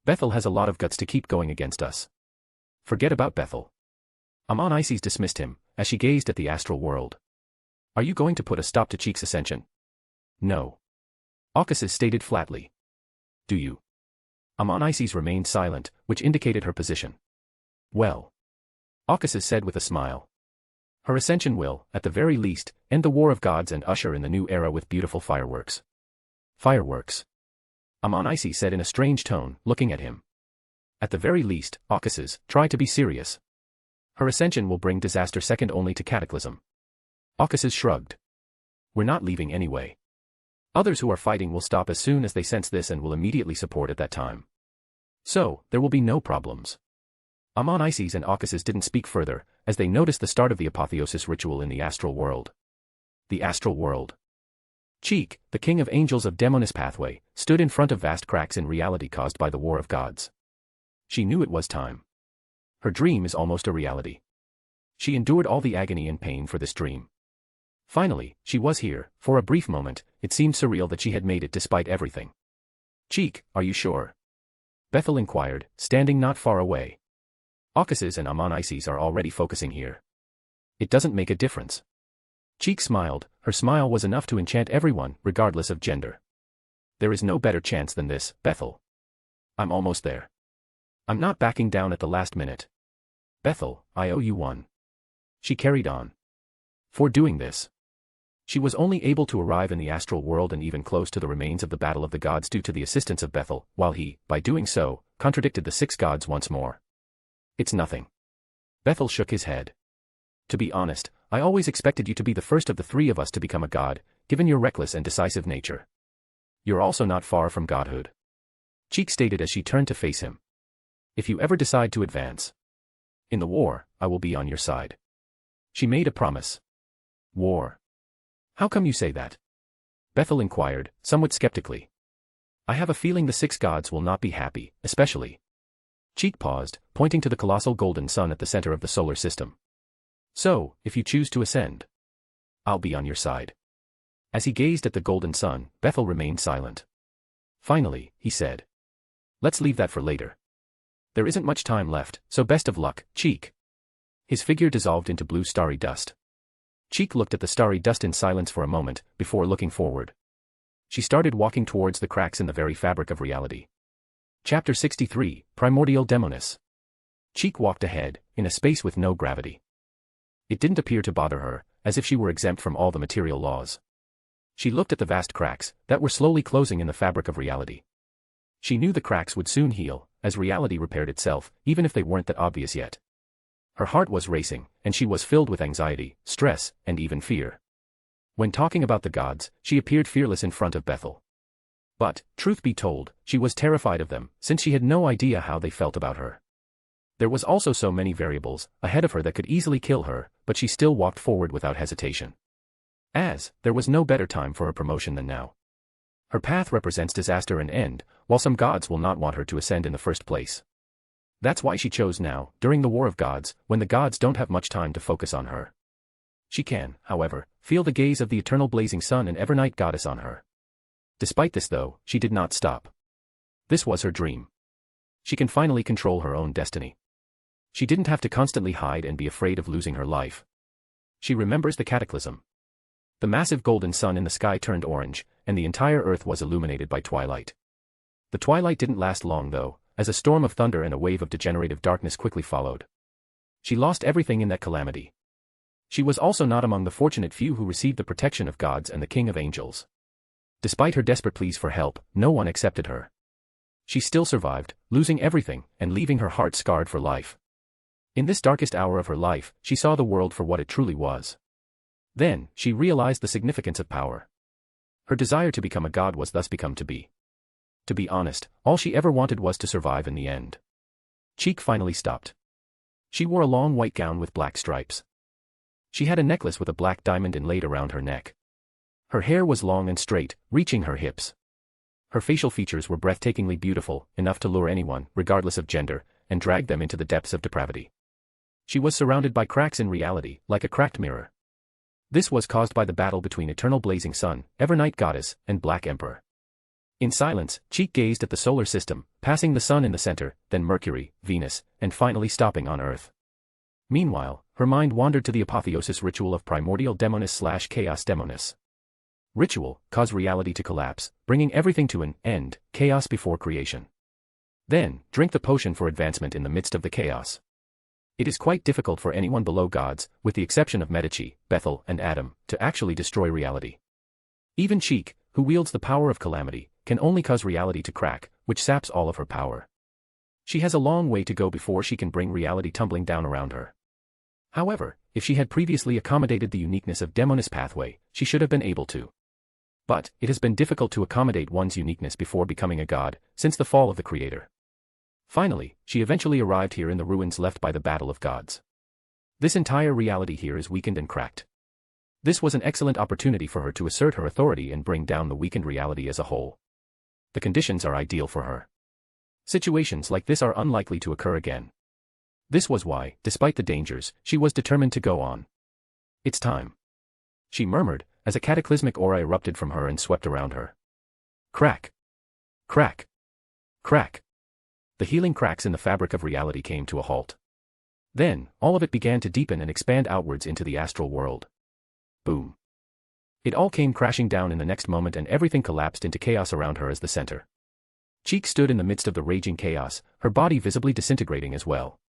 Bethel has a lot of guts to keep going against us. Forget about Bethel. Amon Isis dismissed him, as she gazed at the astral world. Are you going to put a stop to Cheek's ascension? No. Ocas's stated flatly. Do you? Amon Isis remained silent, which indicated her position. Well. Ocas's said with a smile. Her ascension will, at the very least, end the war of gods and usher in the new era with beautiful fireworks. Fireworks. Amon Isis said in a strange tone, looking at him. At the very least, Ocas's, try to be serious. Her ascension will bring disaster second only to cataclysm. Ocas's shrugged. We're not leaving anyway. Others who are fighting will stop as soon as they sense this and will immediately support at that time. So, there will be no problems. Amon Isis and Ocas's didn't speak further, as they noticed the start of the apotheosis ritual in the astral world. The astral world. Cheek, the king of angels of Demonis pathway, stood in front of vast cracks in reality caused by the war of gods. She knew it was time. Her dream is almost a reality. She endured all the agony and pain for this dream. Finally, she was here. For a brief moment, it seemed surreal that she had made it despite everything. Cheek, are you sure? Bethel inquired, standing not far away. Ocas's and Amon Isis are already focusing here. It doesn't make a difference. Cheek smiled. Her smile was enough to enchant everyone, regardless of gender. There is no better chance than this, Bethel. I'm almost there. I'm not backing down at the last minute. Bethel, I owe you one. She carried on. For doing this. She was only able to arrive in the astral world and even close to the remains of the battle of the gods due to the assistance of Bethel, while he, by doing so, contradicted the 6 gods once more. It's nothing. Bethel shook his head. To be honest, I always expected you to be the first of the 3 of us to become a god, given your reckless and decisive nature. You're also not far from godhood. Cheek stated as she turned to face him. If you ever decide to advance in the war, I will be on your side. She made a promise. War. How come you say that? Bethel inquired, somewhat skeptically. I have a feeling the 6 gods will not be happy, especially. Cheek paused, pointing to the colossal golden sun at the center of the solar system. So, if you choose to ascend, I'll be on your side. As he gazed at the golden sun, Bethel remained silent. Finally, he said. Let's leave that for later. There isn't much time left, so best of luck, Cheek. His figure dissolved into blue starry dust. Cheek looked at the starry dust in silence for a moment, before looking forward. She started walking towards the cracks in the very fabric of reality. Chapter 63, Primordial Demonis. Cheek walked ahead, in a space with no gravity. It didn't appear to bother her, as if she were exempt from all the material laws. She looked at the vast cracks, that were slowly closing in the fabric of reality. She knew the cracks would soon heal, as reality repaired itself, even if they weren't that obvious yet. Her heart was racing, and she was filled with anxiety, stress, and even fear. When talking about the gods, she appeared fearless in front of Bethel. But, truth be told, she was terrified of them, since she had no idea how they felt about her. There was also so many variables ahead of her that could easily kill her, but she still walked forward without hesitation. As, there was no better time for a promotion than now. Her path represents disaster and end, while some gods will not want her to ascend in the first place. That's why she chose now, during the War of Gods, when the gods don't have much time to focus on her. She can, however, feel the gaze of the eternal blazing sun and Evernight goddess on her. Despite this though, she did not stop. This was her dream. She can finally control her own destiny. She didn't have to constantly hide and be afraid of losing her life. She remembers the cataclysm. The massive golden sun in the sky turned orange, and the entire earth was illuminated by twilight. The twilight didn't last long though, as a storm of thunder and a wave of degenerative darkness quickly followed. She lost everything in that calamity. She was also not among the fortunate few who received the protection of gods and the king of angels. Despite her desperate pleas for help, no one accepted her. She still survived, losing everything, and leaving her heart scarred for life. In this darkest hour of her life, she saw the world for what it truly was. Then, she realized the significance of power. Her desire to become a god was thus become to be. To be honest, all she ever wanted was to survive in the end. Cheek finally stopped. She wore a long white gown with black stripes. She had a necklace with a black diamond inlaid around her neck. Her hair was long and straight, reaching her hips. Her facial features were breathtakingly beautiful, enough to lure anyone, regardless of gender, and dragged them into the depths of depravity. She was surrounded by cracks in reality, like a cracked mirror. This was caused by the battle between eternal blazing sun, Evernight goddess, and Black Emperor. In silence, Cheek gazed at the solar system, passing the sun in the center, then Mercury, Venus, and finally stopping on Earth. Meanwhile, her mind wandered to the apotheosis ritual of primordial demonis/chaos demonis. Ritual, cause reality to collapse, bringing everything to an end, chaos before creation. Then, drink the potion for advancement in the midst of the chaos. It is quite difficult for anyone below gods, with the exception of Medici, Bethel, and Adam, to actually destroy reality. Even Cheek, who wields the power of calamity, can only cause reality to crack, which saps all of her power. She has a long way to go before she can bring reality tumbling down around her. However, if she had previously accommodated the uniqueness of Demonis pathway, she should have been able to. But, it has been difficult to accommodate one's uniqueness before becoming a god, since the fall of the Creator. Finally, she eventually arrived here in the ruins left by the Battle of Gods. This entire reality here is weakened and cracked. This was an excellent opportunity for her to assert her authority and bring down the weakened reality as a whole. The conditions are ideal for her. Situations like this are unlikely to occur again. This was why, despite the dangers, she was determined to go on. It's time. She murmured, as a cataclysmic aura erupted from her and swept around her. Crack. Crack. Crack. The healing cracks in the fabric of reality came to a halt. Then, all of it began to deepen and expand outwards into the astral world. Boom. It all came crashing down in the next moment and everything collapsed into chaos around her as the center. Cheek stood in the midst of the raging chaos, her body visibly disintegrating as well.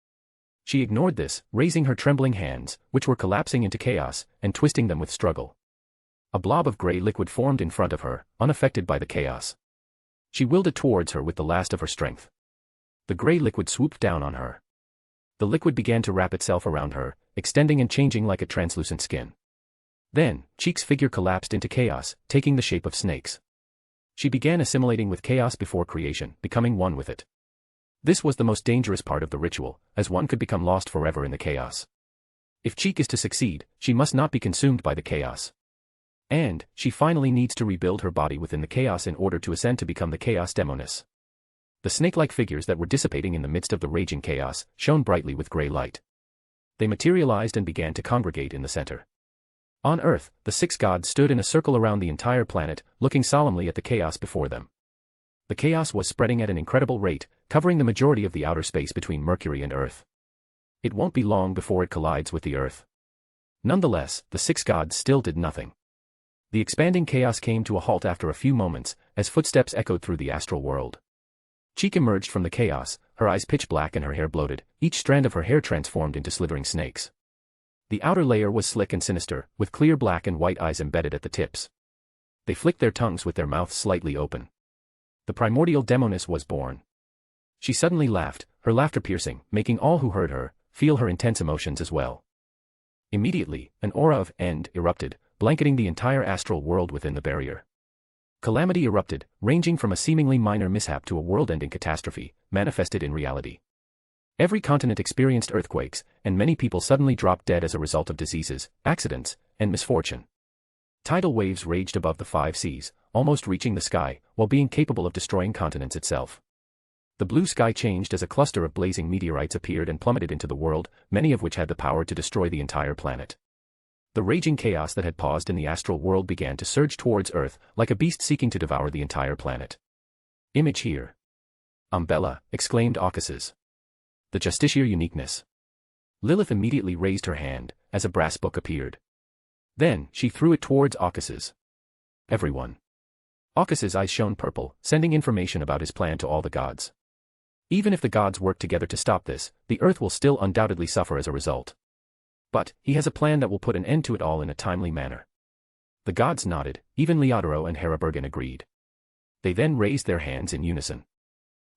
She ignored this, raising her trembling hands, which were collapsing into chaos, and twisting them with struggle. A blob of gray liquid formed in front of her, unaffected by the chaos. She willed it towards her with the last of her strength. The gray liquid swooped down on her. The liquid began to wrap itself around her, extending and changing like a translucent skin. Then, Cheek's figure collapsed into chaos, taking the shape of snakes. She began assimilating with chaos before creation, becoming one with it. This was the most dangerous part of the ritual, as one could become lost forever in the chaos. If Cheek is to succeed, she must not be consumed by the chaos. And, she finally needs to rebuild her body within the chaos in order to ascend to become the chaos demonis. The snake-like figures that were dissipating in the midst of the raging chaos shone brightly with gray light. They materialized and began to congregate in the center. On Earth, the 6 gods stood in a circle around the entire planet, looking solemnly at the chaos before them. The chaos was spreading at an incredible rate, covering the majority of the outer space between Mercury and Earth. It won't be long before it collides with the Earth. Nonetheless, the 6 gods still did nothing. The expanding chaos came to a halt after a few moments, as footsteps echoed through the astral world. Cheek emerged from the chaos, her eyes pitch black and her hair bloated, each strand of her hair transformed into slithering snakes. The outer layer was slick and sinister, with clear black and white eyes embedded at the tips. They flicked their tongues with their mouths slightly open. The primordial demonis was born. She suddenly laughed, her laughter piercing, making all who heard her feel her intense emotions as well. Immediately, an aura of end erupted, blanketing the entire astral world within the barrier. Calamity erupted, ranging from a seemingly minor mishap to a world-ending catastrophe, manifested in reality. Every continent experienced earthquakes, and many people suddenly dropped dead as a result of diseases, accidents, and misfortune. Tidal waves raged above the 5 seas, almost reaching the sky, while being capable of destroying continents itself. The blue sky changed as a cluster of blazing meteorites appeared and plummeted into the world, many of which had the power to destroy the entire planet. The raging chaos that had paused in the astral world began to surge towards Earth, like a beast seeking to devour the entire planet. Image here. Umbella, exclaimed Aucasus. The Justiciar uniqueness. Lilith immediately raised her hand, as a brass book appeared. Then, she threw it towards Aucasus. Everyone. Aucasus' eyes shone purple, sending information about his plan to all the gods. Even if the gods work together to stop this, the Earth will still undoubtedly suffer as a result. But, he has a plan that will put an end to it all in a timely manner. The gods nodded, even Leodoro and Herabergen agreed. They then raised their hands in unison.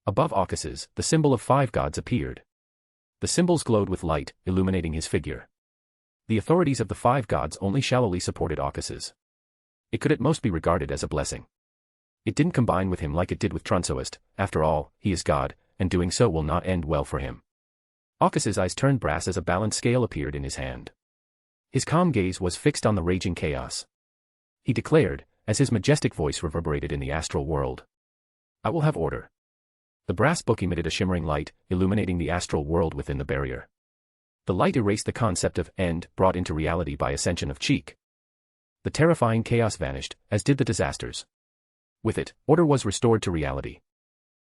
Above Aucasus, the symbol of 5 gods appeared. The symbols glowed with light, illuminating his figure. The authorities of the 5 gods only shallowly supported Aucasus. It could at most be regarded as a blessing. It didn't combine with him like it did with Trunsoist. After all, he is God, and doing so will not end well for him. Aucasus' eyes turned brass as a balanced scale appeared in his hand. His calm gaze was fixed on the raging chaos. He declared, as his majestic voice reverberated in the astral world. I will have order. The brass book emitted a shimmering light, illuminating the astral world within the barrier. The light erased the concept of end brought into reality by ascension of Cheek. The terrifying chaos vanished, as did the disasters. With it, order was restored to reality.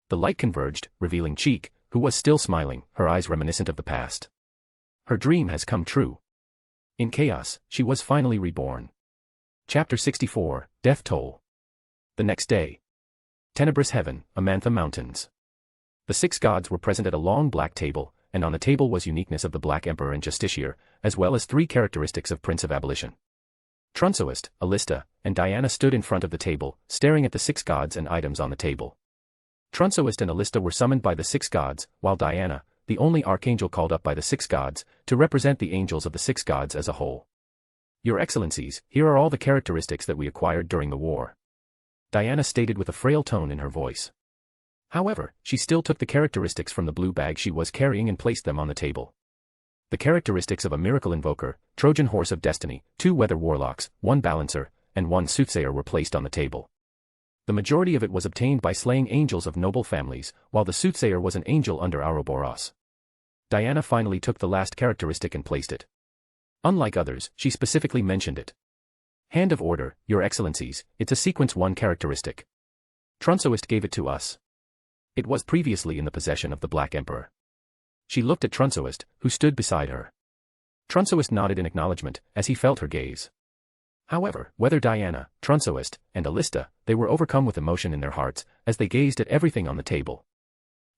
The light converged, revealing Cheek, who was still smiling, her eyes reminiscent of the past. Her dream has come true. In chaos, she was finally reborn. Chapter 64, Death Toll. The next day. Tenebrous Heaven, Amantha Mountains. The 6 gods were present at a long black table, and on the table was uniqueness of the Black Emperor and Justiciar, as well as 3 characteristics of Prince of Abolition. Trunsoist, Alista, and Diana stood in front of the table, staring at the 6 gods and items on the table. Trunsoist and Alista were summoned by the 6 gods, while Diana, the only archangel called up by the 6 gods, to represent the angels of the 6 gods as a whole. Your Excellencies, here are all the characteristics that we acquired during the war. Diana stated with a frail tone in her voice. However, she still took the characteristics from the blue bag she was carrying and placed them on the table. The characteristics of a miracle invoker, Trojan horse of destiny, 2 weather warlocks, 1 balancer, and 1 soothsayer were placed on the table. The majority of it was obtained by slaying angels of noble families, while the soothsayer was an angel under Ouroboros. Diana finally took the last characteristic and placed it. Unlike others, she specifically mentioned it. Hand of Order, Your Excellencies, it's a sequence 1 characteristic. Trunsoist gave it to us. It was previously in the possession of the Black Emperor. She looked at Trunsoist, who stood beside her. Trunsoist nodded in acknowledgement, as he felt her gaze. However, whether Diana, Trunsoist, and Alista, they were overcome with emotion in their hearts, as they gazed at everything on the table.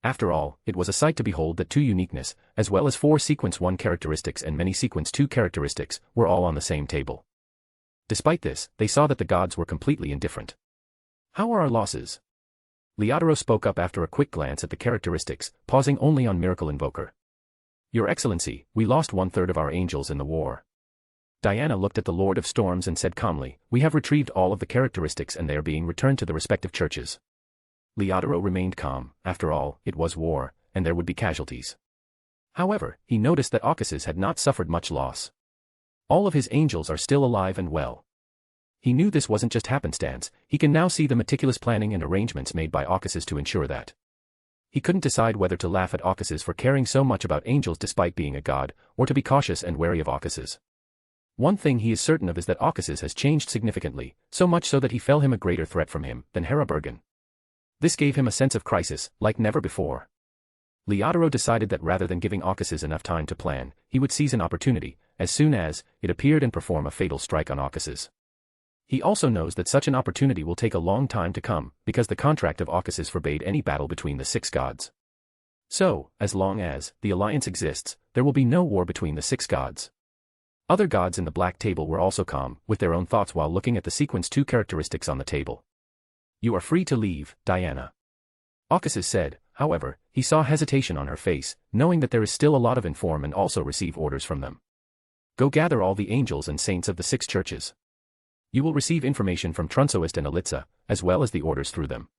After all, it was a sight to behold that 2 uniqueness, as well as 4 sequence 1 characteristics and many sequence 2 characteristics, were all on the same table. Despite this, they saw that the gods were completely indifferent. How are our losses? Leodoro spoke up after a quick glance at the characteristics, pausing only on Miracle Invoker. Your Excellency, we lost 1/3 of our angels in the war. Diana looked at the Lord of Storms and said calmly, we have retrieved all of the characteristics and they are being returned to the respective churches. Leodoro remained calm, after all, it was war, and there would be casualties. However, he noticed that Aucasus had not suffered much loss. All of his angels are still alive and well. He knew this wasn't just happenstance, he can now see the meticulous planning and arrangements made by Aucasus to ensure that. He couldn't decide whether to laugh at Aucasus for caring so much about angels despite being a god, or to be cautious and wary of Aucasus. One thing he is certain of is that Aucasus has changed significantly, so much so that he felt him a greater threat from him than Herabergen. This gave him a sense of crisis, like never before. Leodoro decided that rather than giving Aucasus enough time to plan, he would seize an opportunity, as soon as it appeared and perform a fatal strike on Aucasus. He also knows that such an opportunity will take a long time to come, because the contract of Aucasus forbade any battle between the 6 gods. So, as long as the alliance exists, there will be no war between the 6 gods. Other gods in the black table were also calm, with their own thoughts while looking at the sequence 2 characteristics on the table. You are free to leave, Diana. Aucasus said, however, he saw hesitation on her face, knowing that there is still a lot of inform and also receive orders from them. Go gather all the angels and saints of the 6 churches. You will receive information from Trunsoist and Alitza, as well as the orders through them.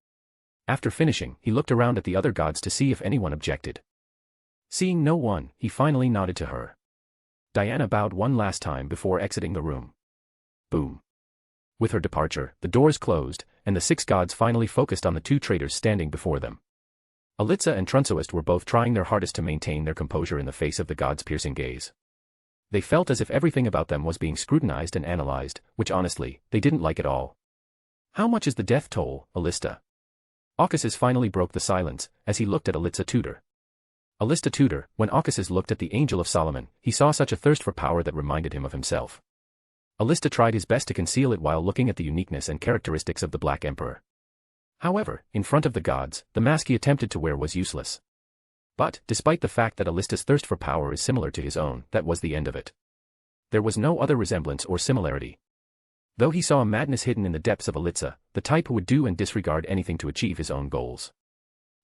After finishing, he looked around at the other gods to see if anyone objected. Seeing no one, he finally nodded to her. Diana bowed one last time before exiting the room. Boom. With her departure, the doors closed, and the 6 gods finally focused on the 2 traitors standing before them. Alitza and Trunsoist were both trying their hardest to maintain their composure in the face of the gods' piercing gaze. They felt as if everything about them was being scrutinized and analyzed, which honestly, they didn't like at all. How much is the death toll, Alista? Aucasus finally broke the silence, as he looked at Alitza Tudor. Alista Tudor, when Aucasus looked at the Angel of Solomon, he saw such a thirst for power that reminded him of himself. Alista tried his best to conceal it while looking at the uniqueness and characteristics of the Black Emperor. However, in front of the gods, the mask he attempted to wear was useless. But, despite the fact that Alista's thirst for power is similar to his own, that was the end of it. There was no other resemblance or similarity. Though he saw a madness hidden in the depths of Alitza, the type who would do and disregard anything to achieve his own goals.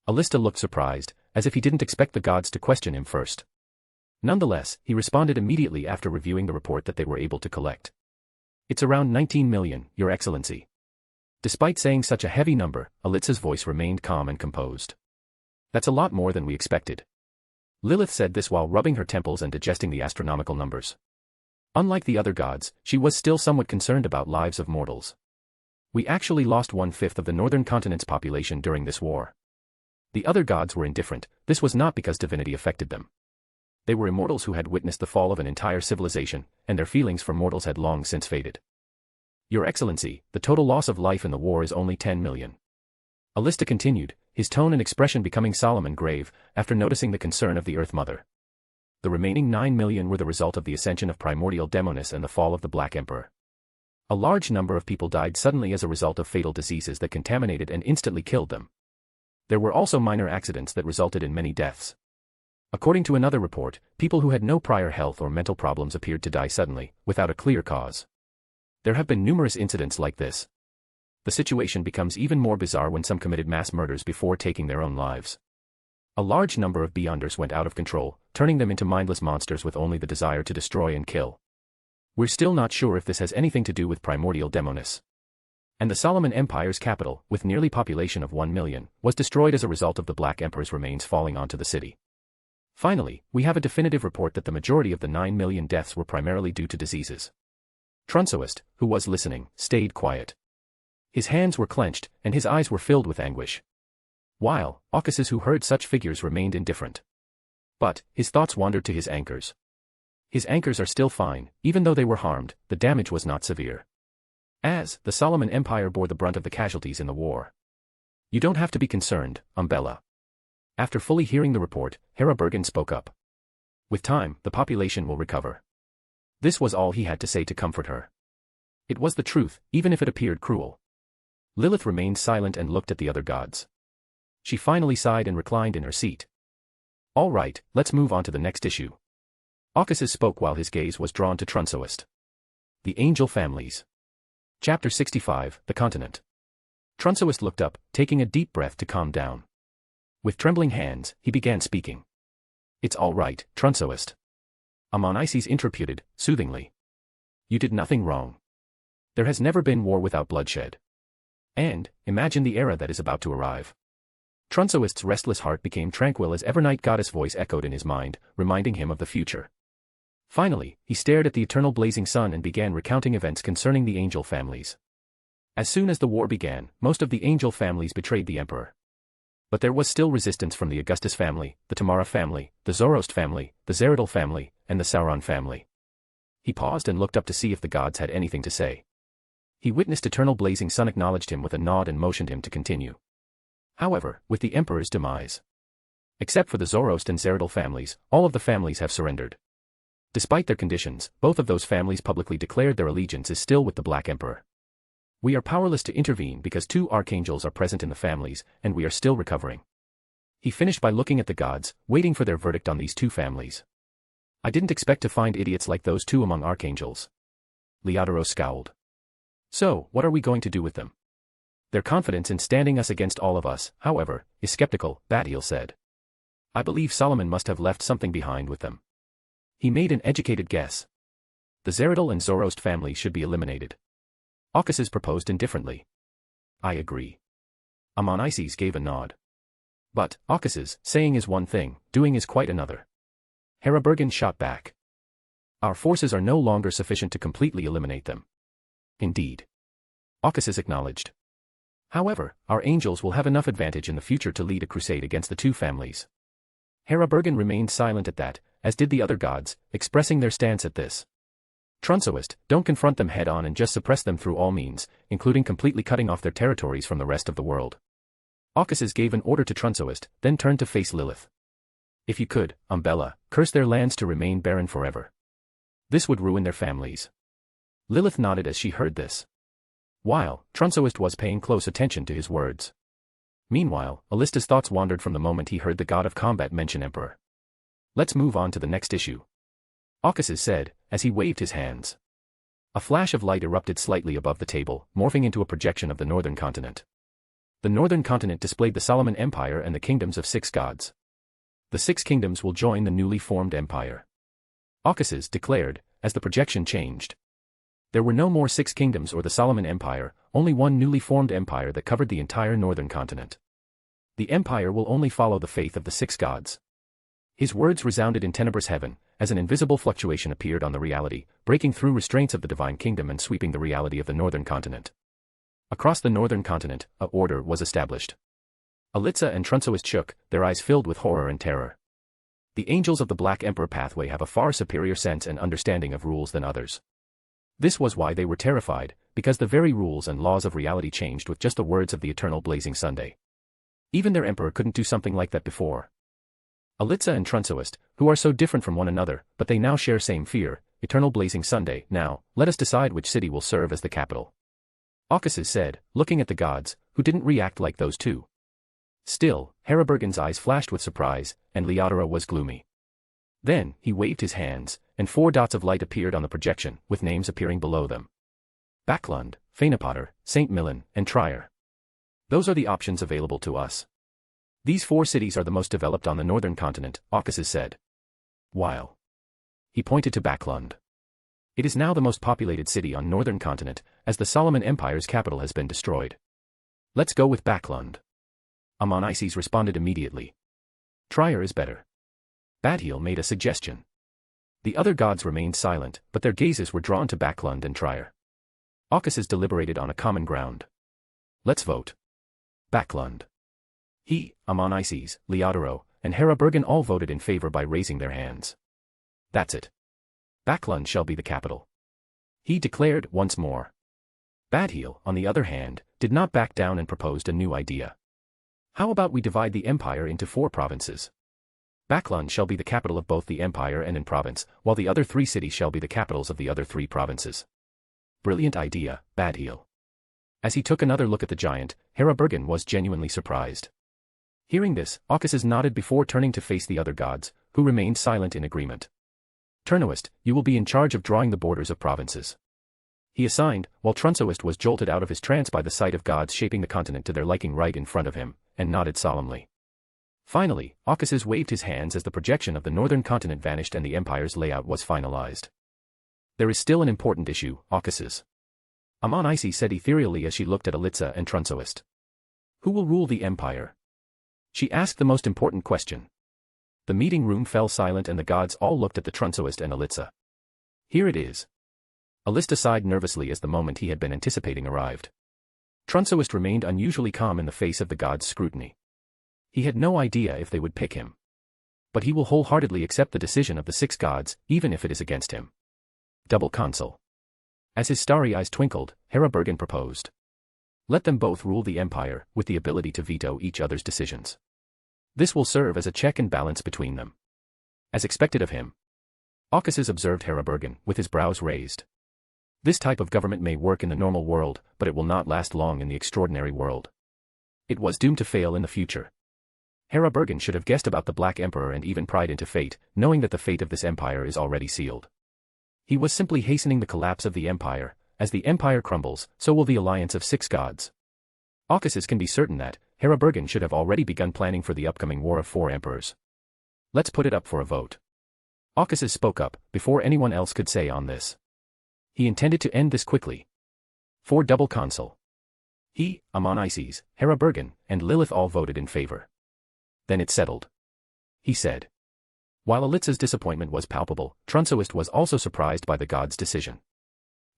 Alista looked surprised, as if he didn't expect the gods to question him first. Nonetheless, he responded immediately after reviewing the report that they were able to collect. It's around 19 million, Your Excellency. Despite saying such a heavy number, Alitza's voice remained calm and composed. That's a lot more than we expected. Lilith said this while rubbing her temples and digesting the astronomical numbers. Unlike the other gods, she was still somewhat concerned about lives of mortals. We actually lost 1/5 of the northern continent's population during this war. The other gods were indifferent. This was not because divinity affected them. They were immortals who had witnessed the fall of an entire civilization, and their feelings for mortals had long since faded. Your Excellency, the total loss of life in the war is only 10 million. Alista continued, his tone and expression becoming solemn and grave, after noticing the concern of the Earth Mother. The remaining 9 million were the result of the ascension of primordial Demonis and the fall of the Black Emperor. A large number of people died suddenly as a result of fatal diseases that contaminated and instantly killed them. There were also minor accidents that resulted in many deaths. According to another report, people who had no prior health or mental problems appeared to die suddenly, without a clear cause. There have been numerous incidents like this. The situation becomes even more bizarre when some committed mass murders before taking their own lives. A large number of Beyonders went out of control, turning them into mindless monsters with only the desire to destroy and kill. We're still not sure if this has anything to do with primordial Demonis. And the Solomon Empire's capital, with nearly population of 1 million, was destroyed as a result of the Black Emperor's remains falling onto the city. Finally, we have a definitive report that the majority of the 9 million deaths were primarily due to diseases. Trunsoist, who was listening, stayed quiet. His hands were clenched, and his eyes were filled with anguish. While Aucasus, who heard such figures, remained indifferent. But his thoughts wandered to his anchors. His anchors are still fine, even though they were harmed, the damage was not severe. As the Solomon Empire bore the brunt of the casualties in the war. You don't have to be concerned, Umbella. After fully hearing the report, Hera Bergen spoke up. With time, the population will recover. This was all he had to say to comfort her. It was the truth, even if it appeared cruel. Lilith remained silent and looked at the other gods. She finally sighed and reclined in her seat. All right, let's move on to the next issue. Aucasus spoke while his gaze was drawn to Trunsoist. The Angel Families. Chapter 65, The Continent. Trunsoist looked up, taking a deep breath to calm down. With trembling hands, he began speaking. It's all right, Trunsoist. Amon-Isis interputed, soothingly. You did nothing wrong. There has never been war without bloodshed. And, imagine the era that is about to arrive. Trunsoist's restless heart became tranquil as Evernight Goddess' voice echoed in his mind, reminding him of the future. Finally, he stared at the eternal blazing sun and began recounting events concerning the angel families. As soon as the war began, most of the angel families betrayed the emperor. But there was still resistance from the Augustus family, the Tamara family, the Zoroast family, the Zeridal family, and the Sauron family. He paused and looked up to see if the gods had anything to say. He witnessed eternal blazing sun acknowledged him with a nod and motioned him to continue. However, with the emperor's demise, except for the Zoroast and Zeridal families, all of the families have surrendered. Despite their conditions, both of those families publicly declared their allegiance is still with the Black Emperor. We are powerless to intervene because 2 archangels are present in the families, and we are still recovering. He finished by looking at the gods, waiting for their verdict on these 2 families. I didn't expect to find idiots like those 2 among archangels. Leodaros scowled. So, what are we going to do with them? Their confidence in standing us against all of us, however, is skeptical, Badiel said. I believe Solomon must have left something behind with them. He made an educated guess. The Zeridal and Zoroast families should be eliminated. Aucasus proposed indifferently. I agree. Amon-Isis gave a nod. But, Aucasus, saying is one thing, doing is quite another. Hera Bergen shot back. Our forces are no longer sufficient to completely eliminate them. Indeed. Aucasus acknowledged. However, our angels will have enough advantage in the future to lead a crusade against the 2 families. Hera Bergen remained silent at that, as did the other gods, expressing their stance at this. Trunsoist, don't confront them head-on and just suppress them through all means, including completely cutting off their territories from the rest of the world. Aucasus gave an order to Trunsoist, then turned to face Lilith. If you could, Umbella, curse their lands to remain barren forever. This would ruin their families. Lilith nodded as she heard this. While Trunsoist was paying close attention to his words. Meanwhile, Alista's thoughts wandered from the moment he heard the god of combat mention Emperor. Let's move on to the next issue. Aucasus said, as he waved his hands. A flash of light erupted slightly above the table, morphing into a projection of the northern continent. The northern continent displayed the Solomon Empire and the kingdoms of 6 gods. The 6 kingdoms will join the newly formed empire. Aucasus declared, as the projection changed. There were no more 6 kingdoms or the Solomon Empire, only one newly formed empire that covered the entire northern continent. The empire will only follow the faith of the 6 gods. His words resounded in tenebrous heaven, as an invisible fluctuation appeared on the reality, breaking through restraints of the divine kingdom and sweeping the reality of the northern continent. Across the northern continent, a order was established. Alitza and Trunsoist shook, their eyes filled with horror and terror. The angels of the Black Emperor pathway have a far superior sense and understanding of rules than others. This was why they were terrified, because the very rules and laws of reality changed with just the words of the eternal blazing Sunday. Even their emperor couldn't do something like that before. Alitza and Trunsoist, who are so different from one another, but they now share same fear, eternal blazing Sunday. Now, let us decide which city will serve as the capital. Aucasus said, looking at the gods, who didn't react like those two. Still, Herabergen's eyes flashed with surprise, and Leodora was gloomy. Then, he waved his hands, and 4 dots of light appeared on the projection, with names appearing below them. Backlund, Fainapotter, St. Millen, and Trier. Those are the options available to us. These 4 cities are the most developed on the northern continent, Aucasus said. While he pointed to Backlund. It is now the most populated city on northern continent, as the Solomon Empire's capital has been destroyed. Let's go with Backlund. Amon-Isis responded immediately. Trier is better. Badheal made a suggestion. The other gods remained silent, but their gazes were drawn to Backlund and Trier. Aucasus deliberated on a common ground. Let's vote. Backlund. He, Amon-Isis, Leodoro, and Herabergen all voted in favor by raising their hands. That's it. Backlund shall be the capital. He declared once more. Badheal, on the other hand, did not back down and proposed a new idea. How about we divide the empire into 4 provinces? Backlund shall be the capital of both the empire and an province, while the other 3 cities shall be the capitals of the other 3 provinces. Brilliant idea, Badheal. As he took another look at the giant, Herabergen was genuinely surprised. Hearing this, Aucasus nodded before turning to face the other gods, who remained silent in agreement. Turnoist, you will be in charge of drawing the borders of provinces. He assigned, while Trunsoist was jolted out of his trance by the sight of gods shaping the continent to their liking right in front of him, and nodded solemnly. Finally, Aucasus waved his hands as the projection of the northern continent vanished and the empire's layout was finalized. There is still an important issue, Aucasus. Amon-Isis said ethereally as she looked at Alitza and Trunsoist. Who will rule the empire? She asked the most important question. The meeting room fell silent and the gods all looked at the Trunsoist and Alitza. Here it is. Alista sighed nervously as the moment he had been anticipating arrived. Trunsoist remained unusually calm in the face of the gods' scrutiny. He had no idea if they would pick him. But he will wholeheartedly accept the decision of the 6 gods, even if it is against him. Double consul. As his starry eyes twinkled, Herabergen proposed. Let them both rule the empire, with the ability to veto each other's decisions. This will serve as a check and balance between them. As expected of him. Aucasus observed Herabergen, with his brows raised. This type of government may work in the normal world, but it will not last long in the extraordinary world. It was doomed to fail in the future. Herabergen should have guessed about the Black Emperor and even pried into fate, knowing that the fate of this empire is already sealed. He was simply hastening the collapse of the empire. As the empire crumbles, so will the alliance of 6 gods. Aucasus can be certain that Herabergen should have already begun planning for the upcoming War of 4 Emperors. Let's put it up for a vote. Aucasus spoke up, before anyone else could say on this. He intended to end this quickly. 4 double consul. He, Amon-Isis, Herabergen, and Lilith all voted in favor. Then it's settled. He said. While Alitza's disappointment was palpable, Trunsoist was also surprised by the god's decision.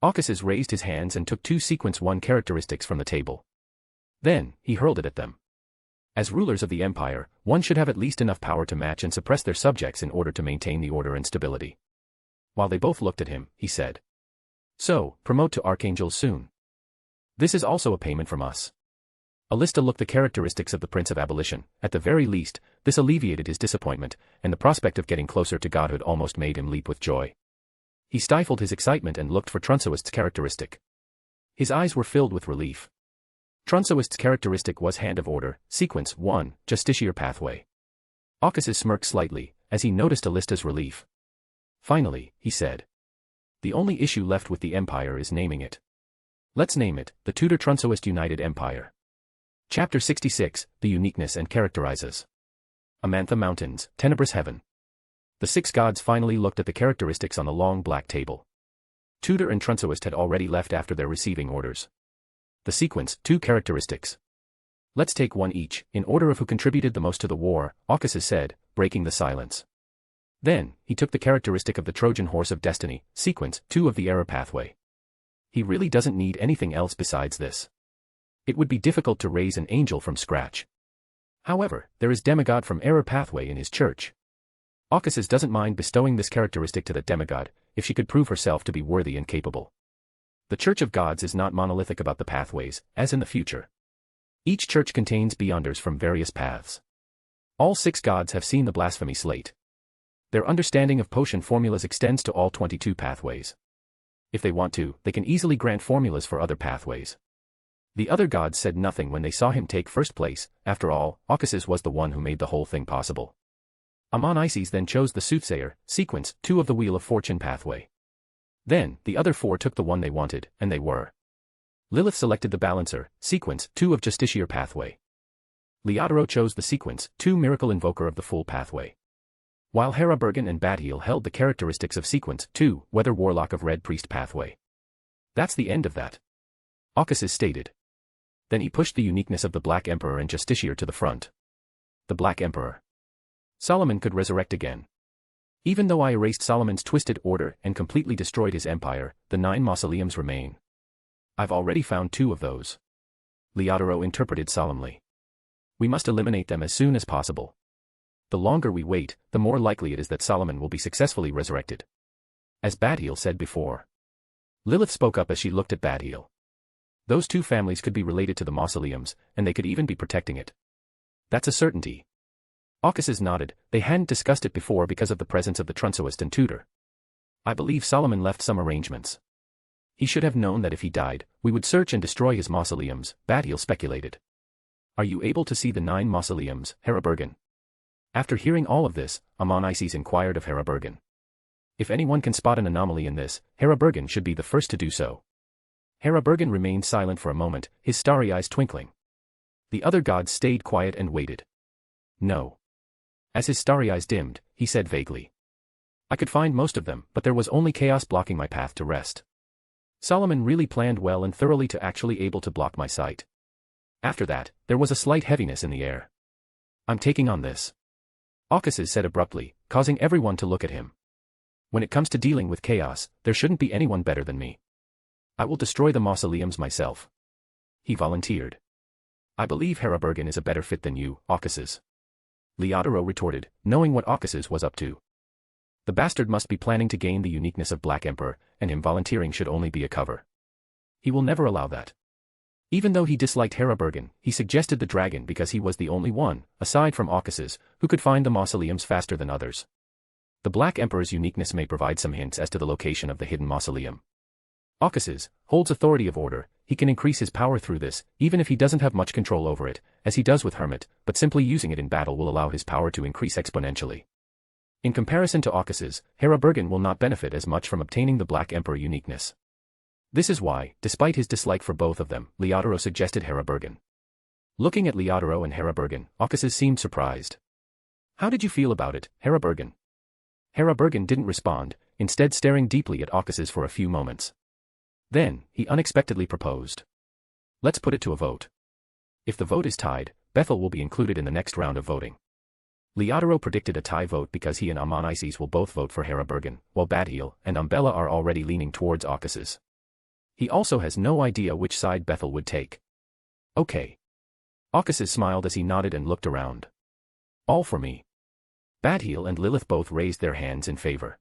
Aucasus raised his hands and took 2 sequence 1 characteristics from the table. Then, he hurled it at them. As rulers of the empire, one should have at least enough power to match and suppress their subjects in order to maintain the order and stability. While they both looked at him, he said. So, promote to archangels soon. This is also a payment from us. Alista looked the characteristics of the Prince of Abolition. At the very least, this alleviated his disappointment, and the prospect of getting closer to godhood almost made him leap with joy. He stifled his excitement and looked for Trunsoist's characteristic. His eyes were filled with relief. Trunsoist's characteristic was Hand of Order, Sequence 1, Justiciar Pathway. Aucasus smirked slightly, as he noticed Alista's relief. Finally, he said. The only issue left with the empire is naming it. Let's name it, the Tudor Trunsoist United Empire. Chapter 66, The Uniqueness and Characterizes. Amantha Mountains, Tenebrous Heaven. The 6 gods finally looked at the characteristics on the long black table. Tudor and Trunsoist had already left after their receiving orders. The sequence, 2 characteristics. Let's take one each, in order of who contributed the most to the war, Aucasus said, breaking the silence. Then, he took the characteristic of the Trojan Horse of Destiny, sequence 2 of the Error Pathway. He really doesn't need anything else besides this. It would be difficult to raise an angel from scratch. However, there is demigod from error pathway in his church. Ocasys doesn't mind bestowing this characteristic to the demigod, if she could prove herself to be worthy and capable. The Church of Gods is not monolithic about the pathways, as in the future. Each church contains beyonders from various paths. All 6 gods have seen the blasphemy slate. Their understanding of potion formulas extends to all 22 pathways. If they want to, they can easily grant formulas for other pathways. The other gods said nothing when they saw him take first place. After all, Ocasys was the one who made the whole thing possible. Amon-Isis then chose the Soothsayer, sequence 2 of the Wheel of Fortune pathway. Then, the other 4 took the one they wanted, and they were. Lilith selected the Balancer, sequence 2 of Justiciar pathway. Leodoro chose the sequence 2 Miracle Invoker of the Full pathway. While Hera Bergen and Badheal held the characteristics of sequence 2 Weather Warlock of Red Priest pathway. That's the end of that. Ocasys stated. Then he pushed the uniqueness of the Black Emperor and Justiciar to the front. The Black Emperor. Solomon could resurrect again. Even though I erased Solomon's twisted order and completely destroyed his empire, the 9 mausoleums remain. I've already found 2 of those. Leodoro interpreted solemnly. We must eliminate them as soon as possible. The longer we wait, the more likely it is that Solomon will be successfully resurrected. As Badheal said before. Lilith spoke up as she looked at Badheal. Those 2 families could be related to the mausoleums, and they could even be protecting it. That's a certainty. Ocasys nodded. They hadn't discussed it before because of the presence of the Trunsoist and Tutor. I believe Solomon left some arrangements. He should have known that if he died, we would search and destroy his mausoleums, Badheal speculated. Are you able to see the 9 mausoleums, Hera Bergen? After hearing all of this, Amon-Isis inquired of Hera Bergen. If anyone can spot an anomaly in this, Hera Bergen should be the first to do so. Hera Bergen remained silent for a moment, his starry eyes twinkling. The other gods stayed quiet and waited. No. As his starry eyes dimmed, he said vaguely. I could find most of them, but there was only chaos blocking my path to rest. Solomon really planned well and thoroughly to actually able to block my sight. After that, there was a slight heaviness in the air. I'm taking on this. Ocasys said abruptly, causing everyone to look at him. When it comes to dealing with chaos, there shouldn't be anyone better than me. I will destroy the mausoleums myself. He volunteered. I believe Hera Bergen is a better fit than you, Ocasys. Leodoro retorted, knowing what Ocasys was up to. The bastard must be planning to gain the uniqueness of Black Emperor, and him volunteering should only be a cover. He will never allow that. Even though he disliked Hera Bergen, he suggested the dragon because he was the only one, aside from Ocasys, who could find the mausoleums faster than others. The Black Emperor's uniqueness may provide some hints as to the location of the hidden mausoleum. Ocasys holds authority of order. He can increase his power through this, even if he doesn't have much control over it, as he does with Hermit, but simply using it in battle will allow his power to increase exponentially. In comparison to Ocasys, Hera Bergen will not benefit as much from obtaining the Black Emperor uniqueness. This is why, despite his dislike for both of them, Leodoro suggested Hera Bergen. Looking at Leodoro and Hera Bergen, Ocasys seemed surprised. How did you feel about it, Hera Bergen? Hera Bergen didn't respond, instead staring deeply at Ocasys for a few moments. Then, he unexpectedly proposed. Let's put it to a vote. If the vote is tied, Bethel will be included in the next round of voting. Leodoro predicted a tie vote because he and Amon-Isis will both vote for Hera Bergen, while Badheal and Umbella are already leaning towards Ocasys. He also has no idea which side Bethel would take. Okay. Ocasys smiled as he nodded and looked around. All for me. Badheal and Lilith both raised their hands in favor.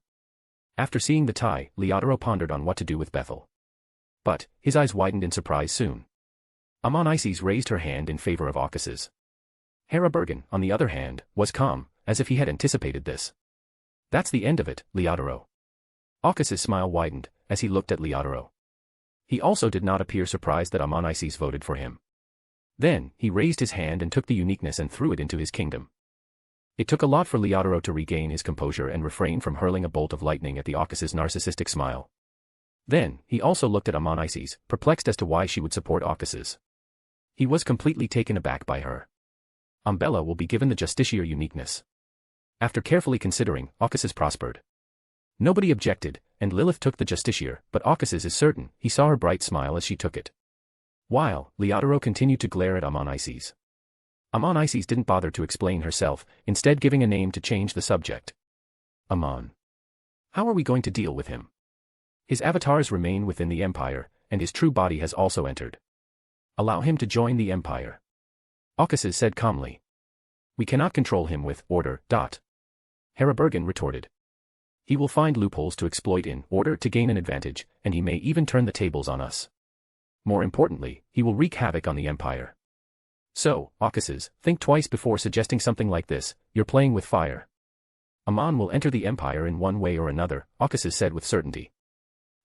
After seeing the tie, Leodoro pondered on what to do with Bethel. But, his eyes widened in surprise soon. Amon-Isis raised her hand in favor of Ocasys. Hera Bergen, on the other hand, was calm, as if he had anticipated this. That's the end of it, Leodoro. Ocasys' smile widened, as he looked at Leodoro. He also did not appear surprised that Amon-Isis voted for him. Then, he raised his hand and took the uniqueness and threw it into his kingdom. It took a lot for Leodoro to regain his composure and refrain from hurling a bolt of lightning at the Ocasys' narcissistic smile. Then, he also looked at Amon-Isis, perplexed as to why she would support Ocasys. He was completely taken aback by her. Umbella will be given the Justiciar uniqueness. After carefully considering, Ocasys prospered. Nobody objected, and Lilith took the Justiciar, but Ocasys is certain, he saw her bright smile as she took it. While, Leodoro continued to glare at Amon-Isis. Amon-Isis didn't bother to explain herself, instead giving a name to change the subject. Amon. How are we going to deal with him? His avatars remain within the Empire, and his true body has also entered. Allow him to join the Empire. Ocasys said calmly. We cannot control him with order. Herabergen retorted. He will find loopholes to exploit in order to gain an advantage, and he may even turn the tables on us. More importantly, he will wreak havoc on the Empire. So, Caucasus, think twice before suggesting something like this. You're playing with fire. Amon will enter the Empire in one way or another, Caucasus said with certainty.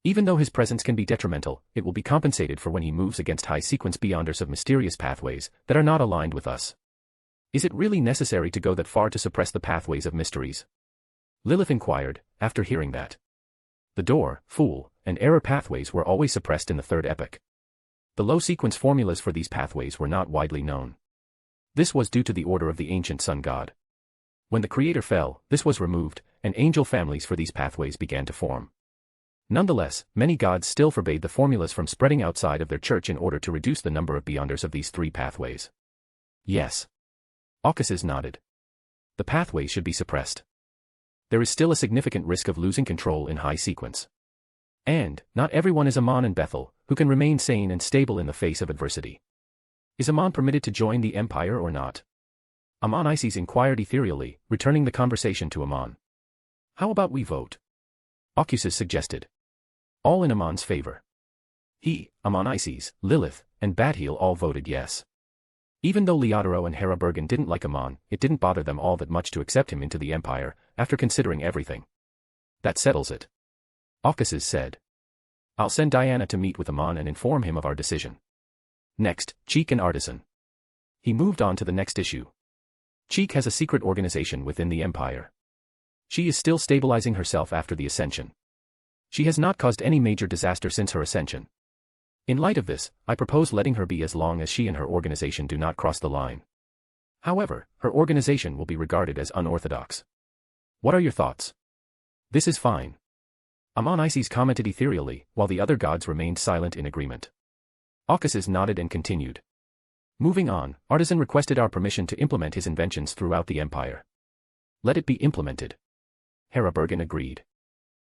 Even though his presence can be detrimental, it will be compensated for when he moves against high-sequence beyonders of mysterious pathways that are not aligned with us. Is it really necessary to go that far to suppress the pathways of mysteries? Lilith inquired, after hearing that. The door, fool, and error pathways were always suppressed in the third epoch. The low-sequence formulas for these pathways were not widely known. This was due to the order of the ancient sun god. When the creator fell, this was removed, and angel families for these pathways began to form. Nonetheless, many gods still forbade the formulas from spreading outside of their church in order to reduce the number of beyonders of these three pathways. Yes. Caucasus nodded. The pathways should be suppressed. There is still a significant risk of losing control in high sequence. And, not everyone is Amon and Bethel, who can remain sane and stable in the face of adversity. Is Amon permitted to join the Empire or not? Amon Isis inquired ethereally, returning the conversation to Amon. How about we vote? Caucasus suggested. All in Amon's favor. He, Amon Isis, Lilith, and Badheel all voted yes. Even though Leodoro and Herabergen didn't like Amon, it didn't bother them all that much to accept him into the Empire, after considering everything. That settles it. Caucasus said. I'll send Diana to meet with Amon and inform him of our decision. Next, Cheek and Artisan. He moved on to the next issue. Cheek has a secret organization within the Empire. She is still stabilizing herself after the ascension. She has not caused any major disaster since her ascension. In light of this, I propose letting her be as long as she and her organization do not cross the line. However, her organization will be regarded as unorthodox. What are your thoughts? This is fine. Amon Isis commented ethereally, while the other gods remained silent in agreement. Caucasus nodded and continued. Moving on, Artisan requested our permission to implement his inventions throughout the Empire. Let it be implemented. Herabergen agreed.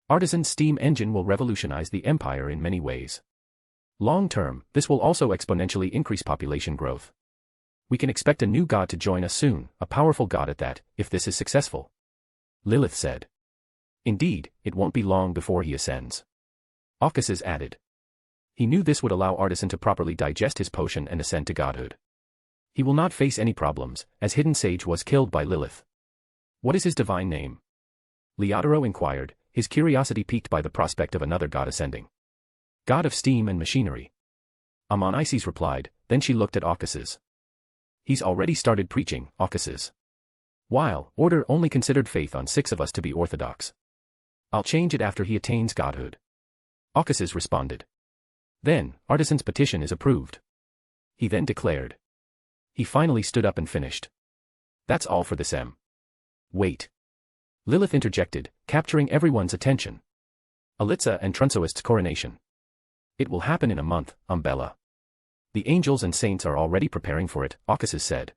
Artisan's steam engine will revolutionize the Empire in many ways. Long-term, this will also exponentially increase population growth. We can expect a new god to join us soon, a powerful god at that, if this is successful. Lilith said. Indeed, it won't be long before he ascends. Caucasus added. He knew this would allow Artisan to properly digest his potion and ascend to godhood. He will not face any problems, as Hidden Sage was killed by Lilith. What is his divine name? Leodoro inquired, his curiosity piqued by the prospect of another god ascending. God of steam and machinery. Amon Isis replied, then she looked at Caucasus. He's already started preaching, Caucasus. While Order only considered faith on 6 of us to be orthodox. I'll change it after he attains godhood. Caucasus responded. Then, Artisan's petition is approved. He then declared. He finally stood up and finished. That's all for this Wait. Lilith interjected, capturing everyone's attention. Alitza and Trunsoist's coronation. It will happen in a month, Umbella. The angels and saints are already preparing for it, Caucasus said.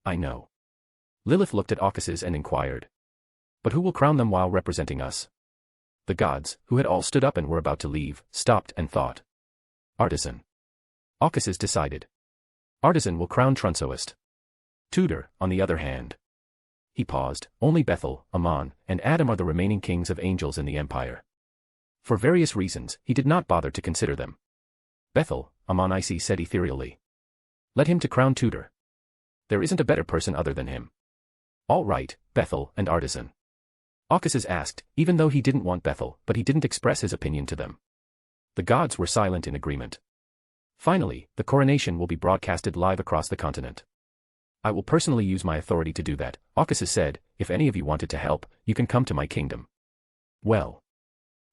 I know. Lilith looked at Caucasus and inquired. But who will crown them while representing us? The gods, who had all stood up and were about to leave, stopped and thought. Artisan. Caucasus decided. Artisan will crown Trunsoist. Tudor, on the other hand. He paused. Only Bethel, Amon, and Adam are the remaining kings of angels in the Empire. For various reasons, he did not bother to consider them. Bethel, Amon Isis said ethereally. Let him to crown Tudor. There isn't a better person other than him. All right, Bethel and Artisan. Caucasus asked, even though he didn't want Bethel, but he didn't express his opinion to them. The gods were silent in agreement. Finally, the coronation will be broadcasted live across the continent. I will personally use my authority to do that, Caucasus said. If any of you wanted to help, you can come to my kingdom. Well.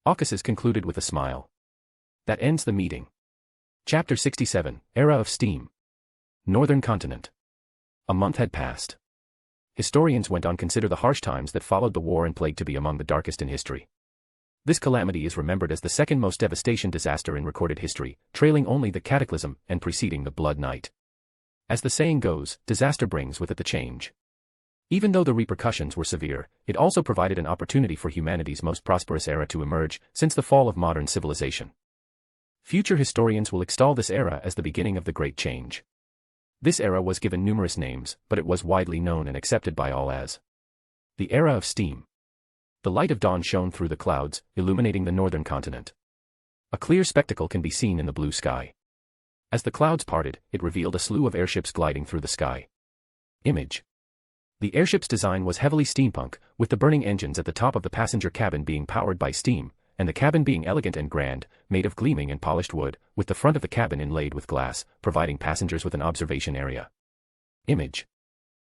Caucasus concluded with a smile. That ends the meeting. Chapter 67, Era of Steam. Northern Continent. A month had passed. Historians went on to consider the harsh times that followed the war and plague to be among the darkest in history. This calamity is remembered as the second most devastating disaster in recorded history, trailing only the Cataclysm and preceding the Blood Night. As the saying goes, disaster brings with it the change. Even though the repercussions were severe, it also provided an opportunity for humanity's most prosperous era to emerge since the fall of modern civilization. Future historians will extol this era as the beginning of the Great Change. This era was given numerous names, but it was widely known and accepted by all as the Era of Steam. The light of dawn shone through the clouds, illuminating the northern continent. A clear spectacle can be seen in the blue sky. As the clouds parted, it revealed a slew of airships gliding through the sky. Image. The airship's design was heavily steampunk, with the burning engines at the top of the passenger cabin being powered by steam, and the cabin being elegant and grand, made of gleaming and polished wood, with the front of the cabin inlaid with glass, providing passengers with an observation area. Image.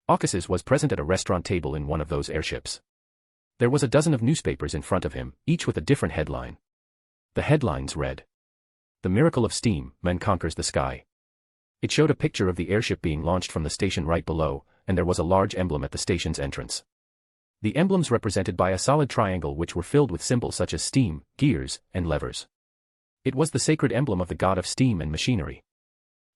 Ocas's was present at a restaurant table in one of those airships. There was a dozen of newspapers in front of him, each with a different headline. The headlines read, "The Miracle of Steam, Man Conquers the Sky." It showed a picture of the airship being launched from the station right below, and there was a large emblem at the station's entrance. The emblems represented by a solid triangle which were filled with symbols such as steam, gears, and levers. It was the sacred emblem of the god of steam and machinery.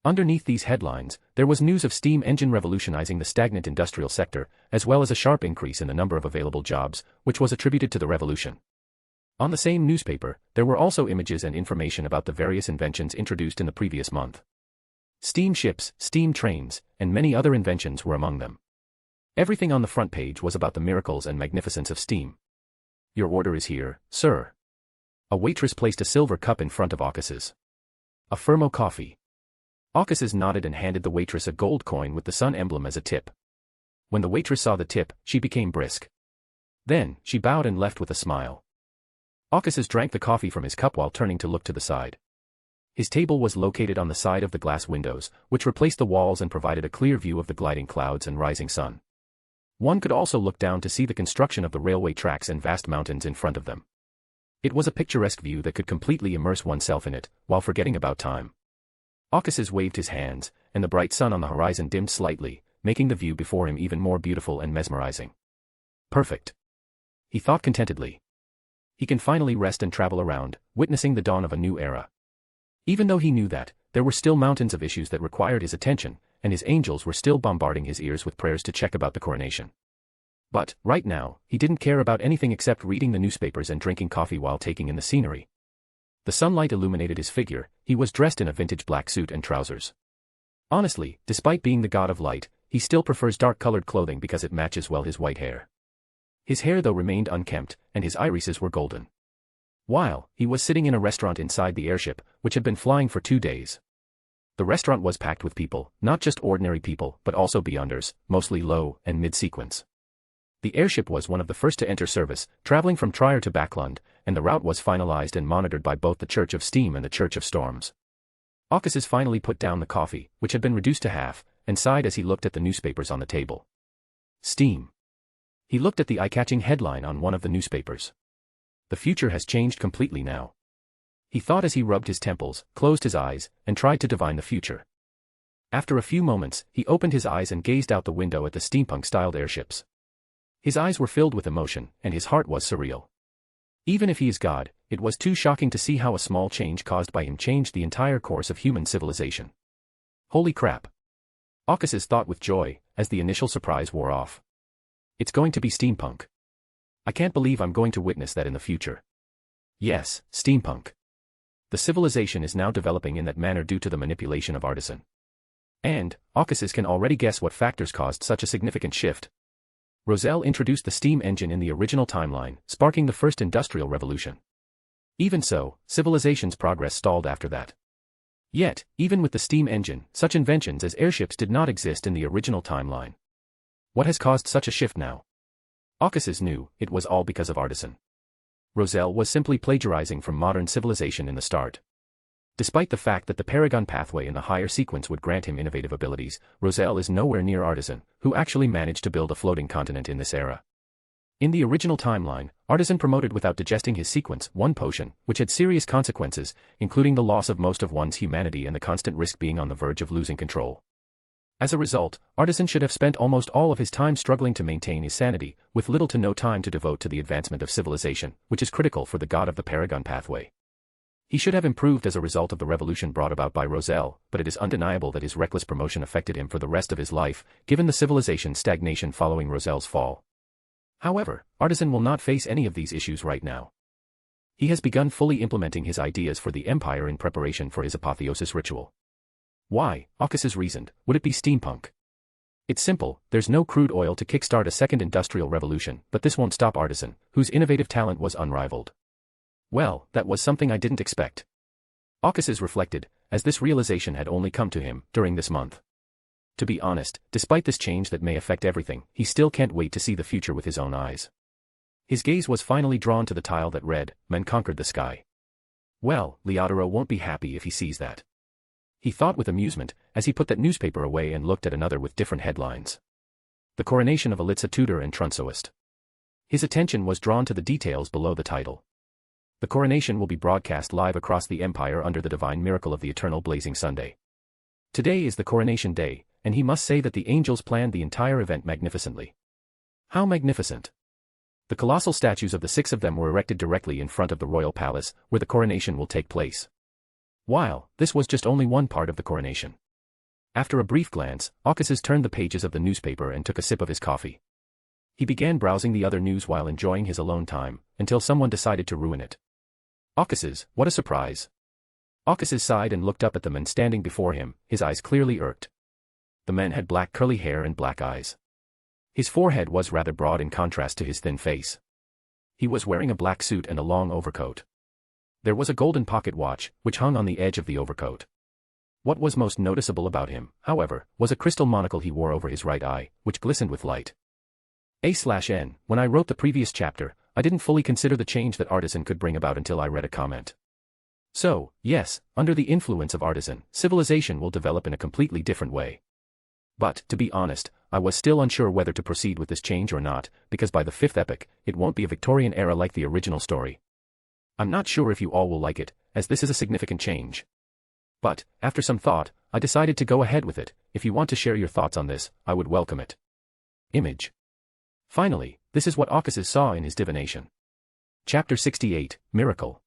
Underneath these headlines, there was news of steam engine revolutionizing the stagnant industrial sector, as well as a sharp increase in the number of available jobs, which was attributed to the revolution. On the same newspaper, there were also images and information about the various inventions introduced in the previous month. Steam ships, steam trains, and many other inventions were among them. Everything on the front page was about the miracles and magnificence of steam. "Your order is here, sir." A waitress placed a silver cup in front of Ocas's. "A Fermo coffee." Ocas's nodded and handed the waitress a gold coin with the sun emblem as a tip. When the waitress saw the tip, she became brisk. Then, she bowed and left with a smile. Ocas's drank the coffee from his cup while turning to look to the side. His table was located on the side of the glass windows, which replaced the walls and provided a clear view of the gliding clouds and rising sun. One could also look down to see the construction of the railway tracks and vast mountains in front of them. It was a picturesque view that could completely immerse oneself in it, while forgetting about time. Ocas's waved his hands, and the bright sun on the horizon dimmed slightly, making the view before him even more beautiful and mesmerizing. Perfect. He thought contentedly. He can finally rest and travel around, witnessing the dawn of a new era. Even though he knew that, there were still mountains of issues that required his attention, and his angels were still bombarding his ears with prayers to check about the coronation. But, right now, he didn't care about anything except reading the newspapers and drinking coffee while taking in the scenery. The sunlight illuminated his figure. He was dressed in a vintage black suit and trousers. Honestly, despite being the god of light, he still prefers dark-colored clothing because it matches well his white hair. His hair though remained unkempt, and his irises were golden. While he was sitting in a restaurant inside the airship, which had been flying for 2 days. The restaurant was packed with people, not just ordinary people, but also beyonders, mostly low and mid-sequence. The airship was one of the first to enter service, traveling from Trier to Backlund, and the route was finalized and monitored by both the Church of Steam and the Church of Storms. Ocas's finally put down the coffee, which had been reduced to half, and sighed as he looked at the newspapers on the table. Steam. He looked at the eye-catching headline on one of the newspapers. The future has changed completely now. He thought as he rubbed his temples, closed his eyes, and tried to divine the future. After a few moments, he opened his eyes and gazed out the window at the steampunk-styled airships. His eyes were filled with emotion, and his heart was surreal. Even if he is God, it was too shocking to see how a small change caused by him changed the entire course of human civilization. Holy crap. Ocas's thought with joy, as the initial surprise wore off. It's going to be steampunk. I can't believe I'm going to witness that in the future. Yes, steampunk. The civilization is now developing in that manner due to the manipulation of artisan. And, Ocas's can already guess what factors caused such a significant shift. Roselle introduced the steam engine in the original timeline, sparking the first industrial revolution. Even so, civilization's progress stalled after that. Yet, even with the steam engine, such inventions as airships did not exist in the original timeline. What has caused such a shift now? Ocas's knew, it was all because of artisan. Roselle was simply plagiarizing from modern civilization in the start. Despite the fact that the Paragon pathway in the higher sequence would grant him innovative abilities, Roselle is nowhere near Artisan, who actually managed to build a floating continent in this era. In the original timeline, Artisan promoted without digesting his sequence one potion, which had serious consequences, including the loss of most of one's humanity and the constant risk being on the verge of losing control. As a result, Artisan should have spent almost all of his time struggling to maintain his sanity, with little to no time to devote to the advancement of civilization, which is critical for the god of the Paragon pathway. He should have improved as a result of the revolution brought about by Roselle, but it is undeniable that his reckless promotion affected him for the rest of his life, given the civilization's stagnation following Roselle's fall. However, Artisan will not face any of these issues right now. He has begun fully implementing his ideas for the Empire in preparation for his apotheosis ritual. Why? Aukas's reasoned, would it be steampunk? It's simple, there's no crude oil to kickstart a second industrial revolution, but this won't stop Artisan, whose innovative talent was unrivaled. Well, that was something I didn't expect. Aukas's reflected, as this realization had only come to him during this month. To be honest, despite this change that may affect everything, he still can't wait to see the future with his own eyes. His gaze was finally drawn to the tile that read, "Men conquered the sky." Well, Leodoro won't be happy if he sees that. He thought with amusement, as he put that newspaper away and looked at another with different headlines. The coronation of Elitza Tudor and Trunsoist. His attention was drawn to the details below the title. The coronation will be broadcast live across the empire under the divine miracle of the eternal blazing Sunday. Today is the coronation day, and he must say that the angels planned the entire event magnificently. How magnificent! The colossal statues of the 6 of them were erected directly in front of the royal palace, where the coronation will take place. While, this was just only one part of the coronation. After a brief glance, Aukas's turned the pages of the newspaper and took a sip of his coffee. He began browsing the other news while enjoying his alone time, until someone decided to ruin it. Aukas's, what a surprise. Aukas's sighed and looked up at the man standing before him, his eyes clearly irked. The man had black curly hair and black eyes. His forehead was rather broad in contrast to his thin face. He was wearing a black suit and a long overcoat. There was a golden pocket watch, which hung on the edge of the overcoat. What was most noticeable about him, however, was a crystal monocle he wore over his right eye, which glistened with light. A/N, when I wrote the previous chapter, I didn't fully consider the change that Artisan could bring about until I read a comment. So, yes, under the influence of Artisan, civilization will develop in a completely different way. But, to be honest, I was still unsure whether to proceed with this change or not, because by the 5th epic, it won't be a Victorian era like the original story. I'm not sure if you all will like it, as this is a significant change. But, after some thought, I decided to go ahead with it. If you want to share your thoughts on this, I would welcome it. Image. Finally, this is what Aukas's saw in his divination. Chapter 68, Miracle.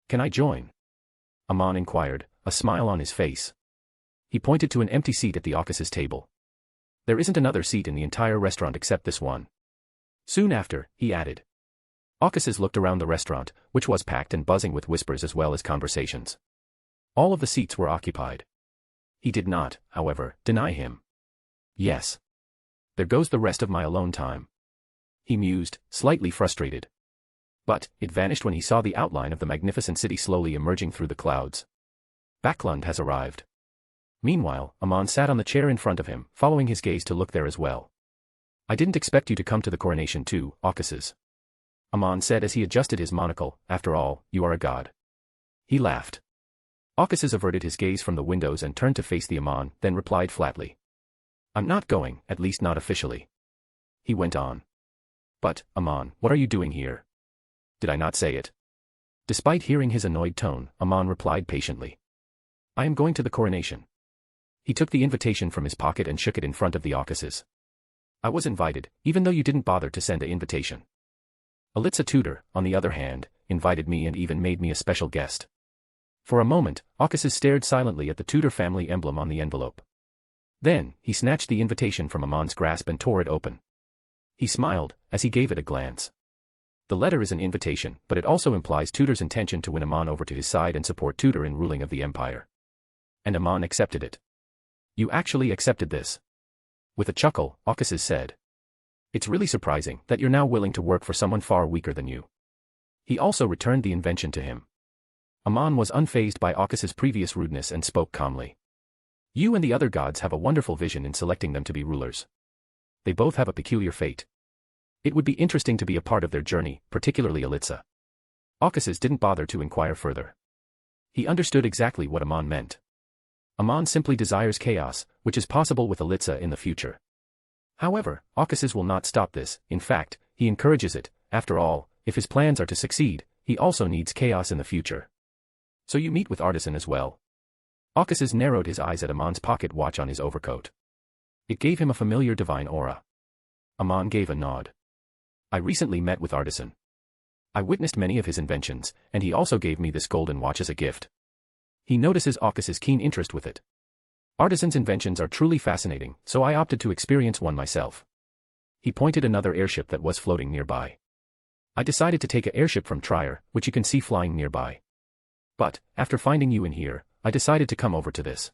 Can I join? Amon inquired, a smile on his face. He pointed to an empty seat at the Aukas's table. There isn't another seat in the entire restaurant except this one. Soon after, he added. Aukas's looked around the restaurant, which was packed and buzzing with whispers as well as conversations. All of the seats were occupied. He did not, however, deny him. Yes. There goes the rest of my alone time. He mused, slightly frustrated. But, it vanished when he saw the outline of the magnificent city slowly emerging through the clouds. Backlund has arrived. Meanwhile, Amon sat on the chair in front of him, following his gaze to look there as well. I didn't expect you to come to the coronation too, Aukas's. Amon said as he adjusted his monocle, after all, you are a god. He laughed. Aukas's averted his gaze from the windows and turned to face the Amon, then replied flatly. I'm not going, at least not officially. He went on. But, Amon, what are you doing here? Did I not say it? Despite hearing his annoyed tone, Amon replied patiently. I am going to the coronation. He took the invitation from his pocket and shook it in front of the Aukas's. I was invited, even though you didn't bother to send an invitation. Elitza Tudor, on the other hand, invited me and even made me a special guest. For a moment, Aukas's stared silently at the Tudor family emblem on the envelope. Then, he snatched the invitation from Amon's grasp and tore it open. He smiled, as he gave it a glance. The letter is an invitation, but it also implies Tudor's intention to win Amon over to his side and support Tudor in ruling of the empire. And Amon accepted it. You actually accepted this? With a chuckle, Aukas's said. It's really surprising that you're now willing to work for someone far weaker than you. He also returned the invention to him. Amon was unfazed by Aukas's previous rudeness and spoke calmly. You and the other gods have a wonderful vision in selecting them to be rulers. They both have a peculiar fate. It would be interesting to be a part of their journey, particularly Elitza. Aukas's didn't bother to inquire further. He understood exactly what Amon meant. Amon simply desires chaos, which is possible with Elitza in the future. However, Aukas's will not stop this. In fact, he encourages it. After all, if his plans are to succeed, he also needs chaos in the future. So you meet with Artisan as well? Aukas's narrowed his eyes at Amon's pocket watch on his overcoat. It gave him a familiar divine aura. Amon gave a nod. I recently met with Artisan. I witnessed many of his inventions, and he also gave me this golden watch as a gift. He notices Aukas's keen interest with it. Artisan's inventions are truly fascinating, so I opted to experience one myself. He pointed another airship that was floating nearby. I decided to take an airship from Trier, which you can see flying nearby. But, after finding you in here, I decided to come over to this.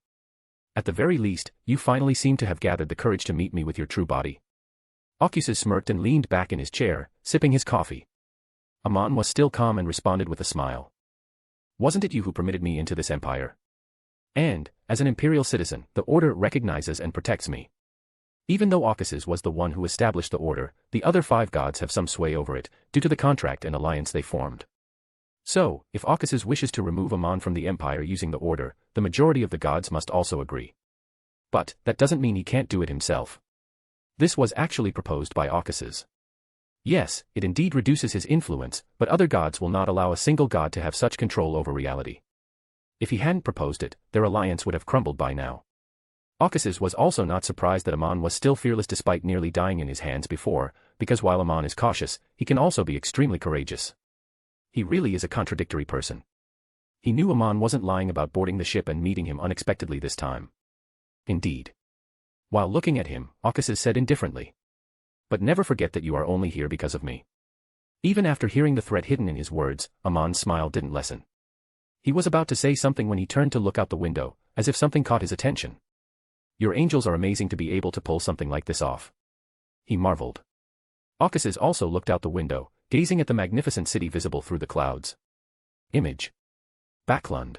At the very least, you finally seem to have gathered the courage to meet me with your true body. Arceus smirked and leaned back in his chair, sipping his coffee. Amon was still calm and responded with a smile. Wasn't it you who permitted me into this empire? And, as an imperial citizen, the order recognizes and protects me. Even though Arceus was the one who established the order, the other 5 gods have some sway over it, due to the contract and alliance they formed. So, if Arceus wishes to remove Amon from the empire using the order, the majority of the gods must also agree. But, that doesn't mean he can't do it himself. This was actually proposed by Arceus. Yes, it indeed reduces his influence, but other gods will not allow a single god to have such control over reality. If he hadn't proposed it, their alliance would have crumbled by now. Arceus was also not surprised that Amon was still fearless despite nearly dying in his hands before, because while Amon is cautious, he can also be extremely courageous. He really is a contradictory person. He knew Amon wasn't lying about boarding the ship and meeting him unexpectedly this time. Indeed. While looking at him, Arceus said indifferently. But never forget that you are only here because of me. Even after hearing the threat hidden in his words, Amon's smile didn't lessen. He was about to say something when he turned to look out the window, as if something caught his attention. Your angels are amazing to be able to pull something like this off. He marveled. Arceus also looked out the window, gazing at the magnificent city visible through the clouds. Image. Backlund.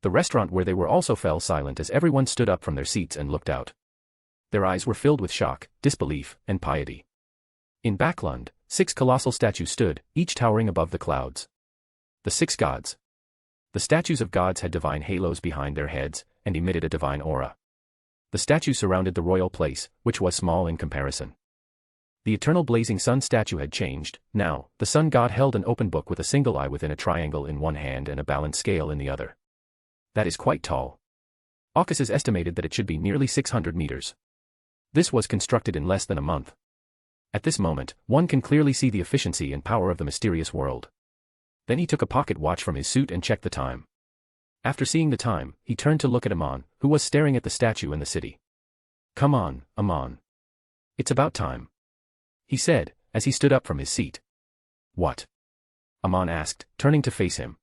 The restaurant where they were also fell silent as everyone stood up from their seats and looked out. Their eyes were filled with shock, disbelief, and piety. In Backlund, 6 colossal statues stood, each towering above the clouds. The 6 gods. The statues of gods had divine halos behind their heads, and emitted a divine aura. The statues surrounded the royal place, which was small in comparison. The eternal blazing sun statue had changed. Now, the sun god held an open book with a single eye within a triangle in one hand and a balanced scale in the other. That is quite tall. Arceus estimated that it should be nearly 600 meters. This was constructed in less than a month. At this moment, one can clearly see the efficiency and power of the mysterious world. Then he took a pocket watch from his suit and checked the time. After seeing the time, he turned to look at Amon, who was staring at the statue and the city. Come on, Amon. It's about time. He said, as he stood up from his seat. What? Amon asked, turning to face him.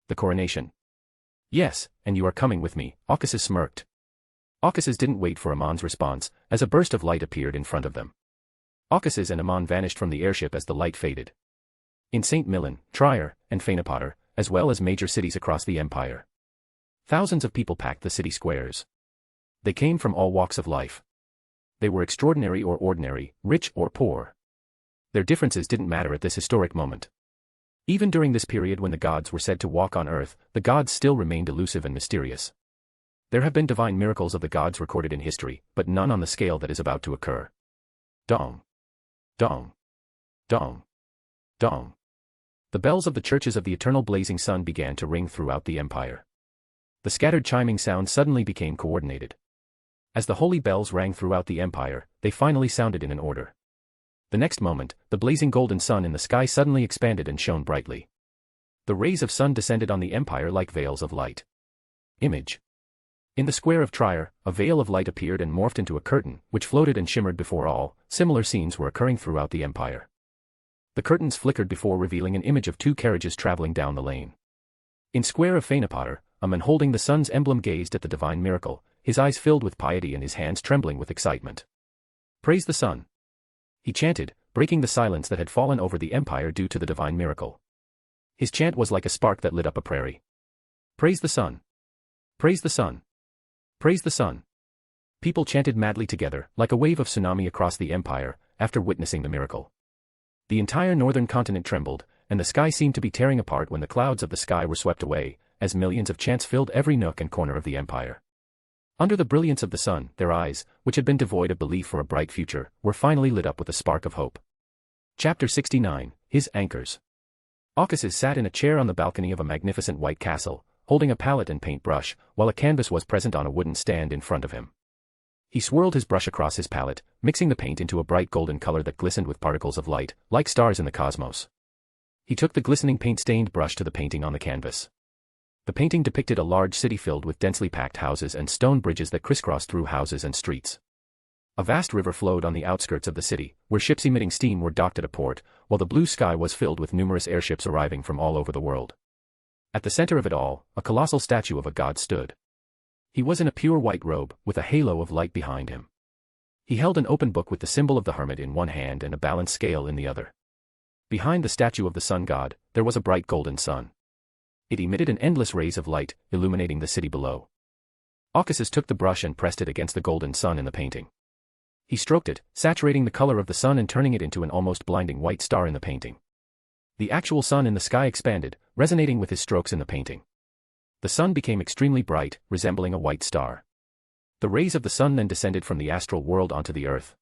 The coronation. Yes, and you are coming with me, Arceus smirked. Arceus didn't wait for Amon's response, as a burst of light appeared in front of them. Arceus and Amon vanished from the airship as the light faded. In St. Milan, Trier, and Phaenopotter, as well as major cities across the empire. Thousands of people packed the city squares. They came from all walks of life. They were extraordinary or ordinary, rich or poor. Their differences didn't matter at this historic moment. Even during this period when the gods were said to walk on earth, the gods still remained elusive and mysterious. There have been divine miracles of the gods recorded in history, but none on the scale that is about to occur. Dong. Dong. Dong. Dong. The bells of the churches of the eternal blazing sun began to ring throughout the empire. The scattered chiming sounds suddenly became coordinated. As the holy bells rang throughout the empire, they finally sounded in an order. The next moment, the blazing golden sun in the sky suddenly expanded and shone brightly. The rays of sun descended on the empire like veils of light. Image. In the square of Trier, a veil of light appeared and morphed into a curtain, which floated and shimmered before all. Similar scenes were occurring throughout the empire. The curtains flickered before revealing an image of 2 carriages traveling down the lane. In square of Phaenopotter, a man holding the sun's emblem gazed at the divine miracle, his eyes filled with piety and his hands trembling with excitement. Praise the sun. He chanted, breaking the silence that had fallen over the empire due to the divine miracle. His chant was like a spark that lit up a prairie. Praise the sun. Praise the sun. Praise the sun. People chanted madly together, like a wave of tsunami across the empire, after witnessing the miracle. The entire northern continent trembled, and the sky seemed to be tearing apart when the clouds of the sky were swept away, as millions of chants filled every nook and corner of the empire. Under the brilliance of the sun, their eyes, which had been devoid of belief for a bright future, were finally lit up with a spark of hope. Chapter 69, His Anchors. Arceus sat in a chair on the balcony of a magnificent white castle, holding a palette and paintbrush, while a canvas was present on a wooden stand in front of him. He swirled his brush across his palette, mixing the paint into a bright golden color that glistened with particles of light, like stars in the cosmos. He took the glistening paint-stained brush to the painting on the canvas. The painting depicted a large city filled with densely packed houses and stone bridges that crisscrossed through houses and streets. A vast river flowed on the outskirts of the city, where ships emitting steam were docked at a port, while the blue sky was filled with numerous airships arriving from all over the world. At the center of it all, a colossal statue of a god stood. He was in a pure white robe, with a halo of light behind him. He held an open book with the symbol of the hermit in one hand and a balanced scale in the other. Behind the statue of the sun god, there was a bright golden sun. It emitted an endless rays of light, illuminating the city below. Caucasus took the brush and pressed it against the golden sun in the painting. He stroked it, saturating the color of the sun and turning it into an almost blinding white star in the painting. The actual sun in the sky expanded, resonating with his strokes in the painting. The sun became extremely bright, resembling a white star. The rays of the sun then descended from the astral world onto the earth.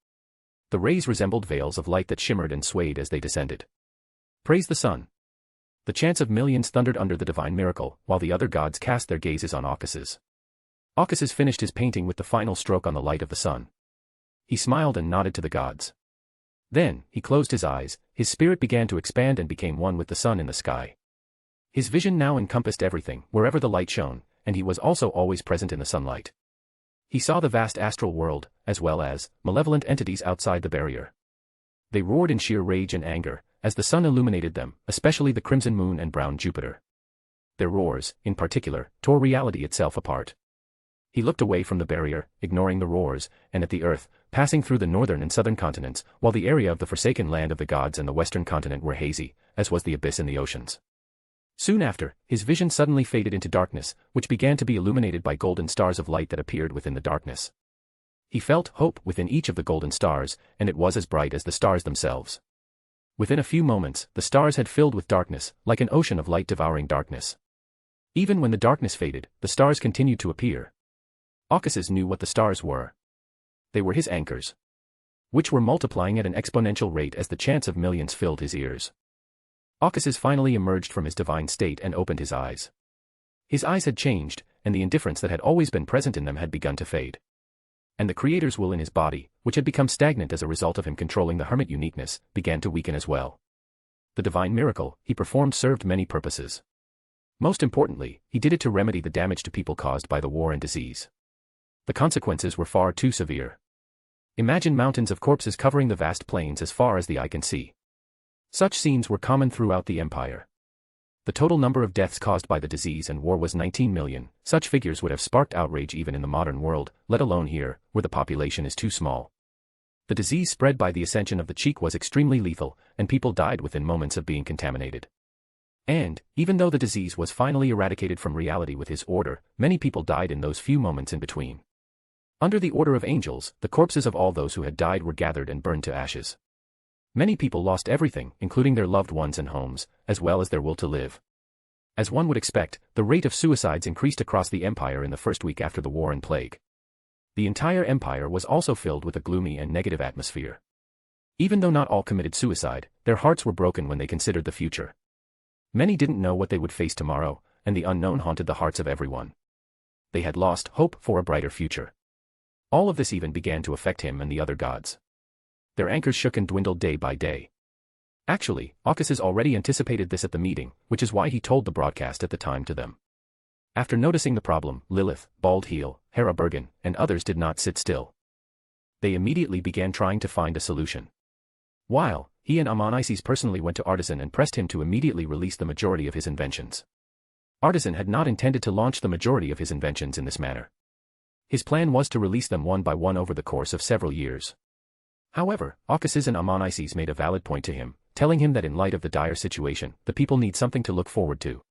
The rays resembled veils of light that shimmered and swayed as they descended. Praise the sun! The chants of millions thundered under the divine miracle, while the other gods cast their gazes on Caucasus. Caucasus finished his painting with the final stroke on the light of the sun. He smiled and nodded to the gods. Then, he closed his eyes, his spirit began to expand and became one with the sun in the sky. His vision now encompassed everything, wherever the light shone, and he was also always present in the sunlight. He saw the vast astral world, as well as malevolent entities outside the barrier. They roared in sheer rage and anger, as the sun illuminated them, especially the crimson moon and brown Jupiter. Their roars, in particular, tore reality itself apart. He looked away from the barrier, ignoring the roars, and at the earth, passing through the northern and southern continents, while the area of the forsaken land of the gods and the western continent were hazy, as was the abyss in the oceans. Soon after, his vision suddenly faded into darkness, which began to be illuminated by golden stars of light that appeared within the darkness. He felt hope within each of the golden stars, and it was as bright as the stars themselves. Within a few moments, the stars had filled with darkness, like an ocean of light devouring darkness. Even when the darkness faded, the stars continued to appear. Caucasus knew what the stars were. They were his anchors, which were multiplying at an exponential rate as the chants of millions filled his ears. Caucasus finally emerged from his divine state and opened his eyes. His eyes had changed, and the indifference that had always been present in them had begun to fade. And the Creator's will in his body, which had become stagnant as a result of him controlling the hermit uniqueness, began to weaken as well. The divine miracle he performed served many purposes. Most importantly, he did it to remedy the damage to people caused by the war and disease. The consequences were far too severe. Imagine mountains of corpses covering the vast plains as far as the eye can see. Such scenes were common throughout the empire. The total number of deaths caused by the disease and war was 19 million. Such figures would have sparked outrage even in the modern world, let alone here, where the population is too small. The disease spread by the ascension of the cheek was extremely lethal, and people died within moments of being contaminated. And, even though the disease was finally eradicated from reality with his order, many people died in those few moments in between. Under the order of angels, the corpses of all those who had died were gathered and burned to ashes. Many people lost everything, including their loved ones and homes, as well as their will to live. As one would expect, the rate of suicides increased across the empire in the first week after the war and plague. The entire empire was also filled with a gloomy and negative atmosphere. Even though not all committed suicide, their hearts were broken when they considered the future. Many didn't know what they would face tomorrow, and the unknown haunted the hearts of everyone. They had lost hope for a brighter future. All of this even began to affect him and the other gods. Their anchors shook and dwindled day by day. Actually, Caucasus already anticipated this at the meeting, which is why he told the broadcast at the time to them. After noticing the problem, Lilith, Bald Heel, Hera Bergen, and others did not sit still. They immediately began trying to find a solution. While, he and Amon-Isis personally went to Artisan and pressed him to immediately release the majority of his inventions. Artisan had not intended to launch the majority of his inventions in this manner. His plan was to release them one by one over the course of several years. However, Caucasus and Amon-Isis made a valid point to him, telling him that in light of the dire situation, the people need something to look forward to.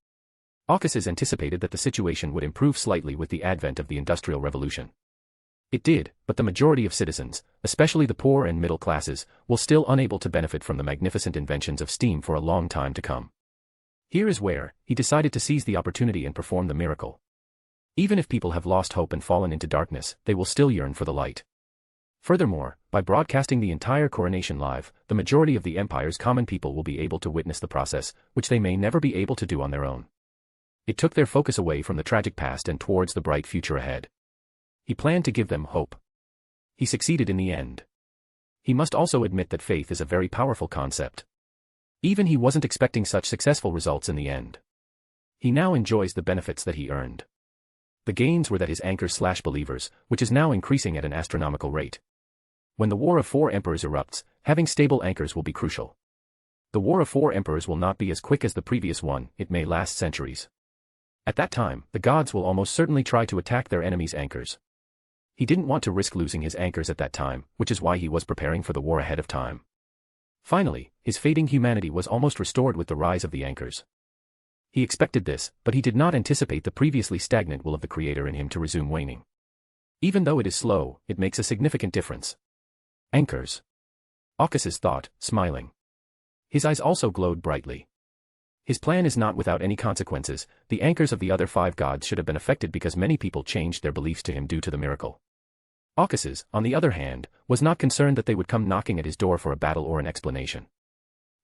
Caucasus anticipated that the situation would improve slightly with the advent of the Industrial Revolution. It did, but the majority of citizens, especially the poor and middle classes, will still unable to benefit from the magnificent inventions of steam for a long time to come. Here is where, he decided to seize the opportunity and perform the miracle. Even if people have lost hope and fallen into darkness, they will still yearn for the light. Furthermore, by broadcasting the entire coronation live, the majority of the empire's common people will be able to witness the process, which they may never be able to do on their own. It took their focus away from the tragic past and towards the bright future ahead. He planned to give them hope. He succeeded in the end. He must also admit that faith is a very powerful concept. Even he wasn't expecting such successful results in the end. He now enjoys the benefits that he earned. The gains were that his anchors/believers, which is now increasing at an astronomical rate. When the War of Four Emperors erupts, having stable anchors will be crucial. The War of Four Emperors will not be as quick as the previous one, it may last centuries. At that time, the gods will almost certainly try to attack their enemies' anchors. He didn't want to risk losing his anchors at that time, which is why he was preparing for the war ahead of time. Finally, his fading humanity was almost restored with the rise of the anchors. He expected this, but he did not anticipate the previously stagnant will of the Creator in him to resume waning. Even though it is slow, it makes a significant difference. Anchors. Orcus thought, smiling. His eyes also glowed brightly. His plan is not without any consequences. The anchors of the other 5 gods should have been affected because many people changed their beliefs to him due to the miracle. Orcus, on the other hand, was not concerned that they would come knocking at his door for a battle or an explanation.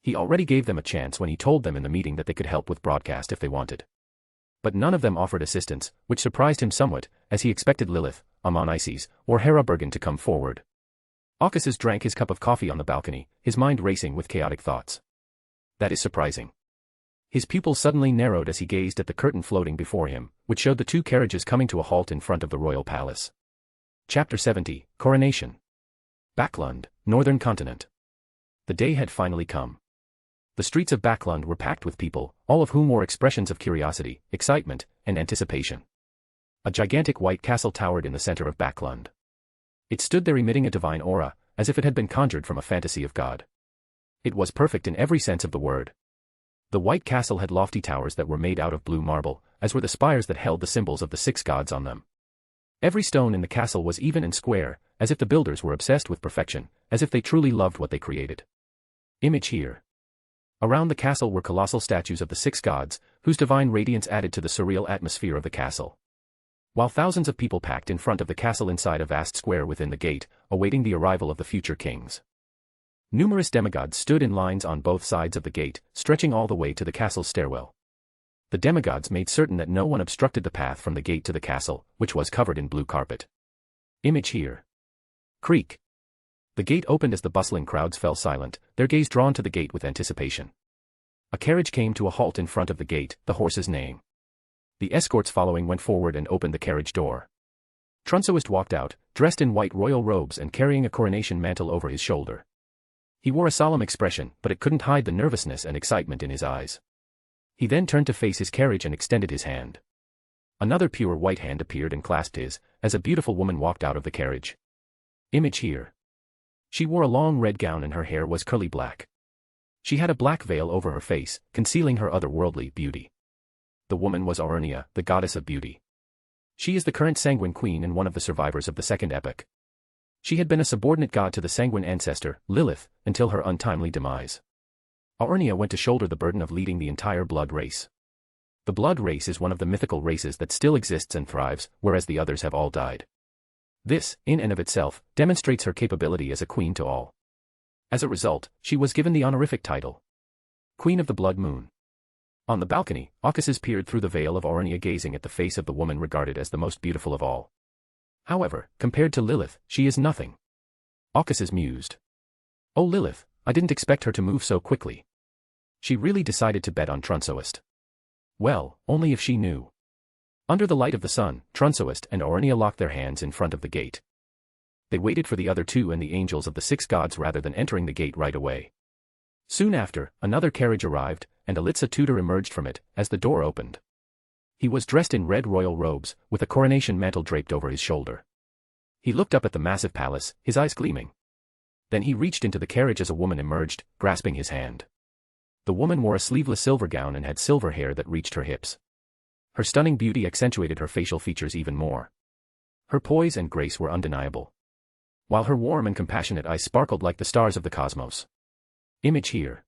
He already gave them a chance when he told them in the meeting that they could help with broadcast if they wanted. But none of them offered assistance, which surprised him somewhat, as he expected Lilith, Amon-Isis, or Hera Bergen to come forward. Orcus drank his cup of coffee on the balcony, his mind racing with chaotic thoughts. That is surprising. His pupils suddenly narrowed as he gazed at the curtain floating before him, which showed the 2 carriages coming to a halt in front of the royal palace. Chapter 70, Coronation. Backlund, Northern Continent. The day had finally come. The streets of Backlund were packed with people, all of whom wore expressions of curiosity, excitement, and anticipation. A gigantic white castle towered in the center of Backlund. It stood there emitting a divine aura, as if it had been conjured from a fantasy of God. It was perfect in every sense of the word. The white castle had lofty towers that were made out of blue marble, as were the spires that held the symbols of the 6 gods on them. Every stone in the castle was even and square, as if the builders were obsessed with perfection, as if they truly loved what they created. Image here. Around the castle were colossal statues of the 6 gods, whose divine radiance added to the surreal atmosphere of the castle. While thousands of people packed in front of the castle inside a vast square within the gate, awaiting the arrival of the future kings. Numerous demigods stood in lines on both sides of the gate, stretching all the way to the castle's stairwell. The demigods made certain that no one obstructed the path from the gate to the castle, which was covered in blue carpet. Image here. Creak. The gate opened as the bustling crowds fell silent, their gaze drawn to the gate with anticipation. A carriage came to a halt in front of the gate, the horses neighing. The escorts following went forward and opened the carriage door. Trunsoist walked out, dressed in white royal robes and carrying a coronation mantle over his shoulder. He wore a solemn expression, but it couldn't hide the nervousness and excitement in his eyes. He then turned to face his carriage and extended his hand. Another pure white hand appeared and clasped his, as a beautiful woman walked out of the carriage. Image here. She wore a long red gown and her hair was curly black. She had a black veil over her face, concealing her otherworldly beauty. The woman was Aurania, the goddess of beauty. She is the current Sanguine Queen and one of the survivors of the second epoch. She had been a subordinate god to the Sanguine ancestor, Lilith, until her untimely demise. Aurania went to shoulder the burden of leading the entire blood race. The blood race is one of the mythical races that still exists and thrives, whereas the others have all died. This, in and of itself, demonstrates her capability as a queen to all. As a result, she was given the honorific title, Queen of the Blood Moon. On the balcony, Orcus peered through the veil of Aurania gazing at the face of the woman regarded as the most beautiful of all. However, compared to Lilith, she is nothing. Orcus mused. Oh Lilith, I didn't expect her to move so quickly. She really decided to bet on Trunsoist. Well, only if she knew. Under the light of the sun, Trunsoist and Aurania locked their hands in front of the gate. They waited for the other 2 and the angels of the 6 gods rather than entering the gate right away. Soon after, another carriage arrived, and Alitsa Tudor emerged from it, as the door opened. He was dressed in red royal robes, with a coronation mantle draped over his shoulder. He looked up at the massive palace, his eyes gleaming. Then he reached into the carriage as a woman emerged, grasping his hand. The woman wore a sleeveless silver gown and had silver hair that reached her hips. Her stunning beauty accentuated her facial features even more. Her poise and grace were undeniable, while her warm and compassionate eyes sparkled like the stars of the cosmos. Image here.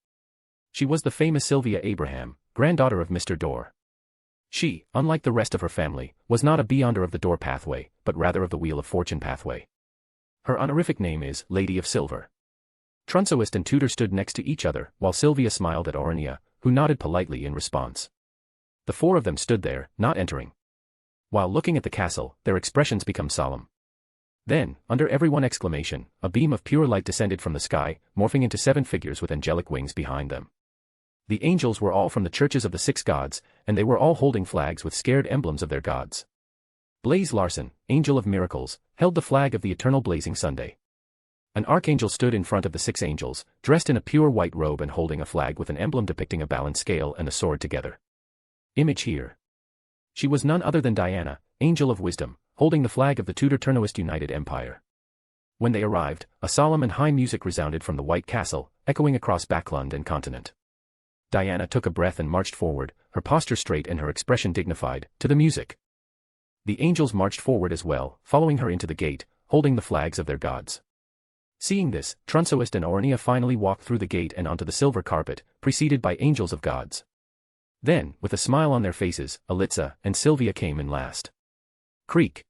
She was the famous Sylvia Abraham, granddaughter of Mr. Door. She, unlike the rest of her family, was not a beyonder of the Door pathway, but rather of the Wheel of Fortune pathway. Her honorific name is Lady of Silver. Trunsoist and Tudor stood next to each other, while Sylvia smiled at Aurania, who nodded politely in response. The 4 of them stood there, not entering. While looking at the castle, their expressions became solemn. Then, under every one exclamation, a beam of pure light descended from the sky, morphing into 7 figures with angelic wings behind them. The angels were all from the churches of the 6 gods, and they were all holding flags with scared emblems of their gods. Blaze Larson, Angel of Miracles, held the flag of the Eternal Blazing Sunday. An archangel stood in front of the 6 angels, dressed in a pure white robe and holding a flag with an emblem depicting a balanced scale and a sword together. Image here. She was none other than Diana, Angel of Wisdom, holding the flag of the Tudor-Turnoist United Empire. When they arrived, a solemn and high music resounded from the White Castle, echoing across backland and continent. Diana took a breath and marched forward, her posture straight and her expression dignified, to the music. The angels marched forward as well, following her into the gate, holding the flags of their gods. Seeing this, Trunsoist and Ornia finally walked through the gate and onto the silver carpet, preceded by angels of gods. Then, with a smile on their faces, Alitza and Sylvia came in last. Creak.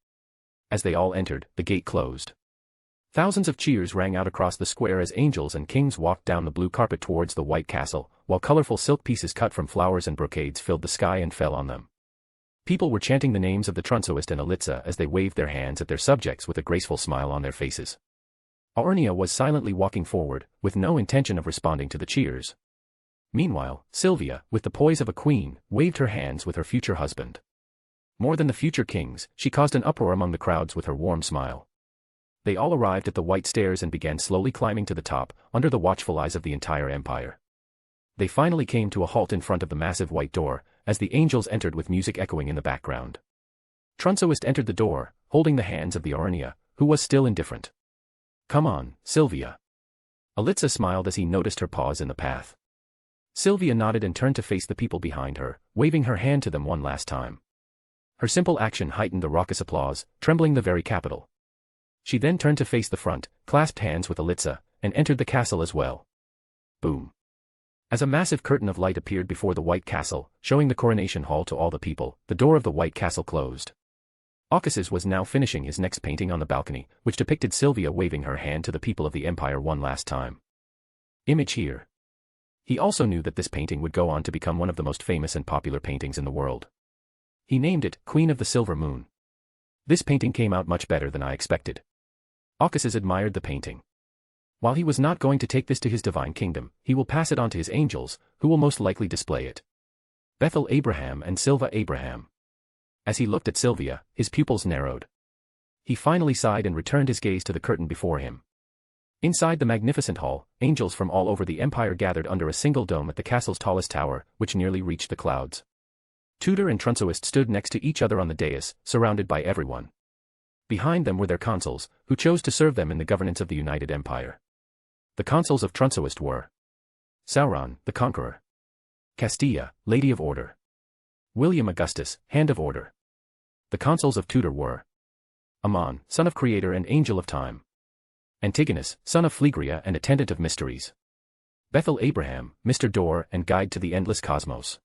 As they all entered, the gate closed. Thousands of cheers rang out across the square as angels and kings walked down the blue carpet towards the White Castle, while colorful silk pieces cut from flowers and brocades filled the sky and fell on them. People were chanting the names of the Trunsoist and Alitza as they waved their hands at their subjects with a graceful smile on their faces. Ornia was silently walking forward, with no intention of responding to the cheers. Meanwhile, Sylvia, with the poise of a queen, waved her hands with her future husband. More than the future kings, she caused an uproar among the crowds with her warm smile. They all arrived at the white stairs and began slowly climbing to the top, under the watchful eyes of the entire empire. They finally came to a halt in front of the massive white door, as the angels entered with music echoing in the background. Trunsoist entered the door, holding the hands of the Ornia, who was still indifferent. "Come on, Sylvia." Alitza smiled as he noticed her pause in the path. Sylvia nodded and turned to face the people behind her, waving her hand to them one last time. Her simple action heightened the raucous applause, trembling the very capital. She then turned to face the front, clasped hands with Alitza, and entered the castle as well. Boom. As a massive curtain of light appeared before the White Castle, showing the coronation hall to all the people, the door of the White Castle closed. Aukas's was now finishing his next painting on the balcony, which depicted Sylvia waving her hand to the people of the empire one last time. Image here. He also knew that this painting would go on to become one of the most famous and popular paintings in the world. He named it Queen of the Silver Moon. This painting came out much better than I expected. Aukas's admired the painting. While he was not going to take this to his divine kingdom, he will pass it on to his angels, who will most likely display it. Bethel Abraham and Silva Abraham. As he looked at Sylvia, his pupils narrowed. He finally sighed and returned his gaze to the curtain before him. Inside the magnificent hall, angels from all over the empire gathered under a single dome at the castle's tallest tower, which nearly reached the clouds. Tudor and Trunsoist stood next to each other on the dais, surrounded by everyone. Behind them were their consuls, who chose to serve them in the governance of the United Empire. The consuls of Trunsoist were Sauron, the Conqueror; Castilla, Lady of Order; William Augustus, Hand of Order. The consuls of Tudor were Amon, son of Creator and Angel of Time; Antigonus, son of Phlegria and Attendant of Mysteries; Bethel Abraham, Mr. Door and Guide to the Endless Cosmos.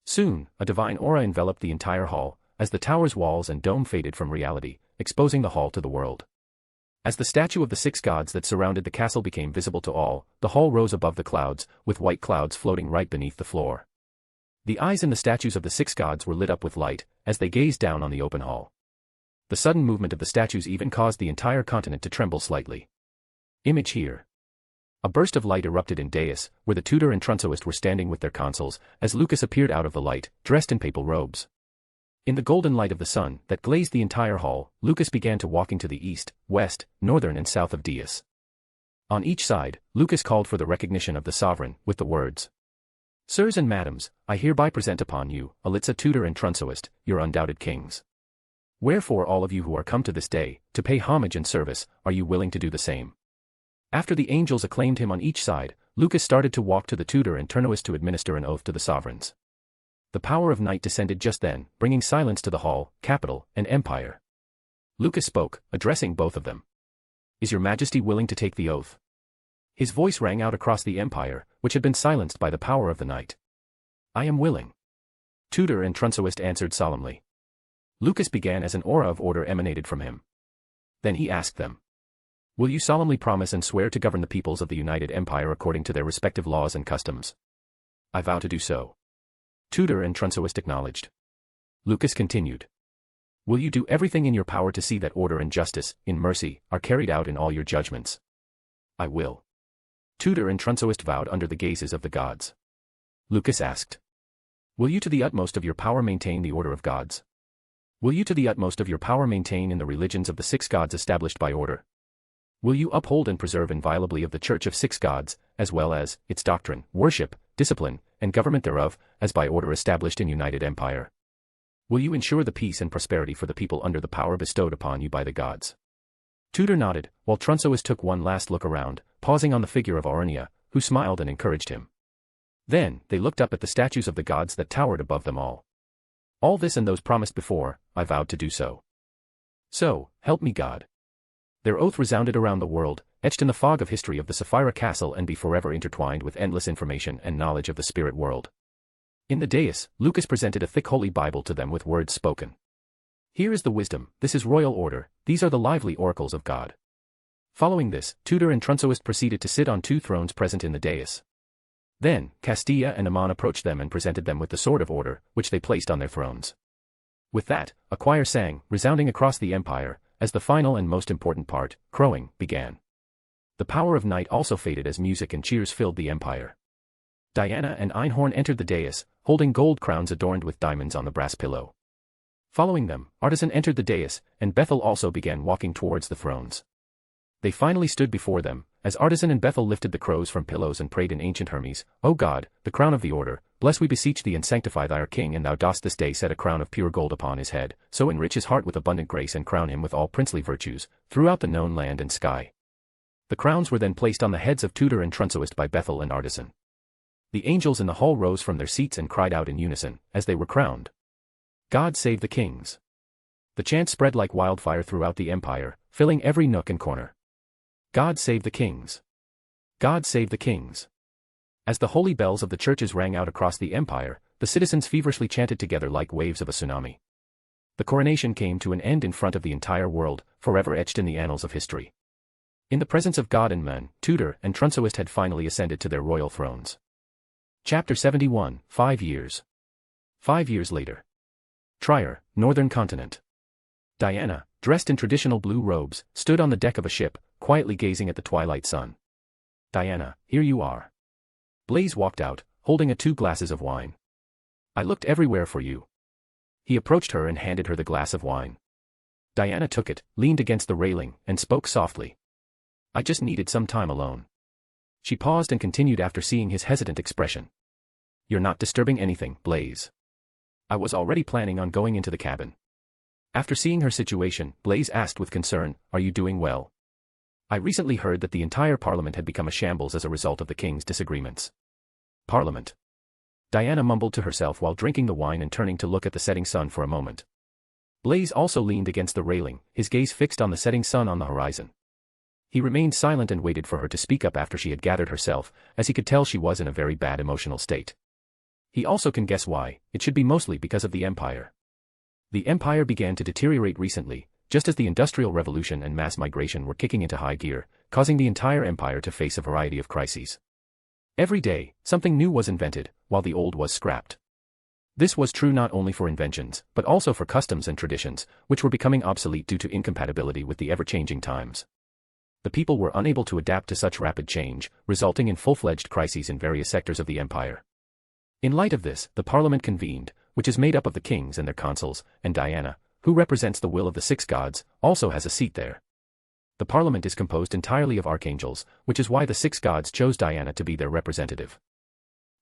Soon, a divine aura enveloped the entire hall, as the tower's walls and dome faded from reality, exposing the hall to the world. As the statue of the 6 gods that surrounded the castle became visible to all, the hall rose above the clouds, with white clouds floating right beneath the floor. The eyes in the statues of the 6 gods were lit up with light, as they gazed down on the open hall. The sudden movement of the statues even caused the entire continent to tremble slightly. Image here. A burst of light erupted in dais, where the Tudor and Trunsoist were standing with their consuls, as Lucas appeared out of the light, dressed in papal robes. In the golden light of the sun that glazed the entire hall, Lucas began to walking to the east, west, northern and south of dais. On each side, Lucas called for the recognition of the sovereign, with the words, "Sirs and madams, I hereby present upon you, Alitza Tudor and Trunsoist, your undoubted kings. Wherefore all of you who are come to this day, to pay homage and service, are you willing to do the same?" After the angels acclaimed him on each side, Lucas started to walk to the Tudor and Turnoist to administer an oath to the sovereigns. The power of night descended just then, bringing silence to the hall, capital, and empire. Lucas spoke, addressing both of them. "Is your majesty willing to take the oath?" His voice rang out across the empire, which had been silenced by the power of the night. "I am willing." Tudor and Trunsoist answered solemnly. Lucas began as an aura of order emanated from him. Then he asked them, "Will you solemnly promise and swear to govern the peoples of the United Empire according to their respective laws and customs?" "I vow to do so." Tudor and Trunsoist acknowledged. Lucas continued, "Will you do everything in your power to see that order and justice, in mercy, are carried out in all your judgments?" "I will." Tudor and Trunsoist vowed under the gazes of the gods. Lucas asked, "Will you to the utmost of your power maintain the order of gods? Will you to the utmost of your power maintain in the religions of the 6 gods established by order? Will you uphold and preserve inviolably of the Church of 6 gods, as well as its doctrine, worship, discipline, and government thereof, as by order established in United Empire?" Will you ensure the peace and prosperity for the people under the power bestowed upon you by the gods? Tutor nodded, while Trunsois took one last look around, pausing on the figure of Aurania, who smiled and encouraged him. Then, they looked up at the statues of the gods that towered above them all. All this and those promised before, I vowed to do so. So, help me God. Their oath resounded around the world, etched in the fog of history of the Sapphira Castle and be forever intertwined with endless information and knowledge of the spirit world. In the dais, Lucas presented a thick holy Bible to them with words spoken. Here is the wisdom, this is royal order, these are the lively oracles of God. Following this, Tutor and Trunsoist proceeded to sit on 2 thrones present in the dais. Then, Castilla and Amon approached them and presented them with the sword of order, which they placed on their thrones. With that, a choir sang, resounding across the empire, as the final and most important part, crowing, began. The power of night also faded as music and cheers filled the empire. Diana and Einhorn entered the dais, holding gold crowns adorned with diamonds on the brass pillow. Following them, Artisan entered the dais, and Bethel also began walking towards the thrones. They finally stood before them, as Artisan and Bethel lifted the crows from pillows and prayed in ancient Hermes, O God, the crown of the order, bless we beseech thee and sanctify thy our king, and thou dost this day set a crown of pure gold upon his head, so enrich his heart with abundant grace and crown him with all princely virtues, throughout the known land and sky. The crowns were then placed on the heads of Tutor and Trunsoist by Bethel and Artisan. The angels in the hall rose from their seats and cried out in unison, as they were crowned. God save the kings. The chant spread like wildfire throughout the empire, filling every nook and corner. God save the kings. God save the kings. As the holy bells of the churches rang out across the empire, the citizens feverishly chanted together like waves of a tsunami. The coronation came to an end in front of the entire world, forever etched in the annals of history. In the presence of God and men, Tutor and Trunsoist had finally ascended to their royal thrones. Chapter 71, 5 years. 5 years later. Trier, Northern Continent. Diana, dressed in traditional blue robes, stood on the deck of a ship, quietly gazing at the twilight sun. Diana, here you are. Blaze walked out, holding 2 glasses of wine. I looked everywhere for you. He approached her and handed her the glass of wine. Diana took it, leaned against the railing, and spoke softly. I just needed some time alone. She paused and continued after seeing his hesitant expression. You're not disturbing anything, Blaze. I was already planning on going into the cabin. After seeing her situation, Blaze asked with concern, are you doing well? I recently heard that the entire parliament had become a shambles as a result of the king's disagreements. Parliament. Diana mumbled to herself while drinking the wine and turning to look at the setting sun for a moment. Blaze also leaned against the railing, his gaze fixed on the setting sun on the horizon. He remained silent and waited for her to speak up after she had gathered herself, as he could tell she was in a very bad emotional state. He also can guess why, it should be mostly because of the empire. The empire began to deteriorate recently, just as the Industrial Revolution and mass migration were kicking into high gear, causing the entire empire to face a variety of crises. Every day, something new was invented, while the old was scrapped. This was true not only for inventions, but also for customs and traditions, which were becoming obsolete due to incompatibility with the ever-changing times. The people were unable to adapt to such rapid change, resulting in full-fledged crises in various sectors of the empire. In light of this, the parliament convened, which is made up of the kings and their consuls, and Diana, who represents the will of the 6 gods, also has a seat there. The parliament is composed entirely of archangels, which is why the 6 gods chose Diana to be their representative.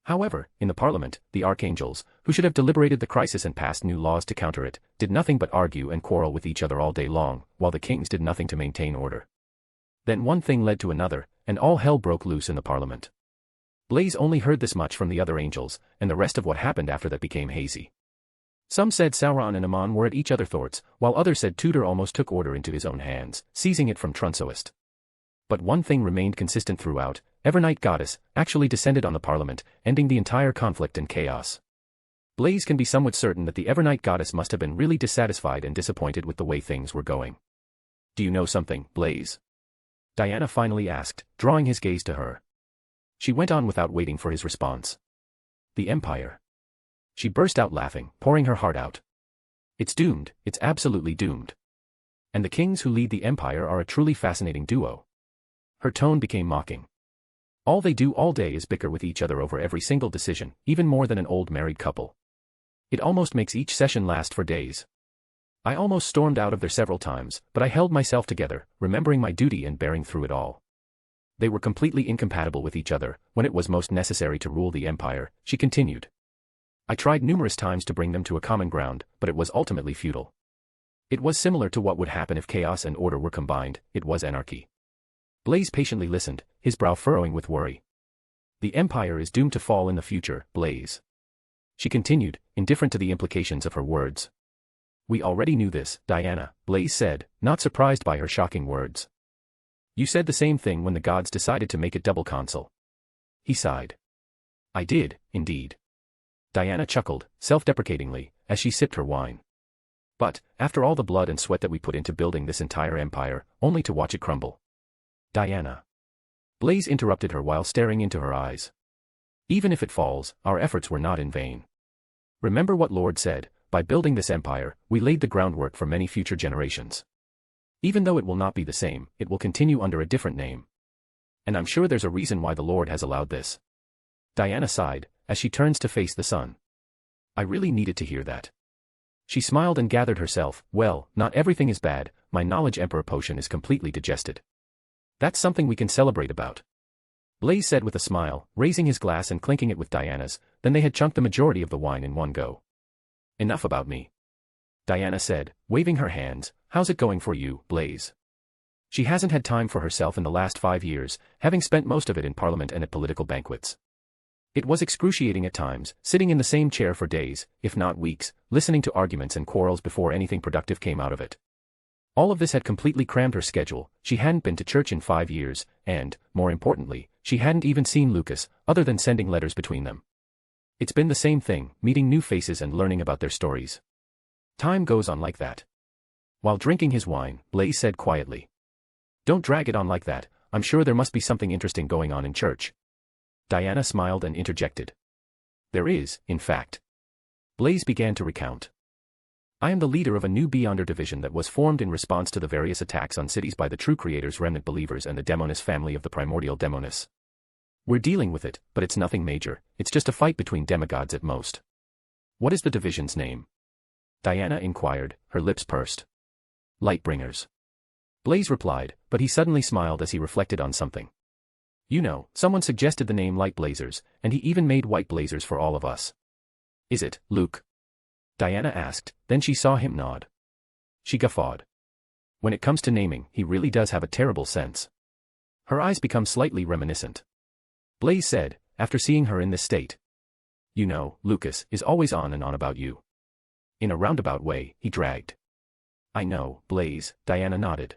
However, in the parliament, the archangels, who should have deliberated the crisis and passed new laws to counter it, did nothing but argue and quarrel with each other all day long, while the kings did nothing to maintain order. Then one thing led to another, and all hell broke loose in the parliament. Blaze only heard this much from the other angels, and the rest of what happened after that became hazy. Some said Sauron and Amon were at each other's throats, while others said Tutor almost took order into his own hands, seizing it from Trunsoist. But one thing remained consistent throughout, Evernight Goddess actually descended on the parliament, ending the entire conflict and chaos. Blaze can be somewhat certain that the Evernight Goddess must have been really dissatisfied and disappointed with the way things were going. Do you know something, Blaze? Diana finally asked, drawing his gaze to her. She went on without waiting for his response. The Empire. She burst out laughing, pouring her heart out. It's doomed, it's absolutely doomed. And the kings who lead the Empire are a truly fascinating duo. Her tone became mocking. All they do all day is bicker with each other over every single decision, even more than an old married couple. It almost makes each session last for days. I almost stormed out of there several times, but I held myself together, remembering my duty and bearing through it all. They were completely incompatible with each other, when it was most necessary to rule the empire, she continued. I tried numerous times to bring them to a common ground, but it was ultimately futile. It was similar to what would happen if chaos and order were combined. It was anarchy. Blaze patiently listened, his brow furrowing with worry. The Empire is doomed to fall in the future, Blaze. She continued, indifferent to the implications of her words. We already knew this, Diana, Blaze said, not surprised by her shocking words. You said the same thing when the gods decided to make it double console. He sighed. I did, indeed. Diana chuckled, self-deprecatingly, as she sipped her wine. But, after all the blood and sweat that we put into building this entire empire, only to watch it crumble. Diana. Blaze interrupted her while staring into her eyes. Even if it falls, our efforts were not in vain. Remember what Lord said, by building this empire, we laid the groundwork for many future generations. Even though it will not be the same, it will continue under a different name. And I'm sure there's a reason why the Lord has allowed this. Diana sighed, as she turns to face the sun. I really needed to hear that. She smiled and gathered herself. Well, not everything is bad, my knowledge emperor potion is completely digested. That's something we can celebrate about. Blaze said with a smile, raising his glass and clinking it with Diana's, then they had chunked the majority of the wine in one go. Enough about me. Diana said, waving her hands, how's it going for you, Blaze? She hasn't had time for herself in the last 5 years, having spent most of it in Parliament and at political banquets. It was excruciating at times, sitting in the same chair for days, if not weeks, listening to arguments and quarrels before anything productive came out of it. All of this had completely crammed her schedule. She hadn't been to church in 5 years, and, more importantly, she hadn't even seen Lucas, other than sending letters between them. It's been the same thing, meeting new faces and learning about their stories. Time goes on like that. While drinking his wine, Blaze said quietly. Don't drag it on like that, I'm sure there must be something interesting going on in church. Diana smiled and interjected. There is, in fact. Blaze began to recount. I am the leader of a new Beyonder division that was formed in response to the various attacks on cities by the True Creator's remnant believers and the Demonis family of the primordial Demonis. We're dealing with it, but it's nothing major, it's just a fight between demigods at most. What is the division's name? Diana inquired, her lips pursed. Lightbringers. Blaze replied, but he suddenly smiled as he reflected on something. You know, someone suggested the name Light Blazers, and he even made white blazers for all of us. Is it, Luke? Diana asked, then she saw him nod. She guffawed. When it comes to naming, he really does have a terrible sense. Her eyes become slightly reminiscent. Blaze said, after seeing her in this state. You know, Lucas is always on and on about you. In a roundabout way, he dragged. I know, Blaze, Diana nodded.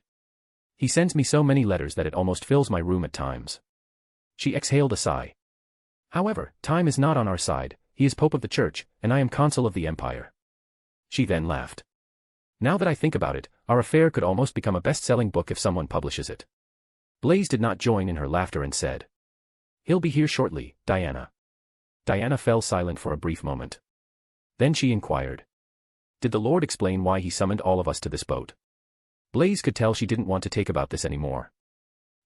He sends me so many letters that it almost fills my room at times. She exhaled a sigh. However, time is not on our side, he is Pope of the Church, and I am Consul of the Empire. She then laughed. Now that I think about it, our affair could almost become a best-selling book if someone publishes it. Blaze did not join in her laughter and said. He'll be here shortly, Diana. Diana fell silent for a brief moment. Then she inquired. Did the Lord explain why he summoned all of us to this boat? Blaze could tell she didn't want to take about this anymore.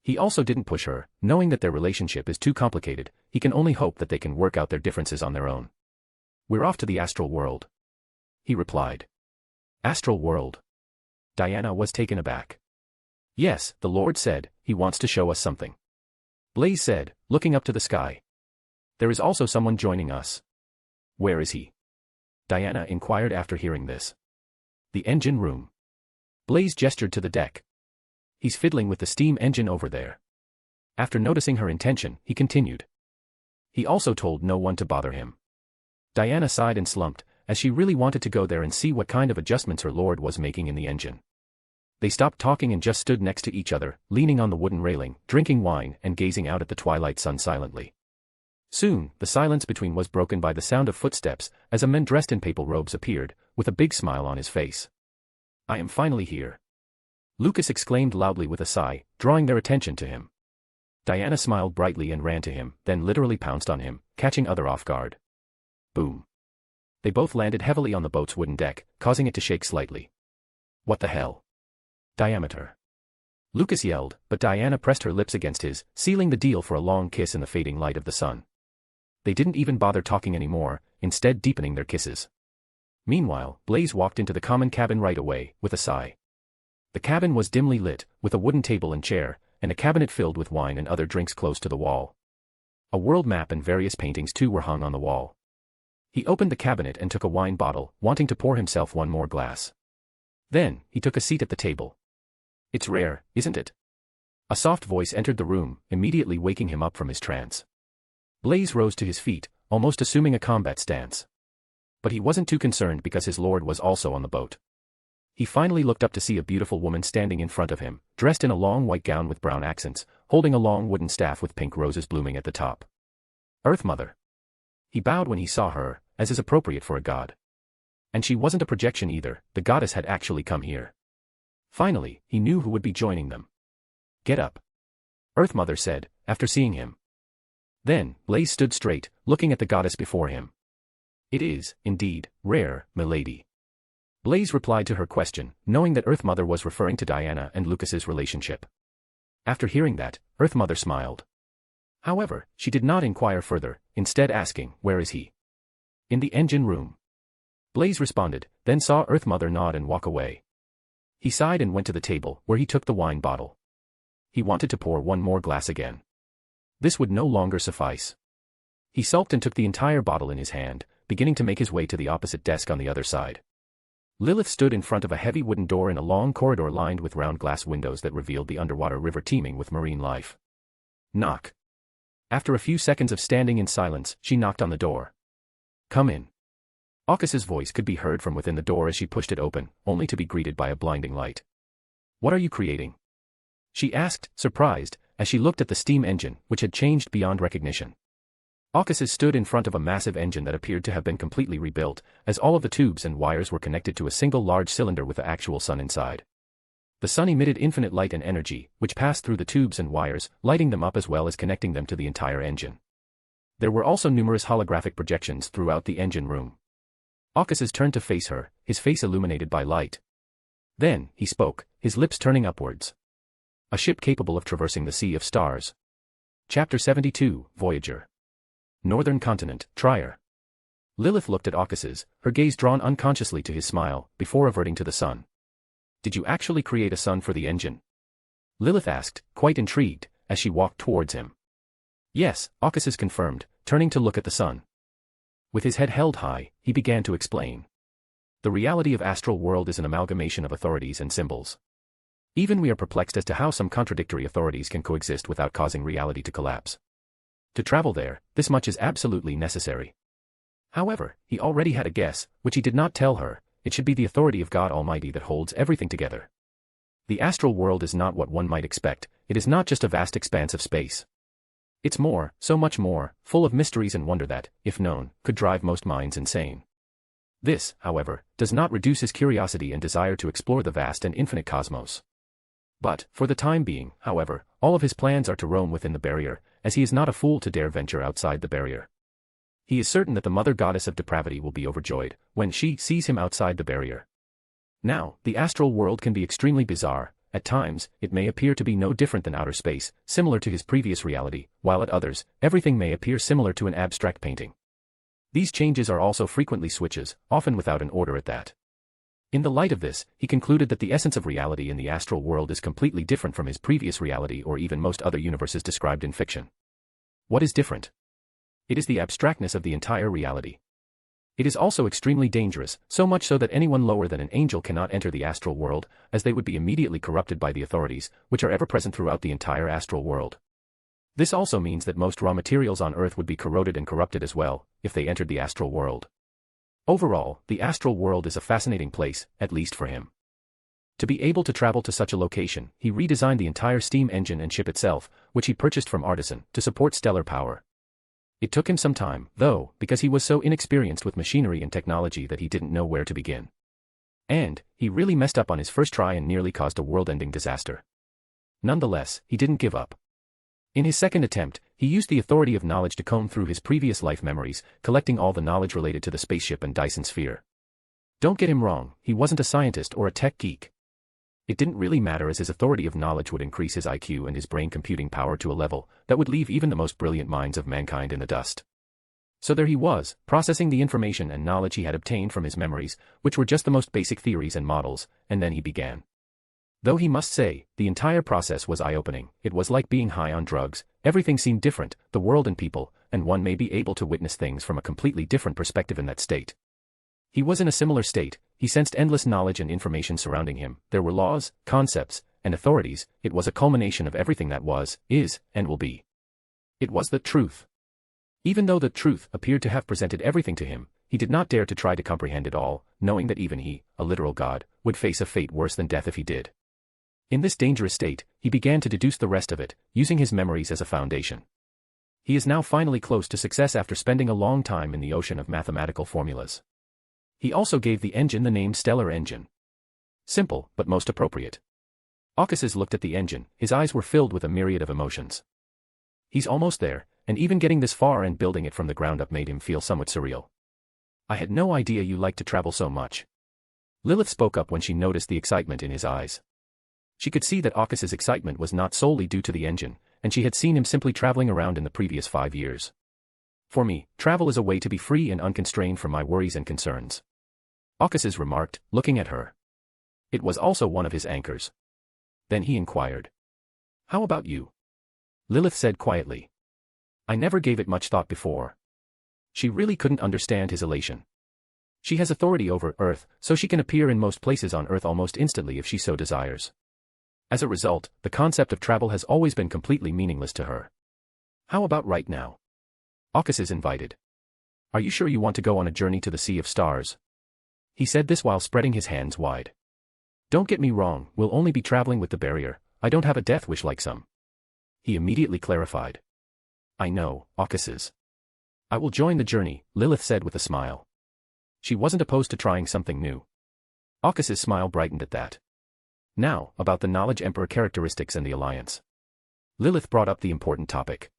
He also didn't push her, knowing that their relationship is too complicated, he can only hope that they can work out their differences on their own. We're off to the astral world. He replied. Astral world? Diana was taken aback. Yes, the Lord said, he wants to show us something. Blaze said, looking up to the sky. There is also someone joining us. Where is he? Diana inquired after hearing this. The engine room. Blaze gestured to the deck. He's fiddling with the steam engine over there. After noticing her intention, he continued. He also told no one to bother him. Diana sighed and slumped, as she really wanted to go there and see what kind of adjustments her lord was making in the engine. They stopped talking and just stood next to each other, leaning on the wooden railing, drinking wine and gazing out at the twilight sun silently. Soon, the silence between was broken by the sound of footsteps, as a man dressed in papal robes appeared, with a big smile on his face. I am finally here. Lucas exclaimed loudly with a sigh, drawing their attention to him. Diana smiled brightly and ran to him, then literally pounced on him, catching other off guard. Boom. They both landed heavily on the boat's wooden deck, causing it to shake slightly. What the hell? Diameter. Lucas yelled, but Diana pressed her lips against his, sealing the deal for a long kiss in the fading light of the sun. They didn't even bother talking anymore, instead deepening their kisses. Meanwhile, Blaze walked into the common cabin right away, with a sigh. The cabin was dimly lit, with a wooden table and chair, and a cabinet filled with wine and other drinks close to the wall. A world map and various paintings too were hung on the wall. He opened the cabinet and took a wine bottle, wanting to pour himself one more glass. Then, he took a seat at the table. "It's rare, isn't it?" A soft voice entered the room, immediately waking him up from his trance. Blaze rose to his feet, almost assuming a combat stance. But he wasn't too concerned because his lord was also on the boat. He finally looked up to see a beautiful woman standing in front of him, dressed in a long white gown with brown accents, holding a long wooden staff with pink roses blooming at the top. Earth Mother. He bowed when he saw her, as is appropriate for a god. And she wasn't a projection either, the goddess had actually come here. Finally, he knew who would be joining them. "Get up," Earth Mother said, after seeing him. Then, Blaze stood straight, looking at the goddess before him. "It is, indeed, rare, milady." Blaze replied to her question, knowing that Earth Mother was referring to Diana and Lucas's relationship. After hearing that, Earth Mother smiled. However, she did not inquire further, instead asking, "Where is he?" "In the engine room." Blaze responded, then saw Earth Mother nod and walk away. He sighed and went to the table, where he took the wine bottle. He wanted to pour one more glass again. This would no longer suffice. He sulked and took the entire bottle in his hand, beginning to make his way to the opposite desk on the other side. Lilith stood in front of a heavy wooden door in a long corridor lined with round glass windows that revealed the underwater river teeming with marine life. Knock. After a few seconds of standing in silence, she knocked on the door. "Come in." Aukas's voice could be heard from within the door as she pushed it open, only to be greeted by a blinding light. "What are you creating?" she asked, surprised, as she looked at the steam engine, which had changed beyond recognition. Aukas's stood in front of a massive engine that appeared to have been completely rebuilt, as all of the tubes and wires were connected to a single large cylinder with the actual sun inside. The sun emitted infinite light and energy, which passed through the tubes and wires, lighting them up as well as connecting them to the entire engine. There were also numerous holographic projections throughout the engine room. Aukas's turned to face her, his face illuminated by light. Then, he spoke, his lips turning upwards. "A ship capable of traversing the Sea of Stars." Chapter 72, Voyager. Northern Continent, Trier. Lilith looked at Aukas's, her gaze drawn unconsciously to his smile, before reverting to the sun. "Did you actually create a sun for the engine?" Lilith asked, quite intrigued, as she walked towards him. "Yes," Aukas's confirmed, turning to look at the sun. With his head held high, he began to explain. "The reality of astral world is an amalgamation of authorities and symbols. Even we are perplexed as to how some contradictory authorities can coexist without causing reality to collapse. To travel there, this much is absolutely necessary." However, he already had a guess, which he did not tell her. It should be the authority of God Almighty that holds everything together. The astral world is not what one might expect, it is not just a vast expanse of space. It's more, so much more, full of mysteries and wonder that, if known, could drive most minds insane. This, however, does not reduce his curiosity and desire to explore the vast and infinite cosmos. But, for the time being, however, all of his plans are to roam within the barrier, as he is not a fool to dare venture outside the barrier. He is certain that the mother goddess of depravity will be overjoyed when she sees him outside the barrier. Now, the astral world can be extremely bizarre. At times, it may appear to be no different than outer space, similar to his previous reality, while at others, everything may appear similar to an abstract painting. These changes are also frequently switches, often without an order at that. In the light of this, he concluded that the essence of reality in the astral world is completely different from his previous reality or even most other universes described in fiction. What is different? It is the abstractness of the entire reality. It is also extremely dangerous, so much so that anyone lower than an angel cannot enter the astral world, as they would be immediately corrupted by the authorities, which are ever present throughout the entire astral world. This also means that most raw materials on Earth would be corroded and corrupted as well, if they entered the astral world. Overall, the astral world is a fascinating place, at least for him. To be able to travel to such a location, he redesigned the entire steam engine and ship itself, which he purchased from Artisan, to support stellar power. It took him some time, though, because he was so inexperienced with machinery and technology that he didn't know where to begin. And, he really messed up on his first try and nearly caused a world-ending disaster. Nonetheless, he didn't give up. In his second attempt, he used the authority of knowledge to comb through his previous life memories, collecting all the knowledge related to the spaceship and Dyson sphere. Don't get him wrong, he wasn't a scientist or a tech geek. It didn't really matter as his authority of knowledge would increase his IQ and his brain computing power to a level that would leave even the most brilliant minds of mankind in the dust. So there he was, processing the information and knowledge he had obtained from his memories, which were just the most basic theories and models, and then he began. Though he must say, the entire process was eye-opening. It was like being high on drugs, everything seemed different, the world and people, and one may be able to witness things from a completely different perspective in that state. He was in a similar state. He sensed endless knowledge and information surrounding him. There were laws, concepts, and authorities. It was a culmination of everything that was, is, and will be. It was the truth. Even though the truth appeared to have presented everything to him, he did not dare to try to comprehend it all, knowing that even he, a literal god, would face a fate worse than death if he did. In this dangerous state, he began to deduce the rest of it, using his memories as a foundation. He is now finally close to success after spending a long time in the ocean of mathematical formulas. He also gave the engine the name Stellar Engine. Simple, but most appropriate. Aukas's looked at the engine, his eyes were filled with a myriad of emotions. He's almost there, and even getting this far and building it from the ground up made him feel somewhat surreal. I had no idea you liked to travel so much. Lilith spoke up when she noticed the excitement in his eyes. She could see that Aukas's excitement was not solely due to the engine, and she had seen him simply traveling around in the previous 5 years. For me, travel is a way to be free and unconstrained from my worries and concerns. Aukas's remarked, looking at her. It was also one of his anchors. Then he inquired. How about you? Lilith said quietly. I never gave it much thought before. She really couldn't understand his elation. She has authority over Earth, so she can appear in most places on Earth almost instantly if she so desires. As a result, the concept of travel has always been completely meaningless to her. How about right now? Aukas's invited. Are you sure you want to go on a journey to the Sea of Stars? He said this while spreading his hands wide. Don't get me wrong, we'll only be traveling with the barrier. I don't have a death wish like some. He immediately clarified. I know, Aukas's. I will join the journey, Lilith said with a smile. She wasn't opposed to trying something new. Aukas's smile brightened at that. Now, about the Knowledge Emperor characteristics and the alliance. Lilith brought up the important topic.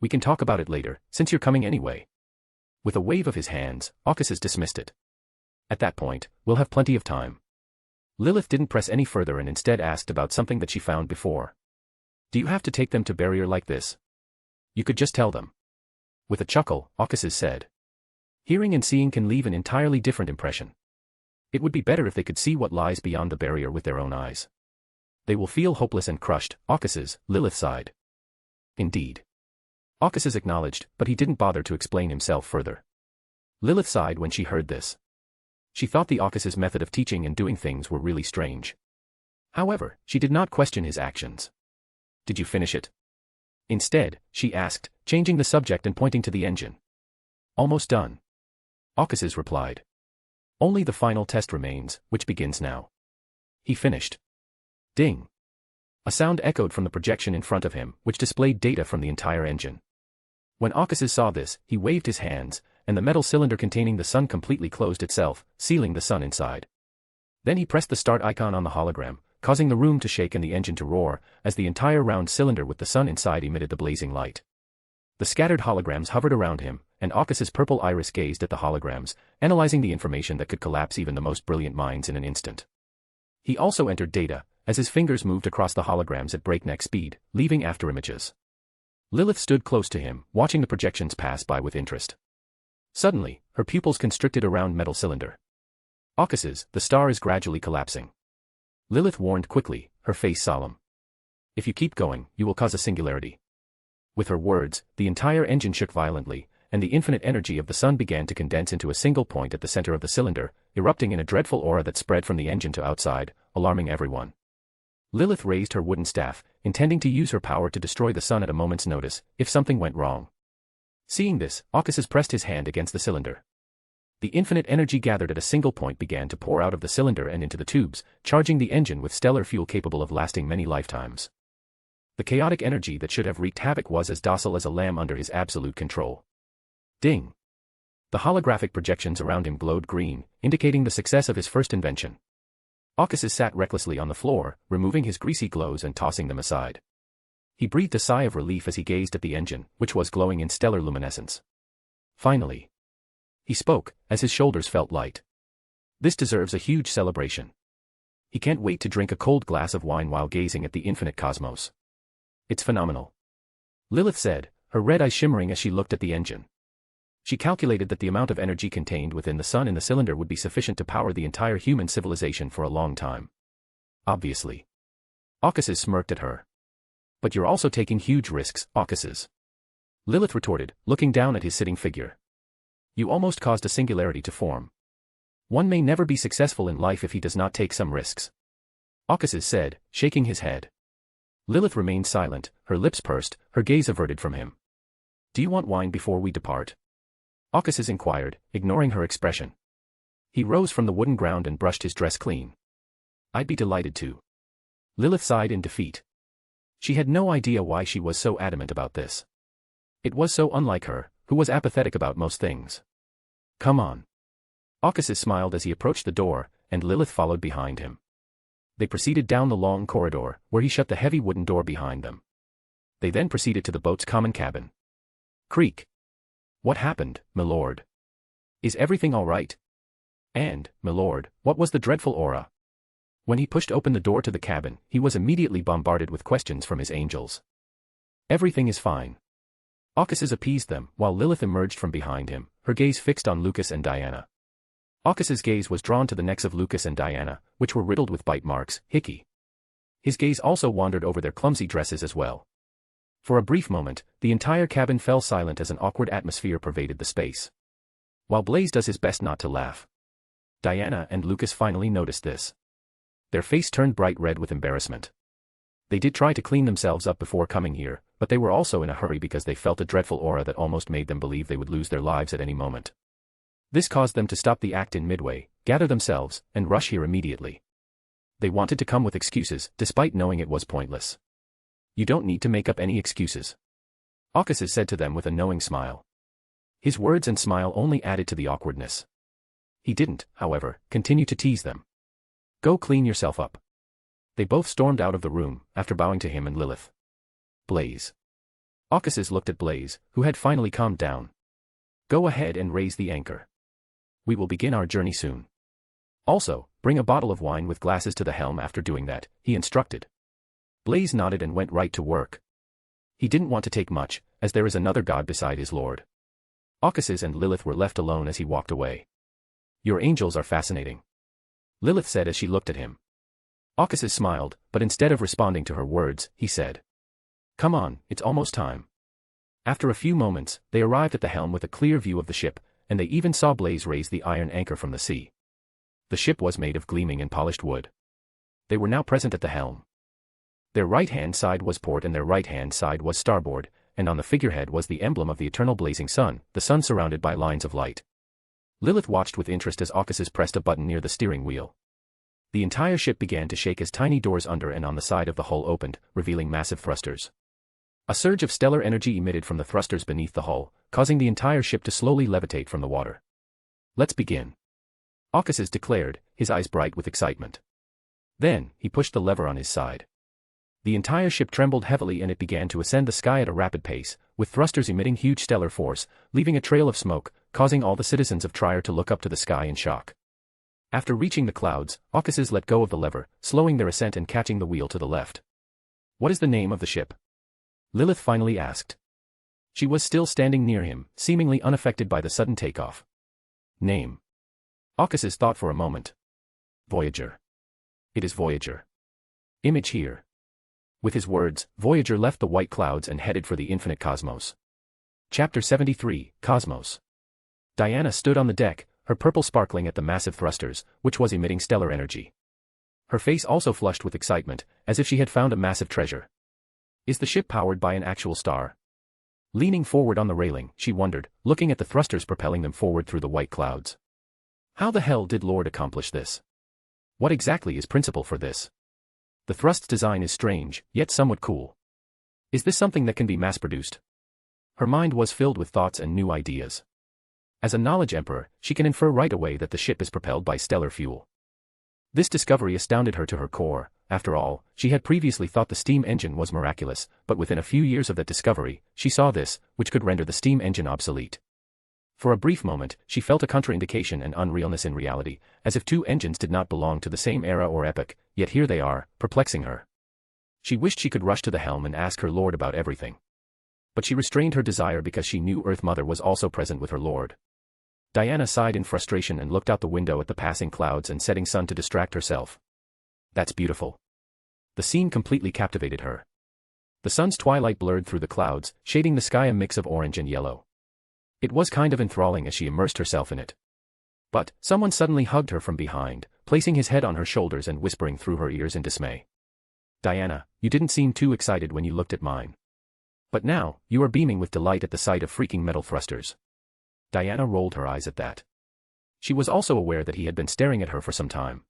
We can talk about it later, since you're coming anyway. With a wave of his hands, Aukas's dismissed it. At that point, we'll have plenty of time. Lilith didn't press any further and instead asked about something that she found before. Do you have to take them to barrier like this? You could just tell them. With a chuckle, Aukas's said. Hearing and seeing can leave an entirely different impression. It would be better if they could see what lies beyond the barrier with their own eyes. They will feel hopeless and crushed, Aukas's, Lilith sighed. Indeed. Aukas's acknowledged, but he didn't bother to explain himself further. Lilith sighed when she heard this. She thought the Aukas's method of teaching and doing things were really strange. However, she did not question his actions. Did you finish it? Instead, she asked, changing the subject and pointing to the engine. Almost done. Aukas's replied. Only the final test remains, which begins now. He finished. Ding. A sound echoed from the projection in front of him, which displayed data from the entire engine. When Aukas's saw this, he waved his hands, and the metal cylinder containing the sun completely closed itself, sealing the sun inside. Then he pressed the start icon on the hologram, causing the room to shake and the engine to roar, as the entire round cylinder with the sun inside emitted the blazing light. The scattered holograms hovered around him, and Aukas's purple iris gazed at the holograms, analyzing the information that could collapse even the most brilliant minds in an instant. He also entered data, as his fingers moved across the holograms at breakneck speed, leaving afterimages. Lilith stood close to him, watching the projections pass by with interest. Suddenly, her pupils constricted around metal cylinder. Aukas's, the star is gradually collapsing. Lilith warned quickly, her face solemn. If you keep going, you will cause a singularity. With her words, the entire engine shook violently, and the infinite energy of the sun began to condense into a single point at the center of the cylinder, erupting in a dreadful aura that spread from the engine to outside, alarming everyone. Lilith raised her wooden staff, intending to use her power to destroy the sun at a moment's notice, if something went wrong. Seeing this, Aukas's pressed his hand against the cylinder. The infinite energy gathered at a single point began to pour out of the cylinder and into the tubes, charging the engine with stellar fuel capable of lasting many lifetimes. The chaotic energy that should have wreaked havoc was as docile as a lamb under his absolute control. Ding! The holographic projections around him glowed green, indicating the success of his first invention. Aukas's sat recklessly on the floor, removing his greasy clothes and tossing them aside. He breathed a sigh of relief as he gazed at the engine, which was glowing in stellar luminescence. Finally. He spoke, as his shoulders felt light. This deserves a huge celebration. He can't wait to drink a cold glass of wine while gazing at the infinite cosmos. It's phenomenal. Lilith said, her red eyes shimmering as she looked at the engine. She calculated that the amount of energy contained within the sun in the cylinder would be sufficient to power the entire human civilization for a long time. Obviously. Aukas's smirked at her. But you're also taking huge risks, Aukas's. Lilith retorted, looking down at his sitting figure. You almost caused a singularity to form. One may never be successful in life if he does not take some risks. Caucasus said, shaking his head. Lilith remained silent, her lips pursed, her gaze averted from him. Do you want wine before we depart? Caucasus inquired, ignoring her expression. He rose from the wooden ground and brushed his dress clean. I'd be delighted to. Lilith sighed in defeat. She had no idea why she was so adamant about this. It was so unlike her, who was apathetic about most things. Come on. Caucasus smiled as he approached the door, and Lilith followed behind him. They proceeded down the long corridor, where he shut the heavy wooden door behind them. They then proceeded to the boat's common cabin. Creak. What happened, milord? Is everything all right? And, milord, what was the dreadful aura? When he pushed open the door to the cabin, he was immediately bombarded with questions from his angels. Everything is fine. Caucasus appeased them, while Lilith emerged from behind him, her gaze fixed on Lucas and Diana. Caucasus' gaze was drawn to the necks of Lucas and Diana, which were riddled with bite marks, hickey. His gaze also wandered over their clumsy dresses as well. For a brief moment, the entire cabin fell silent as an awkward atmosphere pervaded the space. While Blaze does his best not to laugh. Diana and Lucas finally noticed this. Their face turned bright red with embarrassment. They did try to clean themselves up before coming here, but they were also in a hurry because they felt a dreadful aura that almost made them believe they would lose their lives at any moment. This caused them to stop the act in midway, gather themselves, and rush here immediately. They wanted to come with excuses, despite knowing it was pointless. You don't need to make up any excuses. Caucasus said to them with a knowing smile. His words and smile only added to the awkwardness. He didn't, however, continue to tease them. Go clean yourself up. They both stormed out of the room, after bowing to him and Lilith. Blaze. Caucasus looked at Blaze, who had finally calmed down. Go ahead and raise the anchor. We will begin our journey soon. Also, bring a bottle of wine with glasses to the helm after doing that, he instructed. Blaze nodded and went right to work. He didn't want to take much, as there is another god beside his lord. Caucasus and Lilith were left alone as he walked away. Your angels are fascinating. Lilith said as she looked at him. Caucasus smiled, but instead of responding to her words, he said. Come on, it's almost time. After a few moments, they arrived at the helm with a clear view of the ship, and they even saw Blaze raise the iron anchor from the sea. The ship was made of gleaming and polished wood. They were now present at the helm. Their right-hand side was port and their right-hand side was starboard, and on the figurehead was the emblem of the eternal blazing sun, the sun surrounded by lines of light. Lilith watched with interest as Caucasus pressed a button near the steering wheel. The entire ship began to shake as tiny doors under and on the side of the hull opened, revealing massive thrusters. A surge of stellar energy emitted from the thrusters beneath the hull, causing the entire ship to slowly levitate from the water. Let's begin. Caucasus declared, his eyes bright with excitement. Then, he pushed the lever on his side. The entire ship trembled heavily and it began to ascend the sky at a rapid pace, with thrusters emitting huge stellar force, leaving a trail of smoke, causing all the citizens of Trier to look up to the sky in shock. After reaching the clouds, Caucasus let go of the lever, slowing their ascent and catching the wheel to the left. What is the name of the ship? Lilith finally asked. She was still standing near him, seemingly unaffected by the sudden takeoff. Name. Caucasus thought for a moment. Voyager. It is Voyager. Image here. With his words, Voyager left the white clouds and headed for the infinite cosmos. Chapter 73, Cosmos. Diana stood on the deck, her purple sparkling at the massive thrusters, which was emitting stellar energy. Her face also flushed with excitement, as if she had found a massive treasure. Is the ship powered by an actual star? Leaning forward on the railing, she wondered, looking at the thrusters propelling them forward through the white clouds. How the hell did Lord accomplish this? What exactly is principle for this? The thrust's design is strange, yet somewhat cool. Is this something that can be mass-produced? Her mind was filled with thoughts and new ideas. As a knowledge emperor, she can infer right away that the ship is propelled by stellar fuel. This discovery astounded her to her core. After all, she had previously thought the steam engine was miraculous, but within a few years of that discovery, she saw this, which could render the steam engine obsolete. For a brief moment, she felt a contraindication and unrealness in reality, as if two engines did not belong to the same era or epoch, yet here they are, perplexing her. She wished she could rush to the helm and ask her lord about everything. But she restrained her desire because she knew Earth Mother was also present with her lord. Diana sighed in frustration and looked out the window at the passing clouds and setting sun to distract herself. That's beautiful. The scene completely captivated her. The sun's twilight blurred through the clouds, shading the sky a mix of orange and yellow. It was kind of enthralling as she immersed herself in it. But someone suddenly hugged her from behind, placing his head on her shoulders and whispering through her ears in dismay. "Diana, you didn't seem too excited when you looked at mine. But now, you are beaming with delight at the sight of freaking metal thrusters." Diana rolled her eyes at that. She was also aware that he had been staring at her for some time.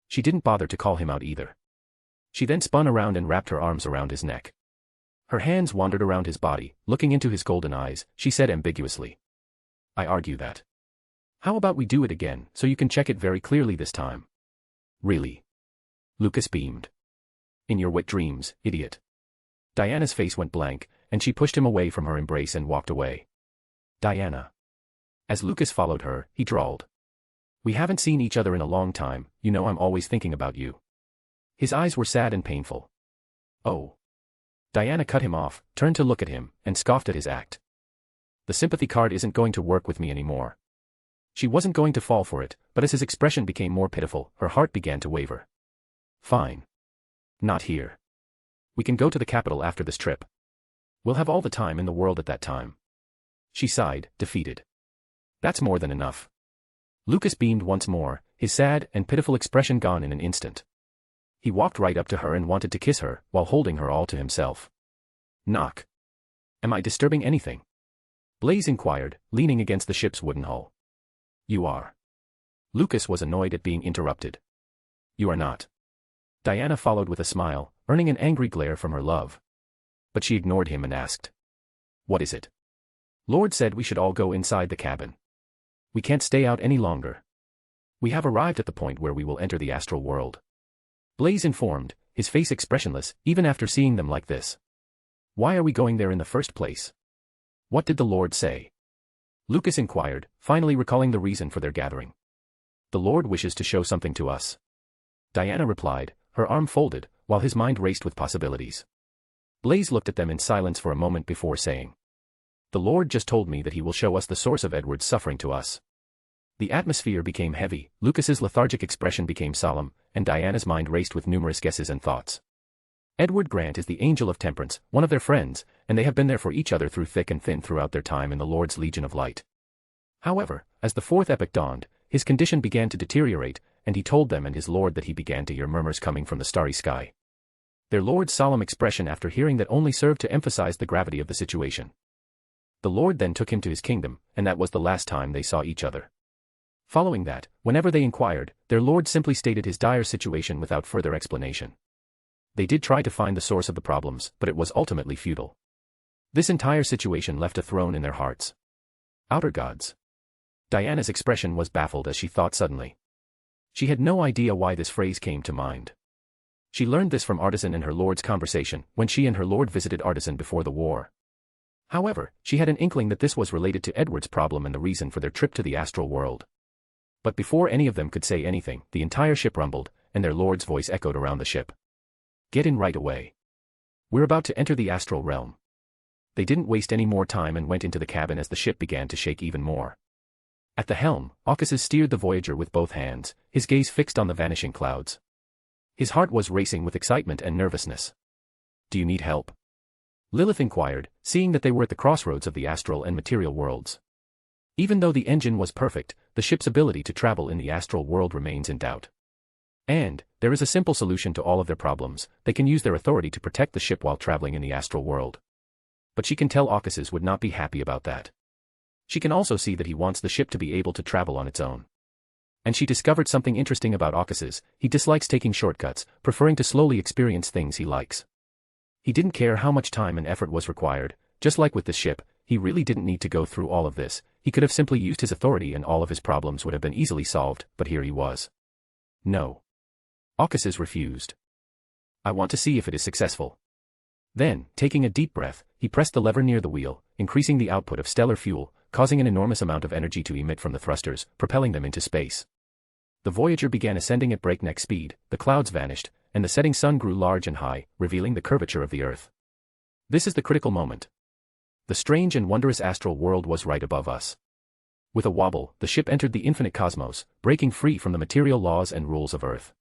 She didn't bother to call him out either. She then spun around and wrapped her arms around his neck. Her hands wandered around his body, looking into his golden eyes. She said ambiguously, "I argue that. How about we do it again, so you can check it very clearly this time?" "Really?" Lucas beamed. "In your wet dreams, idiot." Diana's face went blank, and she pushed him away from her embrace and walked away. "Diana." As Lucas followed her, he drawled, "We haven't seen each other in a long time, you know I'm always thinking about you." His eyes were sad and painful. "Oh." Diana cut him off, turned to look at him, and scoffed at his act. "The sympathy card isn't going to work with me anymore." She wasn't going to fall for it, but as his expression became more pitiful, her heart began to waver. "Fine. Not here. We can go to the capital after this trip. We'll have all the time in the world at that time." She sighed, defeated. "That's more than enough." Lucas beamed once more, his sad and pitiful expression gone in an instant. He walked right up to her and wanted to kiss her, while holding her all to himself. "Knock. Am I disturbing anything?" Blaze inquired, leaning against the ship's wooden hull. "You are." Lucas was annoyed at being interrupted. "You are not." Diana followed with a smile, earning an angry glare from her love. But she ignored him and asked, "What is it?" "Lord said we should all go inside the cabin. We can't stay out any longer. We have arrived at the point where we will enter the astral world." Blaze informed, his face expressionless, even after seeing them like this. "Why are we going there in the first place? What did the Lord say?" Lucas inquired, finally recalling the reason for their gathering. "The Lord wishes to show something to us." Diana replied, her arm folded, while his mind raced with possibilities. Blaze looked at them in silence for a moment before saying, "The Lord just told me that he will show us the source of Edward's suffering to us." The atmosphere became heavy, Lucas's lethargic expression became solemn, and Diana's mind raced with numerous guesses and thoughts. Edward Grant is the angel of temperance, one of their friends, and they have been there for each other through thick and thin throughout their time in the Lord's Legion of Light. However, as the fourth epoch dawned, his condition began to deteriorate, and he told them and his Lord that he began to hear murmurs coming from the starry sky. Their Lord's solemn expression after hearing that only served to emphasize the gravity of the situation. The Lord then took him to his kingdom, and that was the last time they saw each other. Following that, whenever they inquired, their Lord simply stated his dire situation without further explanation. They did try to find the source of the problems, but it was ultimately futile. This entire situation left a throne in their hearts. Outer gods. Diana's expression was baffled as she thought suddenly. She had no idea why this phrase came to mind. She learned this from Artisan and her Lord's conversation when she and her Lord visited Artisan before the war. However, she had an inkling that this was related to Edward's problem and the reason for their trip to the astral world. But before any of them could say anything, the entire ship rumbled, and their Lord's voice echoed around the ship. "Get in right away. We're about to enter the astral realm." They didn't waste any more time and went into the cabin as the ship began to shake even more. At the helm, Aucuses steered the Voyager with both hands, his gaze fixed on the vanishing clouds. His heart was racing with excitement and nervousness. "Do you need help?" Lilith inquired, seeing that they were at the crossroads of the astral and material worlds. Even though the engine was perfect, the ship's ability to travel in the astral world remains in doubt. And there is a simple solution to all of their problems: they can use their authority to protect the ship while traveling in the astral world. But she can tell Aucuses would not be happy about that. She can also see that he wants the ship to be able to travel on its own. And she discovered something interesting about Aucuses: he dislikes taking shortcuts, preferring to slowly experience things he likes. He didn't care how much time and effort was required, just like with the ship, he really didn't need to go through all of this. He could have simply used his authority and all of his problems would have been easily solved, but here he was. No. Aucuses refused. "I want to see if it is successful." Then, taking a deep breath, he pressed the lever near the wheel, increasing the output of stellar fuel, causing an enormous amount of energy to emit from the thrusters, propelling them into space. The Voyager began ascending at breakneck speed, the clouds vanished, and the setting sun grew large and high, revealing the curvature of the Earth. This is the critical moment. The strange and wondrous astral world was right above us. With a wobble, the ship entered the infinite cosmos, breaking free from the material laws and rules of Earth.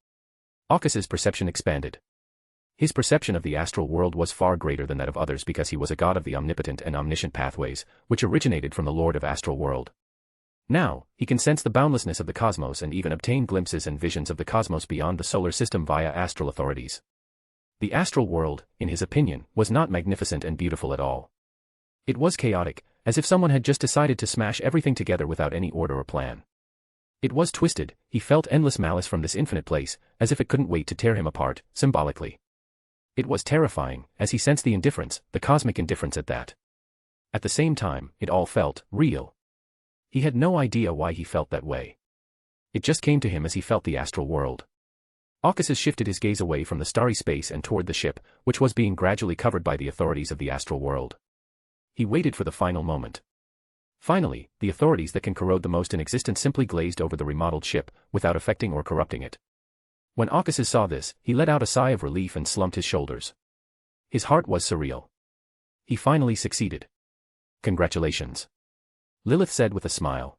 Aucuses' perception expanded. His perception of the astral world was far greater than that of others because he was a god of the omnipotent and omniscient pathways, which originated from the Lord of Astral World. Now, he can sense the boundlessness of the cosmos and even obtain glimpses and visions of the cosmos beyond the solar system via astral authorities. The astral world, in his opinion, was not magnificent and beautiful at all. It was chaotic, as if someone had just decided to smash everything together without any order or plan. It was twisted, he felt endless malice from this infinite place, as if it couldn't wait to tear him apart, symbolically. It was terrifying, as he sensed the indifference, the cosmic indifference at that. At the same time, it all felt real. He had no idea why he felt that way. It just came to him as he felt the astral world. Aukas's shifted his gaze away from the starry space and toward the ship, which was being gradually covered by the authorities of the astral world. He waited for the final moment. Finally, the authorities that can corrode the most in existence simply glazed over the remodeled ship, without affecting or corrupting it. When Aukas's saw this, he let out a sigh of relief and slumped his shoulders. His heart was surreal. He finally succeeded. Congratulations. Lilith said with a smile.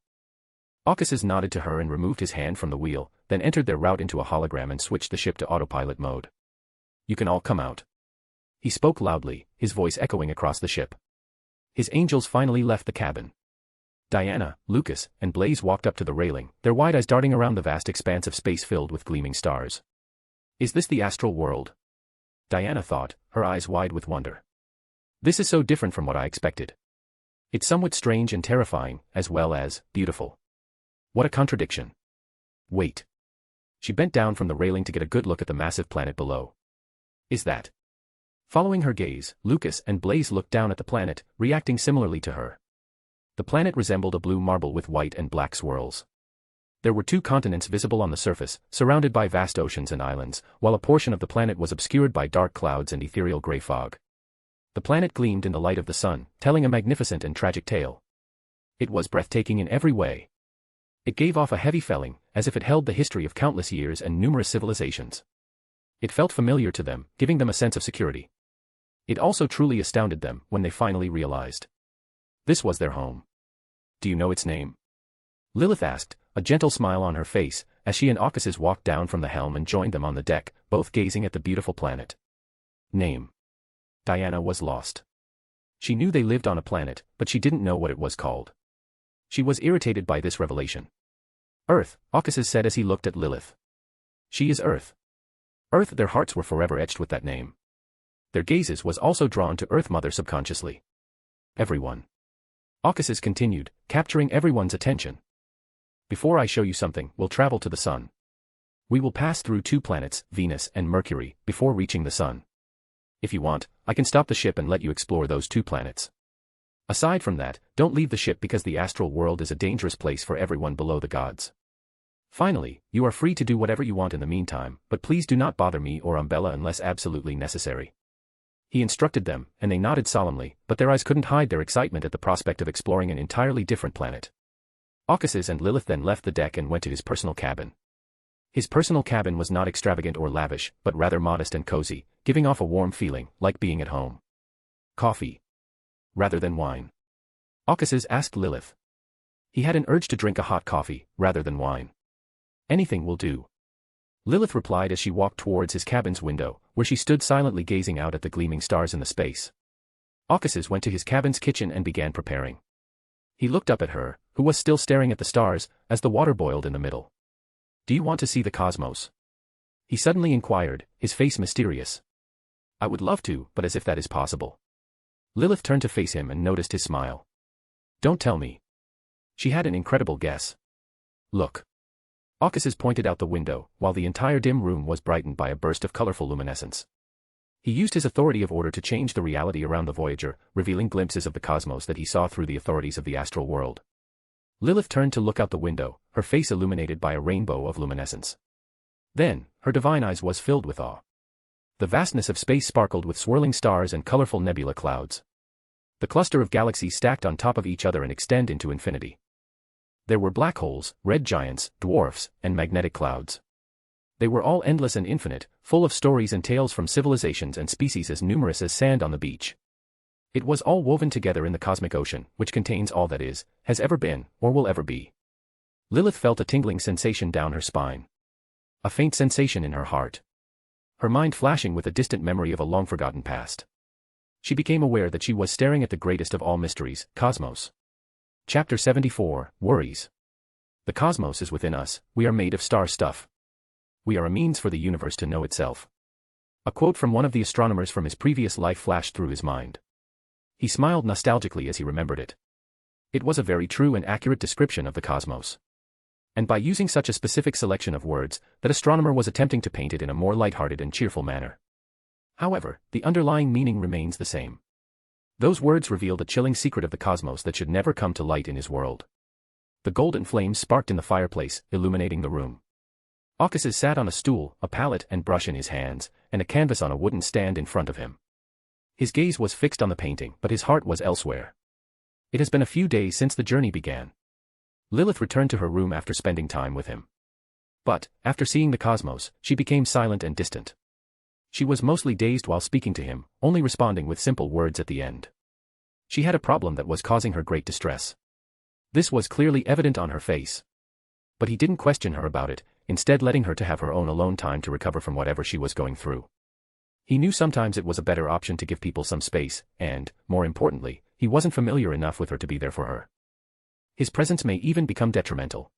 Aukas's nodded to her and removed his hand from the wheel, then entered their route into a hologram and switched the ship to autopilot mode. You can all come out. He spoke loudly, his voice echoing across the ship. His angels finally left the cabin. Diana, Lucas, and Blaze walked up to the railing, their wide eyes darting around the vast expanse of space filled with gleaming stars. Is this the astral world? Diana thought, her eyes wide with wonder. This is so different from what I expected. It's somewhat strange and terrifying, as well as beautiful. What a contradiction. Wait. She bent down from the railing to get a good look at the massive planet below. Is that? Following her gaze, Lucas and Blaze looked down at the planet, reacting similarly to her. The planet resembled a blue marble with white and black swirls. There were 2 continents visible on the surface, surrounded by vast oceans and islands, while a portion of the planet was obscured by dark clouds and ethereal gray fog. The planet gleamed in the light of the sun, telling a magnificent and tragic tale. It was breathtaking in every way. It gave off a heavy feeling, as if it held the history of countless years and numerous civilizations. It felt familiar to them, giving them a sense of security. It also truly astounded them when they finally realized. This was their home. Do you know its name? Lilith asked, a gentle smile on her face, as she and Aukas's walked down from the helm and joined them on the deck, both gazing at the beautiful planet. Name. Diana was lost. She knew they lived on a planet, but she didn't know what it was called. She was irritated by this revelation. Earth, Aukas's said as he looked at Lilith. She is Earth. Earth, their hearts were forever etched with that name. Their gazes was also drawn to Earth Mother subconsciously. Everyone. Aukas's continued, capturing everyone's attention. Before I show you something, we'll travel to the sun. We will pass through 2 planets, Venus and Mercury, before reaching the sun. If you want, I can stop the ship and let you explore those 2 planets. Aside from that, don't leave the ship because the astral world is a dangerous place for everyone below the gods. Finally, you are free to do whatever you want in the meantime, but please do not bother me or Umbella unless absolutely necessary. He instructed them, and they nodded solemnly, but their eyes couldn't hide their excitement at the prospect of exploring an entirely different planet. Aukas's and Lilith then left the deck and went to his personal cabin. His personal cabin was not extravagant or lavish, but rather modest and cozy, giving off a warm feeling, like being at home. Coffee. Rather than wine. Aukas's asked Lilith. He had an urge to drink a hot coffee, rather than wine. Anything will do. Lilith replied as she walked towards his cabin's window, where she stood silently gazing out at the gleaming stars in the space. Aukas's went to his cabin's kitchen and began preparing. He looked up at her, who was still staring at the stars, as the water boiled in the middle. Do you want to see the cosmos? He suddenly inquired, his face mysterious. I would love to, but as if that is possible. Lilith turned to face him and noticed his smile. Don't tell me. She had an incredible guess. Look. Aukas's pointed out the window, while the entire dim room was brightened by a burst of colorful luminescence. He used his authority of order to change the reality around the Voyager, revealing glimpses of the cosmos that he saw through the authorities of the astral world. Lilith turned to look out the window, her face illuminated by a rainbow of luminescence. Then, her divine eyes was filled with awe. The vastness of space sparkled with swirling stars and colorful nebula clouds. The cluster of galaxies stacked on top of each other and extend into infinity. There were black holes, red giants, dwarfs, and magnetic clouds. They were all endless and infinite, full of stories and tales from civilizations and species as numerous as sand on the beach. It was all woven together in the cosmic ocean, which contains all that is, has ever been, or will ever be. Lilith felt a tingling sensation down her spine. A faint sensation in her heart. her mind flashing with a distant memory of a long-forgotten past. She became aware that she was staring at the greatest of all mysteries, cosmos. Chapter 74, Worries. The cosmos is within us, we are made of star stuff. We are a means for the universe to know itself. A quote from one of the astronomers from his previous life flashed through his mind. He smiled nostalgically as he remembered it. It was a very true and accurate description of the cosmos. And by using such a specific selection of words, that astronomer was attempting to paint it in a more lighthearted and cheerful manner. However, the underlying meaning remains the same. Those words revealed a chilling secret of the cosmos that should never come to light in his world. The golden flames sparked in the fireplace, illuminating the room. Aucassin sat on a stool, a palette and brush in his hands, and a canvas on a wooden stand in front of him. His gaze was fixed on the painting, but his heart was elsewhere. It has been a few days since the journey began. Lilith returned to her room after spending time with him. But, after seeing the cosmos, she became silent and distant. She was mostly dazed while speaking to him, only responding with simple words at the end. She had a problem that was causing her great distress. This was clearly evident on her face. But he didn't question her about it, instead letting her to have her own alone time to recover from whatever she was going through. He knew sometimes it was a better option to give people some space, and, more importantly, he wasn't familiar enough with her to be there for her. His presence may even become detrimental.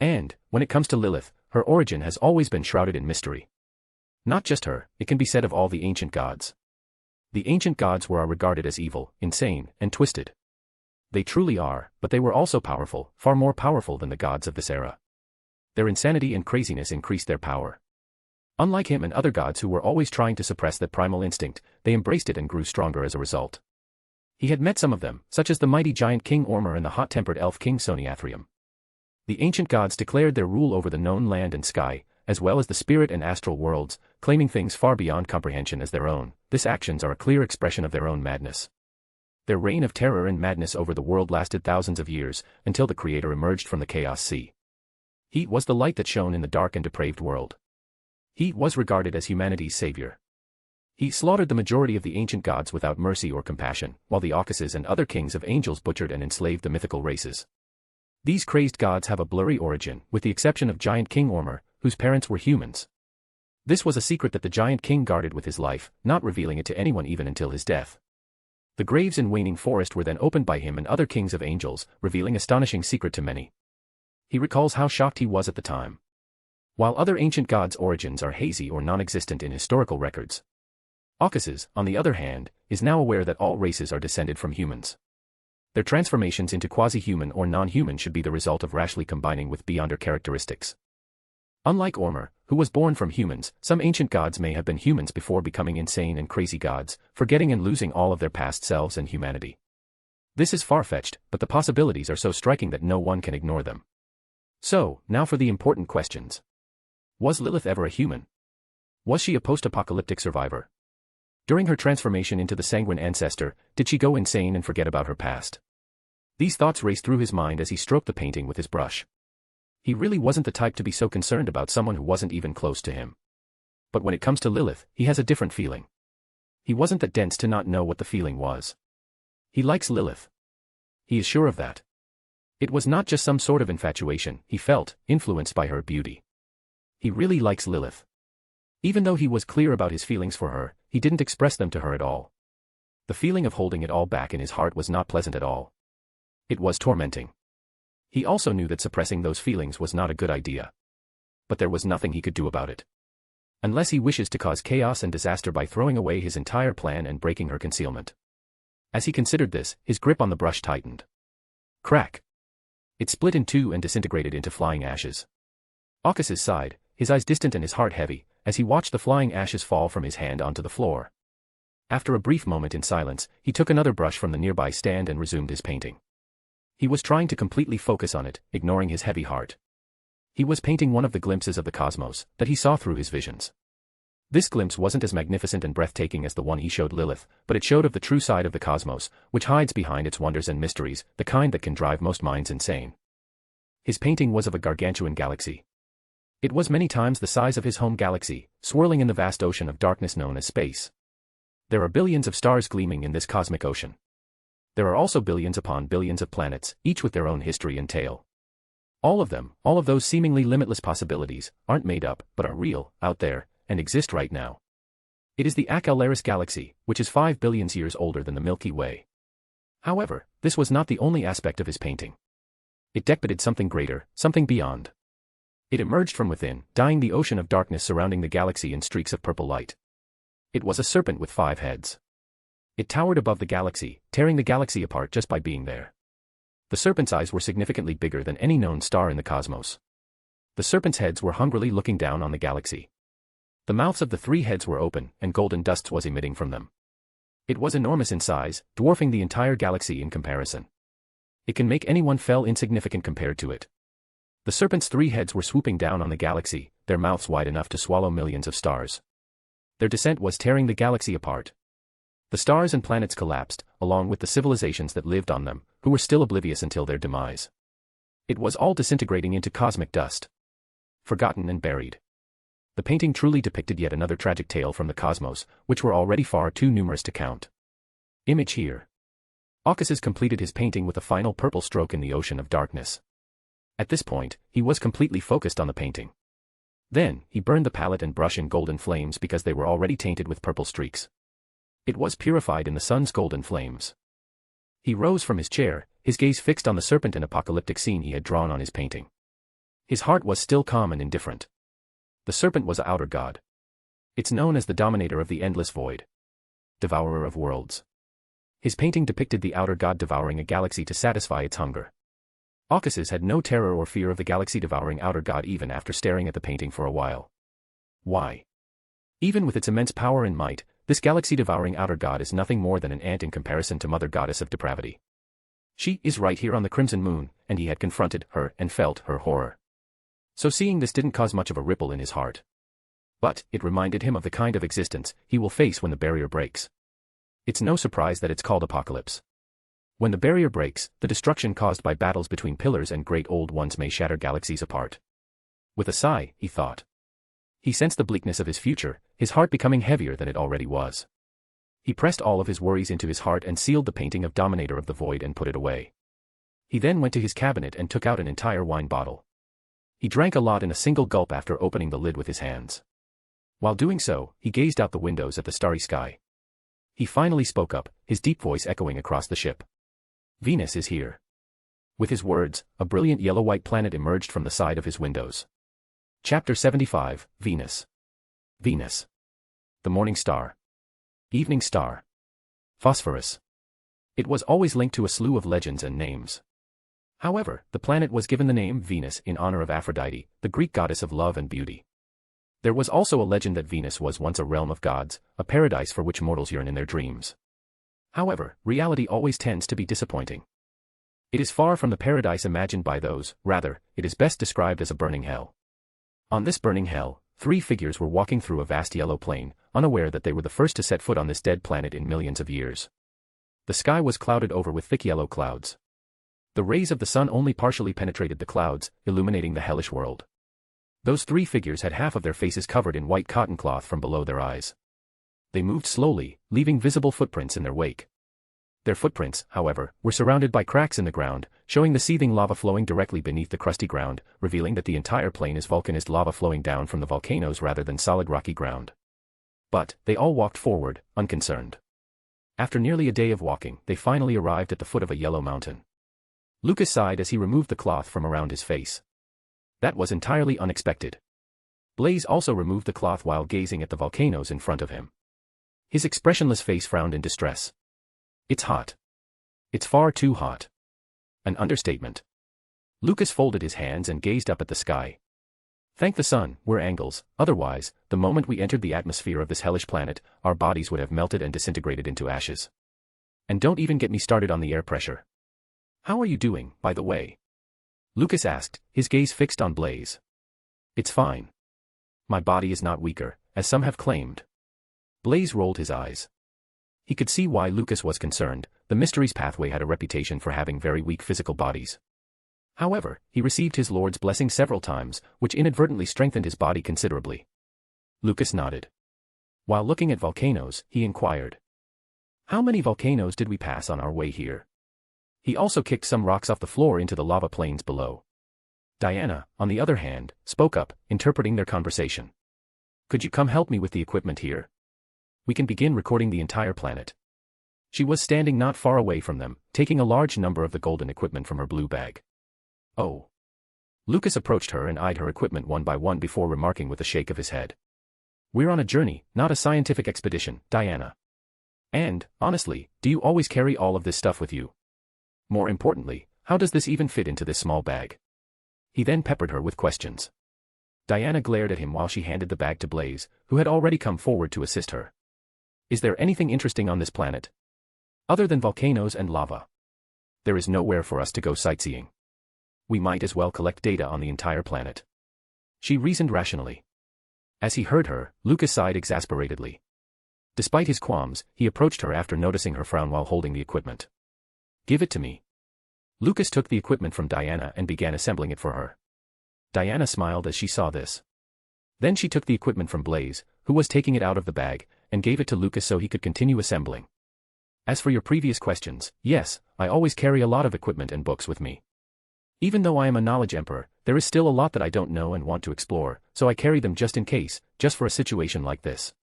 And, when it comes to Lilith, her origin has always been shrouded in mystery. Not just her, it can be said of all the ancient gods. The ancient gods were regarded as evil, insane, and twisted. They truly are, but they were also powerful, far more powerful than the gods of this era. Their insanity and craziness increased their power. Unlike him and other gods who were always trying to suppress that primal instinct, they embraced it and grew stronger as a result. He had met some of them, such as the mighty giant King Ormur and the hot-tempered elf King Soniathrium. The ancient gods declared their rule over the known land and sky, as well as the spirit and astral worlds, claiming things far beyond comprehension as their own. These actions are a clear expression of their own madness. Their reign of terror and madness over the world lasted thousands of years, until the Creator emerged from the chaos sea. He was the light that shone in the dark and depraved world. He was regarded as humanity's savior. He slaughtered the majority of the ancient gods without mercy or compassion, while the Aucases and other kings of angels butchered and enslaved the mythical races. These crazed gods have a blurry origin, with the exception of giant King Ormur, whose parents were humans. This was a secret that the giant king guarded with his life, not revealing it to anyone even until his death. The graves in Waning Forest were then opened by him and other kings of angels, revealing astonishing secret to many. He recalls how shocked he was at the time. While other ancient gods' origins are hazy or non-existent in historical records, Aucases, on the other hand, is now aware that all races are descended from humans. Their transformations into quasi-human or non-human should be the result of rashly combining with beyonder characteristics. Unlike Ormur, who was born from humans, some ancient gods may have been humans before becoming insane and crazy gods, forgetting and losing all of their past selves and humanity. This is far-fetched, but the possibilities are so striking that no one can ignore them. So, now for the important questions. Was Lilith ever a human? Was she a post-apocalyptic survivor? During her transformation into the sanguine ancestor, did she go insane and forget about her past? These thoughts raced through his mind as he stroked the painting with his brush. He really wasn't the type to be so concerned about someone who wasn't even close to him. But when it comes to Lilith, he has a different feeling. He wasn't that dense to not know what the feeling was. He likes Lilith. He is sure of that. It was not just some sort of infatuation, he felt, influenced by her beauty. He really likes Lilith. Even though he was clear about his feelings for her, he didn't express them to her at all. The feeling of holding it all back in his heart was not pleasant at all. It was tormenting. He also knew that suppressing those feelings was not a good idea. But there was nothing he could do about it. Unless he wishes to cause chaos and disaster by throwing away his entire plan and breaking her concealment. As he considered this, his grip on the brush tightened. Crack! It split in two and disintegrated into flying ashes. Aucases sighed, his eyes distant and his heart heavy, as he watched the flying ashes fall from his hand onto the floor. After a brief moment in silence, he took another brush from the nearby stand and resumed his painting. He was trying to completely focus on it, ignoring his heavy heart. He was painting one of the glimpses of the cosmos that he saw through his visions. This glimpse wasn't as magnificent and breathtaking as the one he showed Lilith, but it showed of the true side of the cosmos, which hides behind its wonders and mysteries, the kind that can drive most minds insane. His painting was of a gargantuan galaxy. It was many times the size of his home galaxy, swirling in the vast ocean of darkness known as space. There are billions of stars gleaming in this cosmic ocean. There are also billions upon billions of planets, each with their own history and tale. All of them, all of those seemingly limitless possibilities, aren't made up, but are real, out there, and exist right now. It is the Acalaris galaxy, which is 5 billion years older than the Milky Way. However, this was not the only aspect of his painting. It depicted something greater, something beyond. It emerged from within, dyeing the ocean of darkness surrounding the galaxy in streaks of purple light. It was a serpent with 5 heads. It towered above the galaxy, tearing the galaxy apart just by being there. The serpent's eyes were significantly bigger than any known star in the cosmos. The serpent's heads were hungrily looking down on the galaxy. The mouths of the 3 heads were open, and golden dust was emitting from them. It was enormous in size, dwarfing the entire galaxy in comparison. It can make anyone feel insignificant compared to it. The serpent's 3 heads were swooping down on the galaxy, their mouths wide enough to swallow millions of stars. Their descent was tearing the galaxy apart. The stars and planets collapsed, along with the civilizations that lived on them, who were still oblivious until their demise. It was all disintegrating into cosmic dust. Forgotten and buried. The painting truly depicted yet another tragic tale from the cosmos, which were already far too numerous to count. Image here. Aukas's completed his painting with a final purple stroke in the ocean of darkness. At this point, he was completely focused on the painting. Then, he burned the palette and brush in golden flames because they were already tainted with purple streaks. It was purified in the sun's golden flames. He rose from his chair, his gaze fixed on the serpent and apocalyptic scene he had drawn on his painting. His heart was still calm and indifferent. The serpent was an outer god. It's known as the dominator of the endless void. Devourer of worlds. His painting depicted the outer god devouring a galaxy to satisfy its hunger. Aukas's had no terror or fear of the galaxy-devouring outer god even after staring at the painting for a while. Why? Even with its immense power and might, this galaxy-devouring outer god is nothing more than an ant in comparison to Mother Goddess of Depravity. She is right here on the crimson moon, and he had confronted her and felt her horror. So seeing this didn't cause much of a ripple in his heart. But, it reminded him of the kind of existence he will face when the barrier breaks. It's no surprise that it's called apocalypse. When the barrier breaks, the destruction caused by battles between pillars and great old ones may shatter galaxies apart. With a sigh, he thought. He sensed the bleakness of his future, his heart becoming heavier than it already was. He pressed all of his worries into his heart and sealed the painting of Dominator of the Void and put it away. He then went to his cabinet and took out an entire wine bottle. He drank a lot in a single gulp after opening the lid with his hands. While doing so, he gazed out the windows at the starry sky. He finally spoke up, his deep voice echoing across the ship. Venus is here. With his words, a brilliant yellow-white planet emerged from the side of his windows. Chapter 75, Venus. Venus. The morning star. Evening star. Phosphorus. It was always linked to a slew of legends and names. However, the planet was given the name Venus in honor of Aphrodite, the Greek goddess of love and beauty. There was also a legend that Venus was once a realm of gods, a paradise for which mortals yearn in their dreams. However, reality always tends to be disappointing. It is far from the paradise imagined by those, rather, it is best described as a burning hell. On this burning hell, 3 figures were walking through a vast yellow plain, unaware that they were the first to set foot on this dead planet in millions of years. The sky was clouded over with thick yellow clouds. The rays of the sun only partially penetrated the clouds, illuminating the hellish world. Those 3 figures had half of their faces covered in white cotton cloth from below their eyes. They moved slowly, leaving visible footprints in their wake. Their footprints, however, were surrounded by cracks in the ground, showing the seething lava flowing directly beneath the crusty ground, revealing that the entire plain is volcanized lava flowing down from the volcanoes rather than solid rocky ground. But, they all walked forward, unconcerned. After nearly a day of walking, they finally arrived at the foot of a yellow mountain. Lucas sighed as he removed the cloth from around his face. That was entirely unexpected. Blaze also removed the cloth while gazing at the volcanoes in front of him. His expressionless face frowned in distress. It's hot. It's far too hot. An understatement. Lucas folded his hands and gazed up at the sky. Thank the sun, we're angles, otherwise, the moment we entered the atmosphere of this hellish planet, our bodies would have melted and disintegrated into ashes. And don't even get me started on the air pressure. How are you doing, by the way? Lucas asked, his gaze fixed on Blaze. It's fine. My body is not weaker, as some have claimed. Blaze rolled his eyes. He could see why Lucas was concerned. The Mysteries pathway had a reputation for having very weak physical bodies. However, he received his Lord's blessing several times, which inadvertently strengthened his body considerably. Lucas nodded. While looking at volcanoes, he inquired. How many volcanoes did we pass on our way here? He also kicked some rocks off the floor into the lava plains below. Diana, on the other hand, spoke up, interpreting their conversation. Could you come help me with the equipment here? We can begin recording the entire planet. She was standing not far away from them, taking a large number of the golden equipment from her blue bag. Oh. Lucas approached her and eyed her equipment one by one before remarking with a shake of his head. We're on a journey, not a scientific expedition, Diana. And, honestly, do you always carry all of this stuff with you? More importantly, how does this even fit into this small bag? He then peppered her with questions. Diana glared at him while she handed the bag to Blaze, who had already come forward to assist her. Is there anything interesting on this planet? Other than volcanoes and lava. There is nowhere for us to go sightseeing. We might as well collect data on the entire planet. She reasoned rationally. As he heard her, Lucas sighed exasperatedly. Despite his qualms, he approached her after noticing her frown while holding the equipment. Give it to me. Lucas took the equipment from Diana and began assembling it for her. Diana smiled as she saw this. Then she took the equipment from Blaze, who was taking it out of the bag, and gave it to Lucas so he could continue assembling. As for your previous questions, yes, I always carry a lot of equipment and books with me. Even though I am a knowledge emperor, there is still a lot that I don't know and want to explore, so I carry them just in case, just for a situation like this.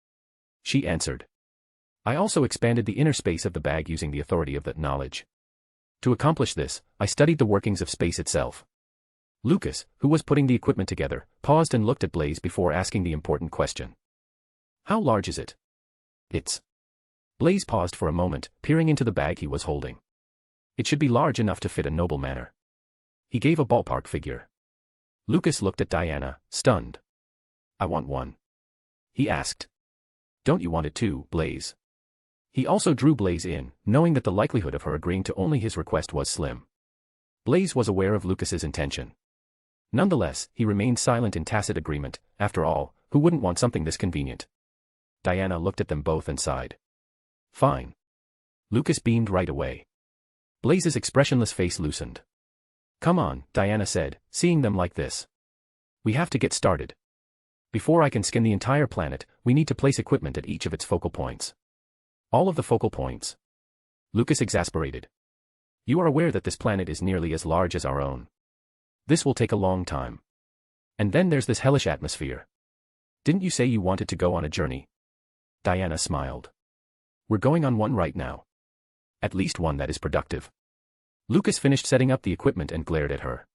She answered. I also expanded the inner space of the bag using the authority of that knowledge. To accomplish this, I studied the workings of space itself. Lucas, who was putting the equipment together, paused and looked at Blaze before asking the important question. How large is it? It's. Blaze paused for a moment, peering into the bag he was holding. It should be large enough to fit a noble manor. He gave a ballpark figure. Lucas looked at Diana, stunned. I want one. He asked. Don't you want it too, Blaze? He also drew Blaze in, knowing that the likelihood of her agreeing to only his request was slim. Blaze was aware of Lucas's intention. Nonetheless, he remained silent in tacit agreement. After all, who wouldn't want something this convenient? Diana looked at them both and sighed. Fine. Lucas beamed right away. Blaze's expressionless face loosened. Come on, Diana said, seeing them like this. We have to get started. Before I can scan the entire planet, we need to place equipment at each of its focal points. All of the focal points. Lucas exasperated. You are aware that this planet is nearly as large as our own. This will take a long time. And then there's this hellish atmosphere. Didn't you say you wanted to go on a journey? Diana smiled. We're going on one right now. At least one that is productive. Lucas finished setting up the equipment and glared at her.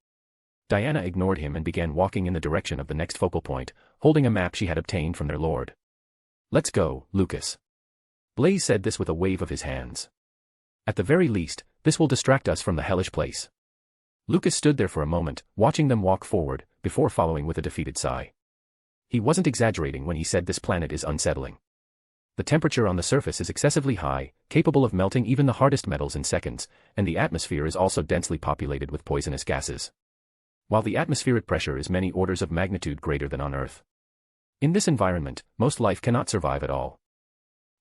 Diana ignored him and began walking in the direction of the next focal point, holding a map she had obtained from their lord. Let's go, Lucas. Blaze said this with a wave of his hands. At the very least, this will distract us from the hellish place. Lucas stood there for a moment, watching them walk forward, before following with a defeated sigh. He wasn't exaggerating when he said this planet is unsettling. The temperature on the surface is excessively high, capable of melting even the hardest metals in seconds, and the atmosphere is also densely populated with poisonous gases. While the atmospheric pressure is many orders of magnitude greater than on Earth. In this environment, most life cannot survive at all.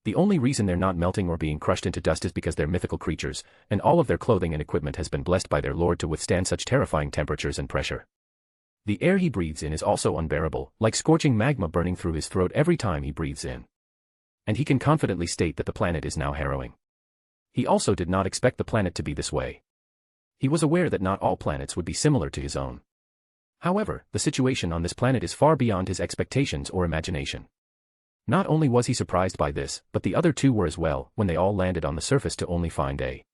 The only reason they're not melting or being crushed into dust is because they're mythical creatures, and all of their clothing and equipment has been blessed by their lord to withstand such terrifying temperatures and pressure. The air he breathes in is also unbearable, like scorching magma burning through his throat every time he breathes in. And he can confidently state that the planet is now harrowing. He also did not expect the planet to be this way. He was aware that not all planets would be similar to his own. However, the situation on this planet is far beyond his expectations or imagination. Not only was he surprised by this, but the other two were as well, when they all landed on the surface to only find a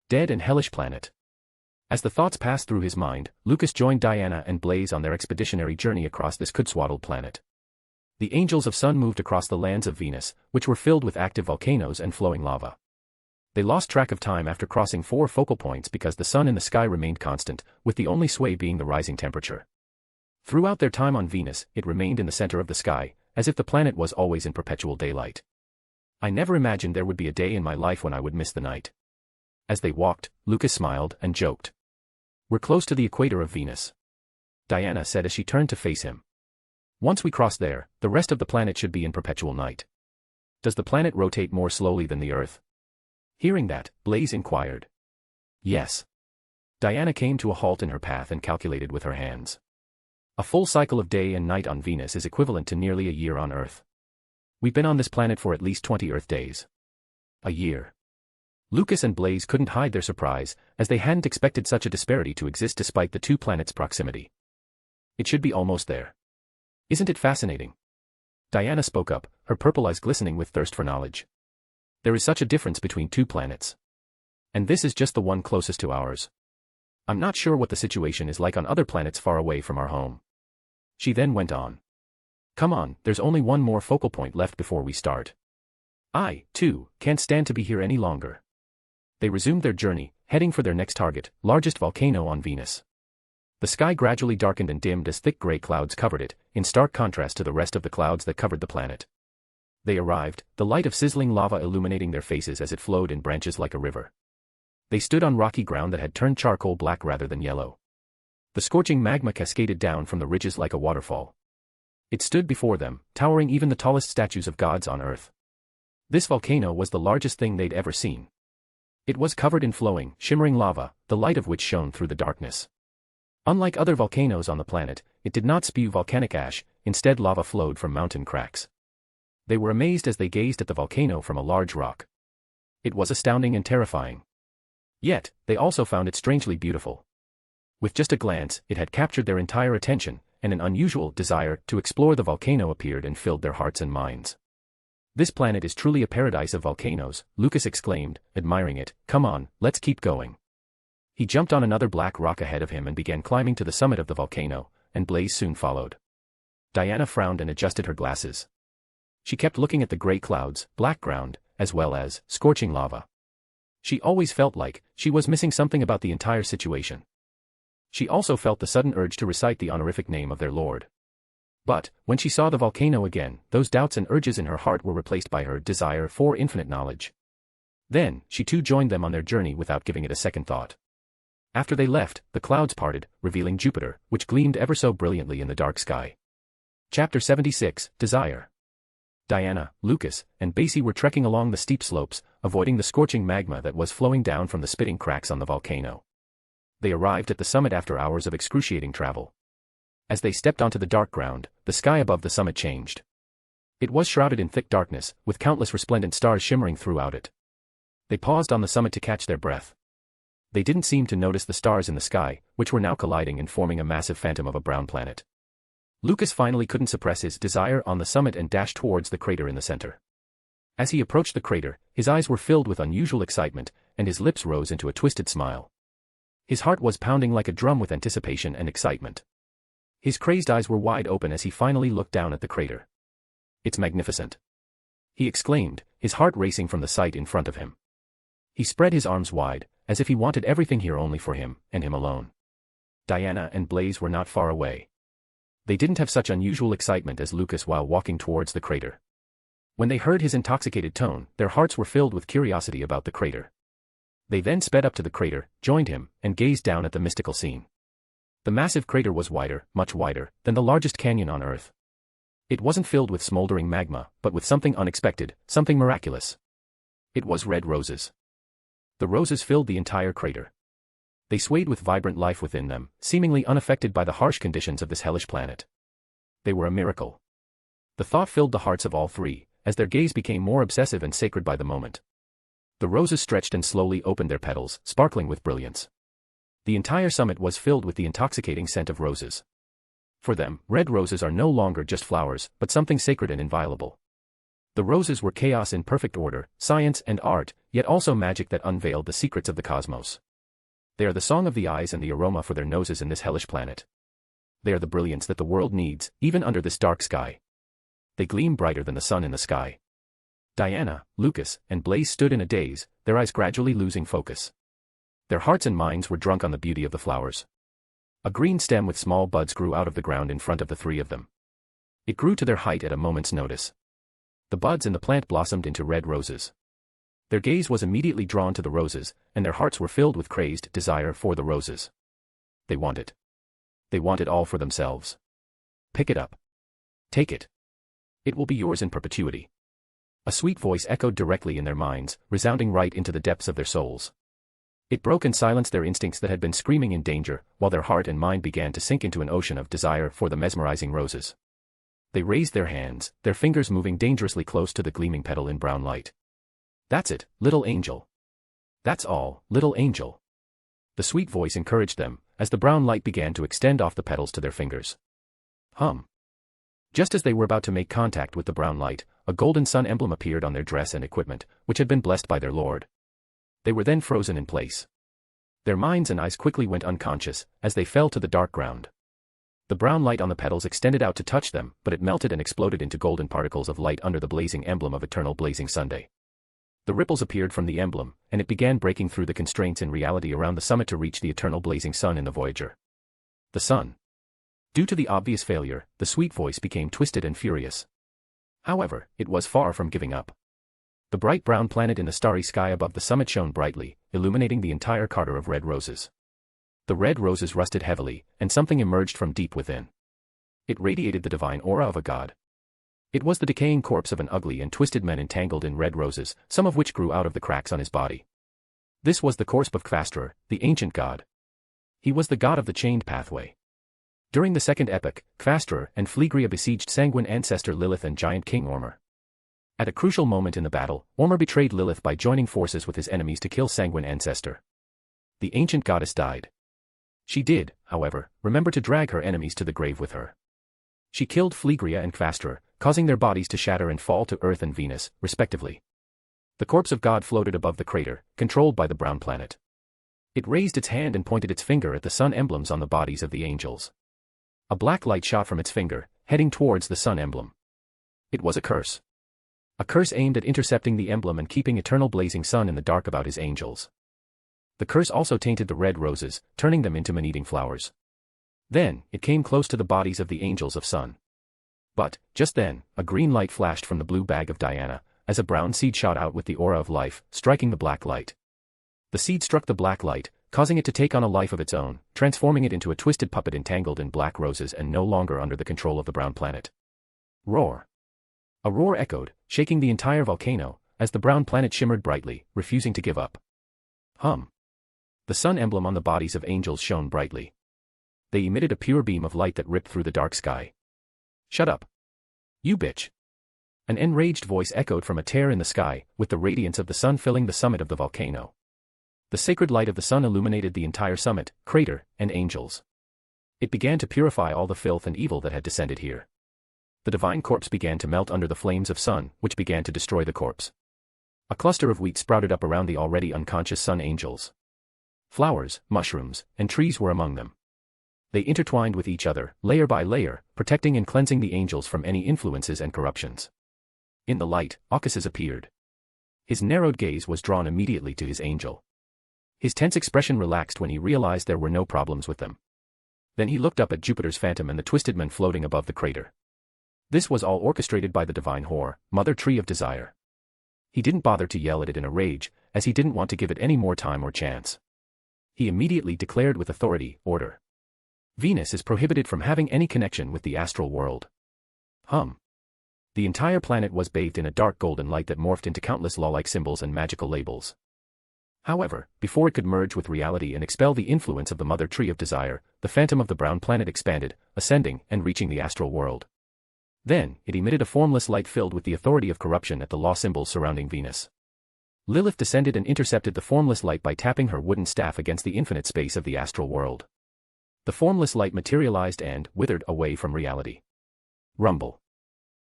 dead and hellish planet. As the thoughts passed through his mind, Lucas joined Diana and Blaze on their expeditionary journey across this cold-swaddled planet. The Angels of Sun moved across the lands of Venus, which were filled with active volcanoes and flowing lava. They lost track of time after crossing 4 focal points because the sun in the sky remained constant, with the only sway being the rising temperature. Throughout their time on Venus, it remained in the center of the sky, as if the planet was always in perpetual daylight. I never imagined there would be a day in my life when I would miss the night. As they walked, Lucas smiled and joked. We're close to the equator of Venus. Diana said as she turned to face him. Once we cross there, the rest of the planet should be in perpetual night. Does the planet rotate more slowly than the Earth? Hearing that, Blaze inquired. Yes. Diana came to a halt in her path and calculated with her hands. A full cycle of day and night on Venus is equivalent to nearly a year on Earth. We've been on this planet for at least 20 Earth days. A year. Lucas and Blaze couldn't hide their surprise, as they hadn't expected such a disparity to exist despite the two planets' proximity. It should be almost there. Isn't it fascinating? Diana spoke up, her purple eyes glistening with thirst for knowledge. There is such a difference between two planets. And this is just the one closest to ours. I'm not sure what the situation is like on other planets far away from our home. She then went on. Come on, there's only one more focal point left before we start. I, too, can't stand to be here any longer. They resumed their journey, heading for their next target, largest volcano on Venus. The sky gradually darkened and dimmed as thick gray clouds covered it, in stark contrast to the rest of the clouds that covered the planet. They arrived, the light of sizzling lava illuminating their faces as it flowed in branches like a river. They stood on rocky ground that had turned charcoal black rather than yellow. The scorching magma cascaded down from the ridges like a waterfall. It stood before them, towering even the tallest statues of gods on Earth. This volcano was the largest thing they'd ever seen. It was covered in flowing, shimmering lava, the light of which shone through the darkness. Unlike other volcanoes on the planet, it did not spew volcanic ash, instead lava flowed from mountain cracks. They were amazed as they gazed at the volcano from a large rock. It was astounding and terrifying. Yet, they also found it strangely beautiful. With just a glance, it had captured their entire attention, and an unusual desire to explore the volcano appeared and filled their hearts and minds. This planet is truly a paradise of volcanoes, Lucas exclaimed, admiring it. Come on, let's keep going. He jumped on another black rock ahead of him and began climbing to the summit of the volcano, and Blaze soon followed. Diana frowned and adjusted her glasses. She kept looking at the gray clouds, black ground, as well as scorching lava. She always felt like she was missing something about the entire situation. She also felt the sudden urge to recite the honorific name of their lord. But, when she saw the volcano again, those doubts and urges in her heart were replaced by her desire for infinite knowledge. Then, she too joined them on their journey without giving it a second thought. After they left, the clouds parted, revealing Jupiter, which gleamed ever so brilliantly in the dark sky. Chapter 76, Desire. Diana, Lucas, and Basie were trekking along the steep slopes, avoiding the scorching magma that was flowing down from the spitting cracks on the volcano. They arrived at the summit after hours of excruciating travel. As they stepped onto the dark ground, the sky above the summit changed. It was shrouded in thick darkness, with countless resplendent stars shimmering throughout it. They paused on the summit to catch their breath. They didn't seem to notice the stars in the sky, which were now colliding and forming a massive phantom of a brown planet. Lucas finally couldn't suppress his desire on the summit and dashed towards the crater in the center. As he approached the crater, his eyes were filled with unusual excitement, and his lips rose into a twisted smile. His heart was pounding like a drum with anticipation and excitement. His crazed eyes were wide open as he finally looked down at the crater. It's magnificent, he exclaimed, his heart racing from the sight in front of him. He spread his arms wide, as if he wanted everything here only for him, and him alone. Diana and Blaze were not far away. They didn't have such unusual excitement as Lucas while walking towards the crater. When they heard his intoxicated tone, their hearts were filled with curiosity about the crater. They then sped up to the crater, joined him, and gazed down at the mystical scene. The massive crater was wider, much wider, than the largest canyon on Earth. It wasn't filled with smoldering magma, but with something unexpected, something miraculous. It was red roses. The roses filled the entire crater. They swayed with vibrant life within them, seemingly unaffected by the harsh conditions of this hellish planet. They were a miracle. The thought filled the hearts of all three, as their gaze became more obsessive and sacred by the moment. The roses stretched and slowly opened their petals, sparkling with brilliance. The entire summit was filled with the intoxicating scent of roses. For them, red roses are no longer just flowers, but something sacred and inviolable. The roses were chaos in perfect order, science and art, yet also magic that unveiled the secrets of the cosmos. They are the song of the eyes and the aroma for their noses in this hellish planet. They are the brilliance that the world needs, even under this dark sky. They gleam brighter than the sun in the sky. Diana, Lucas, and Blaze stood in a daze, their eyes gradually losing focus. Their hearts and minds were drunk on the beauty of the flowers. A green stem with small buds grew out of the ground in front of the three of them. It grew to their height at a moment's notice. The buds in the plant blossomed into red roses. Their gaze was immediately drawn to the roses, and their hearts were filled with crazed desire for the roses. They want it. They want it all for themselves. Pick it up. Take it. It will be yours in perpetuity. A sweet voice echoed directly in their minds, resounding right into the depths of their souls. It broke and silenced their instincts that had been screaming in danger, while their heart and mind began to sink into an ocean of desire for the mesmerizing roses. They raised their hands, their fingers moving dangerously close to the gleaming petal in brown light. That's it, little angel. That's all, little angel. The sweet voice encouraged them, as the brown light began to extend off the petals to their fingers. Hum. Just as they were about to make contact with the brown light, a golden sun emblem appeared on their dress and equipment, which had been blessed by their lord. They were then frozen in place. Their minds and eyes quickly went unconscious, as they fell to the dark ground. The brown light on the petals extended out to touch them, but it melted and exploded into golden particles of light under the blazing emblem of eternal blazing Sunday. The ripples appeared from the emblem, and it began breaking through the constraints in reality around the summit to reach the eternal blazing sun in the Voyager. The sun. Due to the obvious failure, the sweet voice became twisted and furious. However, it was far from giving up. The bright brown planet in the starry sky above the summit shone brightly, illuminating the entire carter of red roses. The red roses rusted heavily, and something emerged from deep within. It radiated the divine aura of a god. It was the decaying corpse of an ugly and twisted man entangled in red roses, some of which grew out of the cracks on his body. This was the corpse of Kvastor, the ancient god. He was the god of the chained pathway. During the second epoch, Kvastor and Phlegria besieged sanguine ancestor Lilith and giant king Ormur. At a crucial moment in the battle, Ormur betrayed Lilith by joining forces with his enemies to kill sanguine ancestor. The ancient goddess died. She did, however, remember to drag her enemies to the grave with her. She killed Phlegria and Kvastor, causing their bodies to shatter and fall to Earth and Venus, respectively. The corpse of God floated above the crater, controlled by the brown planet. It raised its hand and pointed its finger at the sun emblems on the bodies of the angels. A black light shot from its finger, heading towards the sun emblem. It was a curse. A curse aimed at intercepting the emblem and keeping eternal blazing sun in the dark about his angels. The curse also tainted the red roses, turning them into man-eating flowers. Then, it came close to the bodies of the angels of sun. But, just then, a green light flashed from the blue bag of Diana, as a brown seed shot out with the aura of life, striking the black light. The seed struck the black light, causing it to take on a life of its own, transforming it into a twisted puppet entangled in black roses and no longer under the control of the brown planet. Roar. A roar echoed, shaking the entire volcano, as the brown planet shimmered brightly, refusing to give up. Hum. The sun emblem on the bodies of angels shone brightly. They emitted a pure beam of light that ripped through the dark sky. Shut up. You bitch. An enraged voice echoed from a tear in the sky, with the radiance of the sun filling the summit of the volcano. The sacred light of the sun illuminated the entire summit, crater, and angels. It began to purify all the filth and evil that had descended here. The divine corpse began to melt under the flames of sun, which began to destroy the corpse. A cluster of wheat sprouted up around the already unconscious sun angels. Flowers, mushrooms, and trees were among them. They intertwined with each other, layer by layer, protecting and cleansing the angels from any influences and corruptions. In the light, Occasus appeared. His narrowed gaze was drawn immediately to his angel. His tense expression relaxed when he realized there were no problems with them. Then he looked up at Jupiter's phantom and the twisted men floating above the crater. This was all orchestrated by the divine whore, Mother Tree of Desire. He didn't bother to yell at it in a rage, as he didn't want to give it any more time or chance. He immediately declared with authority, order. Venus is prohibited from having any connection with the astral world. Hum. The entire planet was bathed in a dark golden light that morphed into countless law-like symbols and magical labels. However, before it could merge with reality and expel the influence of the Mother Tree of Desire, the phantom of the brown planet expanded, ascending and reaching the astral world. Then, it emitted a formless light filled with the authority of corruption at the law symbols surrounding Venus. Lilith descended and intercepted the formless light by tapping her wooden staff against the infinite space of the astral world. The formless light materialized and withered away from reality. Rumble.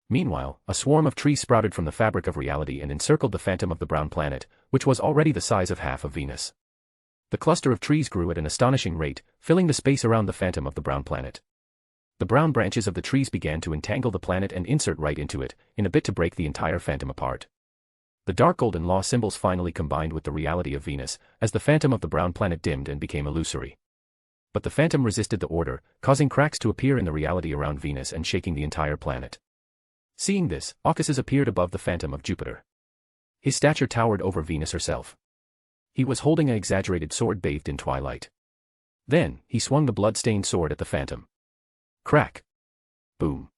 Meanwhile, a swarm of trees sprouted from the fabric of reality and encircled the phantom of the brown planet, which was already the size of half of Venus. The cluster of trees grew at an astonishing rate, filling the space around the phantom of the brown planet. The brown branches of the trees began to entangle the planet and insert right into it, in a bit to break the entire phantom apart. The dark golden law symbols finally combined with the reality of Venus, as the phantom of the brown planet dimmed and became illusory. But the phantom resisted the order, causing cracks to appear in the reality around Venus and shaking the entire planet. Seeing this, Occasus appeared above the phantom of Jupiter. His stature towered over Venus herself. He was holding an exaggerated sword bathed in twilight. Then, he swung the blood-stained sword at the phantom. Crack. Boom.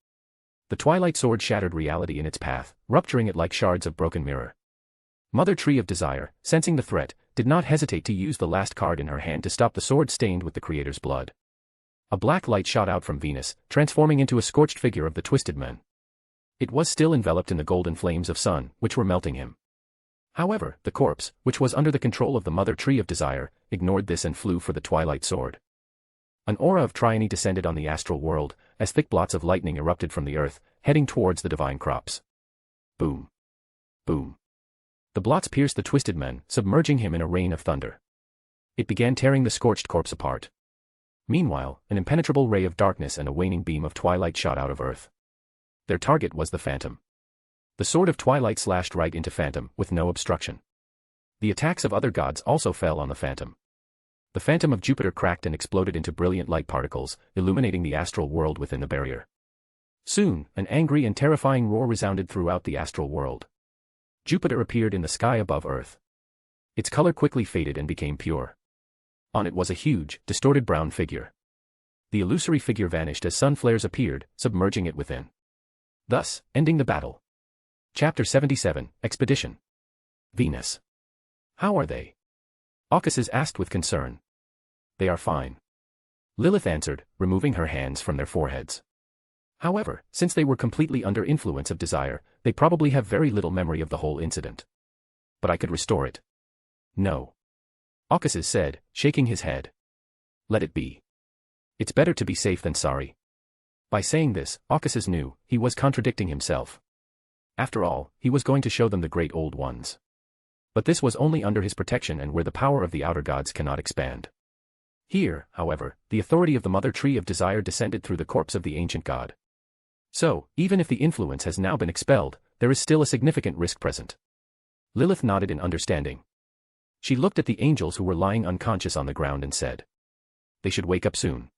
The twilight sword shattered reality in its path, rupturing it like shards of broken mirror. Mother Tree of Desire, sensing the threat, did not hesitate to use the last card in her hand to stop the sword stained with the Creator's blood. A black light shot out from Venus, transforming into a scorched figure of the twisted man. It was still enveloped in the golden flames of sun, which were melting him. However, the corpse, which was under the control of the Mother Tree of Desire, ignored this and flew for the twilight sword. An aura of Trione descended on the astral world, as thick blots of lightning erupted from the earth, heading towards the divine crops. Boom. Boom. The blots pierced the twisted man, submerging him in a rain of thunder. It began tearing the scorched corpse apart. Meanwhile, an impenetrable ray of darkness and a waning beam of twilight shot out of earth. Their target was the Phantom. The sword of twilight slashed right into Phantom, with no obstruction. The attacks of other gods also fell on the Phantom. The Phantom of Jupiter cracked and exploded into brilliant light particles, illuminating the astral world within the barrier. Soon, an angry and terrifying roar resounded throughout the astral world. Jupiter appeared in the sky above Earth. Its color quickly faded and became pure. On it was a huge, distorted brown figure. The illusory figure vanished as sun flares appeared, submerging it within. Thus, ending the battle. Chapter 77, Expedition. Venus. How are they? Caucasus asked with concern. They are fine. Lilith answered, removing her hands from their foreheads. However, since they were completely under influence of desire, they probably have very little memory of the whole incident. But I could restore it. No. Caucasus said, shaking his head. Let it be. It's better to be safe than sorry. By saying this, Caucasus knew he was contradicting himself. After all, he was going to show them the great old ones. But this was only under his protection and where the power of the outer gods cannot expand. Here, however, the authority of the mother tree of desire descended through the corpse of the ancient god. So, even if the influence has now been expelled, there is still a significant risk present. Lilith nodded in understanding. She looked at the angels who were lying unconscious on the ground and said, they should wake up soon.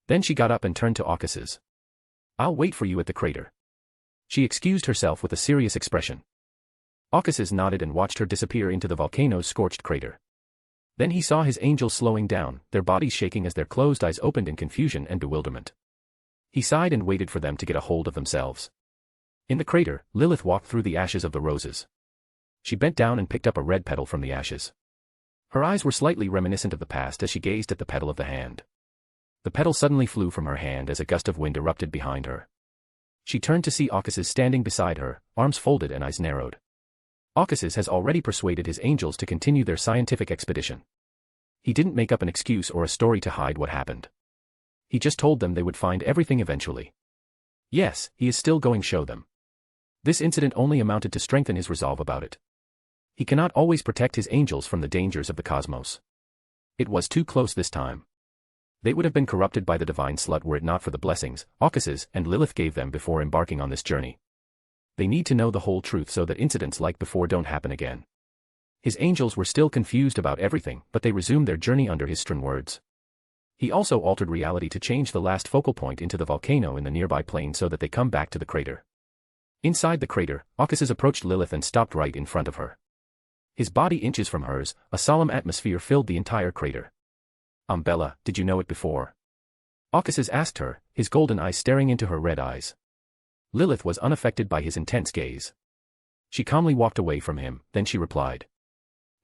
Then she got up and turned to Caucasus. I'll wait for you at the crater. She excused herself with a serious expression. Caucasus nodded and watched her disappear into the volcano's scorched crater. Then he saw his angels slowing down, their bodies shaking as their closed eyes opened in confusion and bewilderment. He sighed and waited for them to get a hold of themselves. In the crater, Lilith walked through the ashes of the roses. She bent down and picked up a red petal from the ashes. Her eyes were slightly reminiscent of the past as she gazed at the petal of the hand. The petal suddenly flew from her hand as a gust of wind erupted behind her. She turned to see Caucasus standing beside her, arms folded and eyes narrowed. Caucasus has already persuaded his angels to continue their scientific expedition. He didn't make up an excuse or a story to hide what happened. He just told them they would find everything eventually. Yes, he is still going to show them. This incident only amounted to strengthen his resolve about it. He cannot always protect his angels from the dangers of the cosmos. It was too close this time. They would have been corrupted by the divine slut were it not for the blessings Caucasus and Lilith gave them before embarking on this journey. They need to know the whole truth so that incidents like before don't happen again. His angels were still confused about everything, but they resumed their journey under his stern words. He also altered reality to change the last focal point into the volcano in the nearby plain so that they come back to the crater. Inside the crater, Caucasus approached Lilith and stopped right in front of her. His body inches from hers, a solemn atmosphere filled the entire crater. Bella, did you know it before? Caucasus asked her, his golden eyes staring into her red eyes. Lilith was unaffected by his intense gaze. She calmly walked away from him, then she replied.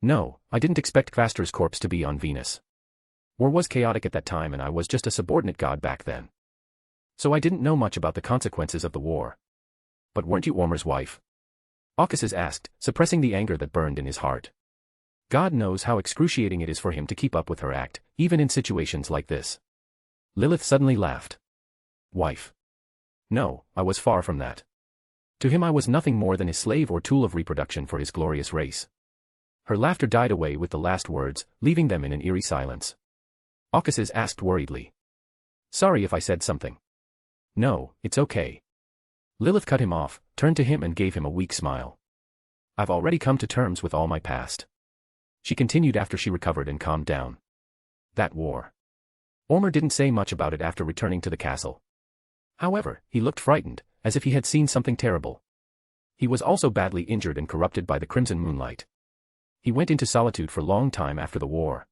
No, I didn't expect Castor's corpse to be on Venus. War was chaotic at that time and I was just a subordinate god back then. So I didn't know much about the consequences of the war. But weren't you Ormer's wife? Caucasus asked, suppressing the anger that burned in his heart. God knows how excruciating it is for him to keep up with her act, even in situations like this. Lilith suddenly laughed. Wife. No, I was far from that. To him I was nothing more than his slave or tool of reproduction for his glorious race. Her laughter died away with the last words, leaving them in an eerie silence. Caucasus asked worriedly. Sorry if I said something. No, it's okay. Lilith cut him off, turned to him and gave him a weak smile. I've already come to terms with all my past. She continued after she recovered and calmed down. That war. Ormer didn't say much about it after returning to the castle. However, he looked frightened, as if he had seen something terrible. He was also badly injured and corrupted by the crimson moonlight. He went into solitude for a long time after the war.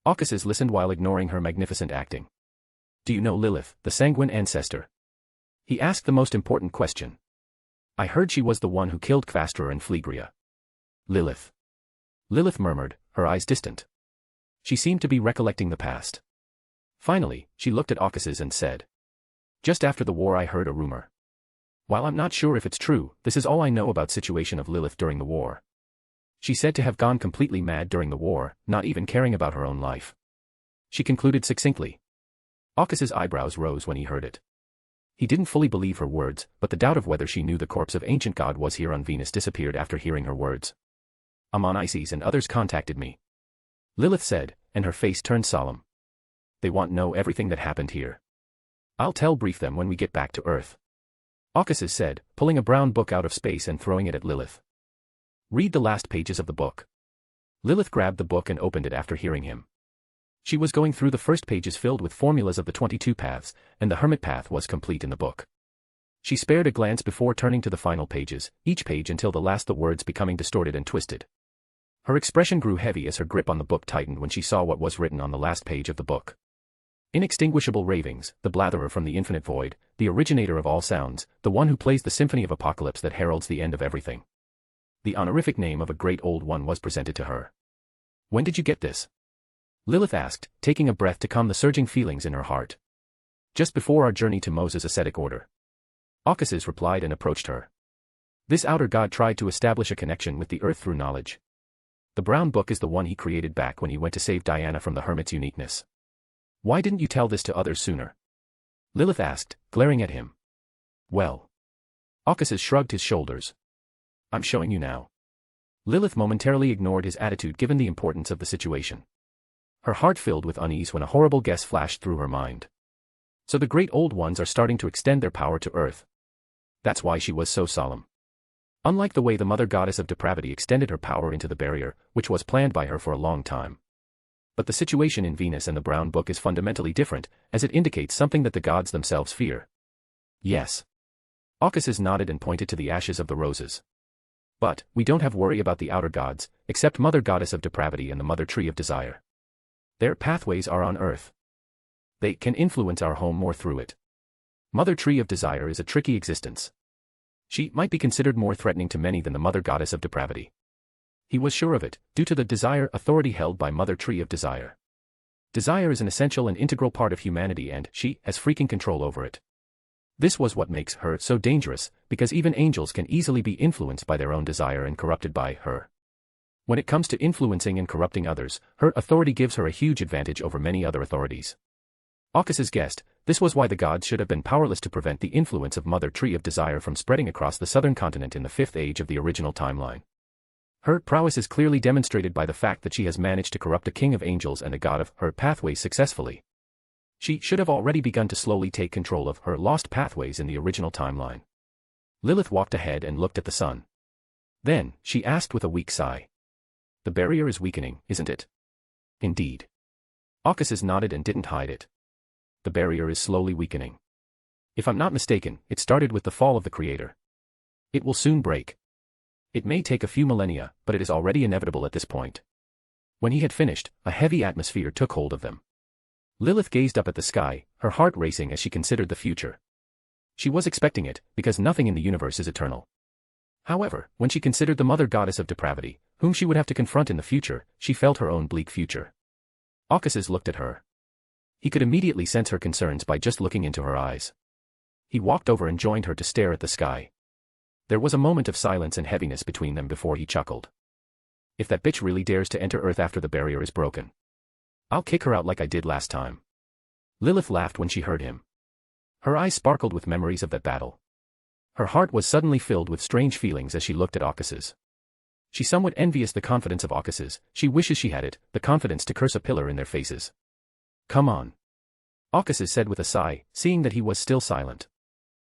Caucasus listened while ignoring her magnificent acting. Do you know Lilith, the sanguine ancestor? He asked the most important question. I heard she was the one who killed Kvastor and Phlegria. Lilith. Lilith murmured, her eyes distant. She seemed to be recollecting the past. Finally, she looked at Caucasus and said. Just after the war I heard a rumor. While I'm not sure if it's true, this is all I know about situation of Lilith during the war. She said to have gone completely mad during the war, not even caring about her own life. She concluded succinctly. Aukas's eyebrows rose when he heard it. He didn't fully believe her words, but the doubt of whether she knew the corpse of ancient god was here on Venus disappeared after hearing her words. Amon Isis and others contacted me, Lilith said, and her face turned solemn. They want to know everything that happened here. I'll brief them when we get back to Earth. Aukas's said, pulling a brown book out of space and throwing it at Lilith. Read the last pages of the book. Lilith grabbed the book and opened it after hearing him. She was going through the first pages filled with formulas of the 22 paths, and the hermit path was complete in the book. She spared a glance before turning to the final pages, each page until the last the words becoming distorted and twisted. Her expression grew heavy as her grip on the book tightened when she saw what was written on the last page of the book. Inextinguishable ravings, the blatherer from the infinite void, the originator of all sounds, the one who plays the symphony of apocalypse that heralds the end of everything. The honorific name of a great old one was presented to her. When did you get this? Lilith asked, taking a breath to calm the surging feelings in her heart. Just before our journey to Moses' ascetic order. Aukas's replied and approached her. This outer god tried to establish a connection with the earth through knowledge. The brown book is the one he created back when he went to save Diana from the hermit's uniqueness. Why didn't you tell this to others sooner? Lilith asked, glaring at him. Well. Aukas's shrugged his shoulders. I'm showing you now. Lilith momentarily ignored his attitude given the importance of the situation. Her heart filled with unease when a horrible guess flashed through her mind. So the great old ones are starting to extend their power to Earth. That's why she was so solemn. Unlike the way the mother goddess of depravity extended her power into the barrier, which was planned by her for a long time. But the situation in Venus and the brown book is fundamentally different, as it indicates something that the gods themselves fear. Yes. Aukas's nodded and pointed to the ashes of the roses. But, we don't have worry about the outer gods, except Mother Goddess of Depravity and the Mother Tree of Desire. Their pathways are on Earth. They can influence our home more through it. Mother Tree of Desire is a tricky existence. She might be considered more threatening to many than the Mother Goddess of Depravity. He was sure of it, due to the desire authority held by Mother Tree of Desire. Desire is an essential and integral part of humanity and she has freaking control over it. This was what makes her so dangerous, because even angels can easily be influenced by their own desire and corrupted by her. When it comes to influencing and corrupting others, her authority gives her a huge advantage over many other authorities. Aukas's guessed, this was why the gods should have been powerless to prevent the influence of Mother Tree of Desire from spreading across the southern continent in the 5th age of the original timeline. Her prowess is clearly demonstrated by the fact that she has managed to corrupt a king of angels and a god of her pathways successfully. She should have already begun to slowly take control of her lost pathways in the original timeline. Lilith walked ahead and looked at the sun. Then, she asked with a weak sigh. The barrier is weakening, isn't it? Indeed. Aukas's nodded and didn't hide it. The barrier is slowly weakening. If I'm not mistaken, it started with the fall of the Creator. It will soon break. It may take a few millennia, but it is already inevitable at this point. When he had finished, a heavy atmosphere took hold of them. Lilith gazed up at the sky, her heart racing as she considered the future. She was expecting it, because nothing in the universe is eternal. However, when she considered the Mother Goddess of Depravity, whom she would have to confront in the future, she felt her own bleak future. Aukas's looked at her. He could immediately sense her concerns by just looking into her eyes. He walked over and joined her to stare at the sky. There was a moment of silence and heaviness between them before he chuckled. If that bitch really dares to enter Earth after the barrier is broken, I'll kick her out like I did last time. Lilith laughed when she heard him. Her eyes sparkled with memories of that battle. Her heart was suddenly filled with strange feelings as she looked at Aukas's. She somewhat envious the confidence of Aukas's, she wishes she had it, the confidence to curse a pillar in their faces. Come on. Aukas's said with a sigh, seeing that he was still silent.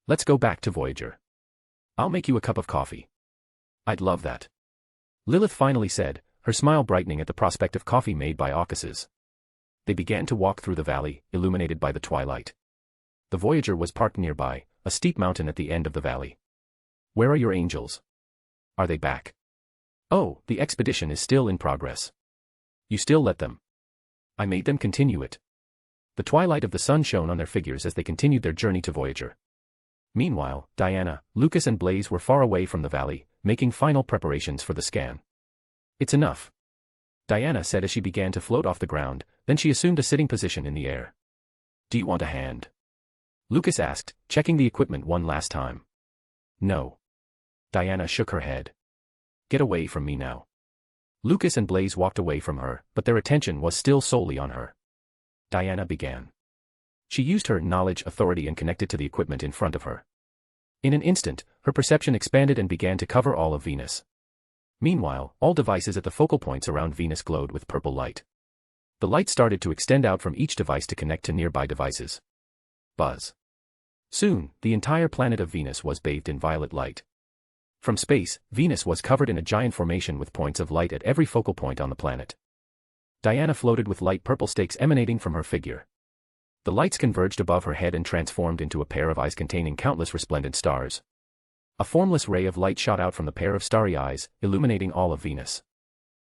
Let's go back to Voyager. I'll make you a cup of coffee. I'd love that. Lilith finally said, her smile brightening at the prospect of coffee made by Aukas's. They began to walk through the valley, illuminated by the twilight. The Voyager was parked nearby, a steep mountain at the end of the valley. Where are your angels? Are they back? Oh, the expedition is still in progress. You still let them? I made them continue it. The twilight of the sun shone on their figures as they continued their journey to Voyager. Meanwhile, Diana, Lucas and Blaze were far away from the valley, making final preparations for the scan. It's enough. Diana said as she began to float off the ground, then she assumed a sitting position in the air. Do you want a hand? Lucas asked, checking the equipment one last time. No. Diana shook her head. Get away from me now. Lucas and Blaze walked away from her, but their attention was still solely on her. Diana began. She used her knowledge, authority and connected to the equipment in front of her. In an instant, her perception expanded and began to cover all of Venus. Meanwhile, all devices at the focal points around Venus glowed with purple light. The light started to extend out from each device to connect to nearby devices. Buzz. Soon, the entire planet of Venus was bathed in violet light. From space, Venus was covered in a giant formation with points of light at every focal point on the planet. Diana floated with light purple stakes emanating from her figure. The lights converged above her head and transformed into a pair of eyes containing countless resplendent stars. A formless ray of light shot out from the pair of starry eyes, illuminating all of Venus.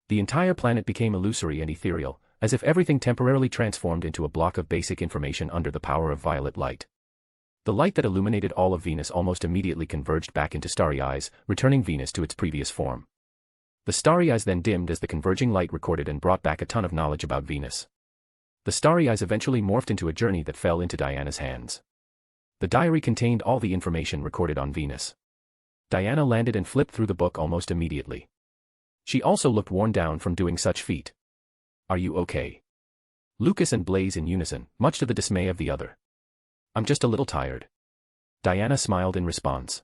The entire planet became illusory and ethereal, as if everything temporarily transformed into a block of basic information under the power of violet light. The light that illuminated all of Venus almost immediately converged back into starry eyes, returning Venus to its previous form. The starry eyes then dimmed as the converging light recorded and brought back a ton of knowledge about Venus. The starry eyes eventually morphed into a journey that fell into Diana's hands. The diary contained all the information recorded on Venus. Diana landed and flipped through the book almost immediately. She also looked worn down from doing such feat. "Are you okay?" Lucas and Blaze in unison, much to the dismay of the other. "I'm just a little tired." Diana smiled in response.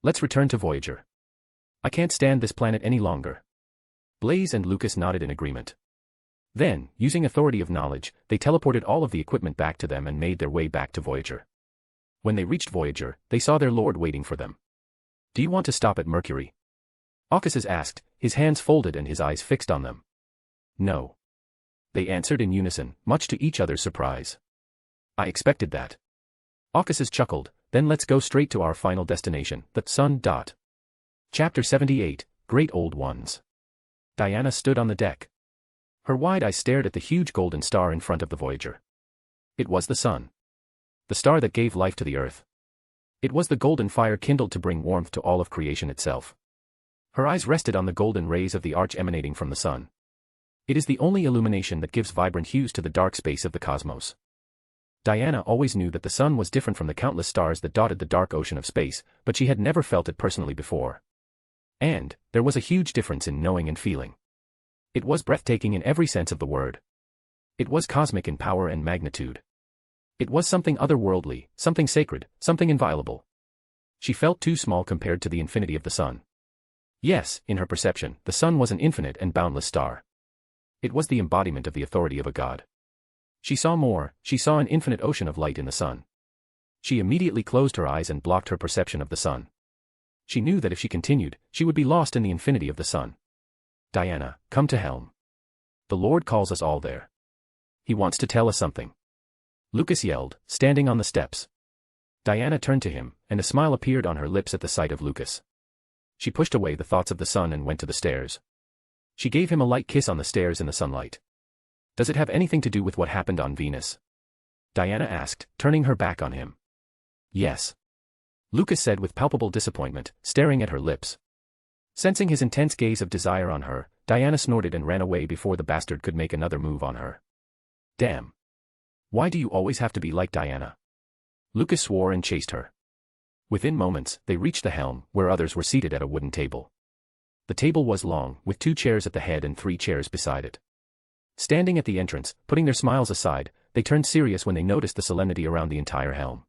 "Let's return to Voyager. I can't stand this planet any longer." Blaze and Lucas nodded in agreement. Then, using authority of knowledge, they teleported all of the equipment back to them and made their way back to Voyager. When they reached Voyager, they saw their lord waiting for them. "Do you want to stop at Mercury?" Ocasys asked, his hands folded and his eyes fixed on them. "No." They answered in unison, much to each other's surprise. "I expected that." Ocasys chuckled, "Then let's go straight to our final destination, the sun. Chapter 78, Great Old Ones. Diana stood on the deck. Her wide eyes stared at the huge golden star in front of the Voyager. It was the sun. The star that gave life to the Earth. It was the golden fire kindled to bring warmth to all of creation itself. Her eyes rested on the golden rays of the arch emanating from the sun. It is the only illumination that gives vibrant hues to the dark space of the cosmos. Diana always knew that the sun was different from the countless stars that dotted the dark ocean of space, but she had never felt it personally before. And, there was a huge difference in knowing and feeling. It was breathtaking in every sense of the word. It was cosmic in power and magnitude. It was something otherworldly, something sacred, something inviolable. She felt too small compared to the infinity of the sun. Yes, in her perception, the sun was an infinite and boundless star. It was the embodiment of the authority of a god. She saw more, she saw an infinite ocean of light in the sun. She immediately closed her eyes and blocked her perception of the sun. She knew that if she continued, she would be lost in the infinity of the sun. "Diana, come to helm. The Lord calls us all there. He wants to tell us something." Lucas yelled, standing on the steps. Diana turned to him, and a smile appeared on her lips at the sight of Lucas. She pushed away the thoughts of the sun and went to the stairs. She gave him a light kiss on the stairs in the sunlight. "Does it have anything to do with what happened on Venus?" Diana asked, turning her back on him. "Yes." Lucas said with palpable disappointment, staring at her lips. Sensing his intense gaze of desire on her, Diana snorted and ran away before the bastard could make another move on her. "Damn. Why do you always have to be like Diana?" Lucas swore and chased her. Within moments, they reached the helm, where others were seated at a wooden table. The table was long, with 2 chairs at the head and 3 chairs beside it. Standing at the entrance, putting their smiles aside, they turned serious when they noticed the solemnity around the entire helm.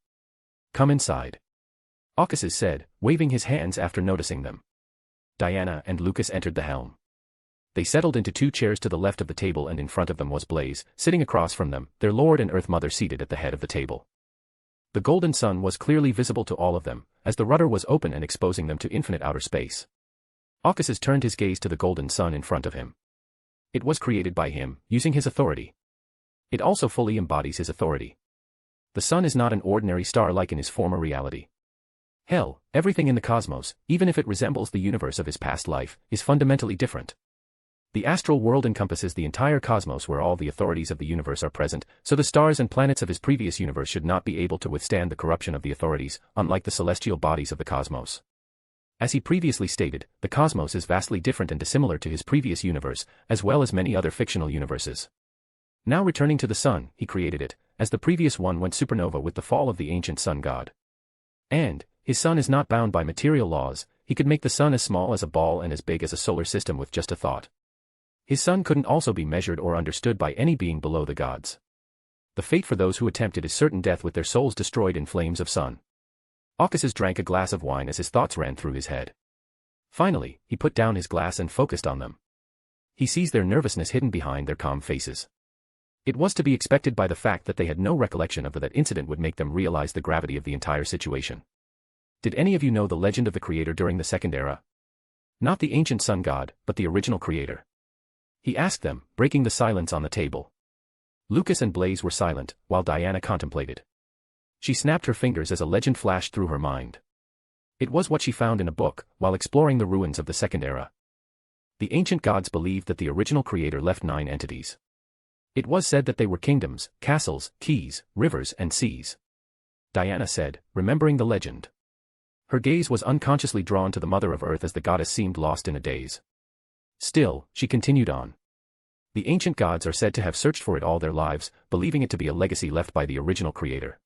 "Come inside," Ocasys said, waving his hands after noticing them. Diana and Lucas entered the helm. They settled into 2 chairs to the left of the table, and in front of them was Blaze, sitting across from them, their Lord and Earth Mother seated at the head of the table. The golden sun was clearly visible to all of them, as the rudder was open and exposing them to infinite outer space. Ocasys turned his gaze to the golden sun in front of him. It was created by him, using his authority. It also fully embodies his authority. The sun is not an ordinary star like in his former reality. Hell, everything in the cosmos, even if it resembles the universe of his past life, is fundamentally different. The astral world encompasses the entire cosmos where all the authorities of the universe are present, so the stars and planets of his previous universe should not be able to withstand the corruption of the authorities, unlike the celestial bodies of the cosmos. As he previously stated, the cosmos is vastly different and dissimilar to his previous universe, as well as many other fictional universes. Now returning to the sun, he created it, as the previous one went supernova with the fall of the ancient sun god. And, his sun is not bound by material laws, he could make the sun as small as a ball and as big as a solar system with just a thought. His sun couldn't also be measured or understood by any being below the gods. The fate for those who attempt it is certain death with their souls destroyed in flames of sun. Caucasus drank a glass of wine as his thoughts ran through his head. Finally, he put down his glass and focused on them. He sees their nervousness hidden behind their calm faces. It was to be expected by the fact that they had no recollection of that incident would make them realize the gravity of the entire situation. Did any of you know the legend of the creator during the Second Era? Not the ancient sun god, but the original creator. He asked them, breaking the silence on the table. Lucas and Blaze were silent, while Diana contemplated. She snapped her fingers as a legend flashed through her mind. It was what she found in a book, while exploring the ruins of the Second Era. The ancient gods believed that the original creator left 9 entities. It was said that they were kingdoms, castles, keys, rivers and seas. Diana said, remembering the legend. Her gaze was unconsciously drawn to the Mother of Earth as the goddess seemed lost in a daze. Still, she continued on. The ancient gods are said to have searched for it all their lives, believing it to be a legacy left by the original creator.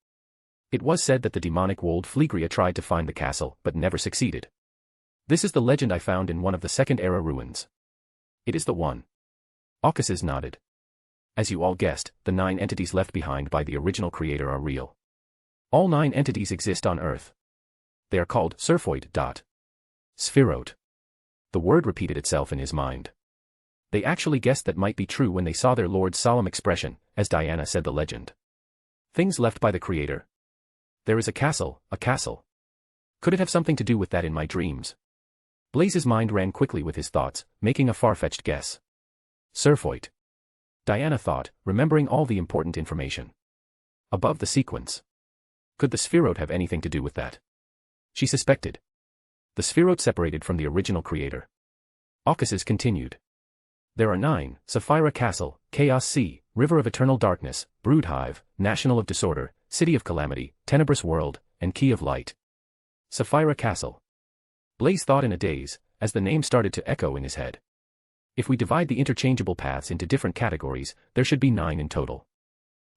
It was said that the demonic Wold Phlegria tried to find the castle, but never succeeded. This is the legend I found in one of the Second Era ruins. It is the one. Caucasus nodded. As you all guessed, the 9 entities left behind by the original creator are real. All 9 entities exist on Earth. They are called Spheroid. Spheroid. The word repeated itself in his mind. They actually guessed that might be true when they saw their lord's solemn expression, as Diana said the legend. Things left by the creator. There is a castle, a castle. Could it have something to do with that in my dreams? Blaze's mind ran quickly with his thoughts, making a far-fetched guess. Spheroid. Diana thought, remembering all the important information. Above the sequence. Could the Spheroid have anything to do with that? She suspected. The Spheroid separated from the original creator. Caucasus continued. There are 9, Sapphira Castle, Chaos Sea, River of Eternal Darkness, Brood Hive, National of Disorder, City of Calamity, Tenebrous World, and Key of Light. Sapphira Castle. Blaze thought in a daze, as the name started to echo in his head. If we divide the interchangeable paths into different categories, there should be 9 in total.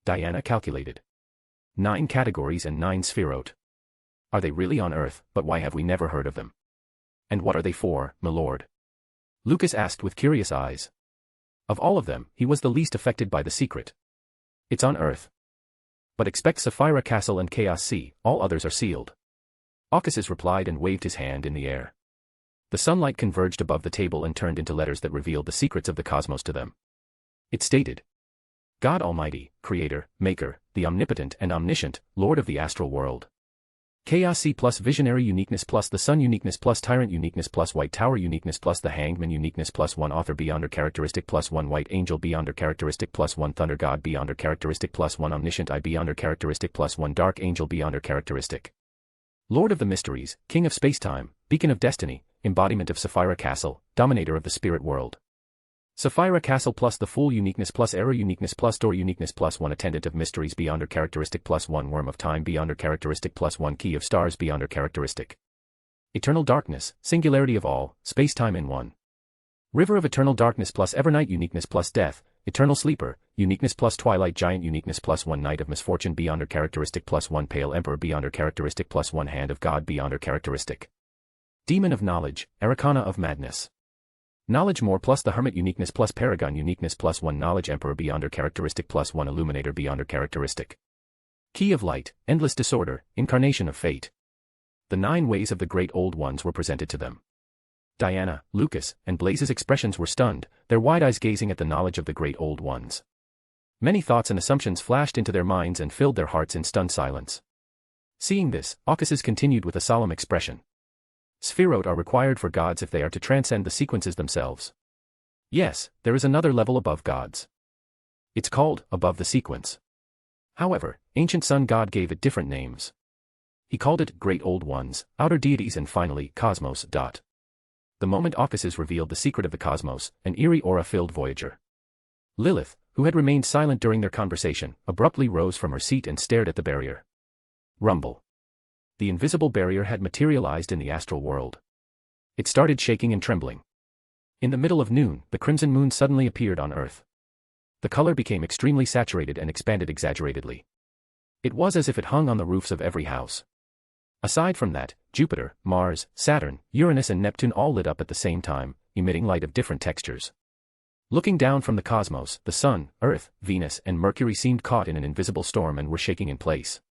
Diana calculated. 9 categories and 9 Spheroid. Are they really on Earth, but why have we never heard of them? And what are they for, my lord? Lucas asked with curious eyes. Of all of them, he was the least affected by the secret. It's on Earth. But expect Sapphira Castle and Chaos Sea, all others are sealed. Caucasus replied and waved his hand in the air. The sunlight converged above the table and turned into letters that revealed the secrets of the cosmos to them. It stated, God Almighty, Creator, Maker, the Omnipotent and Omniscient, Lord of the Astral World. Chaos Sea plus Visionary Uniqueness plus the Sun Uniqueness plus Tyrant Uniqueness plus White Tower Uniqueness plus the Hangman Uniqueness plus 1 Author Beyonder Characteristic plus 1 White Angel Beyonder Characteristic plus 1 Thunder God Beyonder Characteristic plus 1 Omniscient Eye Beyonder Characteristic plus 1 Dark Angel Beyonder Characteristic. Lord of the Mysteries, King of Spacetime, Beacon of Destiny, Embodiment of Sapphira Castle, Dominator of the Spirit World. Sapphira Castle plus the Fool Uniqueness plus Error Uniqueness plus Door Uniqueness plus 1 Attendant of Mysteries Beyonder Characteristic plus 1 Worm of Time Beyonder Characteristic plus 1 Key of Stars Beyonder Characteristic. Eternal Darkness, Singularity of All, Space-Time in 1. River of Eternal Darkness plus Evernight Uniqueness plus Death, Eternal Sleeper, Uniqueness plus Twilight Giant Uniqueness plus 1 Night of Misfortune Beyonder Characteristic plus 1 Pale Emperor Beyonder Characteristic plus 1 Hand of God Beyonder Characteristic. Demon of Knowledge, Arcana of Madness. Knowledge More plus the Hermit Uniqueness plus Paragon Uniqueness plus 1 Knowledge Emperor Beyonder Characteristic plus 1 Illuminator Beyonder Characteristic. Key of Light, Endless Disorder, Incarnation of Fate. The 9 ways of the Great Old Ones were presented to them. Diana, Lucas, and Blaze's expressions were stunned, their wide eyes gazing at the knowledge of the Great Old Ones. Many thoughts and assumptions flashed into their minds and filled their hearts in stunned silence. Seeing this, Caucasus continued with a solemn expression. Spheroid are required for gods if they are to transcend the sequences themselves. Yes, there is another level above gods. It's called, above the sequence. However, ancient sun god gave it different names. He called it Great Old Ones, Outer Deities and finally, Cosmos. The moment Caucasus revealed the secret of the cosmos, an eerie aura filled Voyager. Lilith, who had remained silent during their conversation, abruptly rose from her seat and stared at the barrier. Rumble. The invisible barrier had materialized in the astral world. It started shaking and trembling. In the middle of noon, the crimson moon suddenly appeared on Earth. The color became extremely saturated and expanded exaggeratedly. It was as if it hung on the roofs of every house. Aside from that, Jupiter, Mars, Saturn, Uranus and Neptune all lit up at the same time, emitting light of different textures. Looking down from the cosmos, the Sun, Earth, Venus, and Mercury seemed caught in an invisible storm and were shaking in place.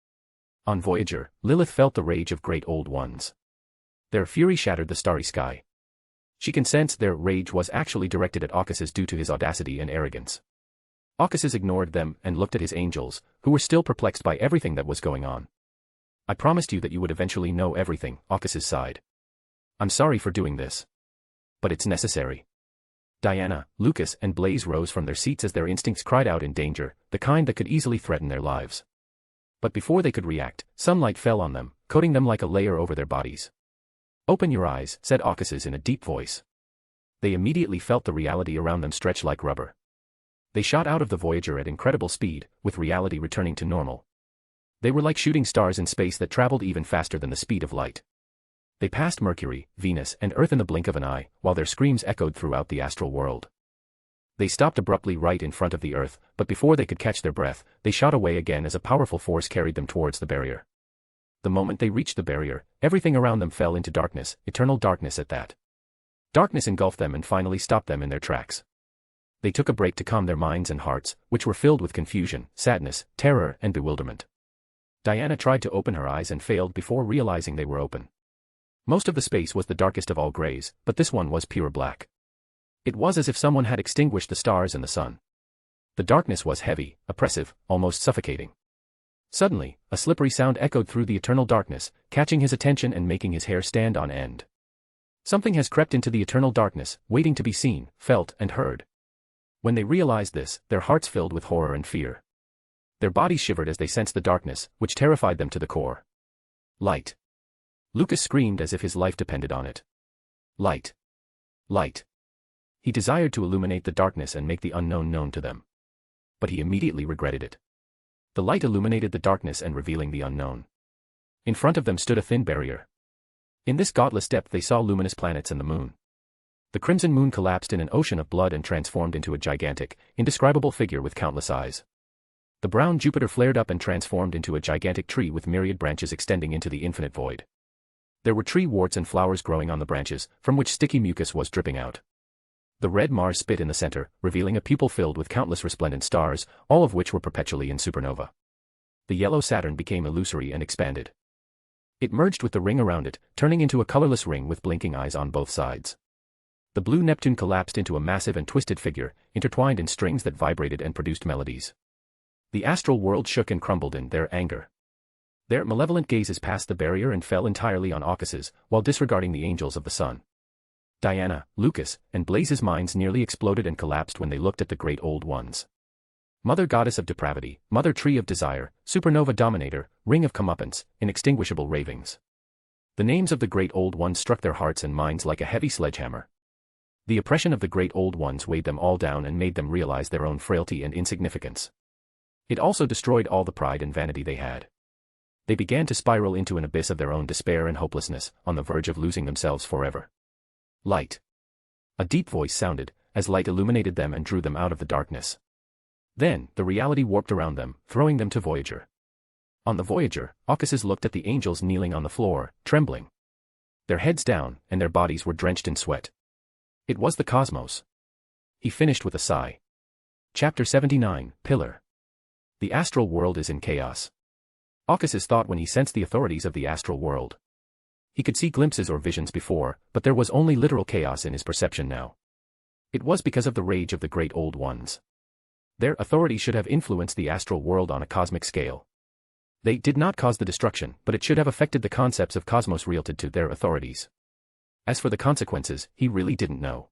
On Voyager, Lilith felt the rage of great old ones. Their fury shattered the starry sky. She can sense their rage was actually directed at Augustus due to his audacity and arrogance. Augustus ignored them and looked at his angels, who were still perplexed by everything that was going on. I promised you that you would eventually know everything, Augustus sighed. I'm sorry for doing this. But it's necessary. Diana, Lucas, and Blaze rose from their seats as their instincts cried out in danger, the kind that could easily threaten their lives. But before they could react, sunlight fell on them, coating them like a layer over their bodies. Open your eyes, said Augustus in a deep voice. They immediately felt the reality around them stretch like rubber. They shot out of the Voyager at incredible speed, with reality returning to normal. They were like shooting stars in space that traveled even faster than the speed of light. They passed Mercury, Venus, and Earth in the blink of an eye, while their screams echoed throughout the astral world. They stopped abruptly right in front of the Earth, but before they could catch their breath, they shot away again as a powerful force carried them towards the barrier. The moment they reached the barrier, everything around them fell into darkness, eternal darkness at that. Darkness engulfed them and finally stopped them in their tracks. They took a break to calm their minds and hearts, which were filled with confusion, sadness, terror, and bewilderment. Diana tried to open her eyes and failed before realizing they were open. Most of the space was the darkest of all grays, but this one was pure black. It was as if someone had extinguished the stars and the sun. The darkness was heavy, oppressive, almost suffocating. Suddenly, a slippery sound echoed through the eternal darkness, catching his attention and making his hair stand on end. Something has crept into the eternal darkness, waiting to be seen, felt, and heard. When they realized this, their hearts filled with horror and fear. Their bodies shivered as they sensed the darkness, which terrified them to the core. Light. Lucas screamed as if his life depended on it. Light. Light. He desired to illuminate the darkness and make the unknown known to them. But he immediately regretted it. The light illuminated the darkness and revealing the unknown. In front of them stood a thin barrier. In this godless depth they saw luminous planets and the moon. The crimson moon collapsed in an ocean of blood and transformed into a gigantic, indescribable figure with countless eyes. The brown Jupiter flared up and transformed into a gigantic tree with myriad branches extending into the infinite void. There were tree warts and flowers growing on the branches, from which sticky mucus was dripping out. The red Mars spit in the center, revealing a pupil filled with countless resplendent stars, all of which were perpetually in supernova. The yellow Saturn became illusory and expanded. It merged with the ring around it, turning into a colorless ring with blinking eyes on both sides. The blue Neptune collapsed into a massive and twisted figure, intertwined in strings that vibrated and produced melodies. The astral world shook and crumbled in their anger. Their malevolent gazes passed the barrier and fell entirely on Augustus, while disregarding the angels of the sun. Diana, Lucas, and Blaze's minds nearly exploded and collapsed when they looked at the great old ones. Mother goddess of depravity, mother tree of desire, supernova dominator, ring of comeuppance, inextinguishable ravings. The names of the great old ones struck their hearts and minds like a heavy sledgehammer. The oppression of the great old ones weighed them all down and made them realize their own frailty and insignificance. It also destroyed all the pride and vanity they had. They began to spiral into an abyss of their own despair and hopelessness, on the verge of losing themselves forever. Light. A deep voice sounded, as light illuminated them and drew them out of the darkness. Then, the reality warped around them, throwing them to Voyager. On the Voyager, Augustus looked at the angels kneeling on the floor, trembling. Their heads down, and their bodies were drenched in sweat. It was the cosmos. He finished with a sigh. Chapter 79, Pillar. The astral world is in chaos. Augustus thought when he sensed the authorities of the astral world. He could see glimpses or visions before, but there was only literal chaos in his perception now. It was because of the rage of the great old ones. Their authority should have influenced the astral world on a cosmic scale. They did not cause the destruction, but it should have affected the concepts of cosmos related to their authorities. As for the consequences, he really didn't know.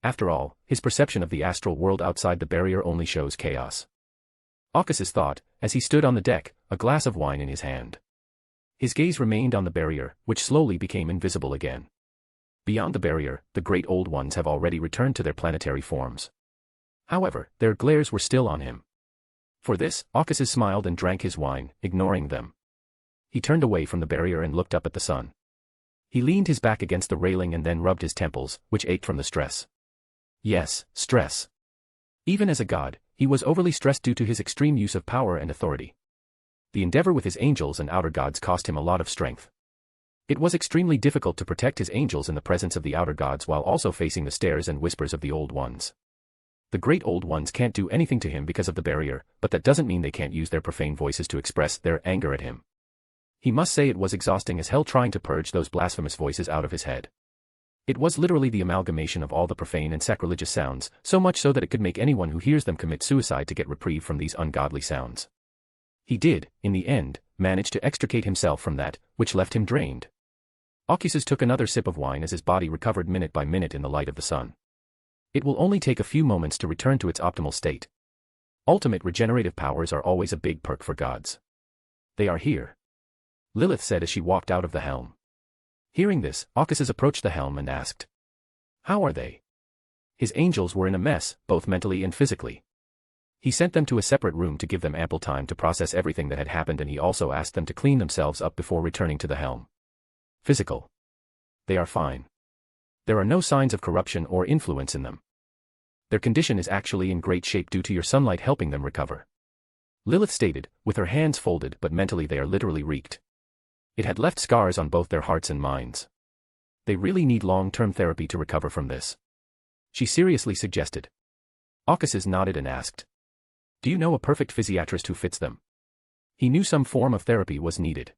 After all, his perception of the astral world outside the barrier only shows chaos. Augustus thought, as he stood on the deck, a glass of wine in his hand. His gaze remained on the barrier, which slowly became invisible again. Beyond the barrier, the great old ones have already returned to their planetary forms. However, their glares were still on him. For this, Augustus smiled and drank his wine, ignoring them. He turned away from the barrier and looked up at the sun. He leaned his back against the railing and then rubbed his temples, which ached from the stress. Yes, stress. Even as a god, he was overly stressed due to his extreme use of power and authority. The endeavor with his angels and outer gods cost him a lot of strength. It was extremely difficult to protect his angels in the presence of the outer gods while also facing the stares and whispers of the old ones. The great old ones can't do anything to him because of the barrier, but that doesn't mean they can't use their profane voices to express their anger at him. He must say it was exhausting as hell trying to purge those blasphemous voices out of his head. It was literally the amalgamation of all the profane and sacrilegious sounds, so much so that it could make anyone who hears them commit suicide to get reprieve from these ungodly sounds. He did, in the end, manage to extricate himself from that, which left him drained. Occuses took another sip of wine as his body recovered minute by minute in the light of the sun. It will only take a few moments to return to its optimal state. Ultimate regenerative powers are always a big perk for gods. They are here, Lilith said as she walked out of the helm. Hearing this, Occuses approached the helm and asked, "How are they?" His angels were in a mess, both mentally and physically. He sent them to a separate room to give them ample time to process everything that had happened, and he also asked them to clean themselves up before returning to the helm. Physical. They are fine. There are no signs of corruption or influence in them. Their condition is actually in great shape due to your sunlight helping them recover, Lilith stated, with her hands folded, but mentally they are literally reeked. It had left scars on both their hearts and minds. They really need long-term therapy to recover from this, she seriously suggested. Occuses nodded and asked, "Do you know a perfect physiatrist who fits them?" He knew some form of therapy was needed.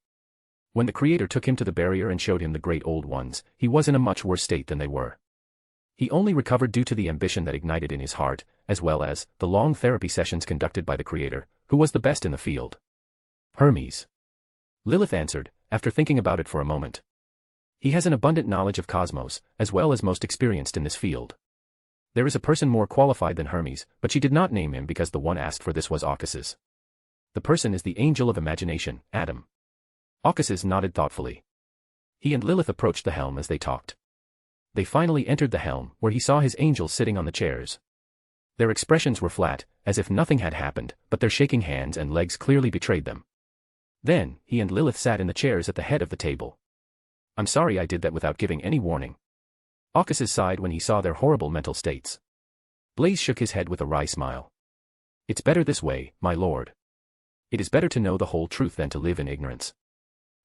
When the Creator took him to the barrier and showed him the great old ones, he was in a much worse state than they were. He only recovered due to the ambition that ignited in his heart, as well as the long therapy sessions conducted by the Creator, who was the best in the field. Hermes, Lilith answered, after thinking about it for a moment. He has an abundant knowledge of cosmos, as well as most experienced in this field. There is a person more qualified than Hermes, but she did not name him because the one asked for this was Occuses. The person is the angel of imagination, Adam. Occuses nodded thoughtfully. He and Lilith approached the helm as they talked. They finally entered the helm, where he saw his angels sitting on the chairs. Their expressions were flat, as if nothing had happened, but their shaking hands and legs clearly betrayed them. Then, he and Lilith sat in the chairs at the head of the table. "I'm sorry I did that without giving any warning." Occuses sighed when he saw their horrible mental states. Blaze shook his head with a wry smile. "It's better this way, my lord. It is better to know the whole truth than to live in ignorance."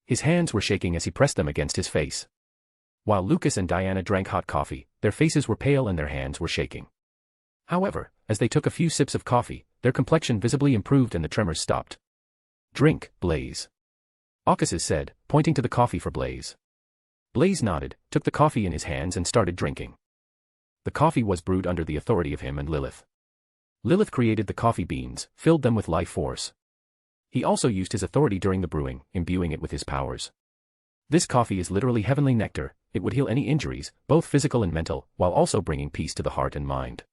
His hands were shaking as he pressed them against his face. While Lucas and Diana drank hot coffee, their faces were pale and their hands were shaking. However, as they took a few sips of coffee, their complexion visibly improved and the tremors stopped. "Drink, Blaze," Occuses said, pointing to the coffee for Blaze. Blaze nodded, took the coffee in his hands and started drinking. The coffee was brewed under the authority of him and Lilith. Lilith created the coffee beans, filled them with life force. He also used his authority during the brewing, imbuing it with his powers. This coffee is literally heavenly nectar. It would heal any injuries, both physical and mental, while also bringing peace to the heart and mind.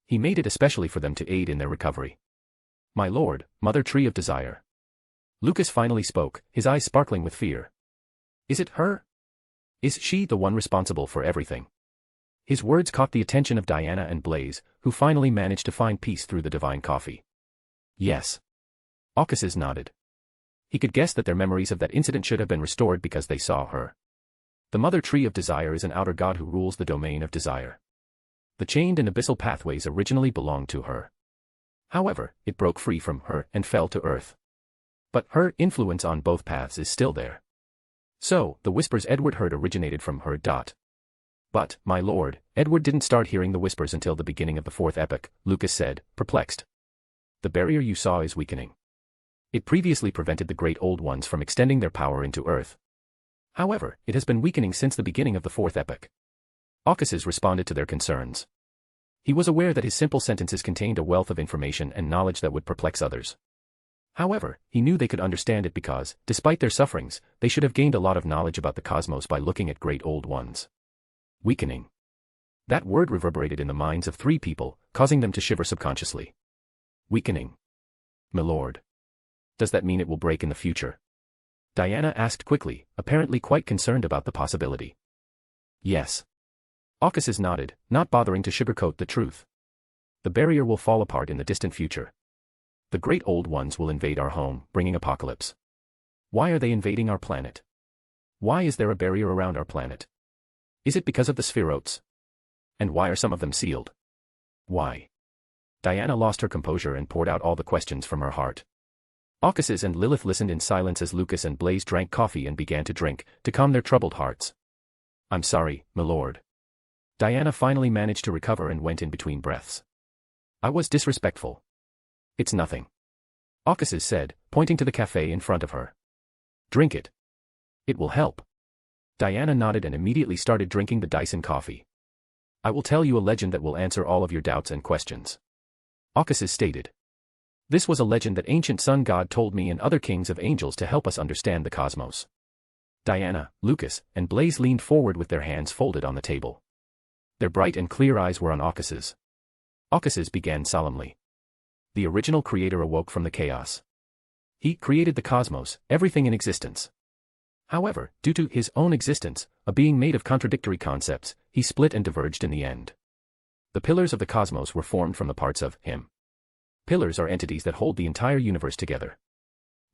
He made it especially for them to aid in their recovery. "My lord, Mother Tree of Desire." Lucas finally spoke, his eyes sparkling with fear. "Is it her? Is she the one responsible for everything?" His words caught the attention of Diana and Blaze, who finally managed to find peace through the divine coffee. "Yes." Occuses nodded. He could guess that their memories of that incident should have been restored because they saw her. The Mother Tree of Desire is an outer god who rules the domain of desire. The chained and abyssal pathways originally belonged to her. However, it broke free from her and fell to earth. But her influence on both paths is still there. So, the whispers Edward heard originated from her. But, my lord, Edward didn't start hearing the whispers until the beginning of the fourth epoch, Lucas said, perplexed. The barrier you saw is weakening. It previously prevented the great old ones from extending their power into Earth. However, it has been weakening since the beginning of the fourth epoch. Occuses responded to their concerns. He was aware that his simple sentences contained a wealth of information and knowledge that would perplex others. However, he knew they could understand it because, despite their sufferings, they should have gained a lot of knowledge about the cosmos by looking at great old ones. Weakening. That word reverberated in the minds of three people, causing them to shiver subconsciously. Weakening. My lord. Does that mean it will break in the future? Diana asked quickly, apparently quite concerned about the possibility. Yes. Occuses nodded, not bothering to sugarcoat the truth. The barrier will fall apart in the distant future. The great old ones will invade our home, bringing apocalypse. Why are they invading our planet? Why is there a barrier around our planet? Is it because of the spherotes? And why are some of them sealed? Why? Diana lost her composure and poured out all the questions from her heart. Occuses and Lilith listened in silence as Lucas and Blaze drank coffee and began to drink, to calm their troubled hearts. I'm sorry, my lord. Diana finally managed to recover and went in between breaths. I was disrespectful. It's nothing. Aucuses said, pointing to the cafe in front of her. Drink it. It will help. Diana nodded and immediately started drinking the Dyson coffee. I will tell you a legend that will answer all of your doubts and questions. Aucuses stated. This was a legend that ancient sun god told me and other kings of angels to help us understand the cosmos. Diana, Lucas, and Blaze leaned forward with their hands folded on the table. Their bright and clear eyes were on Aucuses. Aucuses began solemnly. The original creator awoke from the chaos. He created the cosmos, everything in existence. However, due to his own existence, a being made of contradictory concepts, he split and diverged in the end. The pillars of the cosmos were formed from the parts of him. Pillars are entities that hold the entire universe together.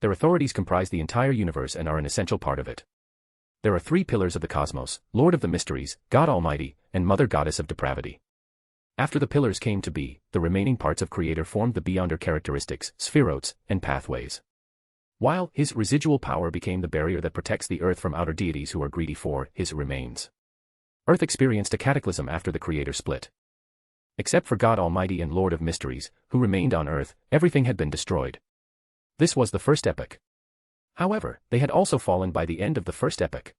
Their authorities comprise the entire universe and are an essential part of it. There are three pillars of the cosmos: Lord of the Mysteries, God Almighty, and Mother Goddess of Depravity. After the pillars came to be, the remaining parts of Creator formed the beyonder characteristics, spherotes, and pathways. While his residual power became the barrier that protects the earth from outer deities who are greedy for his remains. Earth experienced a cataclysm after the Creator split. Except for God Almighty and Lord of Mysteries, who remained on earth, everything had been destroyed. This was the first epoch. However, they had also fallen by the end of the first epoch.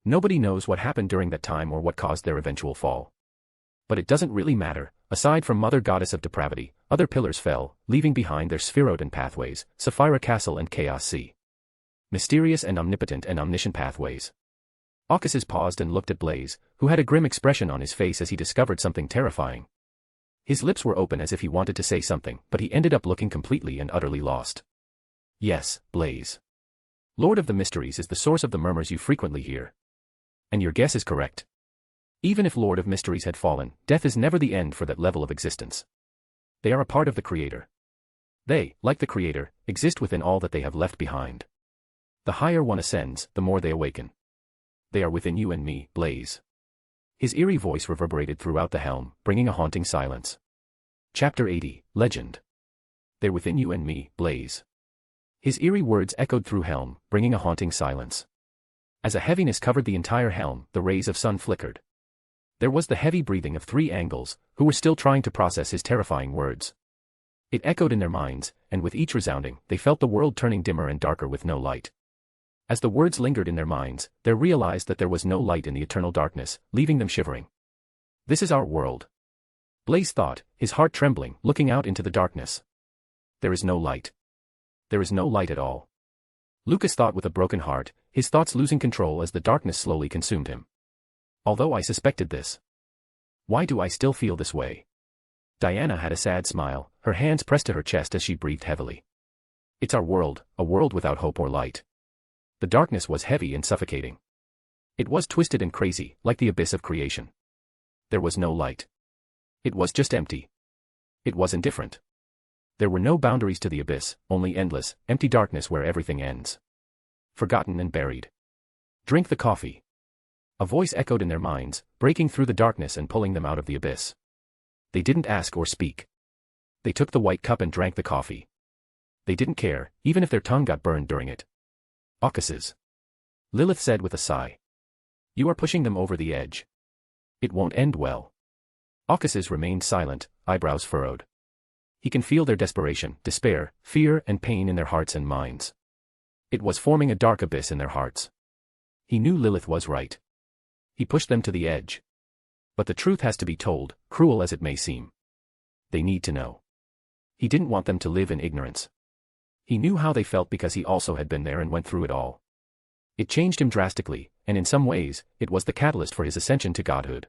Nobody knows what happened during that time or what caused their eventual fall. But it doesn't really matter. Aside from Mother Goddess of Depravity, other pillars fell, leaving behind their spherote and pathways, Sapphira Castle and Chaos Sea. Mysterious and omnipotent and omniscient pathways. Aucuses paused and looked at Blaze, who had a grim expression on his face as he discovered something terrifying. His lips were open as if he wanted to say something, but he ended up looking completely and utterly lost. Yes, Blaze. Lord of the Mysteries is the source of the murmurs you frequently hear. And your guess is correct. Even if Lord of Mysteries had fallen, death is never the end for that level of existence. They are a part of the Creator. They, like the Creator, exist within all that they have left behind. The higher one ascends, the more they awaken. They are within you and me, Blaze. His eerie voice reverberated throughout the helm, bringing a haunting silence. Chapter 80, Legend. They're within you and me, Blaze. His eerie words echoed through helm, bringing a haunting silence. As a heaviness covered the entire helm, the rays of sun flickered. There was the heavy breathing of three angles, who were still trying to process his terrifying words. It echoed in their minds, and with each resounding, they felt the world turning dimmer and darker with no light. As the words lingered in their minds, they realized that there was no light in the eternal darkness, leaving them shivering. This is our world. Blaze thought, his heart trembling, looking out into the darkness. There is no light. There is no light at all. Lucas thought with a broken heart, his thoughts losing control as the darkness slowly consumed him. Although I suspected this. Why do I still feel this way? Diana had a sad smile, her hands pressed to her chest as she breathed heavily. It's our world, a world without hope or light. The darkness was heavy and suffocating. It was twisted and crazy, like the abyss of creation. There was no light. It was just empty. It was indifferent. There were no boundaries to the abyss, only endless, empty darkness where everything ends. Forgotten and buried. Drink the coffee. A voice echoed in their minds, breaking through the darkness and pulling them out of the abyss. They didn't ask or speak. They took the white cup and drank the coffee. They didn't care, even if their tongue got burned during it. Aucuses. Lilith said with a sigh. You are pushing them over the edge. It won't end well. Aucuses remained silent, eyebrows furrowed. He can feel their desperation, despair, fear, and pain in their hearts and minds. It was forming a dark abyss in their hearts. He knew Lilith was right. He pushed them to the edge. But the truth has to be told, cruel as it may seem. They need to know. He didn't want them to live in ignorance. He knew how they felt because he also had been there and went through it all. It changed him drastically, and in some ways, it was the catalyst for his ascension to godhood.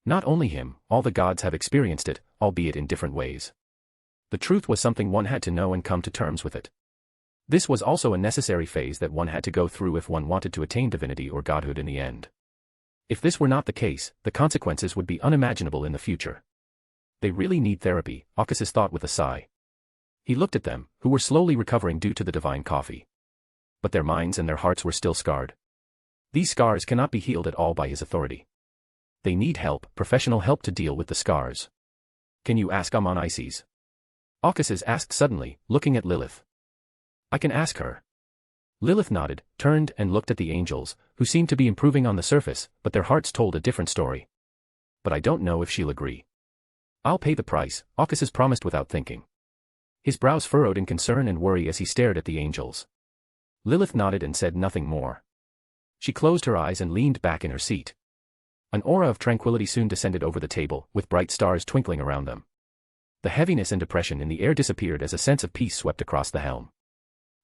Not only him, all the gods have experienced it, albeit in different ways. The truth was something one had to know and come to terms with it. This was also a necessary phase that one had to go through if one wanted to attain divinity or godhood in the end. If this were not the case, the consequences would be unimaginable in the future. They really need therapy, Aucuses thought with a sigh. He looked at them, who were slowly recovering due to the divine coffee. But their minds and their hearts were still scarred. These scars cannot be healed at all by his authority. They need help, professional help to deal with the scars. Can you ask Amon Isis? Aucuses asked suddenly, looking at Lilith. I can ask her. Lilith nodded, turned and looked at the angels, who seemed to be improving on the surface, but their hearts told a different story. But I don't know if she'll agree. I'll pay the price, Ocas's promised without thinking. His brows furrowed in concern and worry as he stared at the angels. Lilith nodded and said nothing more. She closed her eyes and leaned back in her seat. An aura of tranquility soon descended over the table, with bright stars twinkling around them. The heaviness and depression in the air disappeared as a sense of peace swept across the helm.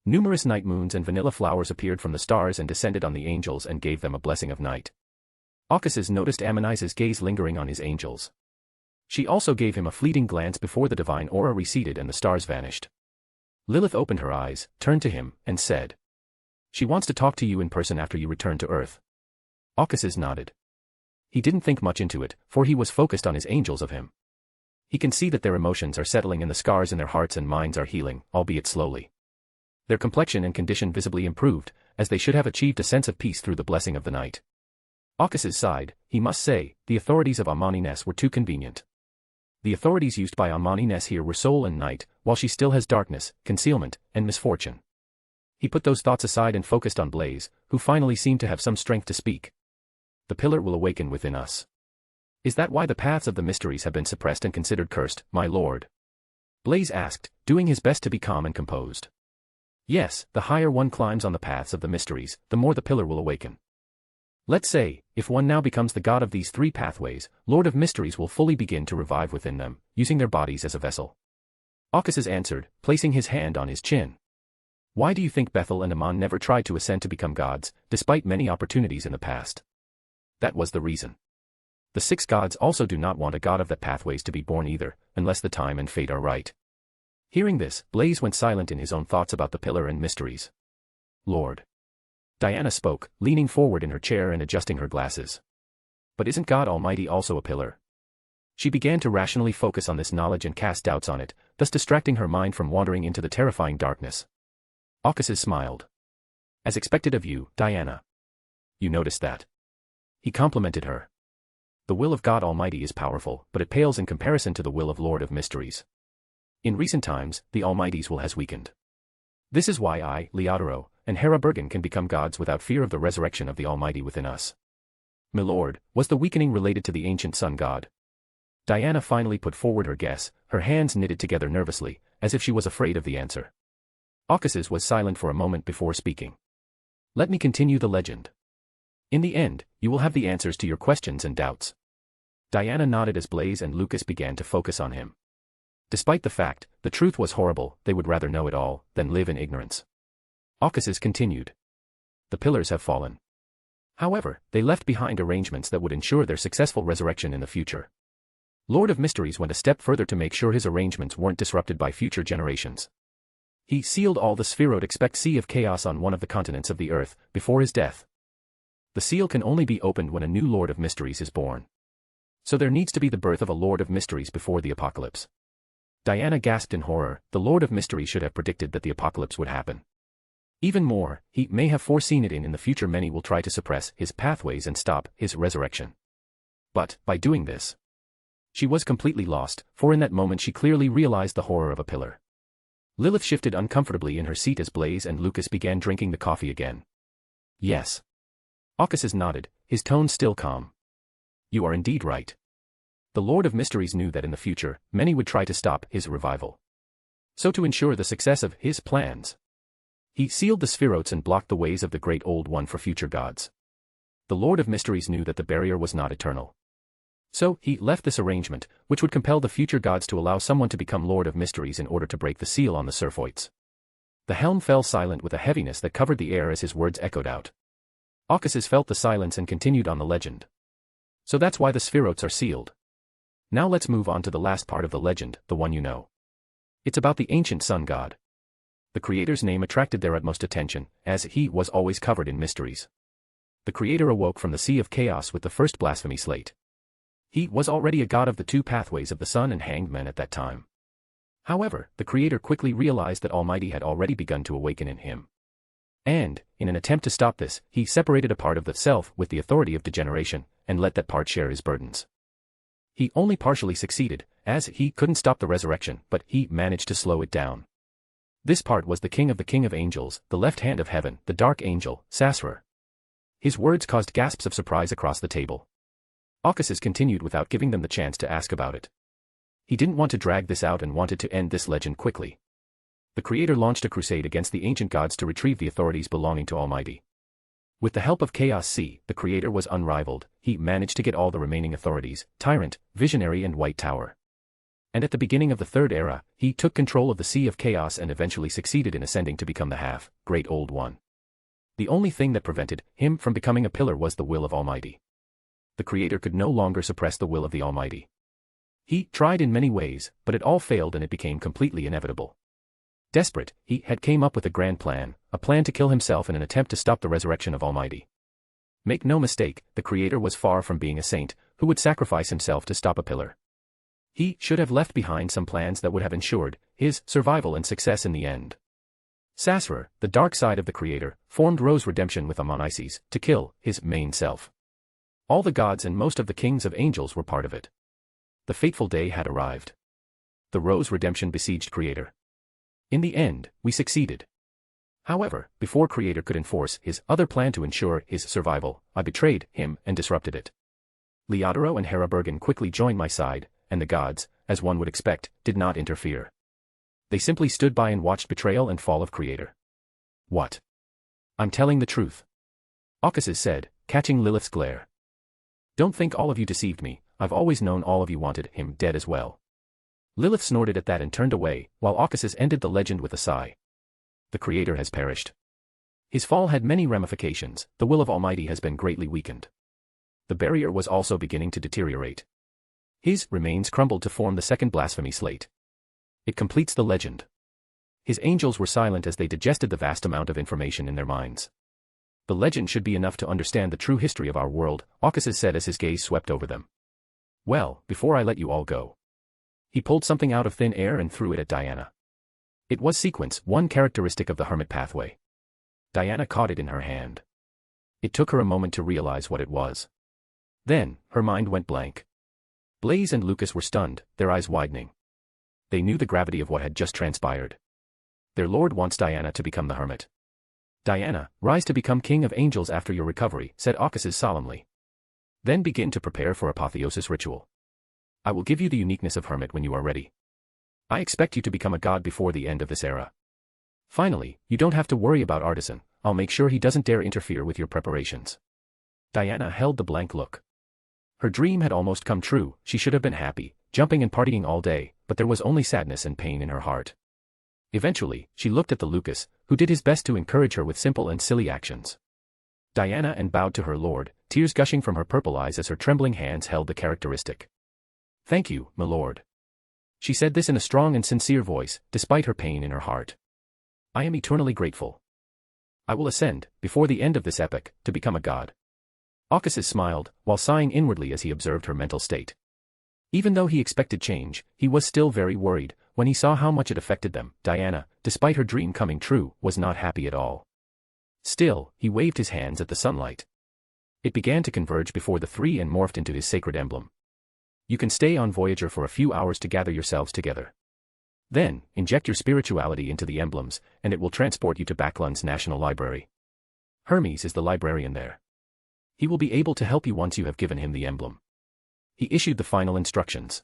Numerous night moons and vanilla flowers appeared from the stars and descended on the angels and gave them a blessing of night. Ocas's noticed Ammonize's gaze lingering on his angels. She also gave him a fleeting glance before the divine aura receded and the stars vanished. Lilith opened her eyes, turned to him, and said, "She wants to talk to you in person after you return to Earth." Ocas's nodded. He didn't think much into it, for he was focused on his angels of him. He can see that their emotions are settling and the scars in their hearts and minds are healing, albeit slowly. Their complexion and condition visibly improved, as they should have achieved a sense of peace through the blessing of the night. Ocas's sighed. He must say, the authorities of Amani-Ness were too convenient. The authorities used by Amani-Ness here were soul and night, while she still has darkness, concealment, and misfortune. He put those thoughts aside and focused on Blaze, who finally seemed to have some strength to speak. The pillar will awaken within us. Is that why the paths of the mysteries have been suppressed and considered cursed, my lord? Blaze asked, doing his best to be calm and composed. Yes, the higher one climbs on the paths of the mysteries, the more the pillar will awaken. Let's say, if one now becomes the god of these three pathways, Lord of Mysteries will fully begin to revive within them, using their bodies as a vessel. Ocas's answered, placing his hand on his chin. Why do you think Bethel and Aman never tried to ascend to become gods, despite many opportunities in the past? That was the reason. The six gods also do not want a god of the pathways to be born either, unless the time and fate are right. Hearing this, Blaze went silent in his own thoughts about the pillar and mysteries. Lord. Diana spoke, leaning forward in her chair and adjusting her glasses. But isn't God Almighty also a pillar? She began to rationally focus on this knowledge and cast doubts on it, thus distracting her mind from wandering into the terrifying darkness. Ocas's smiled. As expected of you, Diana. You noticed that. He complimented her. The will of God Almighty is powerful, but it pales in comparison to the will of Lord of Mysteries. In recent times, the Almighty's will has weakened. This is why I, Leodoro, and Hera Bergen can become gods without fear of the resurrection of the Almighty within us. My lord, was the weakening related to the ancient sun god? Diana finally put forward her guess, her hands knitted together nervously, as if she was afraid of the answer. Ocas's was silent for a moment before speaking. Let me continue the legend. In the end, you will have the answers to your questions and doubts. Diana nodded as Blaze and Lucas began to focus on him. Despite the fact, the truth was horrible, they would rather know it all, than live in ignorance. Ocas's continued. The pillars have fallen. However, they left behind arrangements that would ensure their successful resurrection in the future. Lord of Mysteries went a step further to make sure his arrangements weren't disrupted by future generations. He sealed all the spheroid sea of chaos on one of the continents of the earth, before his death. The seal can only be opened when a new Lord of Mysteries is born. So there needs to be the birth of a Lord of Mysteries before the apocalypse. Diana gasped in horror. The Lord of Mysteries should have predicted that the apocalypse would happen. Even more, he may have foreseen it in the future many will try to suppress his pathways and stop his resurrection. But, by doing this, she was completely lost, for in that moment she clearly realized the horror of a pillar. Lilith shifted uncomfortably in her seat as Blaze and Lucas began drinking the coffee again. Yes. Ocas's nodded, his tone still calm. You are indeed right. The Lord of Mysteries knew that in the future, many would try to stop his revival. So to ensure the success of his plans, he sealed the spheroids and blocked the ways of the Great Old One for future gods. The Lord of Mysteries knew that the barrier was not eternal. So, he left this arrangement, which would compel the future gods to allow someone to become Lord of Mysteries in order to break the seal on the Serphoids. The helm fell silent with a heaviness that covered the air as his words echoed out. Ocas's felt the silence and continued on the legend. So that's why the spheroids are sealed. Now let's move on to the last part of the legend, the one you know. It's about the ancient sun god. The creator's name attracted their utmost attention, as he was always covered in mysteries. The creator awoke from the sea of chaos with the first blasphemy slate. He was already a god of the two pathways of the sun and hanged men at that time. However, the creator quickly realized that Almighty had already begun to awaken in him. And, in an attempt to stop this, he separated a part of the self with the authority of degeneration, and let that part share his burdens. He only partially succeeded, as he couldn't stop the resurrection, but he managed to slow it down. This part was the king of angels, the left hand of heaven, the dark angel, Sasrar. His words caused gasps of surprise across the table. Ocas's continued without giving them the chance to ask about it. He didn't want to drag this out and wanted to end this legend quickly. The Creator launched a crusade against the ancient gods to retrieve the authorities belonging to Almighty. With the help of Chaos C, the Creator was unrivaled. He managed to get all the remaining authorities, Tyrant, Visionary and White Tower. And at the beginning of the Third Era, he took control of the Sea of Chaos and eventually succeeded in ascending to become the Great Old One. The only thing that prevented him from becoming a pillar was the will of Almighty. The Creator could no longer suppress the will of the Almighty. He tried in many ways, but it all failed and it became completely inevitable. Desperate, he had came up with a grand plan, a plan to kill himself in an attempt to stop the resurrection of Almighty. Make no mistake, the Creator was far from being a saint, who would sacrifice himself to stop a pillar. He should have left behind some plans that would have ensured his survival and success in the end. Sasra, the dark side of the Creator, formed Rose Redemption with Amon-Isis to kill his main self. All the gods and most of the kings of angels were part of it. The fateful day had arrived. The Rose Redemption besieged Creator. In the end, we succeeded. However, before Creator could enforce his other plan to ensure his survival, I betrayed him and disrupted it. Leodoro and Hera Bergen quickly joined my side, and the gods, as one would expect, did not interfere. They simply stood by and watched betrayal and fall of Creator. What? I'm telling the truth. Occasus said, catching Lilith's glare. Don't think all of you deceived me, I've always known all of you wanted him dead as well. Lilith snorted at that and turned away, while Occasus ended the legend with a sigh. The Creator has perished. His fall had many ramifications, the will of Almighty has been greatly weakened. The barrier was also beginning to deteriorate. His remains crumbled to form the second blasphemy slate. It completes the legend. His angels were silent as they digested the vast amount of information in their minds. The legend should be enough to understand the true history of our world, Occasus said as his gaze swept over them. Well, before I let you all go. He pulled something out of thin air and threw it at Diana. It was sequence, one characteristic of the hermit pathway. Diana caught it in her hand. It took her a moment to realize what it was. Then, her mind went blank. Blaze and Lucas were stunned, their eyes widening. They knew the gravity of what had just transpired. Their lord wants Diana to become the hermit. Diana, rise to become king of angels after your recovery, said Occasus solemnly. Then begin to prepare for apotheosis ritual. I will give you the uniqueness of hermit when you are ready. I expect you to become a god before the end of this era. Finally, you don't have to worry about Artisan, I'll make sure he doesn't dare interfere with your preparations. Diana held the blank look. Her dream had almost come true, she should have been happy, jumping and partying all day, but there was only sadness and pain in her heart. Eventually, she looked at the Lucas, who did his best to encourage her with simple and silly actions. Diana and bowed to her lord, tears gushing from her purple eyes as her trembling hands held the characteristic. Thank you, my lord. She said this in a strong and sincere voice, despite her pain in her heart. I am eternally grateful. I will ascend, before the end of this epoch, to become a god. Occasus smiled, while sighing inwardly as he observed her mental state. Even though he expected change, he was still very worried. When he saw how much it affected them, Diana, despite her dream coming true, was not happy at all. Still, he waved his hands at the sunlight. It began to converge before the three and morphed into his sacred emblem. You can stay on Voyager for a few hours to gather yourselves together. Then, inject your spirituality into the emblems, and it will transport you to Backlund's National Library. Hermes is the librarian there. He will be able to help you once you have given him the emblem. He issued the final instructions.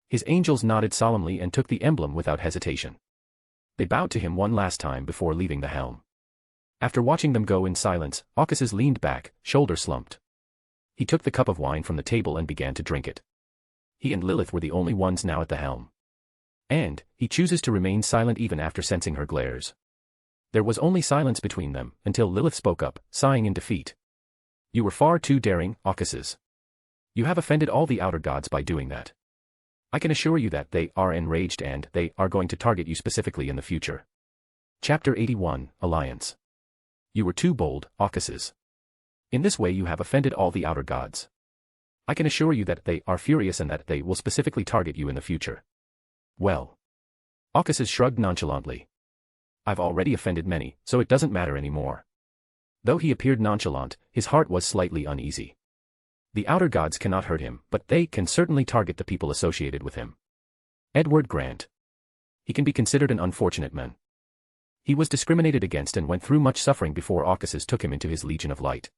His angels nodded solemnly and took the emblem without hesitation. They bowed to him one last time before leaving the helm. After watching them go in silence, Occasus leaned back, shoulder slumped. He took the cup of wine from the table and began to drink it. He and Lilith were the only ones now at the helm. And, he chooses to remain silent even after sensing her glares. There was only silence between them, until Lilith spoke up, sighing in defeat. You were far too daring, Occasus. You have offended all the outer gods by doing that. I can assure you that they are enraged and they are going to target you specifically in the future. Chapter 81, Alliance. You were too bold, Occasus. In this way you have offended all the outer gods. I can assure you that they are furious and that they will specifically target you in the future. Well. Occasus shrugged nonchalantly. I've already offended many, so it doesn't matter anymore. Though he appeared nonchalant, his heart was slightly uneasy. The outer gods cannot hurt him, but they can certainly target the people associated with him. Edward Grant. He can be considered an unfortunate man. He was discriminated against and went through much suffering before Occasus took him into his Legion of Light.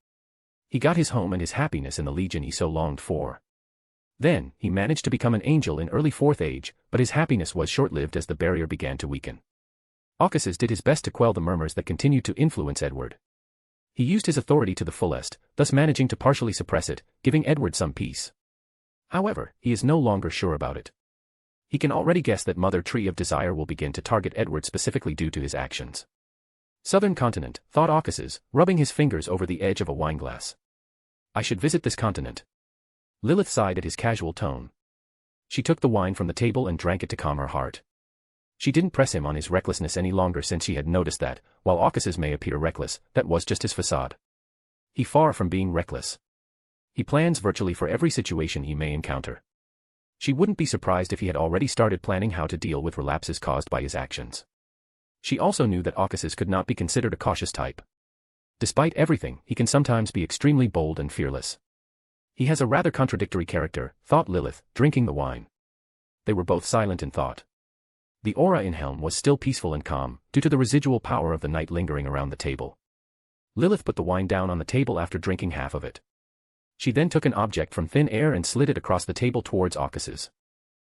He got his home and his happiness in the Legion he so longed for. Then, he managed to become an angel in early fourth age, but his happiness was short-lived as the barrier began to weaken. Aukas's did his best to quell the murmurs that continued to influence Edward. He used his authority to the fullest, thus managing to partially suppress it, giving Edward some peace. However, he is no longer sure about it. He can already guess that Mother Tree of Desire will begin to target Edward specifically due to his actions. Southern continent, thought Aukas's, rubbing his fingers over the edge of a wineglass. I should visit this continent. Lilith sighed at his casual tone. She took the wine from the table and drank it to calm her heart. She didn't press him on his recklessness any longer since she had noticed that, while Aukas's may appear reckless, that was just his facade. He far from being reckless. He plans virtually for every situation he may encounter. She wouldn't be surprised if he had already started planning how to deal with relapses caused by his actions. She also knew that Aukas's could not be considered a cautious type. Despite everything, he can sometimes be extremely bold and fearless. He has a rather contradictory character, thought Lilith, drinking the wine. They were both silent in thought. The aura in Helm was still peaceful and calm, due to the residual power of the night lingering around the table. Lilith put the wine down on the table after drinking half of it. She then took an object from thin air and slid it across the table towards Aukas's.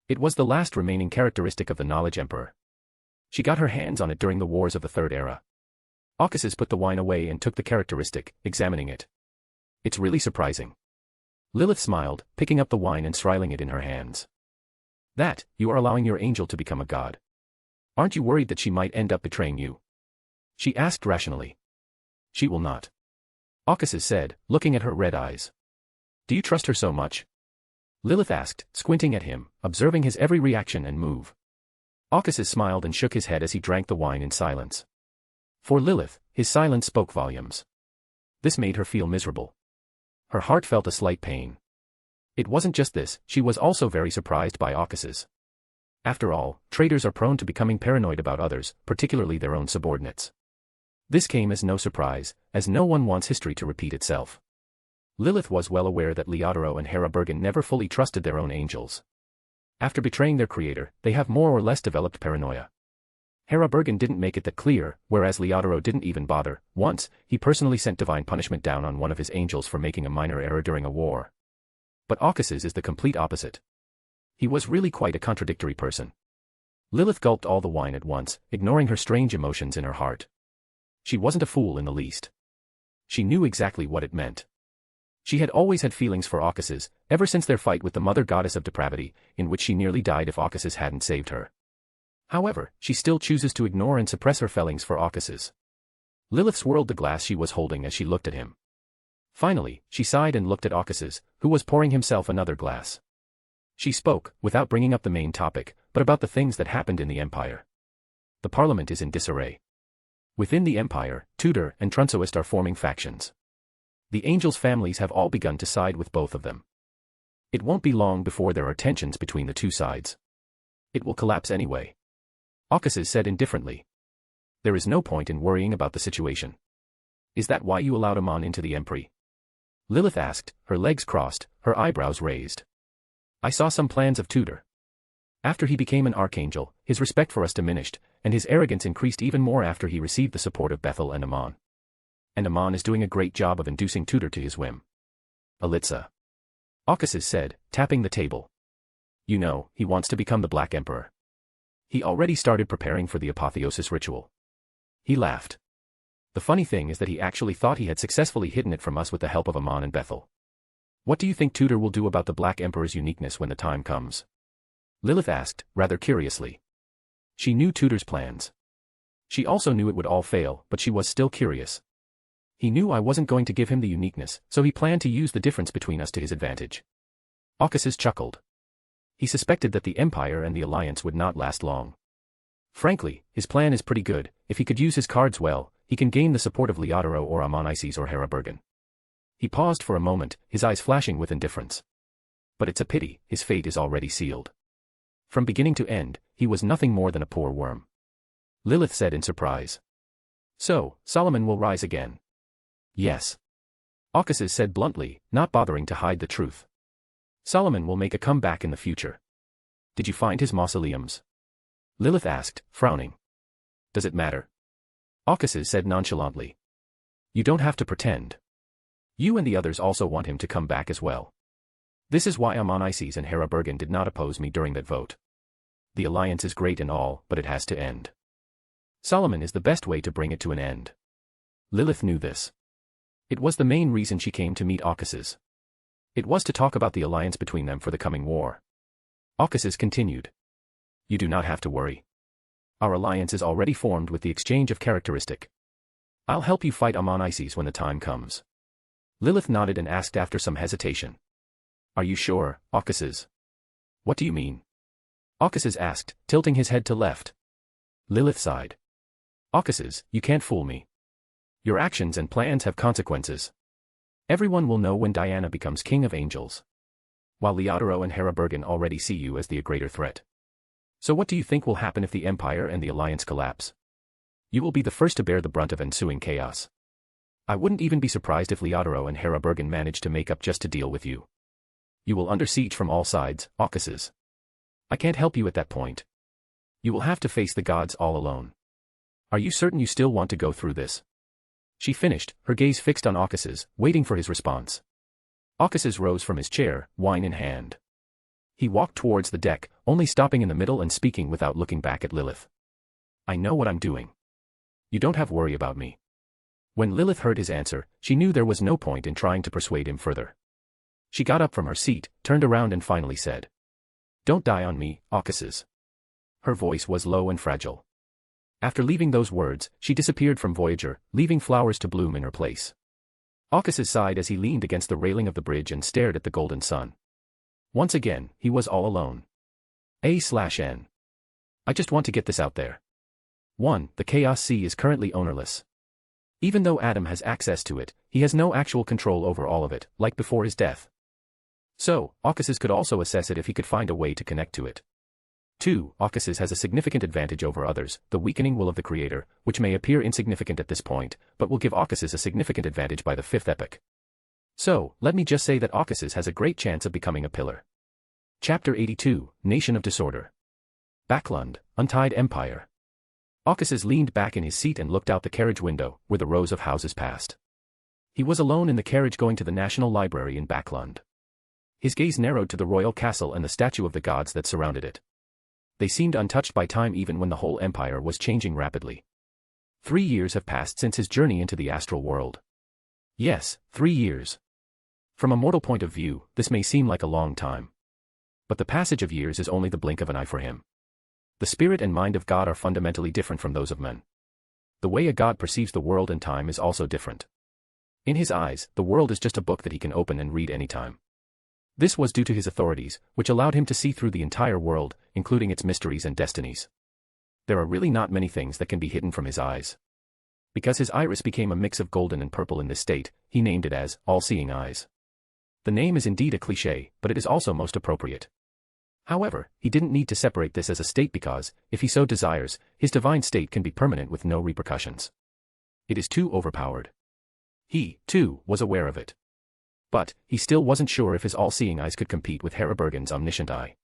It was the last remaining characteristic of the Knowledge Emperor. She got her hands on it during the Wars of the Third Era. Aukas's put the wine away and took the characteristic, examining it. It's really surprising. Lilith smiled, picking up the wine and swirling it in her hands. That, you are allowing your angel to become a god. Aren't you worried that she might end up betraying you? She asked rationally. She will not. Aukas's said, looking at her red eyes. Do you trust her so much? Lilith asked, squinting at him, observing his every reaction and move. Aukas's smiled and shook his head as he drank the wine in silence. For Lilith, his silence spoke volumes. This made her feel miserable. Her heart felt a slight pain. It wasn't just this, she was also very surprised by Aukas's. After all, traitors are prone to becoming paranoid about others, particularly their own subordinates. This came as no surprise, as no one wants history to repeat itself. Lilith was well aware that Leodoro and Hera Bergen never fully trusted their own angels. After betraying their creator, they have more or less developed paranoia. Hera Bergen didn't make it that clear, whereas Leodoro didn't even bother. Once, he personally sent divine punishment down on one of his angels for making a minor error during a war. But Aukas's is the complete opposite. He was really quite a contradictory person. Lilith gulped all the wine at once, ignoring her strange emotions in her heart. She wasn't a fool in the least. She knew exactly what it meant. She had always had feelings for Aukas's, ever since their fight with the mother goddess of depravity, in which she nearly died if Aukas's hadn't saved her. However, she still chooses to ignore and suppress her feelings for Aukas's. Lilith swirled the glass she was holding as she looked at him. Finally, she sighed and looked at Aukas's, who was pouring himself another glass. She spoke, without bringing up the main topic, but about the things that happened in the Empire. The Parliament is in disarray. Within the Empire, Tudor and Trunsoist are forming factions. The Angels' families have all begun to side with both of them. It won't be long before there are tensions between the two sides. It will collapse anyway. Aukas's said indifferently. There is no point in worrying about the situation. Is that why you allowed Amon into the Empery? Lilith asked, her legs crossed, her eyebrows raised. I saw some plans of Tudor. After he became an archangel, his respect for us diminished, and his arrogance increased even more after he received the support of Bethel and Amon. And Amon is doing a great job of inducing Tudor to his whim. Alitza. Aukas's said, tapping the table. You know, he wants to become the Black Emperor. He already started preparing for the apotheosis ritual. He laughed. The funny thing is that he actually thought he had successfully hidden it from us with the help of Amon and Bethel. What do you think Tudor will do about the Black Emperor's uniqueness when the time comes? Lilith asked, rather curiously. She knew Tudor's plans. She also knew it would all fail, but she was still curious. He knew I wasn't going to give him the uniqueness, so he planned to use the difference between us to his advantage. Aukas's chuckled. He suspected that the Empire and the Alliance would not last long. Frankly, his plan is pretty good. If he could use his cards well, he can gain the support of Leodoro or Amon Isis or Hera Bergen. He paused for a moment, his eyes flashing with indifference. But it's a pity, his fate is already sealed. From beginning to end, he was nothing more than a poor worm. Lilith said in surprise. So, Solomon will rise again. Yes. Aukas's said bluntly, not bothering to hide the truth. Solomon will make a comeback in the future. Did you find his mausoleums? Lilith asked, frowning. Does it matter? Aukas's said nonchalantly. You don't have to pretend. You and the others also want him to come back as well. This is why Amon-Isis and Hera Bergen did not oppose me during that vote. The alliance is great and all, but it has to end. Solomon is the best way to bring it to an end. Lilith knew this. It was the main reason she came to meet Caucasus. It was to talk about the alliance between them for the coming war. Caucasus continued. You do not have to worry. Our alliance is already formed with the exchange of characteristic. I'll help you fight Amon-Isis when the time comes. Lilith nodded and asked after some hesitation. Are you sure, Caucasus? What do you mean? Caucasus asked, tilting his head to left. Lilith sighed. Caucasus, you can't fool me. Your actions and plans have consequences. Everyone will know when Diana becomes king of angels. While Leodoro and Hera Bergen already see you as the greater threat. So what do you think will happen if the Empire and the Alliance collapse? You will be the first to bear the brunt of ensuing chaos. I wouldn't even be surprised if Leodoro and Hera Bergen manage to make up just to deal with you. You will under siege from all sides, Caucasus. I can't help you at that point. You will have to face the gods all alone. Are you certain you still want to go through this? She finished, her gaze fixed on Caucasus, waiting for his response. Caucasus rose from his chair, wine in hand. He walked towards the deck, only stopping in the middle and speaking without looking back at Lilith. I know what I'm doing. You don't have worry about me. When Lilith heard his answer, she knew there was no point in trying to persuade him further. She got up from her seat, turned around and finally said. Don't die on me, Caucasus. Her voice was low and fragile. After leaving those words, she disappeared from Voyager, leaving flowers to bloom in her place. Caucasus sighed as he leaned against the railing of the bridge and stared at the golden sun. Once again, he was all alone. A/N. I just want to get this out there. 1. The Chaos Sea is currently ownerless. Even though Adam has access to it, he has no actual control over all of it, like before his death. So, Caucasus could also assess it if he could find a way to connect to it. 2. Caucasus has a significant advantage over others, the weakening will of the Creator, which may appear insignificant at this point, but will give Caucasus a significant advantage by the 5th epoch. So, let me just say that Caucasus has a great chance of becoming a pillar. Chapter 82, Nation of Disorder. Backlund, Untied Empire. Caucasus leaned back in his seat and looked out the carriage window, where the rows of houses passed. He was alone in the carriage going to the National Library in Backlund. His gaze narrowed to the royal castle and the statue of the gods that surrounded it. They seemed untouched by time even when the whole empire was changing rapidly. 3 years have passed since his journey into the astral world. Yes, 3 years. From a mortal point of view, this may seem like a long time. But the passage of years is only the blink of an eye for him. The spirit and mind of God are fundamentally different from those of men. The way a god perceives the world and time is also different. In his eyes, the world is just a book that he can open and read anytime. This was due to his authorities, which allowed him to see through the entire world, including its mysteries and destinies. There are really not many things that can be hidden from his eyes. Because his iris became a mix of golden and purple in this state, he named it as all-seeing eyes. The name is indeed a cliché, but it is also most appropriate. However, he didn't need to separate this as a state because, if he so desires, his divine state can be permanent with no repercussions. It is too overpowered. He, too, was aware of it. But, he still wasn't sure if his all-seeing eyes could compete with Hera Bergen's omniscient eye.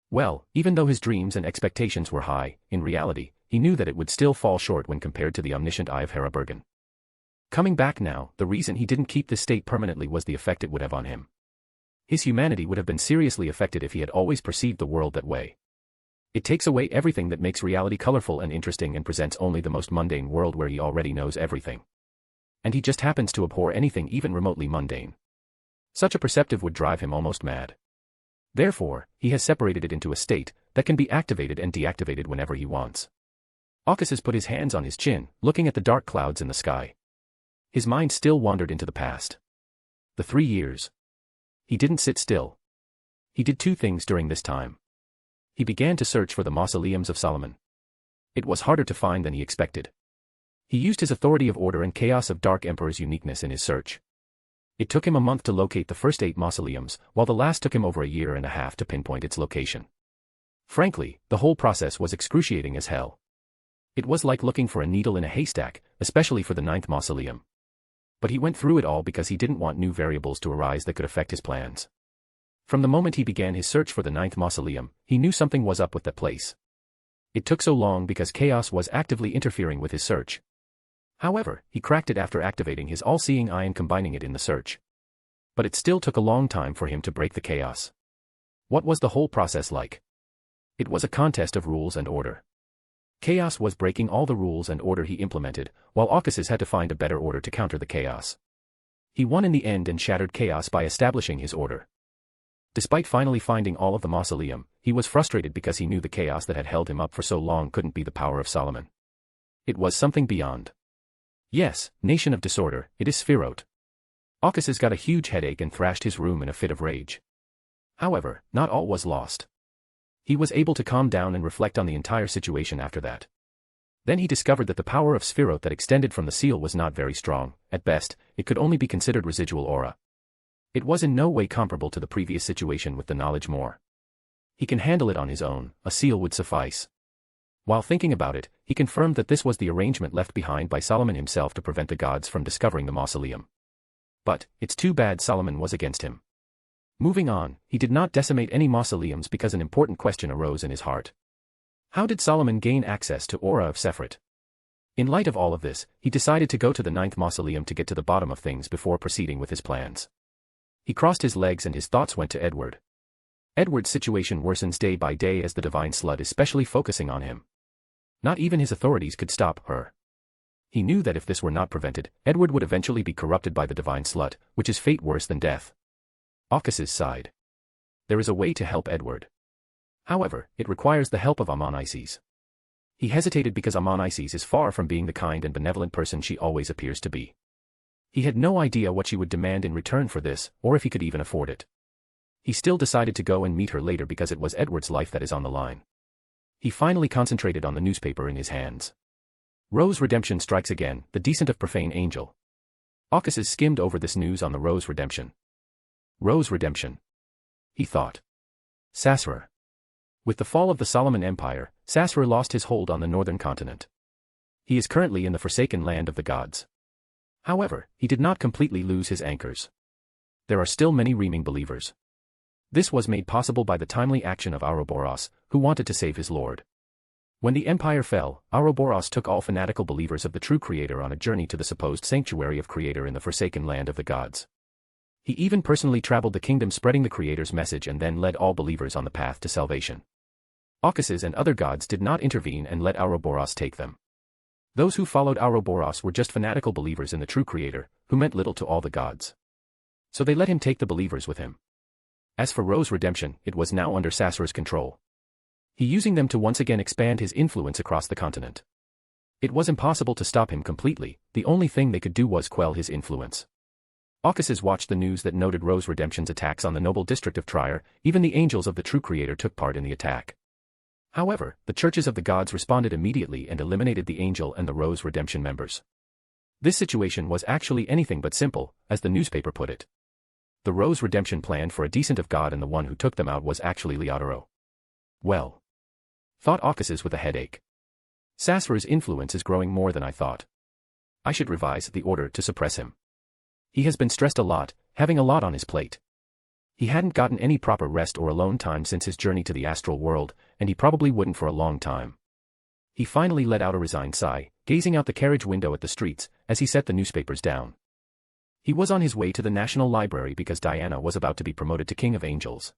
Well, even though his dreams and expectations were high, in reality, he knew that it would still fall short when compared to the omniscient eye of Hera Bergen. Coming back now, the reason he didn't keep this state permanently was the effect it would have on him. His humanity would have been seriously affected if he had always perceived the world that way. It takes away everything that makes reality colorful and interesting and presents only the most mundane world where he already knows everything. And he just happens to abhor anything even remotely mundane. Such a perceptive would drive him almost mad. Therefore, he has separated it into a state that can be activated and deactivated whenever he wants. Caucasus put his hands on his chin, looking at the dark clouds in the sky. His mind still wandered into the past. The 3 years. He didn't sit still. He did 2 things during this time. He began to search for the mausoleums of Solomon. It was harder to find than he expected. He used his authority of order and chaos of Dark Emperor's uniqueness in his search. It took him a month to locate the first 8 mausoleums, while the last took him over a year and a half to pinpoint its location. Frankly, the whole process was excruciating as hell. It was like looking for a needle in a haystack, especially for the 9th mausoleum. But he went through it all because he didn't want new variables to arise that could affect his plans. From the moment he began his search for the 9th mausoleum, he knew something was up with that place. It took so long because chaos was actively interfering with his search. However, he cracked it after activating his all-seeing eye and combining it in the search. But it still took a long time for him to break the chaos. What was the whole process like? It was a contest of rules and order. Chaos was breaking all the rules and order he implemented, while Ocas's had to find a better order to counter the chaos. He won in the end and shattered chaos by establishing his order. Despite finally finding all of the mausoleum, he was frustrated because he knew the chaos that had held him up for so long couldn't be the power of Solomon. It was something beyond. Yes, nation of disorder, it is Sphirot. Ocas's got a huge headache and thrashed his room in a fit of rage. However, not all was lost. He was able to calm down and reflect on the entire situation after that. Then he discovered that the power of Sphirot that extended from the seal was not very strong. At best, it could only be considered residual aura. It was in no way comparable to the previous situation with the knowledge more. He can handle it on his own, a seal would suffice. While thinking about it, he confirmed that this was the arrangement left behind by Solomon himself to prevent the gods from discovering the mausoleum. But, it's too bad Solomon was against him. Moving on, he did not decimate any mausoleums because an important question arose in his heart. How did Solomon gain access to Aura of Sephret? In light of all of this, he decided to go to the 9th mausoleum to get to the bottom of things before proceeding with his plans. He crossed his legs and his thoughts went to Edward. Edward's situation worsens day by day as the divine slut is specially focusing on him. Not even his authorities could stop her. He knew that if this were not prevented, Edward would eventually be corrupted by the divine slut, which is fate worse than death. Ocas's sighed. There is a way to help Edward. However, it requires the help of Amon-Isis. He hesitated because Amon-Isis is far from being the kind and benevolent person she always appears to be. He had no idea what she would demand in return for this, or if he could even afford it. He still decided to go and meet her later because it was Edward's life that is on the line. He finally concentrated on the newspaper in his hands. Rose Redemption strikes again, the descent of profane angel. Ocas's skimmed over this news on the Rose Redemption. Rose Redemption. He thought. Sasra. With the fall of the Solomon Empire, Sasra lost his hold on the northern continent. He is currently in the forsaken land of the gods. However, he did not completely lose his anchors. There are still many reaming believers. This was made possible by the timely action of Ouroboros, who wanted to save his lord. When the empire fell, Ouroboros took all fanatical believers of the true Creator on a journey to the supposed sanctuary of Creator in the forsaken land of the gods. He even personally traveled the kingdom spreading the Creator's message and then led all believers on the path to salvation. Ocas's and other gods did not intervene and let Ouroboros take them. Those who followed Ouroboros were just fanatical believers in the true Creator, who meant little to all the gods. So they let him take the believers with him. As for Rose Redemption, it was now under Sasra's control. He using them to once again expand his influence across the continent. It was impossible to stop him completely, the only thing they could do was quell his influence. Ocas's watched the news that noted Rose Redemption's attacks on the noble district of Trier, even the angels of the true Creator took part in the attack. However, the churches of the gods responded immediately and eliminated the angel and the Rose Redemption members. This situation was actually anything but simple, as the newspaper put it. The Rose Redemption planned for a descent of God and the one who took them out was actually Leodoro. Well. Thought Ocas's with a headache. Sasra's influence is growing more than I thought. I should revise the order to suppress him. He has been stressed a lot, having a lot on his plate. He hadn't gotten any proper rest or alone time since his journey to the astral world, and he probably wouldn't for a long time. He finally let out a resigned sigh, gazing out the carriage window at the streets, as he set the newspapers down. He was on his way to the National Library because Diana was about to be promoted to King of Angels.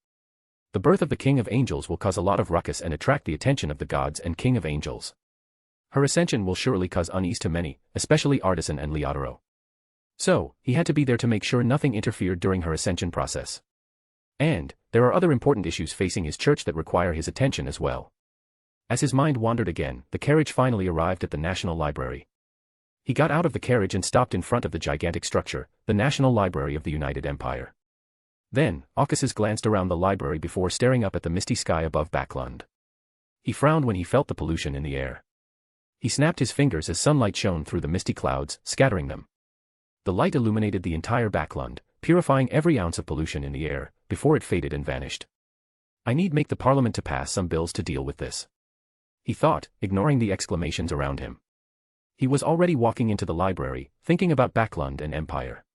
The birth of the King of Angels will cause a lot of ruckus and attract the attention of the gods and King of Angels. Her ascension will surely cause unease to many, especially Artisan and Leodoro. So, he had to be there to make sure nothing interfered during her ascension process. And, there are other important issues facing his church that require his attention as well. As his mind wandered again, the carriage finally arrived at the National Library. He got out of the carriage and stopped in front of the gigantic structure, the National Library of the United Empire. Then, Ocas's glanced around the library before staring up at the misty sky above Backlund. He frowned when he felt the pollution in the air. He snapped his fingers as sunlight shone through the misty clouds, scattering them. The light illuminated the entire Backlund, purifying every ounce of pollution in the air, before it faded and vanished. I need make the Parliament to pass some bills to deal with this. He thought, ignoring the exclamations around him. He was already walking into the library, thinking about Backlund and Empire.